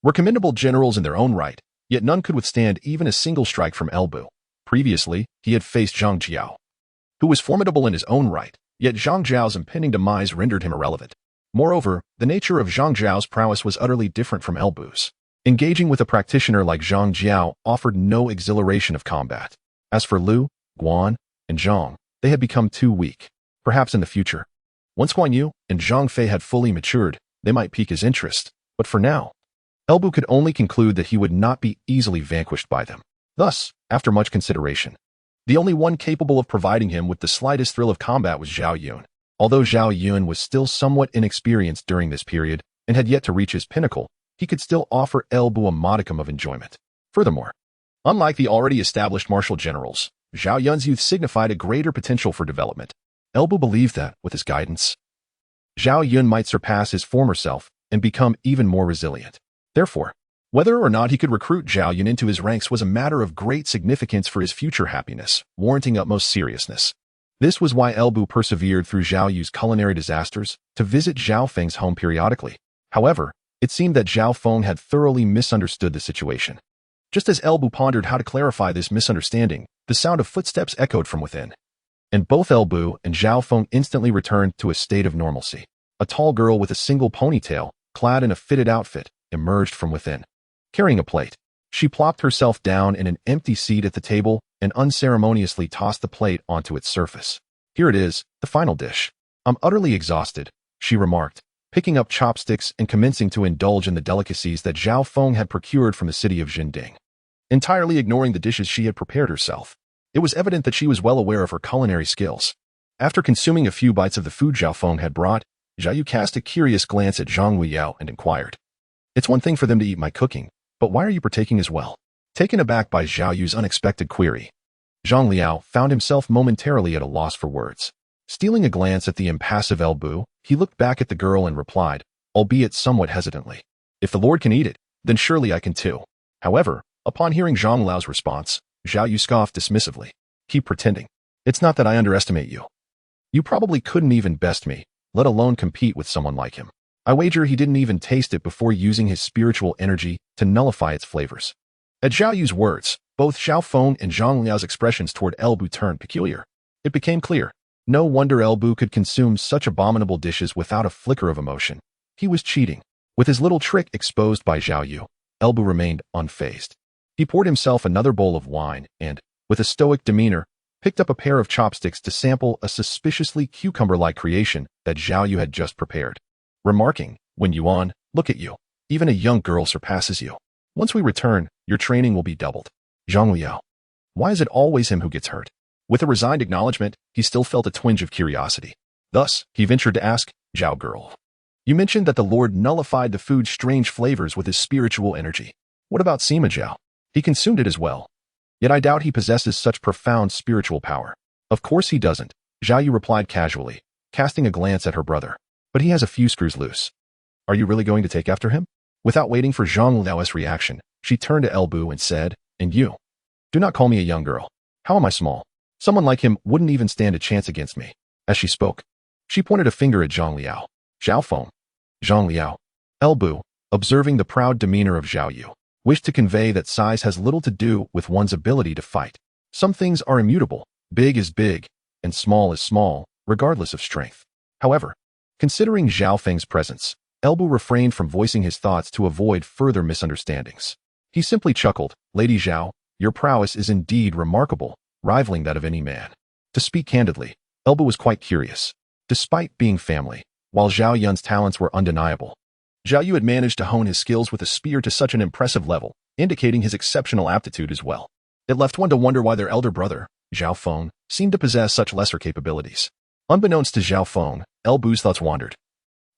were commendable generals in their own right, yet none could withstand even a single strike from Bu. Previously, he had faced Zhang Jiao, who was formidable in his own right, yet Zhang Jiao's impending demise rendered him irrelevant. Moreover, the nature of Zhang Jiao's prowess was utterly different from Bu's. Engaging with a practitioner like Zhang Jiao offered no exhilaration of combat. As for Lu, Guan, and Zhang, they had become too weak. Perhaps in the future, once Guan Yu and Zhang Fei had fully matured, they might pique his interest, but for now, Bu could only conclude that he would not be easily vanquished by them. Thus, after much consideration, the only one capable of providing him with the slightest thrill of combat was Zhao Yun. Although Zhao Yun was still somewhat inexperienced during this period and had yet to reach his pinnacle, he could still offer Bu a modicum of enjoyment. Furthermore, unlike the already established martial generals, Zhao Yun's youth signified a greater potential for development. Bu believed that, with his guidance, Zhao Yun might surpass his former self and become even more resilient. Therefore, whether or not he could recruit Zhao Yun into his ranks was a matter of great significance for his future happiness, warranting utmost seriousness. This was why Bu persevered through Zhao Yu's culinary disasters to visit Zhao Feng's home periodically. However, It seemed that Zhao Feng had thoroughly misunderstood the situation. Just as Elbu pondered how to clarify this misunderstanding, the sound of footsteps echoed from within. And both Elbu and Zhao Feng instantly returned to a state of normalcy. A tall girl with a single ponytail, clad in a fitted outfit, emerged from within. Carrying a plate, she plopped herself down in an empty seat at the table and unceremoniously tossed the plate onto its surface. "Here it is, the final dish. I'm utterly exhausted," she remarked, picking up chopsticks and commencing to indulge in the delicacies that Zhao Feng had procured from the city of Jinding. Entirely ignoring the dishes she had prepared herself, it was evident that she was well aware of her culinary skills. After consuming a few bites of the food Zhao Feng had brought, Jia Xu cast a curious glance at Zhang Jiao and inquired, "It's one thing for them to eat my cooking, but why are you partaking as well?" Taken aback by Zhao Yu's unexpected query, Zhang Liao found himself momentarily at a loss for words. Stealing a glance at the impassive Elbu, he looked back at the girl and replied, albeit somewhat hesitantly, "If the Lord can eat it, then surely I can too." However, upon hearing Zhang Liao's response, Zhao Yu scoffed dismissively. "Keep pretending. It's not that I underestimate you. You probably couldn't even best me, let alone compete with someone like him. I wager he didn't even taste it before using his spiritual energy to nullify its flavors." At Zhao Yu's words, both Zhao Feng and Zhang Liao's expressions toward Elbu turned peculiar. It became clear. No wonder Elbu could consume such abominable dishes without a flicker of emotion. He was cheating. With his little trick exposed by Zhao Yu, Elbu remained unfazed. He poured himself another bowl of wine and, with a stoic demeanor, picked up a pair of chopsticks to sample a suspiciously cucumber-like creation that Zhao Yu had just prepared, remarking, "When Yuan, look at you. Even a young girl surpasses you. Once we return, your training will be doubled." Zhang Liao. Why is it always him who gets hurt? With a resigned acknowledgement, he still felt a twinge of curiosity. Thus, he ventured to ask, "Zhao girl, you mentioned that the Lord nullified the food's strange flavors with his spiritual energy. What about Sima Zhao? He consumed it as well. Yet I doubt he possesses such profound spiritual power." "Of course he doesn't," Zhao Yu replied casually, casting a glance at her brother. "But he has a few screws loose. Are you really going to take after him?" Without waiting for Zhang Liao's reaction, she turned to Elbu and said, "And you? Do not call me a young girl. How am I small? Someone like him wouldn't even stand a chance against me." As she spoke, she pointed a finger at Zhang Liao. "Zhao Feng." Zhang Liao. Elbu, observing the proud demeanor of Zhao Yu, wished to convey that size has little to do with one's ability to fight. Some things are immutable, big is big, and small is small, regardless of strength. However, considering Zhao Feng's presence, Elbu refrained from voicing his thoughts to avoid further misunderstandings. He simply chuckled, "Lady Zhao, your prowess is indeed remarkable, rivaling that of any man." To speak candidly, Elbu was quite curious. Despite being family, while Zhao Yun's talents were undeniable, Zhao Yu had managed to hone his skills with a spear to such an impressive level, indicating his exceptional aptitude as well. It left one to wonder why their elder brother, Zhao Feng, seemed to possess such lesser capabilities. Unbeknownst to Zhao Feng, Elbu's thoughts wandered.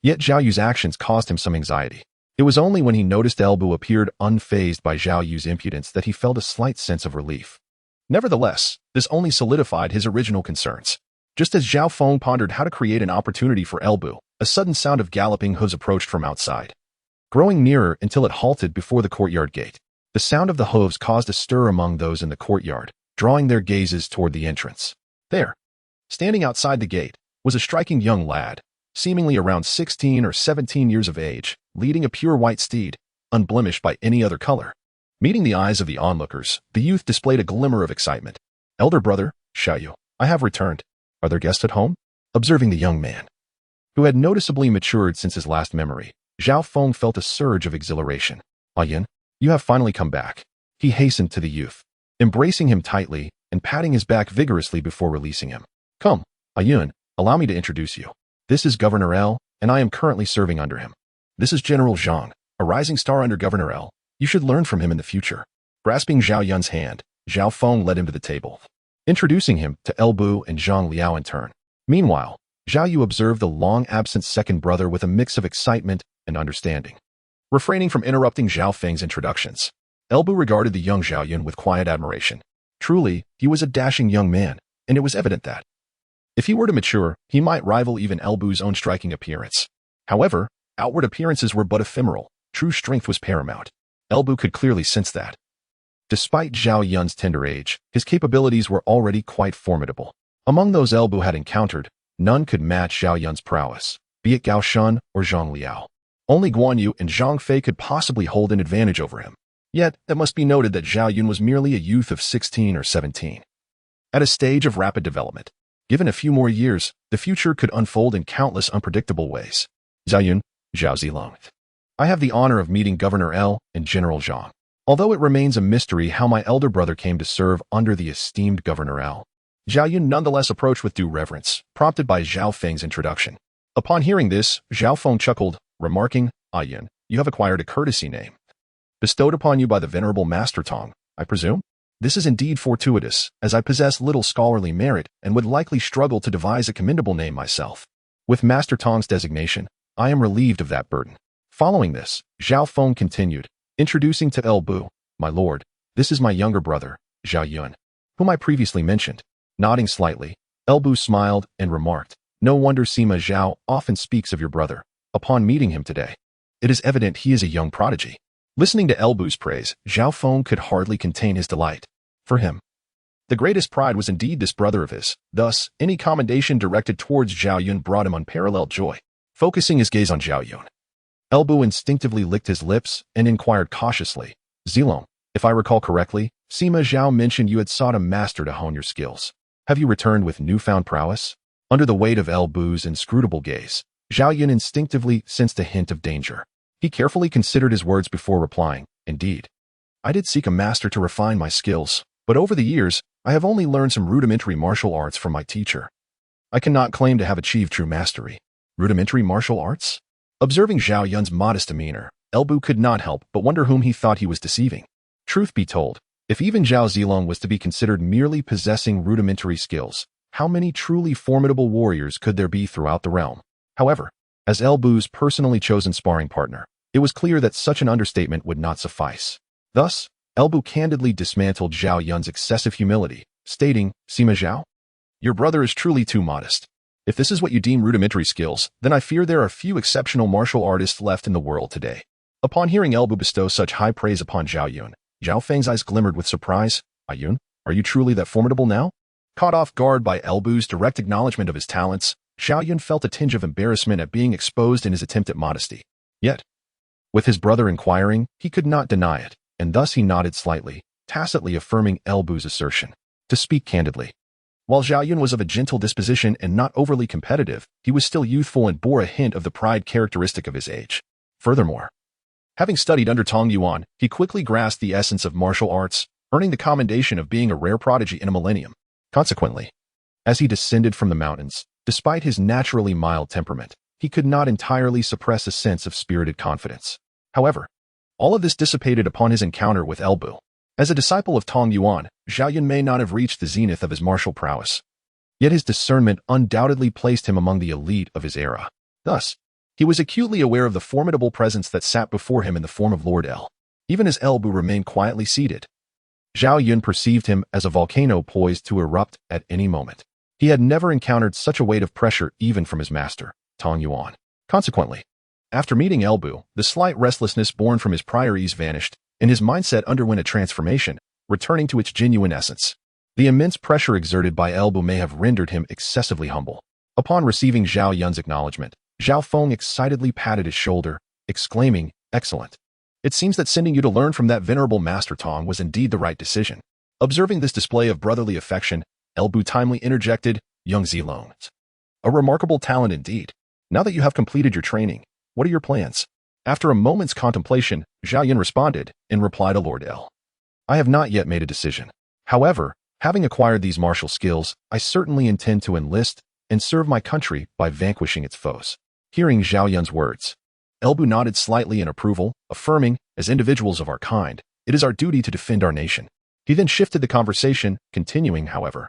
Yet Zhao Yu's actions caused him some anxiety. It was only when he noticed Elbu appeared unfazed by Zhao Yu's impudence that he felt a slight sense of relief. Nevertheless, this only solidified his original concerns. Just as Zhao Feng pondered how to create an opportunity for Elbu, a sudden sound of galloping hooves approached from outside, growing nearer until it halted before the courtyard gate. The sound of the hooves caused a stir among those in the courtyard, drawing their gazes toward the entrance. There, standing outside the gate, was a striking young lad, seemingly around 16 or 17 years of age, leading a pure white steed, unblemished by any other color. Meeting the eyes of the onlookers, the youth displayed a glimmer of excitement. "Elder brother, Zhao Yu, I have returned. Are there guests at home?" Observing the young man, who had noticeably matured since his last memory, Zhao Feng felt a surge of exhilaration. "Yuan, you have finally come back." He hastened to the youth, embracing him tightly and patting his back vigorously before releasing him. "Come, Yuan, allow me to introduce you. This is Governor L, and I am currently serving under him. This is General Zhang, a rising star under Governor L. You should learn from him in the future." Grasping Zhao Yun's hand, Zhao Feng led him to the table, introducing him to Elbu and Zhang Liao in turn. Meanwhile, Zhao Yu observed the long-absent second brother with a mix of excitement and understanding. Refraining from interrupting Zhao Feng's introductions, Elbu regarded the young Zhao Yun with quiet admiration. Truly, he was a dashing young man, and it was evident that, if he were to mature, he might rival even Elbu's own striking appearance. However, outward appearances were but ephemeral. True strength was paramount. Elbu could clearly sense that. Despite Zhao Yun's tender age, his capabilities were already quite formidable. Among those Elbu had encountered, none could match Zhao Yun's prowess, be it Gao Shun or Zhang Liao. Only Guan Yu and Zhang Fei could possibly hold an advantage over him. Yet, it must be noted that Zhao Yun was merely a youth of 16 or 17. At a stage of rapid development, given a few more years, the future could unfold in countless unpredictable ways. Zhao Yun, Zhao Zilong. I have the honor of meeting Governor L and General Zhang. Although it remains a mystery how my elder brother came to serve under the esteemed Governor L, Zhao Yun nonetheless approached with due reverence, prompted by Zhao Feng's introduction. Upon hearing this, Zhao Feng chuckled, remarking, "Ah Yun, you have acquired a courtesy name. Bestowed upon you by the venerable Master Tong, I presume? This is indeed fortuitous, as I possess little scholarly merit and would likely struggle to devise a commendable name myself. With Master Tong's designation, I am relieved of that burden." Following this, Zhao Feng continued, introducing to El Bu, "My lord, this is my younger brother, Zhao Yun, whom I previously mentioned." Nodding slightly, El Bu smiled and remarked, "No wonder Sima Zhao often speaks of your brother. Upon meeting him today, it is evident he is a young prodigy." Listening to El Bu's praise, Zhao Feng could hardly contain his delight. For him, the greatest pride was indeed this brother of his. Thus, any commendation directed towards Zhao Yun brought him unparalleled joy. Focusing his gaze on Zhao Yun, El Bu instinctively licked his lips and inquired cautiously, "Zilong, if I recall correctly, Sima Zhao mentioned you had sought a master to hone your skills. Have you returned with newfound prowess?" Under the weight of El Bu's inscrutable gaze, Zhao Yun instinctively sensed a hint of danger. He carefully considered his words before replying, "Indeed, I did seek a master to refine my skills, but over the years, I have only learned some rudimentary martial arts from my teacher. I cannot claim to have achieved true mastery." Rudimentary martial arts? Observing Zhao Yun's modest demeanor, El Bu could not help but wonder whom he thought he was deceiving. Truth be told, if even Zhao Zilong was to be considered merely possessing rudimentary skills, how many truly formidable warriors could there be throughout the realm? However, as El Bu's personally chosen sparring partner, it was clear that such an understatement would not suffice. Thus, El Bu candidly dismantled Zhao Yun's excessive humility, stating, "Sima Zhao, your brother is truly too modest. If this is what you deem rudimentary skills, then I fear there are few exceptional martial artists left in the world today." Upon hearing El Bu bestow such high praise upon Zhao Yun, Zhao Feng's eyes glimmered with surprise. "Ah Yun, are you truly that formidable now?" Caught off guard by El Bu's direct acknowledgement of his talents, Zhao Yun felt a tinge of embarrassment at being exposed in his attempt at modesty. Yet, with his brother inquiring, he could not deny it, and thus he nodded slightly, tacitly affirming El Bu's assertion. To speak candidly, while Zhao Yun was of a gentle disposition and not overly competitive, he was still youthful and bore a hint of the pride characteristic of his age. Furthermore, having studied under Tong Yuan, he quickly grasped the essence of martial arts, earning the commendation of being a rare prodigy in a millennium. Consequently, as he descended from the mountains, despite his naturally mild temperament, he could not entirely suppress a sense of spirited confidence. However, all of this dissipated upon his encounter with El Bu. As a disciple of Tong Yuan, Zhao Yun may not have reached the zenith of his martial prowess, yet his discernment undoubtedly placed him among the elite of his era. Thus, he was acutely aware of the formidable presence that sat before him in the form of Lord L. Even as El Bu remained quietly seated, Zhao Yun perceived him as a volcano poised to erupt at any moment. He had never encountered such a weight of pressure even from his master, Tong Yuan. Consequently, after meeting El Bu, the slight restlessness born from his prior ease vanished, and his mindset underwent a transformation, returning to its genuine essence. The immense pressure exerted by El Bu may have rendered him excessively humble. Upon receiving Zhao Yun's acknowledgement, Zhao Feng excitedly patted his shoulder, exclaiming, "Excellent. It seems that sending you to learn from that venerable Master Tong was indeed the right decision." Observing this display of brotherly affection, El Bu timely interjected, "Young Zilong, a remarkable talent indeed. Now that you have completed your training, what are your plans?" After a moment's contemplation, Zhao Yun responded, in reply to Lord L. "I have not yet made a decision. However, having acquired these martial skills, I certainly intend to enlist and serve my country by vanquishing its foes." Hearing Zhao Yun's words, El Bu nodded slightly in approval, affirming, "As individuals of our kind, it is our duty to defend our nation." He then shifted the conversation, continuing, however,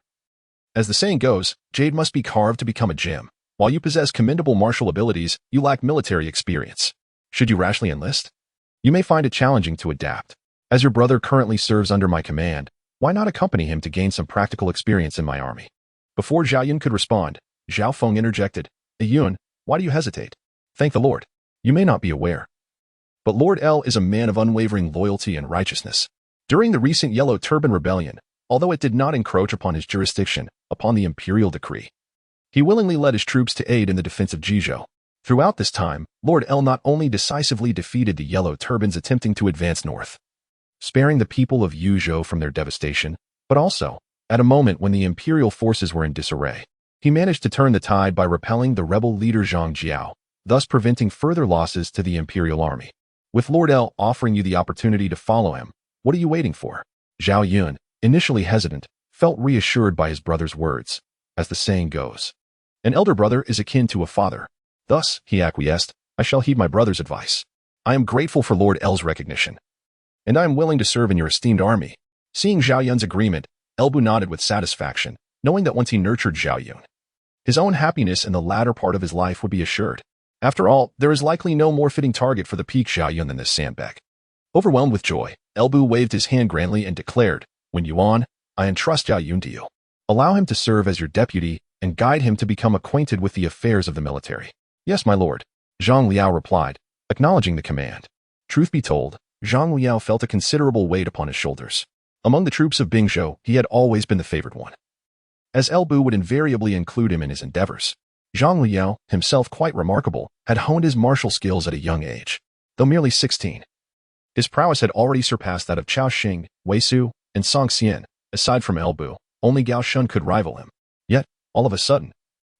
"As the saying goes, jade must be carved to become a gem. While you possess commendable martial abilities, you lack military experience. Should you rashly enlist, you may find it challenging to adapt. As your brother currently serves under my command, why not accompany him to gain some practical experience in my army?" Before Zhao Yun could respond, Zhao Feng interjected, "Yuan, why do you hesitate? Thank the Lord. You may not be aware, but Lord L is a man of unwavering loyalty and righteousness. During the recent Yellow Turban Rebellion, although it did not encroach upon his jurisdiction, upon the imperial decree, he willingly led his troops to aid in the defense of Bingzhou. Throughout this time, Lord El not only decisively defeated the Yellow Turbans attempting to advance north, sparing the people of Yuzhou from their devastation, but also, at a moment when the imperial forces were in disarray, he managed to turn the tide by repelling the rebel leader Zhang Jiao, thus preventing further losses to the imperial army. With Lord El offering you the opportunity to follow him, what are you waiting for? Zhao Yuan, initially hesitant, felt reassured by his brother's words. As the saying goes, an elder brother is akin to a father. Thus, he acquiesced, I shall heed my brother's advice. I am grateful for Lord El's recognition, and I am willing to serve in your esteemed army. Seeing Zhao Yun's agreement, Elbu nodded with satisfaction, knowing that once he nurtured Zhao Yun, his own happiness in the latter part of his life would be assured. After all, there is likely no more fitting target for the peak Zhao Yun than this sandbag. Overwhelmed with joy, Elbu waved his hand grandly and declared, When Yuan, I entrust Zhao Yun to you. Allow him to serve as your deputy and guide him to become acquainted with the affairs of the military. Yes, my lord, Zhang Liao replied, acknowledging the command. Truth be told, Zhang Liao felt a considerable weight upon his shoulders. Among the troops of Bingzhou, he had always been the favored one, as Elbu would invariably include him in his endeavors. Zhang Liao, himself quite remarkable, had honed his martial skills at a young age. Though merely 16, his prowess had already surpassed that of Cao Xing, Wei Su, and Song Xian. Aside from Elbu, only Gao Shun could rival him. Yet, all of a sudden,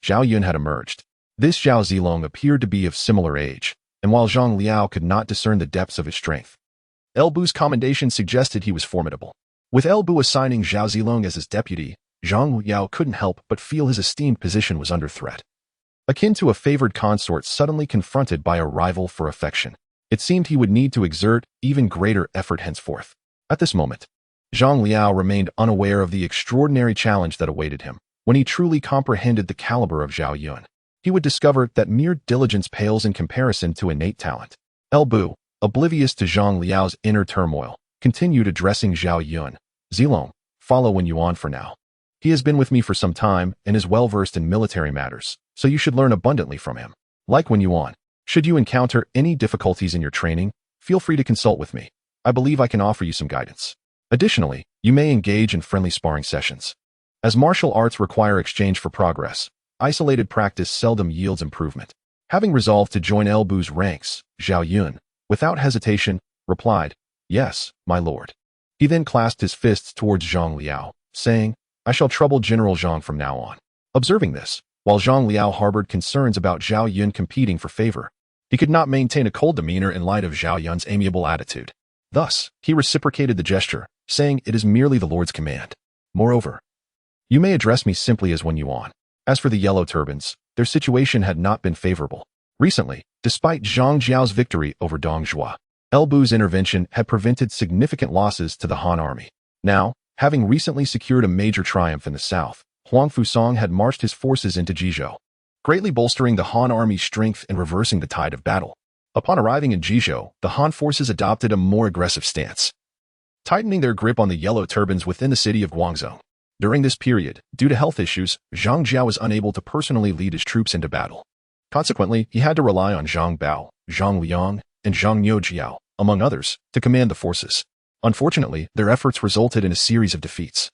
Zhao Yun had emerged. This Zhao Zilong appeared to be of similar age, and while Zhang Liao could not discern the depths of his strength, Elbu's commendation suggested he was formidable. With Elbu assigning Zhao Zilong as his deputy, Zhang Liao couldn't help but feel his esteemed position was under threat. Akin to a favored consort suddenly confronted by a rival for affection, it seemed he would need to exert even greater effort henceforth. At this moment, Zhang Liao remained unaware of the extraordinary challenge that awaited him. When he truly comprehended the caliber of Zhao Yun, he would discover that mere diligence pales in comparison to innate talent. Elbu, oblivious to Zhang Liao's inner turmoil, continued addressing Zhao Yun. Zilong, follow Wen Yuan for now. He has been with me for some time and is well-versed in military matters, so you should learn abundantly from him. Like Wen Yuan, should you encounter any difficulties in your training, feel free to consult with me. I believe I can offer you some guidance. Additionally, you may engage in friendly sparring sessions. As martial arts require exchange for progress, isolated practice seldom yields improvement. Having resolved to join Elbu's ranks, Zhao Yun, without hesitation, replied, Yes, my lord. He then clasped his fists towards Zhang Liao, saying, I shall trouble General Zhang from now on. Observing this, while Zhang Liao harbored concerns about Zhao Yun competing for favor, he could not maintain a cold demeanor in light of Zhao Yun's amiable attitude. Thus, he reciprocated the gesture, saying it is merely the Lord's command. Moreover, you may address me simply as Wen Yuan. As for the Yellow Turbans, their situation had not been favorable. Recently, despite Zhang Jiao's victory over Dong Zhuo, Elbu's intervention had prevented significant losses to the Han army. Now, having recently secured a major triumph in the south, Huang Fusong had marched his forces into Jizhou, greatly bolstering the Han army's strength and reversing the tide of battle. Upon arriving in Jizhou, the Han forces adopted a more aggressive stance, tightening their grip on the Yellow Turbans within the city of Guangzhou. During this period, due to health issues, Zhang Jiao was unable to personally lead his troops into battle. Consequently, he had to rely on Zhang Bao, Zhang Liang, and Zhang Jiao, among others, to command the forces. Unfortunately, their efforts resulted in a series of defeats,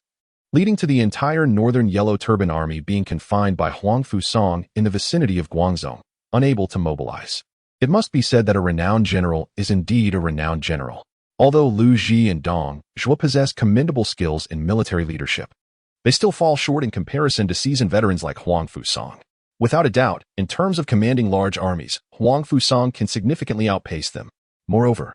leading to the entire northern Yellow Turban army being confined by Huang Fusong in the vicinity of Guangzhou, unable to mobilize. It must be said that a renowned general is indeed a renowned general. Although Lu Ji and Dong Zhuo possess commendable skills in military leadership, they still fall short in comparison to seasoned veterans like Huang Fusong. Without a doubt, in terms of commanding large armies, Huang Fusong can significantly outpace them. Moreover,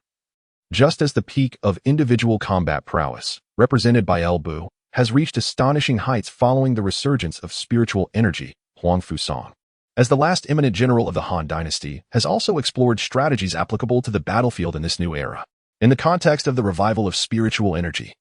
just as the peak of individual combat prowess, represented by Elbu, has reached astonishing heights following the resurgence of spiritual energy, Huang Fusong, as the last eminent general of the Han dynasty, has also explored strategies applicable to the battlefield in this new era. In the context of the revival of spiritual energy,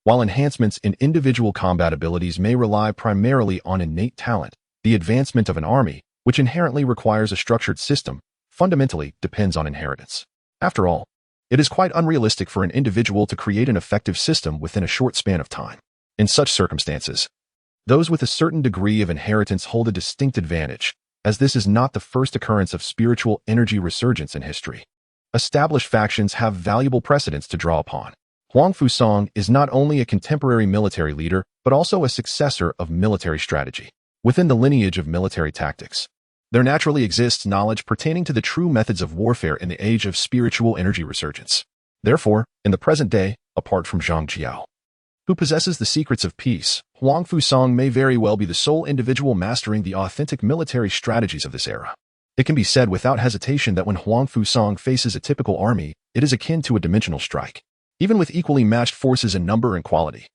while enhancements in individual combat abilities may rely primarily on innate talent, the advancement of an army, which inherently requires a structured system, fundamentally depends on inheritance. After all, it is quite unrealistic for an individual to create an effective system within a short span of time. In such circumstances, those with a certain degree of inheritance hold a distinct advantage, as this is not the first occurrence of spiritual energy resurgence in history. Established factions have valuable precedents to draw upon. Huang Fusong is not only a contemporary military leader, but also a successor of military strategy. Within the lineage of military tactics, There naturally exists knowledge pertaining to the true methods of warfare in the age of spiritual energy resurgence. Therefore, in the present day, apart from Zhang Jiao, who possesses the secrets of peace, Huang Fusang may very well be the sole individual mastering the authentic military strategies of this era. It can be said without hesitation that when Huang Fusang faces a typical army, it is akin to a dimensional strike, even with equally matched forces in number and quality.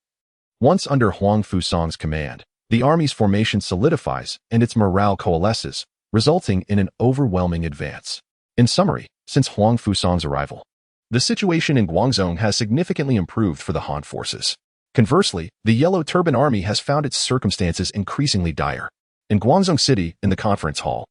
Once under Huang Fusang's command, the army's formation solidifies and its morale coalesces, resulting in an overwhelming advance. In summary, since Huang Fusang's arrival, the situation in Guangzhou has significantly improved for the Han forces. Conversely, the Yellow Turban Army has found its circumstances increasingly dire. In Guangzhou City, in the conference hall,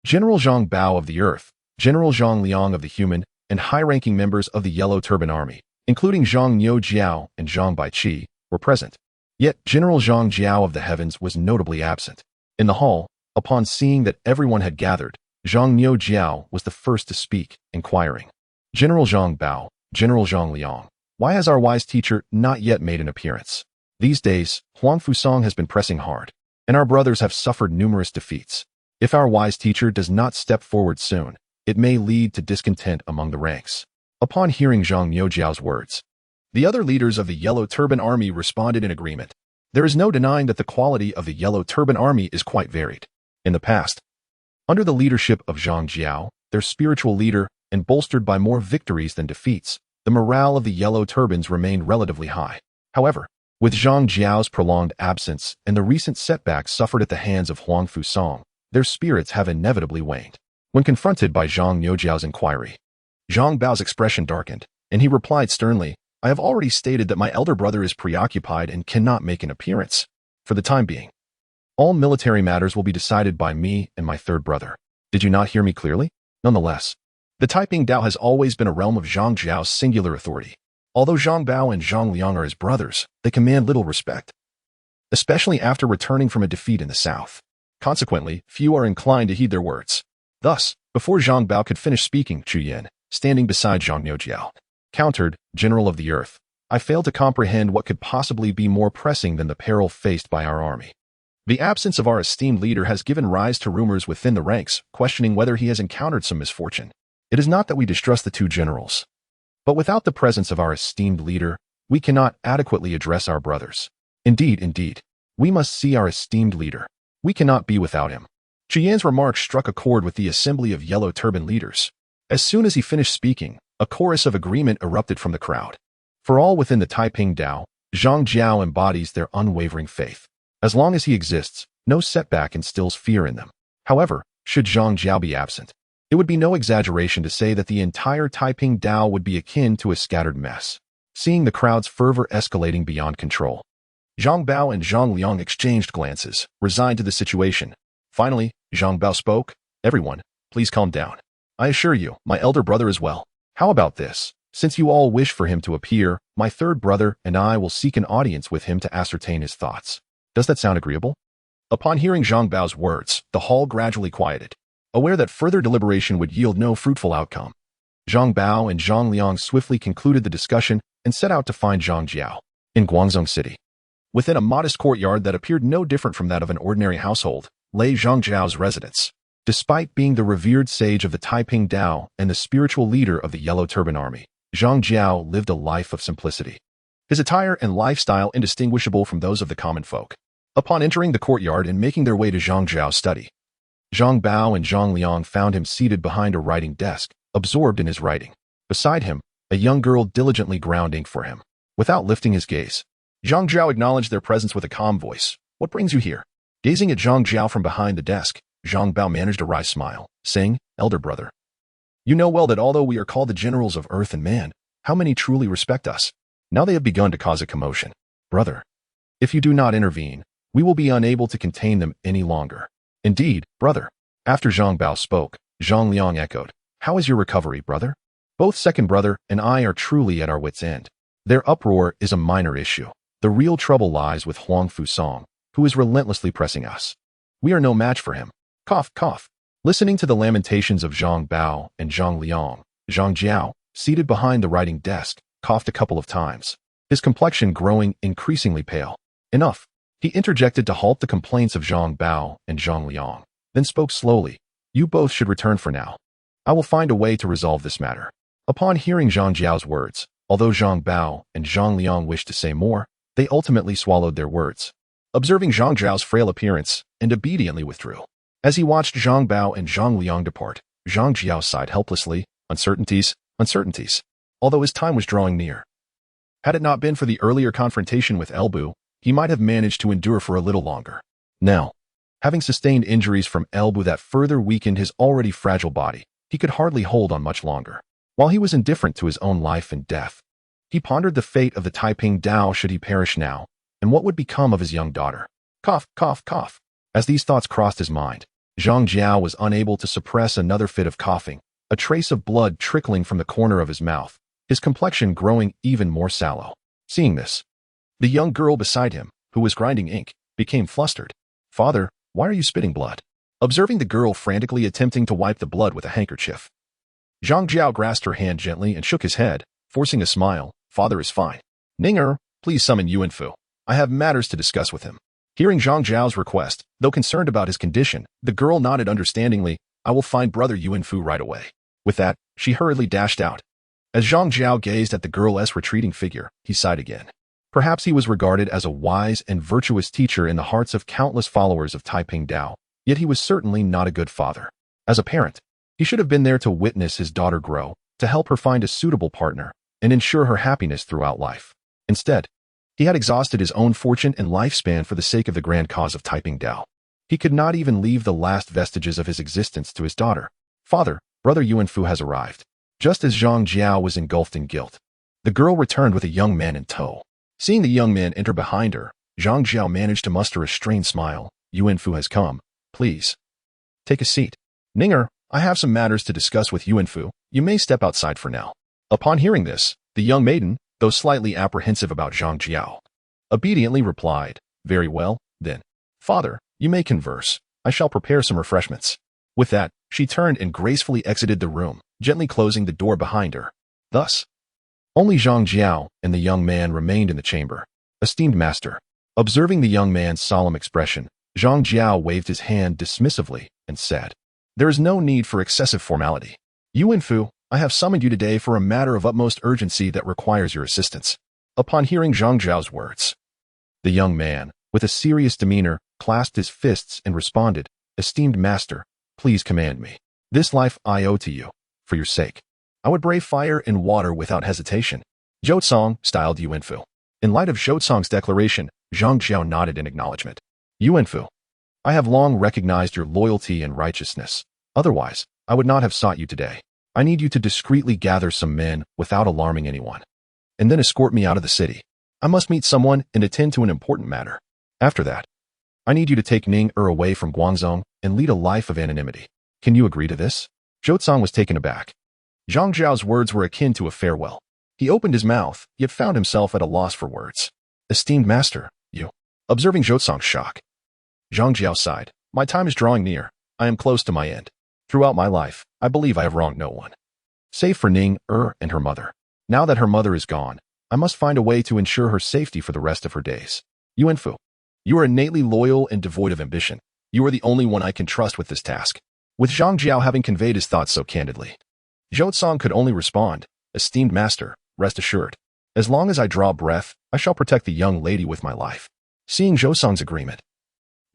General Zhang Bao of the Earth, General Zhang Liang of the Human, and high-ranking members of the Yellow Turban Army, including Zhang Jiao and Zhang Baiqi, were present. Yet General Zhang Jiao of the Heavens was notably absent. In the hall, upon seeing that everyone had gathered, Zhang Jiao was the first to speak, inquiring, "General Zhang Bao, General Zhang Liang, why has our wise teacher not yet made an appearance? These days, Huang Fusang has been pressing hard, and our brothers have suffered numerous defeats. If our wise teacher does not step forward soon, it may lead to discontent among the ranks." Upon hearing Zhang Jiao's words, the other leaders of the Yellow Turban Army responded in agreement. There is no denying that the quality of the Yellow Turban Army is quite varied. In the past, under the leadership of Zhang Jiao, their spiritual leader, and bolstered by more victories than defeats, the morale of the Yellow Turbans remained relatively high. However, with Zhang Jiao's prolonged absence and the recent setbacks suffered at the hands of Huang Fusang, their spirits have inevitably waned. When confronted by Zhang Jiao's inquiry, Zhang Bao's expression darkened, and he replied sternly, "I have already stated that my elder brother is preoccupied and cannot make an appearance. For the time being, all military matters will be decided by me and my third brother. Did you not hear me clearly?" Nonetheless, the Taiping Dao has always been a realm of Zhang Jiao's singular authority. Although Zhang Bao and Zhang Liang are his brothers, they command little respect, especially after returning from a defeat in the south. Consequently, few are inclined to heed their words. Thus, before Zhang Bao could finish speaking, Yuan, standing beside Zhang Jiao, countered, "General of the Earth, I fail to comprehend what could possibly be more pressing than the peril faced by our army. The absence of our esteemed leader has given rise to rumors within the ranks, questioning whether he has encountered some misfortune. It is not that we distrust the two generals, but without the presence of our esteemed leader, we cannot adequately address our brothers. Indeed, we must see our esteemed leader. We cannot be without him." Yuan's remarks struck a chord with the assembly of Yellow Turban leaders. As soon as he finished speaking, a chorus of agreement erupted from the crowd. For all within the Taiping Dao, Zhang Jiao embodies their unwavering faith. As long as he exists, no setback instills fear in them. However, should Zhang Jiao be absent, it would be no exaggeration to say that the entire Taiping Dao would be akin to a scattered mess. Seeing the crowd's fervor escalating beyond control, Zhang Bao and Zhang Liang exchanged glances, resigned to the situation. Finally, Zhang Bao spoke, "Everyone, please calm down. I assure you, my elder brother is well. How about this? Since you all wish for him to appear, my third brother and I will seek an audience with him to ascertain his thoughts. Does that sound agreeable?" Upon hearing Zhang Bao's words, the hall gradually quieted, aware that further deliberation would yield no fruitful outcome. Zhang Bao and Zhang Liang swiftly concluded the discussion and set out to find Zhang Jiao. In Guangzhou City, within a modest courtyard that appeared no different from that of an ordinary household, lay Zhang Jiao's residence. Despite being the revered sage of the Taiping Dao and the spiritual leader of the Yellow Turban Army, Zhang Jiao lived a life of simplicity, his attire and lifestyle indistinguishable from those of the common folk. Upon entering the courtyard and making their way to Zhang Jiao's study, Zhang Bao and Zhang Liang found him seated behind a writing desk, absorbed in his writing. Beside him, a young girl diligently ground ink for him. Without lifting his gaze, Zhang Jiao acknowledged their presence with a calm voice. "What brings you here?" Gazing at Zhang Jiao from behind the desk, Zhang Bao managed a wry smile, saying, "Elder brother, you know well that although we are called the generals of earth and man, how many truly respect us? Now they have begun to cause a commotion. Brother, if you do not intervene, we will be unable to contain them any longer." "Indeed, brother." After Zhang Bao spoke, Zhang Liang echoed, "How is your recovery, brother? Both second brother and I are truly at our wits' end. Their uproar is a minor issue. The real trouble lies with Huang Fusang, who is relentlessly pressing us. We are no match for him." Cough, cough. Listening to the lamentations of Zhang Bao and Zhang Liang, Zhang Jiao, seated behind the writing desk, coughed a couple of times, his complexion growing increasingly pale. Enough. He interjected to halt the complaints of Zhang Bao and Zhang Liang, then spoke slowly, You both should return for now. I will find a way to resolve this matter." Upon hearing Zhang Jiao's words, although Zhang Bao and Zhang Liang wished to say more, they ultimately swallowed their words, observing Zhang Jiao's frail appearance, and obediently withdrew. As he watched Zhang Bao and Zhang Liang depart, Zhang Jiao sighed helplessly. Uncertainties, uncertainties. Although his time was drawing near. Had it not been for the earlier confrontation with Elbu, he might have managed to endure for a little longer. Now, having sustained injuries from Elbu that further weakened his already fragile body, he could hardly hold on much longer. While he was indifferent to his own life and death, he pondered the fate of the Taiping Dao should he perish now, and what would become of his young daughter. Cough, cough, cough. As these thoughts crossed his mind, Zhang Jiao was unable to suppress another fit of coughing, a trace of blood trickling from the corner of his mouth, his complexion growing even more sallow. Seeing this, the young girl beside him, who was grinding ink, became flustered. "Father, why are you spitting blood?" Observing the girl frantically attempting to wipe the blood with a handkerchief, Zhang Jiao grasped her hand gently and shook his head, forcing a smile. "Father is fine. Ninger, please summon Yuan Fu. I have matters to discuss with him." Hearing Zhang Jiao's request, though concerned about his condition, the girl nodded understandingly. "I will find brother Yuan Fu right away." With that, she hurriedly dashed out. As Zhang Jiao gazed at the girl's retreating figure, he sighed again. Perhaps he was regarded as a wise and virtuous teacher in the hearts of countless followers of Taiping Dao, yet he was certainly not a good father. As a parent, he should have been there to witness his daughter grow, to help her find a suitable partner, and ensure her happiness throughout life. Instead, he had exhausted his own fortune and lifespan for the sake of the grand cause of Taiping Dao. He could not even leave the last vestiges of his existence to his daughter. "Father, brother Yuan Fu has arrived." Just as Zhang Jiao was engulfed in guilt, the girl returned with a young man in tow. Seeing the young man enter behind her, Zhang Jiao managed to muster a strained smile. "Yuan Fu has come. Please, take a seat." "Ninger, I have some matters to discuss with Yuan Fu. You may step outside for now." Upon hearing this, the young maiden, though slightly apprehensive about Zhang Jiao, obediently replied, "Very well, then. Father, you may converse. I shall prepare some refreshments." With that, she turned and gracefully exited the room, gently closing the door behind her. Thus, only Zhang Jiao and the young man remained in the chamber. "Esteemed master." Observing the young man's solemn expression, Zhang Jiao waved his hand dismissively and said, "There is no need for excessive formality. Yuan Fu, I have summoned you today for a matter of utmost urgency that requires your assistance." Upon hearing Zhang Jiao's words, the young man, with a serious demeanor, clasped his fists and responded, "Esteemed master, please command me. This life I owe to you. For your sake, I would brave fire and water without hesitation." "Zhoutsong," styled Yuan Fu. In light of Zhoutsong's declaration, Zhang Jiao nodded in acknowledgement. "Yuan Fu, I have long recognized your loyalty and righteousness. Otherwise, I would not have sought you today. I need you to discreetly gather some men without alarming anyone, and then escort me out of the city. I must meet someone and attend to an important matter. After that, I need you to take Ning away from Guangzhou and lead a life of anonymity. Can you agree to this?" Zhoutsong was taken aback. Zhang Jiao's words were akin to a farewell. He opened his mouth, yet found himself at a loss for words. "Esteemed master, you." Observing Zhoutsong's shock, Zhang Jiao sighed. "My time is drawing near. I am close to my end. Throughout my life, I believe I have wronged no one, save for Ning and her mother. Now that her mother is gone, I must find a way to ensure her safety for the rest of her days. Yuan Fu, you are innately loyal and devoid of ambition. You are the only one I can trust with this task." With Zhang Jiao having conveyed his thoughts so candidly, Zhoutsong could only respond, "Esteemed master, rest assured. As long as I draw breath, I shall protect the young lady with my life." Seeing Zhoutsong's agreement,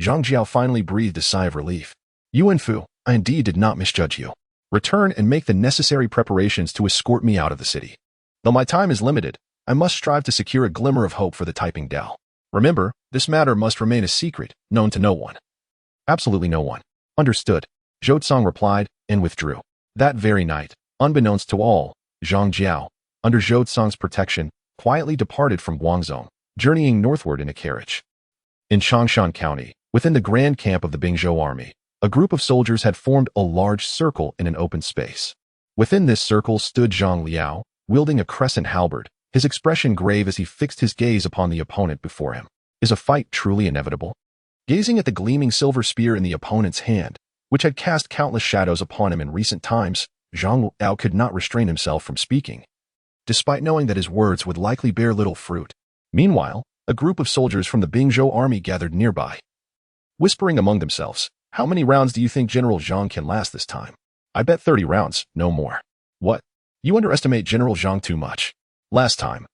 Zhang Jiao finally breathed a sigh of relief. "Yuan Fu, I indeed did not misjudge you. Return and make the necessary preparations to escort me out of the city. Though my time is limited, I must strive to secure a glimmer of hope for the Taiping Dao. Remember, this matter must remain a secret, known to no one." "Absolutely no one." "Understood," Zhoutsong replied, and withdrew. That very night, unbeknownst to all, Zhang Jiao, under Zhoutsong's protection, quietly departed from Guangzhou, journeying northward in a carriage. In Changshan County, within the grand camp of the Bingzhou army, a group of soldiers had formed a large circle in an open space. Within this circle stood Zhang Liao, wielding a crescent halberd, his expression grave as he fixed his gaze upon the opponent before him. Is a fight truly inevitable? Gazing at the gleaming silver spear in the opponent's hand, which had cast countless shadows upon him in recent times, Zhang Liao could not restrain himself from speaking, despite knowing that his words would likely bear little fruit. Meanwhile, a group of soldiers from the Bingzhou army gathered nearby. Whispering among themselves, How many rounds do you think General Zhang can last this time? I bet 30 rounds, no more. What? You underestimate General Zhang too much. Last time,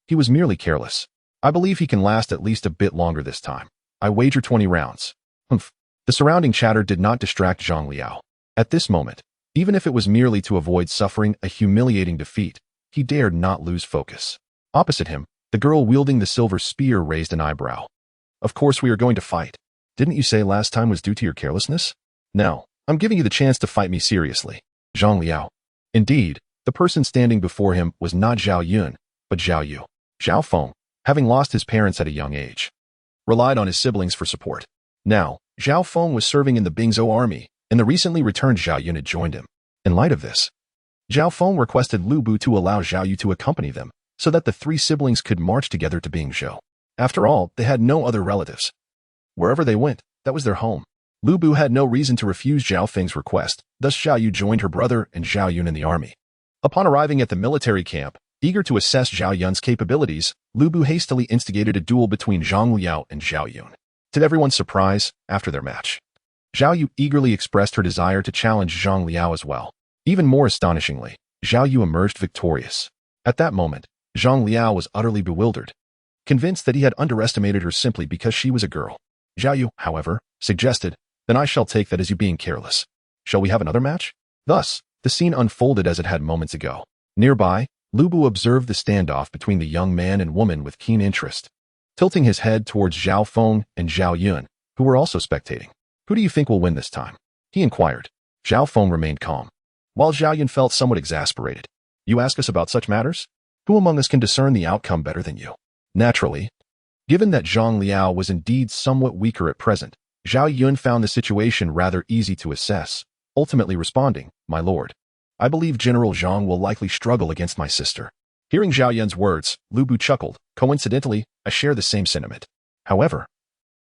he was merely careless. I believe he can last at least a bit longer this time. I wager 20 rounds. Humph. The surrounding chatter did not distract Zhang Liao. At this moment, even if it was merely to avoid suffering a humiliating defeat, he dared not lose focus. Opposite him, the girl wielding the silver spear raised an eyebrow. Of course we are going to fight. Didn't you say last time was due to your carelessness? Now, I'm giving you the chance to fight me seriously. Zhang Liao. Indeed, the person standing before him was not Zhao Yun, but Zhao Yu. Zhao Feng, having lost his parents at a young age, relied on his siblings for support. Now, Zhao Feng was serving in the Bingzhou army, and the recently returned Zhao Yun had joined him. In light of this, Zhao Feng requested Lu Bu to allow Zhao Yu to accompany them, so that the three siblings could march together to Bingzhou. After all, they had no other relatives. Wherever they went, that was their home. Lu Bu had no reason to refuse Zhao Feng's request, thus Zhao Yu joined her brother and Zhao Yun in the army. Upon arriving at the military camp, eager to assess Zhao Yun's capabilities, Lu Bu hastily instigated a duel between Zhang Liao and Zhao Yun. To everyone's surprise, after their match, Zhao Yu eagerly expressed her desire to challenge Zhang Liao as well. Even more astonishingly, Zhao Yu emerged victorious. At that moment, Zhang Liao was utterly bewildered, convinced that he had underestimated her simply because she was a girl. Zhao Yu, however, suggested, "Then I shall take that as you being careless. Shall we have another match?" Thus, the scene unfolded as it had moments ago. Nearby, Lu Bu observed the standoff between the young man and woman with keen interest, tilting his head towards Zhao Feng and Zhao Yun, who were also spectating. "Who do you think will win this time?" he inquired. Zhao Feng remained calm, while Zhao Yun felt somewhat exasperated. "You ask us about such matters? Who among us can discern the outcome better than you?" Naturally, given that Zhang Liao was indeed somewhat weaker at present, Zhao Yun found the situation rather easy to assess, ultimately responding, "My lord, I believe General Zhang will likely struggle against my sister." Hearing Zhao Yun's words, Lu Bu chuckled. "Coincidentally, I share the same sentiment. However,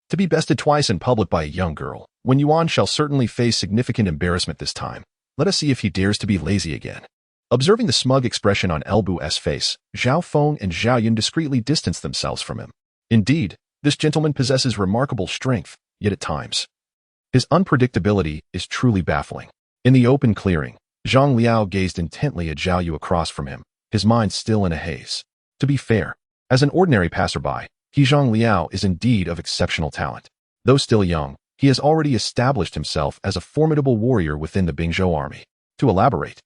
to be bested twice in public by a young girl, when Yuan shall certainly face significant embarrassment this time. Let us see if he dares to be lazy again." Observing the smug expression on Lu Bu's face, Zhao Feng and Zhao Yun discreetly distanced themselves from him. Indeed, this gentleman possesses remarkable strength, yet at times, his unpredictability is truly baffling. In the open clearing, Zhang Liao gazed intently at Zhao Yu across from him, his mind still in a haze. To be fair, as an ordinary passerby, Zhang Liao is indeed of exceptional talent. Though still young, he has already established himself as a formidable warrior within the Bingzhou army. To elaborate,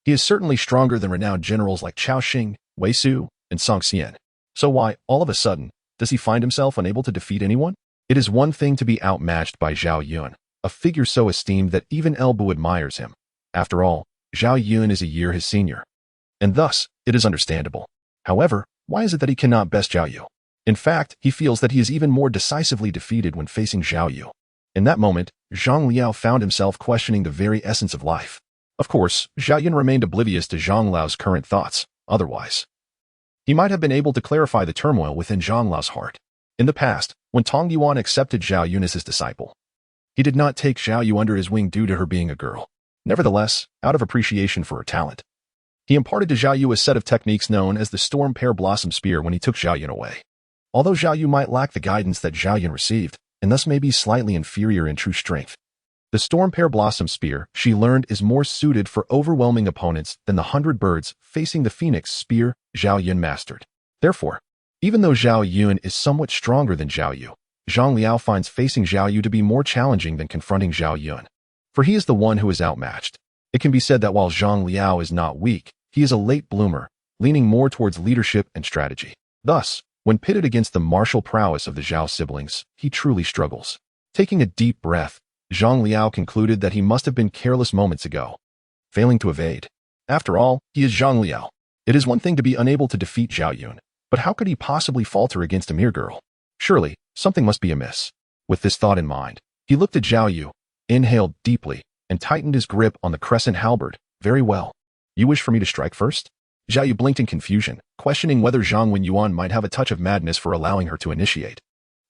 he is certainly stronger than renowned generals like Cao Xing, Wei Su, and Song Xian. So why, all of a sudden, does he find himself unable to defeat anyone? It is one thing to be outmatched by Zhao Yun, a figure so esteemed that even Lu Bu admires him. After all, Zhao Yun is a year his senior, and thus, it is understandable. However, why is it that he cannot best Zhao Yu? In fact, he feels that he is even more decisively defeated when facing Zhao Yu. In that moment, Zhang Liao found himself questioning the very essence of life. Of course, Zhao Yun remained oblivious to Zhang Liao's current thoughts. Otherwise, he might have been able to clarify the turmoil within Zhang Liao's heart. In the past, when Tong Yuan accepted Zhao Yun as his disciple, he did not take Zhao Yu under his wing due to her being a girl. Nevertheless, out of appreciation for her talent, he imparted to Zhao Yu a set of techniques known as the Storm Pear Blossom Spear when he took Zhao Yun away. Although Zhao Yu might lack the guidance that Zhao Yun received, and thus may be slightly inferior in true strength, the Storm Pear Blossom Spear, she learned, is more suited for overwhelming opponents than the 100 birds facing the Phoenix Spear Zhao Yun mastered. Therefore, even though Zhao Yun is somewhat stronger than Zhao Yu, Zhang Liao finds facing Zhao Yu to be more challenging than confronting Zhao Yun, for he is the one who is outmatched. It can be said that while Zhang Liao is not weak, he is a late bloomer, leaning more towards leadership and strategy. Thus, when pitted against the martial prowess of the Zhao siblings, he truly struggles. Taking a deep breath, Zhang Liao concluded that he must have been careless moments ago, failing to evade. After all, he is Zhang Liao. It is one thing to be unable to defeat Zhao Yun, but how could he possibly falter against a mere girl? Surely, something must be amiss. With this thought in mind, he looked at Zhao Yu, inhaled deeply, and tightened his grip on the crescent halberd. "Very well. You wish for me to strike first?" Zhao Yu blinked in confusion, questioning whether Zhang Wuyuan might have a touch of madness for allowing her to initiate.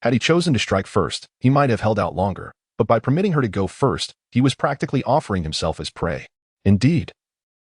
Had he chosen to strike first, he might have held out longer, but by permitting her to go first, he was practically offering himself as prey. Indeed.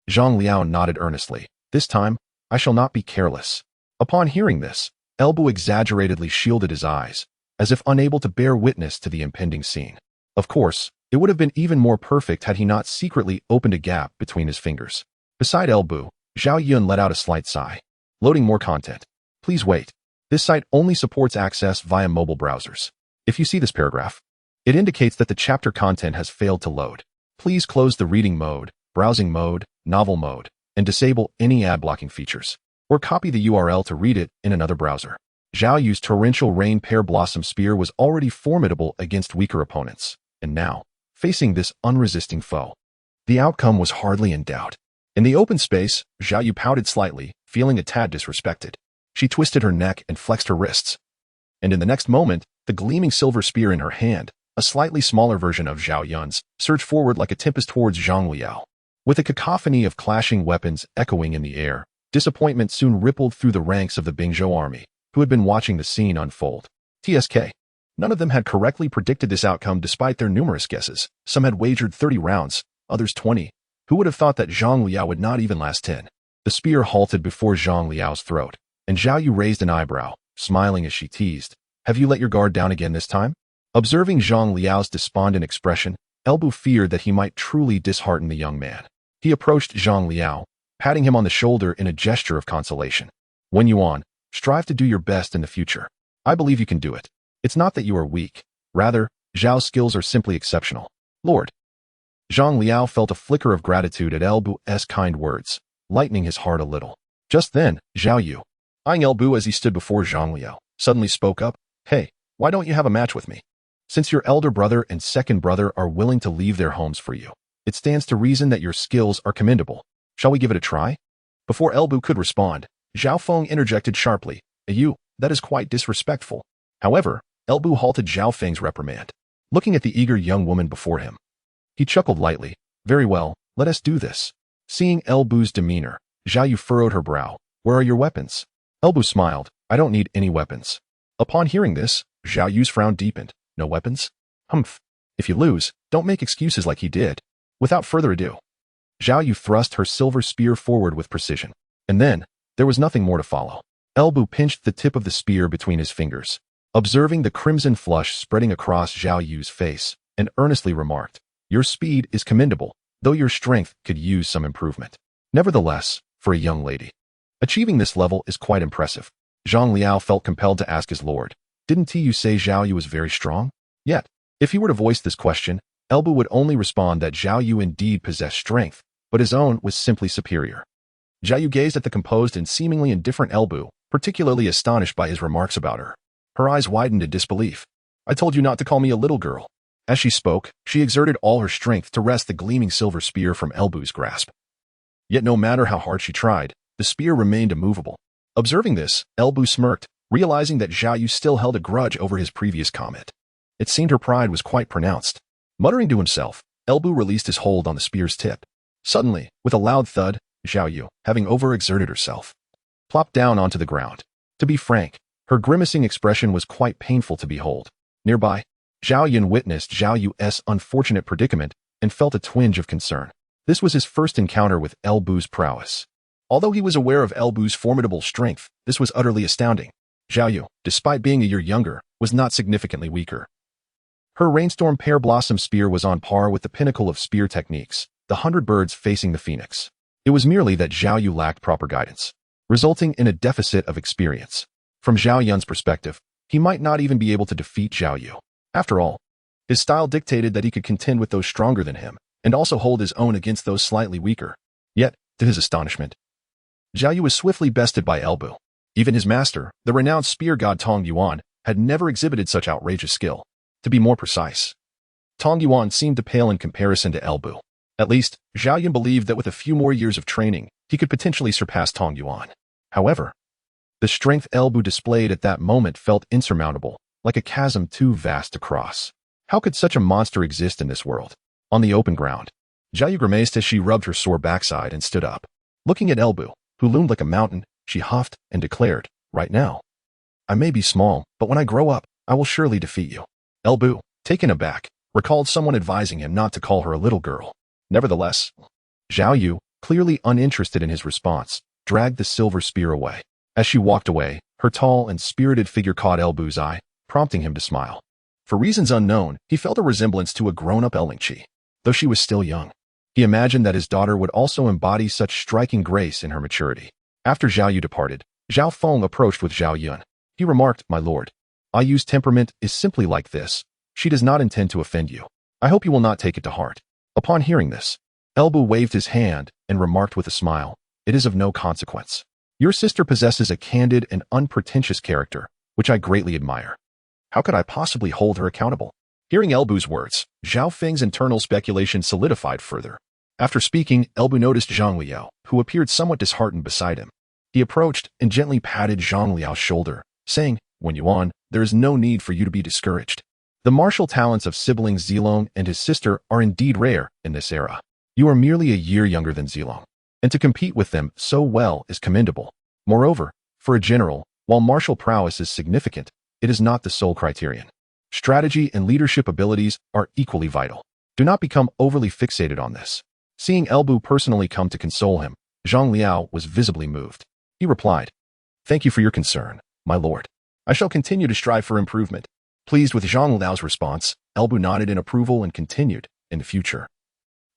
Zhang Liao nodded earnestly. "This time, I shall not be careless." Upon hearing this, Lu Bu exaggeratedly shielded his eyes, as if unable to bear witness to the impending scene. Of course, it would have been even more perfect had he not secretly opened a gap between his fingers. Beside elbow, Zhao Yuan let out a slight sigh. Loading more content. Please wait. This site only supports access via mobile browsers. If you see this paragraph, it indicates that the chapter content has failed to load. Please close the reading mode, browsing mode, novel mode, and disable any ad blocking features. Or copy the URL to read it in another browser. Zhao Yu's torrential rain pear blossom spear was already formidable against weaker opponents, and now, facing this unresisting foe, the outcome was hardly in doubt. In the open space, Zhao Yu pouted slightly, feeling a tad disrespected. She twisted her neck and flexed her wrists. And in the next moment, the gleaming silver spear in her hand, a slightly smaller version of Zhao Yun's, surged forward like a tempest towards Zhang Liao. With a cacophony of clashing weapons echoing in the air, disappointment soon rippled through the ranks of the Bingzhou army, who had been watching the scene unfold. TSK. None of them had correctly predicted this outcome despite their numerous guesses. Some had wagered 30 rounds, others 20. Who would have thought that Zhang Liao would not even last 10? The spear halted before Zhang Liao's throat, and Zhao Yu raised an eyebrow, smiling as she teased. Have you let your guard down again this time? Observing Zhang Liao's despondent expression, Elbu feared that he might truly dishearten the young man. He approached Zhang Liao, patting him on the shoulder in a gesture of consolation. When Yuan, strive to do your best in the future. I believe you can do it. It's not that you are weak. Rather, Zhao's skills are simply exceptional. Lord. Zhang Liao felt a flicker of gratitude at Elbu's kind words, lightening his heart a little. Just then, Zhao Yu, eyeing Elbu as he stood before Zhang Liao, suddenly spoke up. Hey, why don't you have a match with me? Since your elder brother and second brother are willing to leave their homes for you, it stands to reason that your skills are commendable. Shall we give it a try? Before Elbu could respond, Zhao Feng interjected sharply. You, that is quite disrespectful. However, Elbu halted Zhao Feng's reprimand, looking at the eager young woman before him. He chuckled lightly. Very well, let us do this. Seeing Elbu's demeanor, Zhao Yu furrowed her brow. Where are your weapons? Elbu smiled. I don't need any weapons. Upon hearing this, Zhao Yu's frown deepened. No weapons? Humph. If you lose, don't make excuses like he did. Without further ado, Zhao Yu thrust her silver spear forward with precision. And then, there was nothing more to follow. Elbu pinched the tip of the spear between his fingers, observing the crimson flush spreading across Zhao Yu's face, and earnestly remarked, Your speed is commendable, though your strength could use some improvement. Nevertheless, for a young lady, achieving this level is quite impressive. Zhang Liao felt compelled to ask his lord, Didn't you say Zhao Yu was very strong? Yet, if he were to voice this question, Elbu would only respond that Zhao Yu indeed possessed strength, but his own was simply superior. Zhao Yu gazed at the composed and seemingly indifferent Elbu, particularly astonished by his remarks about her. Her eyes widened in disbelief. I told you not to call me a little girl. As she spoke, she exerted all her strength to wrest the gleaming silver spear from Elbu's grasp. Yet no matter how hard she tried, the spear remained immovable. Observing this, Elbu smirked, realizing that Zhao Yu still held a grudge over his previous comment. It seemed her pride was quite pronounced. Muttering to himself, Elbu released his hold on the spear's tip. Suddenly, with a loud thud, Zhao Yu, having overexerted herself, plopped down onto the ground. To be frank, her grimacing expression was quite painful to behold. Nearby, Zhao Yun witnessed Zhao Yu's unfortunate predicament and felt a twinge of concern. This was his first encounter with Elbu's prowess. Although he was aware of Elbu's formidable strength, this was utterly astounding. Zhao Yu, despite being a year younger, was not significantly weaker. Her rainstorm pear blossom spear was on par with the pinnacle of spear techniques, the 100 birds facing the phoenix. It was merely that Zhao Yu lacked proper guidance, resulting in a deficit of experience. From Zhao Yun's perspective, he might not even be able to defeat Zhao Yu. After all, his style dictated that he could contend with those stronger than him, and also hold his own against those slightly weaker. Yet, to his astonishment, Zhao Yu was swiftly bested by Elbu. Even his master, the renowned spear god Tong Yuan, had never exhibited such outrageous skill. To be more precise, Tong Yuan seemed to pale in comparison to Elbu. At least, Zhao Yun believed that with a few more years of training, he could potentially surpass Tong Yuan. However, the strength Elbu displayed at that moment felt insurmountable, like a chasm too vast to cross. How could such a monster exist in this world? On the open ground, Zhao Yu grimaced as she rubbed her sore backside and stood up. Looking at Elbu, who loomed like a mountain, she huffed and declared, Right now, I may be small, but when I grow up, I will surely defeat you. Elbu, taken aback, recalled someone advising him not to call her a little girl. Nevertheless, Zhao Yu, clearly uninterested in his response, dragged the silver spear away. As she walked away, her tall and spirited figure caught Elbu's eye, prompting him to smile. For reasons unknown, he felt a resemblance to a grown-up Elingqi, though she was still young. He imagined that his daughter would also embody such striking grace in her maturity. After Zhao Yu departed, Zhao Feng approached with Zhao Yuan. He remarked, "My lord, Yu's temperament is simply like this. She does not intend to offend you. I hope you will not take it to heart." Upon hearing this, Elbu waved his hand and remarked with a smile, "It is of no consequence. Your sister possesses a candid and unpretentious character, which I greatly admire. How could I possibly hold her accountable?" Hearing Elbu's words, Zhao Feng's internal speculation solidified further. After speaking, Elbu noticed Zhang Liao, who appeared somewhat disheartened beside him. He approached and gently patted Zhang Liao's shoulder, saying, "Yuan, there is no need for you to be discouraged. The martial talents of sibling Zilong and his sister are indeed rare in this era. You are merely a year younger than Zilong, and to compete with them so well is commendable. Moreover, for a general, while martial prowess is significant, it is not the sole criterion. Strategy and leadership abilities are equally vital. Do not become overly fixated on this." Seeing Elbu personally come to console him, Zhang Liao was visibly moved. He replied, "Thank you for your concern, my lord. I shall continue to strive for improvement." Pleased with Zhang Liao's response, Elbu nodded in approval and continued, "In the future,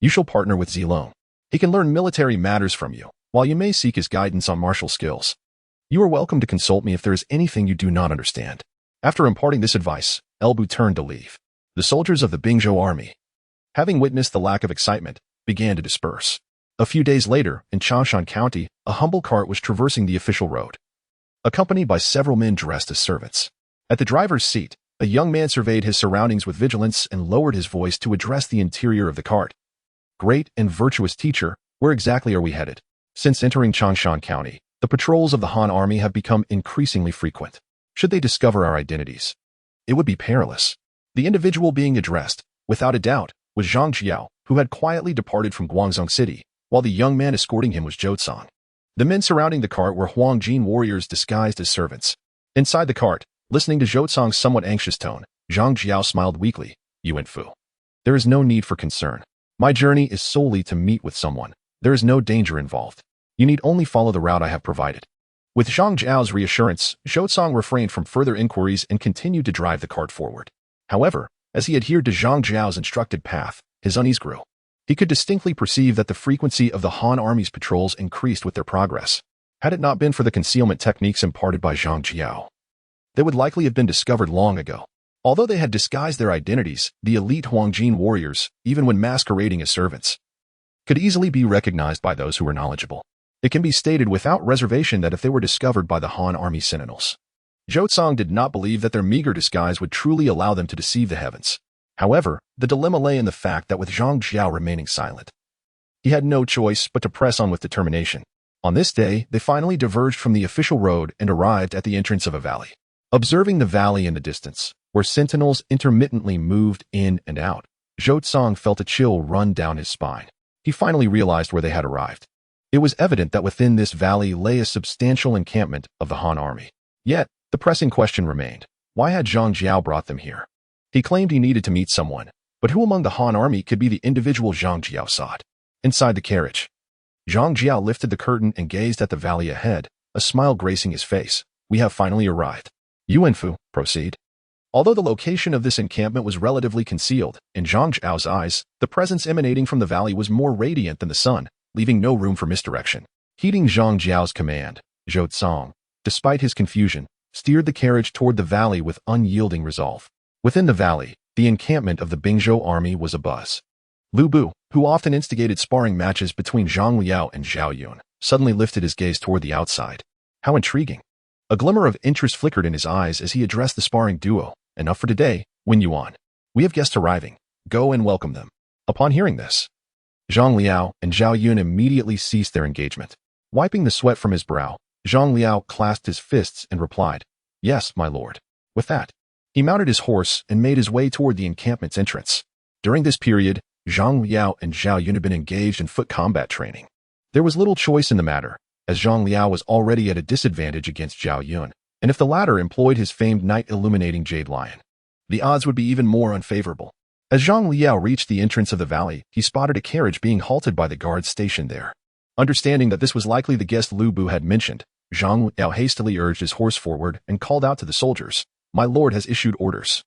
you shall partner with Zilong. He can learn military matters from you, while you may seek his guidance on martial skills. You are welcome to consult me if there is anything you do not understand." After imparting this advice, Elbu turned to leave. The soldiers of the Bingzhou army, having witnessed the lack of excitement, began to disperse. A few days later, in Changshan County, a humble cart was traversing the official road, accompanied by several men dressed as servants. At the driver's seat, a young man surveyed his surroundings with vigilance and lowered his voice to address the interior of the cart. "Great and virtuous teacher, where exactly are we headed?" Since entering Changshan County, the patrols of the Han army have become increasingly frequent. Should they discover our identities, it would be perilous. The individual being addressed, without a doubt, was Zhang Jiao, who had quietly departed from Guangzhou City, while the young man escorting him was Zhou. The men surrounding the cart were Huangjin warriors disguised as servants. Inside the cart, listening to Zhou's somewhat anxious tone, Zhang Jiao smiled weakly. "Yuan Fu, there is no need for concern. My journey is solely to meet with someone. There is no danger involved. You need only follow the route I have provided." With Zhang Jiao's reassurance, Zhou refrained from further inquiries and continued to drive the cart forward. However, as he adhered to Zhang Jiao's instructed path, his unease grew. He could distinctly perceive that the frequency of the Han army's patrols increased with their progress. Had it not been for the concealment techniques imparted by Zhang Jiao, they would likely have been discovered long ago. Although they had disguised their identities, the elite Huangjin warriors, even when masquerading as servants, could easily be recognized by those who were knowledgeable. It can be stated without reservation that if they were discovered by the Han army sentinels, Zhou did not believe that their meager disguise would truly allow them to deceive the heavens. However, the dilemma lay in the fact that with Zhang Jiao remaining silent, he had no choice but to press on with determination. On this day, they finally diverged from the official road and arrived at the entrance of a valley. Observing the valley in the distance, where sentinels intermittently moved in and out, Zhou felt a chill run down his spine. He finally realized where they had arrived. It was evident that within this valley lay a substantial encampment of the Han army. Yet, the pressing question remained, why had Zhang Jiao brought them here? He claimed he needed to meet someone, but who among the Han army could be the individual Zhang Jiao sought? Inside the carriage, Zhang Jiao lifted the curtain and gazed at the valley ahead, a smile gracing his face. "We have finally arrived. Yuan Fu, proceed." Although the location of this encampment was relatively concealed, in Zhang Jiao's eyes, the presence emanating from the valley was more radiant than the sun, leaving no room for misdirection. Heeding Zhang Jiao's command, Zhou, despite his confusion, steered the carriage toward the valley with unyielding resolve. Within the valley, the encampment of the Bingzhou army was abuzz. Lu Bu, who often instigated sparring matches between Zhang Liao and Zhao Yun, suddenly lifted his gaze toward the outside. How intriguing. A glimmer of interest flickered in his eyes as he addressed the sparring duo. "Enough for today, Wuyuan. We have guests arriving. Go and welcome them." Upon hearing this, Zhang Liao and Zhao Yun immediately ceased their engagement. Wiping the sweat from his brow, Zhang Liao clasped his fists and replied, "Yes, my lord." With that, he mounted his horse and made his way toward the encampment's entrance. During this period, Zhang Liao and Zhao Yun had been engaged in foot combat training. There was little choice in the matter, as Zhang Liao was already at a disadvantage against Zhao Yun, and if the latter employed his famed night-illuminating jade lion, the odds would be even more unfavorable. As Zhang Liao reached the entrance of the valley, he spotted a carriage being halted by the guards stationed there. Understanding that this was likely the guest Lu Bu had mentioned, Zhang Liao hastily urged his horse forward and called out to the soldiers, "My lord has issued orders."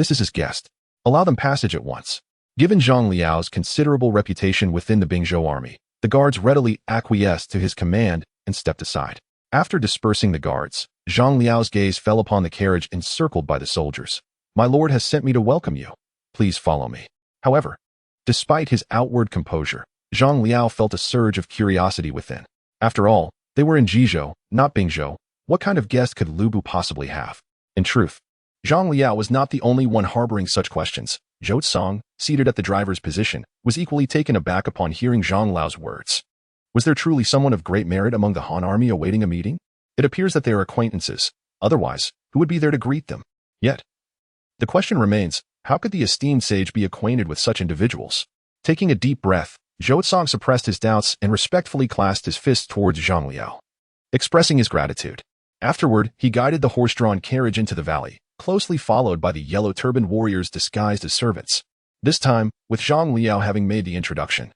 This is his guest. Allow them passage at once. Given Zhang Liao's considerable reputation within the Bingzhou army, the guards readily acquiesced to his command and stepped aside. After dispersing the guards, Zhang Liao's gaze fell upon the carriage encircled by the soldiers. My lord has sent me to welcome you. Please follow me. However, despite his outward composure, Zhang Liao felt a surge of curiosity within. After all, they were in Jizhou, not Bingzhou. What kind of guest could Lu Bu possibly have? In truth, Zhang Liao was not the only one harboring such questions. Zhou Song, seated at the driver's position, was equally taken aback upon hearing Zhang Liao's words. Was there truly someone of great merit among the Han army awaiting a meeting? It appears that they are acquaintances. Otherwise, who would be there to greet them? Yet, the question remains, how could the esteemed sage be acquainted with such individuals? Taking a deep breath, Zhou Song suppressed his doubts and respectfully clasped his fist towards Zhang Liao, expressing his gratitude. Afterward, he guided the horse-drawn carriage into the valley, closely followed by the yellow-turbaned warriors disguised as servants. This time, with Zhang Liao having made the introduction.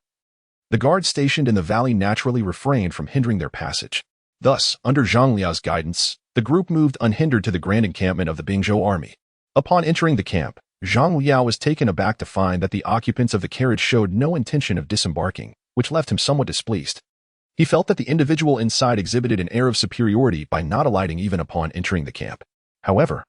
The guards stationed in the valley naturally refrained from hindering their passage. Thus, under Zhang Liao's guidance, the group moved unhindered to the grand encampment of the Bingzhou army. Upon entering the camp, Zhang Liao was taken aback to find that the occupants of the carriage showed no intention of disembarking, which left him somewhat displeased. He felt that the individual inside exhibited an air of superiority by not alighting even upon entering the camp. However,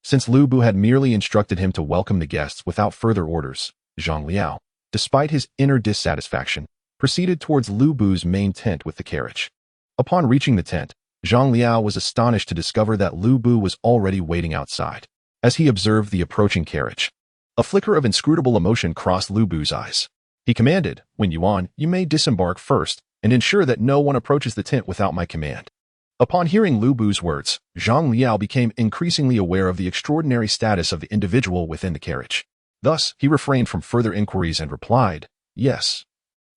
since Lu Bu had merely instructed him to welcome the guests without further orders, Zhang Liao, despite his inner dissatisfaction, proceeded towards Lu Bu's main tent with the carriage. Upon reaching the tent, Zhang Liao was astonished to discover that Lu Bu was already waiting outside. As he observed the approaching carriage, a flicker of inscrutable emotion crossed Lu Bu's eyes. He commanded, Yuan, you may disembark first, and ensure that no one approaches the tent without my command. Upon hearing Lu Bu's words, Zhang Liao became increasingly aware of the extraordinary status of the individual within the carriage. Thus, he refrained from further inquiries and replied, Yes,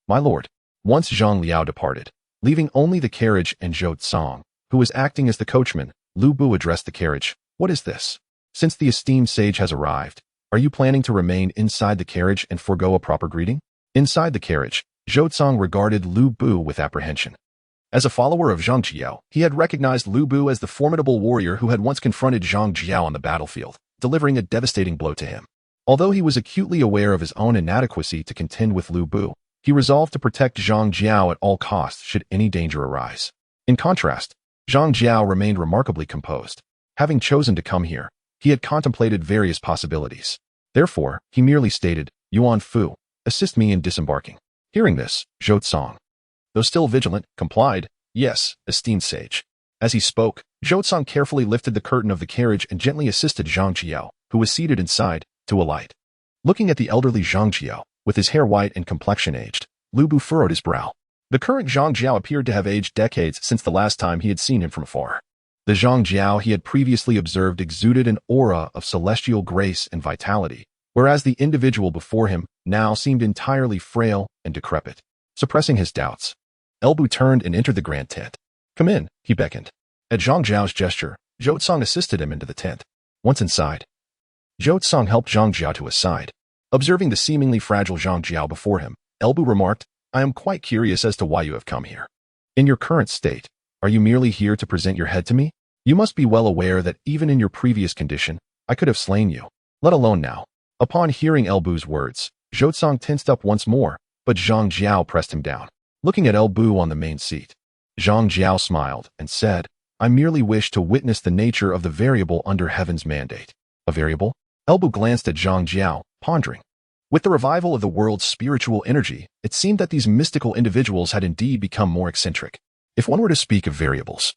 my lord. Once Zhang Liao departed, leaving only the carriage and Zhou Song, who was acting as the coachman, Lu Bu addressed the carriage. What is this? Since the esteemed sage has arrived, are you planning to remain inside the carriage and forego a proper greeting? Inside the carriage, Zhou Song regarded Lu Bu with apprehension. As a follower of Zhang Jiao, he had recognized Lu Bu as the formidable warrior who had once confronted Zhang Jiao on the battlefield, delivering a devastating blow to him. Although he was acutely aware of his own inadequacy to contend with Lu Bu, he resolved to protect Zhang Jiao at all costs should any danger arise. In contrast, Zhang Jiao remained remarkably composed. Having chosen to come here, he had contemplated various possibilities. Therefore, he merely stated, Yuan Fu, assist me in disembarking. Hearing this, Zhou Song, though still vigilant, complied, Yes, esteemed sage. As he spoke, Zhou Song carefully lifted the curtain of the carriage and gently assisted Zhang Jiao, who was seated inside, to alight. Looking at the elderly Zhang Jiao, with his hair white and complexion aged, Lu Bu furrowed his brow. The current Zhang Jiao appeared to have aged decades since the last time he had seen him from afar. The Zhang Jiao he had previously observed exuded an aura of celestial grace and vitality, whereas the individual before him now seemed entirely frail and decrepit. Suppressing his doubts, Elbu turned and entered the grand tent. Come in, he beckoned. At Zhang Jiao's gesture, Zhou Song assisted him into the tent. Once inside, Zhou Song helped Zhang Jiao to his side. Observing the seemingly fragile Zhang Jiao before him, Elbu remarked, I am quite curious as to why you have come here. In your current state, are you merely here to present your head to me? You must be well aware that even in your previous condition, I could have slain you, let alone now. Upon hearing Elbu's words, Zhou Song tensed up once more, but Zhang Jiao pressed him down. Looking at Elbu on the main seat, Zhang Jiao smiled and said, I merely wish to witness the nature of the variable under heaven's mandate. A variable? Elbu glanced at Zhang Jiao, pondering. With the revival of the world's spiritual energy, it seemed that these mystical individuals had indeed become more eccentric. If one were to speak of variables,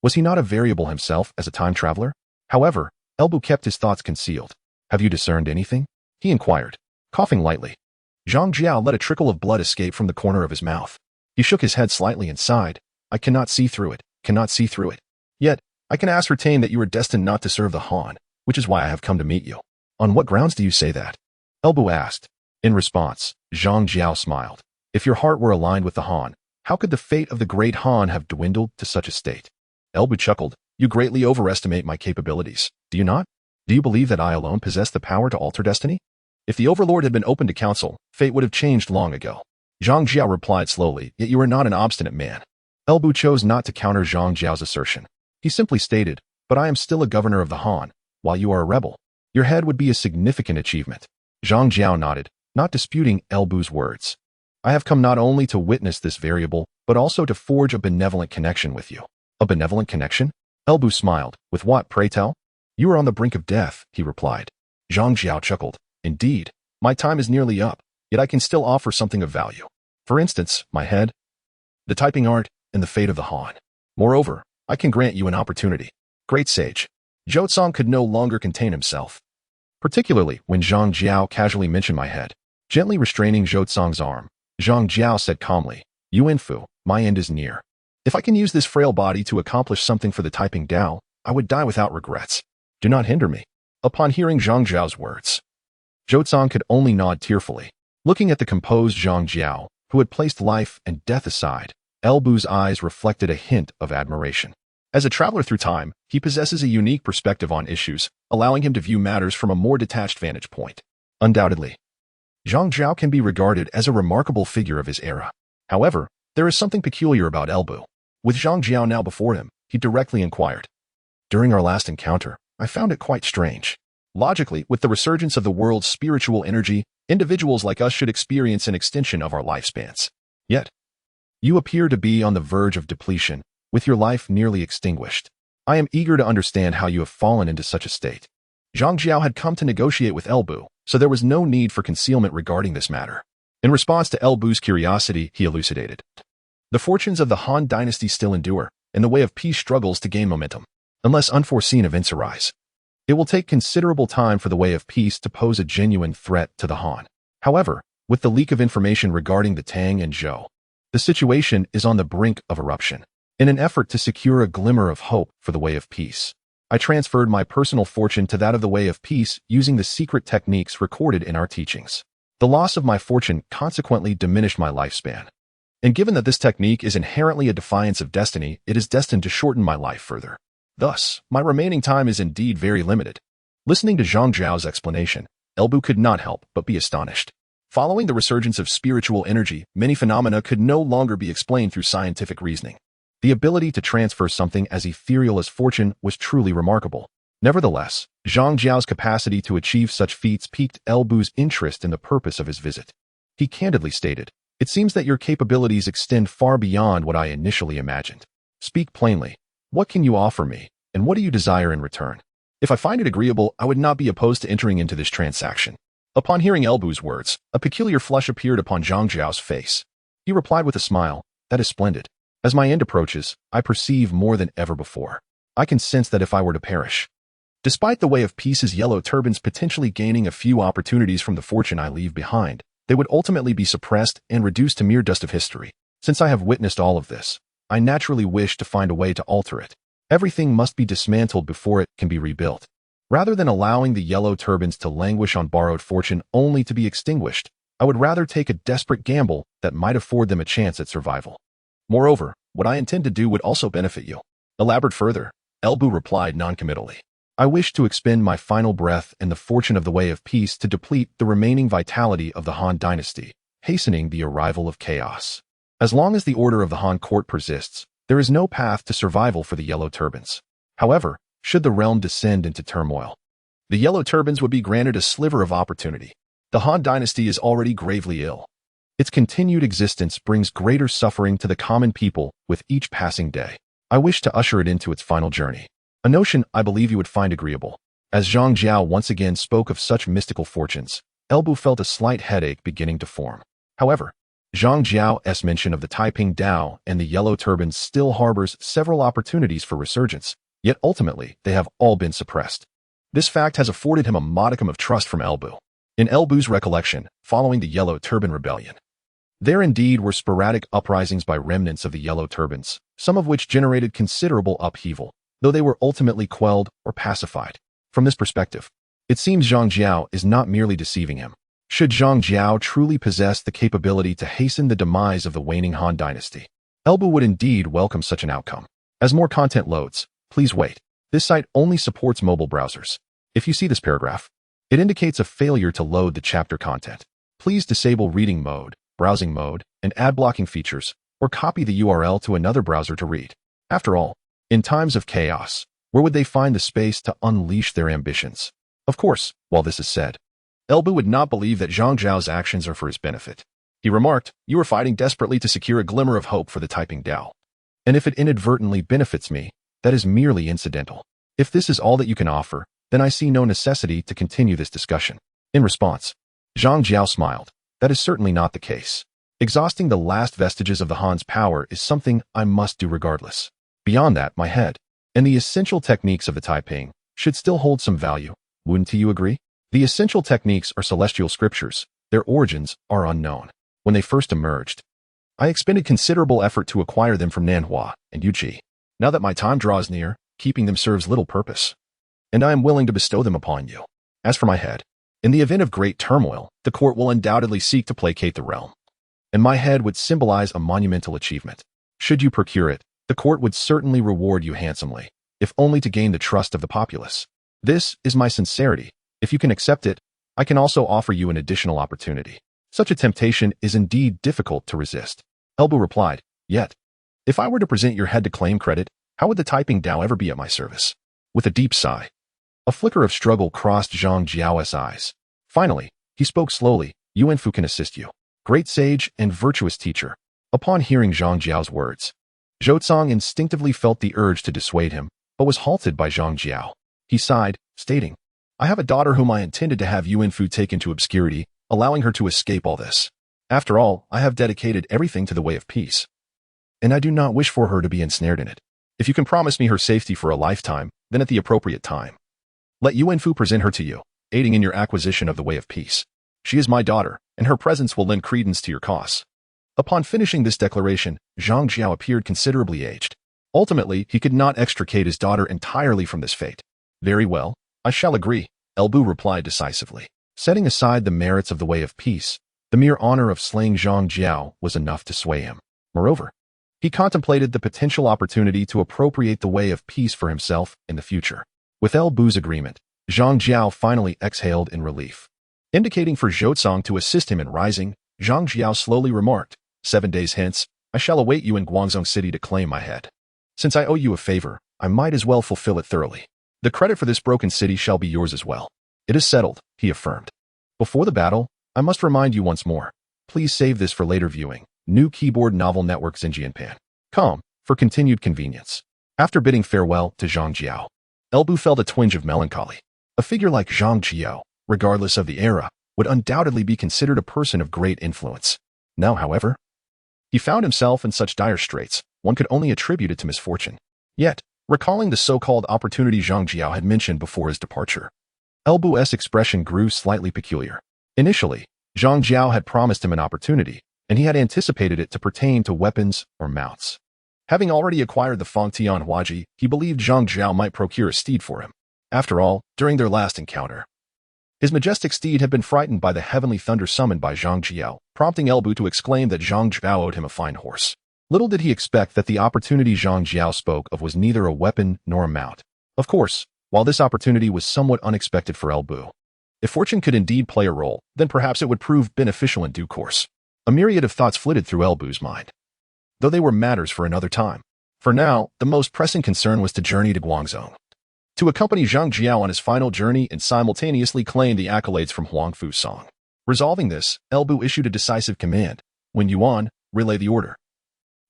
was he not a variable himself as a time traveler? However, Elbu kept his thoughts concealed. Have you discerned anything? He inquired, coughing lightly. Zhang Jiao let a trickle of blood escape from the corner of his mouth. He shook his head slightly and sighed. I cannot see through it, cannot see through it. Yet, I can ascertain that you are destined not to serve the Han, which is why I have come to meet you. On what grounds do you say that? Elbu asked. In response, Zhang Jiao smiled. If your heart were aligned with the Han, how could the fate of the great Han have dwindled to such a state? Elbu chuckled. You greatly overestimate my capabilities, do you not? Do you believe that I alone possess the power to alter destiny? If the Overlord had been open to counsel, fate would have changed long ago. Zhang Jiao replied slowly, yet you are not an obstinate man. Elbu chose not to counter Zhang Jiao's assertion. He simply stated, but I am still a governor of the Han, while you are a rebel. Your head would be a significant achievement. Zhang Jiao nodded, not disputing Elbu's words. I have come not only to witness this variable, but also to forge a benevolent connection with you. A benevolent connection? Elbu smiled. With what, pray tell? You are on the brink of death, he replied. Zhang Jiao chuckled. Indeed, my time is nearly up, yet I can still offer something of value. For instance, my head, the typing art, and the fate of the Han. Moreover, I can grant you an opportunity. Great sage. Zhou Tsang could no longer contain himself. Particularly when Zhang Jiao casually mentioned my head. Gently restraining Zhou Tsang's arm, Zhang Jiao said calmly, Yuan, my end is near. If I can use this frail body to accomplish something for the typing Dao, I would die without regrets. Do not hinder me. Upon hearing Zhang Jiao's words, Zhou Tsang could only nod tearfully. Looking at the composed Zhang Jiao, who had placed life and death aside, Elbu's eyes reflected a hint of admiration. As a traveler through time, he possesses a unique perspective on issues, allowing him to view matters from a more detached vantage point. Undoubtedly, Zhang Jiao can be regarded as a remarkable figure of his era. However, there is something peculiar about Elbu. With Zhang Jiao now before him, he directly inquired. During our last encounter, I found it quite strange. Logically, with the resurgence of the world's spiritual energy, individuals like us should experience an extension of our lifespans. Yet, you appear to be on the verge of depletion, with your life nearly extinguished. I am eager to understand how you have fallen into such a state. Zhang Jiao had come to negotiate with Elbu, so there was no need for concealment regarding this matter. In response to Elbu's curiosity, he elucidated. The fortunes of the Han dynasty still endure, and the way of peace struggles to gain momentum, unless unforeseen events arise. It will take considerable time for the way of peace to pose a genuine threat to the Han. However, with the leak of information regarding the Tang and Zhou, the situation is on the brink of eruption. In an effort to secure a glimmer of hope for the way of peace, I transferred my personal fortune to that of the way of peace using the secret techniques recorded in our teachings. The loss of my fortune consequently diminished my lifespan. And given that this technique is inherently a defiance of destiny, it is destined to shorten my life further. Thus, my remaining time is indeed very limited. Listening to Zhang Jiao's explanation, Elbu could not help but be astonished. Following the resurgence of spiritual energy, many phenomena could no longer be explained through scientific reasoning. The ability to transfer something as ethereal as fortune was truly remarkable. Nevertheless, Zhang Jiao's capacity to achieve such feats piqued Elbu's interest in the purpose of his visit. He candidly stated, "It seems that your capabilities extend far beyond what I initially imagined. Speak plainly. What can you offer me, and what do you desire in return? If I find it agreeable, I would not be opposed to entering into this transaction." Upon hearing Elbu's words, a peculiar flush appeared upon Zhang Jiao's face. He replied with a smile, "That is splendid. As my end approaches, I perceive more than ever before. I can sense that if I were to perish, despite the way of peace's yellow turbans potentially gaining a few opportunities from the fortune I leave behind, they would ultimately be suppressed and reduced to mere dust of history. Since I have witnessed all of this, I naturally wish to find a way to alter it. Everything must be dismantled before it can be rebuilt. Rather than allowing the yellow turbans to languish on borrowed fortune only to be extinguished, I would rather take a desperate gamble that might afford them a chance at survival. Moreover, what I intend to do would also benefit you." Elaborate further, Elbu replied noncommittally. "I wish to expend my final breath and the fortune of the way of peace to deplete the remaining vitality of the Han dynasty, hastening the arrival of chaos. As long as the order of the Han court persists, there is no path to survival for the yellow turbans. However, should the realm descend into turmoil, the yellow turbans would be granted a sliver of opportunity. The Han dynasty is already gravely ill. Its continued existence brings greater suffering to the common people with each passing day. I wish to usher it into its final journey. A notion I believe you would find agreeable." As Zhang Jiao once again spoke of such mystical fortunes, Elbu felt a slight headache beginning to form. However, Zhang Jiao's mention of the Taiping Dao and the yellow turbans still harbors several opportunities for resurgence, yet ultimately they have all been suppressed. This fact has afforded him a modicum of trust from Elbu. In Elbu's recollection, following the Yellow Turban Rebellion, there indeed were sporadic uprisings by remnants of the yellow turbans, some of which generated considerable upheaval, though they were ultimately quelled or pacified. From this perspective, it seems Zhang Jiao is not merely deceiving him. Should Zhang Jiao truly possess the capability to hasten the demise of the waning Han dynasty, Elbu would indeed welcome such an outcome. As more content loads, please wait. This site only supports mobile browsers. If you see this paragraph, it indicates a failure to load the chapter content. Please disable reading mode, browsing mode, and ad blocking features, or copy the URL to another browser to read. After all, in times of chaos, where would they find the space to unleash their ambitions? Of course, while this is said, Elbu would not believe that Zhang Jiao's actions are for his benefit. He remarked, "You are fighting desperately to secure a glimmer of hope for the Taiping Dao. And if it inadvertently benefits me, that is merely incidental. If this is all that you can offer, then I see no necessity to continue this discussion." In response, Zhang Jiao smiled. "That is certainly not the case. Exhausting the last vestiges of the Han's power is something I must do regardless. Beyond that, my head, and the essential techniques of the Taiping, should still hold some value. Wouldn't you agree? The essential techniques are celestial scriptures. Their origins are unknown. When they first emerged, I expended considerable effort to acquire them from Nanhua and Yuqi. Now that my time draws near, keeping them serves little purpose, and I am willing to bestow them upon you. As for my head, in the event of great turmoil, the court will undoubtedly seek to placate the realm, and my head would symbolize a monumental achievement. Should you procure it, the court would certainly reward you handsomely, if only to gain the trust of the populace. This is my sincerity. If you can accept it, I can also offer you an additional opportunity. Such a temptation is indeed difficult to resist." Elbu replied, "Yet, if I were to present your head to claim credit, how would the Taiping Dao ever be at my service?" With a deep sigh, a flicker of struggle crossed Zhang Jiao's eyes. Finally, he spoke slowly, "Yuan can assist you. Great sage and virtuous teacher." Upon hearing Zhang Jiao's words, Zhou instinctively felt the urge to dissuade him, but was halted by Zhang Jiao. He sighed, stating, "I have a daughter whom I intended to have Yuan take into obscurity, allowing her to escape all this. After all, I have dedicated everything to the way of peace, and I do not wish for her to be ensnared in it. If you can promise me her safety for a lifetime, then at the appropriate time, let Yuan present her to you, aiding in your acquisition of the way of peace. She is my daughter, and her presence will lend credence to your cause." Upon finishing this declaration, Zhang Jiao appeared considerably aged. Ultimately, he could not extricate his daughter entirely from this fate. "Very well, I shall agree," Elbu replied decisively. Setting aside the merits of the way of peace, the mere honor of slaying Zhang Jiao was enough to sway him. Moreover, he contemplated the potential opportunity to appropriate the way of peace for himself in the future. With Elbu's agreement, Zhang Jiao finally exhaled in relief. Indicating for Zhou to assist him in rising, Zhang Jiao slowly remarked, 7 days hence, I shall await you in Guangzhou City to claim my head. Since I owe you a favor, I might as well fulfill it thoroughly. The credit for this broken city shall be yours as well." "It is settled," he affirmed. "Before the battle, I must remind you once more. Please save this for later viewing. New keyboard novel network Xinjianpan.com for continued convenience." After bidding farewell to Zhang Jiao, Elbu felt a twinge of melancholy. A figure like Zhang Jiao, regardless of the era, would undoubtedly be considered a person of great influence. Now, however, he found himself in such dire straits, one could only attribute it to misfortune. Yet, recalling the so-called opportunity Zhang Jiao had mentioned before his departure, Elbu's expression grew slightly peculiar. Initially, Zhang Jiao had promised him an opportunity, and he had anticipated it to pertain to weapons or mounts. Having already acquired the Fangtian Huaji, he believed Zhang Jiao might procure a steed for him. After all, during their last encounter, his majestic steed had been frightened by the heavenly thunder summoned by Zhang Jiao, prompting Elbu to exclaim that Zhang Jiao owed him a fine horse. Little did he expect that the opportunity Zhang Jiao spoke of was neither a weapon nor a mount. Of course, while this opportunity was somewhat unexpected for Elbu, if fortune could indeed play a role, then perhaps it would prove beneficial in due course. A myriad of thoughts flitted through Elbu's mind, though they were matters for another time. For now, the most pressing concern was to journey to Guangzhou, to accompany Zhang Jiao on his final journey and simultaneously claim the accolades from Huangfu Song. Resolving this, Elbu issued a decisive command. "When Yuan, relay the order.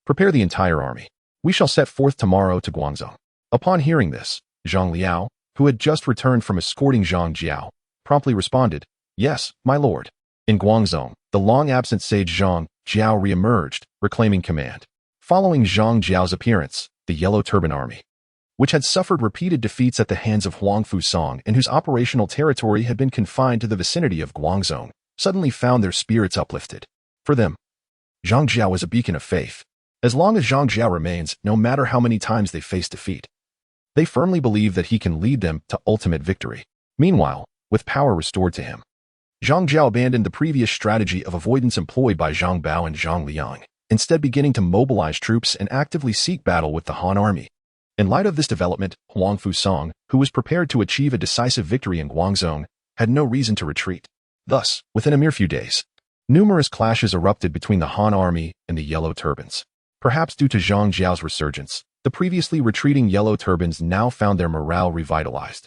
Prepare the entire army. We shall set forth tomorrow to Guangzhou." Upon hearing this, Zhang Liao, who had just returned from escorting Zhang Jiao, promptly responded, "Yes, my lord." In Guangzhou, the long-absent sage Zhang Jiao re-emerged, reclaiming command. Following Zhang Jiao's appearance, the Yellow Turban Army, which had suffered repeated defeats at the hands of Huangfu Song and whose operational territory had been confined to the vicinity of Guangzhou, suddenly found their spirits uplifted. For them, Zhang Jiao was a beacon of faith. As long as Zhang Jiao remains, no matter how many times they face defeat, they firmly believe that he can lead them to ultimate victory. Meanwhile, with power restored to him, Zhang Jiao abandoned the previous strategy of avoidance employed by Zhang Bao and Zhang Liang, instead beginning to mobilize troops and actively seek battle with the Han army. In light of this development, Huangfu Song, who was prepared to achieve a decisive victory in Guangzhou, had no reason to retreat. Thus, within a mere few days, numerous clashes erupted between the Han army and the Yellow Turbans. Perhaps due to Zhang Jiao's resurgence, the previously retreating Yellow Turbans now found their morale revitalized.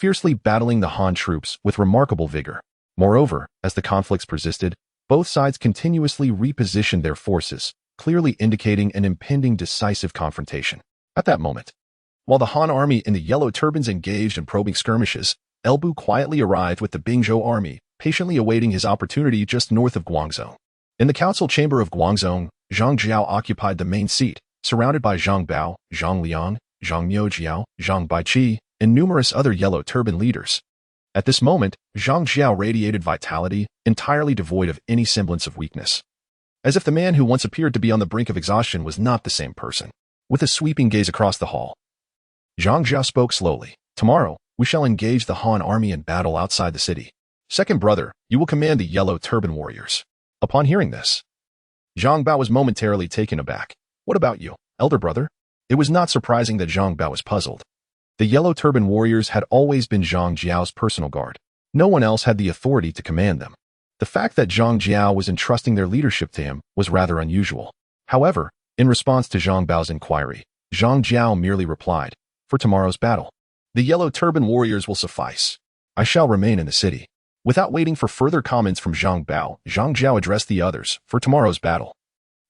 fiercely battling the Han troops with remarkable vigor. Moreover, as the conflicts persisted, both sides continuously repositioned their forces, clearly indicating an impending decisive confrontation. At that moment, while the Han army and the Yellow Turbans engaged in probing skirmishes, Elbu quietly arrived with the Bingzhou army, patiently awaiting his opportunity just north of Guangzhou. In the council chamber of Guangzhou, Zhang Jiao occupied the main seat, surrounded by Zhang Bao, Zhang Liang, Zhang Jiao, Zhang Baiqi, and numerous other Yellow Turban leaders. At this moment, Zhang Jiao radiated vitality, entirely devoid of any semblance of weakness. As if the man who once appeared to be on the brink of exhaustion was not the same person. With a sweeping gaze across the hall, Zhang Jiao spoke slowly. Tomorrow, we shall engage the Han army in battle outside the city. Second brother, you will command the Yellow Turban warriors. Upon hearing this, Zhang Bao was momentarily taken aback. What about you, elder brother? It was not surprising that Zhang Bao was puzzled. The Yellow Turban warriors had always been Zhang Jiao's personal guard. No one else had the authority to command them. The fact that Zhang Jiao was entrusting their leadership to him was rather unusual. However, in response to Zhang Bao's inquiry, Zhang Jiao merely replied, "For tomorrow's battle, the Yellow Turban warriors will suffice. I shall remain in the city." Without waiting for further comments from Zhang Bao, Zhang Jiao addressed the others. For tomorrow's battle,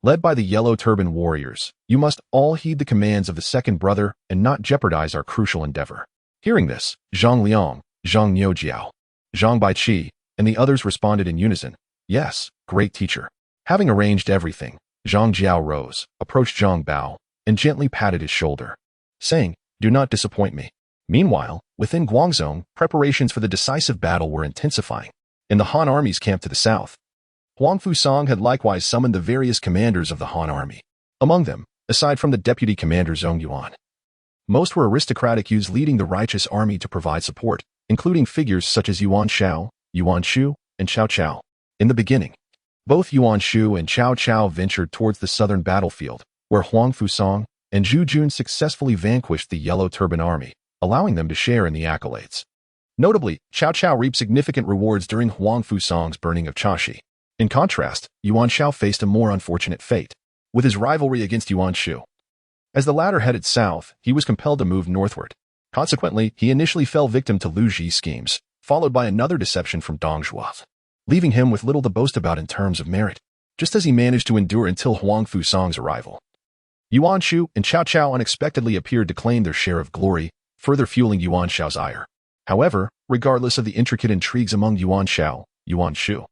led by the Yellow Turban warriors, you must all heed the commands of the second brother and not jeopardize our crucial endeavor. Hearing this, Zhang Liang, Zhang Jiao, Zhang Baiqi, and the others responded in unison. Yes, great teacher. Having arranged everything, Zhang Jiao rose, approached Zhang Bao, and gently patted his shoulder, saying, "Do not disappoint me." Meanwhile, within Guangzhou, preparations for the decisive battle were intensifying. In the Han army's camp to the south, Huang Fusang had likewise summoned the various commanders of the Han army. Among them, aside from the deputy commander Zhong Yuan, most were aristocratic youths leading the righteous army to provide support, including figures such as Yuan Shao, Yuan Shu, and Cao Cao. In the beginning, both Yuan Shu and Cao Cao ventured towards the southern battlefield, where Huang Fusang and Zhu Jun successfully vanquished the Yellow Turban army, allowing them to share in the accolades. Notably, Cao Cao reaped significant rewards during Huang Fusang's burning of Chashi. In contrast, Yuan Shao faced a more unfortunate fate, with his rivalry against Yuan Shu. As the latter headed south, he was compelled to move northward. Consequently, he initially fell victim to Lu Ji's schemes, followed by another deception from Dong Zhuo, leaving him with little to boast about in terms of merit, just as he managed to endure until Huang Fusang's arrival. Yuan Shu and Cao Cao unexpectedly appeared to claim their share of glory, further fueling Yuan Shao's ire. However, regardless of the intricate intrigues among Yuan Shao, Yuan Shu,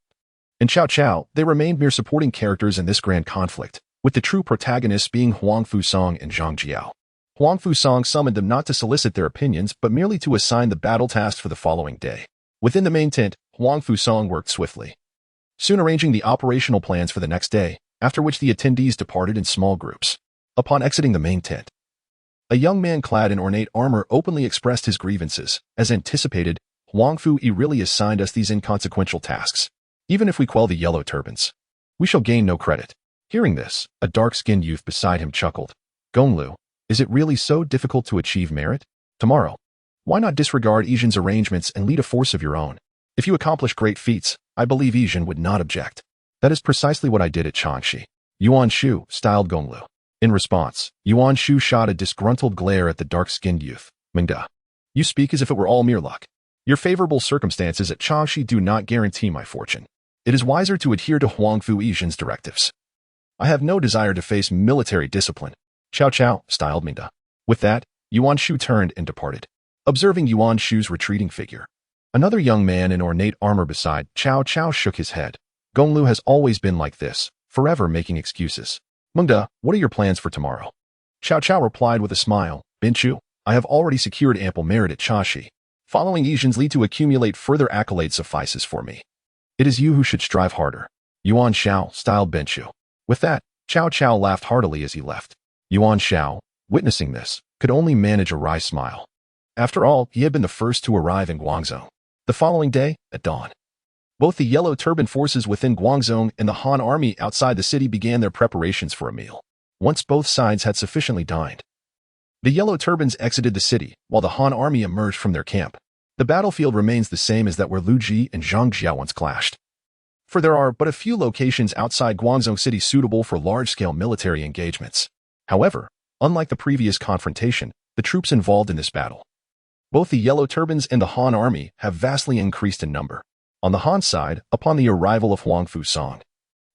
and Cao Cao, they remained mere supporting characters in this grand conflict, with the true protagonists being Huang Fusang and Zhang Jiao. Huang Fusang summoned them not to solicit their opinions, but merely to assign the battle tasks for the following day. Within the main tent, Huang Fusang worked swiftly, soon arranging the operational plans for the next day, after which the attendees departed in small groups. Upon exiting the main tent, a young man clad in ornate armor openly expressed his grievances. As anticipated, Huang Fu really assigned us these inconsequential tasks. Even if we quell the Yellow Turbans, we shall gain no credit. Hearing this, a dark-skinned youth beside him chuckled. Gonglu, is it really so difficult to achieve merit? Tomorrow, why not disregard Yijin's arrangements and lead a force of your own? If you accomplish great feats, I believe Yijin would not object. That is precisely what I did at Changxi. Yuan Shu styled Gonglu. In response, Yuan Shu shot a disgruntled glare at the dark-skinned youth. Mingda, you speak as if it were all mere luck. Your favorable circumstances at Changxi do not guarantee my fortune. It is wiser to adhere to Huang Fu Yijin's directives. I have no desire to face military discipline. Cao Cao styled Mingda. With that, Yuan Shu turned and departed. Observing Yuan Shu's retreating figure, another young man in ornate armor beside Cao Cao shook his head. Gonglu has always been like this, forever making excuses. Mingda, what are your plans for tomorrow? Cao Cao replied with a smile. Bingzhou, I have already secured ample merit at Chashi. Following Yijin's lead to accumulate further accolades suffices for me. It is you who should strive harder. Yuan Shao styled Bingzhou. With that, Cao Cao laughed heartily as he left. Yuan Shao, witnessing this, could only manage a wry smile. After all, he had been the first to arrive in Guangzhou. The following day, at dawn, both the Yellow Turban forces within Guangzhou and the Han army outside the city began their preparations for a meal. Once both sides had sufficiently dined, the Yellow Turbans exited the city, while the Han army emerged from their camp. The battlefield remains the same as that where Lu Ji and Zhang Jiao once clashed. For there are but a few locations outside Guangzhou City suitable for large-scale military engagements. However, unlike the previous confrontation, the troops involved in this battle Both the Yellow Turbans and the Han army have vastly increased in number. On the Han side, upon the arrival of Huang Fusang,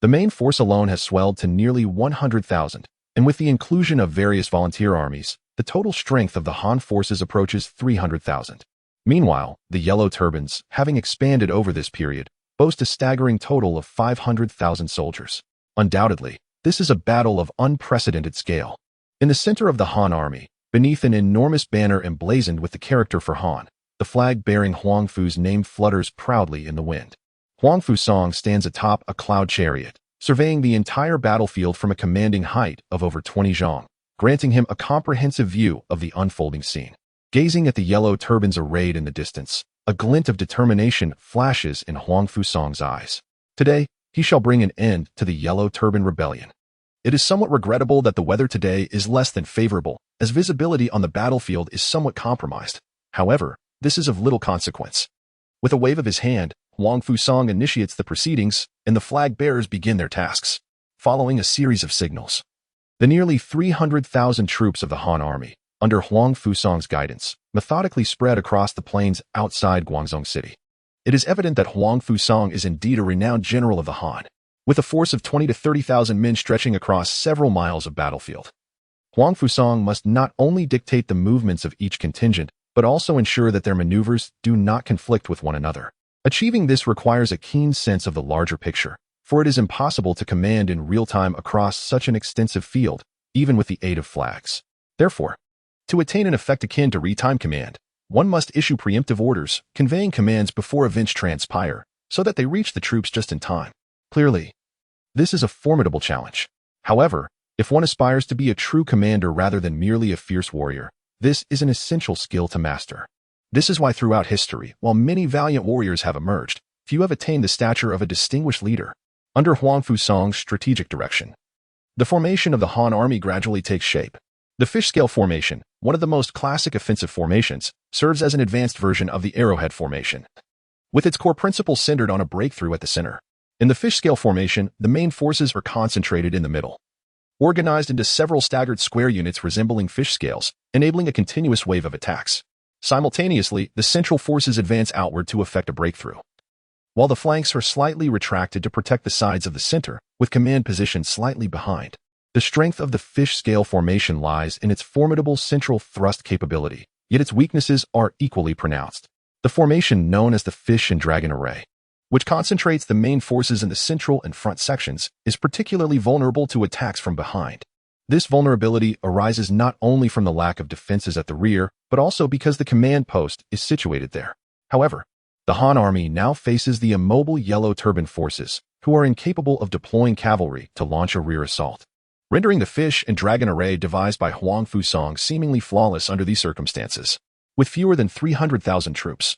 the main force alone has swelled to nearly 100,000, and with the inclusion of various volunteer armies, the total strength of the Han forces approaches 300,000. Meanwhile, the Yellow Turbans, having expanded over this period, boast a staggering total of 500,000 soldiers. Undoubtedly, this is a battle of unprecedented scale. In the center of the Han army, beneath an enormous banner emblazoned with the character for Han, the flag bearing Huang Fu's name flutters proudly in the wind. Huang Fusang stands atop a cloud chariot, surveying the entire battlefield from a commanding height of over 20 zhang, granting him a comprehensive view of the unfolding scene. Gazing at the Yellow Turbans arrayed in the distance, a glint of determination flashes in Huang Fusang's eyes. Today, he shall bring an end to the Yellow Turban rebellion. It is somewhat regrettable that the weather today is less than favorable, as visibility on the battlefield is somewhat compromised. However, this is of little consequence. With a wave of his hand, Huang Fusang initiates the proceedings, and the flag bearers begin their tasks, following a series of signals. The nearly 300,000 troops of the Han army, under Huang Fusang's guidance, methodically spread across the plains outside Guangzhou city. It is evident that Huang Fusang is indeed a renowned general of the Han, with a force of 20 to 30,000 men stretching across several miles of battlefield. Huang Fusang must not only dictate the movements of each contingent, but also ensure that their maneuvers do not conflict with one another. Achieving this requires a keen sense of the larger picture, for it is impossible to command in real time across such an extensive field, even with the aid of flags. Therefore, to attain an effect akin to real-time command, one must issue preemptive orders, conveying commands before events transpire, so that they reach the troops just in time. Clearly, this is a formidable challenge. However, if one aspires to be a true commander rather than merely a fierce warrior, this is an essential skill to master. This is why throughout history, while many valiant warriors have emerged, few have attained the stature of a distinguished leader. Under Huang Fusang's strategic direction, the formation of the Han army gradually takes shape. The fish-scale formation, one of the most classic offensive formations, serves as an advanced version of the arrowhead formation, with its core principle centered on a breakthrough at the center. In the fish-scale formation, the main forces are concentrated in the middle, organized into several staggered square units resembling fish scales, enabling a continuous wave of attacks. Simultaneously, the central forces advance outward to effect a breakthrough, while the flanks are slightly retracted to protect the sides of the center, with command positions slightly behind. The strength of the fish-scale formation lies in its formidable central thrust capability, yet its weaknesses are equally pronounced. The formation known as the fish and dragon array, which concentrates the main forces in the central and front sections, is particularly vulnerable to attacks from behind. This vulnerability arises not only from the lack of defenses at the rear, but also because the command post is situated there. However, the Han army now faces the immobile Yellow Turban forces, who are incapable of deploying cavalry to launch a rear assault, rendering the fish and dragon array devised by Huang Fusang seemingly flawless under these circumstances. With fewer than 300,000 troops,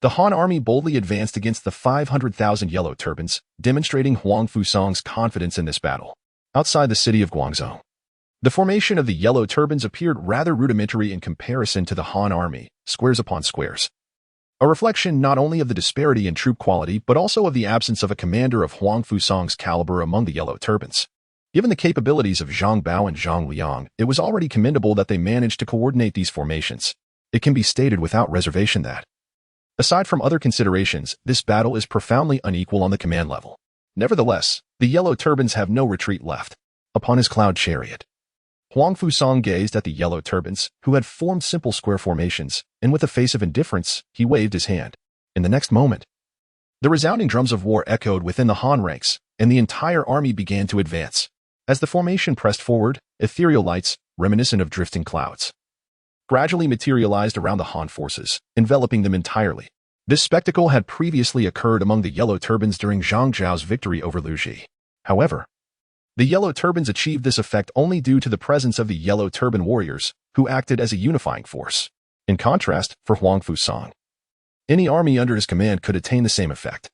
the Han army boldly advanced against the 500,000 Yellow Turbans, demonstrating Huang Fusang's confidence in this battle. Outside the city of Guangzhou, the formation of the Yellow Turbans appeared rather rudimentary in comparison to the Han army, squares upon squares. A reflection not only of the disparity in troop quality, but also of the absence of a commander of Huang Fusang's caliber among the Yellow Turbans. Given the capabilities of Zhang Bao and Zhang Liang, it was already commendable that they managed to coordinate these formations. It can be stated without reservation that, aside from other considerations, this battle is profoundly unequal on the command level. Nevertheless, the Yellow Turbans have no retreat left. Upon his cloud chariot, Huang Fusang gazed at the Yellow Turbans, who had formed simple square formations, and with a face of indifference, he waved his hand. In the next moment, the resounding drums of war echoed within the Han ranks, and the entire army began to advance. As the formation pressed forward, ethereal lights, reminiscent of drifting clouds, gradually materialized around the Han forces, enveloping them entirely. This spectacle had previously occurred among the Yellow Turbans during Zhang Jiao's victory over Lu Ji. However, the Yellow Turbans achieved this effect only due to the presence of the Yellow Turban warriors, who acted as a unifying force. In contrast, for Huang Fusang, any army under his command could attain the same effect.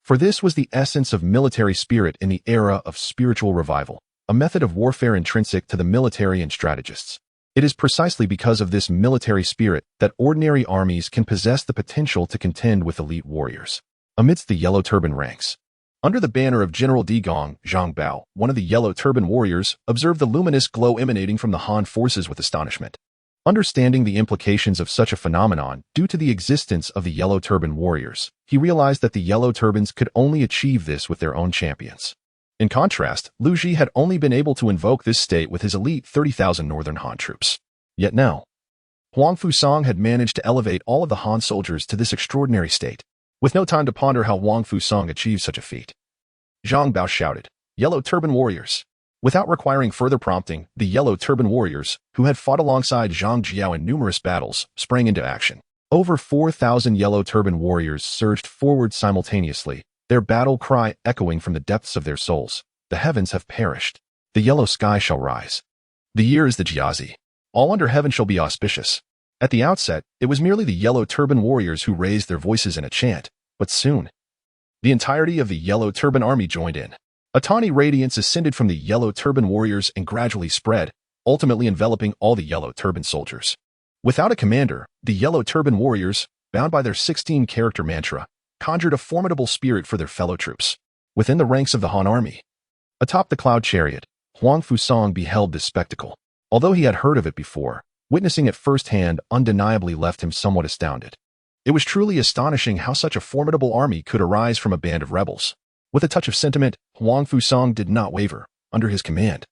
For this was the essence of military spirit in the era of spiritual revival, a method of warfare intrinsic to the military and strategists. It is precisely because of this military spirit that ordinary armies can possess the potential to contend with elite warriors. Amidst the Yellow Turban ranks, under the banner of General Digong, Zhang Bao, one of the Yellow Turban warriors, observed the luminous glow emanating from the Han forces with astonishment. Understanding the implications of such a phenomenon due to the existence of the Yellow Turban warriors, he realized that the Yellow Turbans could only achieve this with their own champions. In contrast, Lu Ji had only been able to invoke this state with his elite 30,000 Northern Han troops. Yet now, Huang Fusang had managed to elevate all of the Han soldiers to this extraordinary state. With no time to ponder how Huang Fusang achieved such a feat, Zhang Bao shouted, "Yellow Turban warriors!" Without requiring further prompting, the Yellow Turban warriors, who had fought alongside Zhang Jiao in numerous battles, sprang into action. Over 4,000 Yellow Turban warriors surged forward simultaneously, their battle cry echoing from the depths of their souls. The heavens have perished. The yellow sky shall rise. The year is the Jiazi. All under heaven shall be auspicious. At the outset, it was merely the Yellow Turban warriors who raised their voices in a chant, but soon, the entirety of the Yellow Turban army joined in. A tawny radiance ascended from the Yellow Turban warriors and gradually spread, ultimately enveloping all the Yellow Turban soldiers. Without a commander, the Yellow Turban warriors, bound by their 16-character mantra, conjured a formidable spirit for their fellow troops. Within the ranks of the Han army, atop the cloud chariot, Huang Fusang beheld this spectacle. Although he had heard of it before, witnessing it firsthand undeniably left him somewhat astounded. It was truly astonishing how such a formidable army could arise from a band of rebels. With a touch of sentiment, Huang Fusang did not waver. Under his command,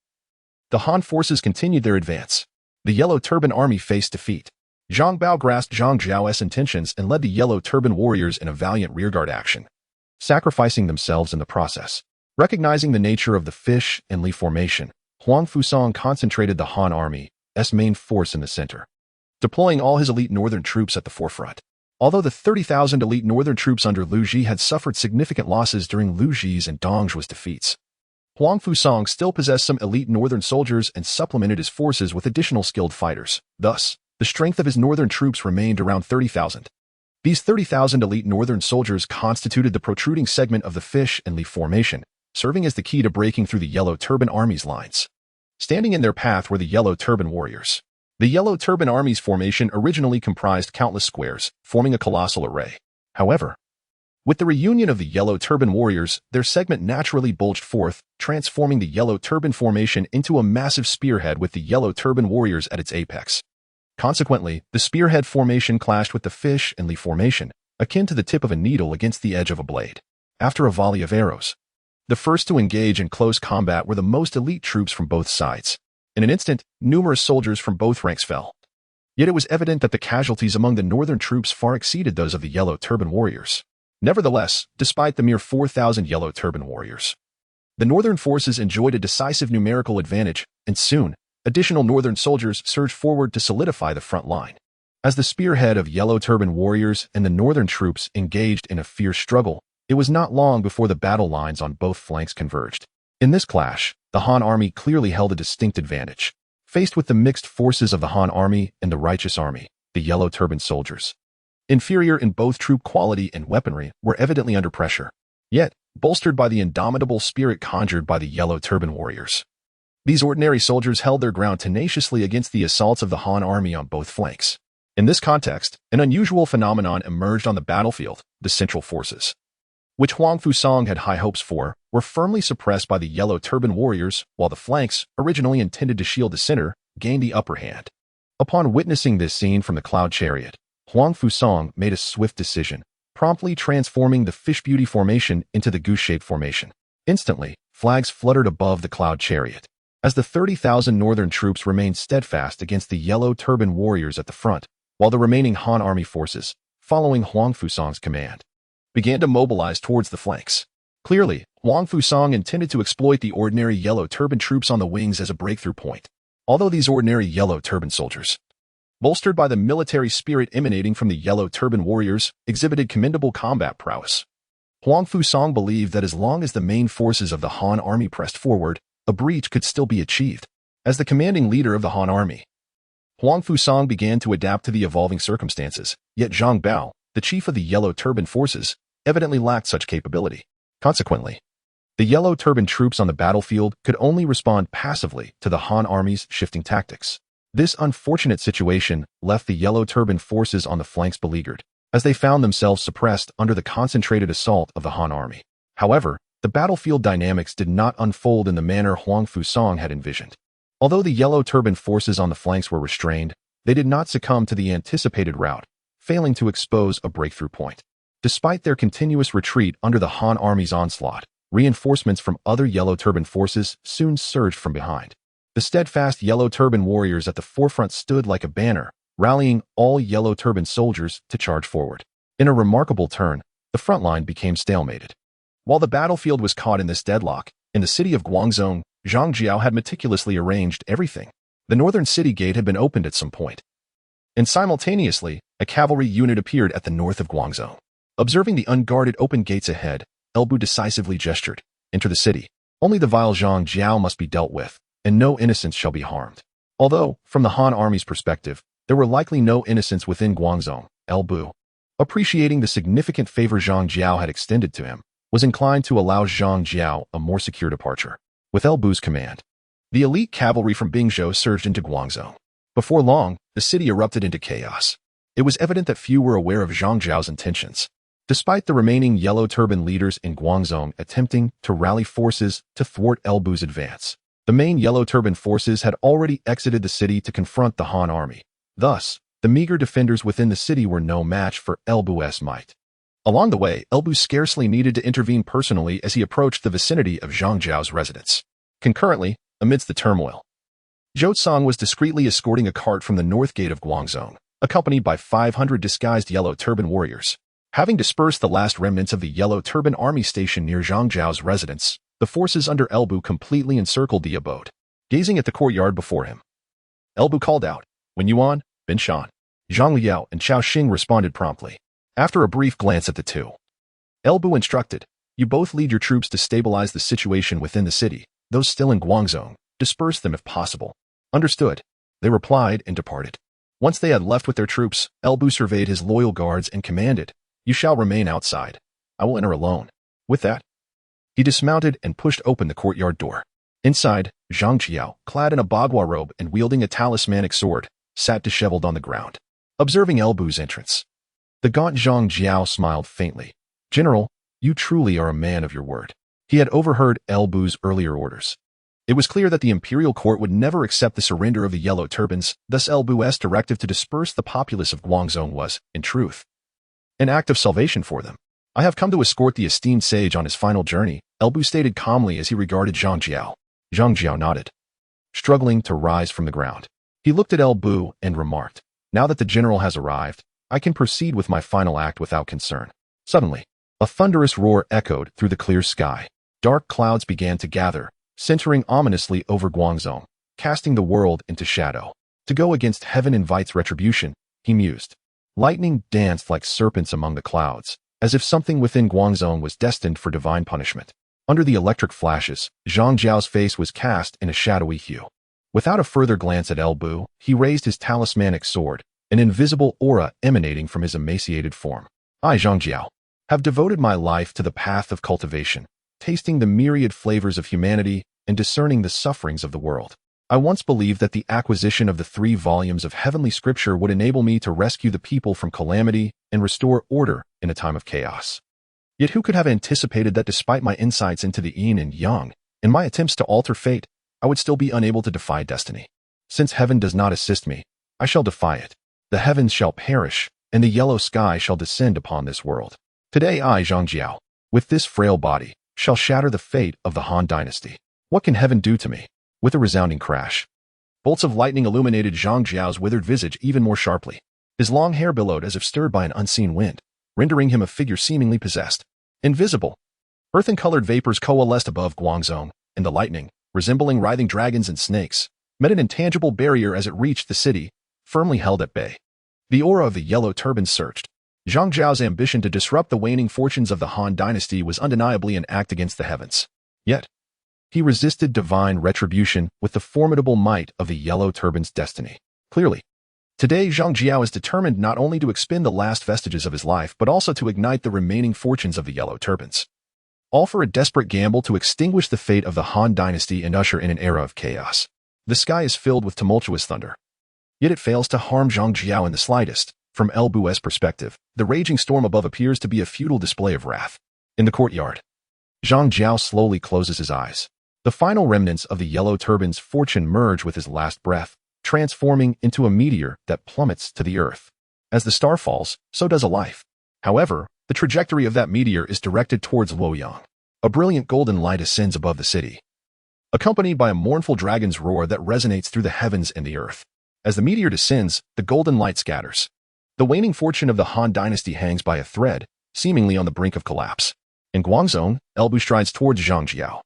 the Han forces continued their advance. The Yellow Turban army faced defeat. Zhang Bao grasped Zhang Jiao's intentions and led the Yellow Turban warriors in a valiant rearguard action, sacrificing themselves in the process. Recognizing the nature of the fish and leaf formation, Huang Fusang concentrated the Han army's main force in the center, deploying all his elite northern troops at the forefront. Although the 30,000 elite northern troops under Lu Ji had suffered significant losses during Lu Ji's and Dong Zhuo's defeats, Huang Fusang still possessed some elite northern soldiers and supplemented his forces with additional skilled fighters. Thus, the strength of his northern troops remained around 30,000. These 30,000 elite northern soldiers constituted the protruding segment of the fish and leaf formation, serving as the key to breaking through the Yellow Turban army's lines. Standing in their path were the Yellow Turban warriors. The Yellow Turban army's formation originally comprised countless squares, forming a colossal array. However, with the reunion of the Yellow Turban warriors, their segment naturally bulged forth, transforming the Yellow Turban formation into a massive spearhead with the Yellow Turban warriors at its apex. Consequently, the spearhead formation clashed with the fish and leaf formation, akin to the tip of a needle against the edge of a blade. After a volley of arrows, the first to engage in close combat were the most elite troops from both sides. In an instant, numerous soldiers from both ranks fell. Yet it was evident that the casualties among the northern troops far exceeded those of the Yellow Turban warriors. Nevertheless, despite the mere 4,000 Yellow Turban warriors, the northern forces enjoyed a decisive numerical advantage, and soon, additional northern soldiers surged forward to solidify the front line. As the spearhead of Yellow Turban warriors and the northern troops engaged in a fierce struggle, it was not long before the battle lines on both flanks converged. In this clash, the Han army clearly held a distinct advantage. Faced with the mixed forces of the Han army and the righteous army, the Yellow Turban soldiers, inferior in both troop quality and weaponry, were evidently under pressure. Yet, bolstered by the indomitable spirit conjured by the Yellow Turban warriors, these ordinary soldiers held their ground tenaciously against the assaults of the Han army on both flanks. In this context, an unusual phenomenon emerged on the battlefield: the central forces, which Huang Fusang had high hopes for, were firmly suppressed by the Yellow Turban warriors, while the flanks, originally intended to shield the center, gained the upper hand. Upon witnessing this scene from the cloud chariot, Huang Fusang made a swift decision, promptly transforming the fish beauty formation into the goose-shaped formation. Instantly, flags fluttered above the cloud chariot, as the 30,000 northern troops remained steadfast against the Yellow Turban warriors at the front, while the remaining Han army forces, following Huang Fusang's command, began to mobilize towards the flanks. Clearly, Huang Fusang intended to exploit the ordinary Yellow Turban troops on the wings as a breakthrough point. Although these ordinary Yellow Turban soldiers, bolstered by the military spirit emanating from the Yellow Turban warriors, exhibited commendable combat prowess, Huang Fusang believed that as long as the main forces of the Han army pressed forward, a breach could still be achieved. As the commanding leader of the Han army, Huang Fusang began to adapt to the evolving circumstances, yet Zhang Bao, the chief of the Yellow Turban forces, evidently lacked such capability. Consequently, the Yellow Turban troops on the battlefield could only respond passively to the Han army's shifting tactics. This unfortunate situation left the Yellow Turban forces on the flanks beleaguered, as they found themselves suppressed under the concentrated assault of the Han army. However, the battlefield dynamics did not unfold in the manner Huang Fusang had envisioned. Although the Yellow Turban forces on the flanks were restrained, They did not succumb to the anticipated rout, failing to expose a breakthrough point. Despite their continuous retreat under the Han army's onslaught, reinforcements from other Yellow Turban forces soon surged from behind. The steadfast Yellow Turban warriors at the forefront stood like a banner, rallying all Yellow Turban soldiers to charge forward. In a remarkable turn, the front line became stalemated. While the battlefield was caught in this deadlock, in the city of Guangzhou, Zhang Jiao had meticulously arranged everything. The northern city gate had been opened at some point, and simultaneously, a cavalry unit appeared at the north of Guangzhou. Observing the unguarded open gates ahead, Elbu decisively gestured, "Enter the city. Only the vile Zhang Jiao must be dealt with, and no innocents shall be harmed." Although, from the Han army's perspective, there were likely no innocents within Guangzhou, Elbu, appreciating the significant favor Zhang Jiao had extended to him, was inclined to allow Zhang Jiao a more secure departure. With Elbu's command, the elite cavalry from Bingzhou surged into Guangzhou. Before long, the city erupted into chaos. It was evident that few were aware of Zhang Jiao's intentions. Despite the remaining Yellow Turban leaders in Guangzhou attempting to rally forces to thwart Elbu's advance, the main Yellow Turban forces had already exited the city to confront the Han army. Thus, the meager defenders within the city were no match for Elbu's might. Along the way, Elbu scarcely needed to intervene personally as he approached the vicinity of Zhang Jiao's residence. Concurrently, amidst the turmoil, Zhou Cong was discreetly escorting a cart from the north gate of Guangzhou, accompanied by 500 disguised Yellow Turban warriors. Having dispersed the last remnants of the Yellow Turban army stationed near Zhang Jiao's residence, the forces under Elbu completely encircled the abode. Gazing at the courtyard before him, Elbu called out, "Wuyuan, Bin Shan." Zhang Liao and Chao Xing responded promptly. After a brief glance at the two, Elbu instructed, "You both lead your troops to stabilize the situation within the city. Those still in Guangzhou, disperse them if possible." "Understood," they replied and departed. Once they had left with their troops, Elbu surveyed his loyal guards and commanded, "You shall remain outside. I will enter alone." With that, he dismounted and pushed open the courtyard door. Inside, Zhang Jiao, clad in a bagua robe and wielding a talismanic sword, sat disheveled on the ground. Observing Elbu's entrance, the gaunt Zhang Jiao smiled faintly. "General, you truly are a man of your word." He had overheard Elbu's earlier orders. It was clear that the imperial court would never accept the surrender of the Yellow Turbans, thus Elbu's directive to disperse the populace of Guangzhou was, in truth, an act of salvation for them. "I have come to escort the esteemed sage on his final journey," Elbu stated calmly as he regarded Zhang Jiao. Zhang Jiao nodded, struggling to rise from the ground. He looked at Elbu and remarked, "Now that the general has arrived, I can proceed with my final act without concern." Suddenly, a thunderous roar echoed through the clear sky. Dark clouds began to gather, centering ominously over Guangzhou, casting the world into shadow. To go against heaven invites retribution, he mused. Lightning danced like serpents among the clouds, as if something within Guangzhou was destined for divine punishment. Under the electric flashes, Zhang Jiao's face was cast in a shadowy hue. Without a further glance at Elbu, he raised his talismanic sword, an invisible aura emanating from his emaciated form. "I, Zhang Jiao, have devoted my life to the path of cultivation, tasting the myriad flavors of humanity and discerning the sufferings of the world. I once believed that the acquisition of the 3 volumes of heavenly scripture would enable me to rescue the people from calamity and restore order in a time of chaos. Yet who could have anticipated that despite my insights into the yin and yang, and my attempts to alter fate, I would still be unable to defy destiny. Since heaven does not assist me, I shall defy it. The heavens shall perish, and the yellow sky shall descend upon this world. Today I, Zhang Jiao, with this frail body, shall shatter the fate of the Han dynasty. What can heaven do to me?" With a resounding crash, bolts of lightning illuminated Zhang Jiao's withered visage even more sharply. His long hair billowed as if stirred by an unseen wind, rendering him a figure seemingly possessed. Invisible, earthen-colored vapors coalesced above Guangzhou, and the lightning, resembling writhing dragons and snakes, met an intangible barrier as it reached the city, firmly held at bay. The aura of the Yellow Turbans surged. Zhang Jiao's ambition to disrupt the waning fortunes of the Han dynasty was undeniably an act against the heavens. Yet, he resisted divine retribution with the formidable might of the Yellow Turban's destiny. Clearly, today Zhang Jiao is determined not only to expend the last vestiges of his life but also to ignite the remaining fortunes of the Yellow Turbans. All for a desperate gamble to extinguish the fate of the Han dynasty and usher in an era of chaos. The sky is filled with tumultuous thunder. Yet it fails to harm Zhang Jiao in the slightest. From Elbu's perspective, the raging storm above appears to be a futile display of wrath. In the courtyard, Zhang Jiao slowly closes his eyes. The final remnants of the Yellow Turban's fortune merge with his last breath, transforming into a meteor that plummets to the earth. As the star falls, so does a life. However, the trajectory of that meteor is directed towards Wuyuan. A brilliant golden light ascends above the city, accompanied by a mournful dragon's roar that resonates through the heavens and the earth. As the meteor descends, the golden light scatters. The waning fortune of the Han dynasty hangs by a thread, seemingly on the brink of collapse. In Guangzhou, Elbu strides towards Zhang Jiao,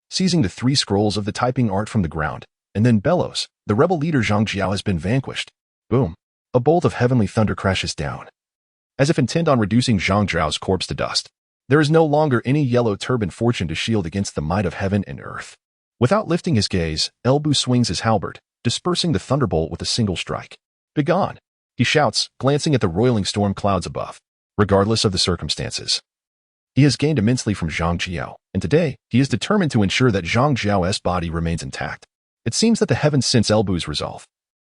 seizing the 3 scrolls of the typing art from the ground, and then bellows, "The rebel leader Zhang Jiao has been vanquished." Boom. A bolt of heavenly thunder crashes down, as if intent on reducing Zhang Jiao's corpse to dust. There is no longer any yellow turban fortune to shield against the might of heaven and earth. Without lifting his gaze, Elbu swings his halberd, dispersing the thunderbolt with a single strike. "Begone!" he shouts, glancing at the roiling storm clouds above. Regardless of the circumstances, he has gained immensely from Zhang Jiao, and today he is determined to ensure that Zhang Jiao's body remains intact. It seems that the heavens sense Elbu's resolve,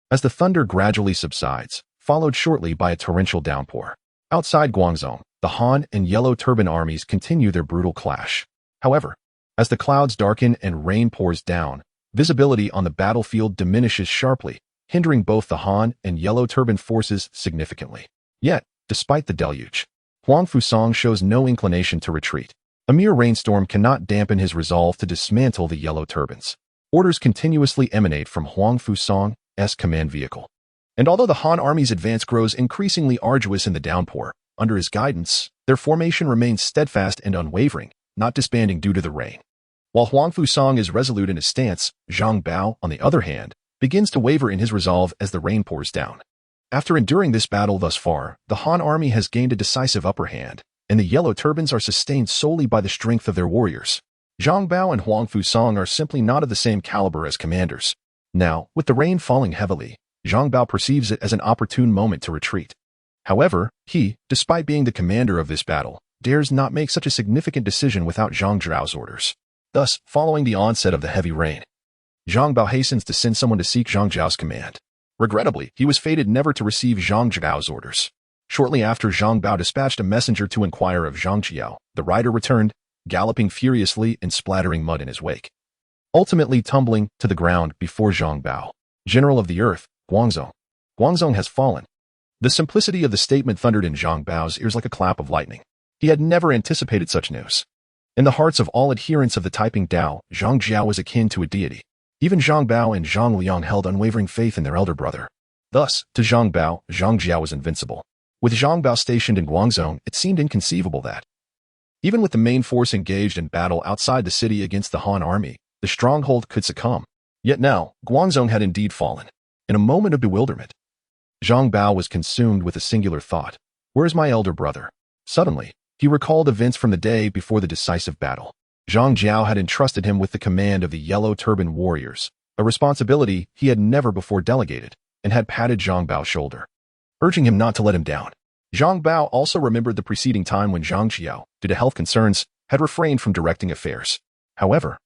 as the thunder gradually subsides, followed shortly by a torrential downpour. Outside Guangzhou, the Han and Yellow Turban armies continue their brutal clash. However, as the clouds darken and rain pours down, visibility on the battlefield diminishes sharply, hindering both the Han and Yellow Turban forces significantly. Yet, despite the deluge, Huang Fusang shows no inclination to retreat. A mere rainstorm cannot dampen his resolve to dismantle the Yellow Turbans. Orders continuously emanate from Huang Fusang's command vehicle. And although the Han army's advance grows increasingly arduous in the downpour, under his guidance, their formation remains steadfast and unwavering, not disbanding due to the rain. While Huang Fusang is resolute in his stance, Zhang Bao, on the other hand, begins to waver in his resolve as the rain pours down. After enduring this battle thus far, the Han army has gained a decisive upper hand, and the Yellow Turbans are sustained solely by the strength of their warriors. Zhang Bao and Huang Fusang are simply not of the same caliber as commanders. Now, with the rain falling heavily, Zhang Bao perceives it as an opportune moment to retreat. However, he, despite being the commander of this battle, dares not make such a significant decision without Zhang Jiao's orders. Thus, following the onset of the heavy rain, Zhang Bao hastens to send someone to seek Zhang Jiao's command. Regrettably, he was fated never to receive Zhang Jiao's orders. Shortly after, Zhang Bao dispatched a messenger to inquire of Zhang Jiao. The rider returned, galloping furiously and splattering mud in his wake, ultimately tumbling to the ground before Zhang Bao. "General of the earth, Guangzhou. Guangzhou has fallen." The simplicity of the statement thundered in Zhang Bao's ears like a clap of lightning. He had never anticipated such news. In the hearts of all adherents of the Taiping Dao, Zhang Jiao was akin to a deity. Even Zhang Bao and Zhang Liang held unwavering faith in their elder brother. Thus, to Zhang Bao, Zhang Jiao was invincible. With Zhang Bao stationed in Guangzhou, it seemed inconceivable that, even with the main force engaged in battle outside the city against the Han army, the stronghold could succumb. Yet now, Guangzhou had indeed fallen. In a moment of bewilderment, Zhang Bao was consumed with a singular thought: where is my elder brother? Suddenly, he recalled events from the day before the decisive battle. Zhang Jiao had entrusted him with the command of the Yellow Turban warriors, a responsibility he had never before delegated, and had patted Zhang Bao's shoulder, urging him not to let him down. Zhang Bao also remembered the preceding time when Zhang Jiao, due to health concerns, had refrained from directing affairs. However,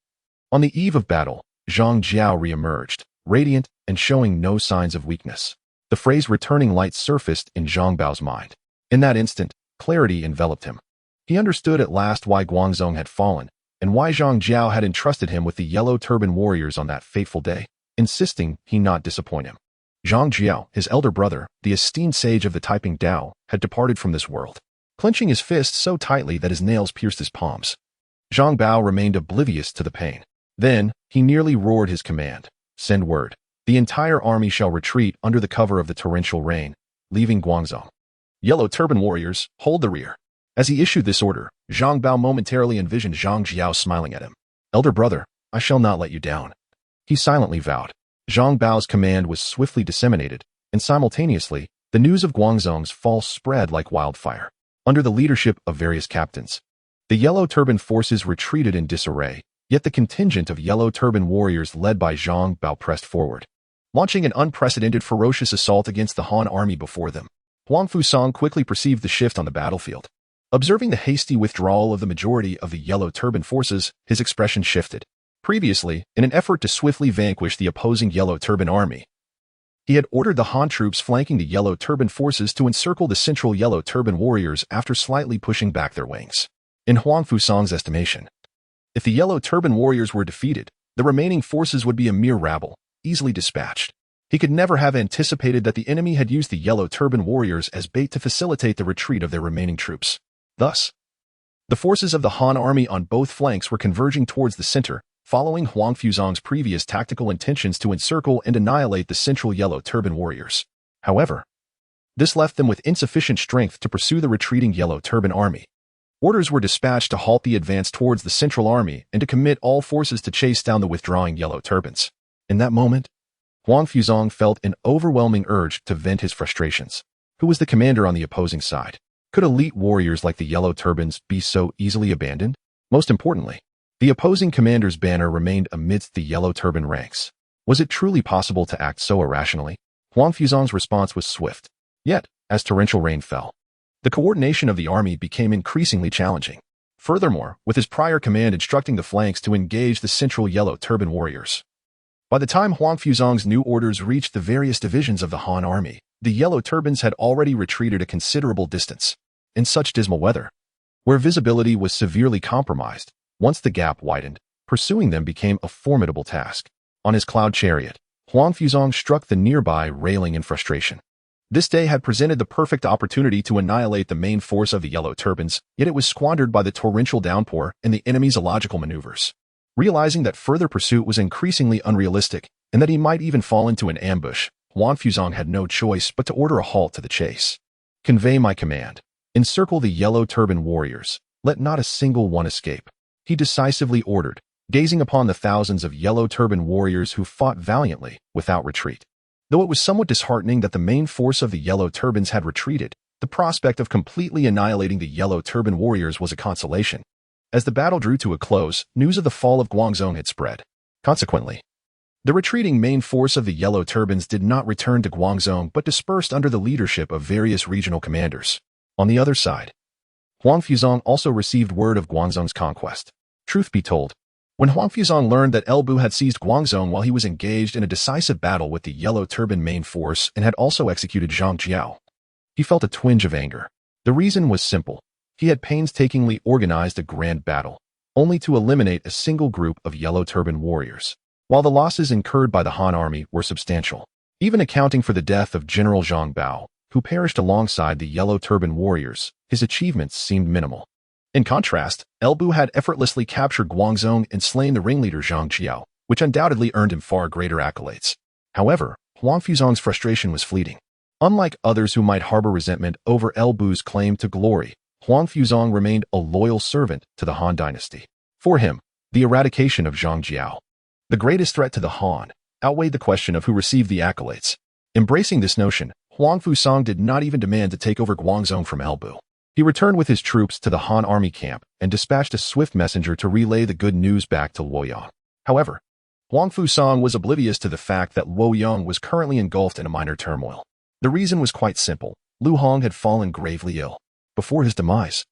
on the eve of battle, Zhang Jiao re-emerged, radiant and showing no signs of weakness. The phrase "returning light" surfaced in Zhang Bao's mind. In that instant, clarity enveloped him. He understood at last why Guangzhou had fallen, and why Zhang Jiao had entrusted him with the Yellow Turban warriors on that fateful day, insisting he not disappoint him. Zhang Jiao, his elder brother, the esteemed sage of the Taiping Dao, had departed from this world, clenching his fist so tightly that his nails pierced his palms. Zhang Bao remained oblivious to the pain. Then, he nearly roared his command: "Send word. The entire army shall retreat under the cover of the torrential rain, leaving Guangzhou. Yellow Turban warriors, hold the rear." As he issued this order, Zhang Bao momentarily envisioned Zhang Jiao smiling at him. "Elder brother, I shall not let you down," he silently vowed. Zhang Bao's command was swiftly disseminated, and simultaneously, the news of Guangzhou's fall spread like wildfire. Under the leadership of various captains, the Yellow Turban forces retreated in disarray, yet the contingent of Yellow Turban warriors led by Zhang Bao pressed forward, launching an unprecedented ferocious assault against the Han army before them. Huang Fusang quickly perceived the shift on the battlefield. Observing the hasty withdrawal of the majority of the Yellow Turban forces, his expression shifted. Previously, in an effort to swiftly vanquish the opposing Yellow Turban army, he had ordered the Han troops flanking the Yellow Turban forces to encircle the central Yellow Turban warriors after slightly pushing back their wings. In Huang Fusang's estimation, if the Yellow Turban warriors were defeated, the remaining forces would be a mere rabble, easily dispatched. He could never have anticipated that the enemy had used the yellow turban warriors as bait to facilitate the retreat of their remaining troops. Thus, the forces of the Han army on both flanks were converging towards the center, following Huang Fuzong's previous tactical intentions to encircle and annihilate the central yellow turban warriors. However, this left them with insufficient strength to pursue the retreating yellow turban army. Orders were dispatched to halt the advance towards the central army and to commit all forces to chase down the withdrawing yellow turbans. In that moment, Huang Fuzong felt an overwhelming urge to vent his frustrations. Who was the commander on the opposing side? Could elite warriors like the yellow turbans be so easily abandoned? Most importantly, the opposing commander's banner remained amidst the yellow turban ranks. Was it truly possible to act so irrationally? Huang Fuzong's response was swift. Yet, as torrential rain fell, the coordination of the army became increasingly challenging. Furthermore, with his prior command instructing the flanks to engage the central yellow turban warriors. By the time Huang Fuzong's new orders reached the various divisions of the Han army, the yellow turbans had already retreated a considerable distance. In such dismal weather, where visibility was severely compromised, once the gap widened, pursuing them became a formidable task. On his cloud chariot, Huang Fuzong struck the nearby railing in frustration. This day had presented the perfect opportunity to annihilate the main force of the yellow turbans, yet it was squandered by the torrential downpour and the enemy's illogical maneuvers. Realizing that further pursuit was increasingly unrealistic and that he might even fall into an ambush, Huang Fuzong had no choice but to order a halt to the chase. Convey my command. Encircle the yellow turban warriors. Let not a single one escape. He decisively ordered, gazing upon the thousands of yellow turban warriors who fought valiantly without retreat. Though it was somewhat disheartening that the main force of the yellow turbans had retreated, the prospect of completely annihilating the yellow turban warriors was a consolation. As the battle drew to a close, news of the fall of Guangzhou had spread. Consequently, the retreating main force of the yellow turbans did not return to Guangzhou but dispersed under the leadership of various regional commanders. On the other side, Huang Fuzong also received word of Guangzhou's conquest. Truth be told, when Huang Fuzong learned that Elbu had seized Guangzhou while he was engaged in a decisive battle with the yellow turban main force and had also executed Zhang Jiao, he felt a twinge of anger. The reason was simple. He had painstakingly organized a grand battle, only to eliminate a single group of yellow turban warriors. While the losses incurred by the Han army were substantial, even accounting for the death of General Zhang Bao, who perished alongside the yellow turban warriors, his achievements seemed minimal. In contrast, Elbu had effortlessly captured Guangzhou and slain the ringleader Zhang Jiao, which undoubtedly earned him far greater accolades. However, Huang Fuzong's frustration was fleeting. Unlike others who might harbor resentment over Elbu's claim to glory, Huang Fuzong remained a loyal servant to the Han dynasty. For him, the eradication of Zhang Jiao, the greatest threat to the Han, outweighed the question of who received the accolades. Embracing this notion, Huang Fuzong did not even demand to take over Guangzhou from Elbu. He returned with his troops to the Han army camp and dispatched a swift messenger to relay the good news back to Wuyuan. However, Huang Fuzong was oblivious to the fact that Wuyuan was currently engulfed in a minor turmoil. The reason was quite simple. Lu Hong had fallen gravely ill. Before his demise,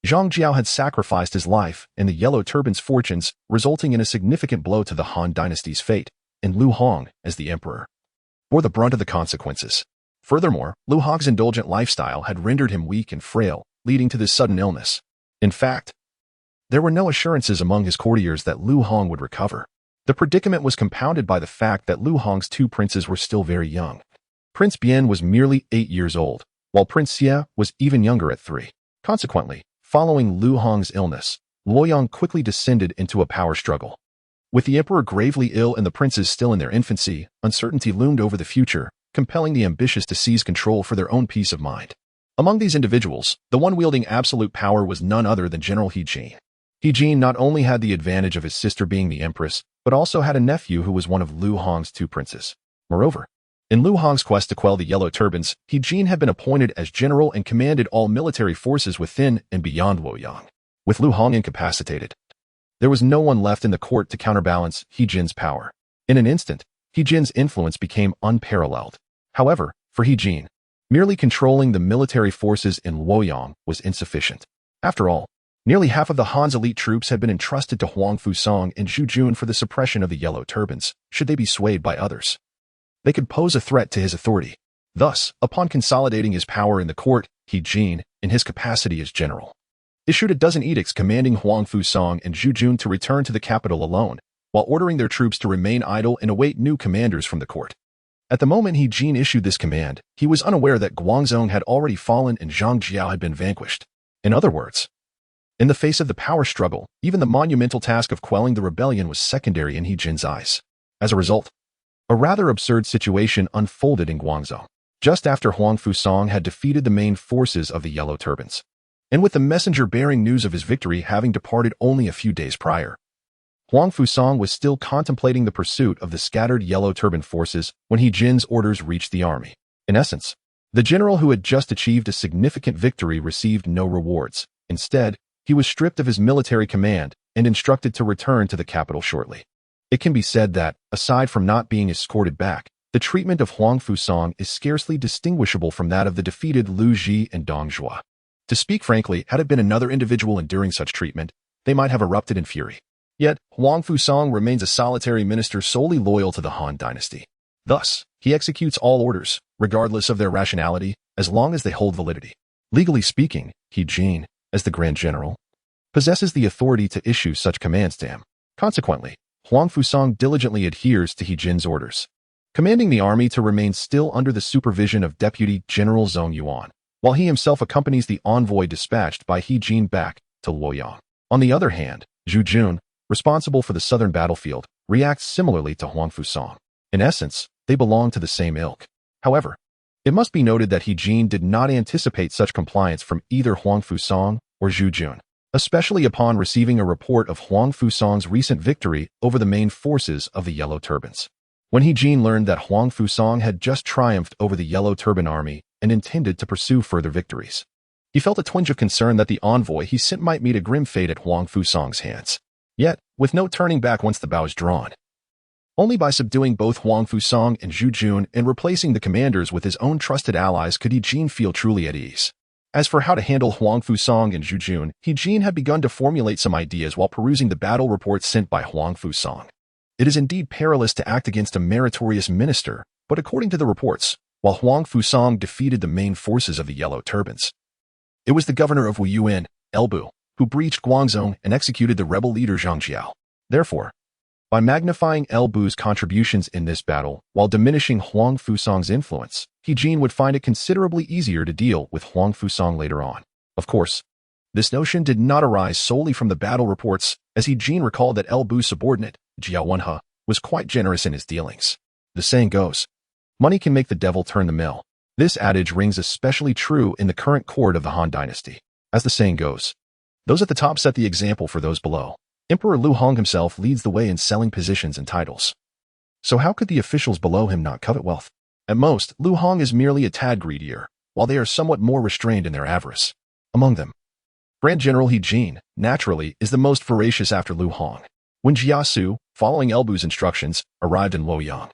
Zhang Jiao had sacrificed his life and the yellow turban's fortunes, resulting in a significant blow to the Han dynasty's fate, and Lu Hong, as the emperor, bore the brunt of the consequences. Furthermore, Lu Hong's indulgent lifestyle had rendered him weak and frail, leading to this sudden illness. In fact, there were no assurances among his courtiers that Lu Hong would recover. The predicament was compounded by the fact that Lu Hong's two princes were still very young. Prince Bian was merely 8 years old, while Prince Xie was even younger at 3. Consequently, following Lu Hong's illness, Luoyang quickly descended into a power struggle. With the emperor gravely ill and the princes still in their infancy, uncertainty loomed over the future, compelling the ambitious to seize control for their own peace of mind. Among these individuals, the one wielding absolute power was none other than General He Jin. He Jin not only had the advantage of his sister being the empress, but also had a nephew who was one of Lu Hong's two princes. Moreover, in Lu Hong's quest to quell the yellow turbans, He Jin had been appointed as general and commanded all military forces within and beyond Luoyang. With Lu Hong incapacitated, there was no one left in the court to counterbalance He Jin's power. In an instant, He Jin's influence became unparalleled. However, for He Jin, merely controlling the military forces in Luoyang was insufficient. After all, nearly half of the Han's elite troops had been entrusted to Huang Fuzong and Zhu Jun for the suppression of the yellow turbans, should they be swayed by others. They could pose a threat to his authority. Thus, upon consolidating his power in the court, He Jin, in his capacity as general, issued a dozen edicts commanding Huang Fuzong and Zhu Jun to return to the capital alone, while ordering their troops to remain idle and await new commanders from the court. At the moment He Jin issued this command, he was unaware that Guangzhou had already fallen and Zhang Jiao had been vanquished. In other words, in the face of the power struggle, even the monumental task of quelling the rebellion was secondary in He Jin's eyes. As a result, a rather absurd situation unfolded in Guangzhou, just after Huang Fusang had defeated the main forces of the Yellow Turbans, and with the messenger bearing news of his victory having departed only a few days prior. Huang Fusang was still contemplating the pursuit of the scattered Yellow Turban forces when He Jin's orders reached the army. In essence, the general who had just achieved a significant victory received no rewards. Instead, he was stripped of his military command and instructed to return to the capital shortly. It can be said that, aside from not being escorted back, the treatment of Huang Fusang is scarcely distinguishable from that of the defeated Lu Ji and Dong Zhuo. To speak frankly, had it been another individual enduring such treatment, they might have erupted in fury. Yet, Huang Fusang remains a solitary minister solely loyal to the Han dynasty. Thus, he executes all orders, regardless of their rationality, as long as they hold validity. Legally speaking, He Jin, as the Grand General, possesses the authority to issue such commands to him. Consequently, Huang Fusang diligently adheres to He Jin's orders, commanding the army to remain still under the supervision of Deputy General Zhang Yuan, while he himself accompanies the envoy dispatched by He Jin back to Luoyang. On the other hand, Zhu Jun, responsible for the southern battlefield, reacts similarly to Huang Fusang. In essence, they belong to the same ilk. However, it must be noted that He Jin did not anticipate such compliance from either Huang Fusang or Zhu Jun, especially upon receiving a report of Huang Fusang's recent victory over the main forces of the Yellow Turbans. When He Jin learned that Huang Fusang had just triumphed over the Yellow Turban army and intended to pursue further victories, he felt a twinge of concern that the envoy he sent might meet a grim fate at Huang Fusang's hands. Yet, with no turning back once the bow is drawn. Only by subduing both Huang Fusang and Zhu Jun and replacing the commanders with his own trusted allies could He Jin feel truly at ease. As for how to handle Huang Fusang and Zhu Jun, He Jin had begun to formulate some ideas while perusing the battle reports sent by Huang Fusang. It is indeed perilous to act against a meritorious minister, but according to the reports, while Huang Fusang defeated the main forces of the Yellow Turbans, it was the governor of Wuyuan, Elbu, who breached Guangzhou and executed the rebel leader Zhang Jiao. Therefore, by magnifying Elbu's contributions in this battle while diminishing Huang Fusang's influence, He Jin would find it considerably easier to deal with Huang Fusang later on. Of course, this notion did not arise solely from the battle reports, as He Jin recalled that Elbu's subordinate, Jia Xu, was quite generous in his dealings. The saying goes, money can make the devil turn the mill. This adage rings especially true in the current court of the Han dynasty. As the saying goes, those at the top set the example for those below. Emperor Lu Hong himself leads the way in selling positions and titles. So how could the officials below him not covet wealth? At most, Lu Hong is merely a tad greedier, while they are somewhat more restrained in their avarice. Among them, Grand General He Jin, naturally, is the most voracious after Lu Hong. When Jia Xu, following Elbu's instructions, arrived in Luoyang,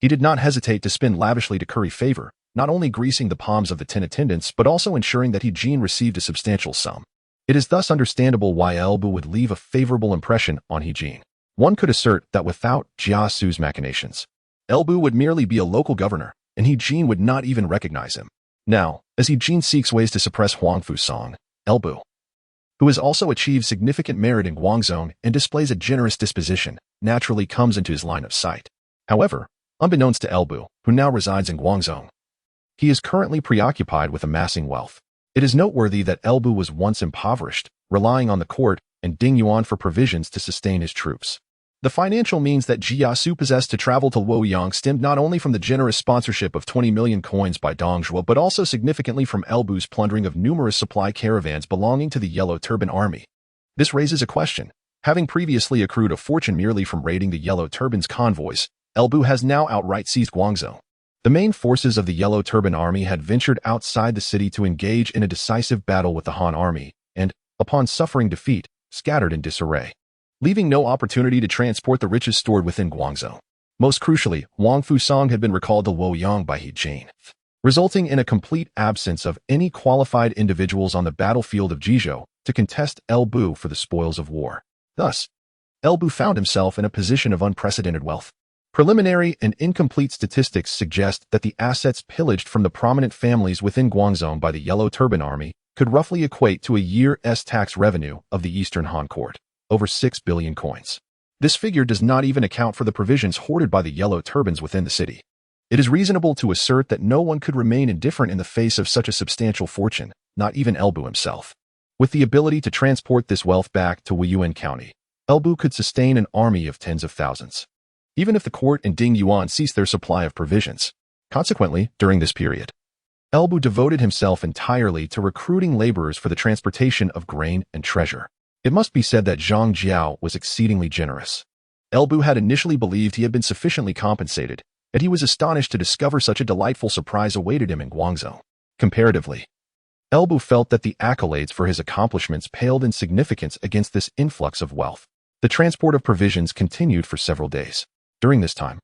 he did not hesitate to spend lavishly to curry favor, not only greasing the palms of the 10 attendants but also ensuring that He Jin received a substantial sum. It is thus understandable why Elbu would leave a favorable impression on He Jin. One could assert that without Jia Xu's machinations, Elbu would merely be a local governor, and He Jin would not even recognize him. Now, as He Jin seeks ways to suppress Huang Fusang, Elbu, who has also achieved significant merit in Guangzhou and displays a generous disposition, naturally comes into his line of sight. However, unbeknownst to Elbu, who now resides in Guangzhou, he is currently preoccupied with amassing wealth. It is noteworthy that Elbu was once impoverished, relying on the court and Ding Yuan for provisions to sustain his troops. The financial means that Jia Xu possessed to travel to Luoyang stemmed not only from the generous sponsorship of 20 million coins by Dong Zhuo but also significantly from Elbu's plundering of numerous supply caravans belonging to the Yellow Turban army. This raises a question. Having previously accrued a fortune merely from raiding the Yellow Turban's convoys, Elbu has now outright seized Guangzhou. The main forces of the Yellow Turban army had ventured outside the city to engage in a decisive battle with the Han army, and, upon suffering defeat, scattered in disarray, leaving no opportunity to transport the riches stored within Guangzhou. Most crucially, Huang Fusang had been recalled to Luoyang by He Jin, resulting in a complete absence of any qualified individuals on the battlefield of Bingzhou to contest Elbu for the spoils of war. Thus, Elbu found himself in a position of unprecedented wealth. Preliminary and incomplete statistics suggest that the assets pillaged from the prominent families within Guangzhou by the Yellow Turban army could roughly equate to a year's tax revenue of the Eastern Han court, over 6 billion coins. This figure does not even account for the provisions hoarded by the Yellow Turbans within the city. It is reasonable to assert that no one could remain indifferent in the face of such a substantial fortune, not even Elbu himself. With the ability to transport this wealth back to Wuyuan County, Elbu could sustain an army of tens of thousands, even if the court and Ding Yuan ceased their supply of provisions. Consequently, during this period, Elbu devoted himself entirely to recruiting laborers for the transportation of grain and treasure. It must be said that Zhang Jiao was exceedingly generous. Elbu had initially believed he had been sufficiently compensated, and he was astonished to discover such a delightful surprise awaited him in Guangzhou. Comparatively, Elbu felt that the accolades for his accomplishments paled in significance against this influx of wealth. The transport of provisions continued for several days. During this time,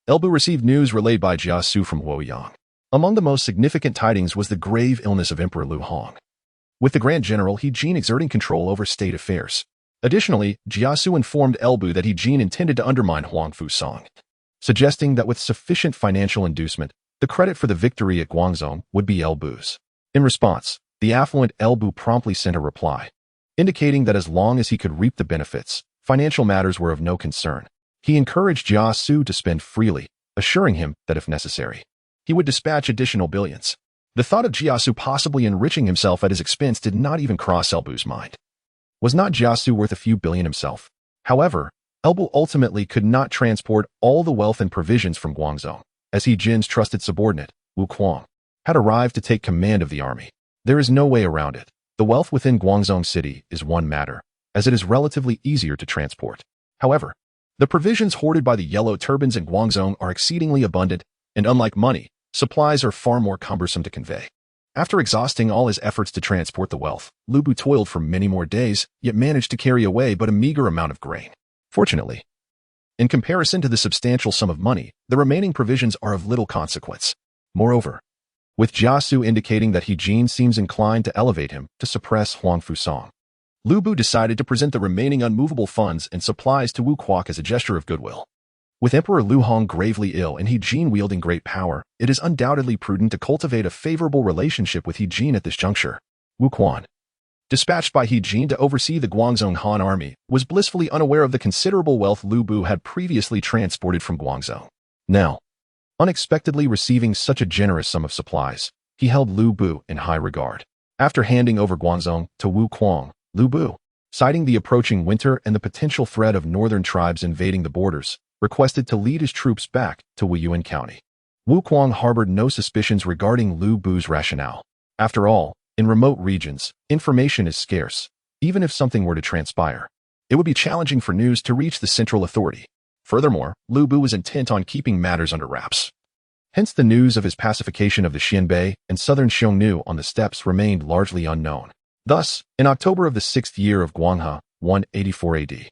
Elbu received news relayed by Jia Xu from Wuyuan. Among the most significant tidings was the grave illness of Emperor Lu Hong, with the Grand General He Jin exerting control over state affairs. Additionally, Jia Xu informed Elbu that He Jin intended to undermine Huang Fusang, suggesting that with sufficient financial inducement, the credit for the victory at Guangzhou would be Elbu's. In response, the affluent Elbu promptly sent a reply, indicating that as long as he could reap the benefits, financial matters were of no concern. He encouraged Jia Xu to spend freely, assuring him that if necessary, he would dispatch additional billions. The thought of Jia Xu possibly enriching himself at his expense did not even cross Elbu's mind. Was not Jia Xu worth a few billion himself? However, Elbu ultimately could not transport all the wealth and provisions from Guangzhou, as He Jin's trusted subordinate, Wu Kuang, had arrived to take command of the army. There is no way around it. The wealth within Guangzhou city is one matter, as it is relatively easier to transport. However, the provisions hoarded by the yellow turbans in Guangzhou are exceedingly abundant, and unlike money, supplies are far more cumbersome to convey. After exhausting all his efforts to transport the wealth, Lu Bu toiled for many more days, yet managed to carry away but a meager amount of grain. Fortunately, in comparison to the substantial sum of money, the remaining provisions are of little consequence. Moreover, with Jia Xu indicating that He Jin seems inclined to elevate him to suppress Huang Fusang, Lu Bu decided to present the remaining unmovable funds and supplies to Wu Kuok as a gesture of goodwill. With Emperor Lu Hong gravely ill and He Jin wielding great power, it is undoubtedly prudent to cultivate a favorable relationship with He Jin at this juncture. Wu Quan, dispatched by He Jin to oversee the Guangzhou Han army, was blissfully unaware of the considerable wealth Lu Bu had previously transported from Guangzhou. Now, unexpectedly receiving such a generous sum of supplies, he held Lu Bu in high regard. After handing over Guangzhou to Wu Kuang, Lu Bu, citing the approaching winter and the potential threat of northern tribes invading the borders, requested to lead his troops back to Wuyuan County. Wu Kuang harbored no suspicions regarding Lu Bu's rationale. After all, in remote regions, information is scarce. Even if something were to transpire, it would be challenging for news to reach the central authority. Furthermore, Lu Bu was intent on keeping matters under wraps. Hence the news of his pacification of the Xianbei and southern Xiongnu on the steppes remained largely unknown. Thus, in October of the 6th year of Guanghe, 184 AD,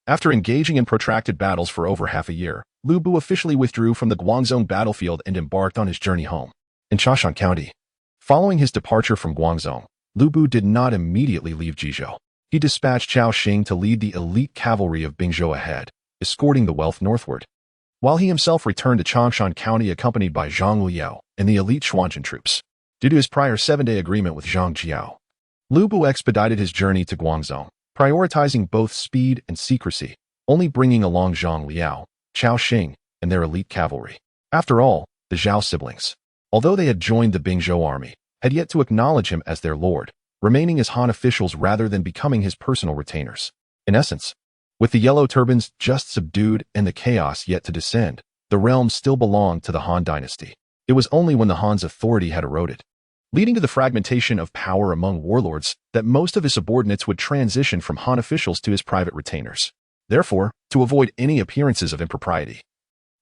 after engaging in protracted battles for over half a year, Lu Bu officially withdrew from the Guangzhou battlefield and embarked on his journey home. In Chaoshan County, following his departure from Guangzhou, Lu Bu did not immediately leave Jizhou. He dispatched Cao Xing to lead the elite cavalry of Bingzhou ahead, escorting the wealth northward, while he himself returned to Changshan County accompanied by Zhang Liao and the elite Xuanzhen troops. Due to his prior 7-day agreement with Zhang Jiao, Lu Bu expedited his journey to Guangzhou, prioritizing both speed and secrecy, only bringing along Zhang Liao, Cao Xing, and their elite cavalry. After all, the Zhao siblings, although they had joined the Bingzhou army, had yet to acknowledge him as their lord, remaining as Han officials rather than becoming his personal retainers. In essence, with the yellow turbans just subdued and the chaos yet to descend, the realm still belonged to the Han dynasty. It was only when the Han's authority had eroded, leading to the fragmentation of power among warlords, that most of his subordinates would transition from Han officials to his private retainers. Therefore, to avoid any appearances of impropriety,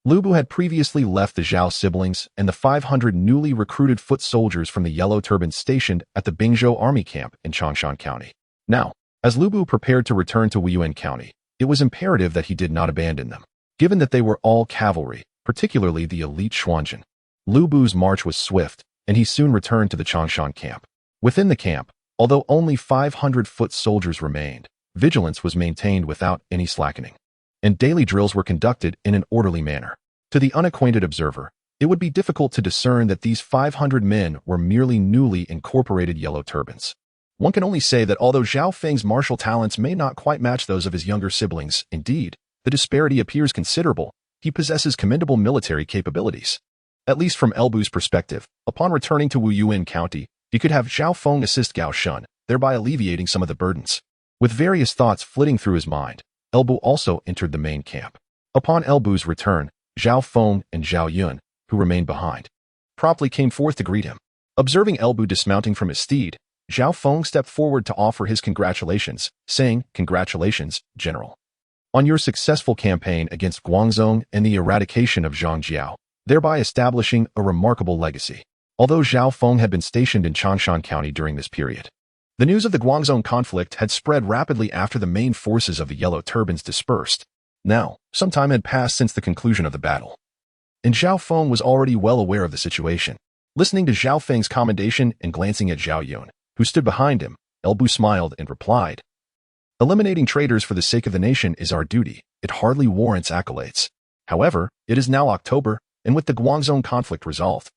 Lu Bu had previously left the Zhao siblings and the 500 newly recruited foot soldiers from the Yellow Turbans stationed at the Bingzhou army camp in Changshan County. Now, as Lu Bu prepared to return to Wuyuan County, it was imperative that he did not abandon them. Given that they were all cavalry, particularly the elite Xuanzhen, Lu Bu's march was swift, and he soon returned to the Changshan camp. Within the camp, although only 500 foot soldiers remained, vigilance was maintained without any slackening, and daily drills were conducted in an orderly manner. To the unacquainted observer, it would be difficult to discern that these 500 men were merely newly incorporated yellow turbans. One can only say that although Zhao Feng's martial talents may not quite match those of his younger siblings, indeed, the disparity appears considerable, he possesses commendable military capabilities. At least from Elbu's perspective, upon returning to Wuyuan County, he could have Zhao Feng assist Gao Shun, thereby alleviating some of the burdens. With various thoughts flitting through his mind, Elbu also entered the main camp. Upon Elbu's return, Zhao Feng and Zhao Yun, who remained behind, promptly came forth to greet him. Observing Elbu dismounting from his steed, Zhao Feng stepped forward to offer his congratulations, saying, "Congratulations, General, on your successful campaign against Guangzhou and the eradication of Zhang Jiao, thereby establishing a remarkable legacy." Although Zhao Feng had been stationed in Changshan County during this period, the news of the Guangzhou conflict had spread rapidly after the main forces of the Yellow Turbans dispersed. Now, some time had passed since the conclusion of the battle, and Zhao Feng was already well aware of the situation. Listening to Zhao Feng's commendation and glancing at Zhao Yun, who stood behind him, Elbu smiled and replied, "Eliminating traitors for the sake of the nation is our duty. It hardly warrants accolades. However, it is now October, and with the Guangzhou conflict resolved,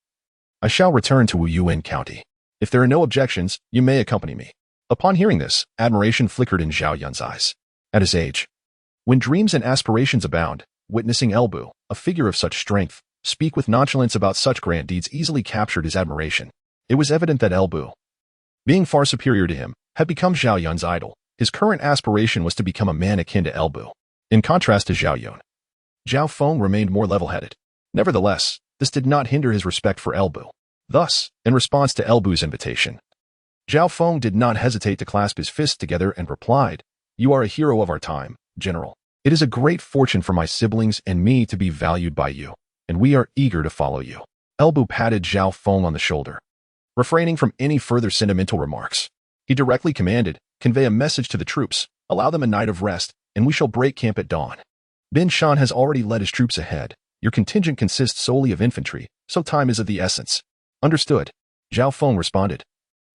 I shall return to Wuyuan County. If there are no objections, you may accompany me." Upon hearing this, admiration flickered in Zhao Yun's eyes. At his age, when dreams and aspirations abound, witnessing Elbu, a figure of such strength, speak with nonchalance about such grand deeds easily captured his admiration. It was evident that Elbu, being far superior to him, had become Zhao Yun's idol. His current aspiration was to become a man akin to Elbu. In contrast to Zhao Yun, Zhao Feng remained more level-headed. Nevertheless, this did not hinder his respect for Elbu. Thus, in response to Elbu's invitation, Zhao Feng did not hesitate to clasp his fists together and replied, "You are a hero of our time, General. It is a great fortune for my siblings and me to be valued by you, and we are eager to follow you." Elbu patted Zhao Feng on the shoulder. Refraining from any further sentimental remarks, he directly commanded, "Convey a message to the troops, allow them a night of rest, and we shall break camp at dawn. Bin Shan has already led his troops ahead. Your contingent consists solely of infantry, so time is of the essence." "Understood," Zhao Feng responded.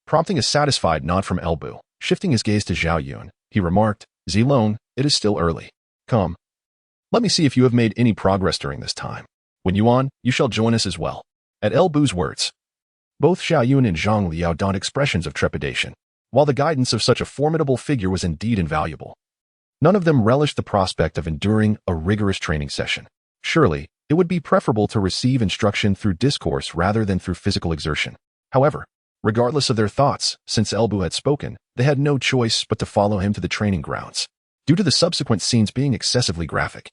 Prompting a satisfied nod from Elbu, shifting his gaze to Zhao Yun, he remarked, "Zilong, it is still early. Come, let me see if you have made any progress during this time. When Yuan, you shall join us as well." At Elbu's words, both Zhao Yun and Zhang Liao donned expressions of trepidation. While the guidance of such a formidable figure was indeed invaluable, none of them relished the prospect of enduring a rigorous training session. Surely, it would be preferable to receive instruction through discourse rather than through physical exertion. However, regardless of their thoughts, since Elbu had spoken, they had no choice but to follow him to the training grounds, due to the subsequent scenes being excessively graphic.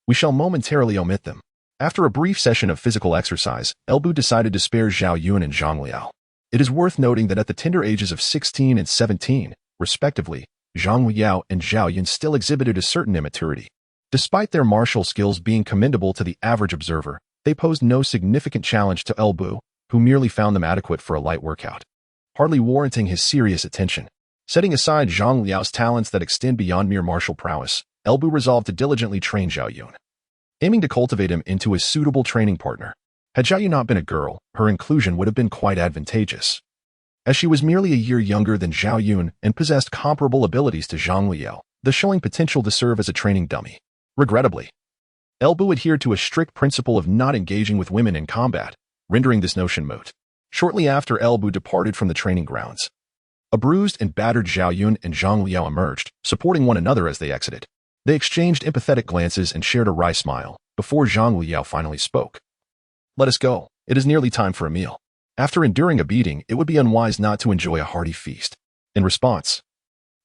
We shall momentarily omit them. After a brief session of physical exercise, Elbu decided to spare Zhao Yun and Zhang Liao. It is worth noting that at the tender ages of 16 and 17, respectively, Zhang Liao and Zhao Yun still exhibited a certain immaturity. Despite their martial skills being commendable to the average observer, they posed no significant challenge to Elbu, who merely found them adequate for a light workout, hardly warranting his serious attention. Setting aside Zhang Liao's talents that extend beyond mere martial prowess, Elbu resolved to diligently train Zhao Yun, aiming to cultivate him into a suitable training partner. Had Zhao Yun not been a girl, her inclusion would have been quite advantageous, as she was merely a year younger than Zhao Yun and possessed comparable abilities to Zhang Liao, thus showing potential to serve as a training dummy. Regrettably, Elbu adhered to a strict principle of not engaging with women in combat, rendering this notion moot. Shortly after Elbu departed from the training grounds, a bruised and battered Zhao Yun and Zhang Liao emerged, supporting one another as they exited. They exchanged empathetic glances and shared a wry smile, before Zhang Liao finally spoke. "Let us go. It is nearly time for a meal. After enduring a beating, it would be unwise not to enjoy a hearty feast." In response,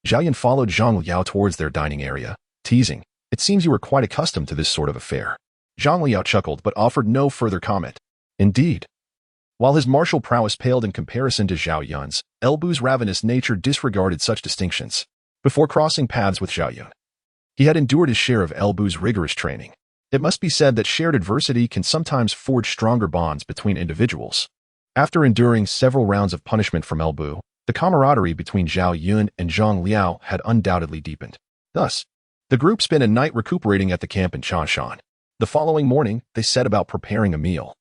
Zhao Yun followed Zhang Liao towards their dining area, teasing, "It seems you are quite accustomed to this sort of affair." Zhang Liao chuckled but offered no further comment. Indeed, while his martial prowess paled in comparison to Zhao Yun's, Elbu's ravenous nature disregarded such distinctions. Before crossing paths with Zhao Yun, he had endured his share of Elbu's rigorous training. It must be said that shared adversity can sometimes forge stronger bonds between individuals. After enduring several rounds of punishment from Elbu, the camaraderie between Zhao Yun and Zhang Liao had undoubtedly deepened. Thus, the group spent a night recuperating at the camp in Changshan. The following morning, they set about preparing a meal,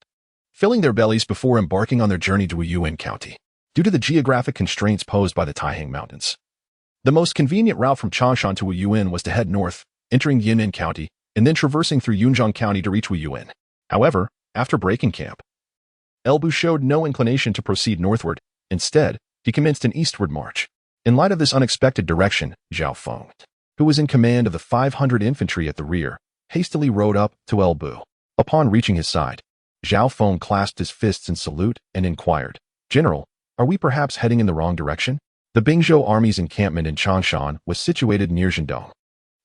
filling their bellies before embarking on their journey to Wuyuan County. Due to the geographic constraints posed by the Taihang Mountains, the most convenient route from Changshan to Wuyuan was to head north, entering Yunnan County, and then traversing through Yunjiang County to reach Wuyuan. However, after breaking camp, Elbu showed no inclination to proceed northward. Instead, he commenced an eastward march. In light of this unexpected direction, Zhao Feng, who was in command of the 500 infantry at the rear, hastily rode up to Elbu. Upon reaching his side, Zhao Feng clasped his fists in salute and inquired, "General, are we perhaps heading in the wrong direction?" The Bingzhou army's encampment in Changshan was situated near Zhendong.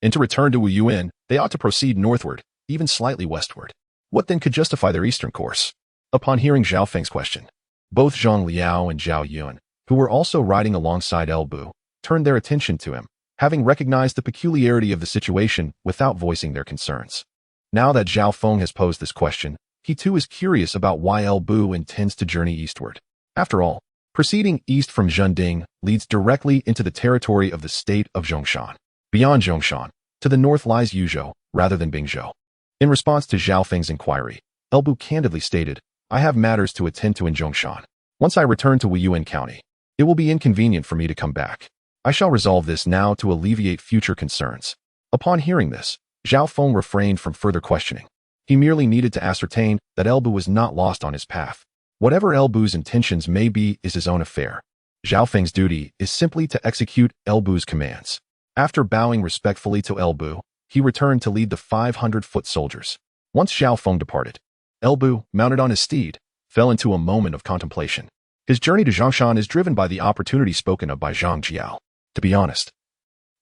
And to return to Wuyuan, they ought to proceed northward, even slightly westward. What then could justify their eastern course? Upon hearing Zhao Feng's question, both Zhang Liao and Zhao Yuan, who were also riding alongside Bu, turned their attention to him, having recognized the peculiarity of the situation without voicing their concerns. Now that Zhao Feng has posed this question, he too is curious about why Bu intends to journey eastward. After all, proceeding east from Zhending leads directly into the territory of the state of Zhongshan. Beyond Zhongshan, to the north lies Yuzhou, rather than Bingzhou. In response to Zhao Feng's inquiry, Bu candidly stated, "I have matters to attend to in Zhongshan. Once I return to Wuyuan County, it will be inconvenient for me to come back. I shall resolve this now to alleviate future concerns." Upon hearing this, Zhao Feng refrained from further questioning. He merely needed to ascertain that Bu was not lost on his path. Whatever Bu's intentions may be is his own affair. Zhao Feng's duty is simply to execute Bu's commands. After bowing respectfully to Bu, he returned to lead the 500-foot soldiers. Once Zhao Feng departed, Bu, mounted on his steed, fell into a moment of contemplation. His journey to Zhongshan is driven by the opportunity spoken of by Zhang Jiao. To be honest,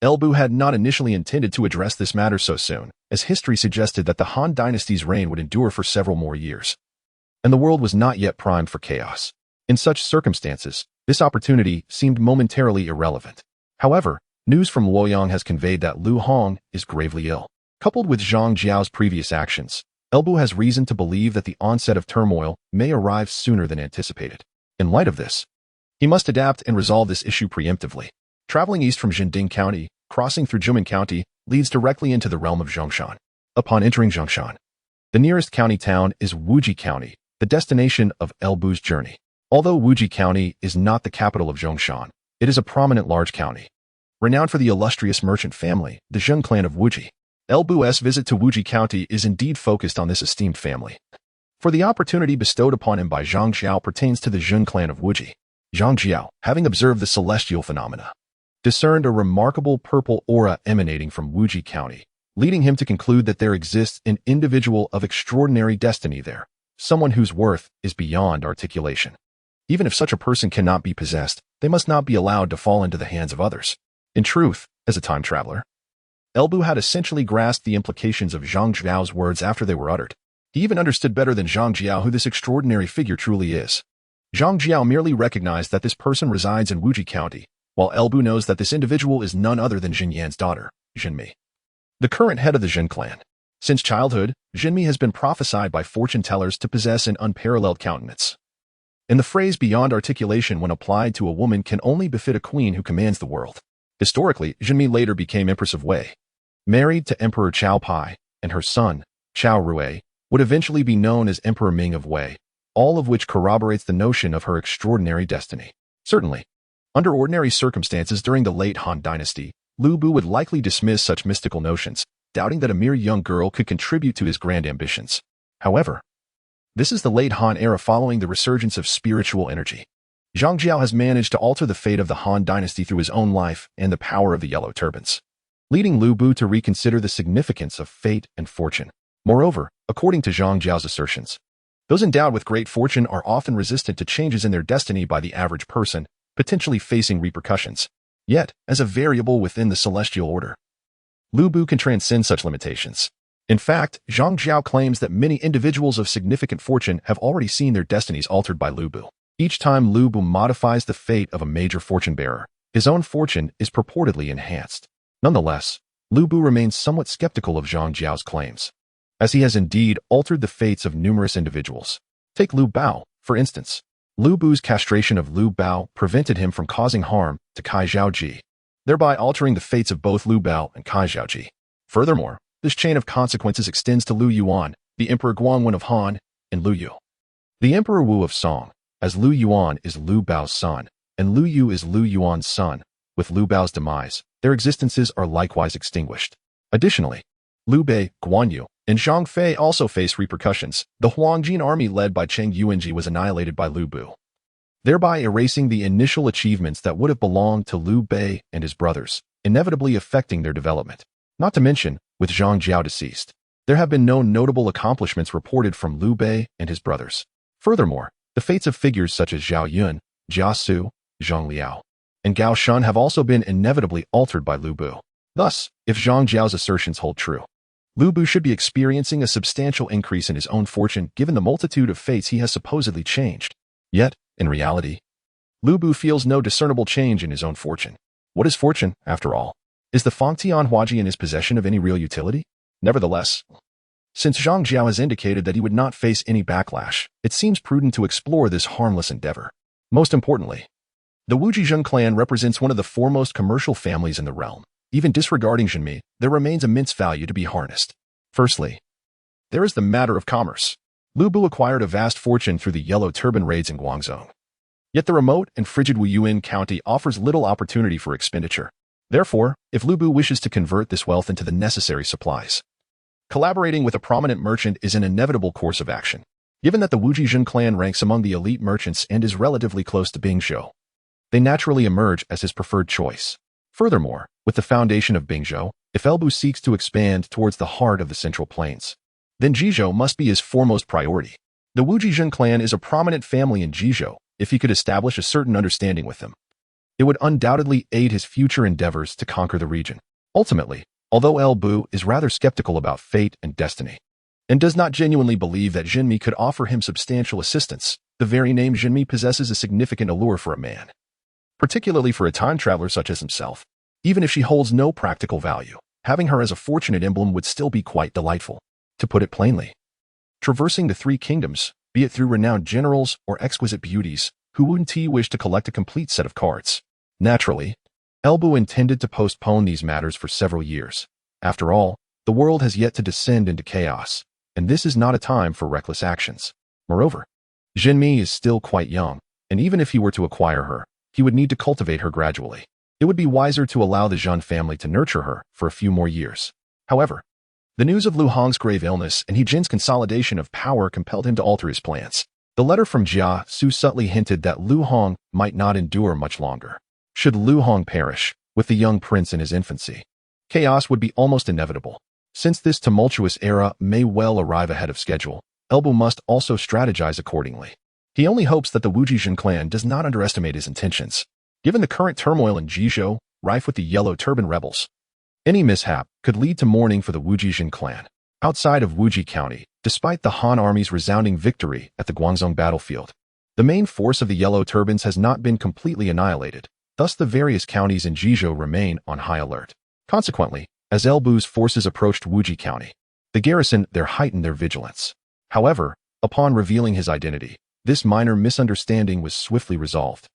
Bu had not initially intended to address this matter so soon, as history suggested that the Han dynasty's reign would endure for several more years, and the world was not yet primed for chaos. In such circumstances, this opportunity seemed momentarily irrelevant. However, news from Luoyang has conveyed that Lu Hong is gravely ill. Coupled with Zhang Jiao's previous actions, Bu has reason to believe that the onset of turmoil may arrive sooner than anticipated. In light of this, he must adapt and resolve this issue preemptively. Traveling east from Zhending County, crossing through Jumen County, leads directly into the realm of Zhongshan. Upon entering Zhongshan, the nearest county town is Wuji County, the destination of Bu's journey. Although Wuji County is not the capital of Zhongshan, it is a prominent large county, renowned for the illustrious merchant family, the Zheng clan of Wuji. Bu's visit to Wuji County is indeed focused on this esteemed family, for the opportunity bestowed upon him by Zhang Jiao pertains to the Zheng clan of Wuji. Zhang Jiao, having observed the celestial phenomena, discerned a remarkable purple aura emanating from Wuji County, leading him to conclude that there exists an individual of extraordinary destiny there, someone whose worth is beyond articulation. Even if such a person cannot be possessed, they must not be allowed to fall into the hands of others. In truth, as a time traveler, Bu had essentially grasped the implications of Zhang Jiao's words after they were uttered. He even understood better than Zhang Jiao who this extraordinary figure truly is. Zhang Jiao merely recognized that this person resides in Wuji County, while Bu knows that this individual is none other than Jin Yan's daughter, Jinmi, the current head of the Jin clan. Since childhood, Jinmi has been prophesied by fortune-tellers to possess an unparalleled countenance. And the phrase beyond articulation when applied to a woman can only befit a queen who commands the world. Historically, Jinmi later became Empress of Wei, married to Emperor Chao Pai, and her son, Chao Rui, would eventually be known as Emperor Ming of Wei, all of which corroborates the notion of her extraordinary destiny. Certainly, under ordinary circumstances during the late Han dynasty, Lu Bu would likely dismiss such mystical notions, doubting that a mere young girl could contribute to his grand ambitions. However, this is the late Han era following the resurgence of spiritual energy. Zhang Jiao has managed to alter the fate of the Han dynasty through his own life and the power of the Yellow Turbans, leading Lu Bu to reconsider the significance of fate and fortune. Moreover, according to Zhang Jiao's assertions, those endowed with great fortune are often resistant to changes in their destiny by the average person, potentially facing repercussions. Yet, as a variable within the celestial order, Lu Bu can transcend such limitations. In fact, Zhang Jiao claims that many individuals of significant fortune have already seen their destinies altered by Lu Bu. Each time Lu Bu modifies the fate of a major fortune bearer, his own fortune is purportedly enhanced. Nonetheless, Lu Bu remains somewhat skeptical of Zhang Jiao's claims, as he has indeed altered the fates of numerous individuals. Take Lu Bao, for instance. Lu Bu's castration of Lu Bao prevented him from causing harm to Kai Zhaoji, thereby altering the fates of both Lu Bao and Kai Zhaoji. Furthermore, this chain of consequences extends to Lu Yuan, the Emperor Guangwen of Han, and Lu Yu, the Emperor Wu of Song, as Lu Yuan is Lu Bao's son, and Lu Yu is Lu Yuan's son. With Lu Bao's demise, their existences are likewise extinguished. Additionally, Liu Bei, Guan Yu, and Zhang Fei also face repercussions. The Huangjin army led by Cheng Yuanji was annihilated by Lu Bu, thereby erasing the initial achievements that would have belonged to Liu Bei and his brothers, inevitably affecting their development. Not to mention, with Zhang Jiao deceased, There have been no notable accomplishments reported from Liu Bei and his brothers. Furthermore, the fates of figures such as Zhao Yuan, Jia Xu, Zhang Liao, and Gao Shun have also been inevitably altered by Lu Bu. Thus, if Zhang Jiao's assertions hold true, Lu Bu should be experiencing a substantial increase in his own fortune given the multitude of fates he has supposedly changed. Yet, in reality, Lu Bu feels no discernible change in his own fortune. What is fortune, after all? Is the Fangtian Huaji in his possession of any real utility? Nevertheless, since Zhang Jiao has indicated that he would not face any backlash, it seems prudent to explore this harmless endeavor. Most importantly, the Wujizhen clan represents one of the foremost commercial families in the realm. Even disregarding Zhenmi, there remains immense value to be harnessed. Firstly, there is the matter of commerce. Lu Bu acquired a vast fortune through the Yellow Turban raids in Guangzhou. Yet the remote and frigid Wuyuan county offers little opportunity for expenditure. Therefore, if Lu Bu wishes to convert this wealth into the necessary supplies, collaborating with a prominent merchant is an inevitable course of action. Given that the Wujizhen clan ranks among the elite merchants and is relatively close to Bingzhou, they naturally emerge as his preferred choice. Furthermore, with the foundation of Bingzhou, if Elbu seeks to expand towards the heart of the Central Plains, then Jizhou must be his foremost priority. The Wujizhen clan is a prominent family in Jizhou. If he could establish a certain understanding with them, it would undoubtedly aid his future endeavors to conquer the region. Ultimately, although Elbu is rather skeptical about fate and destiny, and does not genuinely believe that Zhenmi could offer him substantial assistance, the very name Zhenmi possesses a significant allure for a man, particularly for a time traveler such as himself. Even if she holds no practical value, having her as a fortunate emblem would still be quite delightful. To put it plainly, traversing the three kingdoms, be it through renowned generals or exquisite beauties, who wouldn't wish to collect a complete set of cards? Naturally, Elbu intended to postpone these matters for several years. After all, the world has yet to descend into chaos, and this is not a time for reckless actions. Moreover, Zhenmi is still quite young, and even if he were to acquire her, he would need to cultivate her gradually. It would be wiser to allow the Zhan family to nurture her for a few more years. However, the news of Lu Hong's grave illness and He Jin's consolidation of power compelled him to alter his plans. The letter from Jia Xu subtly hinted that Lu Hong might not endure much longer. Should Lu Hong perish, with the young prince in his infancy, chaos would be almost inevitable. Since this tumultuous era may well arrive ahead of schedule, Elbu must also strategize accordingly. He only hopes that the Wujizhen clan does not underestimate his intentions. Given the current turmoil in Jizhou, rife with the Yellow Turban rebels, any mishap could lead to mourning for the Wujizhen clan. Outside of Wuji County, despite the Han army's resounding victory at the Guangzhou battlefield, the main force of the Yellow Turbans has not been completely annihilated. Thus, the various counties in Jizhou remain on high alert. Consequently, as Elbu's forces approached Wuji County, the garrison there heightened their vigilance. However, upon revealing his identity, this minor misunderstanding was swiftly resolved.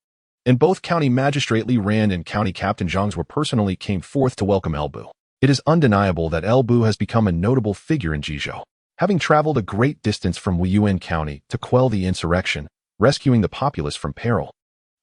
And both County Magistrate Li Ran and County Captain Zhang Jiao personally came forth to welcome Elbu. It is undeniable that Elbu has become a notable figure in Jizhou, having traveled a great distance from Wuyuan County to quell the insurrection, rescuing the populace from peril,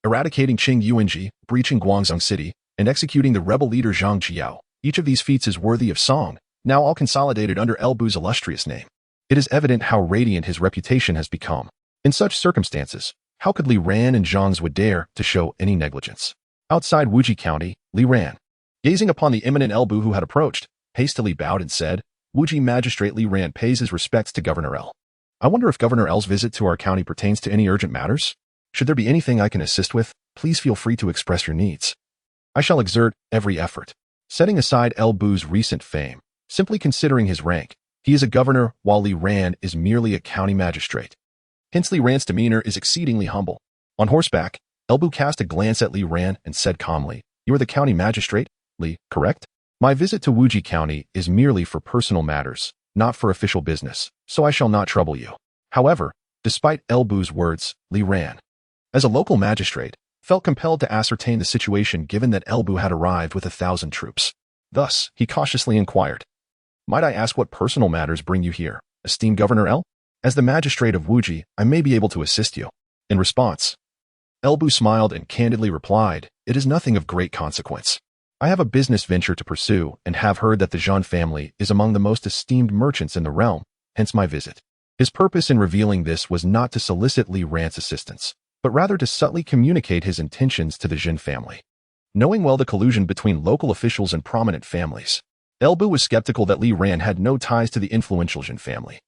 eradicating Qing Yuanji, breaching Guangzhou City, and executing the rebel leader Zhang Jiao. Each of these feats is worthy of song, now all consolidated under Elbu's illustrious name. It is evident how radiant his reputation has become. In such circumstances, how could Li Ran and Zhang would dare to show any negligence? Outside Wuji County, Li Ran, gazing upon the imminent Elbu who had approached, hastily bowed and said, "Wuji Magistrate Li Ran pays his respects to Governor L. I wonder if Governor L's visit to our county pertains to any urgent matters? Should there be anything I can assist with, please feel free to express your needs. I shall exert every effort." Setting aside Elbu's recent fame, simply considering his rank, he is a governor while Li Ran is merely a county magistrate. Hence Li Ran's demeanor is exceedingly humble. On horseback, Elbu cast a glance at Li Ran and said calmly, "You are the county magistrate, Li, correct? My visit to Wuji County is merely for personal matters, not for official business, so I shall not trouble you." However, despite Elbu's words, Li Ran, as a local magistrate, felt compelled to ascertain the situation given that Elbu had arrived with 1,000 troops. Thus, he cautiously inquired, "Might I ask what personal matters bring you here, esteemed Governor L? As the magistrate of Wuji, I may be able to assist you." In response, Elbu smiled and candidly replied, "It is nothing of great consequence. I have a business venture to pursue and have heard that the Zhan family is among the most esteemed merchants in the realm, hence my visit." His purpose in revealing this was not to solicit Li Ran's assistance, but rather to subtly communicate his intentions to the Zhen family. Knowing well the collusion between local officials and prominent families, Elbu was skeptical that Li Ran had no ties to the influential Jin family,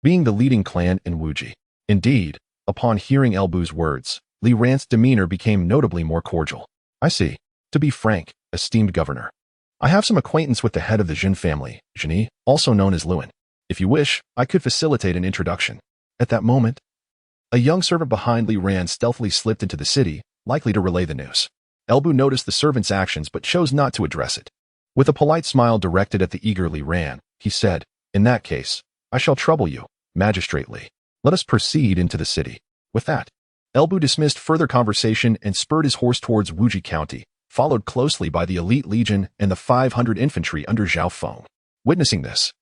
being the leading clan in Wuji. Indeed, upon hearing Elbu's words, Li Ran's demeanor became notably more cordial. I see. To be frank, esteemed governor, I have some acquaintance with the head of the Jin family, Zhini, also known as Yuan. If you wish, I could facilitate an introduction. At that moment, a young servant behind Li Ran stealthily slipped into the city, likely to relay the news. Elbu noticed the servant's actions but chose not to address it. With a polite smile directed at the eager Li Ran, he said, "In that case, I shall trouble you, Magistrate Li. Let us proceed into the city." With that, Elbu dismissed further conversation and spurred his horse towards Wuji County, followed closely by the elite legion and the 500 infantry under Zhao Feng. Witnessing this,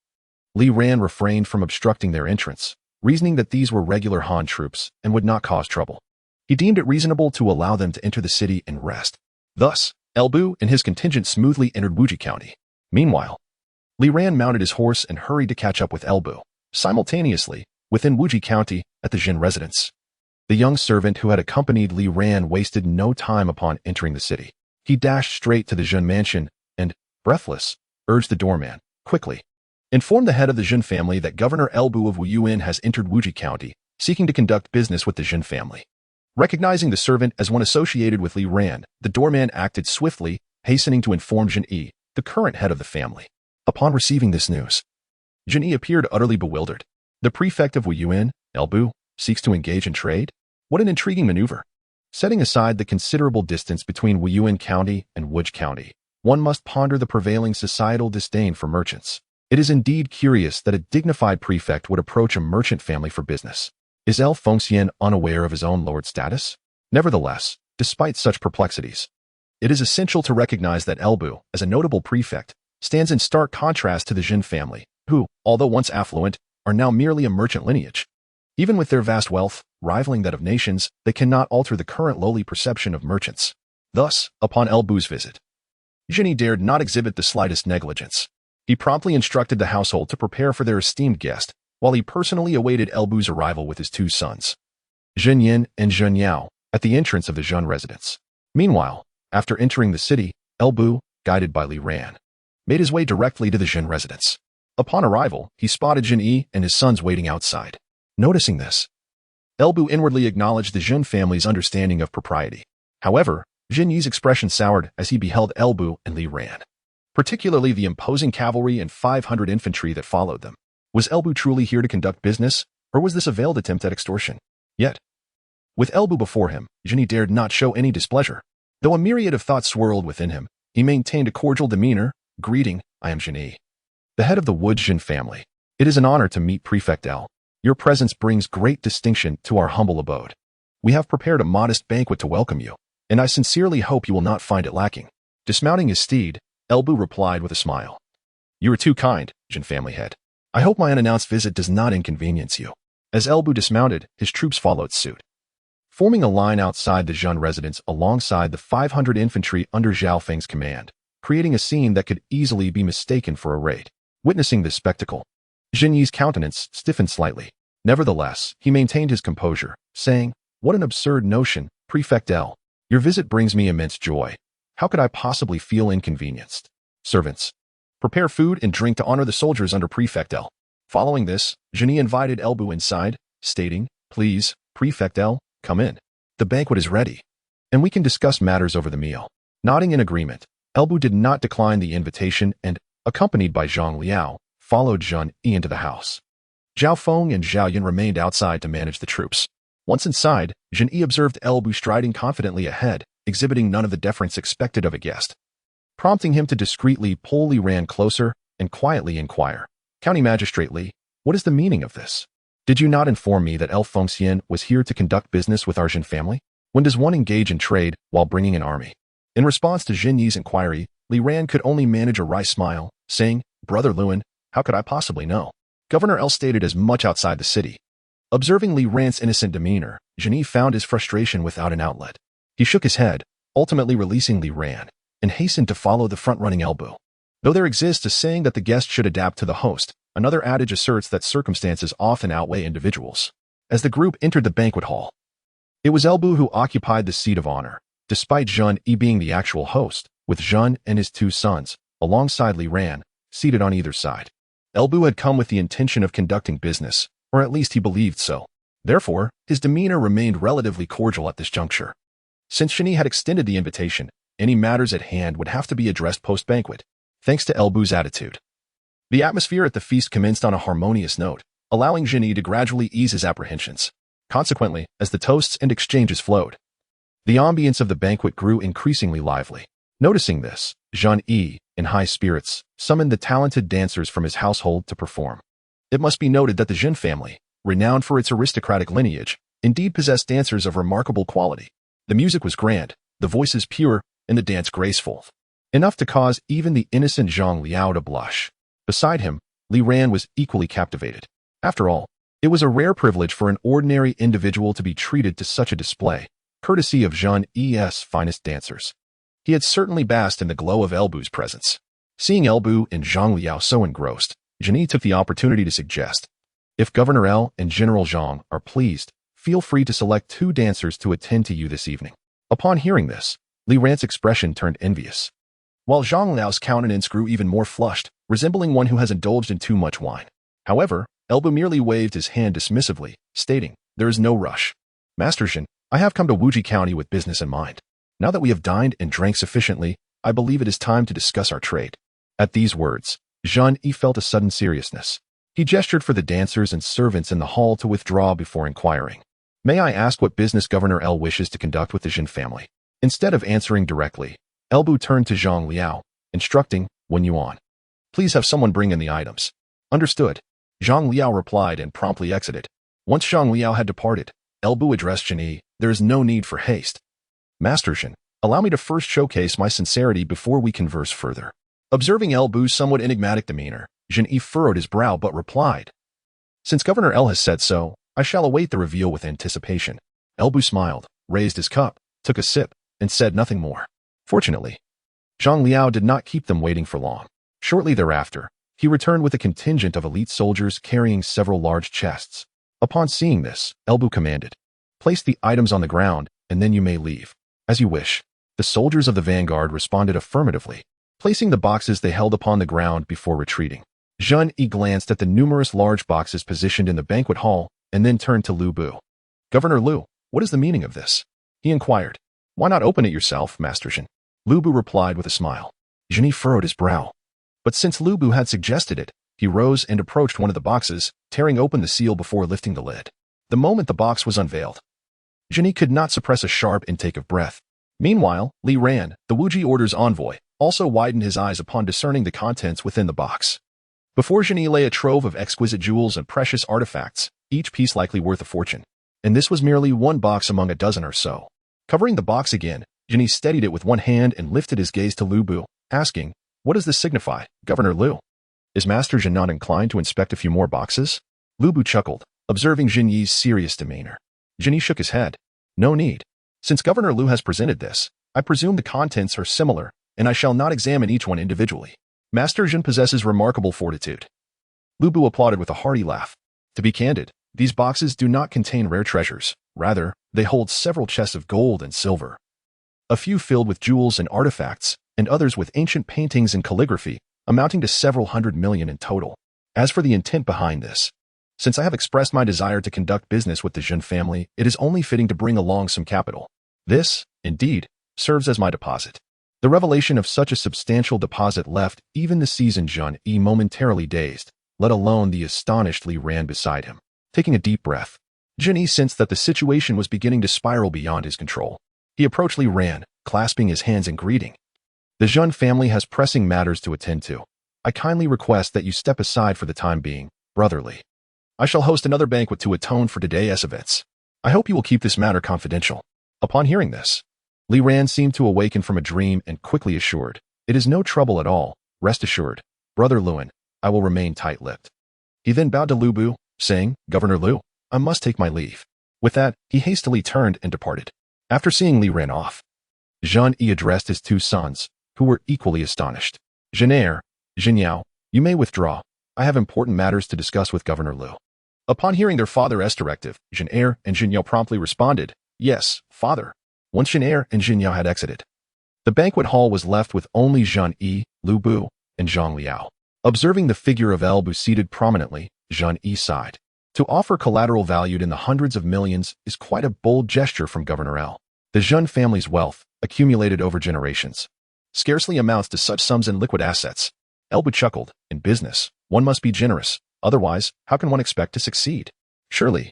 Li Ran refrained from obstructing their entrance, reasoning that these were regular Han troops and would not cause trouble. He deemed it reasonable to allow them to enter the city and rest. Thus, Elbu and his contingent smoothly entered Wuji County. Meanwhile, Li Ran mounted his horse and hurried to catch up with Elbu. Simultaneously, within Wuji County, at the Jin residence, the young servant who had accompanied Li Ran wasted no time upon entering the city. He dashed straight to the Jin mansion and, breathless, urged the doorman, "Quickly, inform the head of the Jin family that Governor Elbu of Wuyuan has entered Wuji County, seeking to conduct business with the Jin family." Recognizing the servant as one associated with Li Ran, the doorman acted swiftly, hastening to inform Jin Yi, the current head of the family. Upon receiving this news, Jin Yi appeared utterly bewildered. The prefect of Wuyuan, Elbu, seeks to engage in trade? What an intriguing maneuver. Setting aside the considerable distance between Wuyuan County and Wuji County, one must ponder the prevailing societal disdain for merchants. It is indeed curious that a dignified prefect would approach a merchant family for business. Is El Fengxian unaware of his own lord status? Nevertheless, despite such perplexities, it is essential to recognize that Elbu, as a notable prefect, stands in stark contrast to the Jin family, who, although once affluent, are now merely a merchant lineage. Even with their vast wealth, rivaling that of nations, they cannot alter the current lowly perception of merchants. Thus, upon Elbu's visit, Jinyi dared not exhibit the slightest negligence. He promptly instructed the household to prepare for their esteemed guest, while he personally awaited Elbu's arrival with his two sons, Zhen Yin and Zhen Yao, at the entrance of the Jin residence. Meanwhile, after entering the city, Elbu, guided by Li Ran, made his way directly to the Jin residence. Upon arrival, he spotted Jin Yi and his sons waiting outside. Noticing this, Elbu inwardly acknowledged the Jin family's understanding of propriety. However, Jin Yi's expression soured as he beheld Elbu and Li Ran, particularly the imposing cavalry and 500 infantry that followed them. Was Elbu truly here to conduct business, or was this a veiled attempt at extortion? Yet, with Elbu before him, Jinyi dared not show any displeasure. Though a myriad of thoughts swirled within him, he maintained a cordial demeanor. "Greeting, I am Jinyi, the head of the Wuji Jin family. It is an honor to meet Prefect El. Your presence brings great distinction to our humble abode. We have prepared a modest banquet to welcome you, and I sincerely hope you will not find it lacking." Dismounting his steed, Elbu replied with a smile, "You are too kind, Jin family head. I hope my unannounced visit does not inconvenience you." As Elbu dismounted, his troops followed suit, forming a line outside the Jin residence alongside the 500 infantry under Zhao Feng's command, creating a scene that could easily be mistaken for a raid. Witnessing this spectacle, Jin Yi's countenance stiffened slightly. Nevertheless, he maintained his composure, saying, "What an absurd notion, Prefect El. Your visit brings me immense joy. How could I possibly feel inconvenienced? Servants, prepare food and drink to honor the soldiers under Prefect El." Following this, Jinyi invited Elbu inside, stating, "Please, Prefect El, come in. The banquet is ready, and we can discuss matters over the meal." Nodding in agreement, Elbu did not decline the invitation and, accompanied by Zhang Liao, followed Zhen Yi into the house. Zhao Feng and Zhao Yun remained outside to manage the troops. Once inside, Zhen Yi observed Elbu striding confidently ahead, exhibiting none of the deference expected of a guest. Prompting him to discreetly pull Li Ran closer and quietly inquire, "County Magistrate Li, what is the meaning of this? Did you not inform me that El Fengxian was here to conduct business with our Jin family? When does one engage in trade while bringing an army?" In response to Jin Yi's inquiry, Li Ran could only manage a wry smile, saying, "Brother Yuan, how could I possibly know? Governor El stated as much outside the city." Observing Li Ran's innocent demeanor, Jin Yi found his frustration without an outlet. He shook his head, ultimately releasing Li Ran, and hastened to follow the front-running Elbu. Though there exists a saying that the guest should adapt to the host, another adage asserts that circumstances often outweigh individuals. As the group entered the banquet hall, it was Elbu who occupied the seat of honor, despite Zhen Yi being the actual host, with Zhen and his two sons, alongside Li Ran, seated on either side. Elbu had come with the intention of conducting business, or at least he believed so. Therefore, his demeanor remained relatively cordial at this juncture. Since Shani had extended the invitation, any matters at hand would have to be addressed post-banquet, thanks to Elbu's attitude. The atmosphere at the feast commenced on a harmonious note, allowing Zhini to gradually ease his apprehensions. Consequently, as the toasts and exchanges flowed, the ambience of the banquet grew increasingly lively. Noticing this, Zhang Yi, in high spirits, summoned the talented dancers from his household to perform. It must be noted that the Jin family, renowned for its aristocratic lineage, indeed possessed dancers of remarkable quality. The music was grand, the voices pure, and the dance graceful, enough to cause even the innocent Zhang Liao to blush. Beside him, Li Ran was equally captivated. After all, it was a rare privilege for an ordinary individual to be treated to such a display, courtesy of Zhang Yi's finest dancers. He had certainly basked in the glow of Elbu's presence. Seeing Elbu and Zhang Liao so engrossed, Zhini took the opportunity to suggest, if Governor L and General Zhang are pleased, feel free to select 2 dancers to attend to you this evening. Upon hearing this, Li Ran's expression turned envious, while Zhang Liao's countenance grew even more flushed, resembling one who has indulged in too much wine. However, Elbu merely waved his hand dismissively, stating, there is no rush. Master Zhen, I have come to Wuji County with business in mind. Now that we have dined and drank sufficiently, I believe it is time to discuss our trade. At these words, Zhang Yi felt a sudden seriousness. He gestured for the dancers and servants in the hall to withdraw before inquiring, may I ask what business Governor L wishes to conduct with the Jin family? Instead of answering directly, Elbu turned to Zhang Liao, instructing, Wuyuan, please have someone bring in the items. Understood. Zhang Liao replied and promptly exited. Once Zhang Liao had departed, Elbu addressed Zhini, there is no need for haste. Master Zhen, allow me to first showcase my sincerity before we converse further. Observing Elbu's somewhat enigmatic demeanor, Zhini furrowed his brow but replied, since Governor L has said so, I shall await the reveal with anticipation. Elbu smiled, raised his cup, took a sip, and said nothing more. Fortunately, Zhang Liao did not keep them waiting for long. Shortly thereafter, he returned with a contingent of elite soldiers carrying several large chests. Upon seeing this, Elbu commanded, place the items on the ground, and then you may leave. As you wish. The soldiers of the vanguard responded affirmatively, placing the boxes they held upon the ground before retreating. Zhang Yi glanced at the numerous large boxes positioned in the banquet hall, and then turned to Lu Bu. Governor Lu, what is the meaning of this? He inquired. Why not open it yourself, Master Zhen? Lu Bu replied with a smile. Zhini furrowed his brow. But since Lu Bu had suggested it, he rose and approached one of the boxes, tearing open the seal before lifting the lid. The moment the box was unveiled, Zhini could not suppress a sharp intake of breath. Meanwhile, Li Ran, the Wuji Order's envoy, also widened his eyes upon discerning the contents within the box. Before Zhini lay a trove of exquisite jewels and precious artifacts, each piece likely worth a fortune. And this was merely one box among a dozen or so. Covering the box again, Zhini steadied it with one hand and lifted his gaze to Lu Bu, asking, what does this signify, Governor Lu? Is Master Zhen not inclined to inspect a few more boxes? Lu Bu chuckled, observing Zheng Yi's serious demeanor. Zhini shook his head. No need. Since Governor Lu has presented this, I presume the contents are similar, and I shall not examine each one individually. Master Zhen possesses remarkable fortitude. Lu Bu applauded with a hearty laugh. To be candid, these boxes do not contain rare treasures. Rather, they hold several chests of gold and silver. A few filled with jewels and artifacts, and others with ancient paintings and calligraphy, amounting to several 100 million in total. As for the intent behind this, since I have expressed my desire to conduct business with the Zhen family, it is only fitting to bring along some capital. This, indeed, serves as my deposit. The revelation of such a substantial deposit left even the seasoned Zhang Yi momentarily dazed, let alone the astonished Li Ran beside him. Taking a deep breath, Zheng Yi sensed that the situation was beginning to spiral beyond his control. He approached Li Ran, clasping his hands in greeting. The Zheng family has pressing matters to attend to. I kindly request that you step aside for the time being, brotherly. I shall host another banquet to atone for today's events. I hope you will keep this matter confidential. Upon hearing this, Li Ran seemed to awaken from a dream and quickly assured, it is no trouble at all, rest assured. Brother Yuan, I will remain tight-lipped. He then bowed to Lu Bu, saying, Governor Lu, I must take my leave. With that, he hastily turned and departed. After seeing Li Ran off, Zhang Yi addressed his 2 sons, who were equally astonished. Zhang Jiao, you may withdraw. I have important matters to discuss with Governor Lu. Upon hearing their father's directive, Zhang and Jiao promptly responded, yes, father. Once Zhang and Jiao had exited, the banquet hall was left with only Zhang Yi, Lu Bu, and Zhang Liao. Observing the figure of Elbu seated prominently, Zhang Yi sighed. To offer collateral valued in the hundreds of millions is quite a bold gesture from Governor L. The Zhang family's wealth, accumulated over generations, scarcely amounts to such sums in liquid assets. Elbu chuckled. In business, one must be generous. Otherwise, how can one expect to succeed? Surely,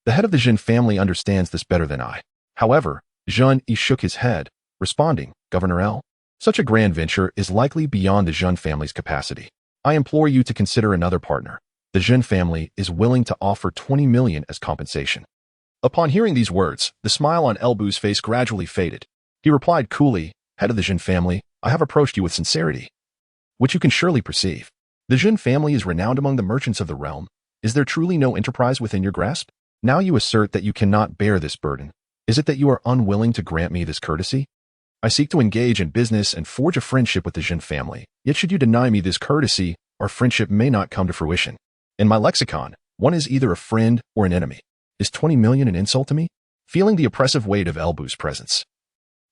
the head of the Zhang family understands this better than I. However, Zhang Yi shook his head, responding, Governor L. Such a grand venture is likely beyond the Zhang family's capacity. I implore you to consider another partner. The Zhang family is willing to offer 20 million as compensation. Upon hearing these words, the smile on Elbu's face gradually faded. He replied coolly, Head of the Zhang family, I have approached you with sincerity, which you can surely perceive. The Zhang family is renowned among the merchants of the realm. Is there truly no enterprise within your grasp? Now you assert that you cannot bear this burden. Is it that you are unwilling to grant me this courtesy? I seek to engage in business and forge a friendship with the Zhang family. Yet should you deny me this courtesy, our friendship may not come to fruition. In my lexicon, one is either a friend or an enemy. Is 20 million an insult to me? Feeling the oppressive weight of Elbu's presence,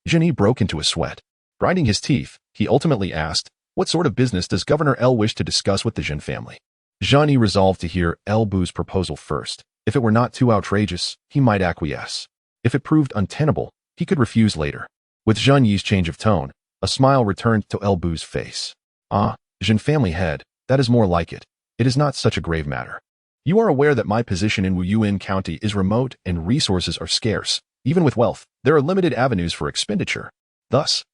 Zhang Yi broke into a sweat. Grinding his teeth, he ultimately asked, What sort of business does Governor L wish to discuss with the Zhang family? Zhang Yi resolved to hear Elbu's proposal first. If it were not too outrageous, he might acquiesce. If it proved untenable, he could refuse later. With Zhang Yi's change of tone, a smile returned to Elbu's face. Ah, Zhang family head, that is more like it. It is not such a grave matter. You are aware that my position in Wuyuan County is remote and resources are scarce. Even with wealth, there are limited avenues for expenditure. Thus,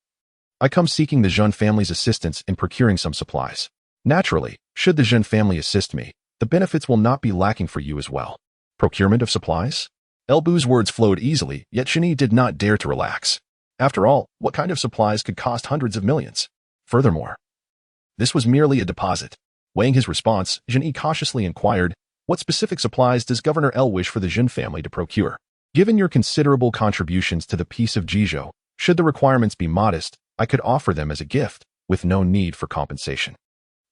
I come seeking the Zhang family's assistance in procuring some supplies. Naturally, should the Zhang family assist me, the benefits will not be lacking for you as well. Procurement of supplies? Elbu's words flowed easily, yet Zhang Yi did not dare to relax. After all, what kind of supplies could cost hundreds of millions? Furthermore, this was merely a deposit. Weighing his response, Zhang Yi cautiously inquired, What specific supplies does Governor L wish for the Zhang family to procure? Given your considerable contributions to the peace of Bingzhou, should the requirements be modest, I could offer them as a gift, with no need for compensation.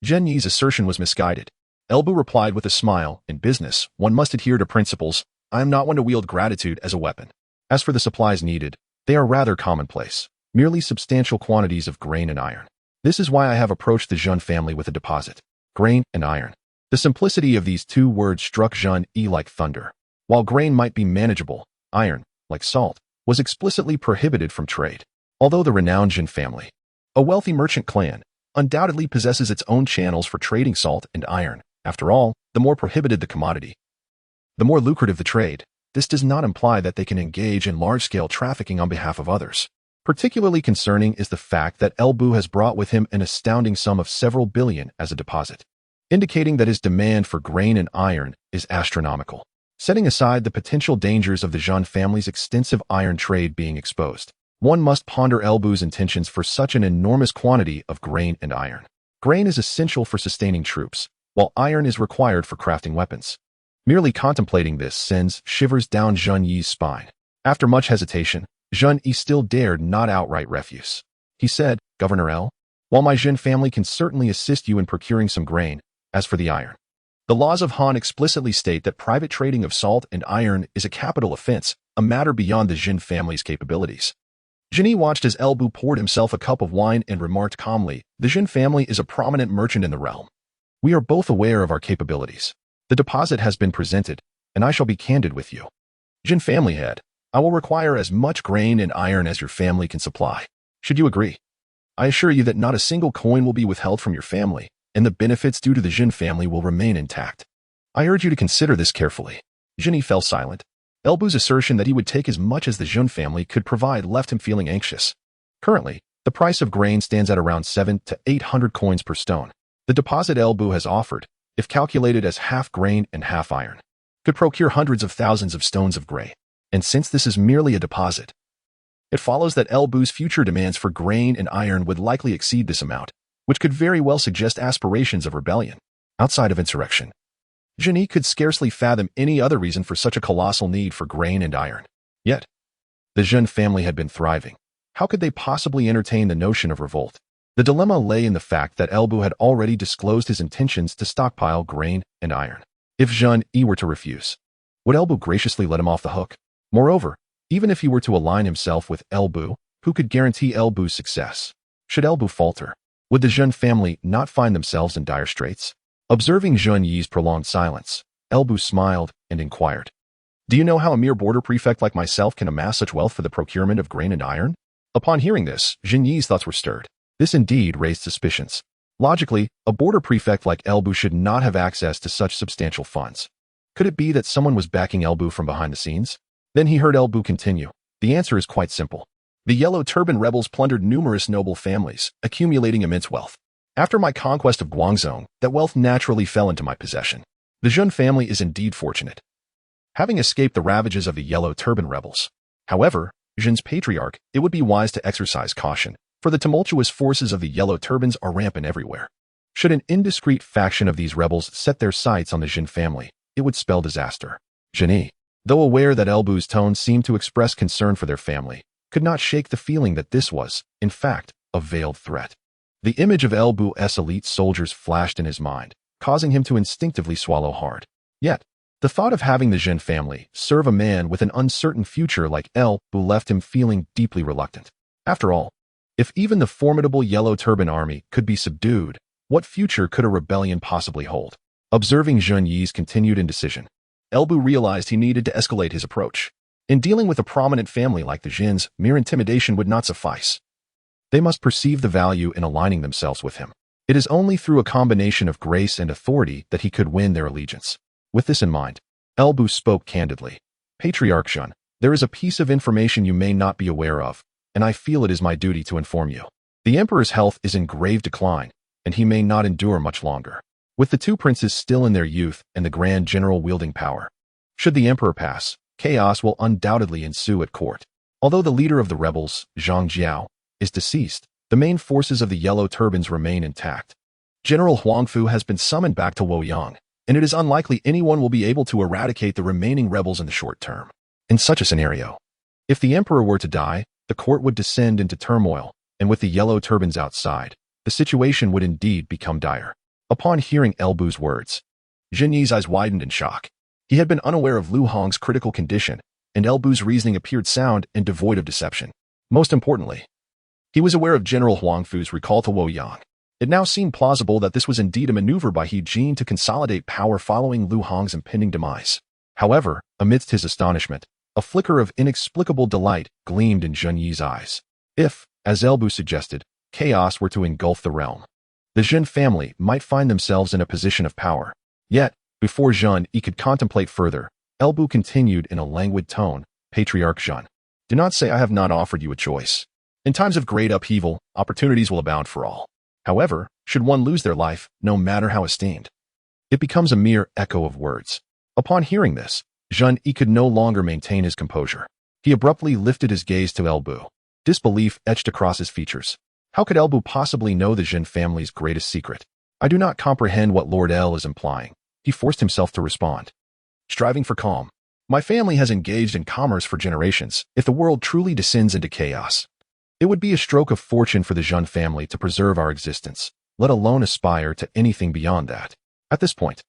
Zhang Yi's assertion was misguided. Elbu replied with a smile, In business, one must adhere to principles. I am not one to wield gratitude as a weapon. As for the supplies needed, they are rather commonplace, merely substantial quantities of grain and iron. This is why I have approached the Zhang family with a deposit. Grain and iron. The simplicity of these two words struck Zhang Yi like thunder. While grain might be manageable, iron, like salt, was explicitly prohibited from trade. Although the renowned Zhang family, a wealthy merchant clan, undoubtedly possesses its own channels for trading salt and iron. After all, the more prohibited the commodity, the more lucrative the trade. This does not imply that they can engage in large-scale trafficking on behalf of others. Particularly concerning is the fact that Elbu has brought with him an astounding sum of several billion as a deposit, indicating that his demand for grain and iron is astronomical. Setting aside the potential dangers of the Zhang family's extensive iron trade being exposed, one must ponder Elbu's intentions for such an enormous quantity of grain and iron. Grain is essential for sustaining troops, while iron is required for crafting weapons. Merely contemplating this sends shivers down Zhang Yi's spine. After much hesitation, Zhang Yi still dared not outright refuse. He said, Governor L, while my Zhang family can certainly assist you in procuring some grain, as for the iron, the laws of Han explicitly state that private trading of salt and iron is a capital offense, a matter beyond the Zhang family's capabilities. Zhang Yi watched as Elbu poured himself a cup of wine and remarked calmly, The Zhang family is a prominent merchant in the realm. We are both aware of our capabilities. The deposit has been presented, and I shall be candid with you. Zhang family head, I will require as much grain and iron as your family can supply. Should you agree? I assure you that not a single coin will be withheld from your family, and the benefits due to the Zhang family will remain intact. I urge you to consider this carefully. Zhang Yi fell silent. Elbu's assertion that he would take as much as the Zhang family could provide left him feeling anxious. Currently, the price of grain stands at around 700 to 800 coins per stone. The deposit Elbu has offered, if calculated as half grain and half iron, could procure hundreds of thousands of stones of grain. And since this is merely a deposit, it follows that Elbu's future demands for grain and iron would likely exceed this amount, which could very well suggest aspirations of rebellion. Outside of insurrection, Zhang Yi could scarcely fathom any other reason for such a colossal need for grain and iron. Yet, the Zhang family had been thriving. How could they possibly entertain the notion of revolt? The dilemma lay in the fact that Elbu had already disclosed his intentions to stockpile grain and iron. If Zhang Yi were to refuse, would Elbu graciously let him off the hook? Moreover, even if he were to align himself with Elbu, who could guarantee Elbu's success? Should Elbu falter, Would the Zhen family not find themselves in dire straits? Observing Zhun Yi's prolonged silence, Elbu smiled and inquired, "Do you know how a mere border prefect like myself can amass such wealth for the procurement of grain and iron?" Upon hearing this, Zhun Yi's thoughts were stirred. This indeed raised suspicions. Logically, a border prefect like Elbu should not have access to such substantial funds. Could it be that someone was backing Elbu from behind the scenes? Then he heard Elbu continue. The answer is quite simple. The Yellow Turban rebels plundered numerous noble families, accumulating immense wealth. After my conquest of Guangzhou, that wealth naturally fell into my possession. The Zhun family is indeed fortunate, having escaped the ravages of the Yellow Turban rebels. However, Zhen's patriarch, it would be wise to exercise caution, for the tumultuous forces of the Yellow Turbans are rampant everywhere. Should an indiscreet faction of these rebels set their sights on the Zhen family, it would spell disaster. Zhen Yi, though aware that Elbu's tone seemed to express concern for their family, could not shake the feeling that this was, in fact, a veiled threat. The image of Elbu's elite soldiers flashed in his mind, causing him to instinctively swallow hard. Yet, the thought of having the Zhen family serve a man with an uncertain future like Elbu left him feeling deeply reluctant. After all, if even the formidable Yellow Turban army could be subdued, what future could a rebellion possibly hold? Observing Zhun Yi's continued indecision, Elbu realized he needed to escalate his approach. In dealing with a prominent family like the Zhens, mere intimidation would not suffice. They must perceive the value in aligning themselves with him. It is only through a combination of grace and authority that he could win their allegiance. With this in mind, Elbu spoke candidly. Patriarch Zhun, there is a piece of information you may not be aware of, and I feel it is my duty to inform you. The Emperor's health is in grave decline, and he may not endure much longer. With the two princes still in their youth and the Grand General wielding power, should the Emperor pass, chaos will undoubtedly ensue at court. Although the leader of the rebels, Zhang Jiao, is deceased, the main forces of the Yellow Turbans remain intact. General Huangfu has been summoned back to Wuyuan, and it is unlikely anyone will be able to eradicate the remaining rebels in the short term. In such a scenario, if the Emperor were to die, the court would descend into turmoil, and with the Yellow Turbans outside, the situation would indeed become dire. Upon hearing Elbu's words, Zhen Yi's eyes widened in shock. He had been unaware of Lu Hong's critical condition, and Elbu's reasoning appeared sound and devoid of deception. Most importantly, he was aware of General Huangfu's recall to Wuyuan. It now seemed plausible that this was indeed a maneuver by He Jin to consolidate power following Lu Hong's impending demise. However, amidst his astonishment, a flicker of inexplicable delight gleamed in Zhen Yi's eyes. If, as Elbu suggested, chaos were to engulf the realm, the Zhen family might find themselves in a position of power. Yet, before Zhen Yi could contemplate further, Elbu continued in a languid tone, Patriarch Zhen, do not say I have not offered you a choice. In times of great upheaval, opportunities will abound for all. However, should one lose their life, no matter how esteemed, it becomes a mere echo of words. Upon hearing this, Zhen Yi could no longer maintain his composure. He abruptly lifted his gaze to Elbu. Disbelief etched across his features. How could Elbu possibly know the Zhen family's greatest secret? I do not comprehend what Lord L is implying. He forced himself to respond. Striving for calm. My family has engaged in commerce for generations. If the world truly descends into chaos, it would be a stroke of fortune for the Zhen family to preserve our existence, let alone aspire to anything beyond that. At this point,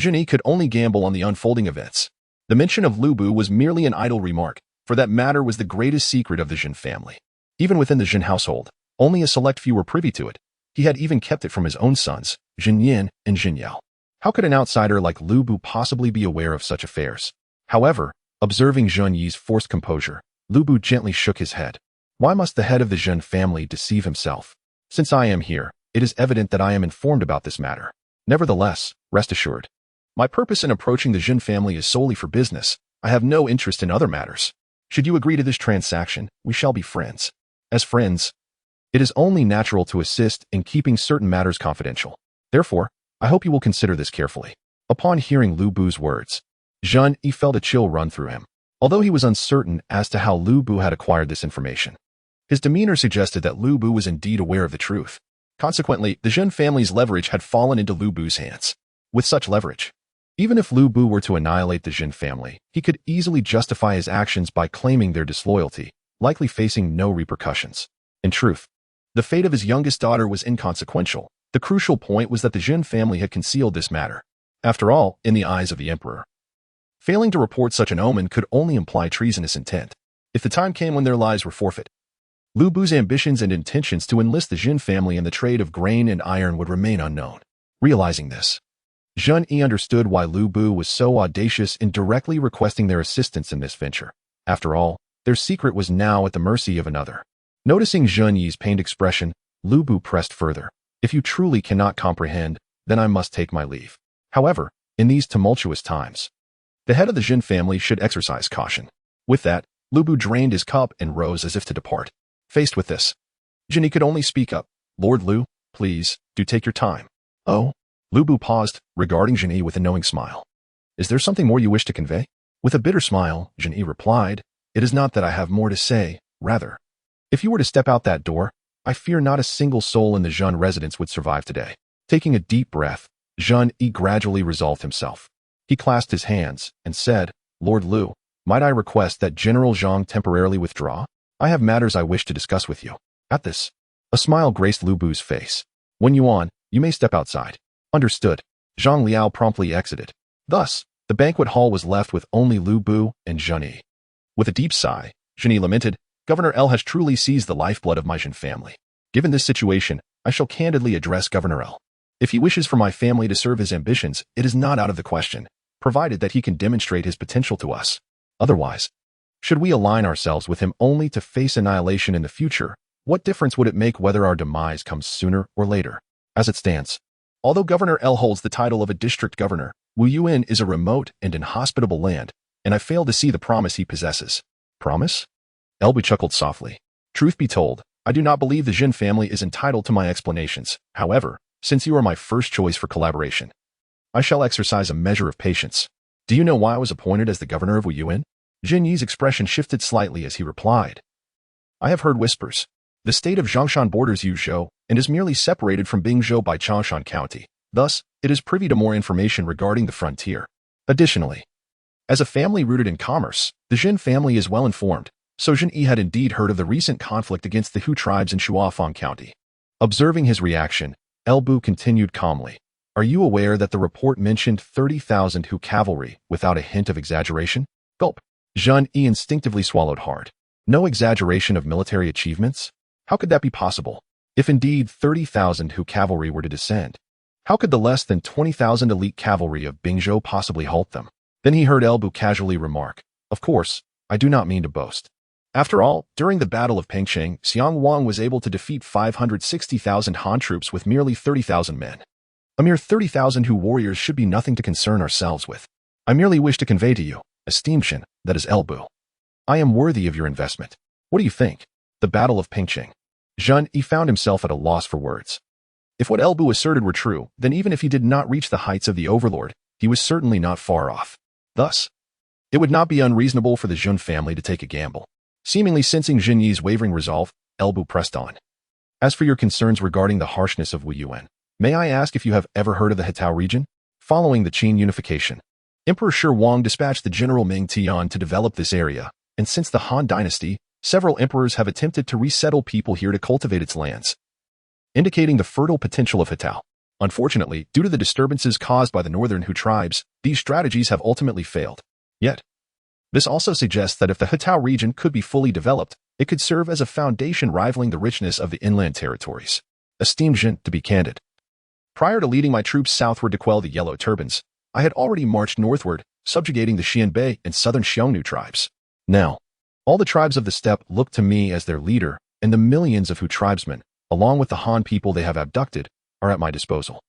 Zhen Yi could only gamble on the unfolding events. The mention of Lu Bu was merely an idle remark, for that matter was the greatest secret of the Zhen family. Even within the Zhen household, only a select few were privy to it. He had even kept it from his own sons, Zhen Yin and Zhen Yao. How could an outsider like Lu Bu possibly be aware of such affairs? However, observing Zhen Yi's forced composure, Lu Bu gently shook his head. Why must the head of the Zhen family deceive himself? Since I am here, it is evident that I am informed about this matter. Nevertheless, rest assured, my purpose in approaching the Zhen family is solely for business. I have no interest in other matters. Should you agree to this transaction, we shall be friends. As friends, it is only natural to assist in keeping certain matters confidential. Therefore, I hope you will consider this carefully. Upon hearing Lu Bu's words, Zhen Yi felt a chill run through him. Although he was uncertain as to how Lu Bu had acquired this information, his demeanor suggested that Lu Bu was indeed aware of the truth. Consequently, the Zhen family's leverage had fallen into Lu Bu's hands. With such leverage, even if Lu Bu were to annihilate the Zhen family, he could easily justify his actions by claiming their disloyalty, likely facing no repercussions. In truth, the fate of his youngest daughter was inconsequential. The crucial point was that the Zhen family had concealed this matter. After all, in the eyes of the Emperor, failing to report such an omen could only imply treasonous intent. If the time came when their lives were forfeit, Lu Bu's ambitions and intentions to enlist the Jin family in the trade of grain and iron would remain unknown. Realizing this, Zhang Jiao understood why Lu Bu was so audacious in directly requesting their assistance in this venture. After all, their secret was now at the mercy of another. Noticing Zhang Yi's pained expression, Lu Bu pressed further. If you truly cannot comprehend, then I must take my leave. However, in these tumultuous times, the head of the Jin family should exercise caution. With that, Lu Bu drained his cup and rose as if to depart. Faced with this, Zhang Yi could only speak up. Lord Lu, please, do take your time. Oh? Lu Bu paused, regarding Zhang Yi with a knowing smile. Is there something more you wish to convey? With a bitter smile, Zhang Yi replied, It is not that I have more to say, rather. If you were to step out that door, I fear not a single soul in the Zhan residence would survive today. Taking a deep breath, Zhang Yi gradually resolved himself. He clasped his hands and said, Lord Lu, might I request that General Zhang temporarily withdraw? I have matters I wish to discuss with you. At this, a smile graced Lu Bu's face. When Yuan, you may step outside. Understood. Zhang Liao promptly exited. Thus, the banquet hall was left with only Lu Bu and Zhang Yi. With a deep sigh, Zhang Yi lamented, Governor L has truly seized the lifeblood of my Jin family. Given this situation, I shall candidly address Governor L. If he wishes for my family to serve his ambitions, it is not out of the question, provided that he can demonstrate his potential to us. Otherwise, should we align ourselves with him only to face annihilation in the future, what difference would it make whether our demise comes sooner or later? As it stands, although Governor L holds the title of a district governor, Wuyuan is a remote and inhospitable land, and I fail to see the promise he possesses. Promise? Elbu chuckled softly. Truth be told, I do not believe the Jin family is entitled to my explanations. However, since you are my first choice for collaboration, I shall exercise a measure of patience. Do you know why I was appointed as the governor of Wuyuan? Jin Yi's expression shifted slightly as he replied. I have heard whispers. The state of Zhongshan borders Yuzhou and is merely separated from Bingzhou by Changshan County. Thus, it is privy to more information regarding the frontier. Additionally, as a family rooted in commerce, the Jin family is well informed, so Zhang Yi had indeed heard of the recent conflict against the Hu tribes in Shuafang County. Observing his reaction, Elbu continued calmly. Are you aware that the report mentioned 30,000 Hu cavalry without a hint of exaggeration? Gulp. Zhang Yi instinctively swallowed hard. No exaggeration of military achievements? How could that be possible? If indeed 30,000 Hu cavalry were to descend, how could the less than 20,000 elite cavalry of Bingzhou possibly halt them? Then he heard Elbu casually remark, Of course, I do not mean to boast. After all, during the Battle of Pengcheng, Xiang Wang was able to defeat 560,000 Han troops with merely 30,000 men. A mere 30,000 Hu warriors should be nothing to concern ourselves with. I merely wish to convey to you, esteemed Shin, that is Elbu. I am worthy of your investment. What do you think? The Battle of Pengcheng. Zhang Yi found himself at a loss for words. If what Elbu asserted were true, then even if he did not reach the heights of the Overlord, he was certainly not far off. Thus, it would not be unreasonable for the Jun family to take a gamble. Seemingly sensing Zhang Yi's wavering resolve, Elbu pressed on. As for your concerns regarding the harshness of Wuyuan, may I ask if you have ever heard of the Hetao region? Following the Qin unification, Emperor Shi Wang dispatched the general Ming Tian to develop this area, and since the Han dynasty, several emperors have attempted to resettle people here to cultivate its lands, indicating the fertile potential of Hetao. Unfortunately, due to the disturbances caused by the northern Hu tribes, these strategies have ultimately failed. Yet, this also suggests that if the Hetao region could be fully developed, it could serve as a foundation rivaling the richness of the inland territories. Esteemed Jin, to be candid, prior to leading my troops southward to quell the Yellow Turbans, I had already marched northward, subjugating the Xianbei and southern Xiongnu tribes. Now, all the tribes of the steppe look to me as their leader, and the millions of Hu tribesmen, along with the Han people they have abducted, are at my disposal.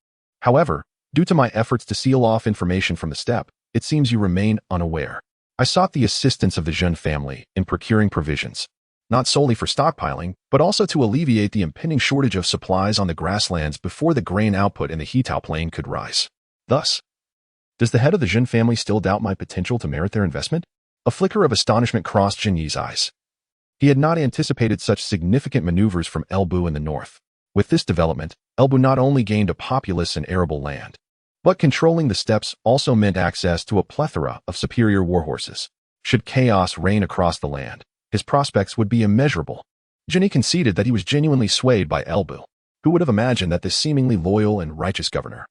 However, due to my efforts to seal off information from the steppe, it seems you remain unaware. I sought the assistance of the Zhen family in procuring provisions, not solely for stockpiling, but also to alleviate the impending shortage of supplies on the grasslands before the grain output in the Hetao plain could rise. Thus, does the head of the Zhen family still doubt my potential to merit their investment? A flicker of astonishment crossed Zhang Yi's eyes. He had not anticipated such significant maneuvers from Elbu in the north. With this development, Elbu not only gained a populous and arable land, but controlling the steppes also meant access to a plethora of superior warhorses. Should chaos reign across the land, his prospects would be immeasurable. Zhang Yi conceded that he was genuinely swayed by Elbu. Who would have imagined that this seemingly loyal and righteous governor,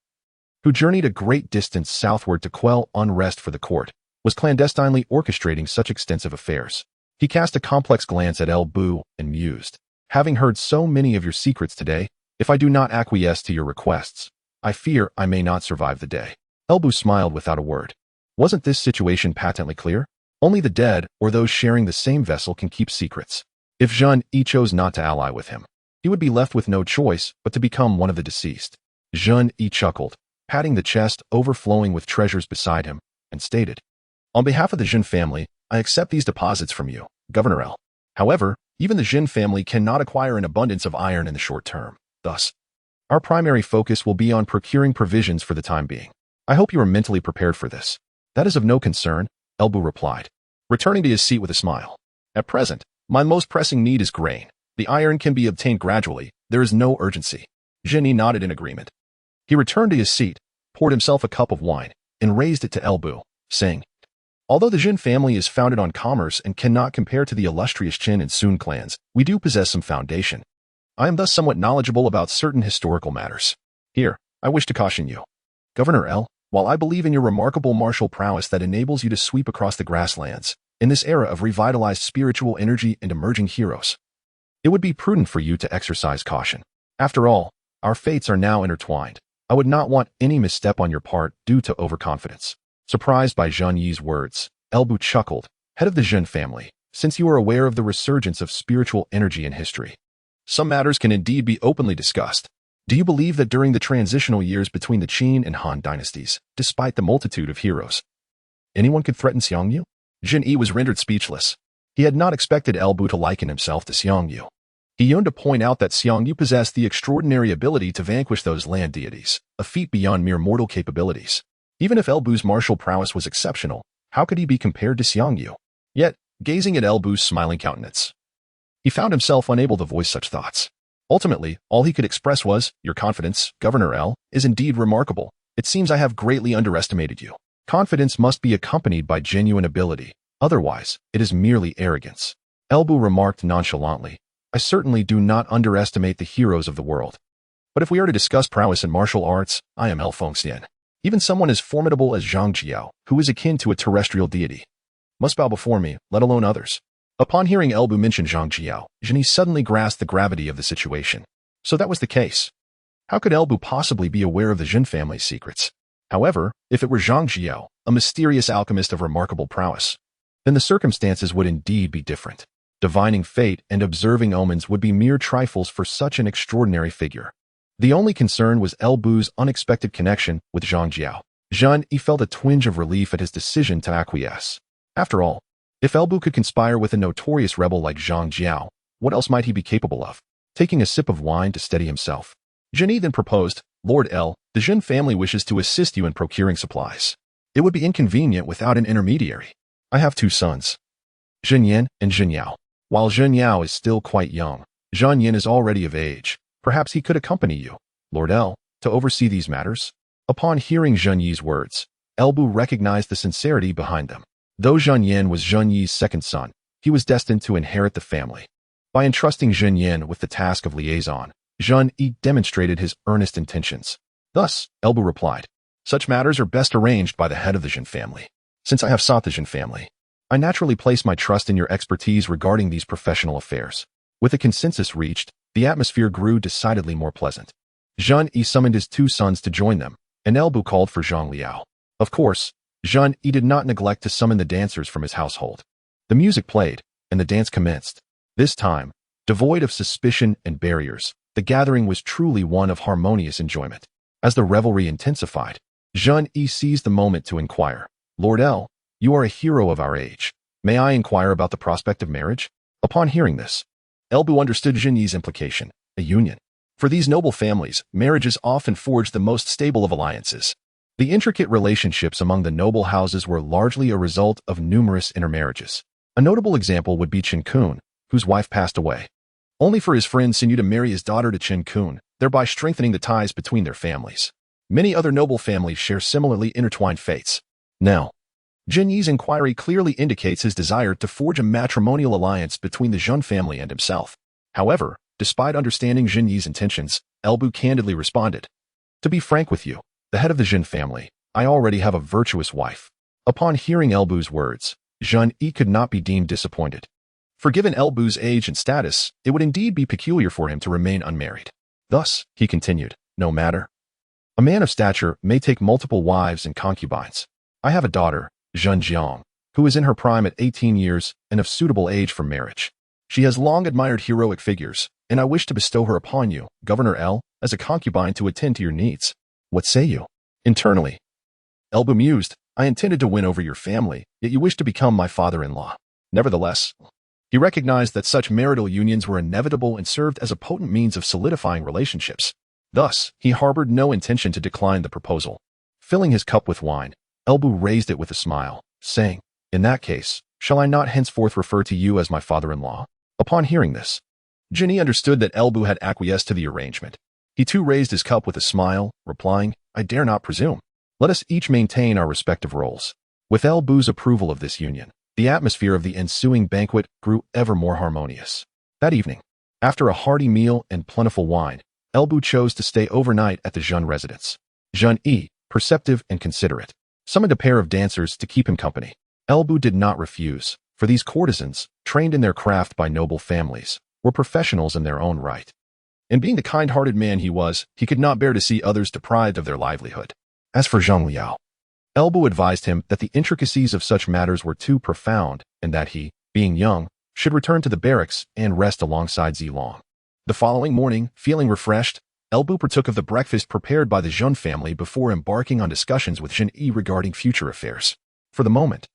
who journeyed a great distance southward to quell unrest for the court, was clandestinely orchestrating such extensive affairs? He cast a complex glance at El Bu and mused. Having heard so many of your secrets today, if I do not acquiesce to your requests, I fear I may not survive the day. El Bu smiled without a word. Wasn't this situation patently clear? Only the dead or those sharing the same vessel can keep secrets. If Zhang Yi chose not to ally with him, he would be left with no choice but to become one of the deceased. Zhang Yi chuckled, patting the chest overflowing with treasures beside him, and stated, "On behalf of the Jin family, I accept these deposits from you, Governor L. However, even the Jin family cannot acquire an abundance of iron in the short term. Thus, our primary focus will be on procuring provisions for the time being. I hope you are mentally prepared for this." "That is of no concern," El Bu replied, returning to his seat with a smile. "At present, my most pressing need is grain. The iron can be obtained gradually. There is no urgency." Zhang Yi nodded in agreement. He returned to his seat, poured himself a cup of wine, and raised it to El Bu, saying, "Although the Jin family is founded on commerce and cannot compare to the illustrious Qin and Sun clans, we do possess some foundation. I am thus somewhat knowledgeable about certain historical matters. Here, I wish to caution you. Governor L, while I believe in your remarkable martial prowess that enables you to sweep across the grasslands, in this era of revitalized spiritual energy and emerging heroes, it would be prudent for you to exercise caution. After all, our fates are now intertwined. I would not want any misstep on your part due to overconfidence." Surprised by Zhang Yi's words, El Bu chuckled, "Head of the Jin family, since you are aware of the resurgence of spiritual energy in history, some matters can indeed be openly discussed. Do you believe that during the transitional years between the Qin and Han dynasties, despite the multitude of heroes, anyone could threaten Xiongyu?" Zhang Yi was rendered speechless. He had not expected El Bu to liken himself to Xiongyu. He yearned to point out that Xiongyu possessed the extraordinary ability to vanquish those land deities, a feat beyond mere mortal capabilities. Even if El Bu's martial prowess was exceptional, how could he be compared to Xiongyu? Yet, gazing at El Bu's smiling countenance, he found himself unable to voice such thoughts. Ultimately, all he could express was, "Your confidence, Governor L, is indeed remarkable. It seems I have greatly underestimated you. Confidence must be accompanied by genuine ability. Otherwise, it is merely arrogance." El Bu remarked nonchalantly, "I certainly do not underestimate the heroes of the world. But if we are to discuss prowess in martial arts, I am El Fengxian. Even someone as formidable as Zhang Jiao, who is akin to a terrestrial deity, must bow before me, let alone others." Upon hearing El Bu mention Zhang Jiao, Zhang Yi suddenly grasped the gravity of the situation. So that was the case. How could El Bu possibly be aware of the Jin family's secrets? However, if it were Zhang Jiao, a mysterious alchemist of remarkable prowess, then the circumstances would indeed be different. Divining fate and observing omens would be mere trifles for such an extraordinary figure. The only concern was El Bu's unexpected connection with Zhang Jiao. Zhang Yi felt a twinge of relief at his decision to acquiesce. After all, if El Bu could conspire with a notorious rebel like Zhang Jiao, what else might he be capable of? Taking a sip of wine to steady himself, Zhang Yi then proposed, "Lord L, the Jin family wishes to assist you in procuring supplies. It would be inconvenient without an intermediary. I have two sons, Zhen Yan and Zhen Yao. While Zhen Yao is still quite young, Zhen Yan is already of age. Perhaps he could accompany you, Lord L, to oversee these matters." Upon hearing Zhang Yi's words, El Bu recognized the sincerity behind them. Though Zhen Yan was Zheng Yi's second son, he was destined to inherit the family. By entrusting Zhen Yan with the task of liaison, Zheng Yi demonstrated his earnest intentions. Thus, El Bu replied, "Such matters are best arranged by the head of the Jin family. Since I have sought the Jin family, I naturally place my trust in your expertise regarding these professional affairs." With a consensus reached, the atmosphere grew decidedly more pleasant. Zheng Yi summoned his two sons to join them, and El Bu called for Zhang Liao. Of course, Zheng Yi did not neglect to summon the dancers from his household. The music played, and the dance commenced. This time, devoid of suspicion and barriers, the gathering was truly one of harmonious enjoyment. As the revelry intensified, Zheng Yi seized the moment to inquire, "Lord L, you are a hero of our age. May I inquire about the prospect of marriage?" Upon hearing this, El Bu understood Zheng Yi's implication, a union. For these noble families, marriages often forged the most stable of alliances. The intricate relationships among the noble houses were largely a result of numerous intermarriages. A notable example would be Chen Kun, whose wife passed away, only for his friend Xin Yu to marry his daughter to Chen Kun, thereby strengthening the ties between their families. Many other noble families share similarly intertwined fates. Now, Zheng Yi's inquiry clearly indicates his desire to forge a matrimonial alliance between the Zheng family and himself. However, despite understanding Zheng Yi's intentions, El Bu candidly responded, "To be frank with you, the head of the Zheng family, I already have a virtuous wife." Upon hearing El Bu's words, Zheng Yi could not be deemed disappointed. For given Elbu's age and status, it would indeed be peculiar for him to remain unmarried. Thus, he continued, no matter. A man of stature may take multiple wives and concubines. I have a daughter, Zhang Jiao, who is in her prime at 18 years and of suitable age for marriage. She has long admired heroic figures, and I wish to bestow her upon you, Governor L, as a concubine to attend to your needs. What say you? Internally, Elbu mused, I intended to win over your family, yet you wish to become my father-in-law. Nevertheless, he recognized that such marital unions were inevitable and served as a potent means of solidifying relationships. Thus, he harbored no intention to decline the proposal. Filling his cup with wine, Elbu raised it with a smile, saying, in that case, shall I not henceforth refer to you as my father-in-law? Upon hearing this, Jinni understood that Elbu had acquiesced to the arrangement. He too raised his cup with a smile, replying, I dare not presume. Let us each maintain our respective roles. With Elbu's approval of this union, the atmosphere of the ensuing banquet grew ever more harmonious. That evening, after a hearty meal and plentiful wine, Elbu chose to stay overnight at the Zhun residence. Zhun Yi, perceptive and considerate, summoned a pair of dancers to keep him company. Elbu did not refuse, for these courtesans, trained in their craft by noble families, were professionals in their own right. And being the kind-hearted man he was, he could not bear to see others deprived of their livelihood. As for Zhang Liao, Elbu advised him that the intricacies of such matters were too profound, and that he, being young, should return to the barracks and rest alongside Zilong. The following morning, feeling refreshed, Elbu partook of the breakfast prepared by the Zhun family before embarking on discussions with Zhen Yi regarding future affairs. For the moment,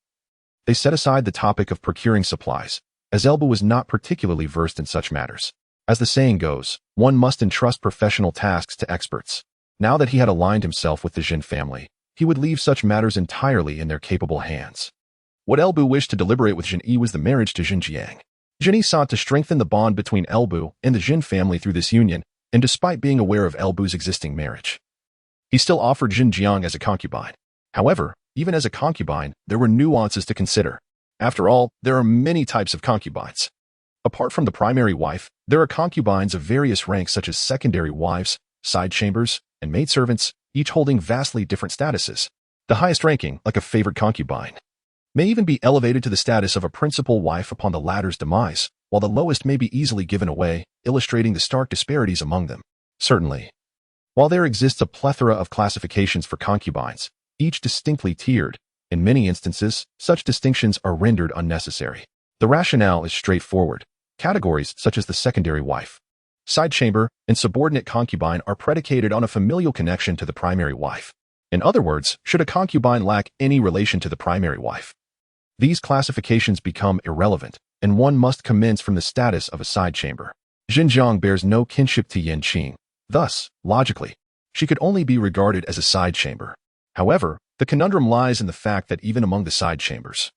they set aside the topic of procuring supplies, as Elbu was not particularly versed in such matters. As the saying goes, one must entrust professional tasks to experts. Now that he had aligned himself with the Zhen family, he would leave such matters entirely in their capable hands. What Elbu wished to deliberate with Zhen Yi was the marriage to Zhen Jiang. Zhen Yi sought to strengthen the bond between Elbu and the Zhen family through this union, and despite being aware of Elbu's existing marriage, he still offered Zhen Jiang as a concubine. However, even as a concubine, there were nuances to consider. After all, there are many types of concubines. Apart from the primary wife, there are concubines of various ranks such as secondary wives, side chambers, and maidservants, each holding vastly different statuses. The highest ranking, like a favored concubine, may even be elevated to the status of a principal wife upon the latter's demise, while the lowest may be easily given away, illustrating the stark disparities among them. Certainly, while there exists a plethora of classifications for concubines, each distinctly tiered, in many instances, such distinctions are rendered unnecessary. The rationale is straightforward. Categories such as the secondary wife, side chamber, and subordinate concubine are predicated on a familial connection to the primary wife. In other words, should a concubine lack any relation to the primary wife, these classifications become irrelevant, and one must commence from the status of a side chamber. Xinjiang bears no kinship to Yanqing. Thus, logically, she could only be regarded as a side chamber. However, the conundrum lies in the fact that even among the side chambers,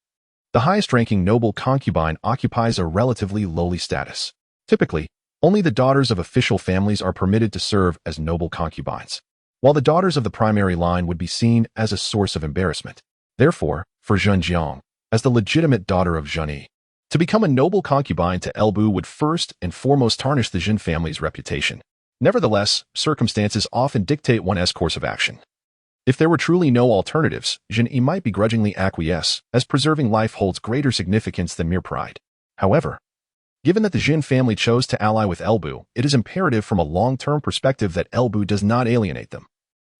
the highest-ranking noble concubine occupies a relatively lowly status. Typically, only the daughters of official families are permitted to serve as noble concubines, while the daughters of the primary line would be seen as a source of embarrassment. Therefore, for Zhang Jiao, as the legitimate daughter of Zhen Yi, to become a noble concubine to Elbu would first and foremost tarnish the Zhen family's reputation. Nevertheless, circumstances often dictate one's course of action. If there were truly no alternatives, Zhen Yi might begrudgingly acquiesce, as preserving life holds greater significance than mere pride. However, given that the Zhen family chose to ally with Elbu, it is imperative from a long-term perspective that Elbu does not alienate them,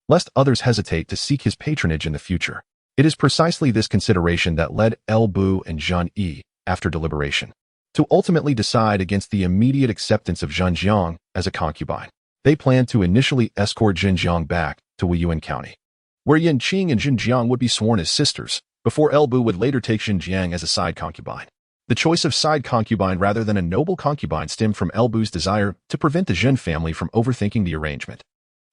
lest others hesitate to seek his patronage in the future. It is precisely this consideration that led Elbu and Zhang Yi, after deliberation, to ultimately decide against the immediate acceptance of Zhang Jiang as a concubine. They planned to initially escort Zhen Jiang back to Wuyuan County, where Yanqing and Zhen Jiang would be sworn as sisters, before Elbu would later take Zhen Jiang as a side concubine. The choice of side concubine rather than a noble concubine stemmed from Elbu's desire to prevent the Zhen family from overthinking the arrangement.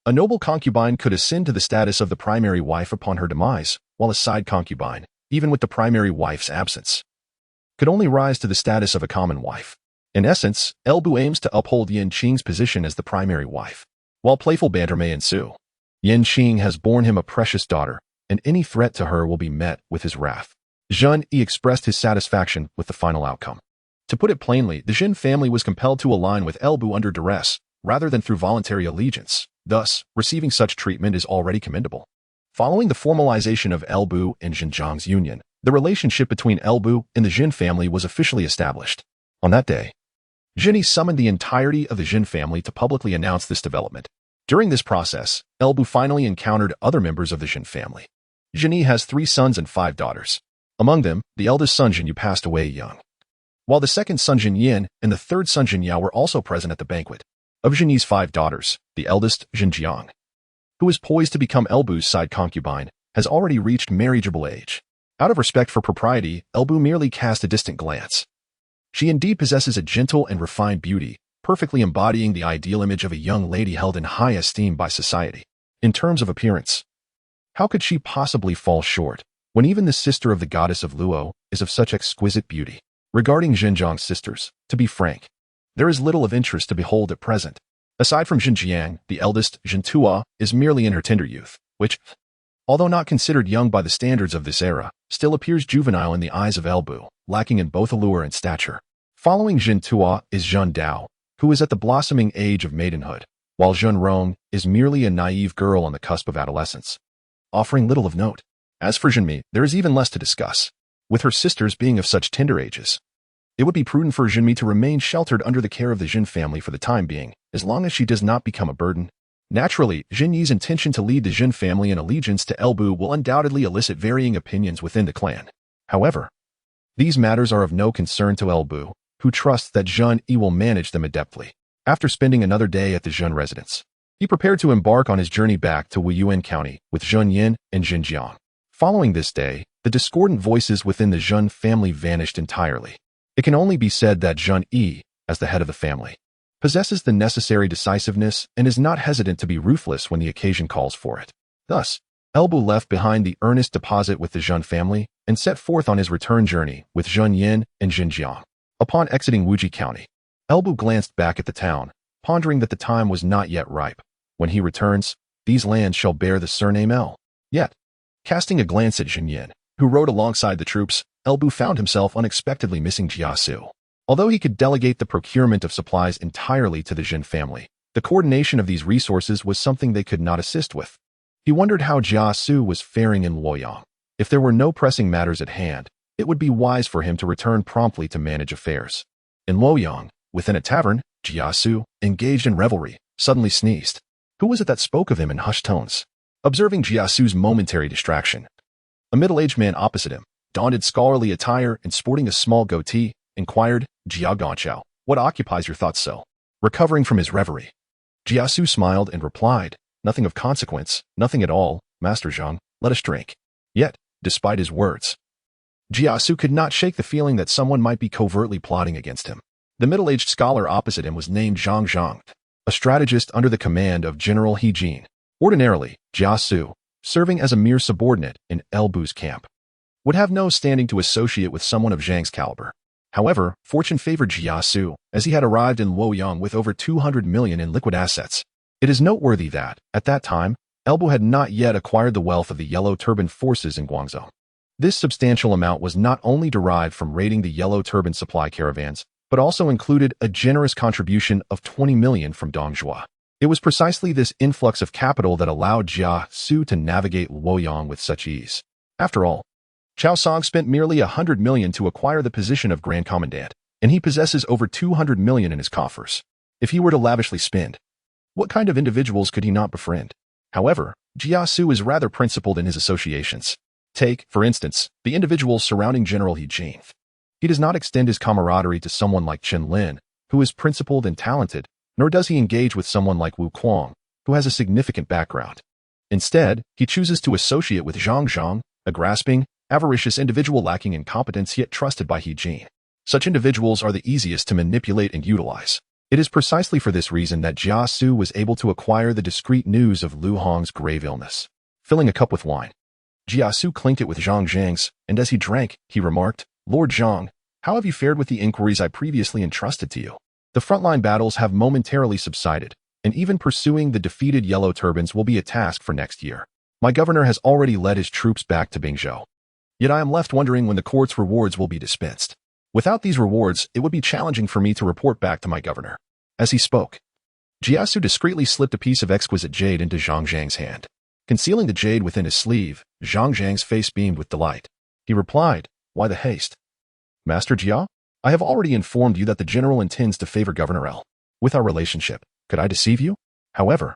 A noble concubine could ascend to the status of the primary wife upon her demise, while a side concubine, even with the primary wife's absence, could only rise to the status of a common wife. In essence, Elbu aims to uphold Yanqing's position as the primary wife. While playful banter may ensue, Yanqing has borne him a precious daughter, and any threat to her will be met with his wrath. Zhen Yi expressed his satisfaction with the final outcome. To put it plainly, the Zhen family was compelled to align with Elbu under duress, rather than through voluntary allegiance. Thus, receiving such treatment is already commendable. Following the formalization of Elbu and Xinjiang's union, the relationship between Elbu and the Zhen family was officially established. On that day, Jinyi summoned the entirety of the Jin family to publicly announce this development. During this process, Elbu finally encountered other members of the Jin family. Jinyi has 3 sons and 5 daughters. Among them, the eldest son Jinyu passed away young, while the second son Jinyin and the third son Jinyao were also present at the banquet. Of Jinyi's 5 daughters, the eldest, Jinjiang, who is poised to become Elbu's side concubine, has already reached marriageable age. Out of respect for propriety, Elbu merely cast a distant glance. She indeed possesses a gentle and refined beauty, perfectly embodying the ideal image of a young lady held in high esteem by society. In terms of appearance, how could she possibly fall short, when even the sister of the goddess of Luo is of such exquisite beauty? Regarding Jinjiang's sisters, to be frank, there is little of interest to behold at present. Aside from Jinjiang, the eldest, Jintua, is merely in her tender youth, which, although not considered young by the standards of this era, still appears juvenile in the eyes of Elbu, lacking in both allure and stature. Following Jintua is Zhang Jiao, who is at the blossoming age of maidenhood, while Zhun Rong is merely a naive girl on the cusp of adolescence, offering little of note. As for Jinmi, there is even less to discuss. With her sisters being of such tender ages, it would be prudent for Jinmi to remain sheltered under the care of the Jin family for the time being, as long as she does not become a burden. Naturally, Jinyi's intention to lead the Jin family in allegiance to Elbu will undoubtedly elicit varying opinions within the clan. However, these matters are of no concern to Elbu, who trusts that Zhun Yi will manage them adeptly. After spending another day at the Zhun residence, he prepared to embark on his journey back to Wuyuan County with Zhun Yin and Jinjiang. Following this day, the discordant voices within the Zhun family vanished entirely. It can only be said that Zhun Yi, as the head of the family, possesses the necessary decisiveness and is not hesitant to be ruthless when the occasion calls for it. Thus, Elbu left behind the earnest deposit with the Zhun family and set forth on his return journey with Zhun Yin and Jinjiang. Upon exiting Wuji County, Elbu glanced back at the town, pondering that the time was not yet ripe. When he returns, these lands shall bear the surname El. Yet, casting a glance at Zhun Yin, who rode alongside the troops, Elbu found himself unexpectedly missing Jia Xu. Although he could delegate the procurement of supplies entirely to the Jin family, the coordination of these resources was something they could not assist with. He wondered how Jia Xu was faring in Luoyang. If there were no pressing matters at hand, it would be wise for him to return promptly to manage affairs. In Luoyang, within a tavern, Jia Xu, engaged in revelry, suddenly sneezed. Who was it that spoke of him in hushed tones? Observing Jia Xu's momentary distraction, a middle-aged man opposite him, donned in scholarly attire and sporting a small goatee, inquired, Jia Ganqiao, what occupies your thoughts so? Recovering from his reverie, Jia Xu smiled and replied, nothing of consequence, nothing at all, Master Zhang, let us drink. Yet, despite his words, Jia Xu could not shake the feeling that someone might be covertly plotting against him. The middle-aged scholar opposite him was named Zhang Zhang, a strategist under the command of General He Jin. Ordinarily, Jia Xu, serving as a mere subordinate in Elbu's camp, would have no standing to associate with someone of Zhang's caliber. However, fortune favored Jia Xu, as he had arrived in Luoyang with over 200 million in liquid assets. It is noteworthy that, at that time, Elbu had not yet acquired the wealth of the Yellow Turban forces in Guangzhou. This substantial amount was not only derived from raiding the Yellow Turban supply caravans, but also included a generous contribution of 20 million from Dongjua. It was precisely this influx of capital that allowed Jia Xu to navigate Luoyang with such ease. After all, Chao Song spent merely 100 million to acquire the position of Grand Commandant, and he possesses over 200 million in his coffers. If he were to lavishly spend, what kind of individuals could he not befriend? However, Jia Xu is rather principled in his associations. Take, for instance, the individuals surrounding General He Jin. He does not extend his camaraderie to someone like Chen Lin, who is principled and talented, nor does he engage with someone like Wu Kuang, who has a significant background. Instead, he chooses to associate with Zhang Zhang, a grasping, avaricious individual lacking in competence yet trusted by He Jin. Such individuals are the easiest to manipulate and utilize. It is precisely for this reason that Jia Xu was able to acquire the discreet news of Lu Hong's grave illness. Filling a cup with wine, Jia Xu clinked it with Zhang Zhang's, and as he drank, he remarked, Lord Zhang, how have you fared with the inquiries I previously entrusted to you? The frontline battles have momentarily subsided, and even pursuing the defeated Yellow Turbans will be a task for next year. My governor has already led his troops back to Bingzhou. Yet I am left wondering when the court's rewards will be dispensed. Without these rewards, it would be challenging for me to report back to my governor. As he spoke, Jia Xu discreetly slipped a piece of exquisite jade into Zhang Zhang's hand. Concealing the jade within his sleeve, Zhang Zhang's face beamed with delight. He replied, why the haste? Master Jia? I have already informed you that the general intends to favor Governor L. With our relationship, could I deceive you? However,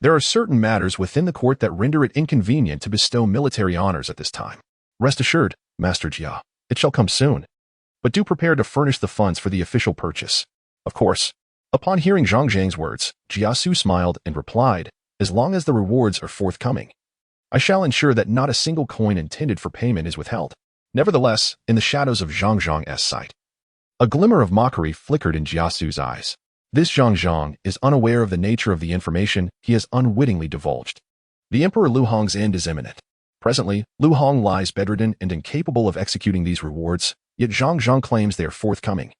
there are certain matters within the court that render it inconvenient to bestow military honors at this time. Rest assured, Master Jia, it shall come soon. But do prepare to furnish the funds for the official purchase. Of course. Upon hearing Zhang Jiang's words, Jia Xu smiled and replied, as long as the rewards are forthcoming, I shall ensure that not a single coin intended for payment is withheld. Nevertheless, in the shadows of Zhang Jiang's sight, a glimmer of mockery flickered in Jia Xu's eyes. This Zhang Jiang is unaware of the nature of the information he has unwittingly divulged. The Emperor Lu Hong's end is imminent. Presently, Lu Hong lies bedridden and incapable of executing these rewards, yet Zhang Jiang claims they are forthcoming,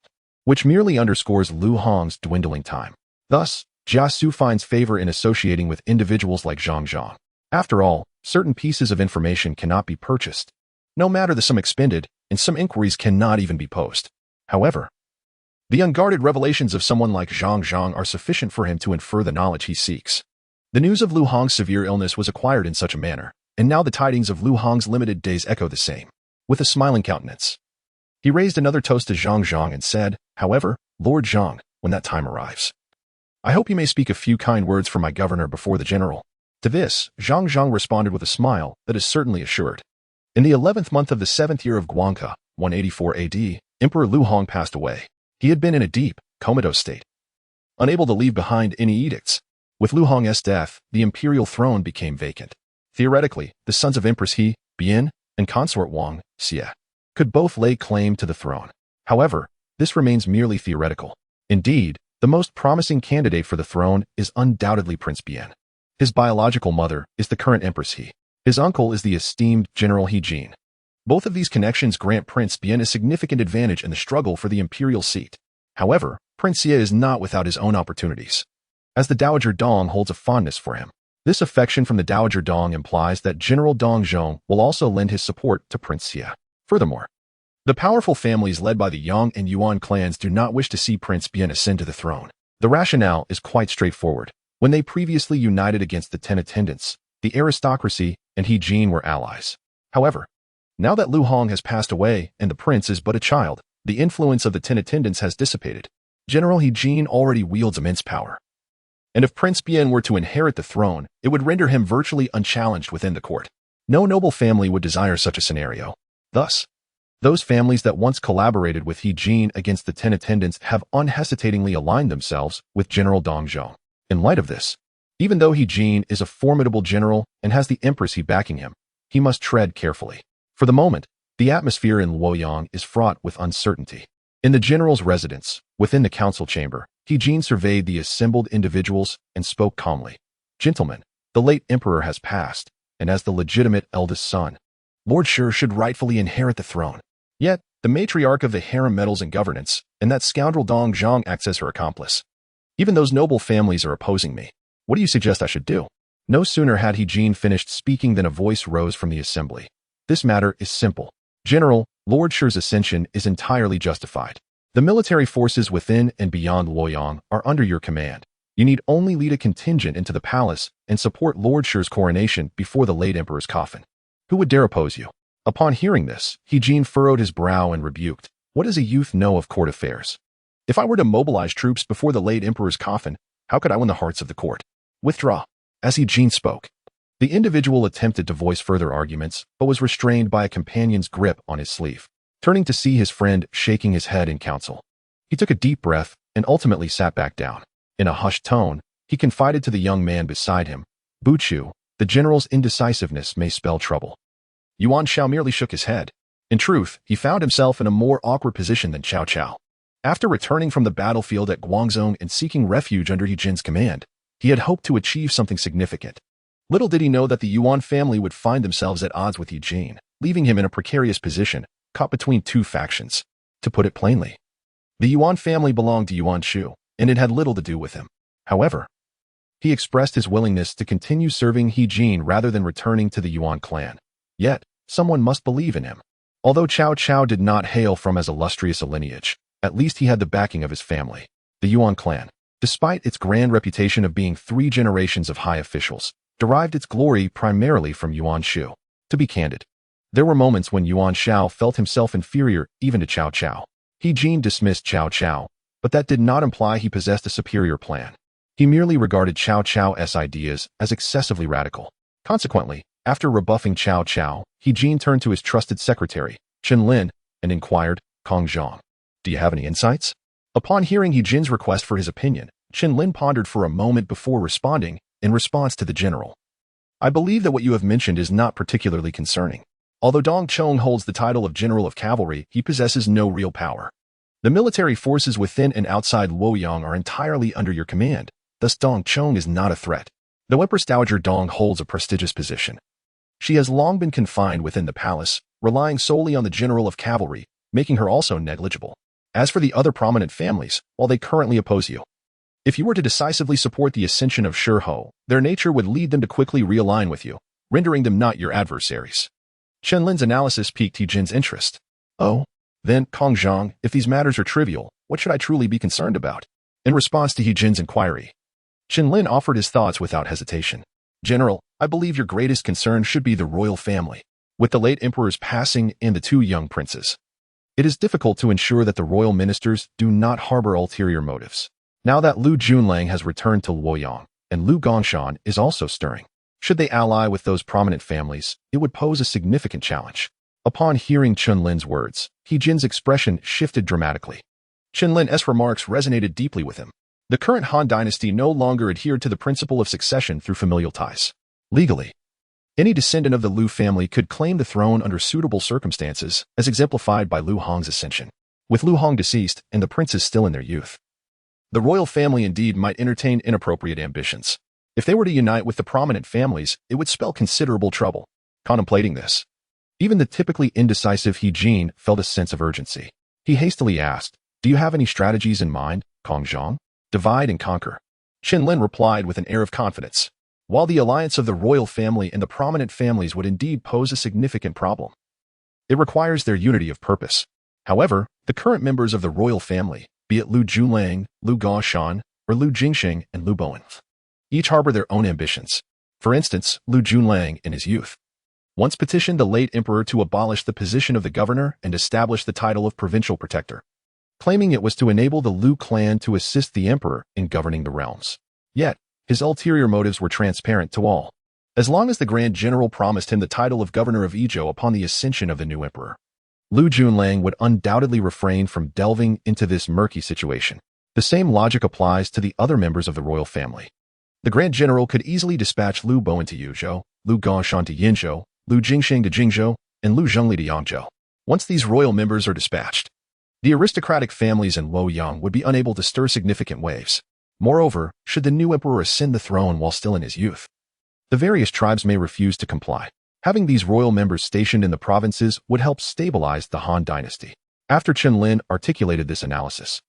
which merely underscores Lu Hong's dwindling time. Thus, Jia Xu finds favor in associating with individuals like Zhang Jiang. After all, certain pieces of information cannot be purchased, no matter the sum expended, and some inquiries cannot even be posed. However, the unguarded revelations of someone like Zhang Jiang are sufficient for him to infer the knowledge he seeks. The news of Lu Hong's severe illness was acquired in such a manner, and now the tidings of Lu Hong's limited days echo the same. With a smiling countenance, he raised another toast to Zhang Jiang and said, however, Lord Zhang, when that time arrives, I hope you may speak a few kind words for my governor before the general. To this, Zhang Jiang responded with a smile that is certainly assured. In the 11th month of the 7th year of Guangke, 184 AD, Emperor Lu Hong passed away. He had been in a deep, comatose state, unable to leave behind any edicts. With Lu Hong's death, the imperial throne became vacant. Theoretically, the sons of Empress He, Bian, and consort Wang, Xie, could both lay claim to the throne. However, this remains merely theoretical. Indeed, the most promising candidate for the throne is undoubtedly Prince Bian. His biological mother is the current Empress He. His uncle is the esteemed General He Jin. Both of these connections grant Prince Bian a significant advantage in the struggle for the imperial seat. However, Prince Xie is not without his own opportunities, as the Dowager Dong holds a fondness for him. This affection from the Dowager Dong implies that General Dong Zhong will also lend his support to Prince Xie. Furthermore, the powerful families led by the Yang and Yuan clans do not wish to see Prince Bian ascend to the throne. The rationale is quite straightforward. When they previously united against the Ten Attendants, the aristocracy and He Jin were allies. However, now that Lu Hong has passed away and the prince is but a child, the influence of the Ten Attendants has dissipated. General He Jin already wields immense power. And if Prince Bian were to inherit the throne, it would render him virtually unchallenged within the court. No noble family would desire such a scenario. Thus, those families that once collaborated with He Jin against the Ten Attendants have unhesitatingly aligned themselves with General Dong Zhong. In light of this, even though He Jin is a formidable general and has the Empress He backing him, he must tread carefully. For the moment, the atmosphere in Luoyang is fraught with uncertainty. In the general's residence, within the council chamber, He Jin surveyed the assembled individuals and spoke calmly. Gentlemen, the late emperor has passed, and as the legitimate eldest son, Lord Shi should rightfully inherit the throne. Yet, the matriarch of the harem meddles in governance, and that scoundrel Dong Zhong acts as her accomplice. Even those noble families are opposing me. What do you suggest I should do? No sooner had He Jin finished speaking than a voice rose from the assembly. This matter is simple. General, Lord Shi's ascension is entirely justified. The military forces within and beyond Luoyang are under your command. You need only lead a contingent into the palace and support Lord Shi's coronation before the late emperor's coffin. Who would dare oppose you? Upon hearing this, He Jin furrowed his brow and rebuked. What does a youth know of court affairs? If I were to mobilize troops before the late emperor's coffin, how could I win the hearts of the court? Withdraw. As He Jin spoke, the individual attempted to voice further arguments, but was restrained by a companion's grip on his sleeve. Turning to see his friend shaking his head in counsel, he took a deep breath and ultimately sat back down. In a hushed tone, he confided to the young man beside him, Buchu, the general's indecisiveness may spell trouble. Yuan Shao merely shook his head. In truth, he found himself in a more awkward position than Cao Cao. After returning from the battlefield at Guangzhou and seeking refuge under He Jin's command, he had hoped to achieve something significant. Little did he know that the Yuan family would find themselves at odds with He Jin, leaving him in a precarious position, caught between two factions. To put it plainly, the Yuan family belonged to Yuan Shu, and it had little to do with him. However, he expressed his willingness to continue serving He Jin rather than returning to the Yuan clan. Yet, someone must believe in him. Although Cao Cao did not hail from as illustrious a lineage, at least he had the backing of his family. The Yuan clan, despite its grand reputation of being 3 generations of high officials, derived its glory primarily from Yuan Shu. To be candid, there were moments when Yuan Shao felt himself inferior even to Cao Cao. He Jin dismissed Cao Cao, but that did not imply he possessed a superior plan. He merely regarded Cao Cao's ideas as excessively radical. Consequently, after rebuffing Cao Cao, He Jin turned to his trusted secretary, Chen Lin, and inquired, Kong Zhang, do you have any insights? Upon hearing He Jin's request for his opinion, Chen Lin pondered for a moment before responding, in response to the general. I believe that what you have mentioned is not particularly concerning. Although Dong Chong holds the title of General of Cavalry, he possesses no real power. The military forces within and outside Luoyang are entirely under your command, thus Dong Chong is not a threat. Though Empress Dowager Dong holds a prestigious position, she has long been confined within the palace, relying solely on the General of Cavalry, making her also negligible. As for the other prominent families, while they currently oppose you, if you were to decisively support the ascension of Shurho, their nature would lead them to quickly realign with you, rendering them not your adversaries. Chen Lin's analysis piqued He Jin's interest. Oh, then, Kong Zhang, if these matters are trivial, what should I truly be concerned about? In response to He Jin's inquiry, Chen Lin offered his thoughts without hesitation. General, I believe your greatest concern should be the royal family. With the late emperor's passing and the two young princes, it is difficult to ensure that the royal ministers do not harbor ulterior motives. Now that Lu Junlang has returned to Luoyang, and Lu Gongshan is also stirring, should they ally with those prominent families, it would pose a significant challenge. Upon hearing Chen Lin's words, He Jin's expression shifted dramatically. Chen Lin's remarks resonated deeply with him. The current Han dynasty no longer adhered to the principle of succession through familial ties. Legally, any descendant of the Lu family could claim the throne under suitable circumstances, as exemplified by Lu Hong's ascension. With Lu Hong deceased and the princes still in their youth, the royal family indeed might entertain inappropriate ambitions. If they were to unite with the prominent families, it would spell considerable trouble. Contemplating this, even the typically indecisive He Jin felt a sense of urgency. He hastily asked, do you have any strategies in mind, Kong Zhang? Divide and conquer. Chen Lin replied with an air of confidence. While the alliance of the royal family and the prominent families would indeed pose a significant problem, it requires their unity of purpose. However, the current members of the royal family, be it Lu Junlang, Lu Gaoshan, or Lu Jingxing and Lu Bowen, each harbor their own ambitions. For instance, Lu Junlang in his youth once petitioned the late emperor to abolish the position of the governor and establish the title of provincial protector, claiming it was to enable the Lu clan to assist the emperor in governing the realms. Yet, his ulterior motives were transparent to all. As long as the Grand General promised him the title of governor of Yizhou upon the ascension of the new emperor, Lu Junlang would undoubtedly refrain from delving into this murky situation. The same logic applies to the other members of the royal family. The Grand General could easily dispatch Lu Bowen to Yuzhou, Lu Gaoshan to Yinzhou, Lu Jingxing to Jingzhou, and Lu Zhengli to Yangzhou. Once these royal members are dispatched, the aristocratic families in Luoyang would be unable to stir significant waves. Moreover, should the new emperor ascend the throne while still in his youth, the various tribes may refuse to comply. Having these royal members stationed in the provinces would help stabilize the Han dynasty. After Chen Lin articulated this analysis,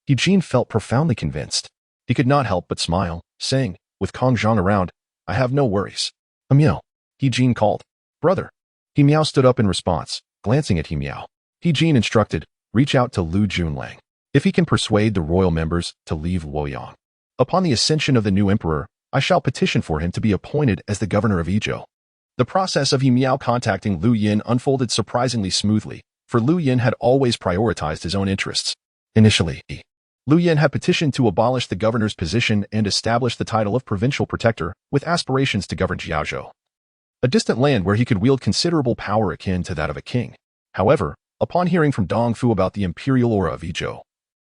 He Jin felt profoundly convinced. He could not help but smile, saying, with Kong Zhang around, I have no worries. Miao, He Jin called. Brother. He Miao stood up in response, glancing at He Miao. He Jin instructed, reach out to Lu Junlang. If he can persuade the royal members to leave Luoyang, upon the ascension of the new emperor, I shall petition for him to be appointed as the governor of Yizhou. The process of He Miao contacting Lu Yin unfolded surprisingly smoothly, for Lu Yin had always prioritized his own interests. Initially, Lu Yin had petitioned to abolish the governor's position and establish the title of provincial protector, with aspirations to govern Jiaozhou, a distant land where he could wield considerable power akin to that of a king. However, upon hearing from Dong Fu about the imperial aura of Yizhou,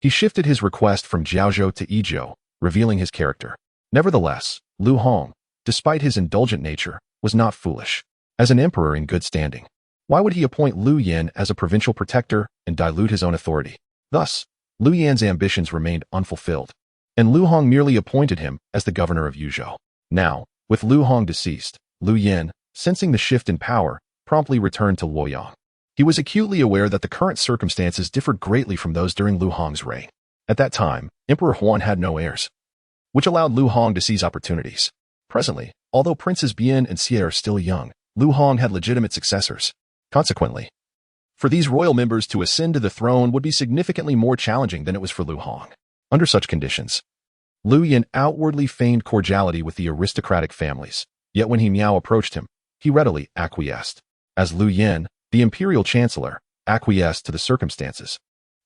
he shifted his request from Jiaozhou to Yizhou, revealing his character. Nevertheless, Lu Hong, despite his indulgent nature, was not foolish. As an emperor in good standing, why would he appoint Lu Yin as a provincial protector and dilute his own authority? Thus, Lu Yan's ambitions remained unfulfilled, and Lu Hong merely appointed him as the governor of Yuzhou. Now, with Lu Hong deceased, Lu Yin, sensing the shift in power, promptly returned to Luoyang. He was acutely aware that the current circumstances differed greatly from those during Lu Hong's reign. At that time, Emperor Yuan had no heirs, which allowed Lu Hong to seize opportunities. Presently, although Princes Bian and Xie are still young, Lu Hong had legitimate successors. Consequently, for these royal members to ascend to the throne would be significantly more challenging than it was for Lu Hong. Under such conditions, Lu Yin outwardly feigned cordiality with the aristocratic families, yet when He Miao approached him, he readily acquiesced. As Lu Yin, the imperial chancellor, acquiesced to the circumstances,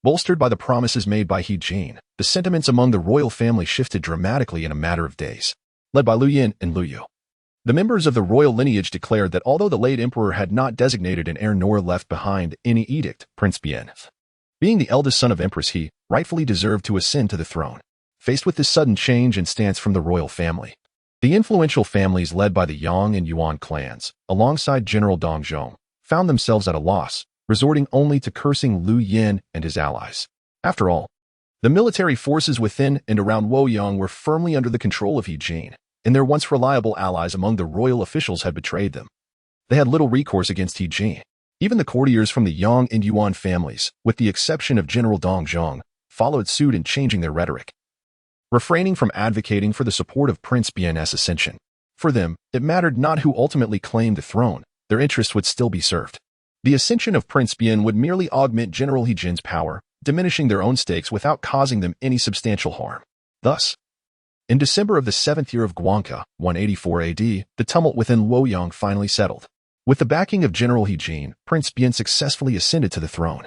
Bolstered by the promises made by He Jin, the sentiments among the royal family shifted dramatically in a matter of days. Led by Lu Yin and Lu Yu, the members of the royal lineage declared that although the late emperor had not designated an heir nor left behind any edict, Prince Bian, being the eldest son of Empress He, rightfully deserved to ascend to the throne. Faced with this sudden change in stance from the royal family, the influential families led by the Yang and Yuan clans, alongside General Dong Zhong, found themselves at a loss, resorting only to cursing Lu Yin and his allies. After all, the military forces within and around Wuyuan were firmly under the control of He Jin, and their once reliable allies among the royal officials had betrayed them. They had little recourse against He Jin. Even the courtiers from the Yang and Yuan families, with the exception of General Dong Zhong, followed suit in changing their rhetoric, refraining from advocating for the support of Prince Bian's ascension. For them, it mattered not who ultimately claimed the throne, their interests would still be served. The ascension of Prince Bian would merely augment General He Jin's power, diminishing their own stakes without causing them any substantial harm. Thus, in December of the 7th year of Guanca, 184 AD, the tumult within Luoyang finally settled. With the backing of General He Jin, Prince Bian successfully ascended to the throne.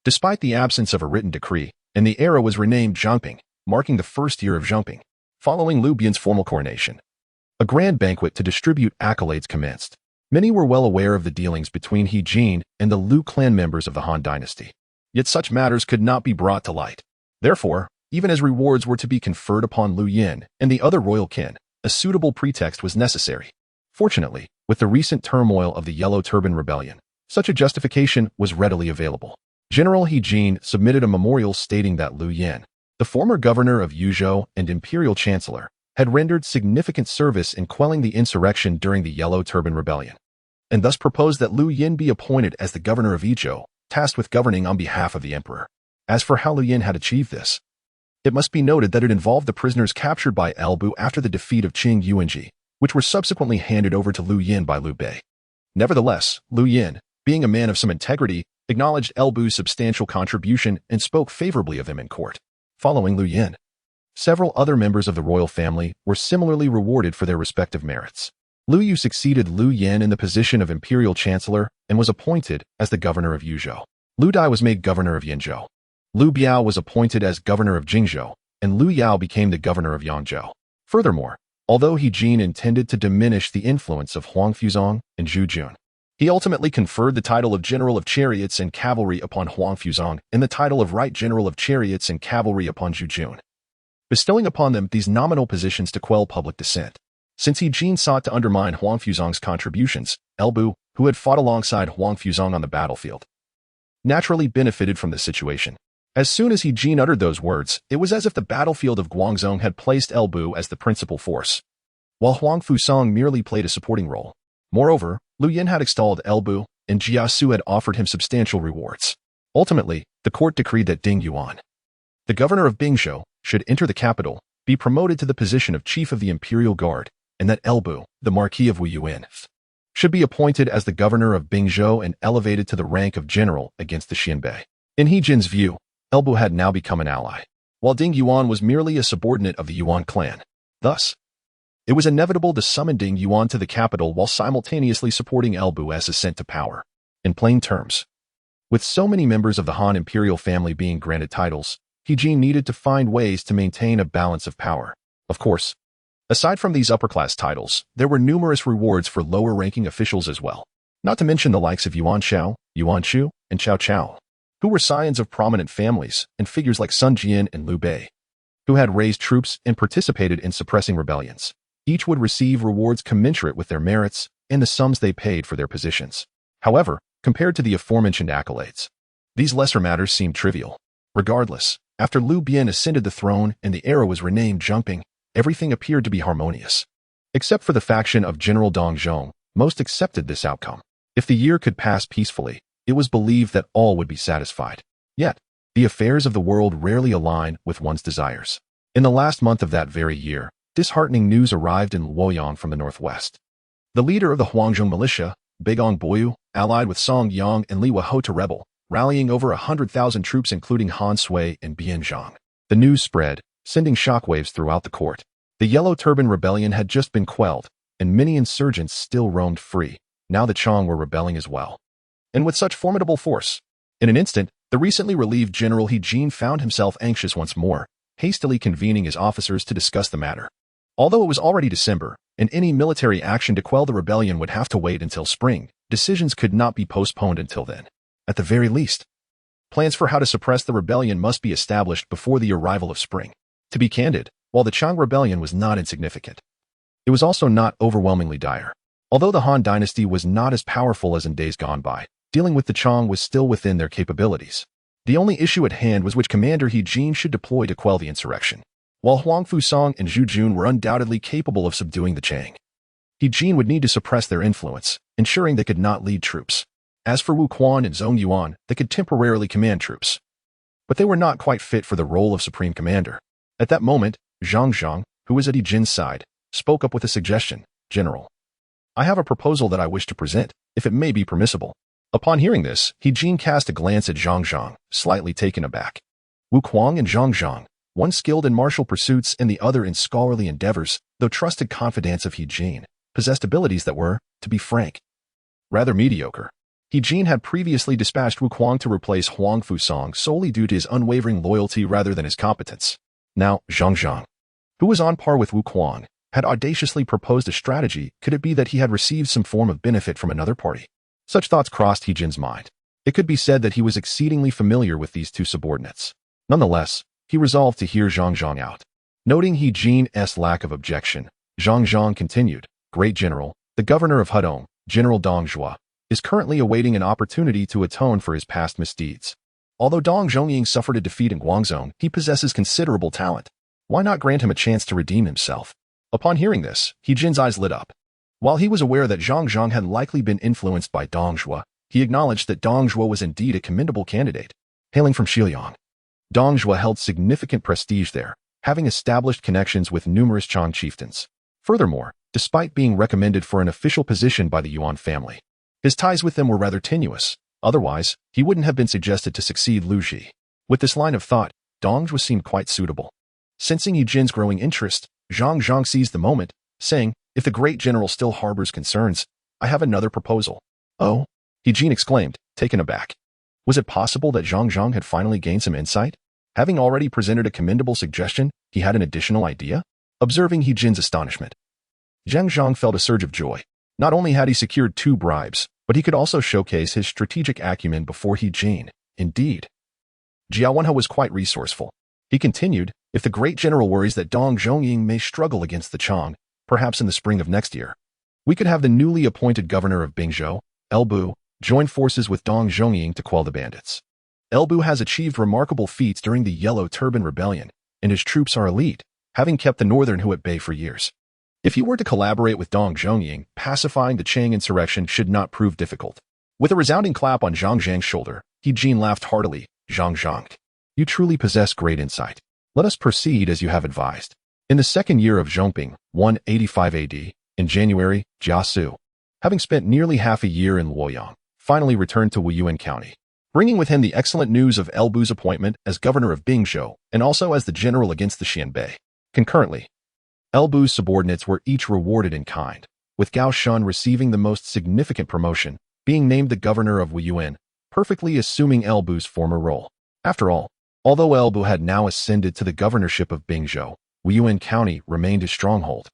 Despite the absence of a written decree, and the era was renamed Zhangping, marking the first year of Zhangping, following Lu Bian's formal coronation. A grand banquet to distribute accolades commenced. Many were well aware of the dealings between He Jin and the Lu clan members of the Han dynasty. Yet such matters could not be brought to light. Therefore, even as rewards were to be conferred upon Lu Yin and the other royal kin, a suitable pretext was necessary. Fortunately, with the recent turmoil of the Yellow Turban Rebellion, such a justification was readily available. General He Jin submitted a memorial stating that Lu Yin, the former governor of Yuzhou and imperial chancellor, had rendered significant service in quelling the insurrection during the Yellow Turban Rebellion, and thus proposed that Lu Yin be appointed as the governor of Yizhou, tasked with governing on behalf of the emperor. As for how Lu Yin had achieved this, it must be noted that it involved the prisoners captured by Elbu after the defeat of Qing Yuanji, which were subsequently handed over to Lu Yin by Liu Bei. Nevertheless, Lu Yin, being a man of some integrity, acknowledged Elbu's substantial contribution and spoke favorably of him in court. Following Lu Yin, several other members of the royal family were similarly rewarded for their respective merits. Lu Yu succeeded Lu Yin in the position of imperial chancellor and was appointed as the governor of Yuzhou. Lu Dai was made governor of Yanzhou. Lu Biao was appointed as governor of Jingzhou, and Lu Yao became the governor of Yangzhou. Furthermore, although He Jin intended to diminish the influence of Huang Fuzong and Zhu Jun, he ultimately conferred the title of General of Chariots and Cavalry upon Huang Fuzong and the title of Right General of Chariots and Cavalry upon Zhu Jun, bestowing upon them these nominal positions to quell public dissent. Since He Jin sought to undermine Huang Fuzong's contributions, Elbu, who had fought alongside Huang Fuzong on the battlefield, naturally benefited from the situation. As soon as He Jin uttered those words, it was as if the battlefield of Guangzhou had placed Elbu as the principal force, while Huang Fuzong merely played a supporting role. Moreover, Lu Yin had extolled Elbu, and Jia Xu had offered him substantial rewards. Ultimately, the court decreed that Ding Yuan, the governor of Bingzhou, should enter the capital, be promoted to the position of chief of the imperial guard, and that Elbu, the Marquis of Wuyuan, should be appointed as the governor of Bingzhou and elevated to the rank of general against the Xianbei. In He Jin's view, Elbu had now become an ally, while Ding Yuan was merely a subordinate of the Yuan clan. Thus, it was inevitable to summon Ding Yuan to the capital while simultaneously supporting Elbu as ascent to power. In plain terms, with so many members of the Han imperial family being granted titles, He Jin needed to find ways to maintain a balance of power. Of course, aside from these upper-class titles, there were numerous rewards for lower-ranking officials as well, not to mention the likes of Yuan Shao, Yuan Shu, and Cao Cao, who were scions of prominent families, and figures like Sun Jian and Liu Bei, who had raised troops and participated in suppressing rebellions. Each would receive rewards commensurate with their merits and the sums they paid for their positions. However, compared to the aforementioned accolades, these lesser matters seemed trivial. Regardless, after Lu Bian ascended the throne and the era was renamed Zhangping, everything appeared to be harmonious. Except for the faction of General Dong Zhong, most accepted this outcome. If the year could pass peacefully, it was believed that all would be satisfied. Yet, the affairs of the world rarely align with one's desires. In the last month of that very year, disheartening news arrived in Luoyang from the northwest. The leader of the Huangzhong militia, Beigong Boyu, allied with Song Yang and Li Weihou to rebel, rallying over 100,000 troops including Han Sui and Bianzhang. The news spread, sending shockwaves throughout the court. The Yellow Turban Rebellion had just been quelled, and many insurgents still roamed free. Now the Chong were rebelling as well, and with such formidable force. In an instant, The recently relieved General He Jin found himself anxious once more, hastily convening his officers to discuss the matter. Although it was already December, and any military action to quell the rebellion would have to wait until spring, decisions could not be postponed until then. At the very least, plans for how to suppress the rebellion must be established before the arrival of spring. To be candid, while the Chang rebellion was not insignificant, it was also not overwhelmingly dire. Although the Han dynasty was not as powerful as in days gone by, dealing with the Chang was still within their capabilities. The only issue at hand was which commander He Jin should deploy to quell the insurrection. While Huang Fusang and Zhu Jun were undoubtedly capable of subduing the Chang, He Jin would need to suppress their influence, ensuring they could not lead troops. As for Wu Quan and Zhong Yuan, they could temporarily command troops, but they were not quite fit for the role of supreme commander. At that moment, Zhang Jiao, who was at He Jin's side, spoke up with a suggestion. General, I have a proposal that I wish to present, if it may be permissible. Upon hearing this, He Jin cast a glance at Zhang Jiao, slightly taken aback. Wu Quan and Zhang Jiao, one skilled in martial pursuits and the other in scholarly endeavors, though trusted confidants of He Jin, possessed abilities that were, to be frank, rather mediocre. He Jin had previously dispatched Wu Quan to replace Huang Fusang solely due to his unwavering loyalty rather than his competence. Now, Zhang Jiao, who was on par with Wu Quan, had audaciously proposed a strategy. Could it be that he had received some form of benefit from another party? Such thoughts crossed He Jin's mind. It could be said that he was exceedingly familiar with these two subordinates. Nonetheless, he resolved to hear Zhang Jiao out. Noting He Jin's lack of objection, Zhang Jiao continued, Great General, the governor of Hudong, General Dong Zhuo, is currently awaiting an opportunity to atone for his past misdeeds. Although Dong Zhongying suffered a defeat in Guangzhou, he possesses considerable talent. Why not grant him a chance to redeem himself? Upon hearing this, He Jin's eyes lit up. While he was aware that Zhang Jiao had likely been influenced by Dong Zhuo, he acknowledged that Dong Zhuo was indeed a commendable candidate. Hailing from Xianyang, Dong Zhuo held significant prestige there, having established connections with numerous Chang chieftains. Furthermore, despite being recommended for an official position by the Yuan family, his ties with them were rather tenuous. Otherwise, he wouldn't have been suggested to succeed Lu Ji. With this line of thought, Dong Zhuo seemed quite suitable. Sensing He Jin's growing interest, Zhang Jiao seized the moment, saying, If the great general still harbors concerns, I have another proposal. Oh? He Jin exclaimed, taken aback. Was it possible that Zhang Jiao had finally gained some insight? Having already presented a commendable suggestion, he had an additional idea? Observing He Jin's astonishment, Zhang Jiao felt a surge of joy. Not only had he secured 2 bribes, but he could also showcase his strategic acumen before He Jin. Indeed, Jia Wenhe was quite resourceful. He continued, if the great general worries that Dong Zhongying may struggle against the Chang, perhaps in the spring of next year, we could have the newly appointed governor of Bingzhou, Elbu, join forces with Dong Zhongying to quell the bandits. Elbu has achieved remarkable feats during the Yellow Turban Rebellion, and his troops are elite, having kept the northern Hu at bay for years. If he were to collaborate with Dong Zhongying, pacifying the Chang insurrection should not prove difficult. With a resounding clap on Zhang Jiang's shoulder, He Jin laughed heartily. Zhang Jiao, you truly possess great insight. Let us proceed as you have advised. In the second year of Zhongping, 185 AD, in January, Jia Xu, having spent nearly half a year in Luoyang, finally returned to Wuyuan County, bringing with him the excellent news of Elbu's appointment as governor of Bingzhou and also as the general against the Xianbei. Concurrently, Elbu's subordinates were each rewarded in kind, with Gao Shun receiving the most significant promotion, being named the governor of Wuyuan, perfectly assuming Elbu's former role. After all, although Elbu had now ascended to the governorship of Bingzhou, Wuyuan County remained his stronghold.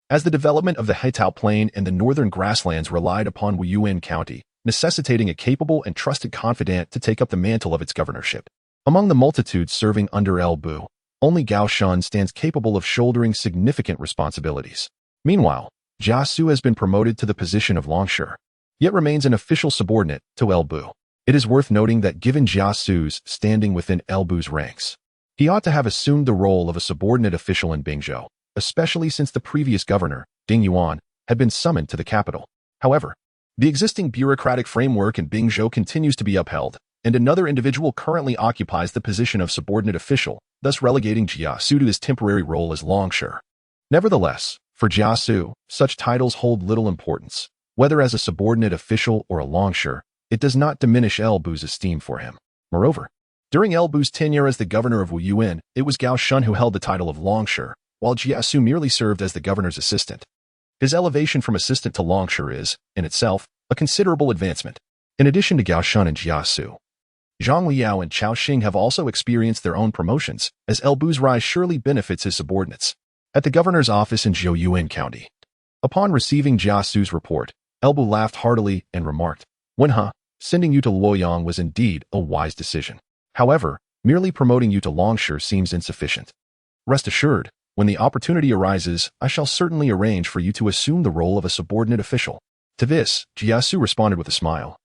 As the development of the Haitao Plain and the northern grasslands relied upon Wuyuan County, necessitating a capable and trusted confidant to take up the mantle of its governorship. Among the multitudes serving under Elbu, only Gao Shun stands capable of shouldering significant responsibilities. Meanwhile, Jia Xu has been promoted to the position of Longsher, yet remains an official subordinate to Elbu. It is worth noting that given Jia Xu's standing within Elbu's ranks, he ought to have assumed the role of a subordinate official in Bingzhou, especially since the previous governor, Ding Yuan, had been summoned to the capital. However, the existing bureaucratic framework in Bingzhou continues to be upheld, and another individual currently occupies the position of subordinate official, thus relegating Jia Xu to his temporary role as Longsher. Nevertheless, for Jia Xu, such titles hold little importance. Whether as a subordinate official or a Longsher, it does not diminish Elbu's esteem for him. Moreover, during Elbu's tenure as the governor of Wuyuan, it was Gao Shun who held the title of Longsher, while Jia Xu merely served as the governor's assistant. His elevation from assistant to Longsher is, in itself, a considerable advancement. In addition to Gao Shun and Jia Xu, Zhang Jiao and Cao Xing have also experienced their own promotions, as Elbu's rise surely benefits his subordinates. At the governor's office in Wuyuan County. Upon receiving Jia Xu's report, Elbu laughed heartily and remarked, sending you to Luoyang was indeed a wise decision. However, merely promoting you to Longsha seems insufficient. Rest assured, when the opportunity arises, I shall certainly arrange for you to assume the role of a subordinate official. To this, Jia Xu responded with a smile.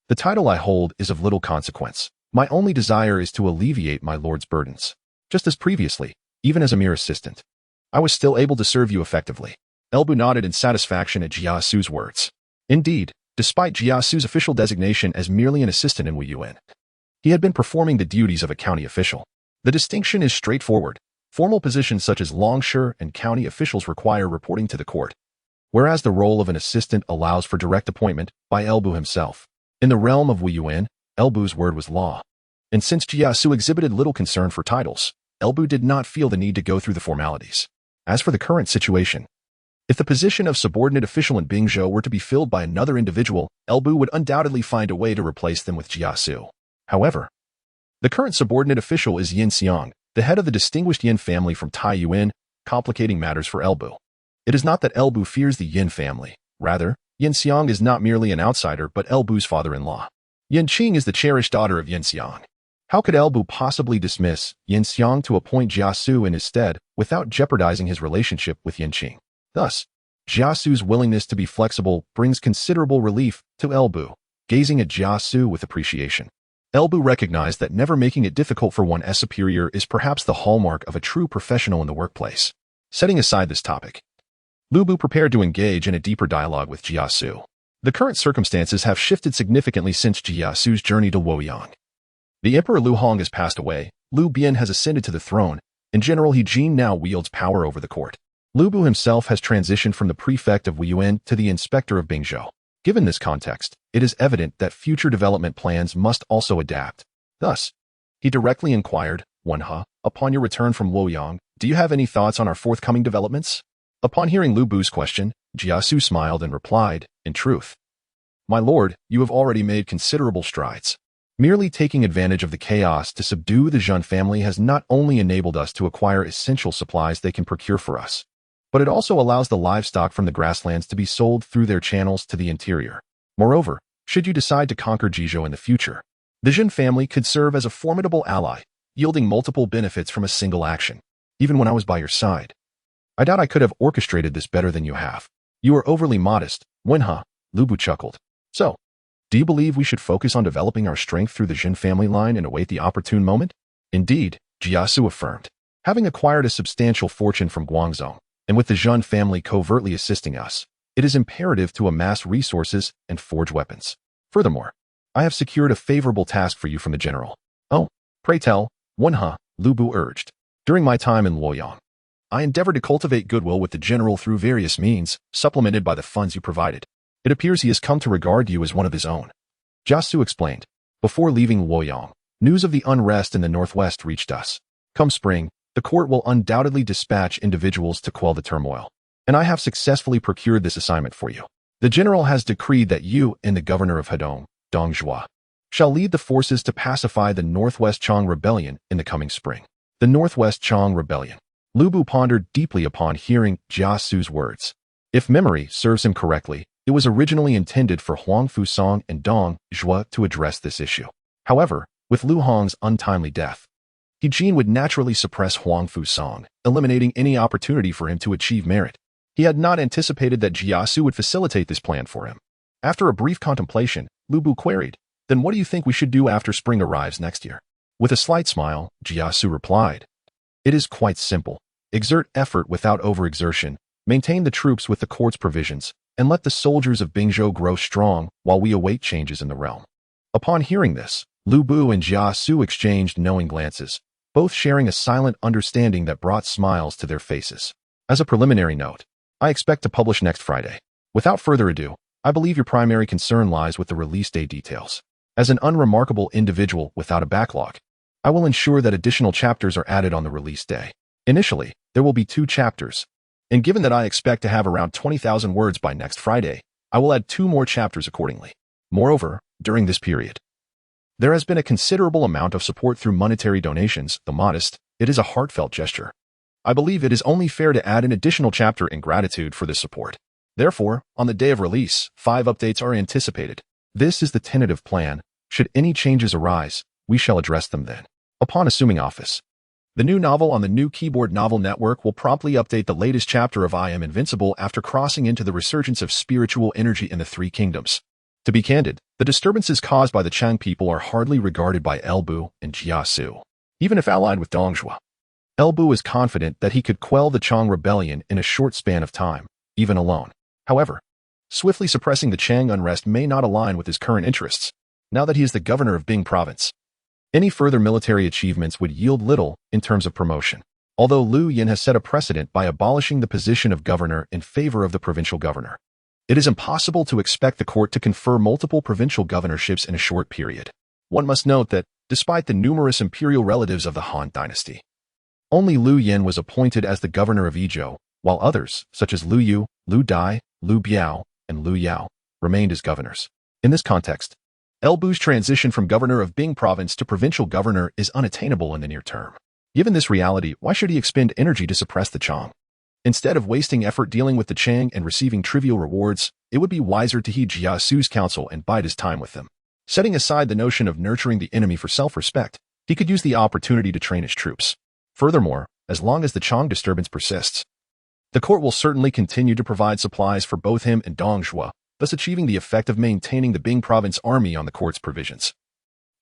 The title I hold is of little consequence. My only desire is to alleviate my lord's burdens. Just as previously, even as a mere assistant, I was still able to serve you effectively. Elbu nodded in satisfaction at Jia Xu's words. Indeed, despite Jia Xu's official designation as merely an assistant in Wuyuan, he had been performing the duties of a county official. The distinction is straightforward. Formal positions such as Longsha and county officials require reporting to the court, whereas the role of an assistant allows for direct appointment by Elbu himself. In the realm of Wuyuan, Elbu's word was law. And since Jia Xu exhibited little concern for titles, Elbu did not feel the need to go through the formalities. As for the current situation, if the position of subordinate official in Bingzhou were to be filled by another individual, Elbu would undoubtedly find a way to replace them with Jia Xu. However, the current subordinate official is Yin Xiang, the head of the distinguished Yin family from Taiyuan, complicating matters for Elbu. It is not that Elbu fears the Yin family. Rather, Yin Xiang is not merely an outsider but Elbu's father-in-law. Yin Qing is the cherished daughter of Yin Xiang. How could Elbu possibly dismiss Yin Xiang to appoint Jia Xu in his stead without jeopardizing his relationship with Yin Qing? Thus, Jia Xu's willingness to be flexible brings considerable relief to Elbu, gazing at Jia Xu with appreciation. Elbu recognized that never making it difficult for one's superior is perhaps the hallmark of a true professional in the workplace. Setting aside this topic, Lubu prepared to engage in a deeper dialogue with Jia Xu. The current circumstances have shifted significantly since Jia Xu's journey to Luoyang. The Emperor Lu Hong has passed away, Lu Bian has ascended to the throne, and General He Jin now wields power over the court. Lubu himself has transitioned from the prefect of Wuyuan to the inspector of Bingzhou. Given this context, it is evident that future development plans must also adapt. Thus, he directly inquired, upon your return from Luoyang, do you have any thoughts on our forthcoming developments? Upon hearing Lubu's question, Jia Xu smiled and replied, in truth, my lord, you have already made considerable strides. Merely taking advantage of the chaos to subdue the Zhang family has not only enabled us to acquire essential supplies they can procure for us, but it also allows the livestock from the grasslands to be sold through their channels to the interior. Moreover, should you decide to conquer Bingzhou in the future, the Zhang family could serve as a formidable ally, yielding multiple benefits from a single action. Even when I was by your side, I doubt I could have orchestrated this better than you have. You are overly modest, Lubu chuckled. So, do you believe we should focus on developing our strength through the Zhang family line and await the opportune moment? Indeed, Jia Xu affirmed. Having acquired a substantial fortune from Guangzhou, and with the Zhang family covertly assisting us, it is imperative to amass resources and forge weapons. Furthermore, I have secured a favorable task for you from the general. Oh, pray tell, Lubu urged. During my time in Luoyang, I endeavored to cultivate goodwill with the general through various means, supplemented by the funds you provided. It appears he has come to regard you as one of his own. Jia Xu explained. Before leaving Luoyang, news of the unrest in the northwest reached us. Come spring, the court will undoubtedly dispatch individuals to quell the turmoil, and I have successfully procured this assignment for you. The general has decreed that you and the governor of Hedong, Dong Zhua, shall lead the forces to pacify the Northwest Chong Rebellion in the coming spring. The Northwest Chong Rebellion. Lubu pondered deeply upon hearing Jia Xu's words. If memory serves him correctly, it was originally intended for Huang Fusang and Dong Zhua to address this issue. However, with Lu Hong's untimely death, He Jin would naturally suppress Huang Fusang, eliminating any opportunity for him to achieve merit. He had not anticipated that Jia Xu would facilitate this plan for him. After a brief contemplation, Lubu queried, then what do you think we should do after spring arrives next year? With a slight smile, Jia Xu replied, it is quite simple. Exert effort without overexertion, maintain the troops with the court's provisions, and let the soldiers of Bingzhou grow strong while we await changes in the realm. Upon hearing this, Lubu and Jia Xu exchanged knowing glances, both sharing a silent understanding that brought smiles to their faces. As a preliminary note, I expect to publish next Friday. Without further ado, I believe your primary concern lies with the release day details. As an unremarkable individual without a backlog, I will ensure that additional chapters are added on the release day. Initially, there will be 2 chapters, and given that I expect to have around 20,000 words by next Friday, I will add 2 more chapters accordingly. Moreover, during this period, There has been a considerable amount of support through monetary donations, though modest. It is a heartfelt gesture. I believe it is only fair to add an additional chapter in gratitude for this support. Therefore, on the day of release, 5 updates are anticipated. This is the tentative plan. Should any changes arise, we shall address them then. Upon assuming office, the new novel on the new keyboard novel network will promptly update the latest chapter of I Am Invincible after crossing into the resurgence of spiritual energy in the Three Kingdoms. To be candid, the disturbances caused by the Chang people are hardly regarded by Elbu and Jia Xu. Even if allied with Dongzhuo, Elbu is confident that he could quell the Chang rebellion in a short span of time, even alone. However, swiftly suppressing the Chang unrest may not align with his current interests, now that he is the governor of Bing province. Any further military achievements would yield little in terms of promotion, although Liu Yin has set a precedent by abolishing the position of governor in favor of the provincial governor. It is impossible to expect the court to confer multiple provincial governorships in a short period. One must note that, despite the numerous imperial relatives of the Han dynasty, only Liu Yin was appointed as the governor of Yizhou, while others, such as Liu Yu, Liu Dai, Liu Biao, and Liu Yao, remained as governors. In this context, Elbu's transition from governor of Bing province to provincial governor is unattainable in the near term. Given this reality, why should he expend energy to suppress the Chang? Instead of wasting effort dealing with the Chang and receiving trivial rewards, it would be wiser to heed Jia Xu's counsel and bide his time with them. Setting aside the notion of nurturing the enemy for self-respect, he could use the opportunity to train his troops. Furthermore, as long as the Chang disturbance persists, the court will certainly continue to provide supplies for both him and Dongzhuo, thus achieving the effect of maintaining the Bing province army on the court's provisions.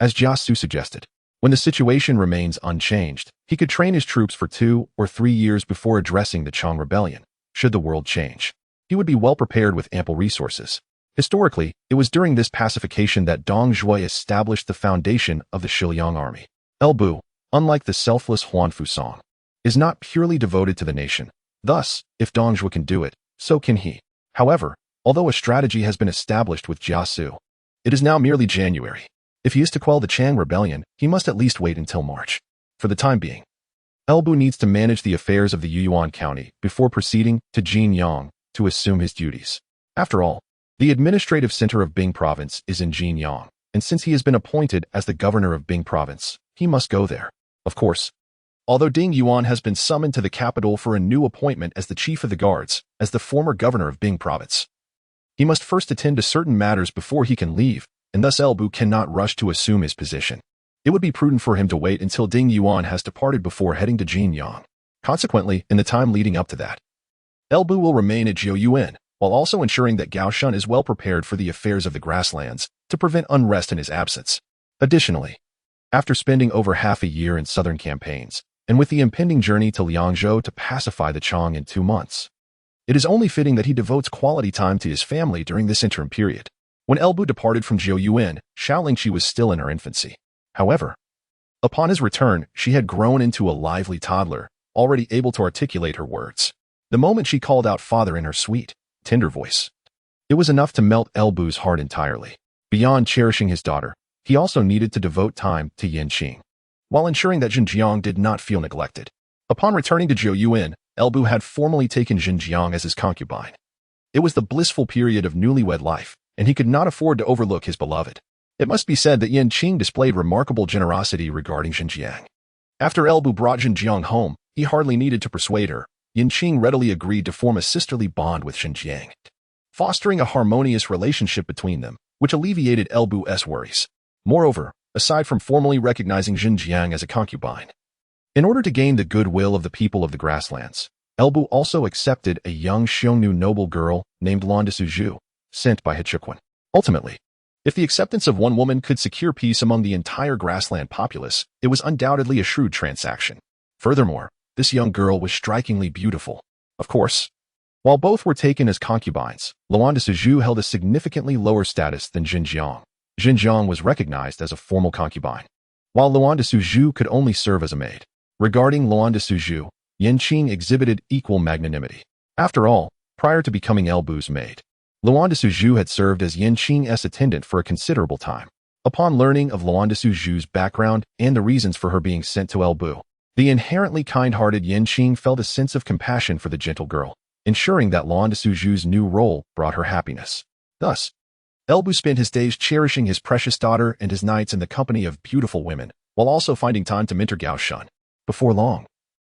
As Jia Xu suggested, when the situation remains unchanged, he could train his troops for 2 or 3 years before addressing the Chang rebellion. Should the world change, he would be well prepared with ample resources. Historically, it was during this pacification that Dongzhuo established the foundation of the Shiliang army. Elbu, unlike the selfless Huan Fusang, is not purely devoted to the nation. Thus, if Dongzhuo can do it, so can he. However, although a strategy has been established with Jia Xu, it is now merely January. If he is to quell the Chang rebellion, he must at least wait until March. For the time being, Elbu needs to manage the affairs of the Yuyuan County before proceeding to Jinyang to assume his duties. After all, the administrative center of Bing province is in Jinyang, and since he has been appointed as the governor of Bing province, he must go there. Of course, although Ding Yuan has been summoned to the capital for a new appointment as the chief of the guards, as the former governor of Bing province, he must first attend to certain matters before he can leave, and thus Elbu cannot rush to assume his position. It would be prudent for him to wait until Ding Yuan has departed before heading to Jinyang. Consequently, in the time leading up to that, Elbu will remain at Yuan, while also ensuring that Gao Shun is well prepared for the affairs of the grasslands to prevent unrest in his absence. Additionally, after spending over half a year in southern campaigns, and with the impending journey to Liangzhou to pacify the Chang in 2 months, it is only fitting that he devotes quality time to his family during this interim period. When Elbu departed from Yuan, Xiaolingqi was still in her infancy. However, upon his return, she had grown into a lively toddler, already able to articulate her words. The moment she called out father in her sweet, tender voice, it was enough to melt Elbu's heart entirely. Beyond cherishing his daughter, he also needed to devote time to Yanqing, while ensuring that Xinjiang did not feel neglected. Upon returning to Yuan, Elbu had formally taken Xinjiang as his concubine. It was the blissful period of newlywed life, and he could not afford to overlook his beloved. It must be said that Yanqing displayed remarkable generosity regarding Xinjiang. After Elbu brought Xinjiang home, he hardly needed to persuade her. Yanqing readily agreed to form a sisterly bond with Xinjiang, fostering a harmonious relationship between them, which alleviated Elbu's worries. Moreover, aside from formally recognizing Xinjiang as a concubine, in order to gain the goodwill of the people of the grasslands, Elbu also accepted a young Xiongnu noble girl named Lan Suju, sent by Hechuan. Ultimately, if the acceptance of one woman could secure peace among the entire grassland populace, it was undoubtedly a shrewd transaction. Furthermore, this young girl was strikingly beautiful. Of course, while both were taken as concubines, Luan de Suju held a significantly lower status than Xinjiang. Xinjiang was recognized as a formal concubine, while Luan de Suju could only serve as a maid. Regarding Luan de Suju, Yanqing exhibited equal magnanimity. After all, prior to becoming Elbu's maid, Luan de Suju had served as Yanqing's attendant for a considerable time. Upon learning of Luan de Suju's background and the reasons for her being sent to Elbu, the inherently kind-hearted Yanqing felt a sense of compassion for the gentle girl, ensuring that Luan de Suju's new role brought her happiness. Thus, Elbu spent his days cherishing his precious daughter and his nights in the company of beautiful women, while also finding time to mentor Gao Shun. Before long,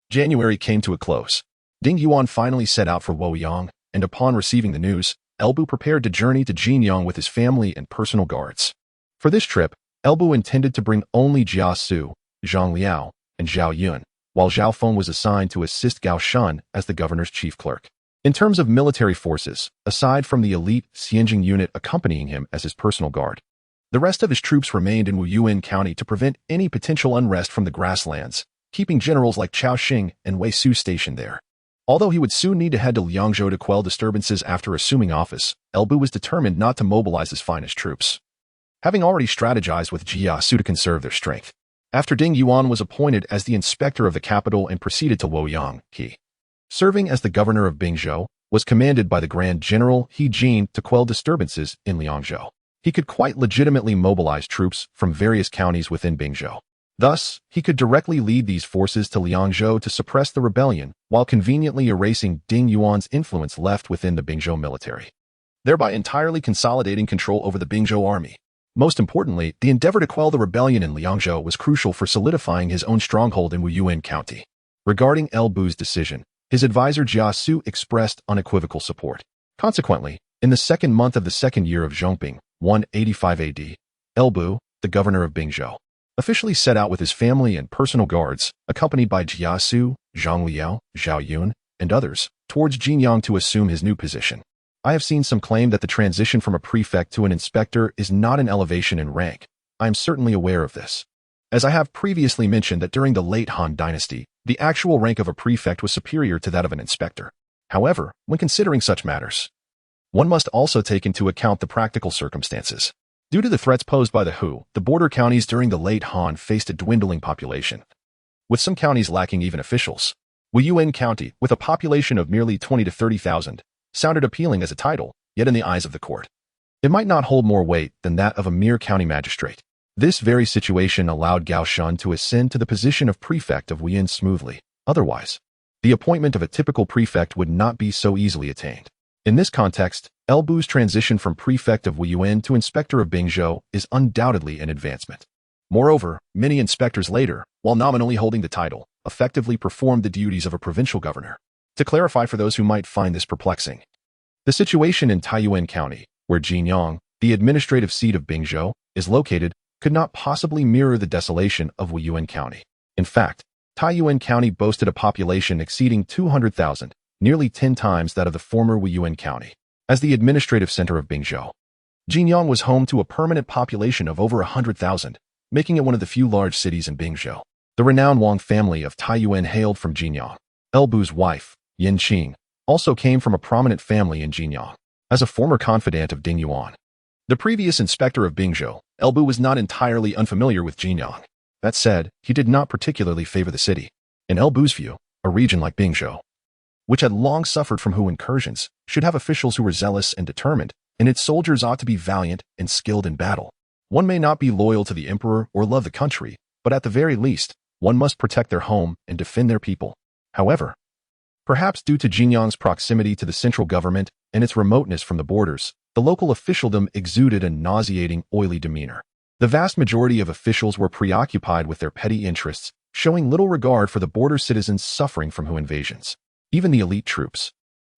January came to a close. Ding Yuan finally set out for Wuyuan, and upon receiving the news, Elbu prepared to journey to Jinyang with his family and personal guards. For this trip, Elbu intended to bring only Jia Xu, Zhang Liao, and Zhao Yuan, while Zhao Feng was assigned to assist Gao Shun as the governor's chief clerk. In terms of military forces, aside from the elite Xianjing unit accompanying him as his personal guard, the rest of his troops remained in Wuyuan County to prevent any potential unrest from the grasslands, keeping generals like Cao Xing and Wei Su stationed there. Although he would soon need to head to Liangzhou to quell disturbances after assuming office, Elbu was determined not to mobilize his finest troops, having already strategized with Jia Xu to conserve their strength. After Ding Yuan was appointed as the inspector of the capital and proceeded to Luoyang, he, serving as the governor of Bingzhou, was commanded by the Grand General He Jin to quell disturbances in Liangzhou. He could quite legitimately mobilize troops from various counties within Bingzhou. Thus, he could directly lead these forces to Liangzhou to suppress the rebellion, while conveniently erasing Ding Yuan's influence left within the Bingzhou military, thereby entirely consolidating control over the Bingzhou army. Most importantly, the endeavor to quell the rebellion in Liangzhou was crucial for solidifying his own stronghold in Wuyuan County. Regarding Elbu's decision, his advisor Jia Xu expressed unequivocal support. Consequently, in the second month of the second year of Zhongping, 185 AD, Elbu, the governor of Bingzhou, officially set out with his family and personal guards, accompanied by Jia Xu, Zhang Liao, Zhao Yuan, and others, towards Jinyang to assume his new position. I have seen some claim that the transition from a prefect to an inspector is not an elevation in rank. I am certainly aware of this, as I have previously mentioned that during the late Han Dynasty, the actual rank of a prefect was superior to that of an inspector. However, when considering such matters, one must also take into account the practical circumstances. Due to the threats posed by the Hu, the border counties during the late Han faced a dwindling population, with some counties lacking even officials. Wuyuan County, with a population of merely 20 to 30,000, sounded appealing as a title, yet in the eyes of the court, it might not hold more weight than that of a mere county magistrate. This very situation allowed Gao Shun to ascend to the position of prefect of Wuyuan smoothly. Otherwise, the appointment of a typical prefect would not be so easily attained. In this context, Elbu's transition from prefect of Wuyuan to inspector of Bingzhou is undoubtedly an advancement. Moreover, many inspectors later, while nominally holding the title, effectively performed the duties of a provincial governor. To clarify for those who might find this perplexing, the situation in Taiyuan County, where Jinyang, the administrative seat of Bingzhou, is located, could not possibly mirror the desolation of Wuyuan County. In fact, Taiyuan County boasted a population exceeding 200,000, nearly 10 times that of the former Wuyuan County. As the administrative center of Bingzhou, Jinyang was home to a permanent population of over 100,000, making it one of the few large cities in Bingzhou. The renowned Wang family of Taiyuan hailed from Jinyang. Elbu's wife, Yin Qing, also came from a prominent family in Jinyang. As a former confidant of Ding Yuan, the previous inspector of Bingzhou, Elbu was not entirely unfamiliar with Jinyang. That said, he did not particularly favor the city. In Elbu's view, a region like Bingzhou, which had long suffered from Hu incursions, should have officials who were zealous and determined, and its soldiers ought to be valiant and skilled in battle. One may not be loyal to the emperor or love the country, but at the very least, one must protect their home and defend their people. However, perhaps due to Jinyang's proximity to the central government and its remoteness from the borders, the local officialdom exuded a nauseating, oily demeanor. The vast majority of officials were preoccupied with their petty interests, showing little regard for the border citizens suffering from Hu invasions. Even the elite troops,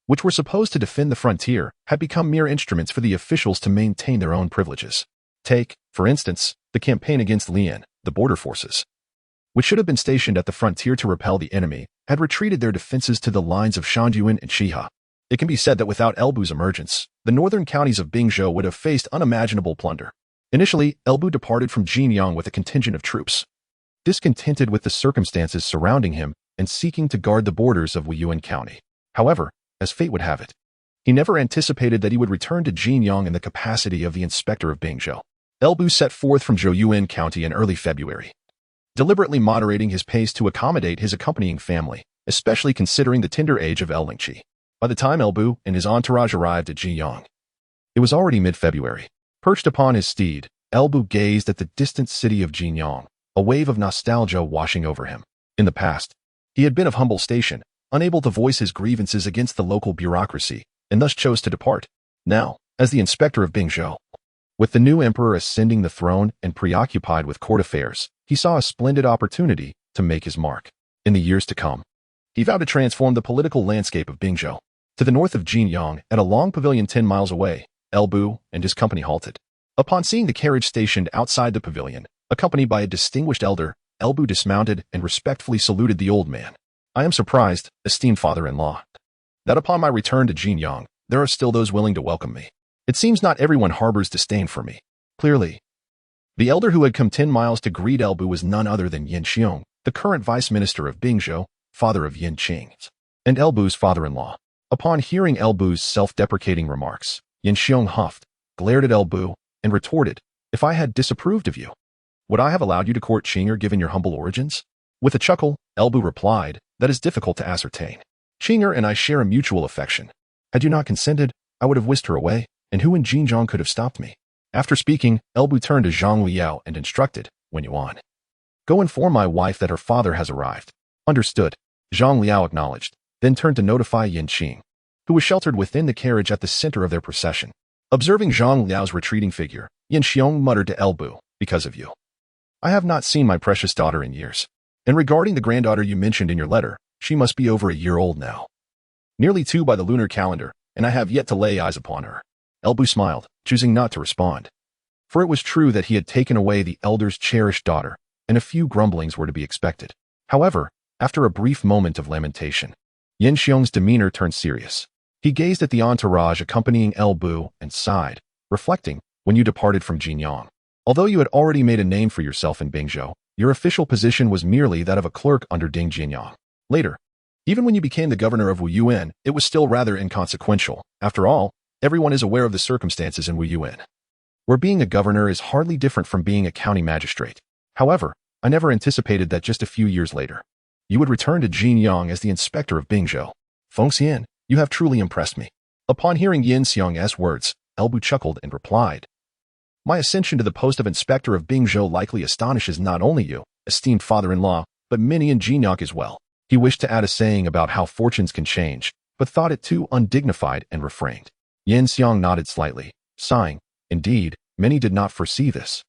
which were supposed to defend the frontier, had become mere instruments for the officials to maintain their own privileges. Take, for instance, the campaign against Lian. The border forces, which should have been stationed at the frontier to repel the enemy, had retreated their defenses to the lines of Shandyuan and Shiha. It can be said that without Elbu's emergence, the northern counties of Bingzhou would have faced unimaginable plunder. Initially, Elbu departed from Jinyang with a contingent of troops, discontented with the circumstances surrounding him and seeking to guard the borders of Wuyuan County. However, as fate would have it, he never anticipated that he would return to Jinyang in the capacity of the inspector of Bingzhou. Elbu set forth from Zhouyuan County in early February, deliberately moderating his pace to accommodate his accompanying family, especially considering the tender age of El Lingqi. By the time Elbu and his entourage arrived at Jinyang, it was already mid-February. Perched upon his steed, Elbu gazed at the distant city of Jinyang, a wave of nostalgia washing over him. In the past, he had been of humble station, unable to voice his grievances against the local bureaucracy, and thus chose to depart. Now, as the inspector of Bingzhou, With the new emperor ascending the throne and preoccupied with court affairs, he saw a splendid opportunity to make his mark. In the years to come, he vowed to transform the political landscape of Bingzhou. To the north of Jinyang, at a long pavilion 10 miles away, Elbu and his company halted. Upon seeing the carriage stationed outside the pavilion, accompanied by a distinguished elder, Elbu dismounted and respectfully saluted the old man. I am surprised, esteemed father-in-law, that upon my return to Jinyang, there are still those willing to welcome me. It seems not everyone harbors disdain for me. Clearly, the elder who had come 10 miles to greet Elbu was none other than Yin Xiong, the current vice minister of Bingzhou, father of Yin Qing, and Elbu's father-in-law. Upon hearing Elbu's self-deprecating remarks, Yin Xiong huffed, glared at Elbu, and retorted, "If I had disapproved of you, would I have allowed you to court Qing'er given your humble origins?" With a chuckle, Elbu replied, "That is difficult to ascertain. Qing'er and I share a mutual affection. Had you not consented, I would have whisked her away, and who in Jinjiang could have stopped me?" After speaking, Elbu turned to Zhang Liao and instructed, Wuyuan, "Go inform my wife that her father has arrived." Understood. Zhang Liao acknowledged, then turned to notify Yin Qing, who was sheltered within the carriage at the center of their procession. Observing Zhang Liao's retreating figure, Yin Xiong muttered to Elbu, "Because of you, I have not seen my precious daughter in years. And regarding the granddaughter you mentioned in your letter, she must be over a year old now. Nearly 2 by the lunar calendar, and I have yet to lay eyes upon her." Elbu smiled, choosing not to respond. For it was true that he had taken away the elder's cherished daughter, and a few grumblings were to be expected. However, after a brief moment of lamentation, Yin Xiong's demeanor turned serious. He gazed at the entourage accompanying Elbu and sighed, reflecting, "When you departed from Jinyang, although you had already made a name for yourself in Bingzhou, your official position was merely that of a clerk under Ding Jinyang. Later, even when you became the governor of Wuyuan, it was still rather inconsequential. After all, everyone is aware of the circumstances in Wuyuan, where being a governor is hardly different from being a county magistrate. However, I never anticipated that just a few years later, you would return to Jinyang as the inspector of Bingzhou. Fengxian, you have truly impressed me." Upon hearing Yin Xiong's words, Elbu chuckled and replied, "My ascension to the post of inspector of Bingzhou likely astonishes not only you, esteemed father-in-law, but many in Jinyang as well." He wished to add a saying about how fortunes can change, but thought it too undignified and refrained. Yin Xiong nodded slightly, sighing, "Indeed, many did not foresee this.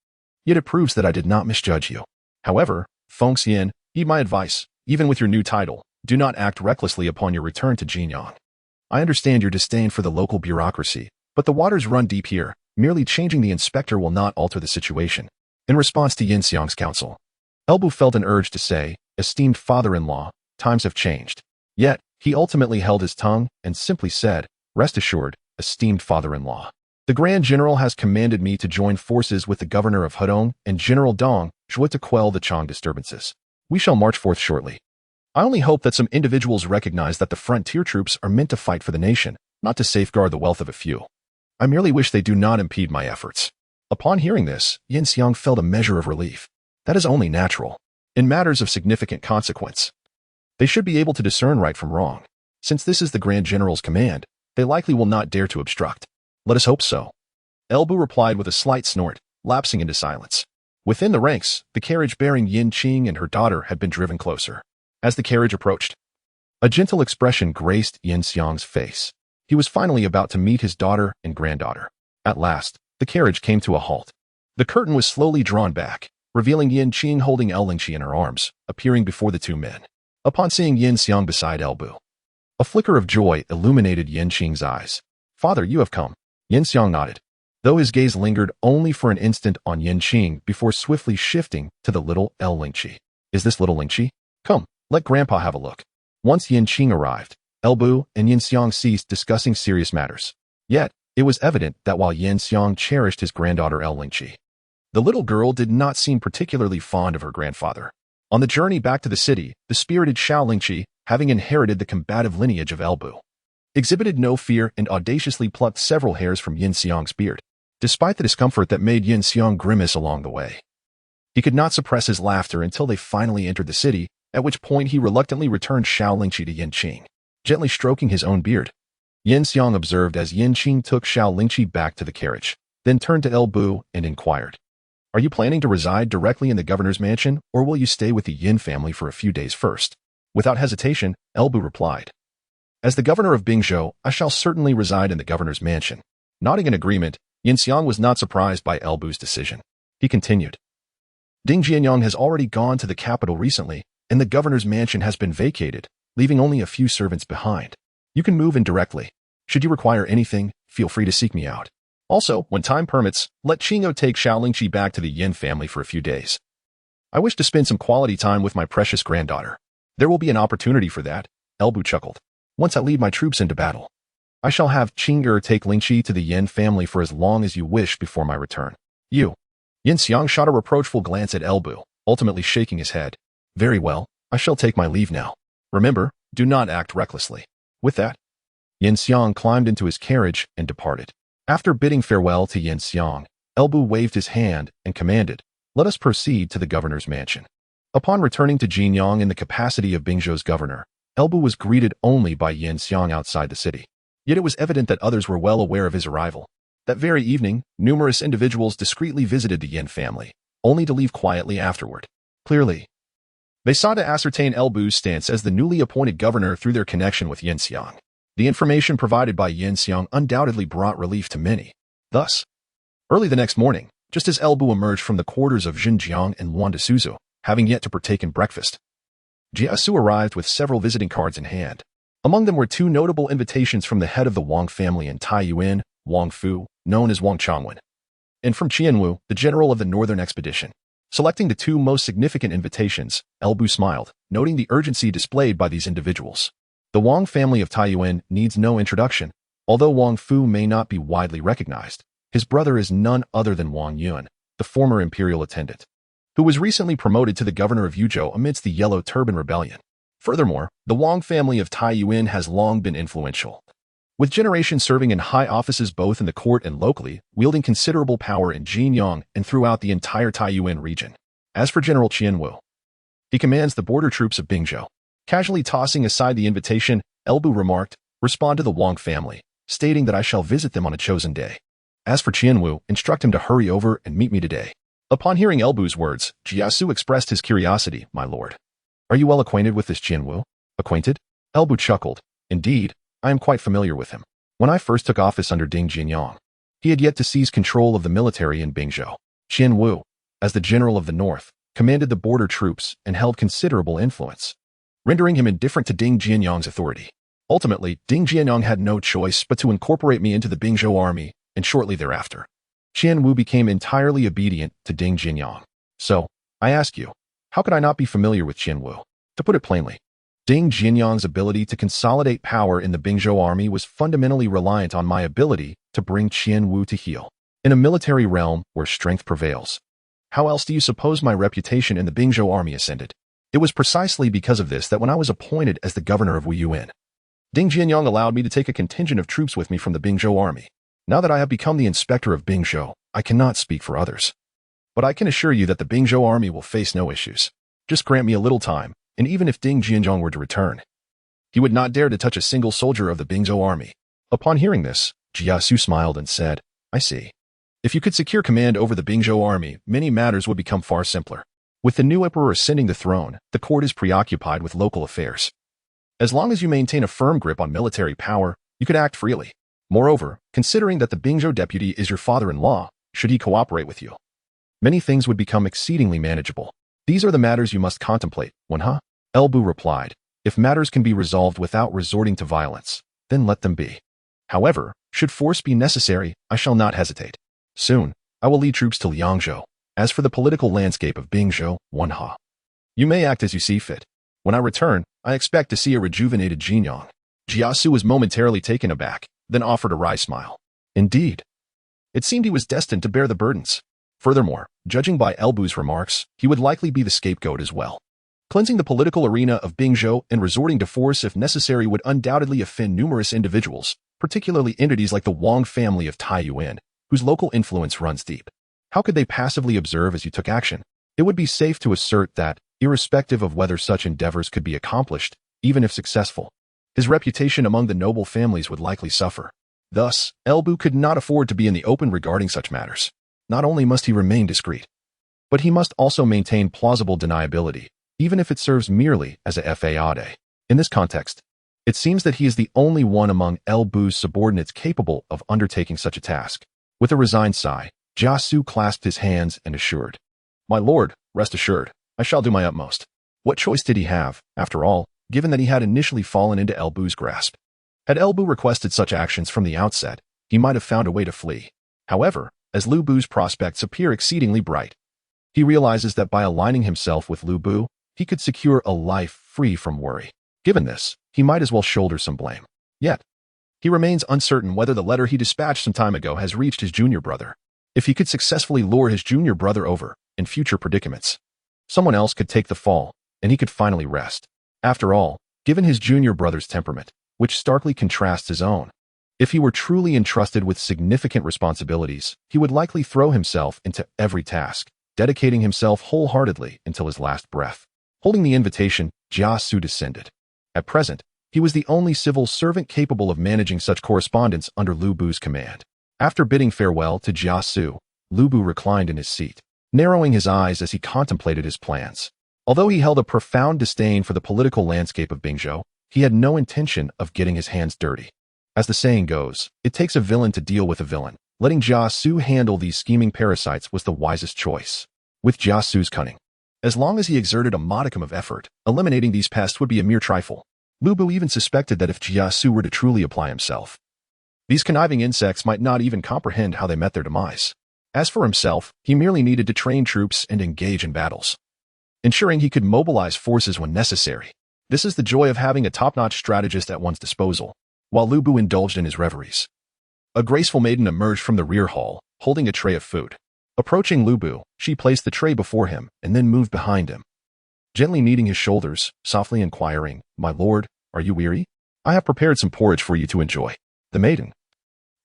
Yet it proves that I did not misjudge you. However, Fengxian, heed my advice. Even with your new title, do not act recklessly upon your return to Jinyang. I understand your disdain for the local bureaucracy, but the waters run deep here. Merely changing the inspector will not alter the situation." In response to Yin Xiong's counsel, Elbu felt an urge to say, "Esteemed father-in-law, times have changed." Yet, he ultimately held his tongue and simply said, "Rest assured, esteemed father-in-law. The Grand General has commanded me to join forces with the governor of Hedong and General Dong Zhuo to quell the Chang disturbances. We shall march forth shortly. I only hope that some individuals recognize that the frontier troops are meant to fight for the nation, not to safeguard the wealth of a few. I merely wish they do not impede my efforts." Upon hearing this, Yin Xiong felt a measure of relief. That is only natural. In matters of significant consequence, they should be able to discern right from wrong. Since this is the Grand General's command, they likely will not dare to obstruct. Let us hope so. Elbu replied with a slight snort, lapsing into silence. Within the ranks, the carriage bearing Yin Qing and her daughter had been driven closer. As the carriage approached, a gentle expression graced Yin Xiong's face. He was finally about to meet his daughter and granddaughter. At last, the carriage came to a halt. The curtain was slowly drawn back, revealing Yin Qing holding El Lingqi in her arms, appearing before the two men. Upon seeing Yin Xiong beside Elbu, a flicker of joy illuminated Yin Qing's eyes. "Father, you have come." Yin Xiong nodded, though his gaze lingered only for an instant on Yin Qing before swiftly shifting to the little El Lingqi. "Is this little Lingqi? Come, let Grandpa have a look." Once Yin Qing arrived, Elbu and Yin Xiong ceased discussing serious matters. Yet, it was evident that while Yin Xiong cherished his granddaughter El Lingqi, the little girl did not seem particularly fond of her grandfather. On the journey back to the city, the spirited Xiao Lingqi, having inherited the combative lineage of Elbu, exhibited no fear and audaciously plucked several hairs from Yin Xiong's beard, despite the discomfort that made Yin Xiong grimace along the way. He could not suppress his laughter until they finally entered the city, at which point he reluctantly returned Xiao Lingqi to Yin Qing, gently stroking his own beard. Yin Xiong observed as Yin Qing took Xiao Lingqi back to the carriage, then turned to Elbu and inquired, "Are you planning to reside directly in the governor's mansion, or will you stay with the Yin family for a few days first?" Without hesitation, Elbu replied, "As the governor of Bingzhou, I shall certainly reside in the governor's mansion." Nodding in agreement, Xiang was not surprised by Elbu's decision. He continued. Ding Jianyang has already gone to the capital recently, and the governor's mansion has been vacated, leaving only a few servants behind. You can move in directly. Should you require anything, feel free to seek me out. Also, when time permits, let Qing'o take Xiaolingqi back to the Yin family for a few days. I wish to spend some quality time with my precious granddaughter. There will be an opportunity for that, Elbu chuckled. Once I lead my troops into battle, I shall have Qing'er take Lingqi to the Yin family for as long as you wish before my return. You. Xiang shot a reproachful glance at Elbu, ultimately shaking his head. Very well, I shall take my leave now. Remember, do not act recklessly. With that, Xiang climbed into his carriage and departed. After bidding farewell to Xiang, Elbu waved his hand and commanded, let us proceed to the governor's mansion. Upon returning to Jinyang in the capacity of Bingzhou's governor, Elbu was greeted only by Xiang outside the city. Yet it was evident that others were well aware of his arrival. That very evening, numerous individuals discreetly visited the Yin family, only to leave quietly afterward. Clearly, they sought to ascertain Elbu's stance as the newly appointed governor through their connection with Xiang. The information provided by Xiang undoubtedly brought relief to many. Thus, early the next morning, just as Elbu emerged from the quarters of Zhenjiang and Luan de Suzhou, having yet to partake in breakfast, Jia Xu arrived with several visiting cards in hand. Among them were two notable invitations from the head of the Wang family in Taiyuan, Wang Fu, known as Wang Changwen, and from Qianwu, the general of the northern expedition. Selecting the two most significant invitations, Elbu smiled, noting the urgency displayed by these individuals. The Wang family of Taiyuan needs no introduction. Although Wang Fu may not be widely recognized, his brother is none other than Wang Yuan, the former imperial attendant, who was recently promoted to the governor of Yuzhou amidst the Yellow Turban Rebellion. Furthermore, the Wang family of Taiyuan has long been influential, with generations serving in high offices both in the court and locally, wielding considerable power in Jinyang and throughout the entire Taiyuan region. As for General Qianwu, he commands the border troops of Bingzhou. Casually tossing aside the invitation, Elbu remarked, respond to the Wang family, stating that I shall visit them on a chosen day. As for Qianwu, instruct him to hurry over and meet me today. Upon hearing Elbu's words, Jia Xu expressed his curiosity, my lord. Are you well acquainted with this Qianwu? Acquainted? Elbu chuckled. Indeed, I am quite familiar with him. When I first took office under Ding Jianyang, he had yet to seize control of the military in Bingzhou. Qianwu, as the general of the north, commanded the border troops and held considerable influence, rendering him indifferent to Ding Jianyang's authority. Ultimately, Ding Jianyang had no choice but to incorporate me into the Bingzhou army, and shortly thereafter, Qianwu became entirely obedient to Ding Jianyang. So, I ask you, how could I not be familiar with Qianwu? To put it plainly, Ding Jianyang's ability to consolidate power in the Bingzhou army was fundamentally reliant on my ability to bring Qianwu to heel. In a military realm where strength prevails, how else do you suppose my reputation in the Bingzhou army ascended? It was precisely because of this that when I was appointed as the governor of Wuyuan, Ding Jianyang allowed me to take a contingent of troops with me from the Bingzhou army. Now that I have become the inspector of Bingzhou, I cannot speak for others. But I can assure you that the Bingzhou army will face no issues. Just grant me a little time, and even if Ding Jianyang were to return, he would not dare to touch a single soldier of the Bingzhou army. Upon hearing this, Jia Xu smiled and said, I see. If you could secure command over the Bingzhou army, many matters would become far simpler. With the new emperor ascending the throne, the court is preoccupied with local affairs. As long as you maintain a firm grip on military power, you could act freely. Moreover, considering that the Bingzhou deputy is your father-in-law, should he cooperate with you, many things would become exceedingly manageable. These are the matters you must contemplate, Wen. Elbu replied, if matters can be resolved without resorting to violence, then let them be. However, should force be necessary, I shall not hesitate. Soon, I will lead troops to Liangzhou. As for the political landscape of Bingzhou, Wen, you may act as you see fit. When I return, I expect to see a rejuvenated Jinyang. Jia Xu was momentarily taken aback, then offered a wry smile. Indeed, it seemed he was destined to bear the burdens. Furthermore, judging by Elbu's remarks, he would likely be the scapegoat as well. Cleansing the political arena of Bingzhou and resorting to force if necessary would undoubtedly offend numerous individuals, particularly entities like the Wang family of Taiyuan, whose local influence runs deep. How could they passively observe as you took action? It would be safe to assert that, irrespective of whether such endeavors could be accomplished, even if successful, his reputation among the noble families would likely suffer. Thus, Elbu could not afford to be in the open regarding such matters. Not only must he remain discreet, but he must also maintain plausible deniability, even if it serves merely as a fade. In this context, it seems that he is the only one among Elbu's subordinates capable of undertaking such a task. With a resigned sigh, Jia Xu clasped his hands and assured, "My lord, rest assured, I shall do my utmost." What choice did he have, after all, given that he had initially fallen into Elbu's grasp? Had Elbu requested such actions from the outset, he might have found a way to flee. However, as Lu Bu's prospects appear exceedingly bright, he realizes that by aligning himself with Lu Bu, he could secure a life free from worry. Given this, he might as well shoulder some blame. Yet, he remains uncertain whether the letter he dispatched some time ago has reached his junior brother. If he could successfully lure his junior brother over in future predicaments, someone else could take the fall, and he could finally rest. After all, given his junior brother's temperament, which starkly contrasts his own, if he were truly entrusted with significant responsibilities, he would likely throw himself into every task, dedicating himself wholeheartedly until his last breath. Holding the invitation, Jia Xu descended. At present, he was the only civil servant capable of managing such correspondence under Lu Bu's command. After bidding farewell to Jia Xu, Lu Bu reclined in his seat, narrowing his eyes as he contemplated his plans. Although he held a profound disdain for the political landscape of Bingzhou, he had no intention of getting his hands dirty. As the saying goes, it takes a villain to deal with a villain. Letting Jia Xu handle these scheming parasites was the wisest choice. With Jia Xu's cunning, as long as he exerted a modicum of effort, eliminating these pests would be a mere trifle. Lu Bu even suspected that if Jia Xu were to truly apply himself, these conniving insects might not even comprehend how they met their demise. As for himself, he merely needed to train troops and engage in battles, ensuring he could mobilize forces when necessary. This is the joy of having a top-notch strategist at one's disposal. While Lu Bu indulged in his reveries, a graceful maiden emerged from the rear hall, holding a tray of food. Approaching Lu Bu, she placed the tray before him and then moved behind him, gently kneading his shoulders, softly inquiring, "My lord, are you weary? I have prepared some porridge for you to enjoy." The maiden,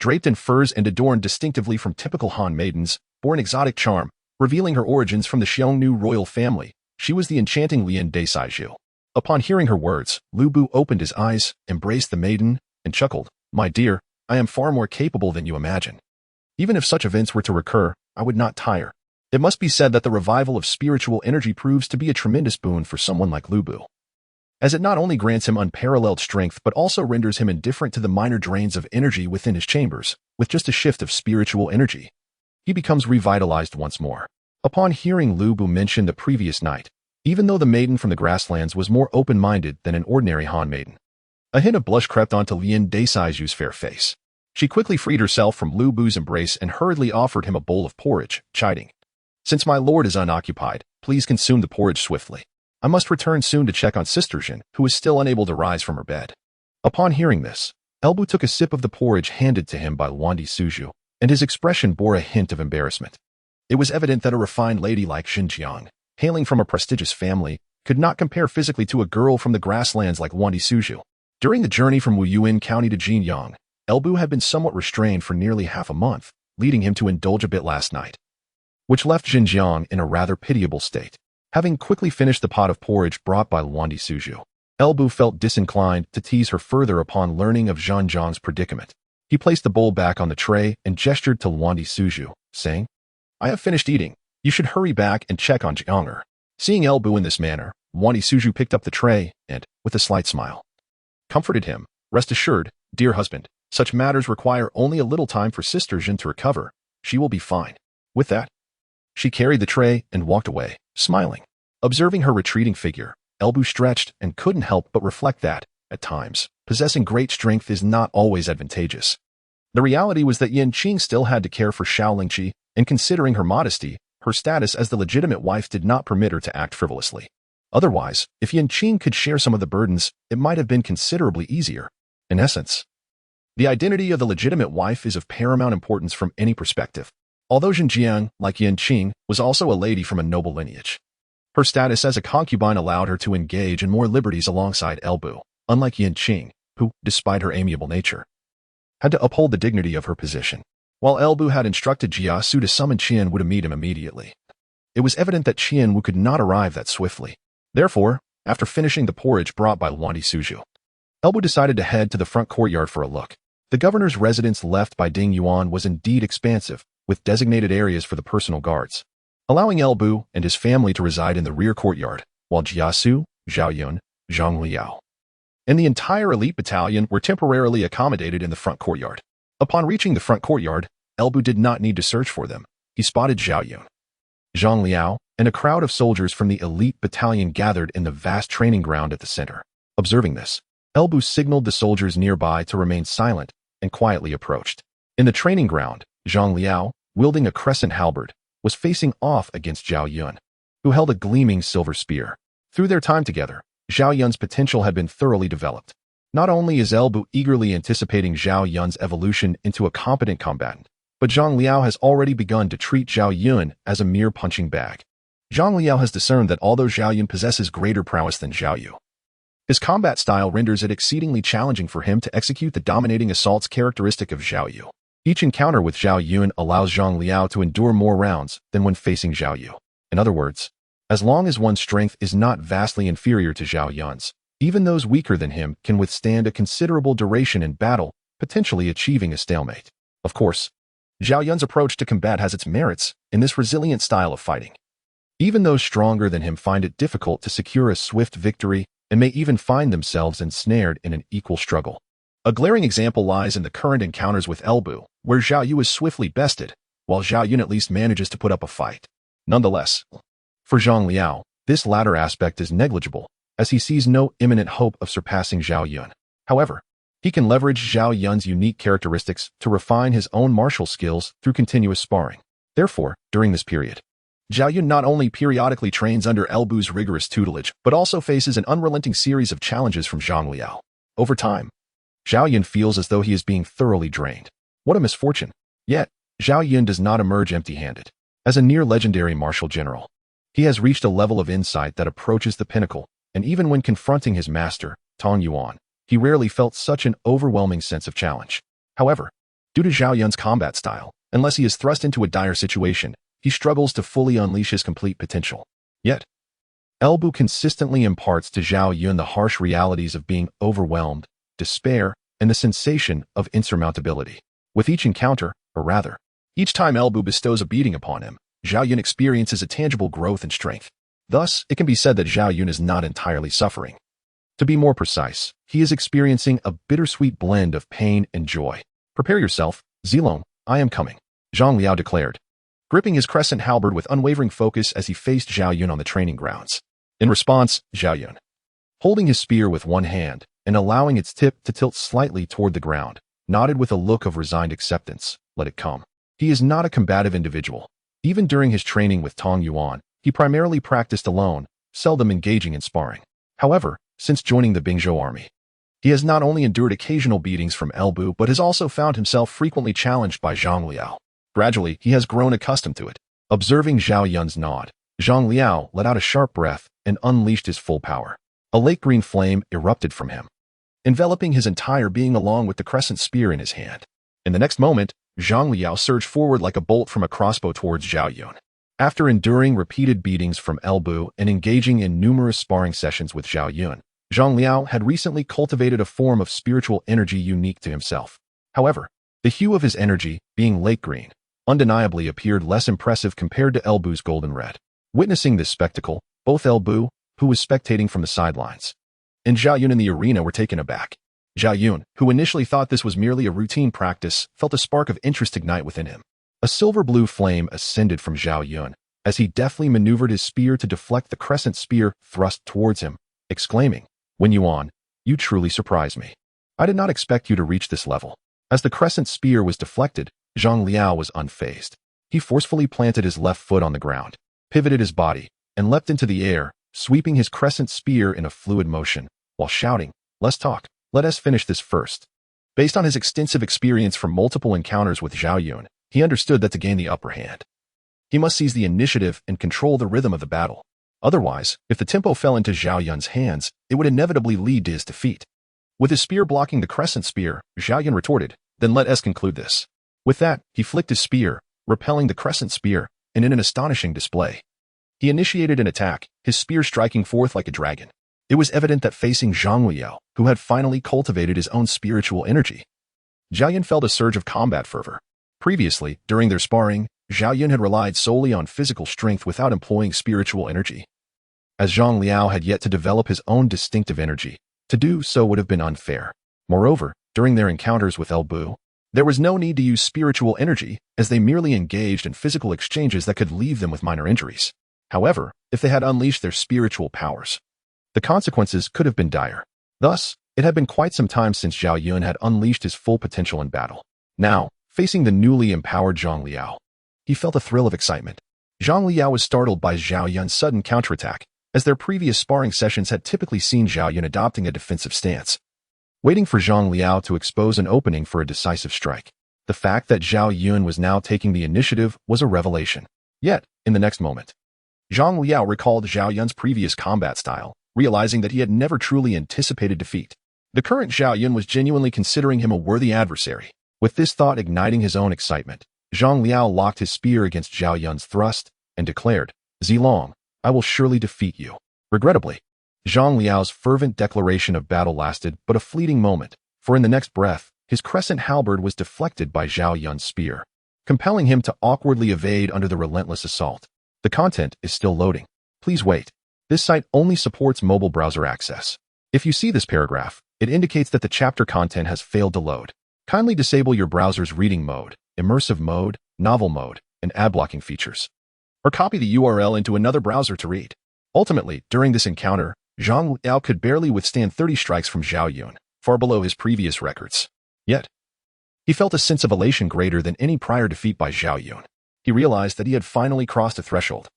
draped in furs and adorned distinctively from typical Han maidens, bore an exotic charm, revealing her origins from the Xiongnu royal family. She was the enchanting Lian Desai. Upon hearing her words, Lu Bu opened his eyes, embraced the maiden, and chuckled, "My dear, I am far more capable than you imagine. Even if such events were to recur, I would not tire." It must be said that the revival of spiritual energy proves to be a tremendous boon for someone like Lu Bu, as it not only grants him unparalleled strength but also renders him indifferent to the minor drains of energy within his chambers. With just a shift of spiritual energy, he becomes revitalized once more. Upon hearing Lu Bu mention the previous night, even though the maiden from the grasslands was more open-minded than an ordinary Han maiden, a hint of blush crept onto Lian Desai's fair face. She quickly freed herself from Lu Bu's embrace and hurriedly offered him a bowl of porridge, chiding, "Since my lord is unoccupied, please consume the porridge swiftly. I must return soon to check on Sister Jin, who is still unable to rise from her bed." Upon hearing this, Elbu took a sip of the porridge handed to him by Yuan, and his expression bore a hint of embarrassment. It was evident that a refined lady like Xinjiang, hailing from a prestigious family, could not compare physically to a girl from the grasslands like Yuan. During the journey from Wuyuan County to Jinyang, Elbu had been somewhat restrained for nearly half a month, leading him to indulge a bit last night, which left Xinjiang in a rather pitiable state. Having quickly finished the pot of porridge brought by Yuan, Elbu felt disinclined to tease her further upon learning of Zhangjiang's predicament. He placed the bowl back on the tray and gestured to Yuan, saying, "I have finished eating. You should hurry back and check on Jianger." Seeing Elbu in this manner, Yuan picked up the tray and, with a slight smile, comforted him. "Rest assured, dear husband, such matters require only a little time for Sister Jin to recover. She will be fine." With that, she carried the tray and walked away, smiling. Observing her retreating figure, Elbu stretched and couldn't help but reflect that, at times, possessing great strength is not always advantageous. The reality was that Yan Qing still had to care for Xiao Lingqi, and considering her modesty, her status as the legitimate wife did not permit her to act frivolously. Otherwise, if Yan Qing could share some of the burdens, it might have been considerably easier. In essence, the identity of the legitimate wife is of paramount importance from any perspective. Although Xinjiang, like Yan Qing, was also a lady from a noble lineage, her status as a concubine allowed her to engage in more liberties alongside Elbu, unlike Yan Qing, who, despite her amiable nature, had to uphold the dignity of her position. While Elbu had instructed Jia Xu to summon Qian Wu to meet him immediately, it was evident that Qian Wu could not arrive that swiftly. Therefore, after finishing the porridge brought by Yuan, Elbu decided to head to the front courtyard for a look. The governor's residence left by Ding Yuan was indeed expansive, with designated areas for the personal guards, allowing Elbu and his family to reside in the rear courtyard, while Jia Xu, Zhao Yun, Zhang Liao, and the entire elite battalion were temporarily accommodated in the front courtyard. Upon reaching the front courtyard, Elbu did not need to search for them. He spotted Zhao Yun, Zhang Liao, and a crowd of soldiers from the elite battalion gathered in the vast training ground at the center. Observing this, Elbu signaled the soldiers nearby to remain silent and quietly approached. In the training ground, Zhang Liao, wielding a crescent halberd, was facing off against Zhao Yun, who held a gleaming silver spear. Through their time together, Zhao Yun's potential had been thoroughly developed. Not only is Elbu eagerly anticipating Zhao Yun's evolution into a competent combatant, but Zhang Liao has already begun to treat Zhao Yun as a mere punching bag. Zhang Liao has discerned that although Zhao Yun possesses greater prowess than Zhao Yu, his combat style renders it exceedingly challenging for him to execute the dominating assaults characteristic of Zhao Yu. Each encounter with Zhao Yun allows Zhang Liao to endure more rounds than when facing Zhao Yu. In other words, as long as one's strength is not vastly inferior to Zhao Yun's, even those weaker than him can withstand a considerable duration in battle, potentially achieving a stalemate. Of course, Zhao Yun's approach to combat has its merits in this resilient style of fighting. Even those stronger than him find it difficult to secure a swift victory and may even find themselves ensnared in an equal struggle. A glaring example lies in the current encounters with Elbu, where Zhao Yu is swiftly bested, while Zhao Yun at least manages to put up a fight. Nonetheless, for Zhang Liao, this latter aspect is negligible, as he sees no imminent hope of surpassing Zhao Yun. However, he can leverage Zhao Yun's unique characteristics to refine his own martial skills through continuous sparring. Therefore, during this period, Zhao Yun not only periodically trains under Elbu's rigorous tutelage, but also faces an unrelenting series of challenges from Zhang Liao. Over time, Zhao Yun feels as though he is being thoroughly drained. What a misfortune. Yet, Zhao Yun does not emerge empty-handed. As a near-legendary martial general, he has reached a level of insight that approaches the pinnacle, and even when confronting his master, Tong Yuan, he rarely felt such an overwhelming sense of challenge. However, due to Zhao Yun's combat style, unless he is thrust into a dire situation, he struggles to fully unleash his complete potential. Yet, Elbu consistently imparts to Zhao Yun the harsh realities of being overwhelmed, despair, and the sensation of insurmountability. With each encounter, or rather, each time Elbu bestows a beating upon him, Zhao Yun experiences a tangible growth in strength. Thus, it can be said that Zhao Yun is not entirely suffering. To be more precise, he is experiencing a bittersweet blend of pain and joy. Prepare yourself, Zilong, I am coming, Zhang Liao declared, gripping his crescent halberd with unwavering focus as he faced Zhao Yun on the training grounds. In response, Zhao Yun, holding his spear with one hand and allowing its tip to tilt slightly toward the ground, nodded with a look of resigned acceptance. Let it come. He is not a combative individual. Even during his training with Tong Yuan, he primarily practiced alone, seldom engaging in sparring. However, since joining the Bingzhou army, he has not only endured occasional beatings from Elbu but has also found himself frequently challenged by Zhang Liao. Gradually, he has grown accustomed to it. Observing Zhao Yun's nod, Zhang Liao let out a sharp breath and unleashed his full power. A lake-green flame erupted from him, enveloping his entire being along with the crescent spear in his hand. In the next moment, Zhang Liao surged forward like a bolt from a crossbow towards Zhao Yun. After enduring repeated beatings from Elbu and engaging in numerous sparring sessions with Zhao Yun, Zhang Liao had recently cultivated a form of spiritual energy unique to himself. However, the hue of his energy, being lake green, undeniably appeared less impressive compared to Elbu's golden red. Witnessing this spectacle, both Elbu, who was spectating from the sidelines, and Zhao Yun in the arena were taken aback. Zhao Yun, who initially thought this was merely a routine practice, felt a spark of interest ignite within him. A silver-blue flame ascended from Zhao Yun as he deftly maneuvered his spear to deflect the crescent spear thrust towards him, exclaiming, "Wuyuan, you truly surprise me. I did not expect you to reach this level." As the crescent spear was deflected, Zhang Liao was unfazed. He forcefully planted his left foot on the ground, pivoted his body, and leapt into the air, sweeping his crescent spear in a fluid motion, while shouting, "Let's talk. Let us finish this first." Based on his extensive experience from multiple encounters with Zhao Yun, he understood that to gain the upper hand, he must seize the initiative and control the rhythm of the battle. Otherwise, if the tempo fell into Zhao Yun's hands, it would inevitably lead to his defeat. With his spear blocking the crescent spear, Zhao Yun retorted, "Then let us conclude this." With that, he flicked his spear, repelling the crescent spear, and in an astonishing display, he initiated an attack, his spear striking forth like a dragon. It was evident that facing Zhang Liao, who had finally cultivated his own spiritual energy, Zhao Yun felt a surge of combat fervor. Previously, during their sparring, Zhao Yun had relied solely on physical strength without employing spiritual energy. As Zhang Liao had yet to develop his own distinctive energy, to do so would have been unfair. Moreover, during their encounters with Elbu, There was no need to use spiritual energy, as they merely engaged in physical exchanges that could leave them with minor injuries. However, if they had unleashed their spiritual powers, the consequences could have been dire. Thus, it had been quite some time since Zhao Yun had unleashed his full potential in battle. Now, facing the newly empowered Zhang Liao, he felt a thrill of excitement. Zhang Liao was startled by Zhao Yun's sudden counterattack, as their previous sparring sessions had typically seen Zhao Yun adopting a defensive stance, waiting for Zhang Liao to expose an opening for a decisive strike. The fact that Zhao Yun was now taking the initiative was a revelation. Yet, in the next moment, Zhang Liao recalled Zhao Yun's previous combat style, realizing that he had never truly anticipated defeat. The current Zhao Yun was genuinely considering him a worthy adversary. With this thought igniting his own excitement, Zhang Liao locked his spear against Zhao Yun's thrust and declared, "Zilong, I will surely defeat you." Regrettably, Zhang Liao's fervent declaration of battle lasted but a fleeting moment, for in the next breath, his crescent halberd was deflected by Zhao Yun's spear, compelling him to awkwardly evade under the relentless assault. The content is still loading. Please wait. This site only supports mobile browser access. If you see this paragraph, it indicates that the chapter content has failed to load. Kindly disable your browser's reading mode, immersive mode, novel mode, and ad blocking features, or copy the URL into another browser to read. Ultimately, during this encounter, Zhang Liao could barely withstand 30 strikes from Zhao Yun, far below his previous records. Yet, he felt a sense of elation greater than any prior defeat by Zhao Yun. He realized that he had finally crossed a threshold.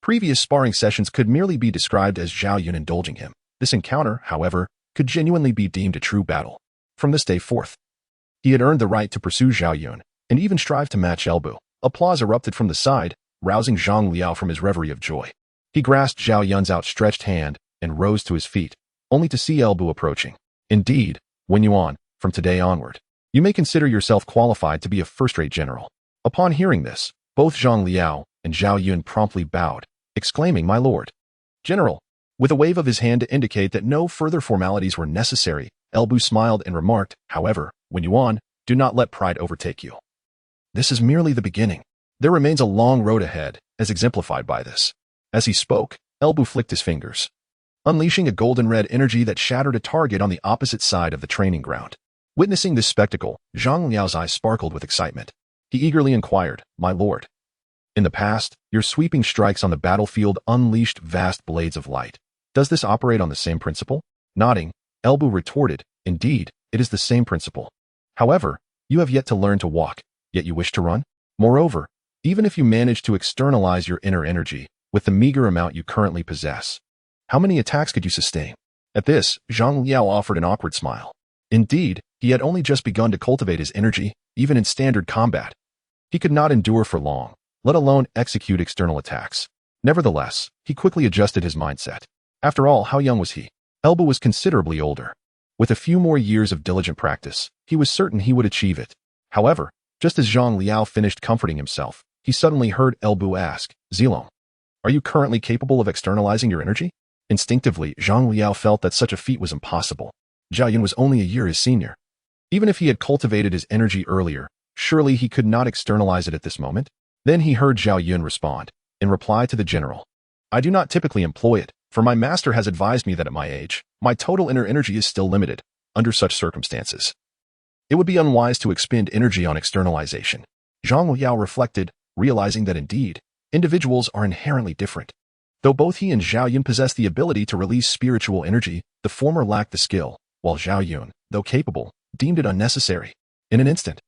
Previous sparring sessions could merely be described as Zhao Yun indulging him. This encounter, however, could genuinely be deemed a true battle. From this day forth, he had earned the right to pursue Zhao Yun, and even strive to match elbow. Applause erupted from the side, rousing Zhang Liao from his reverie of joy. He grasped Zhao Yun's outstretched hand and rose to his feet, only to see Elbu approaching. Indeed, Wuyuan, from today onward, you may consider yourself qualified to be a first-rate general. Upon hearing this, both Zhang Liao and Zhao Yun promptly bowed, exclaiming, "My lord." "General." With a wave of his hand to indicate that no further formalities were necessary, Elbu smiled and remarked, "However, Wuyuan, do not let pride overtake you. This is merely the beginning. There remains a long road ahead, as exemplified by this." As he spoke, Elbu flicked his fingers, unleashing a golden red energy that shattered a target on the opposite side of the training ground. Witnessing this spectacle, Zhang Liao's eyes sparkled with excitement. He eagerly inquired, "My lord, in the past, your sweeping strikes on the battlefield unleashed vast blades of light. Does this operate on the same principle?" Nodding, Elbu retorted, "Indeed, it is the same principle. However, you have yet to learn to walk, yet you wish to run? Moreover, even if you manage to externalize your inner energy, with the meager amount you currently possess, how many attacks could you sustain?" At this, Zhang Liao offered an awkward smile. Indeed, he had only just begun to cultivate his energy, even in standard combat. He could not endure for long, let alone execute external attacks. Nevertheless, he quickly adjusted his mindset. After all, how young was he? Elbu was considerably older. With a few more years of diligent practice, he was certain he would achieve it. However, just as Zhang Liao finished comforting himself, he suddenly heard Elbu ask, "Zilong, are you currently capable of externalizing your energy?" Instinctively, Zhang Liao felt that such a feat was impossible. Zhao Yun was only a year his senior. Even if he had cultivated his energy earlier, surely he could not externalize it at this moment. Then he heard Zhao Yun respond, in reply to the general, "I do not typically employ it, for my master has advised me that at my age, my total inner energy is still limited. Under such circumstances, it would be unwise to expend energy on externalization." Zhang Liao reflected, realizing that indeed, individuals are inherently different. Though both he and Zhao Yun possessed the ability to release spiritual energy, the former lacked the skill, while Zhao Yun, though capable, deemed it unnecessary. In an instant,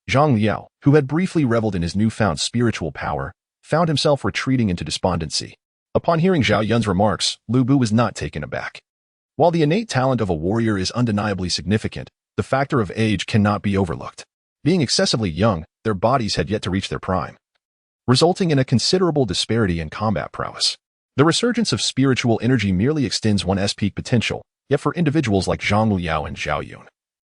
Zhang Liao, who had briefly reveled in his newfound spiritual power, found himself retreating into despondency. Upon hearing Zhao Yun's remarks, Lu Bu was not taken aback. While the innate talent of a warrior is undeniably significant, the factor of age cannot be overlooked. Being excessively young, their bodies had yet to reach their prime, resulting in a considerable disparity in combat prowess. The resurgence of spiritual energy merely extends one's peak potential, yet for individuals like Zhang Liao and Zhao Yun,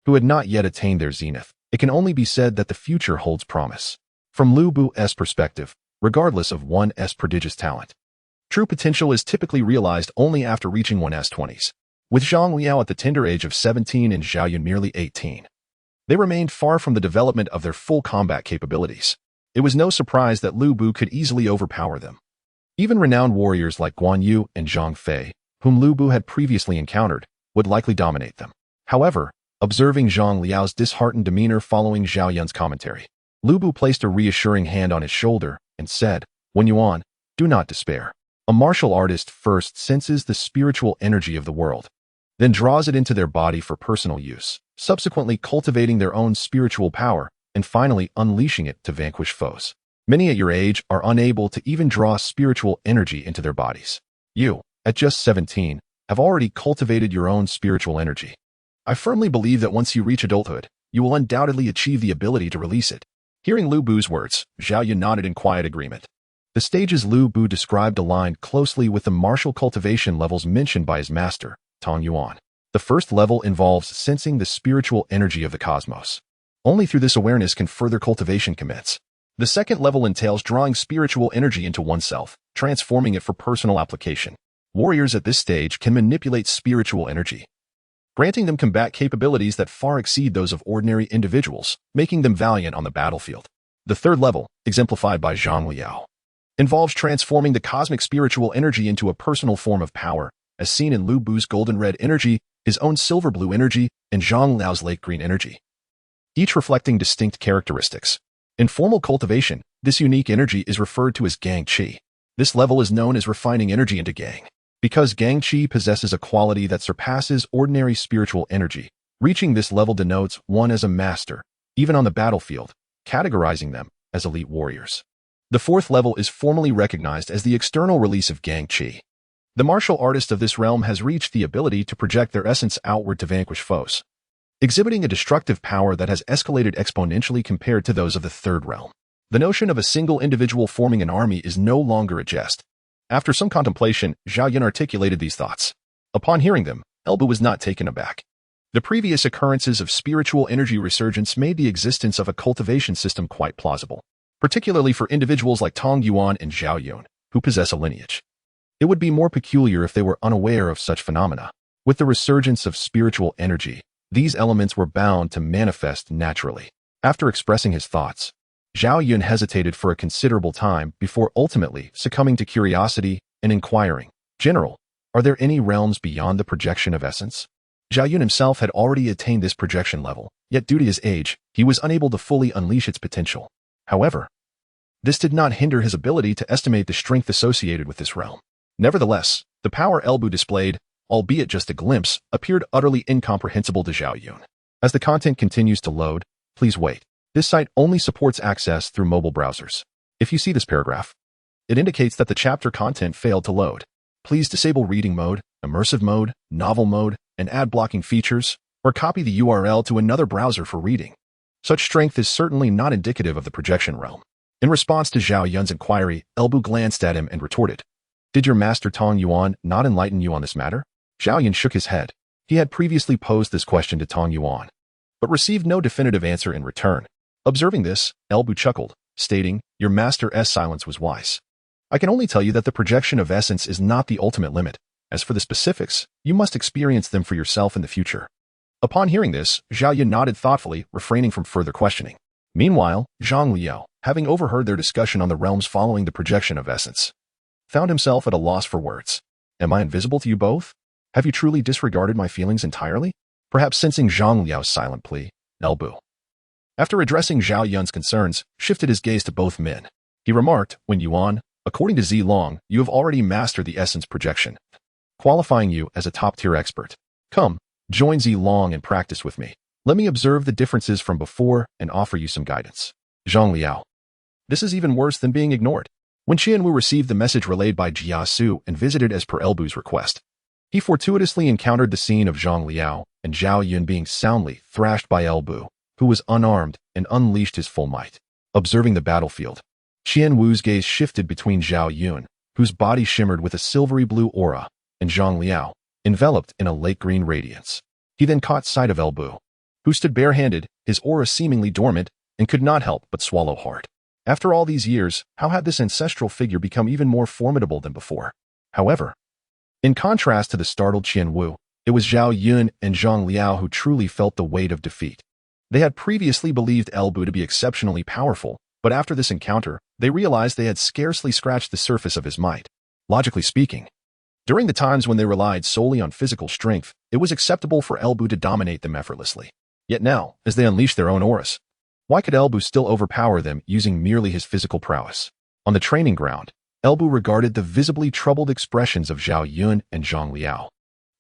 who had not yet attained their zenith, it can only be said that the future holds promise. From Lu Bu's perspective, regardless of one's prodigious talent, true potential is typically realized only after reaching one's 20s. With Zhang Liao at the tender age of 17 and Zhao Yun merely 18, they remained far from the development of their full combat capabilities. It was no surprise that Lu Bu could easily overpower them. Even renowned warriors like Guan Yu and Zhang Fei, whom Lu Bu had previously encountered, would likely dominate them. However, Observing Zhang Liao's disheartened demeanor following Zhao Yun's commentary, Lu Bu placed a reassuring hand on his shoulder and said, Yuan, do not despair. A martial artist first senses the spiritual energy of the world, then draws it into their body for personal use, subsequently cultivating their own spiritual power and finally unleashing it to vanquish foes. Many at your age are unable to even draw spiritual energy into their bodies. You, at just 17, have already cultivated your own spiritual energy. I firmly believe that once you reach adulthood, you will undoubtedly achieve the ability to release it. Hearing Lu Bu's words, Zhao Yun nodded in quiet agreement. The stages Lu Bu described aligned closely with the martial cultivation levels mentioned by his master, Tong Yuan. The first level involves sensing the spiritual energy of the cosmos. Only through this awareness can further cultivation commence. The second level entails drawing spiritual energy into oneself, transforming it for personal application. Warriors at this stage can manipulate spiritual energy, granting them combat capabilities that far exceed those of ordinary individuals, making them valiant on the battlefield. The third level, exemplified by Zhang Liao, involves transforming the cosmic spiritual energy into a personal form of power, as seen in Lu Bu's golden red energy, his own silver blue energy, and Zhang Liao's lake green energy, each reflecting distinct characteristics. In formal cultivation, this unique energy is referred to as Gang Qi. This level is known as refining energy into Gang, because Gang Qi possesses a quality that surpasses ordinary spiritual energy. Reaching this level denotes one as a master, even on the battlefield, categorizing them as elite warriors. The fourth level is formally recognized as the external release of Gang Qi. The martial artist of this realm has reached the ability to project their essence outward to vanquish foes, exhibiting a destructive power that has escalated exponentially compared to those of the third realm. The notion of a single individual forming an army is no longer a jest. After some contemplation, Zhao Yun articulated these thoughts. Upon hearing them, Elbu was not taken aback. The previous occurrences of spiritual energy resurgence made the existence of a cultivation system quite plausible, particularly for individuals like Tong Yuan and Zhao Yun, who possess a lineage. It would be more peculiar if they were unaware of such phenomena. With the resurgence of spiritual energy, these elements were bound to manifest naturally. After expressing his thoughts, Zhao Yun hesitated for a considerable time before ultimately succumbing to curiosity and inquiring, General, are there any realms beyond the projection of essence? Zhao Yun himself had already attained this projection level, yet due to his age, he was unable to fully unleash its potential. However, this did not hinder his ability to estimate the strength associated with this realm. Nevertheless, the power Elbu displayed, albeit just a glimpse, appeared utterly incomprehensible to Zhao Yun. As the content continues to load, please wait. This site only supports access through mobile browsers. If you see this paragraph, it indicates that the chapter content failed to load. Please disable reading mode, immersive mode, novel mode, and ad blocking features, or copy the URL to another browser for reading. Such strength is certainly not indicative of the projection realm. In response to Zhao Yun's inquiry, Elbu glanced at him and retorted, Did your master Tong Yuan not enlighten you on this matter? Zhao Yun shook his head. He had previously posed this question to Tong Yuan, but received no definitive answer in return. Observing this, Elbu chuckled, stating, Your master's silence was wise. I can only tell you that the projection of essence is not the ultimate limit. As for the specifics, you must experience them for yourself in the future. Upon hearing this, Zhao Yun nodded thoughtfully, refraining from further questioning. Meanwhile, Zhang Liao, having overheard their discussion on the realms following the projection of essence, found himself at a loss for words. Am I invisible to you both? Have you truly disregarded my feelings entirely? Perhaps sensing Zhang Liao's silent plea, Elbu, after addressing Zhao Yun's concerns, shifted his gaze to both men. He remarked, Yuan, according to Zilong, you have already mastered the essence projection, qualifying you as a top-tier expert. Come, join Zilong and practice with me. Let me observe the differences from before and offer you some guidance. Zhang Liao. This is even worse than being ignored. When Qianwu received the message relayed by Jia Xu and visited as per Elbu's request, he fortuitously encountered the scene of Zhang Liao and Zhao Yun being soundly thrashed by Elbu, who was unarmed and unleashed his full might. Observing the battlefield, Qianwu's gaze shifted between Zhao Yun, whose body shimmered with a silvery blue aura, and Zhang Liao, enveloped in a lake green radiance. He then caught sight of Elbu, who stood barehanded, his aura seemingly dormant, and could not help but swallow hard. After all these years, how had this ancestral figure become even more formidable than before? However, in contrast to the startled Qianwu, it was Zhao Yun and Zhang Liao who truly felt the weight of defeat. They had previously believed Elbu to be exceptionally powerful, but after this encounter, they realized they had scarcely scratched the surface of his might. Logically speaking, During the times when they relied solely on physical strength, it was acceptable for Elbu to dominate them effortlessly. Yet now, as they unleashed their own auras, why could Elbu still overpower them using merely his physical prowess? On the training ground, Elbu regarded the visibly troubled expressions of Zhao Yuan and Zhang Liao,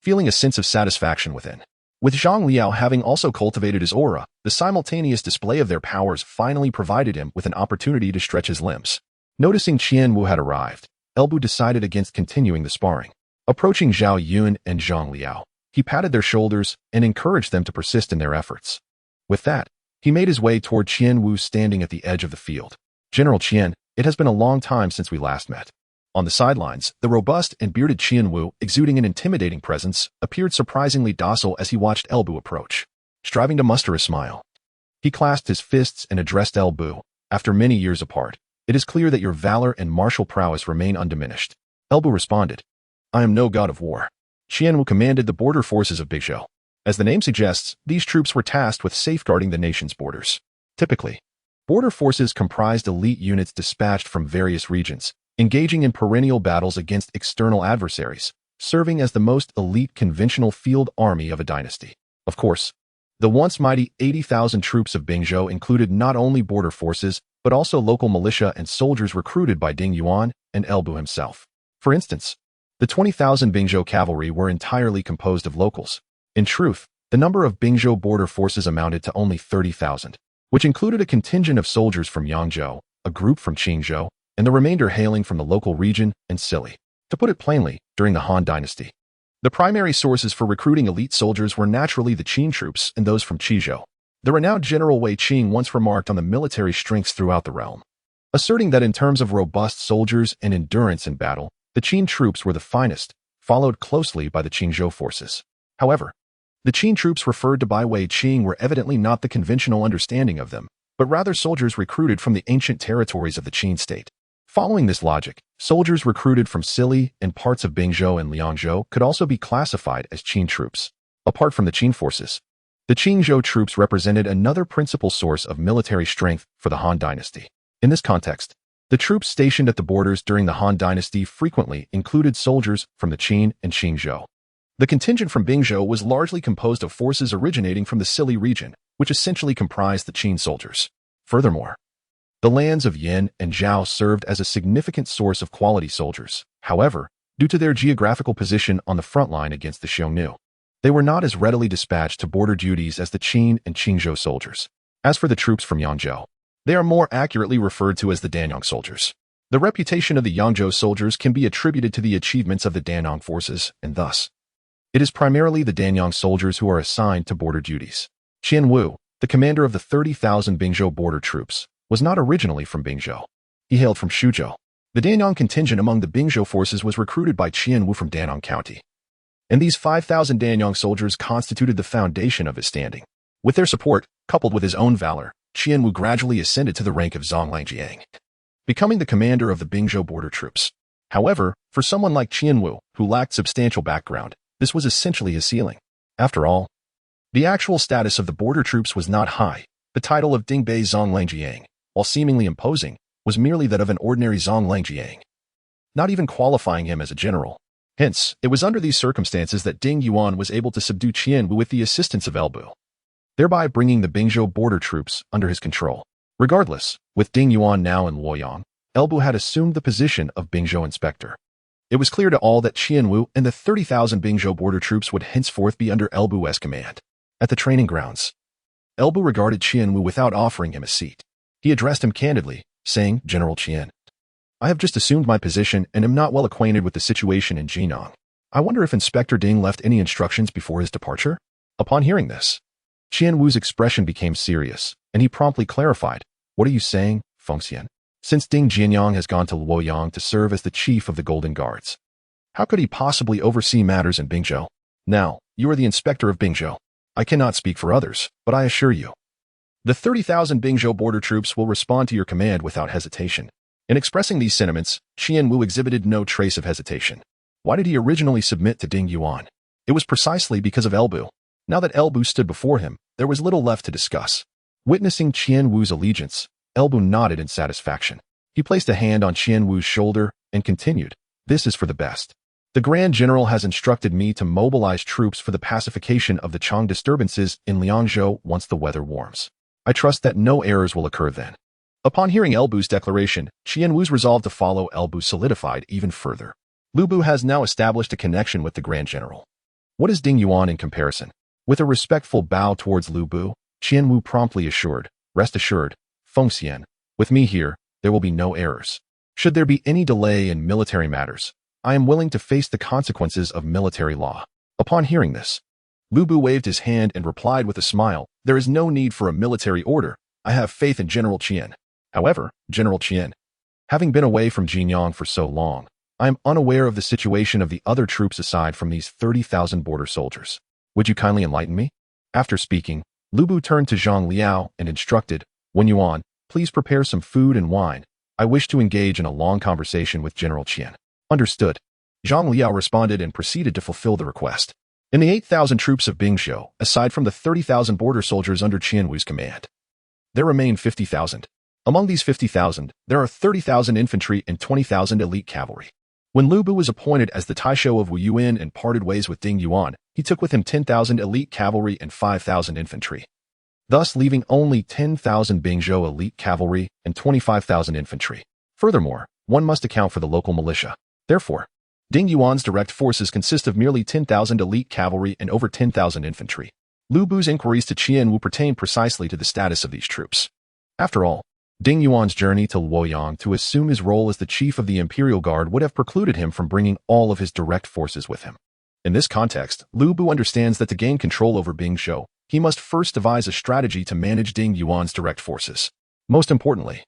feeling a sense of satisfaction within. With Zhang Liao having also cultivated his aura, the simultaneous display of their powers finally provided him with an opportunity to stretch his limbs. Noticing Qian Wu had arrived, Elbu decided against continuing the sparring. Approaching Zhao Yuan and Zhang Liao, he patted their shoulders and encouraged them to persist in their efforts. With that, he made his way toward Qian Wu standing at the edge of the field. General Qian, it has been a long time since we last met. On the sidelines, the robust and bearded Qian Wu, exuding an intimidating presence, appeared surprisingly docile as he watched Elbu approach. Striving to muster a smile, he clasped his fists and addressed Elbu. After many years apart, it is clear that your valor and martial prowess remain undiminished. Elbu responded, I am no god of war. Qian Wu commanded the border forces of Bingzhou. As the name suggests, these troops were tasked with safeguarding the nation's borders. Typically, border forces comprised elite units dispatched from various regions, engaging in perennial battles against external adversaries, serving as the most elite conventional field army of a dynasty. Of course, the once mighty 80,000 troops of Bingzhou included not only border forces, but also local militia and soldiers recruited by Ding Yuan and Elbu himself. For instance, the 20,000 Bingzhou cavalry were entirely composed of locals. In truth, the number of Bingzhou border forces amounted to only 30,000, which included a contingent of soldiers from Yangzhou, a group from Qingzhou, and the remainder hailing from the local region and Sili. To put it plainly, during the Han Dynasty, the primary sources for recruiting elite soldiers were naturally the Qin troops and those from Qizhou. The renowned General Wei Qing once remarked on the military strengths throughout the realm, asserting that in terms of robust soldiers and endurance in battle, the Qin troops were the finest, followed closely by the Qingzhou forces. However, the Qin troops referred to by Wei Qing were evidently not the conventional understanding of them, but rather soldiers recruited from the ancient territories of the Qin state. Following this logic, soldiers recruited from Sili and parts of Bingzhou and Liangzhou could also be classified as Qin troops. Apart from the Qin forces, the Qingzhou troops represented another principal source of military strength for the Han Dynasty. In this context, the troops stationed at the borders during the Han Dynasty frequently included soldiers from the Qin and Qingzhou. The contingent from Bingzhou was largely composed of forces originating from the Sili region, which essentially comprised the Qin soldiers. Furthermore, the lands of Yan and Zhao served as a significant source of quality soldiers. However, due to their geographical position on the front line against the Xiongnu, they were not as readily dispatched to border duties as the Qin and Qingzhou soldiers. As for the troops from Yangzhou, they are more accurately referred to as the Danyang soldiers. The reputation of the Yangzhou soldiers can be attributed to the achievements of the Danyang forces, and thus, it is primarily the Danyang soldiers who are assigned to border duties. Qian Wu, the commander of the 30,000 Bingzhou border troops, was not originally from Bingzhou. He hailed from Xuzhou. The Danyang contingent among the Bingzhou forces was recruited by Qian Wu from Danong County, and these 5,000 Danyang soldiers constituted the foundation of his standing. With their support, coupled with his own valor, Qian Wu gradually ascended to the rank of Zonglangjiang, becoming the commander of the Bingzhou border troops. However, for someone like Qian Wu, who lacked substantial background, this was essentially his ceiling. After all, the actual status of the border troops was not high. The title of Dingbei Zonglangjiang, while seemingly imposing, was merely that of an ordinary Zonglangjiang, not even qualifying him as a general. Hence, it was under these circumstances that Ding Yuan was able to subdue Qian Wu with the assistance of Elbu, thereby bringing the Bingzhou border troops under his control. Regardless, with Ding Yuan now in Luoyang, Elbu had assumed the position of Bingzhou inspector. It was clear to all that Qian Wu and the 30,000 Bingzhou border troops would henceforth be under Elbu's command. At the training grounds, Elbu regarded Qian Wu without offering him a seat. He addressed him candidly, saying, General Qian, I have just assumed my position and am not well acquainted with the situation in Jinan. I wonder if Inspector Ding left any instructions before his departure? Upon hearing this, Qian Wu's expression became serious, and he promptly clarified, What are you saying, Fengxian? Since Ding Jianyang has gone to Luoyang to serve as the chief of the Golden Guards, how could he possibly oversee matters in Bingzhou? Now, you are the inspector of Bingzhou. I cannot speak for others, but I assure you, the 30,000 Bingzhou border troops will respond to your command without hesitation. In expressing these sentiments, Qian Wu exhibited no trace of hesitation. Why did he originally submit to Ding Yuan? It was precisely because of Elbu. Now that Elbu stood before him, there was little left to discuss. Witnessing Qian Wu's allegiance, Elbu nodded in satisfaction. He placed a hand on Qian Wu's shoulder and continued, This is for the best. The Grand General has instructed me to mobilize troops for the pacification of the Chang disturbances in Liangzhou once the weather warms. I trust that no errors will occur then. Upon hearing Elbu's declaration, Qianwu's resolve to follow Elbu solidified even further. Lu Bu has now established a connection with the Grand General. What is Ding Yuan in comparison? With a respectful bow towards Lu Bu, Qianwu promptly assured, "Rest assured, Fengxian, with me here, there will be no errors. Should there be any delay in military matters, I am willing to face the consequences of military law." Upon hearing this, Lu Bu waved his hand and replied with a smile, "There is no need for a military order. I have faith in General Qian. However, General Qian, having been away from Jinyang for so long, I am unaware of the situation of the other troops aside from these 30,000 border soldiers. Would you kindly enlighten me?" After speaking, Lu Bu turned to Zhang Liao and instructed, "Wuyuan, please prepare some food and wine. I wish to engage in a long conversation with General Qian." Understood. Zhang Liao responded and proceeded to fulfill the request. In the 8,000 troops of Bingzhou, aside from the 30,000 border soldiers under Qianwu's command, there remain 50,000. Among these 50,000, there are 30,000 infantry and 20,000 elite cavalry. When Lu Bu was appointed as the Taisho of Wuyuan and parted ways with Ding Yuan, he took with him 10,000 elite cavalry and 5,000 infantry, thus leaving only 10,000 Bingzhou elite cavalry and 25,000 infantry. Furthermore, one must account for the local militia. Therefore, Ding Yuan's direct forces consist of merely 10,000 elite cavalry and over 10,000 infantry. Lu Bu's inquiries to Qianwu pertain precisely to the status of these troops. After all, Ding Yuan's journey to Luoyang to assume his role as the chief of the Imperial Guard would have precluded him from bringing all of his direct forces with him. In this context, Lu Bu understands that to gain control over Bingzhou, he must first devise a strategy to manage Ding Yuan's direct forces. Most importantly,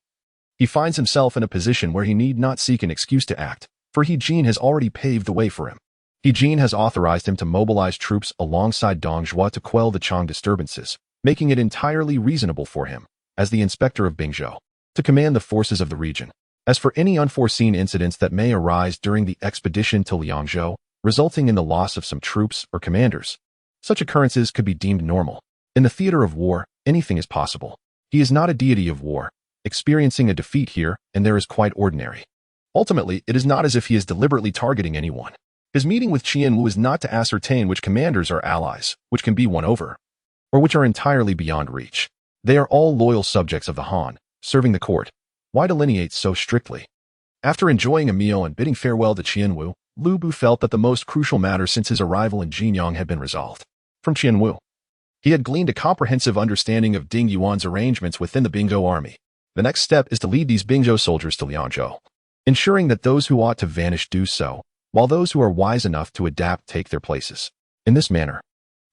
he finds himself in a position where he need not seek an excuse to act, for He Jin has already paved the way for him. He Jin has authorized him to mobilize troops alongside Dong Zhuo to quell the Chang disturbances, making it entirely reasonable for him, as the inspector of Bingzhou, to command the forces of the region. As for any unforeseen incidents that may arise during the expedition to Liangzhou, resulting in the loss of some troops or commanders, such occurrences could be deemed normal. In the theater of war, anything is possible. He is not a deity of war. Experiencing a defeat here and there is quite ordinary. Ultimately, it is not as if he is deliberately targeting anyone. His meeting with Qianwu is not to ascertain which commanders are allies, which can be won over, or which are entirely beyond reach. They are all loyal subjects of the Han, serving the court. Why delineate so strictly? After enjoying a meal and bidding farewell to Qianwu, Lu Bu felt that the most crucial matter since his arrival in Jinyang had been resolved. From Qianwu, he had gleaned a comprehensive understanding of Ding Yuan's arrangements within the Bingzhou army. The next step is to lead these Bingzhou soldiers to Liangzhou, ensuring that those who ought to vanish do so, while those who are wise enough to adapt take their places. In this manner,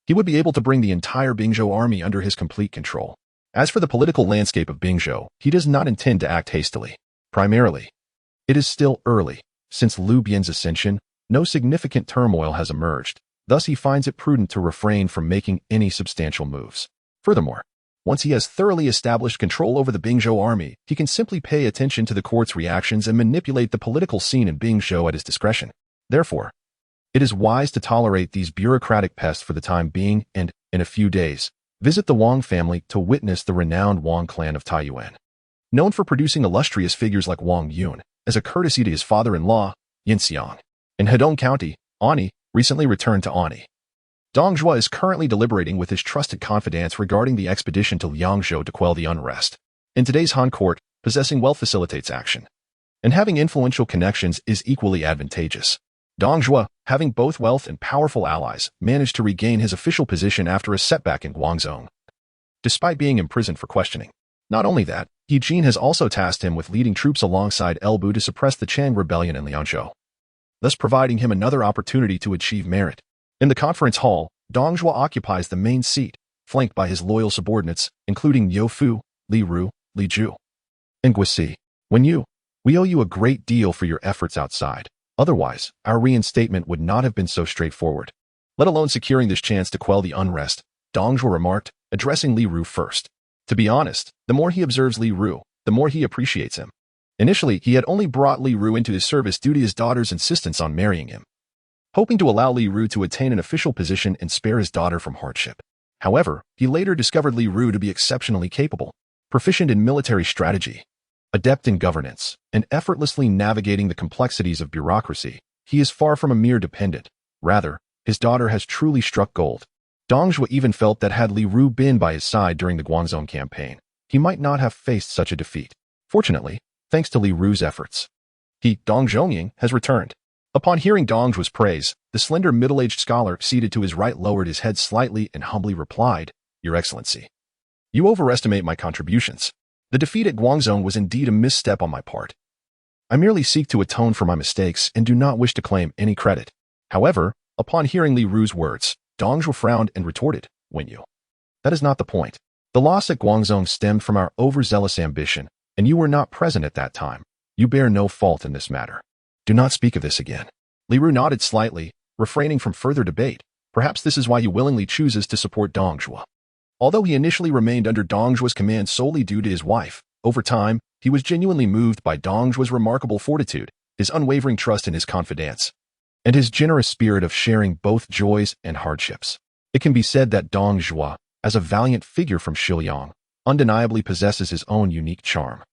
he would be able to bring the entire Bingzhou army under his complete control. As for the political landscape of Bingzhou, he does not intend to act hastily. Primarily, it is still early. Since Lu Bian's ascension, no significant turmoil has emerged. Thus, he finds it prudent to refrain from making any substantial moves. Furthermore, once he has thoroughly established control over the Bingzhou army, he can simply pay attention to the court's reactions and manipulate the political scene in Bingzhou at his discretion. Therefore, it is wise to tolerate these bureaucratic pests for the time being and, in a few days, visit the Wang family to witness the renowned Wang clan of Taiyuan. Known for producing illustrious figures like Wang Yun, as a courtesy to his father-in-law, Yin Xiang. In Hedong County, Ani recently returned to Ani. Dong Zhuo is currently deliberating with his trusted confidants regarding the expedition to Liangzhou to quell the unrest. In today's Han court, possessing wealth facilitates action, and having influential connections is equally advantageous. Dong Zhuo, having both wealth and powerful allies, managed to regain his official position after a setback in Guangzhou, despite being imprisoned for questioning. Not only that, He Jin has also tasked him with leading troops alongside Elbu to suppress the Chang rebellion in Liangzhou, thus providing him another opportunity to achieve merit. In the conference hall, Dong Zhuo occupies the main seat, flanked by his loyal subordinates, including Yo Fu, Li Ru, Li Ju, and Guisi. We owe you a great deal for your efforts outside. Otherwise, our reinstatement would not have been so straightforward, let alone securing this chance to quell the unrest, Dong Zhuo remarked, addressing Li Ru first. To be honest, the more he observes Li Ru, the more he appreciates him. Initially, he had only brought Li Ru into his service due to his daughter's insistence on marrying him, hoping to allow Li Ru to attain an official position and spare his daughter from hardship. However, he later discovered Li Ru to be exceptionally capable, proficient in military strategy, adept in governance, and effortlessly navigating the complexities of bureaucracy. he is far from a mere dependent. Rather, his daughter has truly struck gold. Dong Zhuo even felt that had Li Ru been by his side during the Guangzhou campaign, he might not have faced such a defeat. Fortunately, thanks to Li Ru's efforts, Dong Zhongying, has returned. Upon hearing Dong Zhuo's praise, the slender middle-aged scholar seated to his right lowered his head slightly and humbly replied, "Your Excellency, you overestimate my contributions. The defeat at Guangzhou was indeed a misstep on my part. I merely seek to atone for my mistakes and do not wish to claim any credit." However, upon hearing Li Ru's words, Dong Zhuo frowned and retorted, "Wenyu, that is not the point. The loss at Guangzhou stemmed from our overzealous ambition, and you were not present at that time. You bear no fault in this matter. Do not speak of this again." Li Ru nodded slightly, refraining from further debate. Perhaps this is why he willingly chooses to support Dong Zhuo. Although he initially remained under Dong Zhuo's command solely due to his wife, over time, he was genuinely moved by Dong Zhuo's remarkable fortitude, his unwavering trust in his confidants, and his generous spirit of sharing both joys and hardships. It can be said that Dong Zhuo, as a valiant figure from Shiliang, undeniably possesses his own unique charm.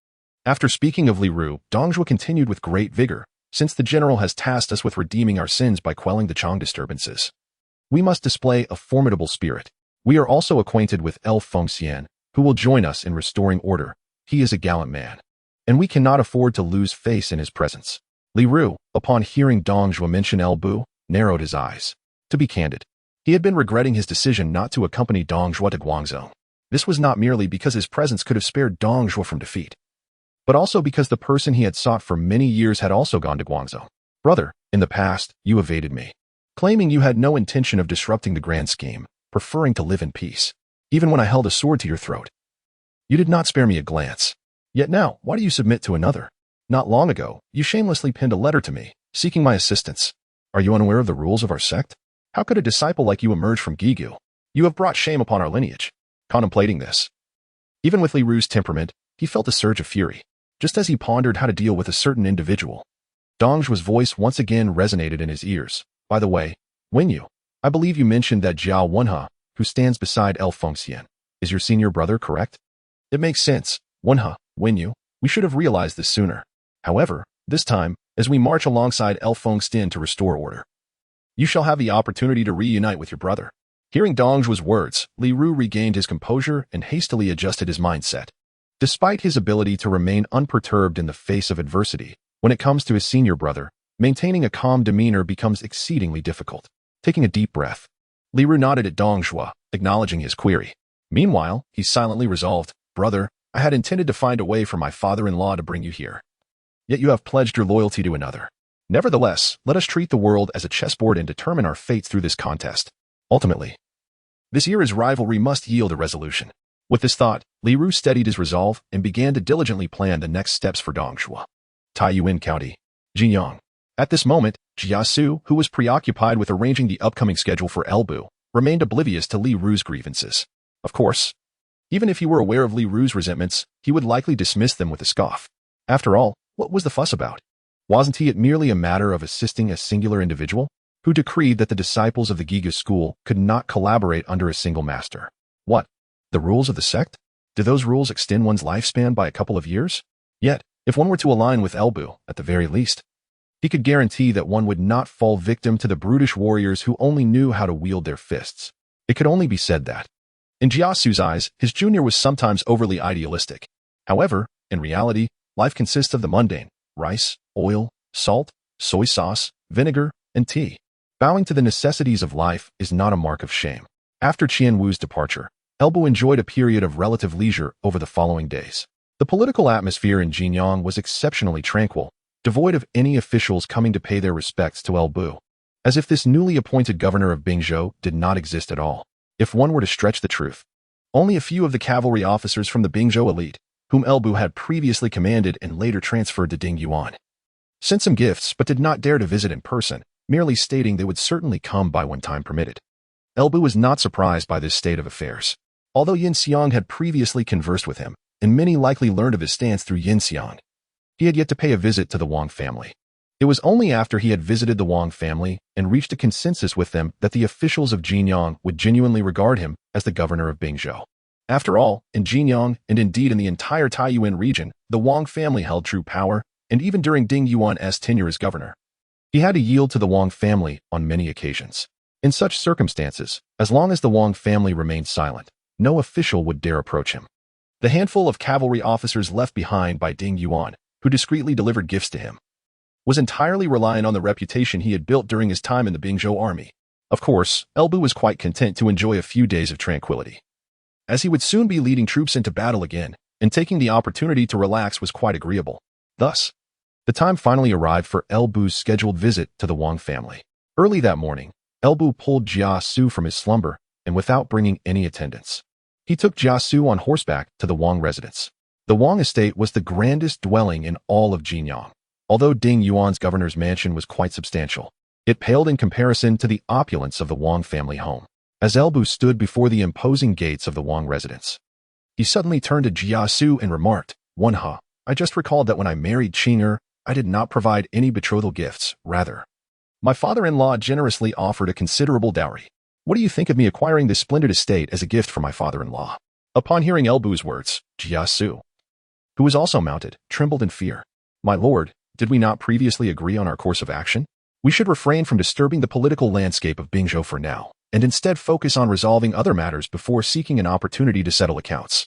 After speaking of Li Ru, Dong Zhuo continued with great vigor, "Since the general has tasked us with redeeming our sins by quelling the Chang disturbances, we must display a formidable spirit. We are also acquainted with El Fengxian, who will join us in restoring order. He is a gallant man, and we cannot afford to lose face in his presence." Li Ru, upon hearing Dong Zhuo mention El Bu, narrowed his eyes. To be candid, he had been regretting his decision not to accompany Dong Zhuo to Guangzhou. This was not merely because his presence could have spared Dong Zhuo from defeat, but also because the person he had sought for many years had also gone to Guangzhou. "Brother, in the past, you evaded me, claiming you had no intention of disrupting the grand scheme, preferring to live in peace. Even when I held a sword to your throat, you did not spare me a glance. Yet now, why do you submit to another? Not long ago, you shamelessly penned a letter to me, seeking my assistance. Are you unaware of the rules of our sect? How could a disciple like you emerge from Gigu? You have brought shame upon our lineage." Contemplating this, even with Li Ru's temperament, he felt a surge of fury. Just as he pondered how to deal with a certain individual, Dong Zhuo's voice once again resonated in his ears. "By the way, Wenyu, I believe you mentioned that Jiao Wenhe, who stands beside El Fengxian, is your senior brother, correct?" "It makes sense, Wenyu. We should have realized this sooner. However, this time, as we march alongside El Fengxian to restore order, you shall have the opportunity to reunite with your brother." Hearing Dong Zhuo's words, Li Ru regained his composure and hastily adjusted his mindset. Despite his ability to remain unperturbed in the face of adversity, when it comes to his senior brother, maintaining a calm demeanor becomes exceedingly difficult. Taking a deep breath, Li Ru nodded at Dong Zhuo, acknowledging his query. Meanwhile, he silently resolved, "Brother, I had intended to find a way for my father-in-law to bring you here. Yet you have pledged your loyalty to another. Nevertheless, let us treat the world as a chessboard and determine our fates through this contest. Ultimately, this era's rivalry must yield a resolution." With this thought, Li Ru steadied his resolve and began to diligently plan the next steps for Dong Zhuo. Taiyuan County, Jinyang. At this moment, Jia Xu, who was preoccupied with arranging the upcoming schedule for El Bu, remained oblivious to Li Ru's grievances. Of course, even if he were aware of Li Ru's resentments, he would likely dismiss them with a scoff. After all, what was the fuss about? Wasn't it merely a matter of assisting a singular individual, who decreed that the disciples of the Giga school could not collaborate under a single master? What? The rules of the sect? Do those rules extend one's lifespan by a couple of years? Yet, if one were to align with El Bu, at the very least, he could guarantee that one would not fall victim to the brutish warriors who only knew how to wield their fists. It could only be said that, in Jia Xu's eyes, his junior was sometimes overly idealistic. However, in reality, life consists of the mundane: rice, oil, salt, soy sauce, vinegar, and tea. Bowing to the necessities of life is not a mark of shame. After Qian Wu's departure, El Bu enjoyed a period of relative leisure over the following days. The political atmosphere in Jinyang was exceptionally tranquil, devoid of any officials coming to pay their respects to El Bu, as if this newly appointed governor of Bingzhou did not exist at all. If one were to stretch the truth, only a few of the cavalry officers from the Bingzhou elite, whom El Bu had previously commanded and later transferred to Yuan, sent some gifts but did not dare to visit in person, merely stating they would certainly come by when time permitted. El Bu was not surprised by this state of affairs. Although Yin Xiang had previously conversed with him, and many likely learned of his stance through Yin Xiang, he had yet to pay a visit to the Wang family. It was only after he had visited the Wang family and reached a consensus with them that the officials of Jinyang would genuinely regard him as the governor of Bingzhou. After all, in Jinyang, and indeed in the entire Taiyuan region, the Wang family held true power, and even during Ding Yuan's tenure as governor, He had to yield to the Wang family on many occasions. In such circumstances, as long as the Wang family remained silent, no official would dare approach him. The handful of cavalry officers left behind by Ding Yuan, who discreetly delivered gifts to him, was entirely reliant on the reputation he had built during his time in the Bingzhou army. Of course, Elbu was quite content to enjoy a few days of tranquility, as he would soon be leading troops into battle again, and taking the opportunity to relax was quite agreeable. Thus, the time finally arrived for Elbu's scheduled visit to the Wang family. Early that morning, Elbu pulled Jia Xu from his slumber, and without bringing any attendants, he took Jia Xu on horseback to the Wang residence. The Wang estate was the grandest dwelling in all of Jinyang. Although Ding Yuan's governor's mansion was quite substantial, it paled in comparison to the opulence of the Wang family home. As Elbu stood before the imposing gates of the Wang residence, he suddenly turned to Jia Xu and remarked, "Wenhe, I just recalled that when I married Qing'er, I did not provide any betrothal gifts. Rather, my father-in-law generously offered a considerable dowry. What do you think of me acquiring this splendid estate as a gift for my father-in-law?" Upon hearing Elbu's words, Jia Xu, who was also mounted, trembled in fear. "My lord, did we not previously agree on our course of action? We should refrain from disturbing the political landscape of Bingzhou for now, and instead focus on resolving other matters before seeking an opportunity to settle accounts.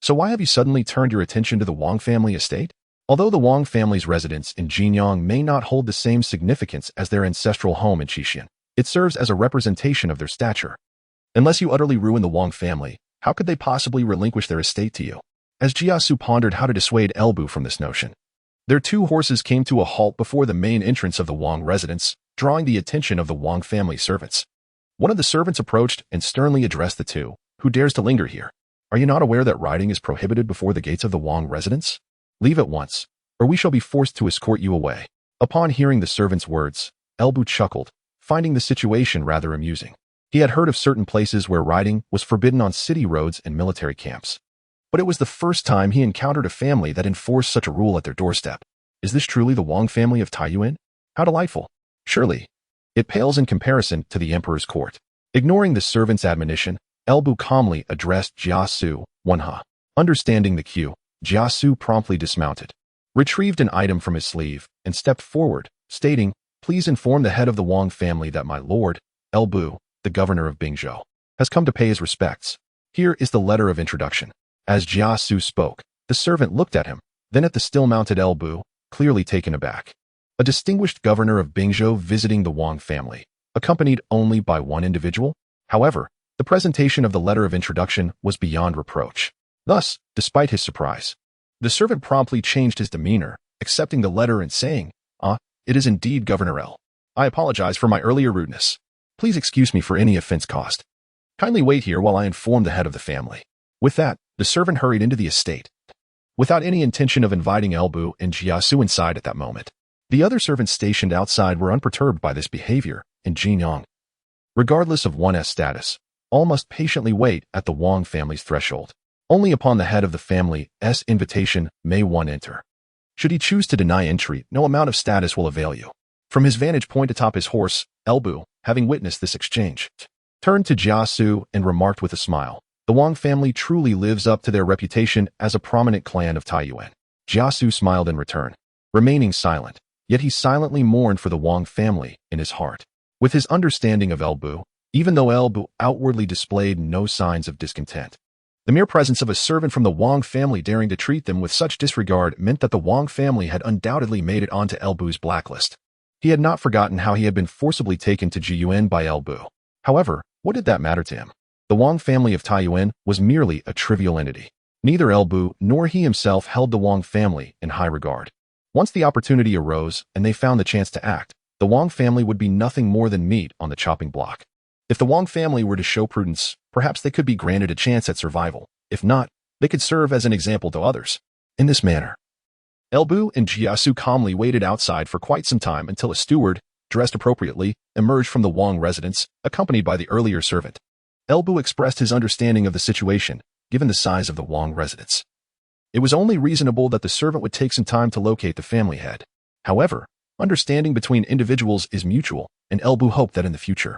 So why have you suddenly turned your attention to the Wang family estate?" Although the Wang family's residence in Jinyang may not hold the same significance as their ancestral home in Qixian, it serves as a representation of their stature. Unless you utterly ruin the Wang family, how could they possibly relinquish their estate to you? As Jia Xu pondered how to dissuade Elbu from this notion, their two horses came to a halt before the main entrance of the Wang residence, drawing the attention of the Wang family servants. One of the servants approached and sternly addressed the two. "Who dares to linger here? Are you not aware that riding is prohibited before the gates of the Wang residence? Leave at once, or we shall be forced to escort you away." Upon hearing the servant's words, Elbu chuckled, finding the situation rather amusing. He had heard of certain places where riding was forbidden on city roads and military camps, but it was the first time he encountered a family that enforced such a rule at their doorstep. Is this truly the Wang family of Taiyuan? How delightful. Surely, it pales in comparison to the emperor's court. Ignoring the servant's admonition, Elbu calmly addressed Jia Xu, "Wenhe." Understanding the cue, Jia Xu promptly dismounted, retrieved an item from his sleeve, and stepped forward, stating, "Please inform the head of the Wang family that my lord, Elbu, the governor of Bingzhou, has come to pay his respects. Here is the letter of introduction." As Jia Xu spoke, the servant looked at him, then at the still-mounted Elbu, clearly taken aback. A distinguished governor of Bingzhou visiting the Wang family, accompanied only by one individual? However, the presentation of the letter of introduction was beyond reproach. Thus, despite his surprise, the servant promptly changed his demeanor, accepting the letter and saying, "It is indeed Governor L. I apologize for my earlier rudeness. Please excuse me for any offense caused. Kindly wait here while I inform the head of the family." With that, the servant hurried into the estate, without any intention of inviting Elbu and Jia Xu inside at that moment. The other servants stationed outside were unperturbed by this behavior, and Jinyang, regardless of one's status, all must patiently wait at the Wang family's threshold. Only upon the head of the family's invitation may one enter. Should he choose to deny entry, no amount of status will avail you. From his vantage point atop his horse, Elbu, having witnessed this exchange, turned to Jia Xu and remarked with a smile, "The Wang family truly lives up to their reputation as a prominent clan of Taiyuan." Jia Xu smiled in return, remaining silent, yet he silently mourned for the Wang family in his heart. With his understanding of Elbu, even though Elbu outwardly displayed no signs of discontent, the mere presence of a servant from the Wang family daring to treat them with such disregard meant that the Wang family had undoubtedly made it onto Elbu's blacklist. He had not forgotten how he had been forcibly taken to Jiyuan by Elbu. However, what did that matter to him? The Wang family of Taiyuan was merely a trivial entity. Neither Elbu nor he himself held the Wang family in high regard. Once the opportunity arose and they found the chance to act, the Wang family would be nothing more than meat on the chopping block. If the Wang family were to show prudence, perhaps they could be granted a chance at survival. If not, they could serve as an example to others. In this manner, Elbu and Jia Xu calmly waited outside for quite some time until a steward, dressed appropriately, emerged from the Wang residence, accompanied by the earlier servant. Elbu expressed his understanding of the situation, given the size of the Wang residence. It was only reasonable that the servant would take some time to locate the family head. However, understanding between individuals is mutual, and Elbu hoped that in the future,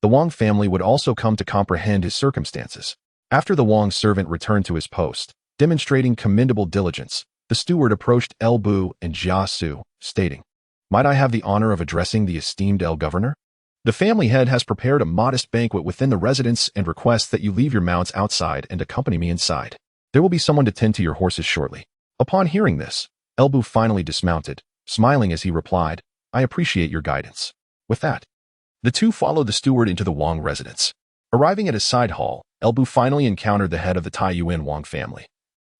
the Wang family would also come to comprehend his circumstances. After the Wang servant returned to his post, demonstrating commendable diligence, the steward approached Elbu and Jia Xu, stating, Might I have the honor of addressing the esteemed Governor? The family head has prepared a modest banquet within the residence and requests that you leave your mounts outside and accompany me inside. There will be someone to tend to your horses shortly. Upon hearing this, Elbu finally dismounted, smiling as he replied, I appreciate your guidance. With that, the two followed the steward into the Wang residence. Arriving at his side hall, Elbu finally encountered the head of the Taiyuan Wang family.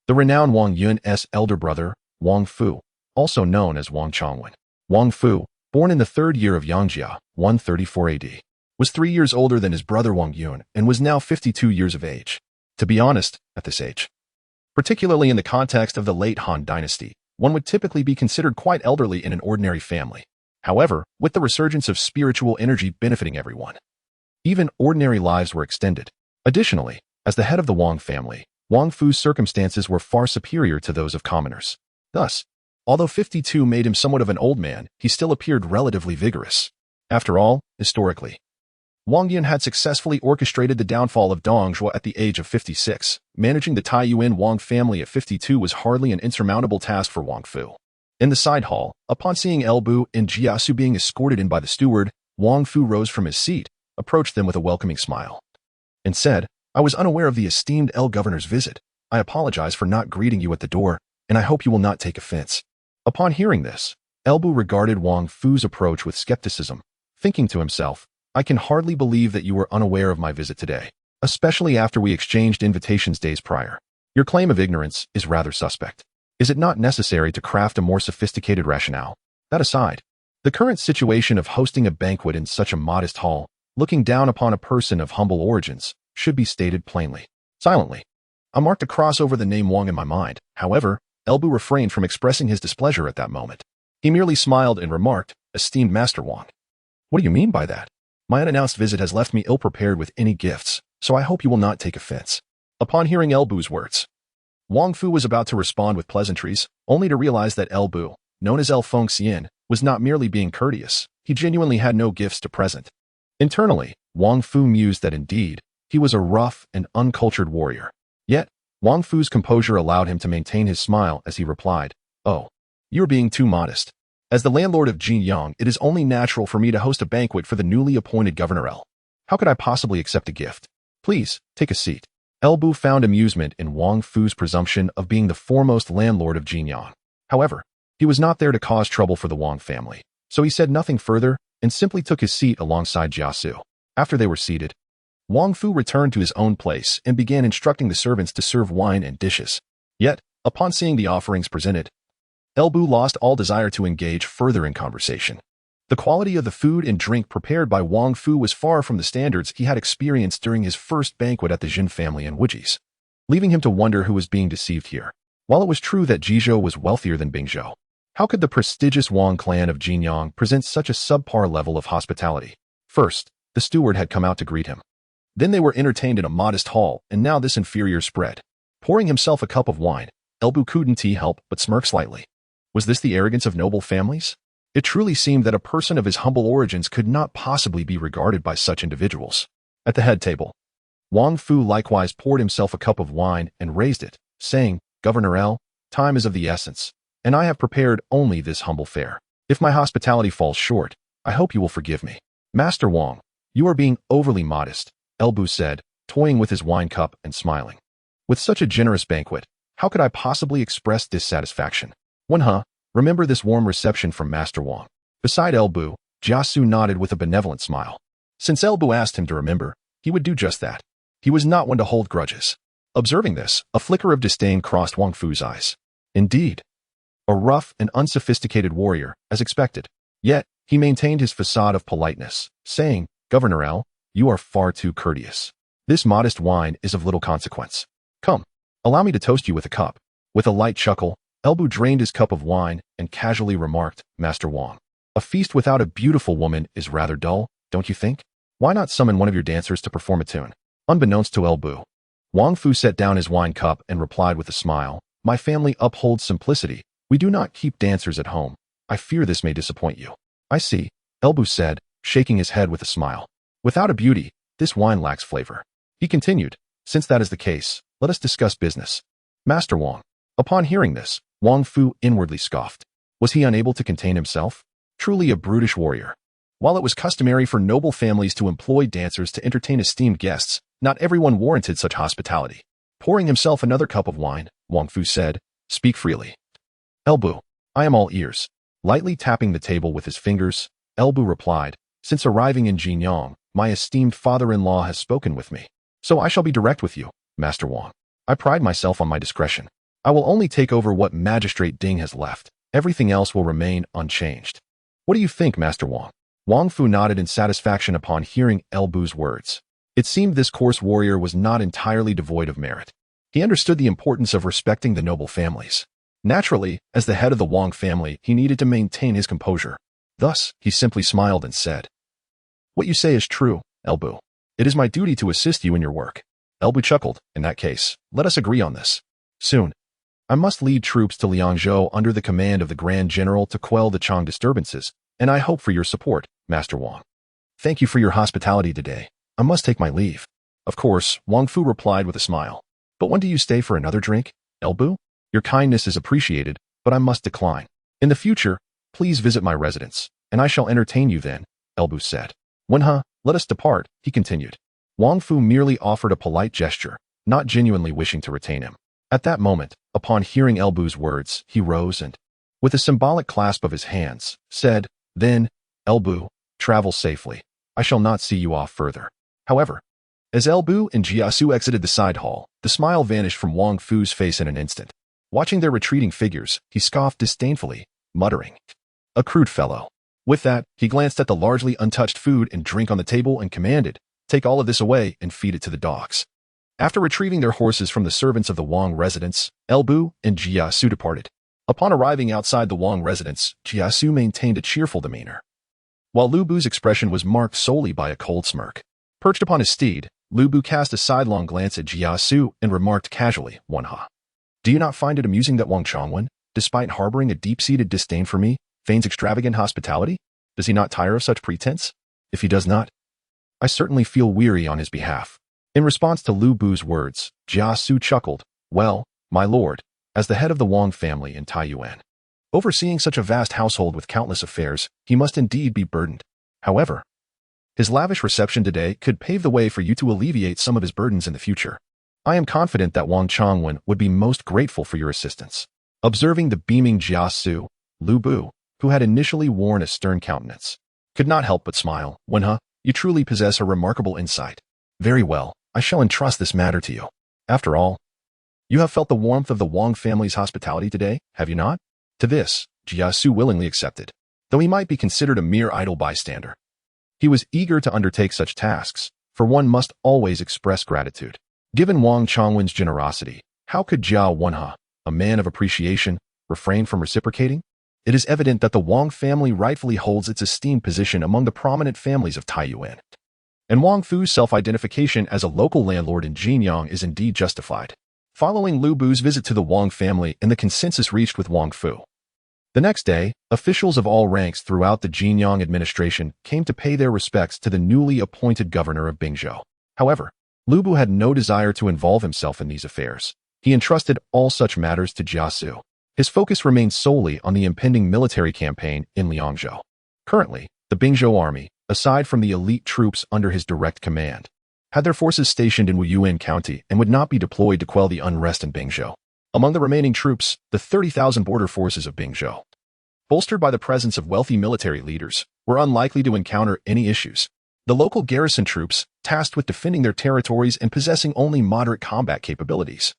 The renowned Wang Yuan's elder brother, Wang Fu, also known as Wang Chongwen. Wang Fu, born in the 3rd year of Zhang Jiao, 134 AD, was 3 years older than his brother Wang Yuan and was now 52 years of age. To be honest, at this age, particularly in the context of the late Han dynasty, one would typically be considered quite elderly in an ordinary family. However, with the resurgence of spiritual energy benefiting everyone, even ordinary lives were extended. Additionally, as the head of the Wang family, Wang Fu's circumstances were far superior to those of commoners. Thus, although 52 made him somewhat of an old man, he still appeared relatively vigorous. After all, historically, Wang Yuan had successfully orchestrated the downfall of Bingzhou at the age of 56. Managing the Taiyuan Wang family at 52 was hardly an insurmountable task for Wang Fu. In the side hall, upon seeing Elbu and Jia Xu being escorted in by the steward, Wang Fu rose from his seat, approached them with a welcoming smile, and said, I was unaware of the esteemed Governor's visit. I apologize for not greeting you at the door, and I hope you will not take offense. Upon hearing this, Elbu regarded Wang Fu's approach with skepticism, thinking to himself, I can hardly believe that you were unaware of my visit today, especially after we exchanged invitations days prior. Your claim of ignorance is rather suspect. Is it not necessary to craft a more sophisticated rationale? That aside, the current situation of hosting a banquet in such a modest hall, looking down upon a person of humble origins, should be stated plainly. Silently, I marked a cross over the name Wang in my mind. However, Elbu refrained from expressing his displeasure at that moment. He merely smiled and remarked, Esteemed Master Wang. What do you mean by that? My unannounced visit has left me ill-prepared with any gifts, so I hope you will not take offense. Upon hearing Elbu's words, Wang Fu was about to respond with pleasantries, only to realize that Elbu, known as El Feng Xian, was not merely being courteous, he genuinely had no gifts to present. Internally, Wang Fu mused that indeed, he was a rough and uncultured warrior. Yet, Wang Fu's composure allowed him to maintain his smile as he replied, Oh, you're being too modest. As the landlord of Jinyang, it is only natural for me to host a banquet for the newly appointed Governor L. How could I possibly accept a gift? Please, take a seat. Elbu found amusement in Wang Fu's presumption of being the foremost landlord of Jinyang. However, he was not there to cause trouble for the Wang family, so he said nothing further and simply took his seat alongside Jia Xu. After they were seated, Wang Fu returned to his own place and began instructing the servants to serve wine and dishes. Yet, upon seeing the offerings presented, Elbu lost all desire to engage further in conversation. The quality of the food and drink prepared by Wang Fu was far from the standards he had experienced during his first banquet at the Jin family in Wuji's, leaving him to wonder who was being deceived here. While it was true that Jizhou was wealthier than Bingzhou, how could the prestigious Wang clan of Jinyang present such a subpar level of hospitality? First, the steward had come out to greet him. Then they were entertained in a modest hall, and now this inferior spread. Pouring himself a cup of wine, Elbu couldn't help but smirk slightly. Was this the arrogance of noble families? It truly seemed that a person of his humble origins could not possibly be regarded by such individuals. At the head table, Wang Fu likewise poured himself a cup of wine and raised it, saying, Governor L, time is of the essence, and I have prepared only this humble fare. If my hospitality falls short, I hope you will forgive me. Master Wang, you are being overly modest, Elbu said, toying with his wine cup and smiling. With such a generous banquet, how could I possibly express dissatisfaction? Remember this warm reception from Master Wang. Beside Elbu, Jia Xu nodded with a benevolent smile. Since Elbu asked him to remember, he would do just that. He was not one to hold grudges. Observing this, a flicker of disdain crossed Wang Fu's eyes. Indeed, a rough and unsophisticated warrior, as expected. Yet, he maintained his facade of politeness, saying, Governor L, you are far too courteous. This modest wine is of little consequence. Come, allow me to toast you with a cup. With a light chuckle, Elbu drained his cup of wine and casually remarked, Master Wang, a feast without a beautiful woman is rather dull, don't you think? Why not summon one of your dancers to perform a tune? Unbeknownst to Elbu, Wang Fu set down his wine cup and replied with a smile, My family upholds simplicity. We do not keep dancers at home. I fear this may disappoint you. I see, Elbu said, shaking his head with a smile. Without a beauty, this wine lacks flavor. He continued, Since that is the case, let us discuss business. Master Wang. Upon hearing this, Wang Fu inwardly scoffed. Was he unable to contain himself? truly a brutish warrior. While it was customary for noble families to employ dancers to entertain esteemed guests, not everyone warranted such hospitality. Pouring himself another cup of wine, Wang Fu said, "Speak freely." "Elbu, I am all ears." Lightly tapping the table with his fingers, Elbu replied, "Since arriving in Jinyang, my esteemed father-in-law has spoken with me. So I shall be direct with you, Master Wang. I pride myself on my discretion. I will only take over what Magistrate Ding has left. Everything else will remain unchanged." "What do you think, Master Wang?" Wang Fu nodded in satisfaction upon hearing Elbu's words. It seemed this coarse warrior was not entirely devoid of merit. He understood the importance of respecting the noble families. Naturally, as the head of the Wang family, he needed to maintain his composure. Thus, he simply smiled and said, "What you say is true, Elbu. It is my duty to assist you in your work." Elbu chuckled. "In that case, let us agree on this. Soon, I must lead troops to Liangzhou under the command of the Grand General to quell the Chang disturbances, and I hope for your support, Master Wang. Thank you for your hospitality today. I must take my leave." "Of course," Wang Fu replied with a smile. "But when do you stay for another drink, Elbu? Your kindness is appreciated, but I must decline. In the future, please visit my residence, and I shall entertain you then," Elbu said. Let us depart," he continued. Wang Fu merely offered a polite gesture, not genuinely wishing to retain him. At that moment, upon hearing Elbu's words, he rose and, with a symbolic clasp of his hands, said, "Then, Elbu, travel safely. I shall not see you off further." However, as Elbu and Jia Xu exited the side hall, the smile vanished from Wang Fu's face in an instant. Watching their retreating figures, he scoffed disdainfully, muttering, "A crude fellow." With that, he glanced at the largely untouched food and drink on the table and commanded, "Take all of this away and feed it to the dogs." After retrieving their horses from the servants of the Wang residence, Elbu and Jia Xu departed. Upon arriving outside the Wang residence, Jia Xu maintained a cheerful demeanor, while Lu Bu's expression was marked solely by a cold smirk. Perched upon his steed, Lu Bu cast a sidelong glance at Jia Xu and remarked casually, "Do you not find it amusing that Wang Chongwen, despite harboring a deep-seated disdain for me, feigns extravagant hospitality? Does he not tire of such pretense? If he does not, I certainly feel weary on his behalf." In response to Lu Bu's words, Jia Xu chuckled, "Well, my lord, as the head of the Wang family in Taiyuan, overseeing such a vast household with countless affairs, he must indeed be burdened. However, his lavish reception today could pave the way for you to alleviate some of his burdens in the future. I am confident that Wang Chongwen would be most grateful for your assistance." Observing the beaming Jia Xu, Lu Bu, who had initially worn a stern countenance, could not help but smile. You truly possess a remarkable insight. Very well, I shall entrust this matter to you. After all, you have felt the warmth of the Wang family's hospitality today, have you not?" To this, Jia Xu willingly accepted, though he might be considered a mere idle bystander. He was eager to undertake such tasks, for one must always express gratitude. Given Wang Chongwen's generosity, how could Jiao Wenhe, a man of appreciation, refrain from reciprocating? It is evident that the Wang family rightfully holds its esteemed position among the prominent families of Taiyuan. And Wang Fu's self-identification as a local landlord in Jinyang is indeed justified. Following Lu Bu's visit to the Wang family and the consensus reached with Wang Fu, the next day, officials of all ranks throughout the Jinyang administration came to pay their respects to the newly appointed governor of Bingzhou. However, Lu Bu had no desire to involve himself in these affairs. He entrusted all such matters to Jia Xu. His focus remained solely on the impending military campaign in Liangzhou. Currently, the Bingzhou army, aside from the elite troops under his direct command, had their forces stationed in Wuyuan County and would not be deployed to quell the unrest in Bingzhou. Among the remaining troops, the 30,000 border forces of Bingzhou, bolstered by the presence of wealthy military leaders, were unlikely to encounter any issues. The local garrison troops, tasked with defending their territories and possessing only moderate combat capabilities,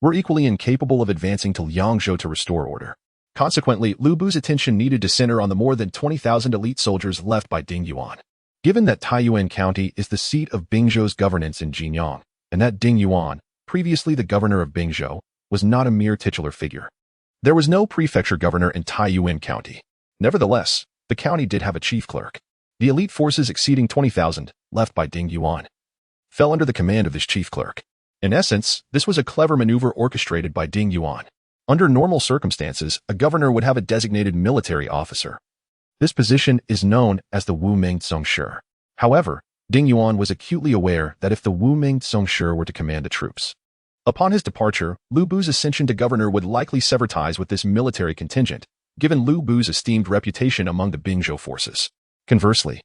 were equally incapable of advancing to Liangzhou to restore order. Consequently, Lu Bu's attention needed to center on the more than 20,000 elite soldiers left by Ding Yuan. Given that Taiyuan County is the seat of Bingzhou's governance in Jinyang, and that Ding Yuan, previously the governor of Bingzhou, was not a mere titular figure, there was no prefecture governor in Taiyuan County. Nevertheless, the county did have a chief clerk. The elite forces exceeding 20,000, left by Ding Yuan, fell under the command of this chief clerk. In essence, this was a clever maneuver orchestrated by Ding Yuan. Under normal circumstances, a governor would have a designated military officer. This position is known as the Wu Ming Zongshi. However, Ding Yuan was acutely aware that if the Wu Ming Zongshi were to command the troops, upon his departure, Lu Bu's ascension to governor would likely sever ties with this military contingent, given Lu Bu's esteemed reputation among the Bingzhou forces. Conversely,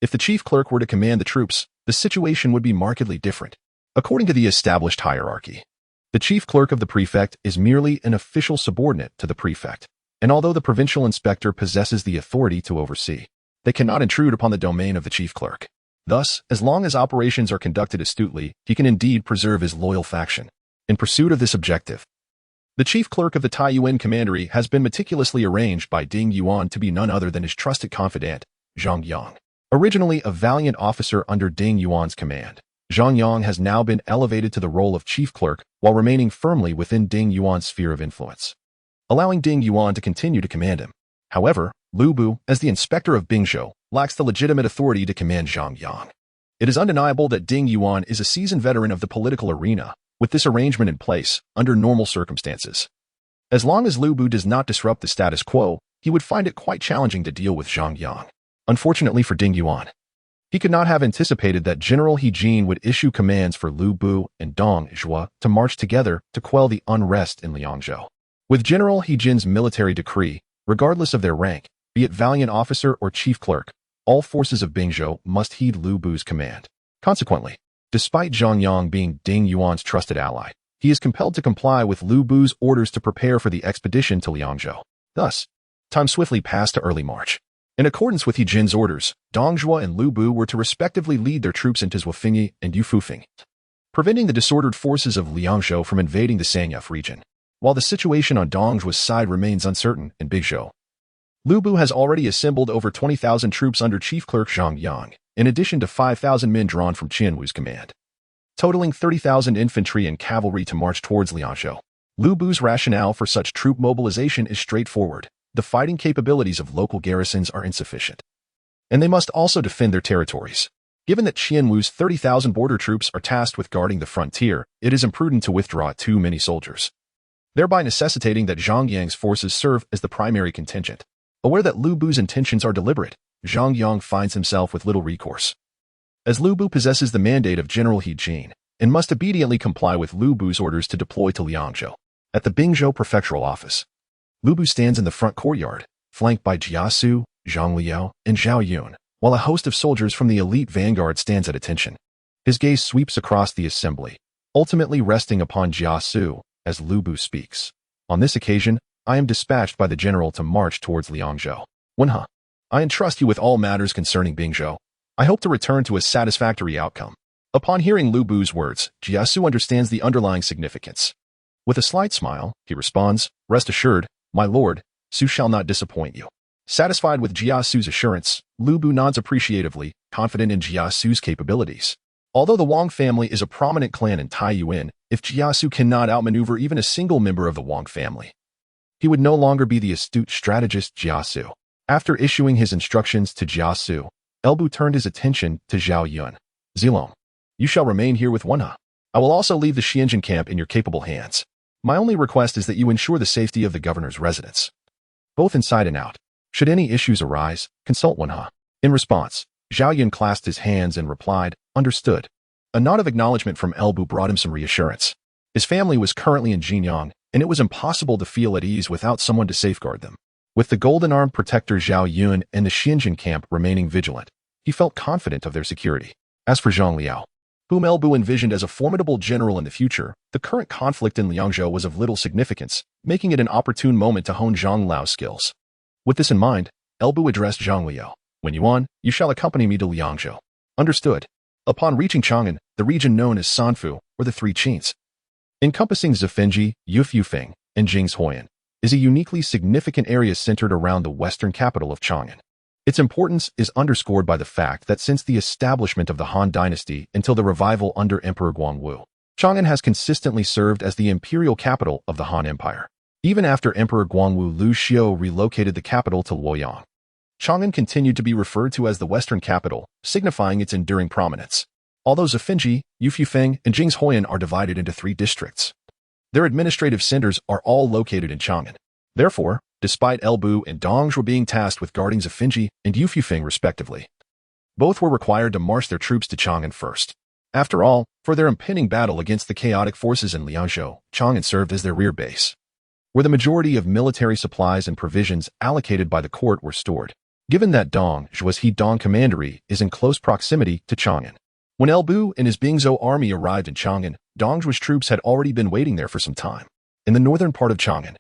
if the chief clerk were to command the troops, the situation would be markedly different. According to the established hierarchy, the chief clerk of the prefect is merely an official subordinate to the prefect, and although the provincial inspector possesses the authority to oversee, they cannot intrude upon the domain of the chief clerk. Thus, as long as operations are conducted astutely, he can indeed preserve his loyal faction. In pursuit of this objective, the chief clerk of the Taiyuan commandery has been meticulously arranged by Ding Yuan to be none other than his trusted confidant, Zhang Jiao. Originally a valiant officer under Ding Yuan's command, Zhang Jiao has now been elevated to the role of chief clerk while remaining firmly within Ding Yuan's sphere of influence, allowing Ding Yuan to continue to command him. However, Lu Bu, as the inspector of Bingzhou, lacks the legitimate authority to command Zhang Jiao. It is undeniable that Ding Yuan is a seasoned veteran of the political arena, with this arrangement in place under normal circumstances. As long as Lu Bu does not disrupt the status quo, he would find it quite challenging to deal with Zhang Jiao. Unfortunately for Ding Yuan, he could not have anticipated that General He Jin would issue commands for Lu Bu and Dong Zhuo to march together to quell the unrest in Liangzhou. With General He Jin's military decree, regardless of their rank, be it valiant officer or chief clerk, all forces of Bingzhou must heed Lu Bu's command. Consequently, despite Zhang Jiao being Ding Yuan's trusted ally, he is compelled to comply with Lu Bu's orders to prepare for the expedition to Liangzhou. Thus, time swiftly passed to early March. In accordance with He Jin's orders, Dong Zhuo and Lu Bu were to respectively lead their troops into Zhuofeng and Yufufeng, preventing the disordered forces of Liangzhou from invading the Sanyaf region. While the situation on Dong Zhuo's side remains uncertain in Bingzhou, Lu Bu has already assembled over 20,000 troops under Chief Clerk Zhang Jiao, in addition to 5,000 men drawn from Qian Wu's command, totaling 30,000 infantry and cavalry to march towards Liangzhou. Lu Bu's rationale for such troop mobilization is straightforward. The fighting capabilities of local garrisons are insufficient, and they must also defend their territories. Given that Qian Wu's 30,000 border troops are tasked with guarding the frontier, it is imprudent to withdraw too many soldiers, thereby necessitating that Zhang Yang's forces serve as the primary contingent. Aware that Lu Bu's intentions are deliberate, Zhang Jiao finds himself with little recourse. As Lu Bu possesses the mandate of General He Jin and must obediently comply with Lu Bu's orders to deploy to Liangzhou. At the Bingzhou prefectural office, Lu Bu stands in the front courtyard, flanked by Jia Xu, Zhang Liao, and Zhao Yuan, while a host of soldiers from the elite vanguard stands at attention. His gaze sweeps across the assembly, ultimately resting upon Jia Xu as Lu Bu speaks. On this occasion, I am dispatched by the general to march towards Liangzhou. Wenhe, I entrust you with all matters concerning Bingzhou. I hope to return to a satisfactory outcome. Upon hearing Lu Bu's words, Jia Xu understands the underlying significance. With a slight smile, he responds, "Rest assured, my lord, Xu shall not disappoint you." Satisfied with Jia Xu's assurance, Lu Bu nods appreciatively, confident in Jia Xu's capabilities. Although the Wang family is a prominent clan in Taiyuan, if Jia Xu cannot outmaneuver even a single member of the Wang family, he would no longer be the astute strategist Jia Xu. After issuing his instructions to Jia Xu, Elbu turned his attention to Zhao Yuan. "Zilong, you shall remain here with Wenhe. I will also leave the Xianjin camp in your capable hands. My only request is that you ensure the safety of the governor's residence, both inside and out. Should any issues arise, consult Wenhe." In response, Zhao Yuan clasped his hands and replied, "Understood." A nod of acknowledgement from Elbu brought him some reassurance. His family was currently in Jinyang, and it was impossible to feel at ease without someone to safeguard them. With the golden-armed protector Zhao Yuan and the Xianjin camp remaining vigilant, he felt confident of their security. As for Zhang Liao, whom Elbu envisioned as a formidable general in the future, the current conflict in Liangzhou was of little significance, making it an opportune moment to hone Zhang Liao's skills. With this in mind, Elbu addressed Zhang Liao. "When Yuan, you shall accompany me to Liangzhou." Understood. Upon reaching Chang'an, the region known as Sanfu, or the Three Qins, encompassing Zhuofeng, Yufeng, and Jingzhoyan, is a uniquely significant area centered around the western capital of Chang'an. Its importance is underscored by the fact that since the establishment of the Han Dynasty until the revival under Emperor Guangwu, Chang'an has consistently served as the imperial capital of the Han Empire. Even after Emperor Guangwu Lu Xiu relocated the capital to Luoyang, Chang'an continued to be referred to as the Western Capital, signifying its enduring prominence. Although Zhuofeng, Yufeng, and Jingzhoyan are divided into 3 districts, their administrative centers are all located in Chang'an. Therefore, despite Elbu and Dong Zhuo being tasked with guarding Zhuofeng and Yufeng respectively, both were required to march their troops to Chang'an first. After all, for their impending battle against the chaotic forces in Liangzhou, Chang'an served as their rear base. where the majority of military supplies and provisions allocated by the court were stored. Given that Dongzhua's Hedong commandery is in close proximity to Chang'an. When Elbu and his Bingzhou army arrived in Chang'an, Dongzhua's troops had already been waiting there for some time, in the northern part of Chang'an.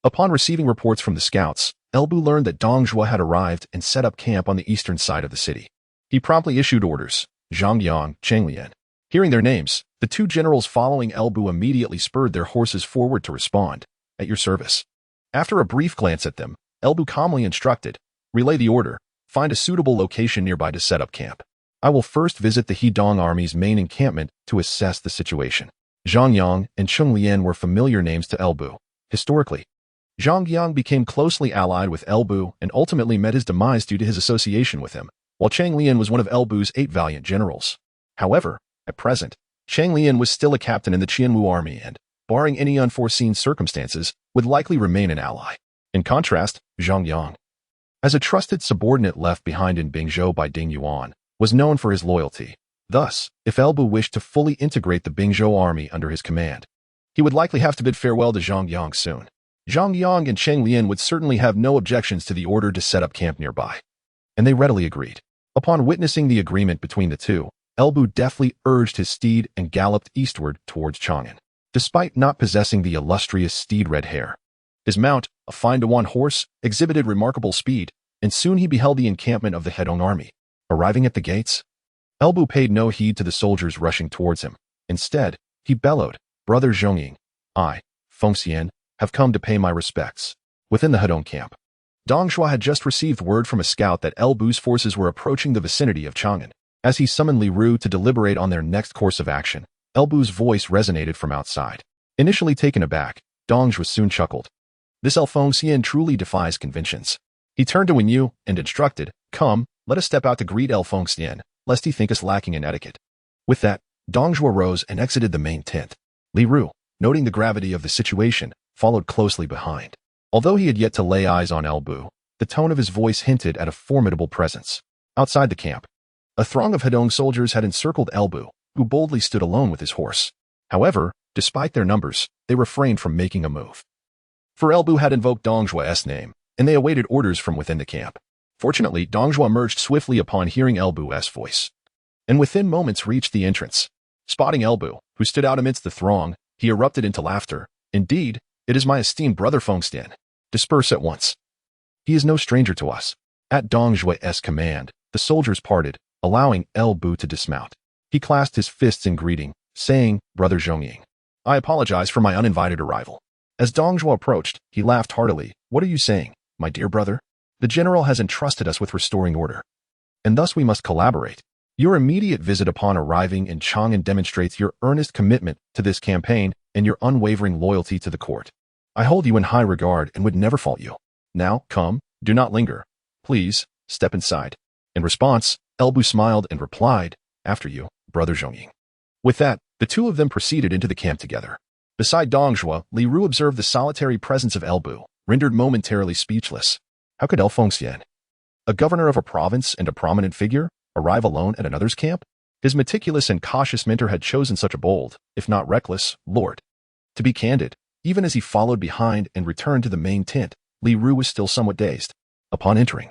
Upon receiving reports from the scouts, Elbu learned that Dongzhua had arrived and set up camp on the eastern side of the city. He promptly issued orders, Zhang Jiao, Cheng Lian. Hearing their names, the two generals following Elbu immediately spurred their horses forward to respond, at your service. After a brief glance at them, Elbu calmly instructed, relay the order, find a suitable location nearby to set up camp. I will first visit the Hedong army's main encampment to assess the situation. Zhang Yang and Cheng Lian were familiar names to Elbu. Historically, Zhang Yang became closely allied with Elbu and ultimately met his demise due to his association with him, while Cheng Lian was one of Elbu's 8 valiant generals. However, at present, Cheng Lian was still a captain in the Qianwu army and, barring any unforeseen circumstances, would likely remain an ally. In contrast, Zhang Yang, as a trusted subordinate left behind in Bingzhou by Ding Yuan, was known for his loyalty. Thus, if Elbu wished to fully integrate the Bingzhou army under his command, he would likely have to bid farewell to Zhang Yang soon. Zhang Yang and Cheng Lian would certainly have no objections to the order to set up camp nearby, and they readily agreed. Upon witnessing the agreement between the two, Elbu deftly urged his steed and galloped eastward towards Chang'an. Despite not possessing the illustrious steed Red Hair, his mount, a fine to one horse, exhibited remarkable speed, and soon he beheld the encampment of the Hedong army. Arriving at the gates, Elbu paid no heed to the soldiers rushing towards him. Instead, he bellowed, Brother Zhongying, I, Fengxian, have come to pay my respects. Within the Hedong camp, Dongzhua had just received word from a scout that Elbu's forces were approaching the vicinity of Chang'an. As he summoned Li Ru to deliberate on their next course of action, Elbu's voice resonated from outside. Initially taken aback, Dongzhua soon chuckled. This Fengxian truly defies conventions. He turned to Wuyuan and instructed, come, let us step out to greet Fengxian, lest he think us lacking in etiquette. With that, Dongzhua rose and exited the main tent. Li Ru, noting the gravity of the situation, followed closely behind. Although he had yet to lay eyes on Elbu, the tone of his voice hinted at a formidable presence. Outside the camp, a throng of Hedong soldiers had encircled Elbu, who boldly stood alone with his horse. However, despite their numbers, they refrained from making a move. For Elbu had invoked Dongzhua's name, and they awaited orders from within the camp. Fortunately, Dongzhua emerged swiftly upon hearing Elbu's voice, and within moments reached the entrance. Spotting Elbu, who stood out amidst the throng, he erupted into laughter. Indeed, it is my esteemed brother Fengxian. Disperse at once. He is no stranger to us. At Dongzhua's command, the soldiers parted, allowing Elbu to dismount. He clasped his fists in greeting, saying, Brother Zhongying, I apologize for my uninvited arrival. As Dongzhua approached, he laughed heartily. What are you saying, my dear brother? The general has entrusted us with restoring order, and thus we must collaborate. Your immediate visit upon arriving in Chang'an demonstrates your earnest commitment to this campaign and your unwavering loyalty to the court. I hold you in high regard and would never fault you. Now, come, do not linger. Please, step inside. In response, Elbu smiled and replied, after you, Brother Zhongying. With that, the two of them proceeded into the camp together. Beside Dongzhua, Li Ru observed the solitary presence of Elbu, rendered momentarily speechless. How could Fengxian, a governor of a province and a prominent figure, arrive alone at another's camp? His meticulous and cautious mentor had chosen such a bold, if not reckless, lord. To be candid, even as he followed behind and returned to the main tent, Li Ru was still somewhat dazed. Upon entering,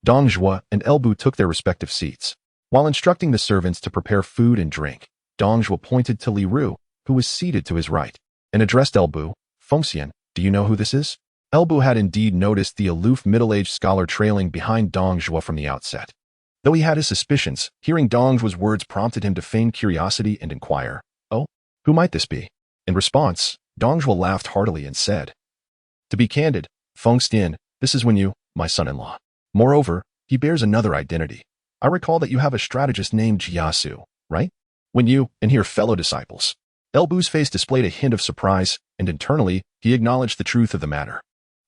Dongzhua and Elbu took their respective seats. While instructing the servants to prepare food and drink, Dongzhua pointed to Li Ru, who was seated to his right, and addressed Elbu, Fengxian, do you know who this is? Elbu had indeed noticed the aloof middle-aged scholar trailing behind Dongzhua from the outset. Though he had his suspicions, hearing Dongzhua's words prompted him to feign curiosity and inquire, oh, who might this be? In response, Dongzhua laughed heartily and said, to be candid, Fengxian, this is Wuyuan, my son-in-law. Moreover, he bears another identity. I recall that you have a strategist named Jia Xu, right? Wuyuan and her fellow disciples. Elbu's face displayed a hint of surprise, and internally, he acknowledged the truth of the matter.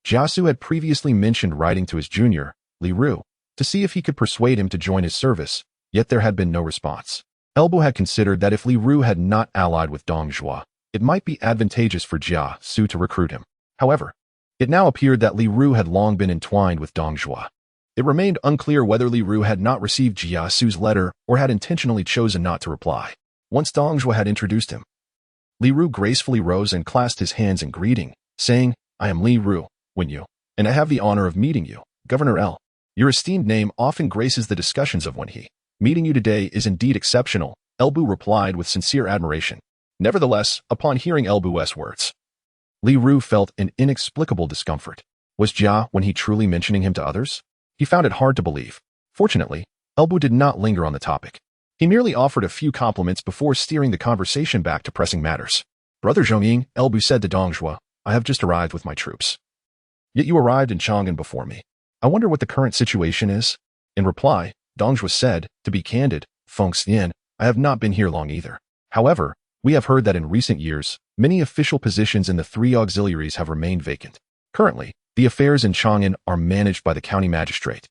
Jia Xu had previously mentioned writing to his junior, Li Ru, to see if he could persuade him to join his service, yet there had been no response. Elbu had considered that if Li Ru had not allied with Dongzhua, it might be advantageous for Jia Xu to recruit him. However, it now appeared that Li Ru had long been entwined with Dongzhua. It remained unclear whether Li Ru had not received Jia Xu's letter or had intentionally chosen not to reply. Once Dongzhua had introduced him, Li Ru gracefully rose and clasped his hands in greeting, saying, "I am Li Ru, Wenyu, and I have the honor of meeting you, Governor L. Your esteemed name often graces the discussions of Wenhe. Meeting you today is indeed exceptional," Elbu replied with sincere admiration. Nevertheless, upon hearing Elbu's words, Li Ru felt an inexplicable discomfort. Was Jia Wenhe truly mentioning him to others? He found it hard to believe. Fortunately, Elbu did not linger on the topic. He merely offered a few compliments before steering the conversation back to pressing matters. "Brother Zhongying," Elbu said to Dongzhuo, "I have just arrived with my troops. Yet you arrived in Chang'an before me. I wonder what the current situation is?" In reply, Dongzhuo said, "To be candid, Feng Xian, I have not been here long either. However, we have heard that in recent years, many official positions in the three auxiliaries have remained vacant. Currently, the affairs in Chang'an are managed by the county magistrate,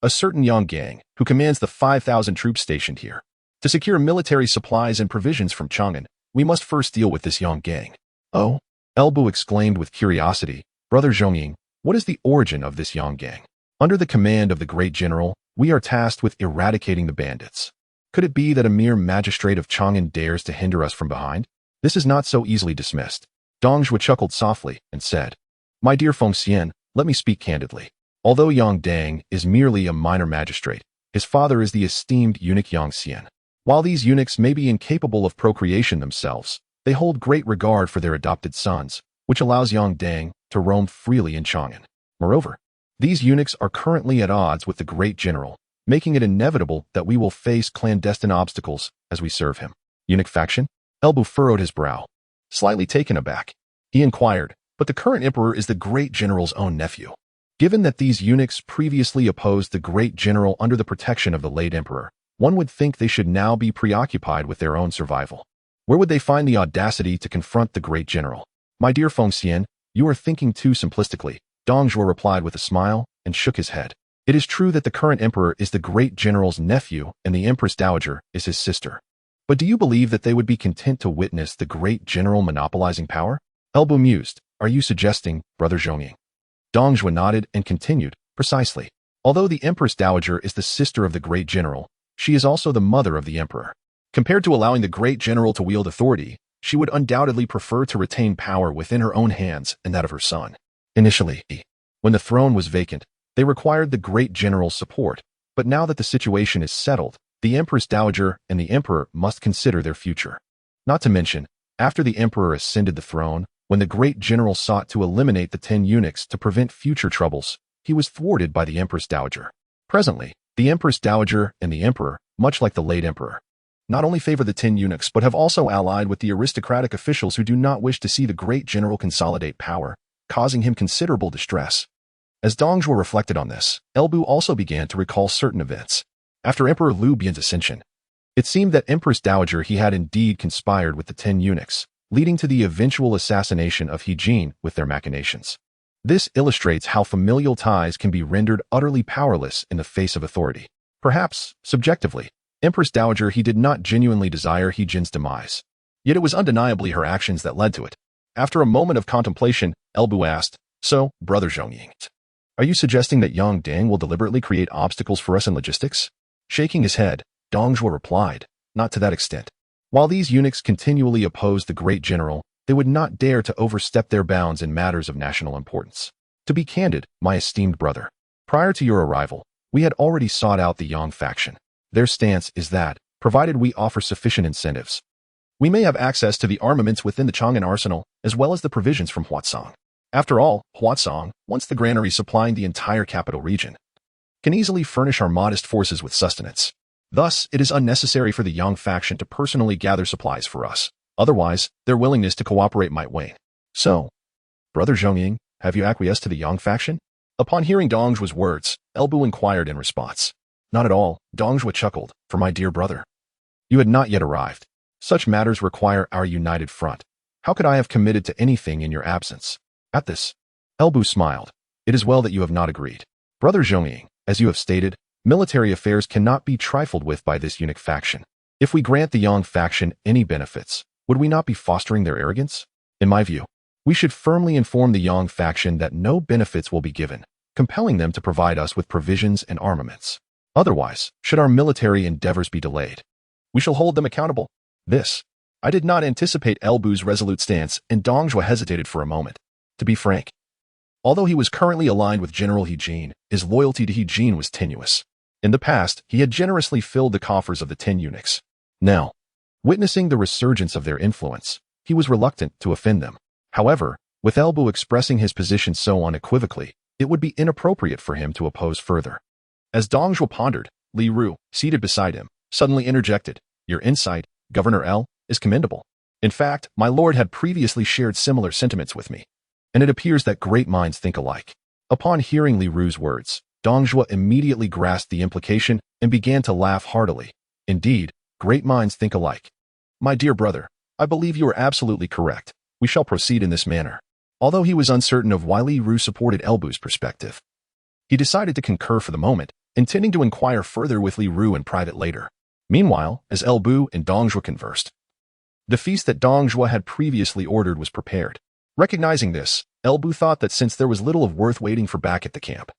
a certain Yang Gang, who commands the 5,000 troops stationed here. To secure military supplies and provisions from Chang'an, we must first deal with this Yang Gang." "Oh?" Elbu exclaimed with curiosity. "Brother Zhongying, what is the origin of this Yang Gang? Under the command of the great general, we are tasked with eradicating the bandits. Could it be that a mere magistrate of Chang'an dares to hinder us from behind? This is not so easily dismissed." Dongzhuo chuckled softly and said, "My dear Feng Xian, let me speak candidly. Although Yang Dang is merely a minor magistrate, his father is the esteemed eunuch Yang Xian. While these eunuchs may be incapable of procreation themselves, they hold great regard for their adopted sons, which allows Yang Dang to roam freely in Chang'an. Moreover, these eunuchs are currently at odds with the great general, making it inevitable that we will face clandestine obstacles as we serve him." "Eunuch faction?" Elbu furrowed his brow. Slightly taken aback, he inquired, "But the current emperor is the great general's own nephew. Given that these eunuchs previously opposed the great general under the protection of the late emperor, one would think they should now be preoccupied with their own survival. Where would they find the audacity to confront the great general?" "My dear Feng Xian, you are thinking too simplistically," Dongzhuo replied with a smile and shook his head. "It is true that the current emperor is the great general's nephew and the empress dowager is his sister. But do you believe that they would be content to witness the great general monopolizing power?" Elbu mused. "Are you suggesting, Brother Zhongying?" Dongzhuo nodded and continued, "Precisely. Although the empress dowager is the sister of the great general, she is also the mother of the emperor. Compared to allowing the great general to wield authority, she would undoubtedly prefer to retain power within her own hands and that of her son. Initially, when the throne was vacant, they required the great general's support, but now that the situation is settled, the empress dowager and the emperor must consider their future. Not to mention, after the emperor ascended the throne, when the great general sought to eliminate the 10 eunuchs to prevent future troubles, he was thwarted by the empress dowager. Presently, the empress dowager and the emperor, much like the late emperor, not only favor the 10 eunuchs but have also allied with the aristocratic officials who do not wish to see the great general consolidate power, causing him considerable distress." As Dongzhuo reflected on this, Elbu also began to recall certain events. After Emperor Lu Bian's ascension, it seemed that Empress Dowager he had indeed conspired with the 10 eunuchs, leading to the eventual assassination of He Jin with their machinations. This illustrates how familial ties can be rendered utterly powerless in the face of authority. Perhaps, subjectively, Empress Dowager he did not genuinely desire He Jin's demise. Yet it was undeniably her actions that led to it. After a moment of contemplation, Elbu asked, "So, Brother Zhongying, are you suggesting that Yang Dang will deliberately create obstacles for us in logistics?" Shaking his head, Dongzhuo replied, "Not to that extent. While these eunuchs continually oppose the great general, they would not dare to overstep their bounds in matters of national importance. To be candid, my esteemed brother, prior to your arrival, we had already sought out the Yang faction. Their stance is that, provided we offer sufficient incentives, we may have access to the armaments within the Chang'an arsenal, as well as the provisions from Huatsong. After all, Huatsong, once the granary supplying the entire capital region, can easily furnish our modest forces with sustenance. Thus, it is unnecessary for the Yang faction to personally gather supplies for us. Otherwise, their willingness to cooperate might wane. So, Brother Zhongying, have you acquiesced to the Yang faction?" Upon hearing Dongzhuo's words, Elbu inquired in response. "Not at all," Dongzhuo chuckled, "for my dear brother, you had not yet arrived. Such matters require our united front. How could I have committed to anything in your absence?" At this, Elbu smiled. "It is well that you have not agreed. Brother Zhongying, as you have stated, military affairs cannot be trifled with by this eunuch faction. If we grant the Yang faction any benefits, would we not be fostering their arrogance? In my view, we should firmly inform the Yang faction that no benefits will be given, compelling them to provide us with provisions and armaments. Otherwise, should our military endeavors be delayed, we shall hold them accountable." This. I did not anticipate Elbu's resolute stance, and Dongzhuo hesitated for a moment. To be frank, although he was currently aligned with General He Jin, his loyalty to He Jin was tenuous. In the past, he had generously filled the coffers of the 10 eunuchs. Now, witnessing the resurgence of their influence, he was reluctant to offend them. However, with Elbu expressing his position so unequivocally, it would be inappropriate for him to oppose further. As Zhang Jiao pondered, Li Ru, seated beside him, suddenly interjected, "Your insight, Governor L, is commendable. In fact, my lord had previously shared similar sentiments with me, and it appears that great minds think alike." Upon hearing Li Ru's words, Zhang Jiao immediately grasped the implication and began to laugh heartily. "Indeed, great minds think alike. My dear brother, I believe you are absolutely correct. We shall proceed in this manner." Although he was uncertain of why Li Ru supported Elbu's perspective, he decided to concur for the moment, intending to inquire further with Li Ru in private later. Meanwhile, as Elbu and Zhang Jiao conversed, the feast that Zhang Jiao had previously ordered was prepared. Recognizing this, Elbu thought that since there was little of worth waiting for back at the camp,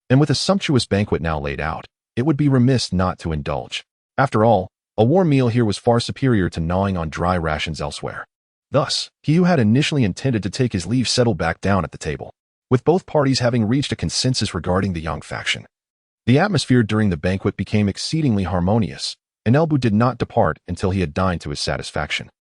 and with a sumptuous banquet now laid out, it would be remiss not to indulge. After all, a warm meal here was far superior to gnawing on dry rations elsewhere. Thus, he who had initially intended to take his leave settled back down at the table, with both parties having reached a consensus regarding the Yang faction. The atmosphere during the banquet became exceedingly harmonious, and Elbu did not depart until he had dined to his satisfaction.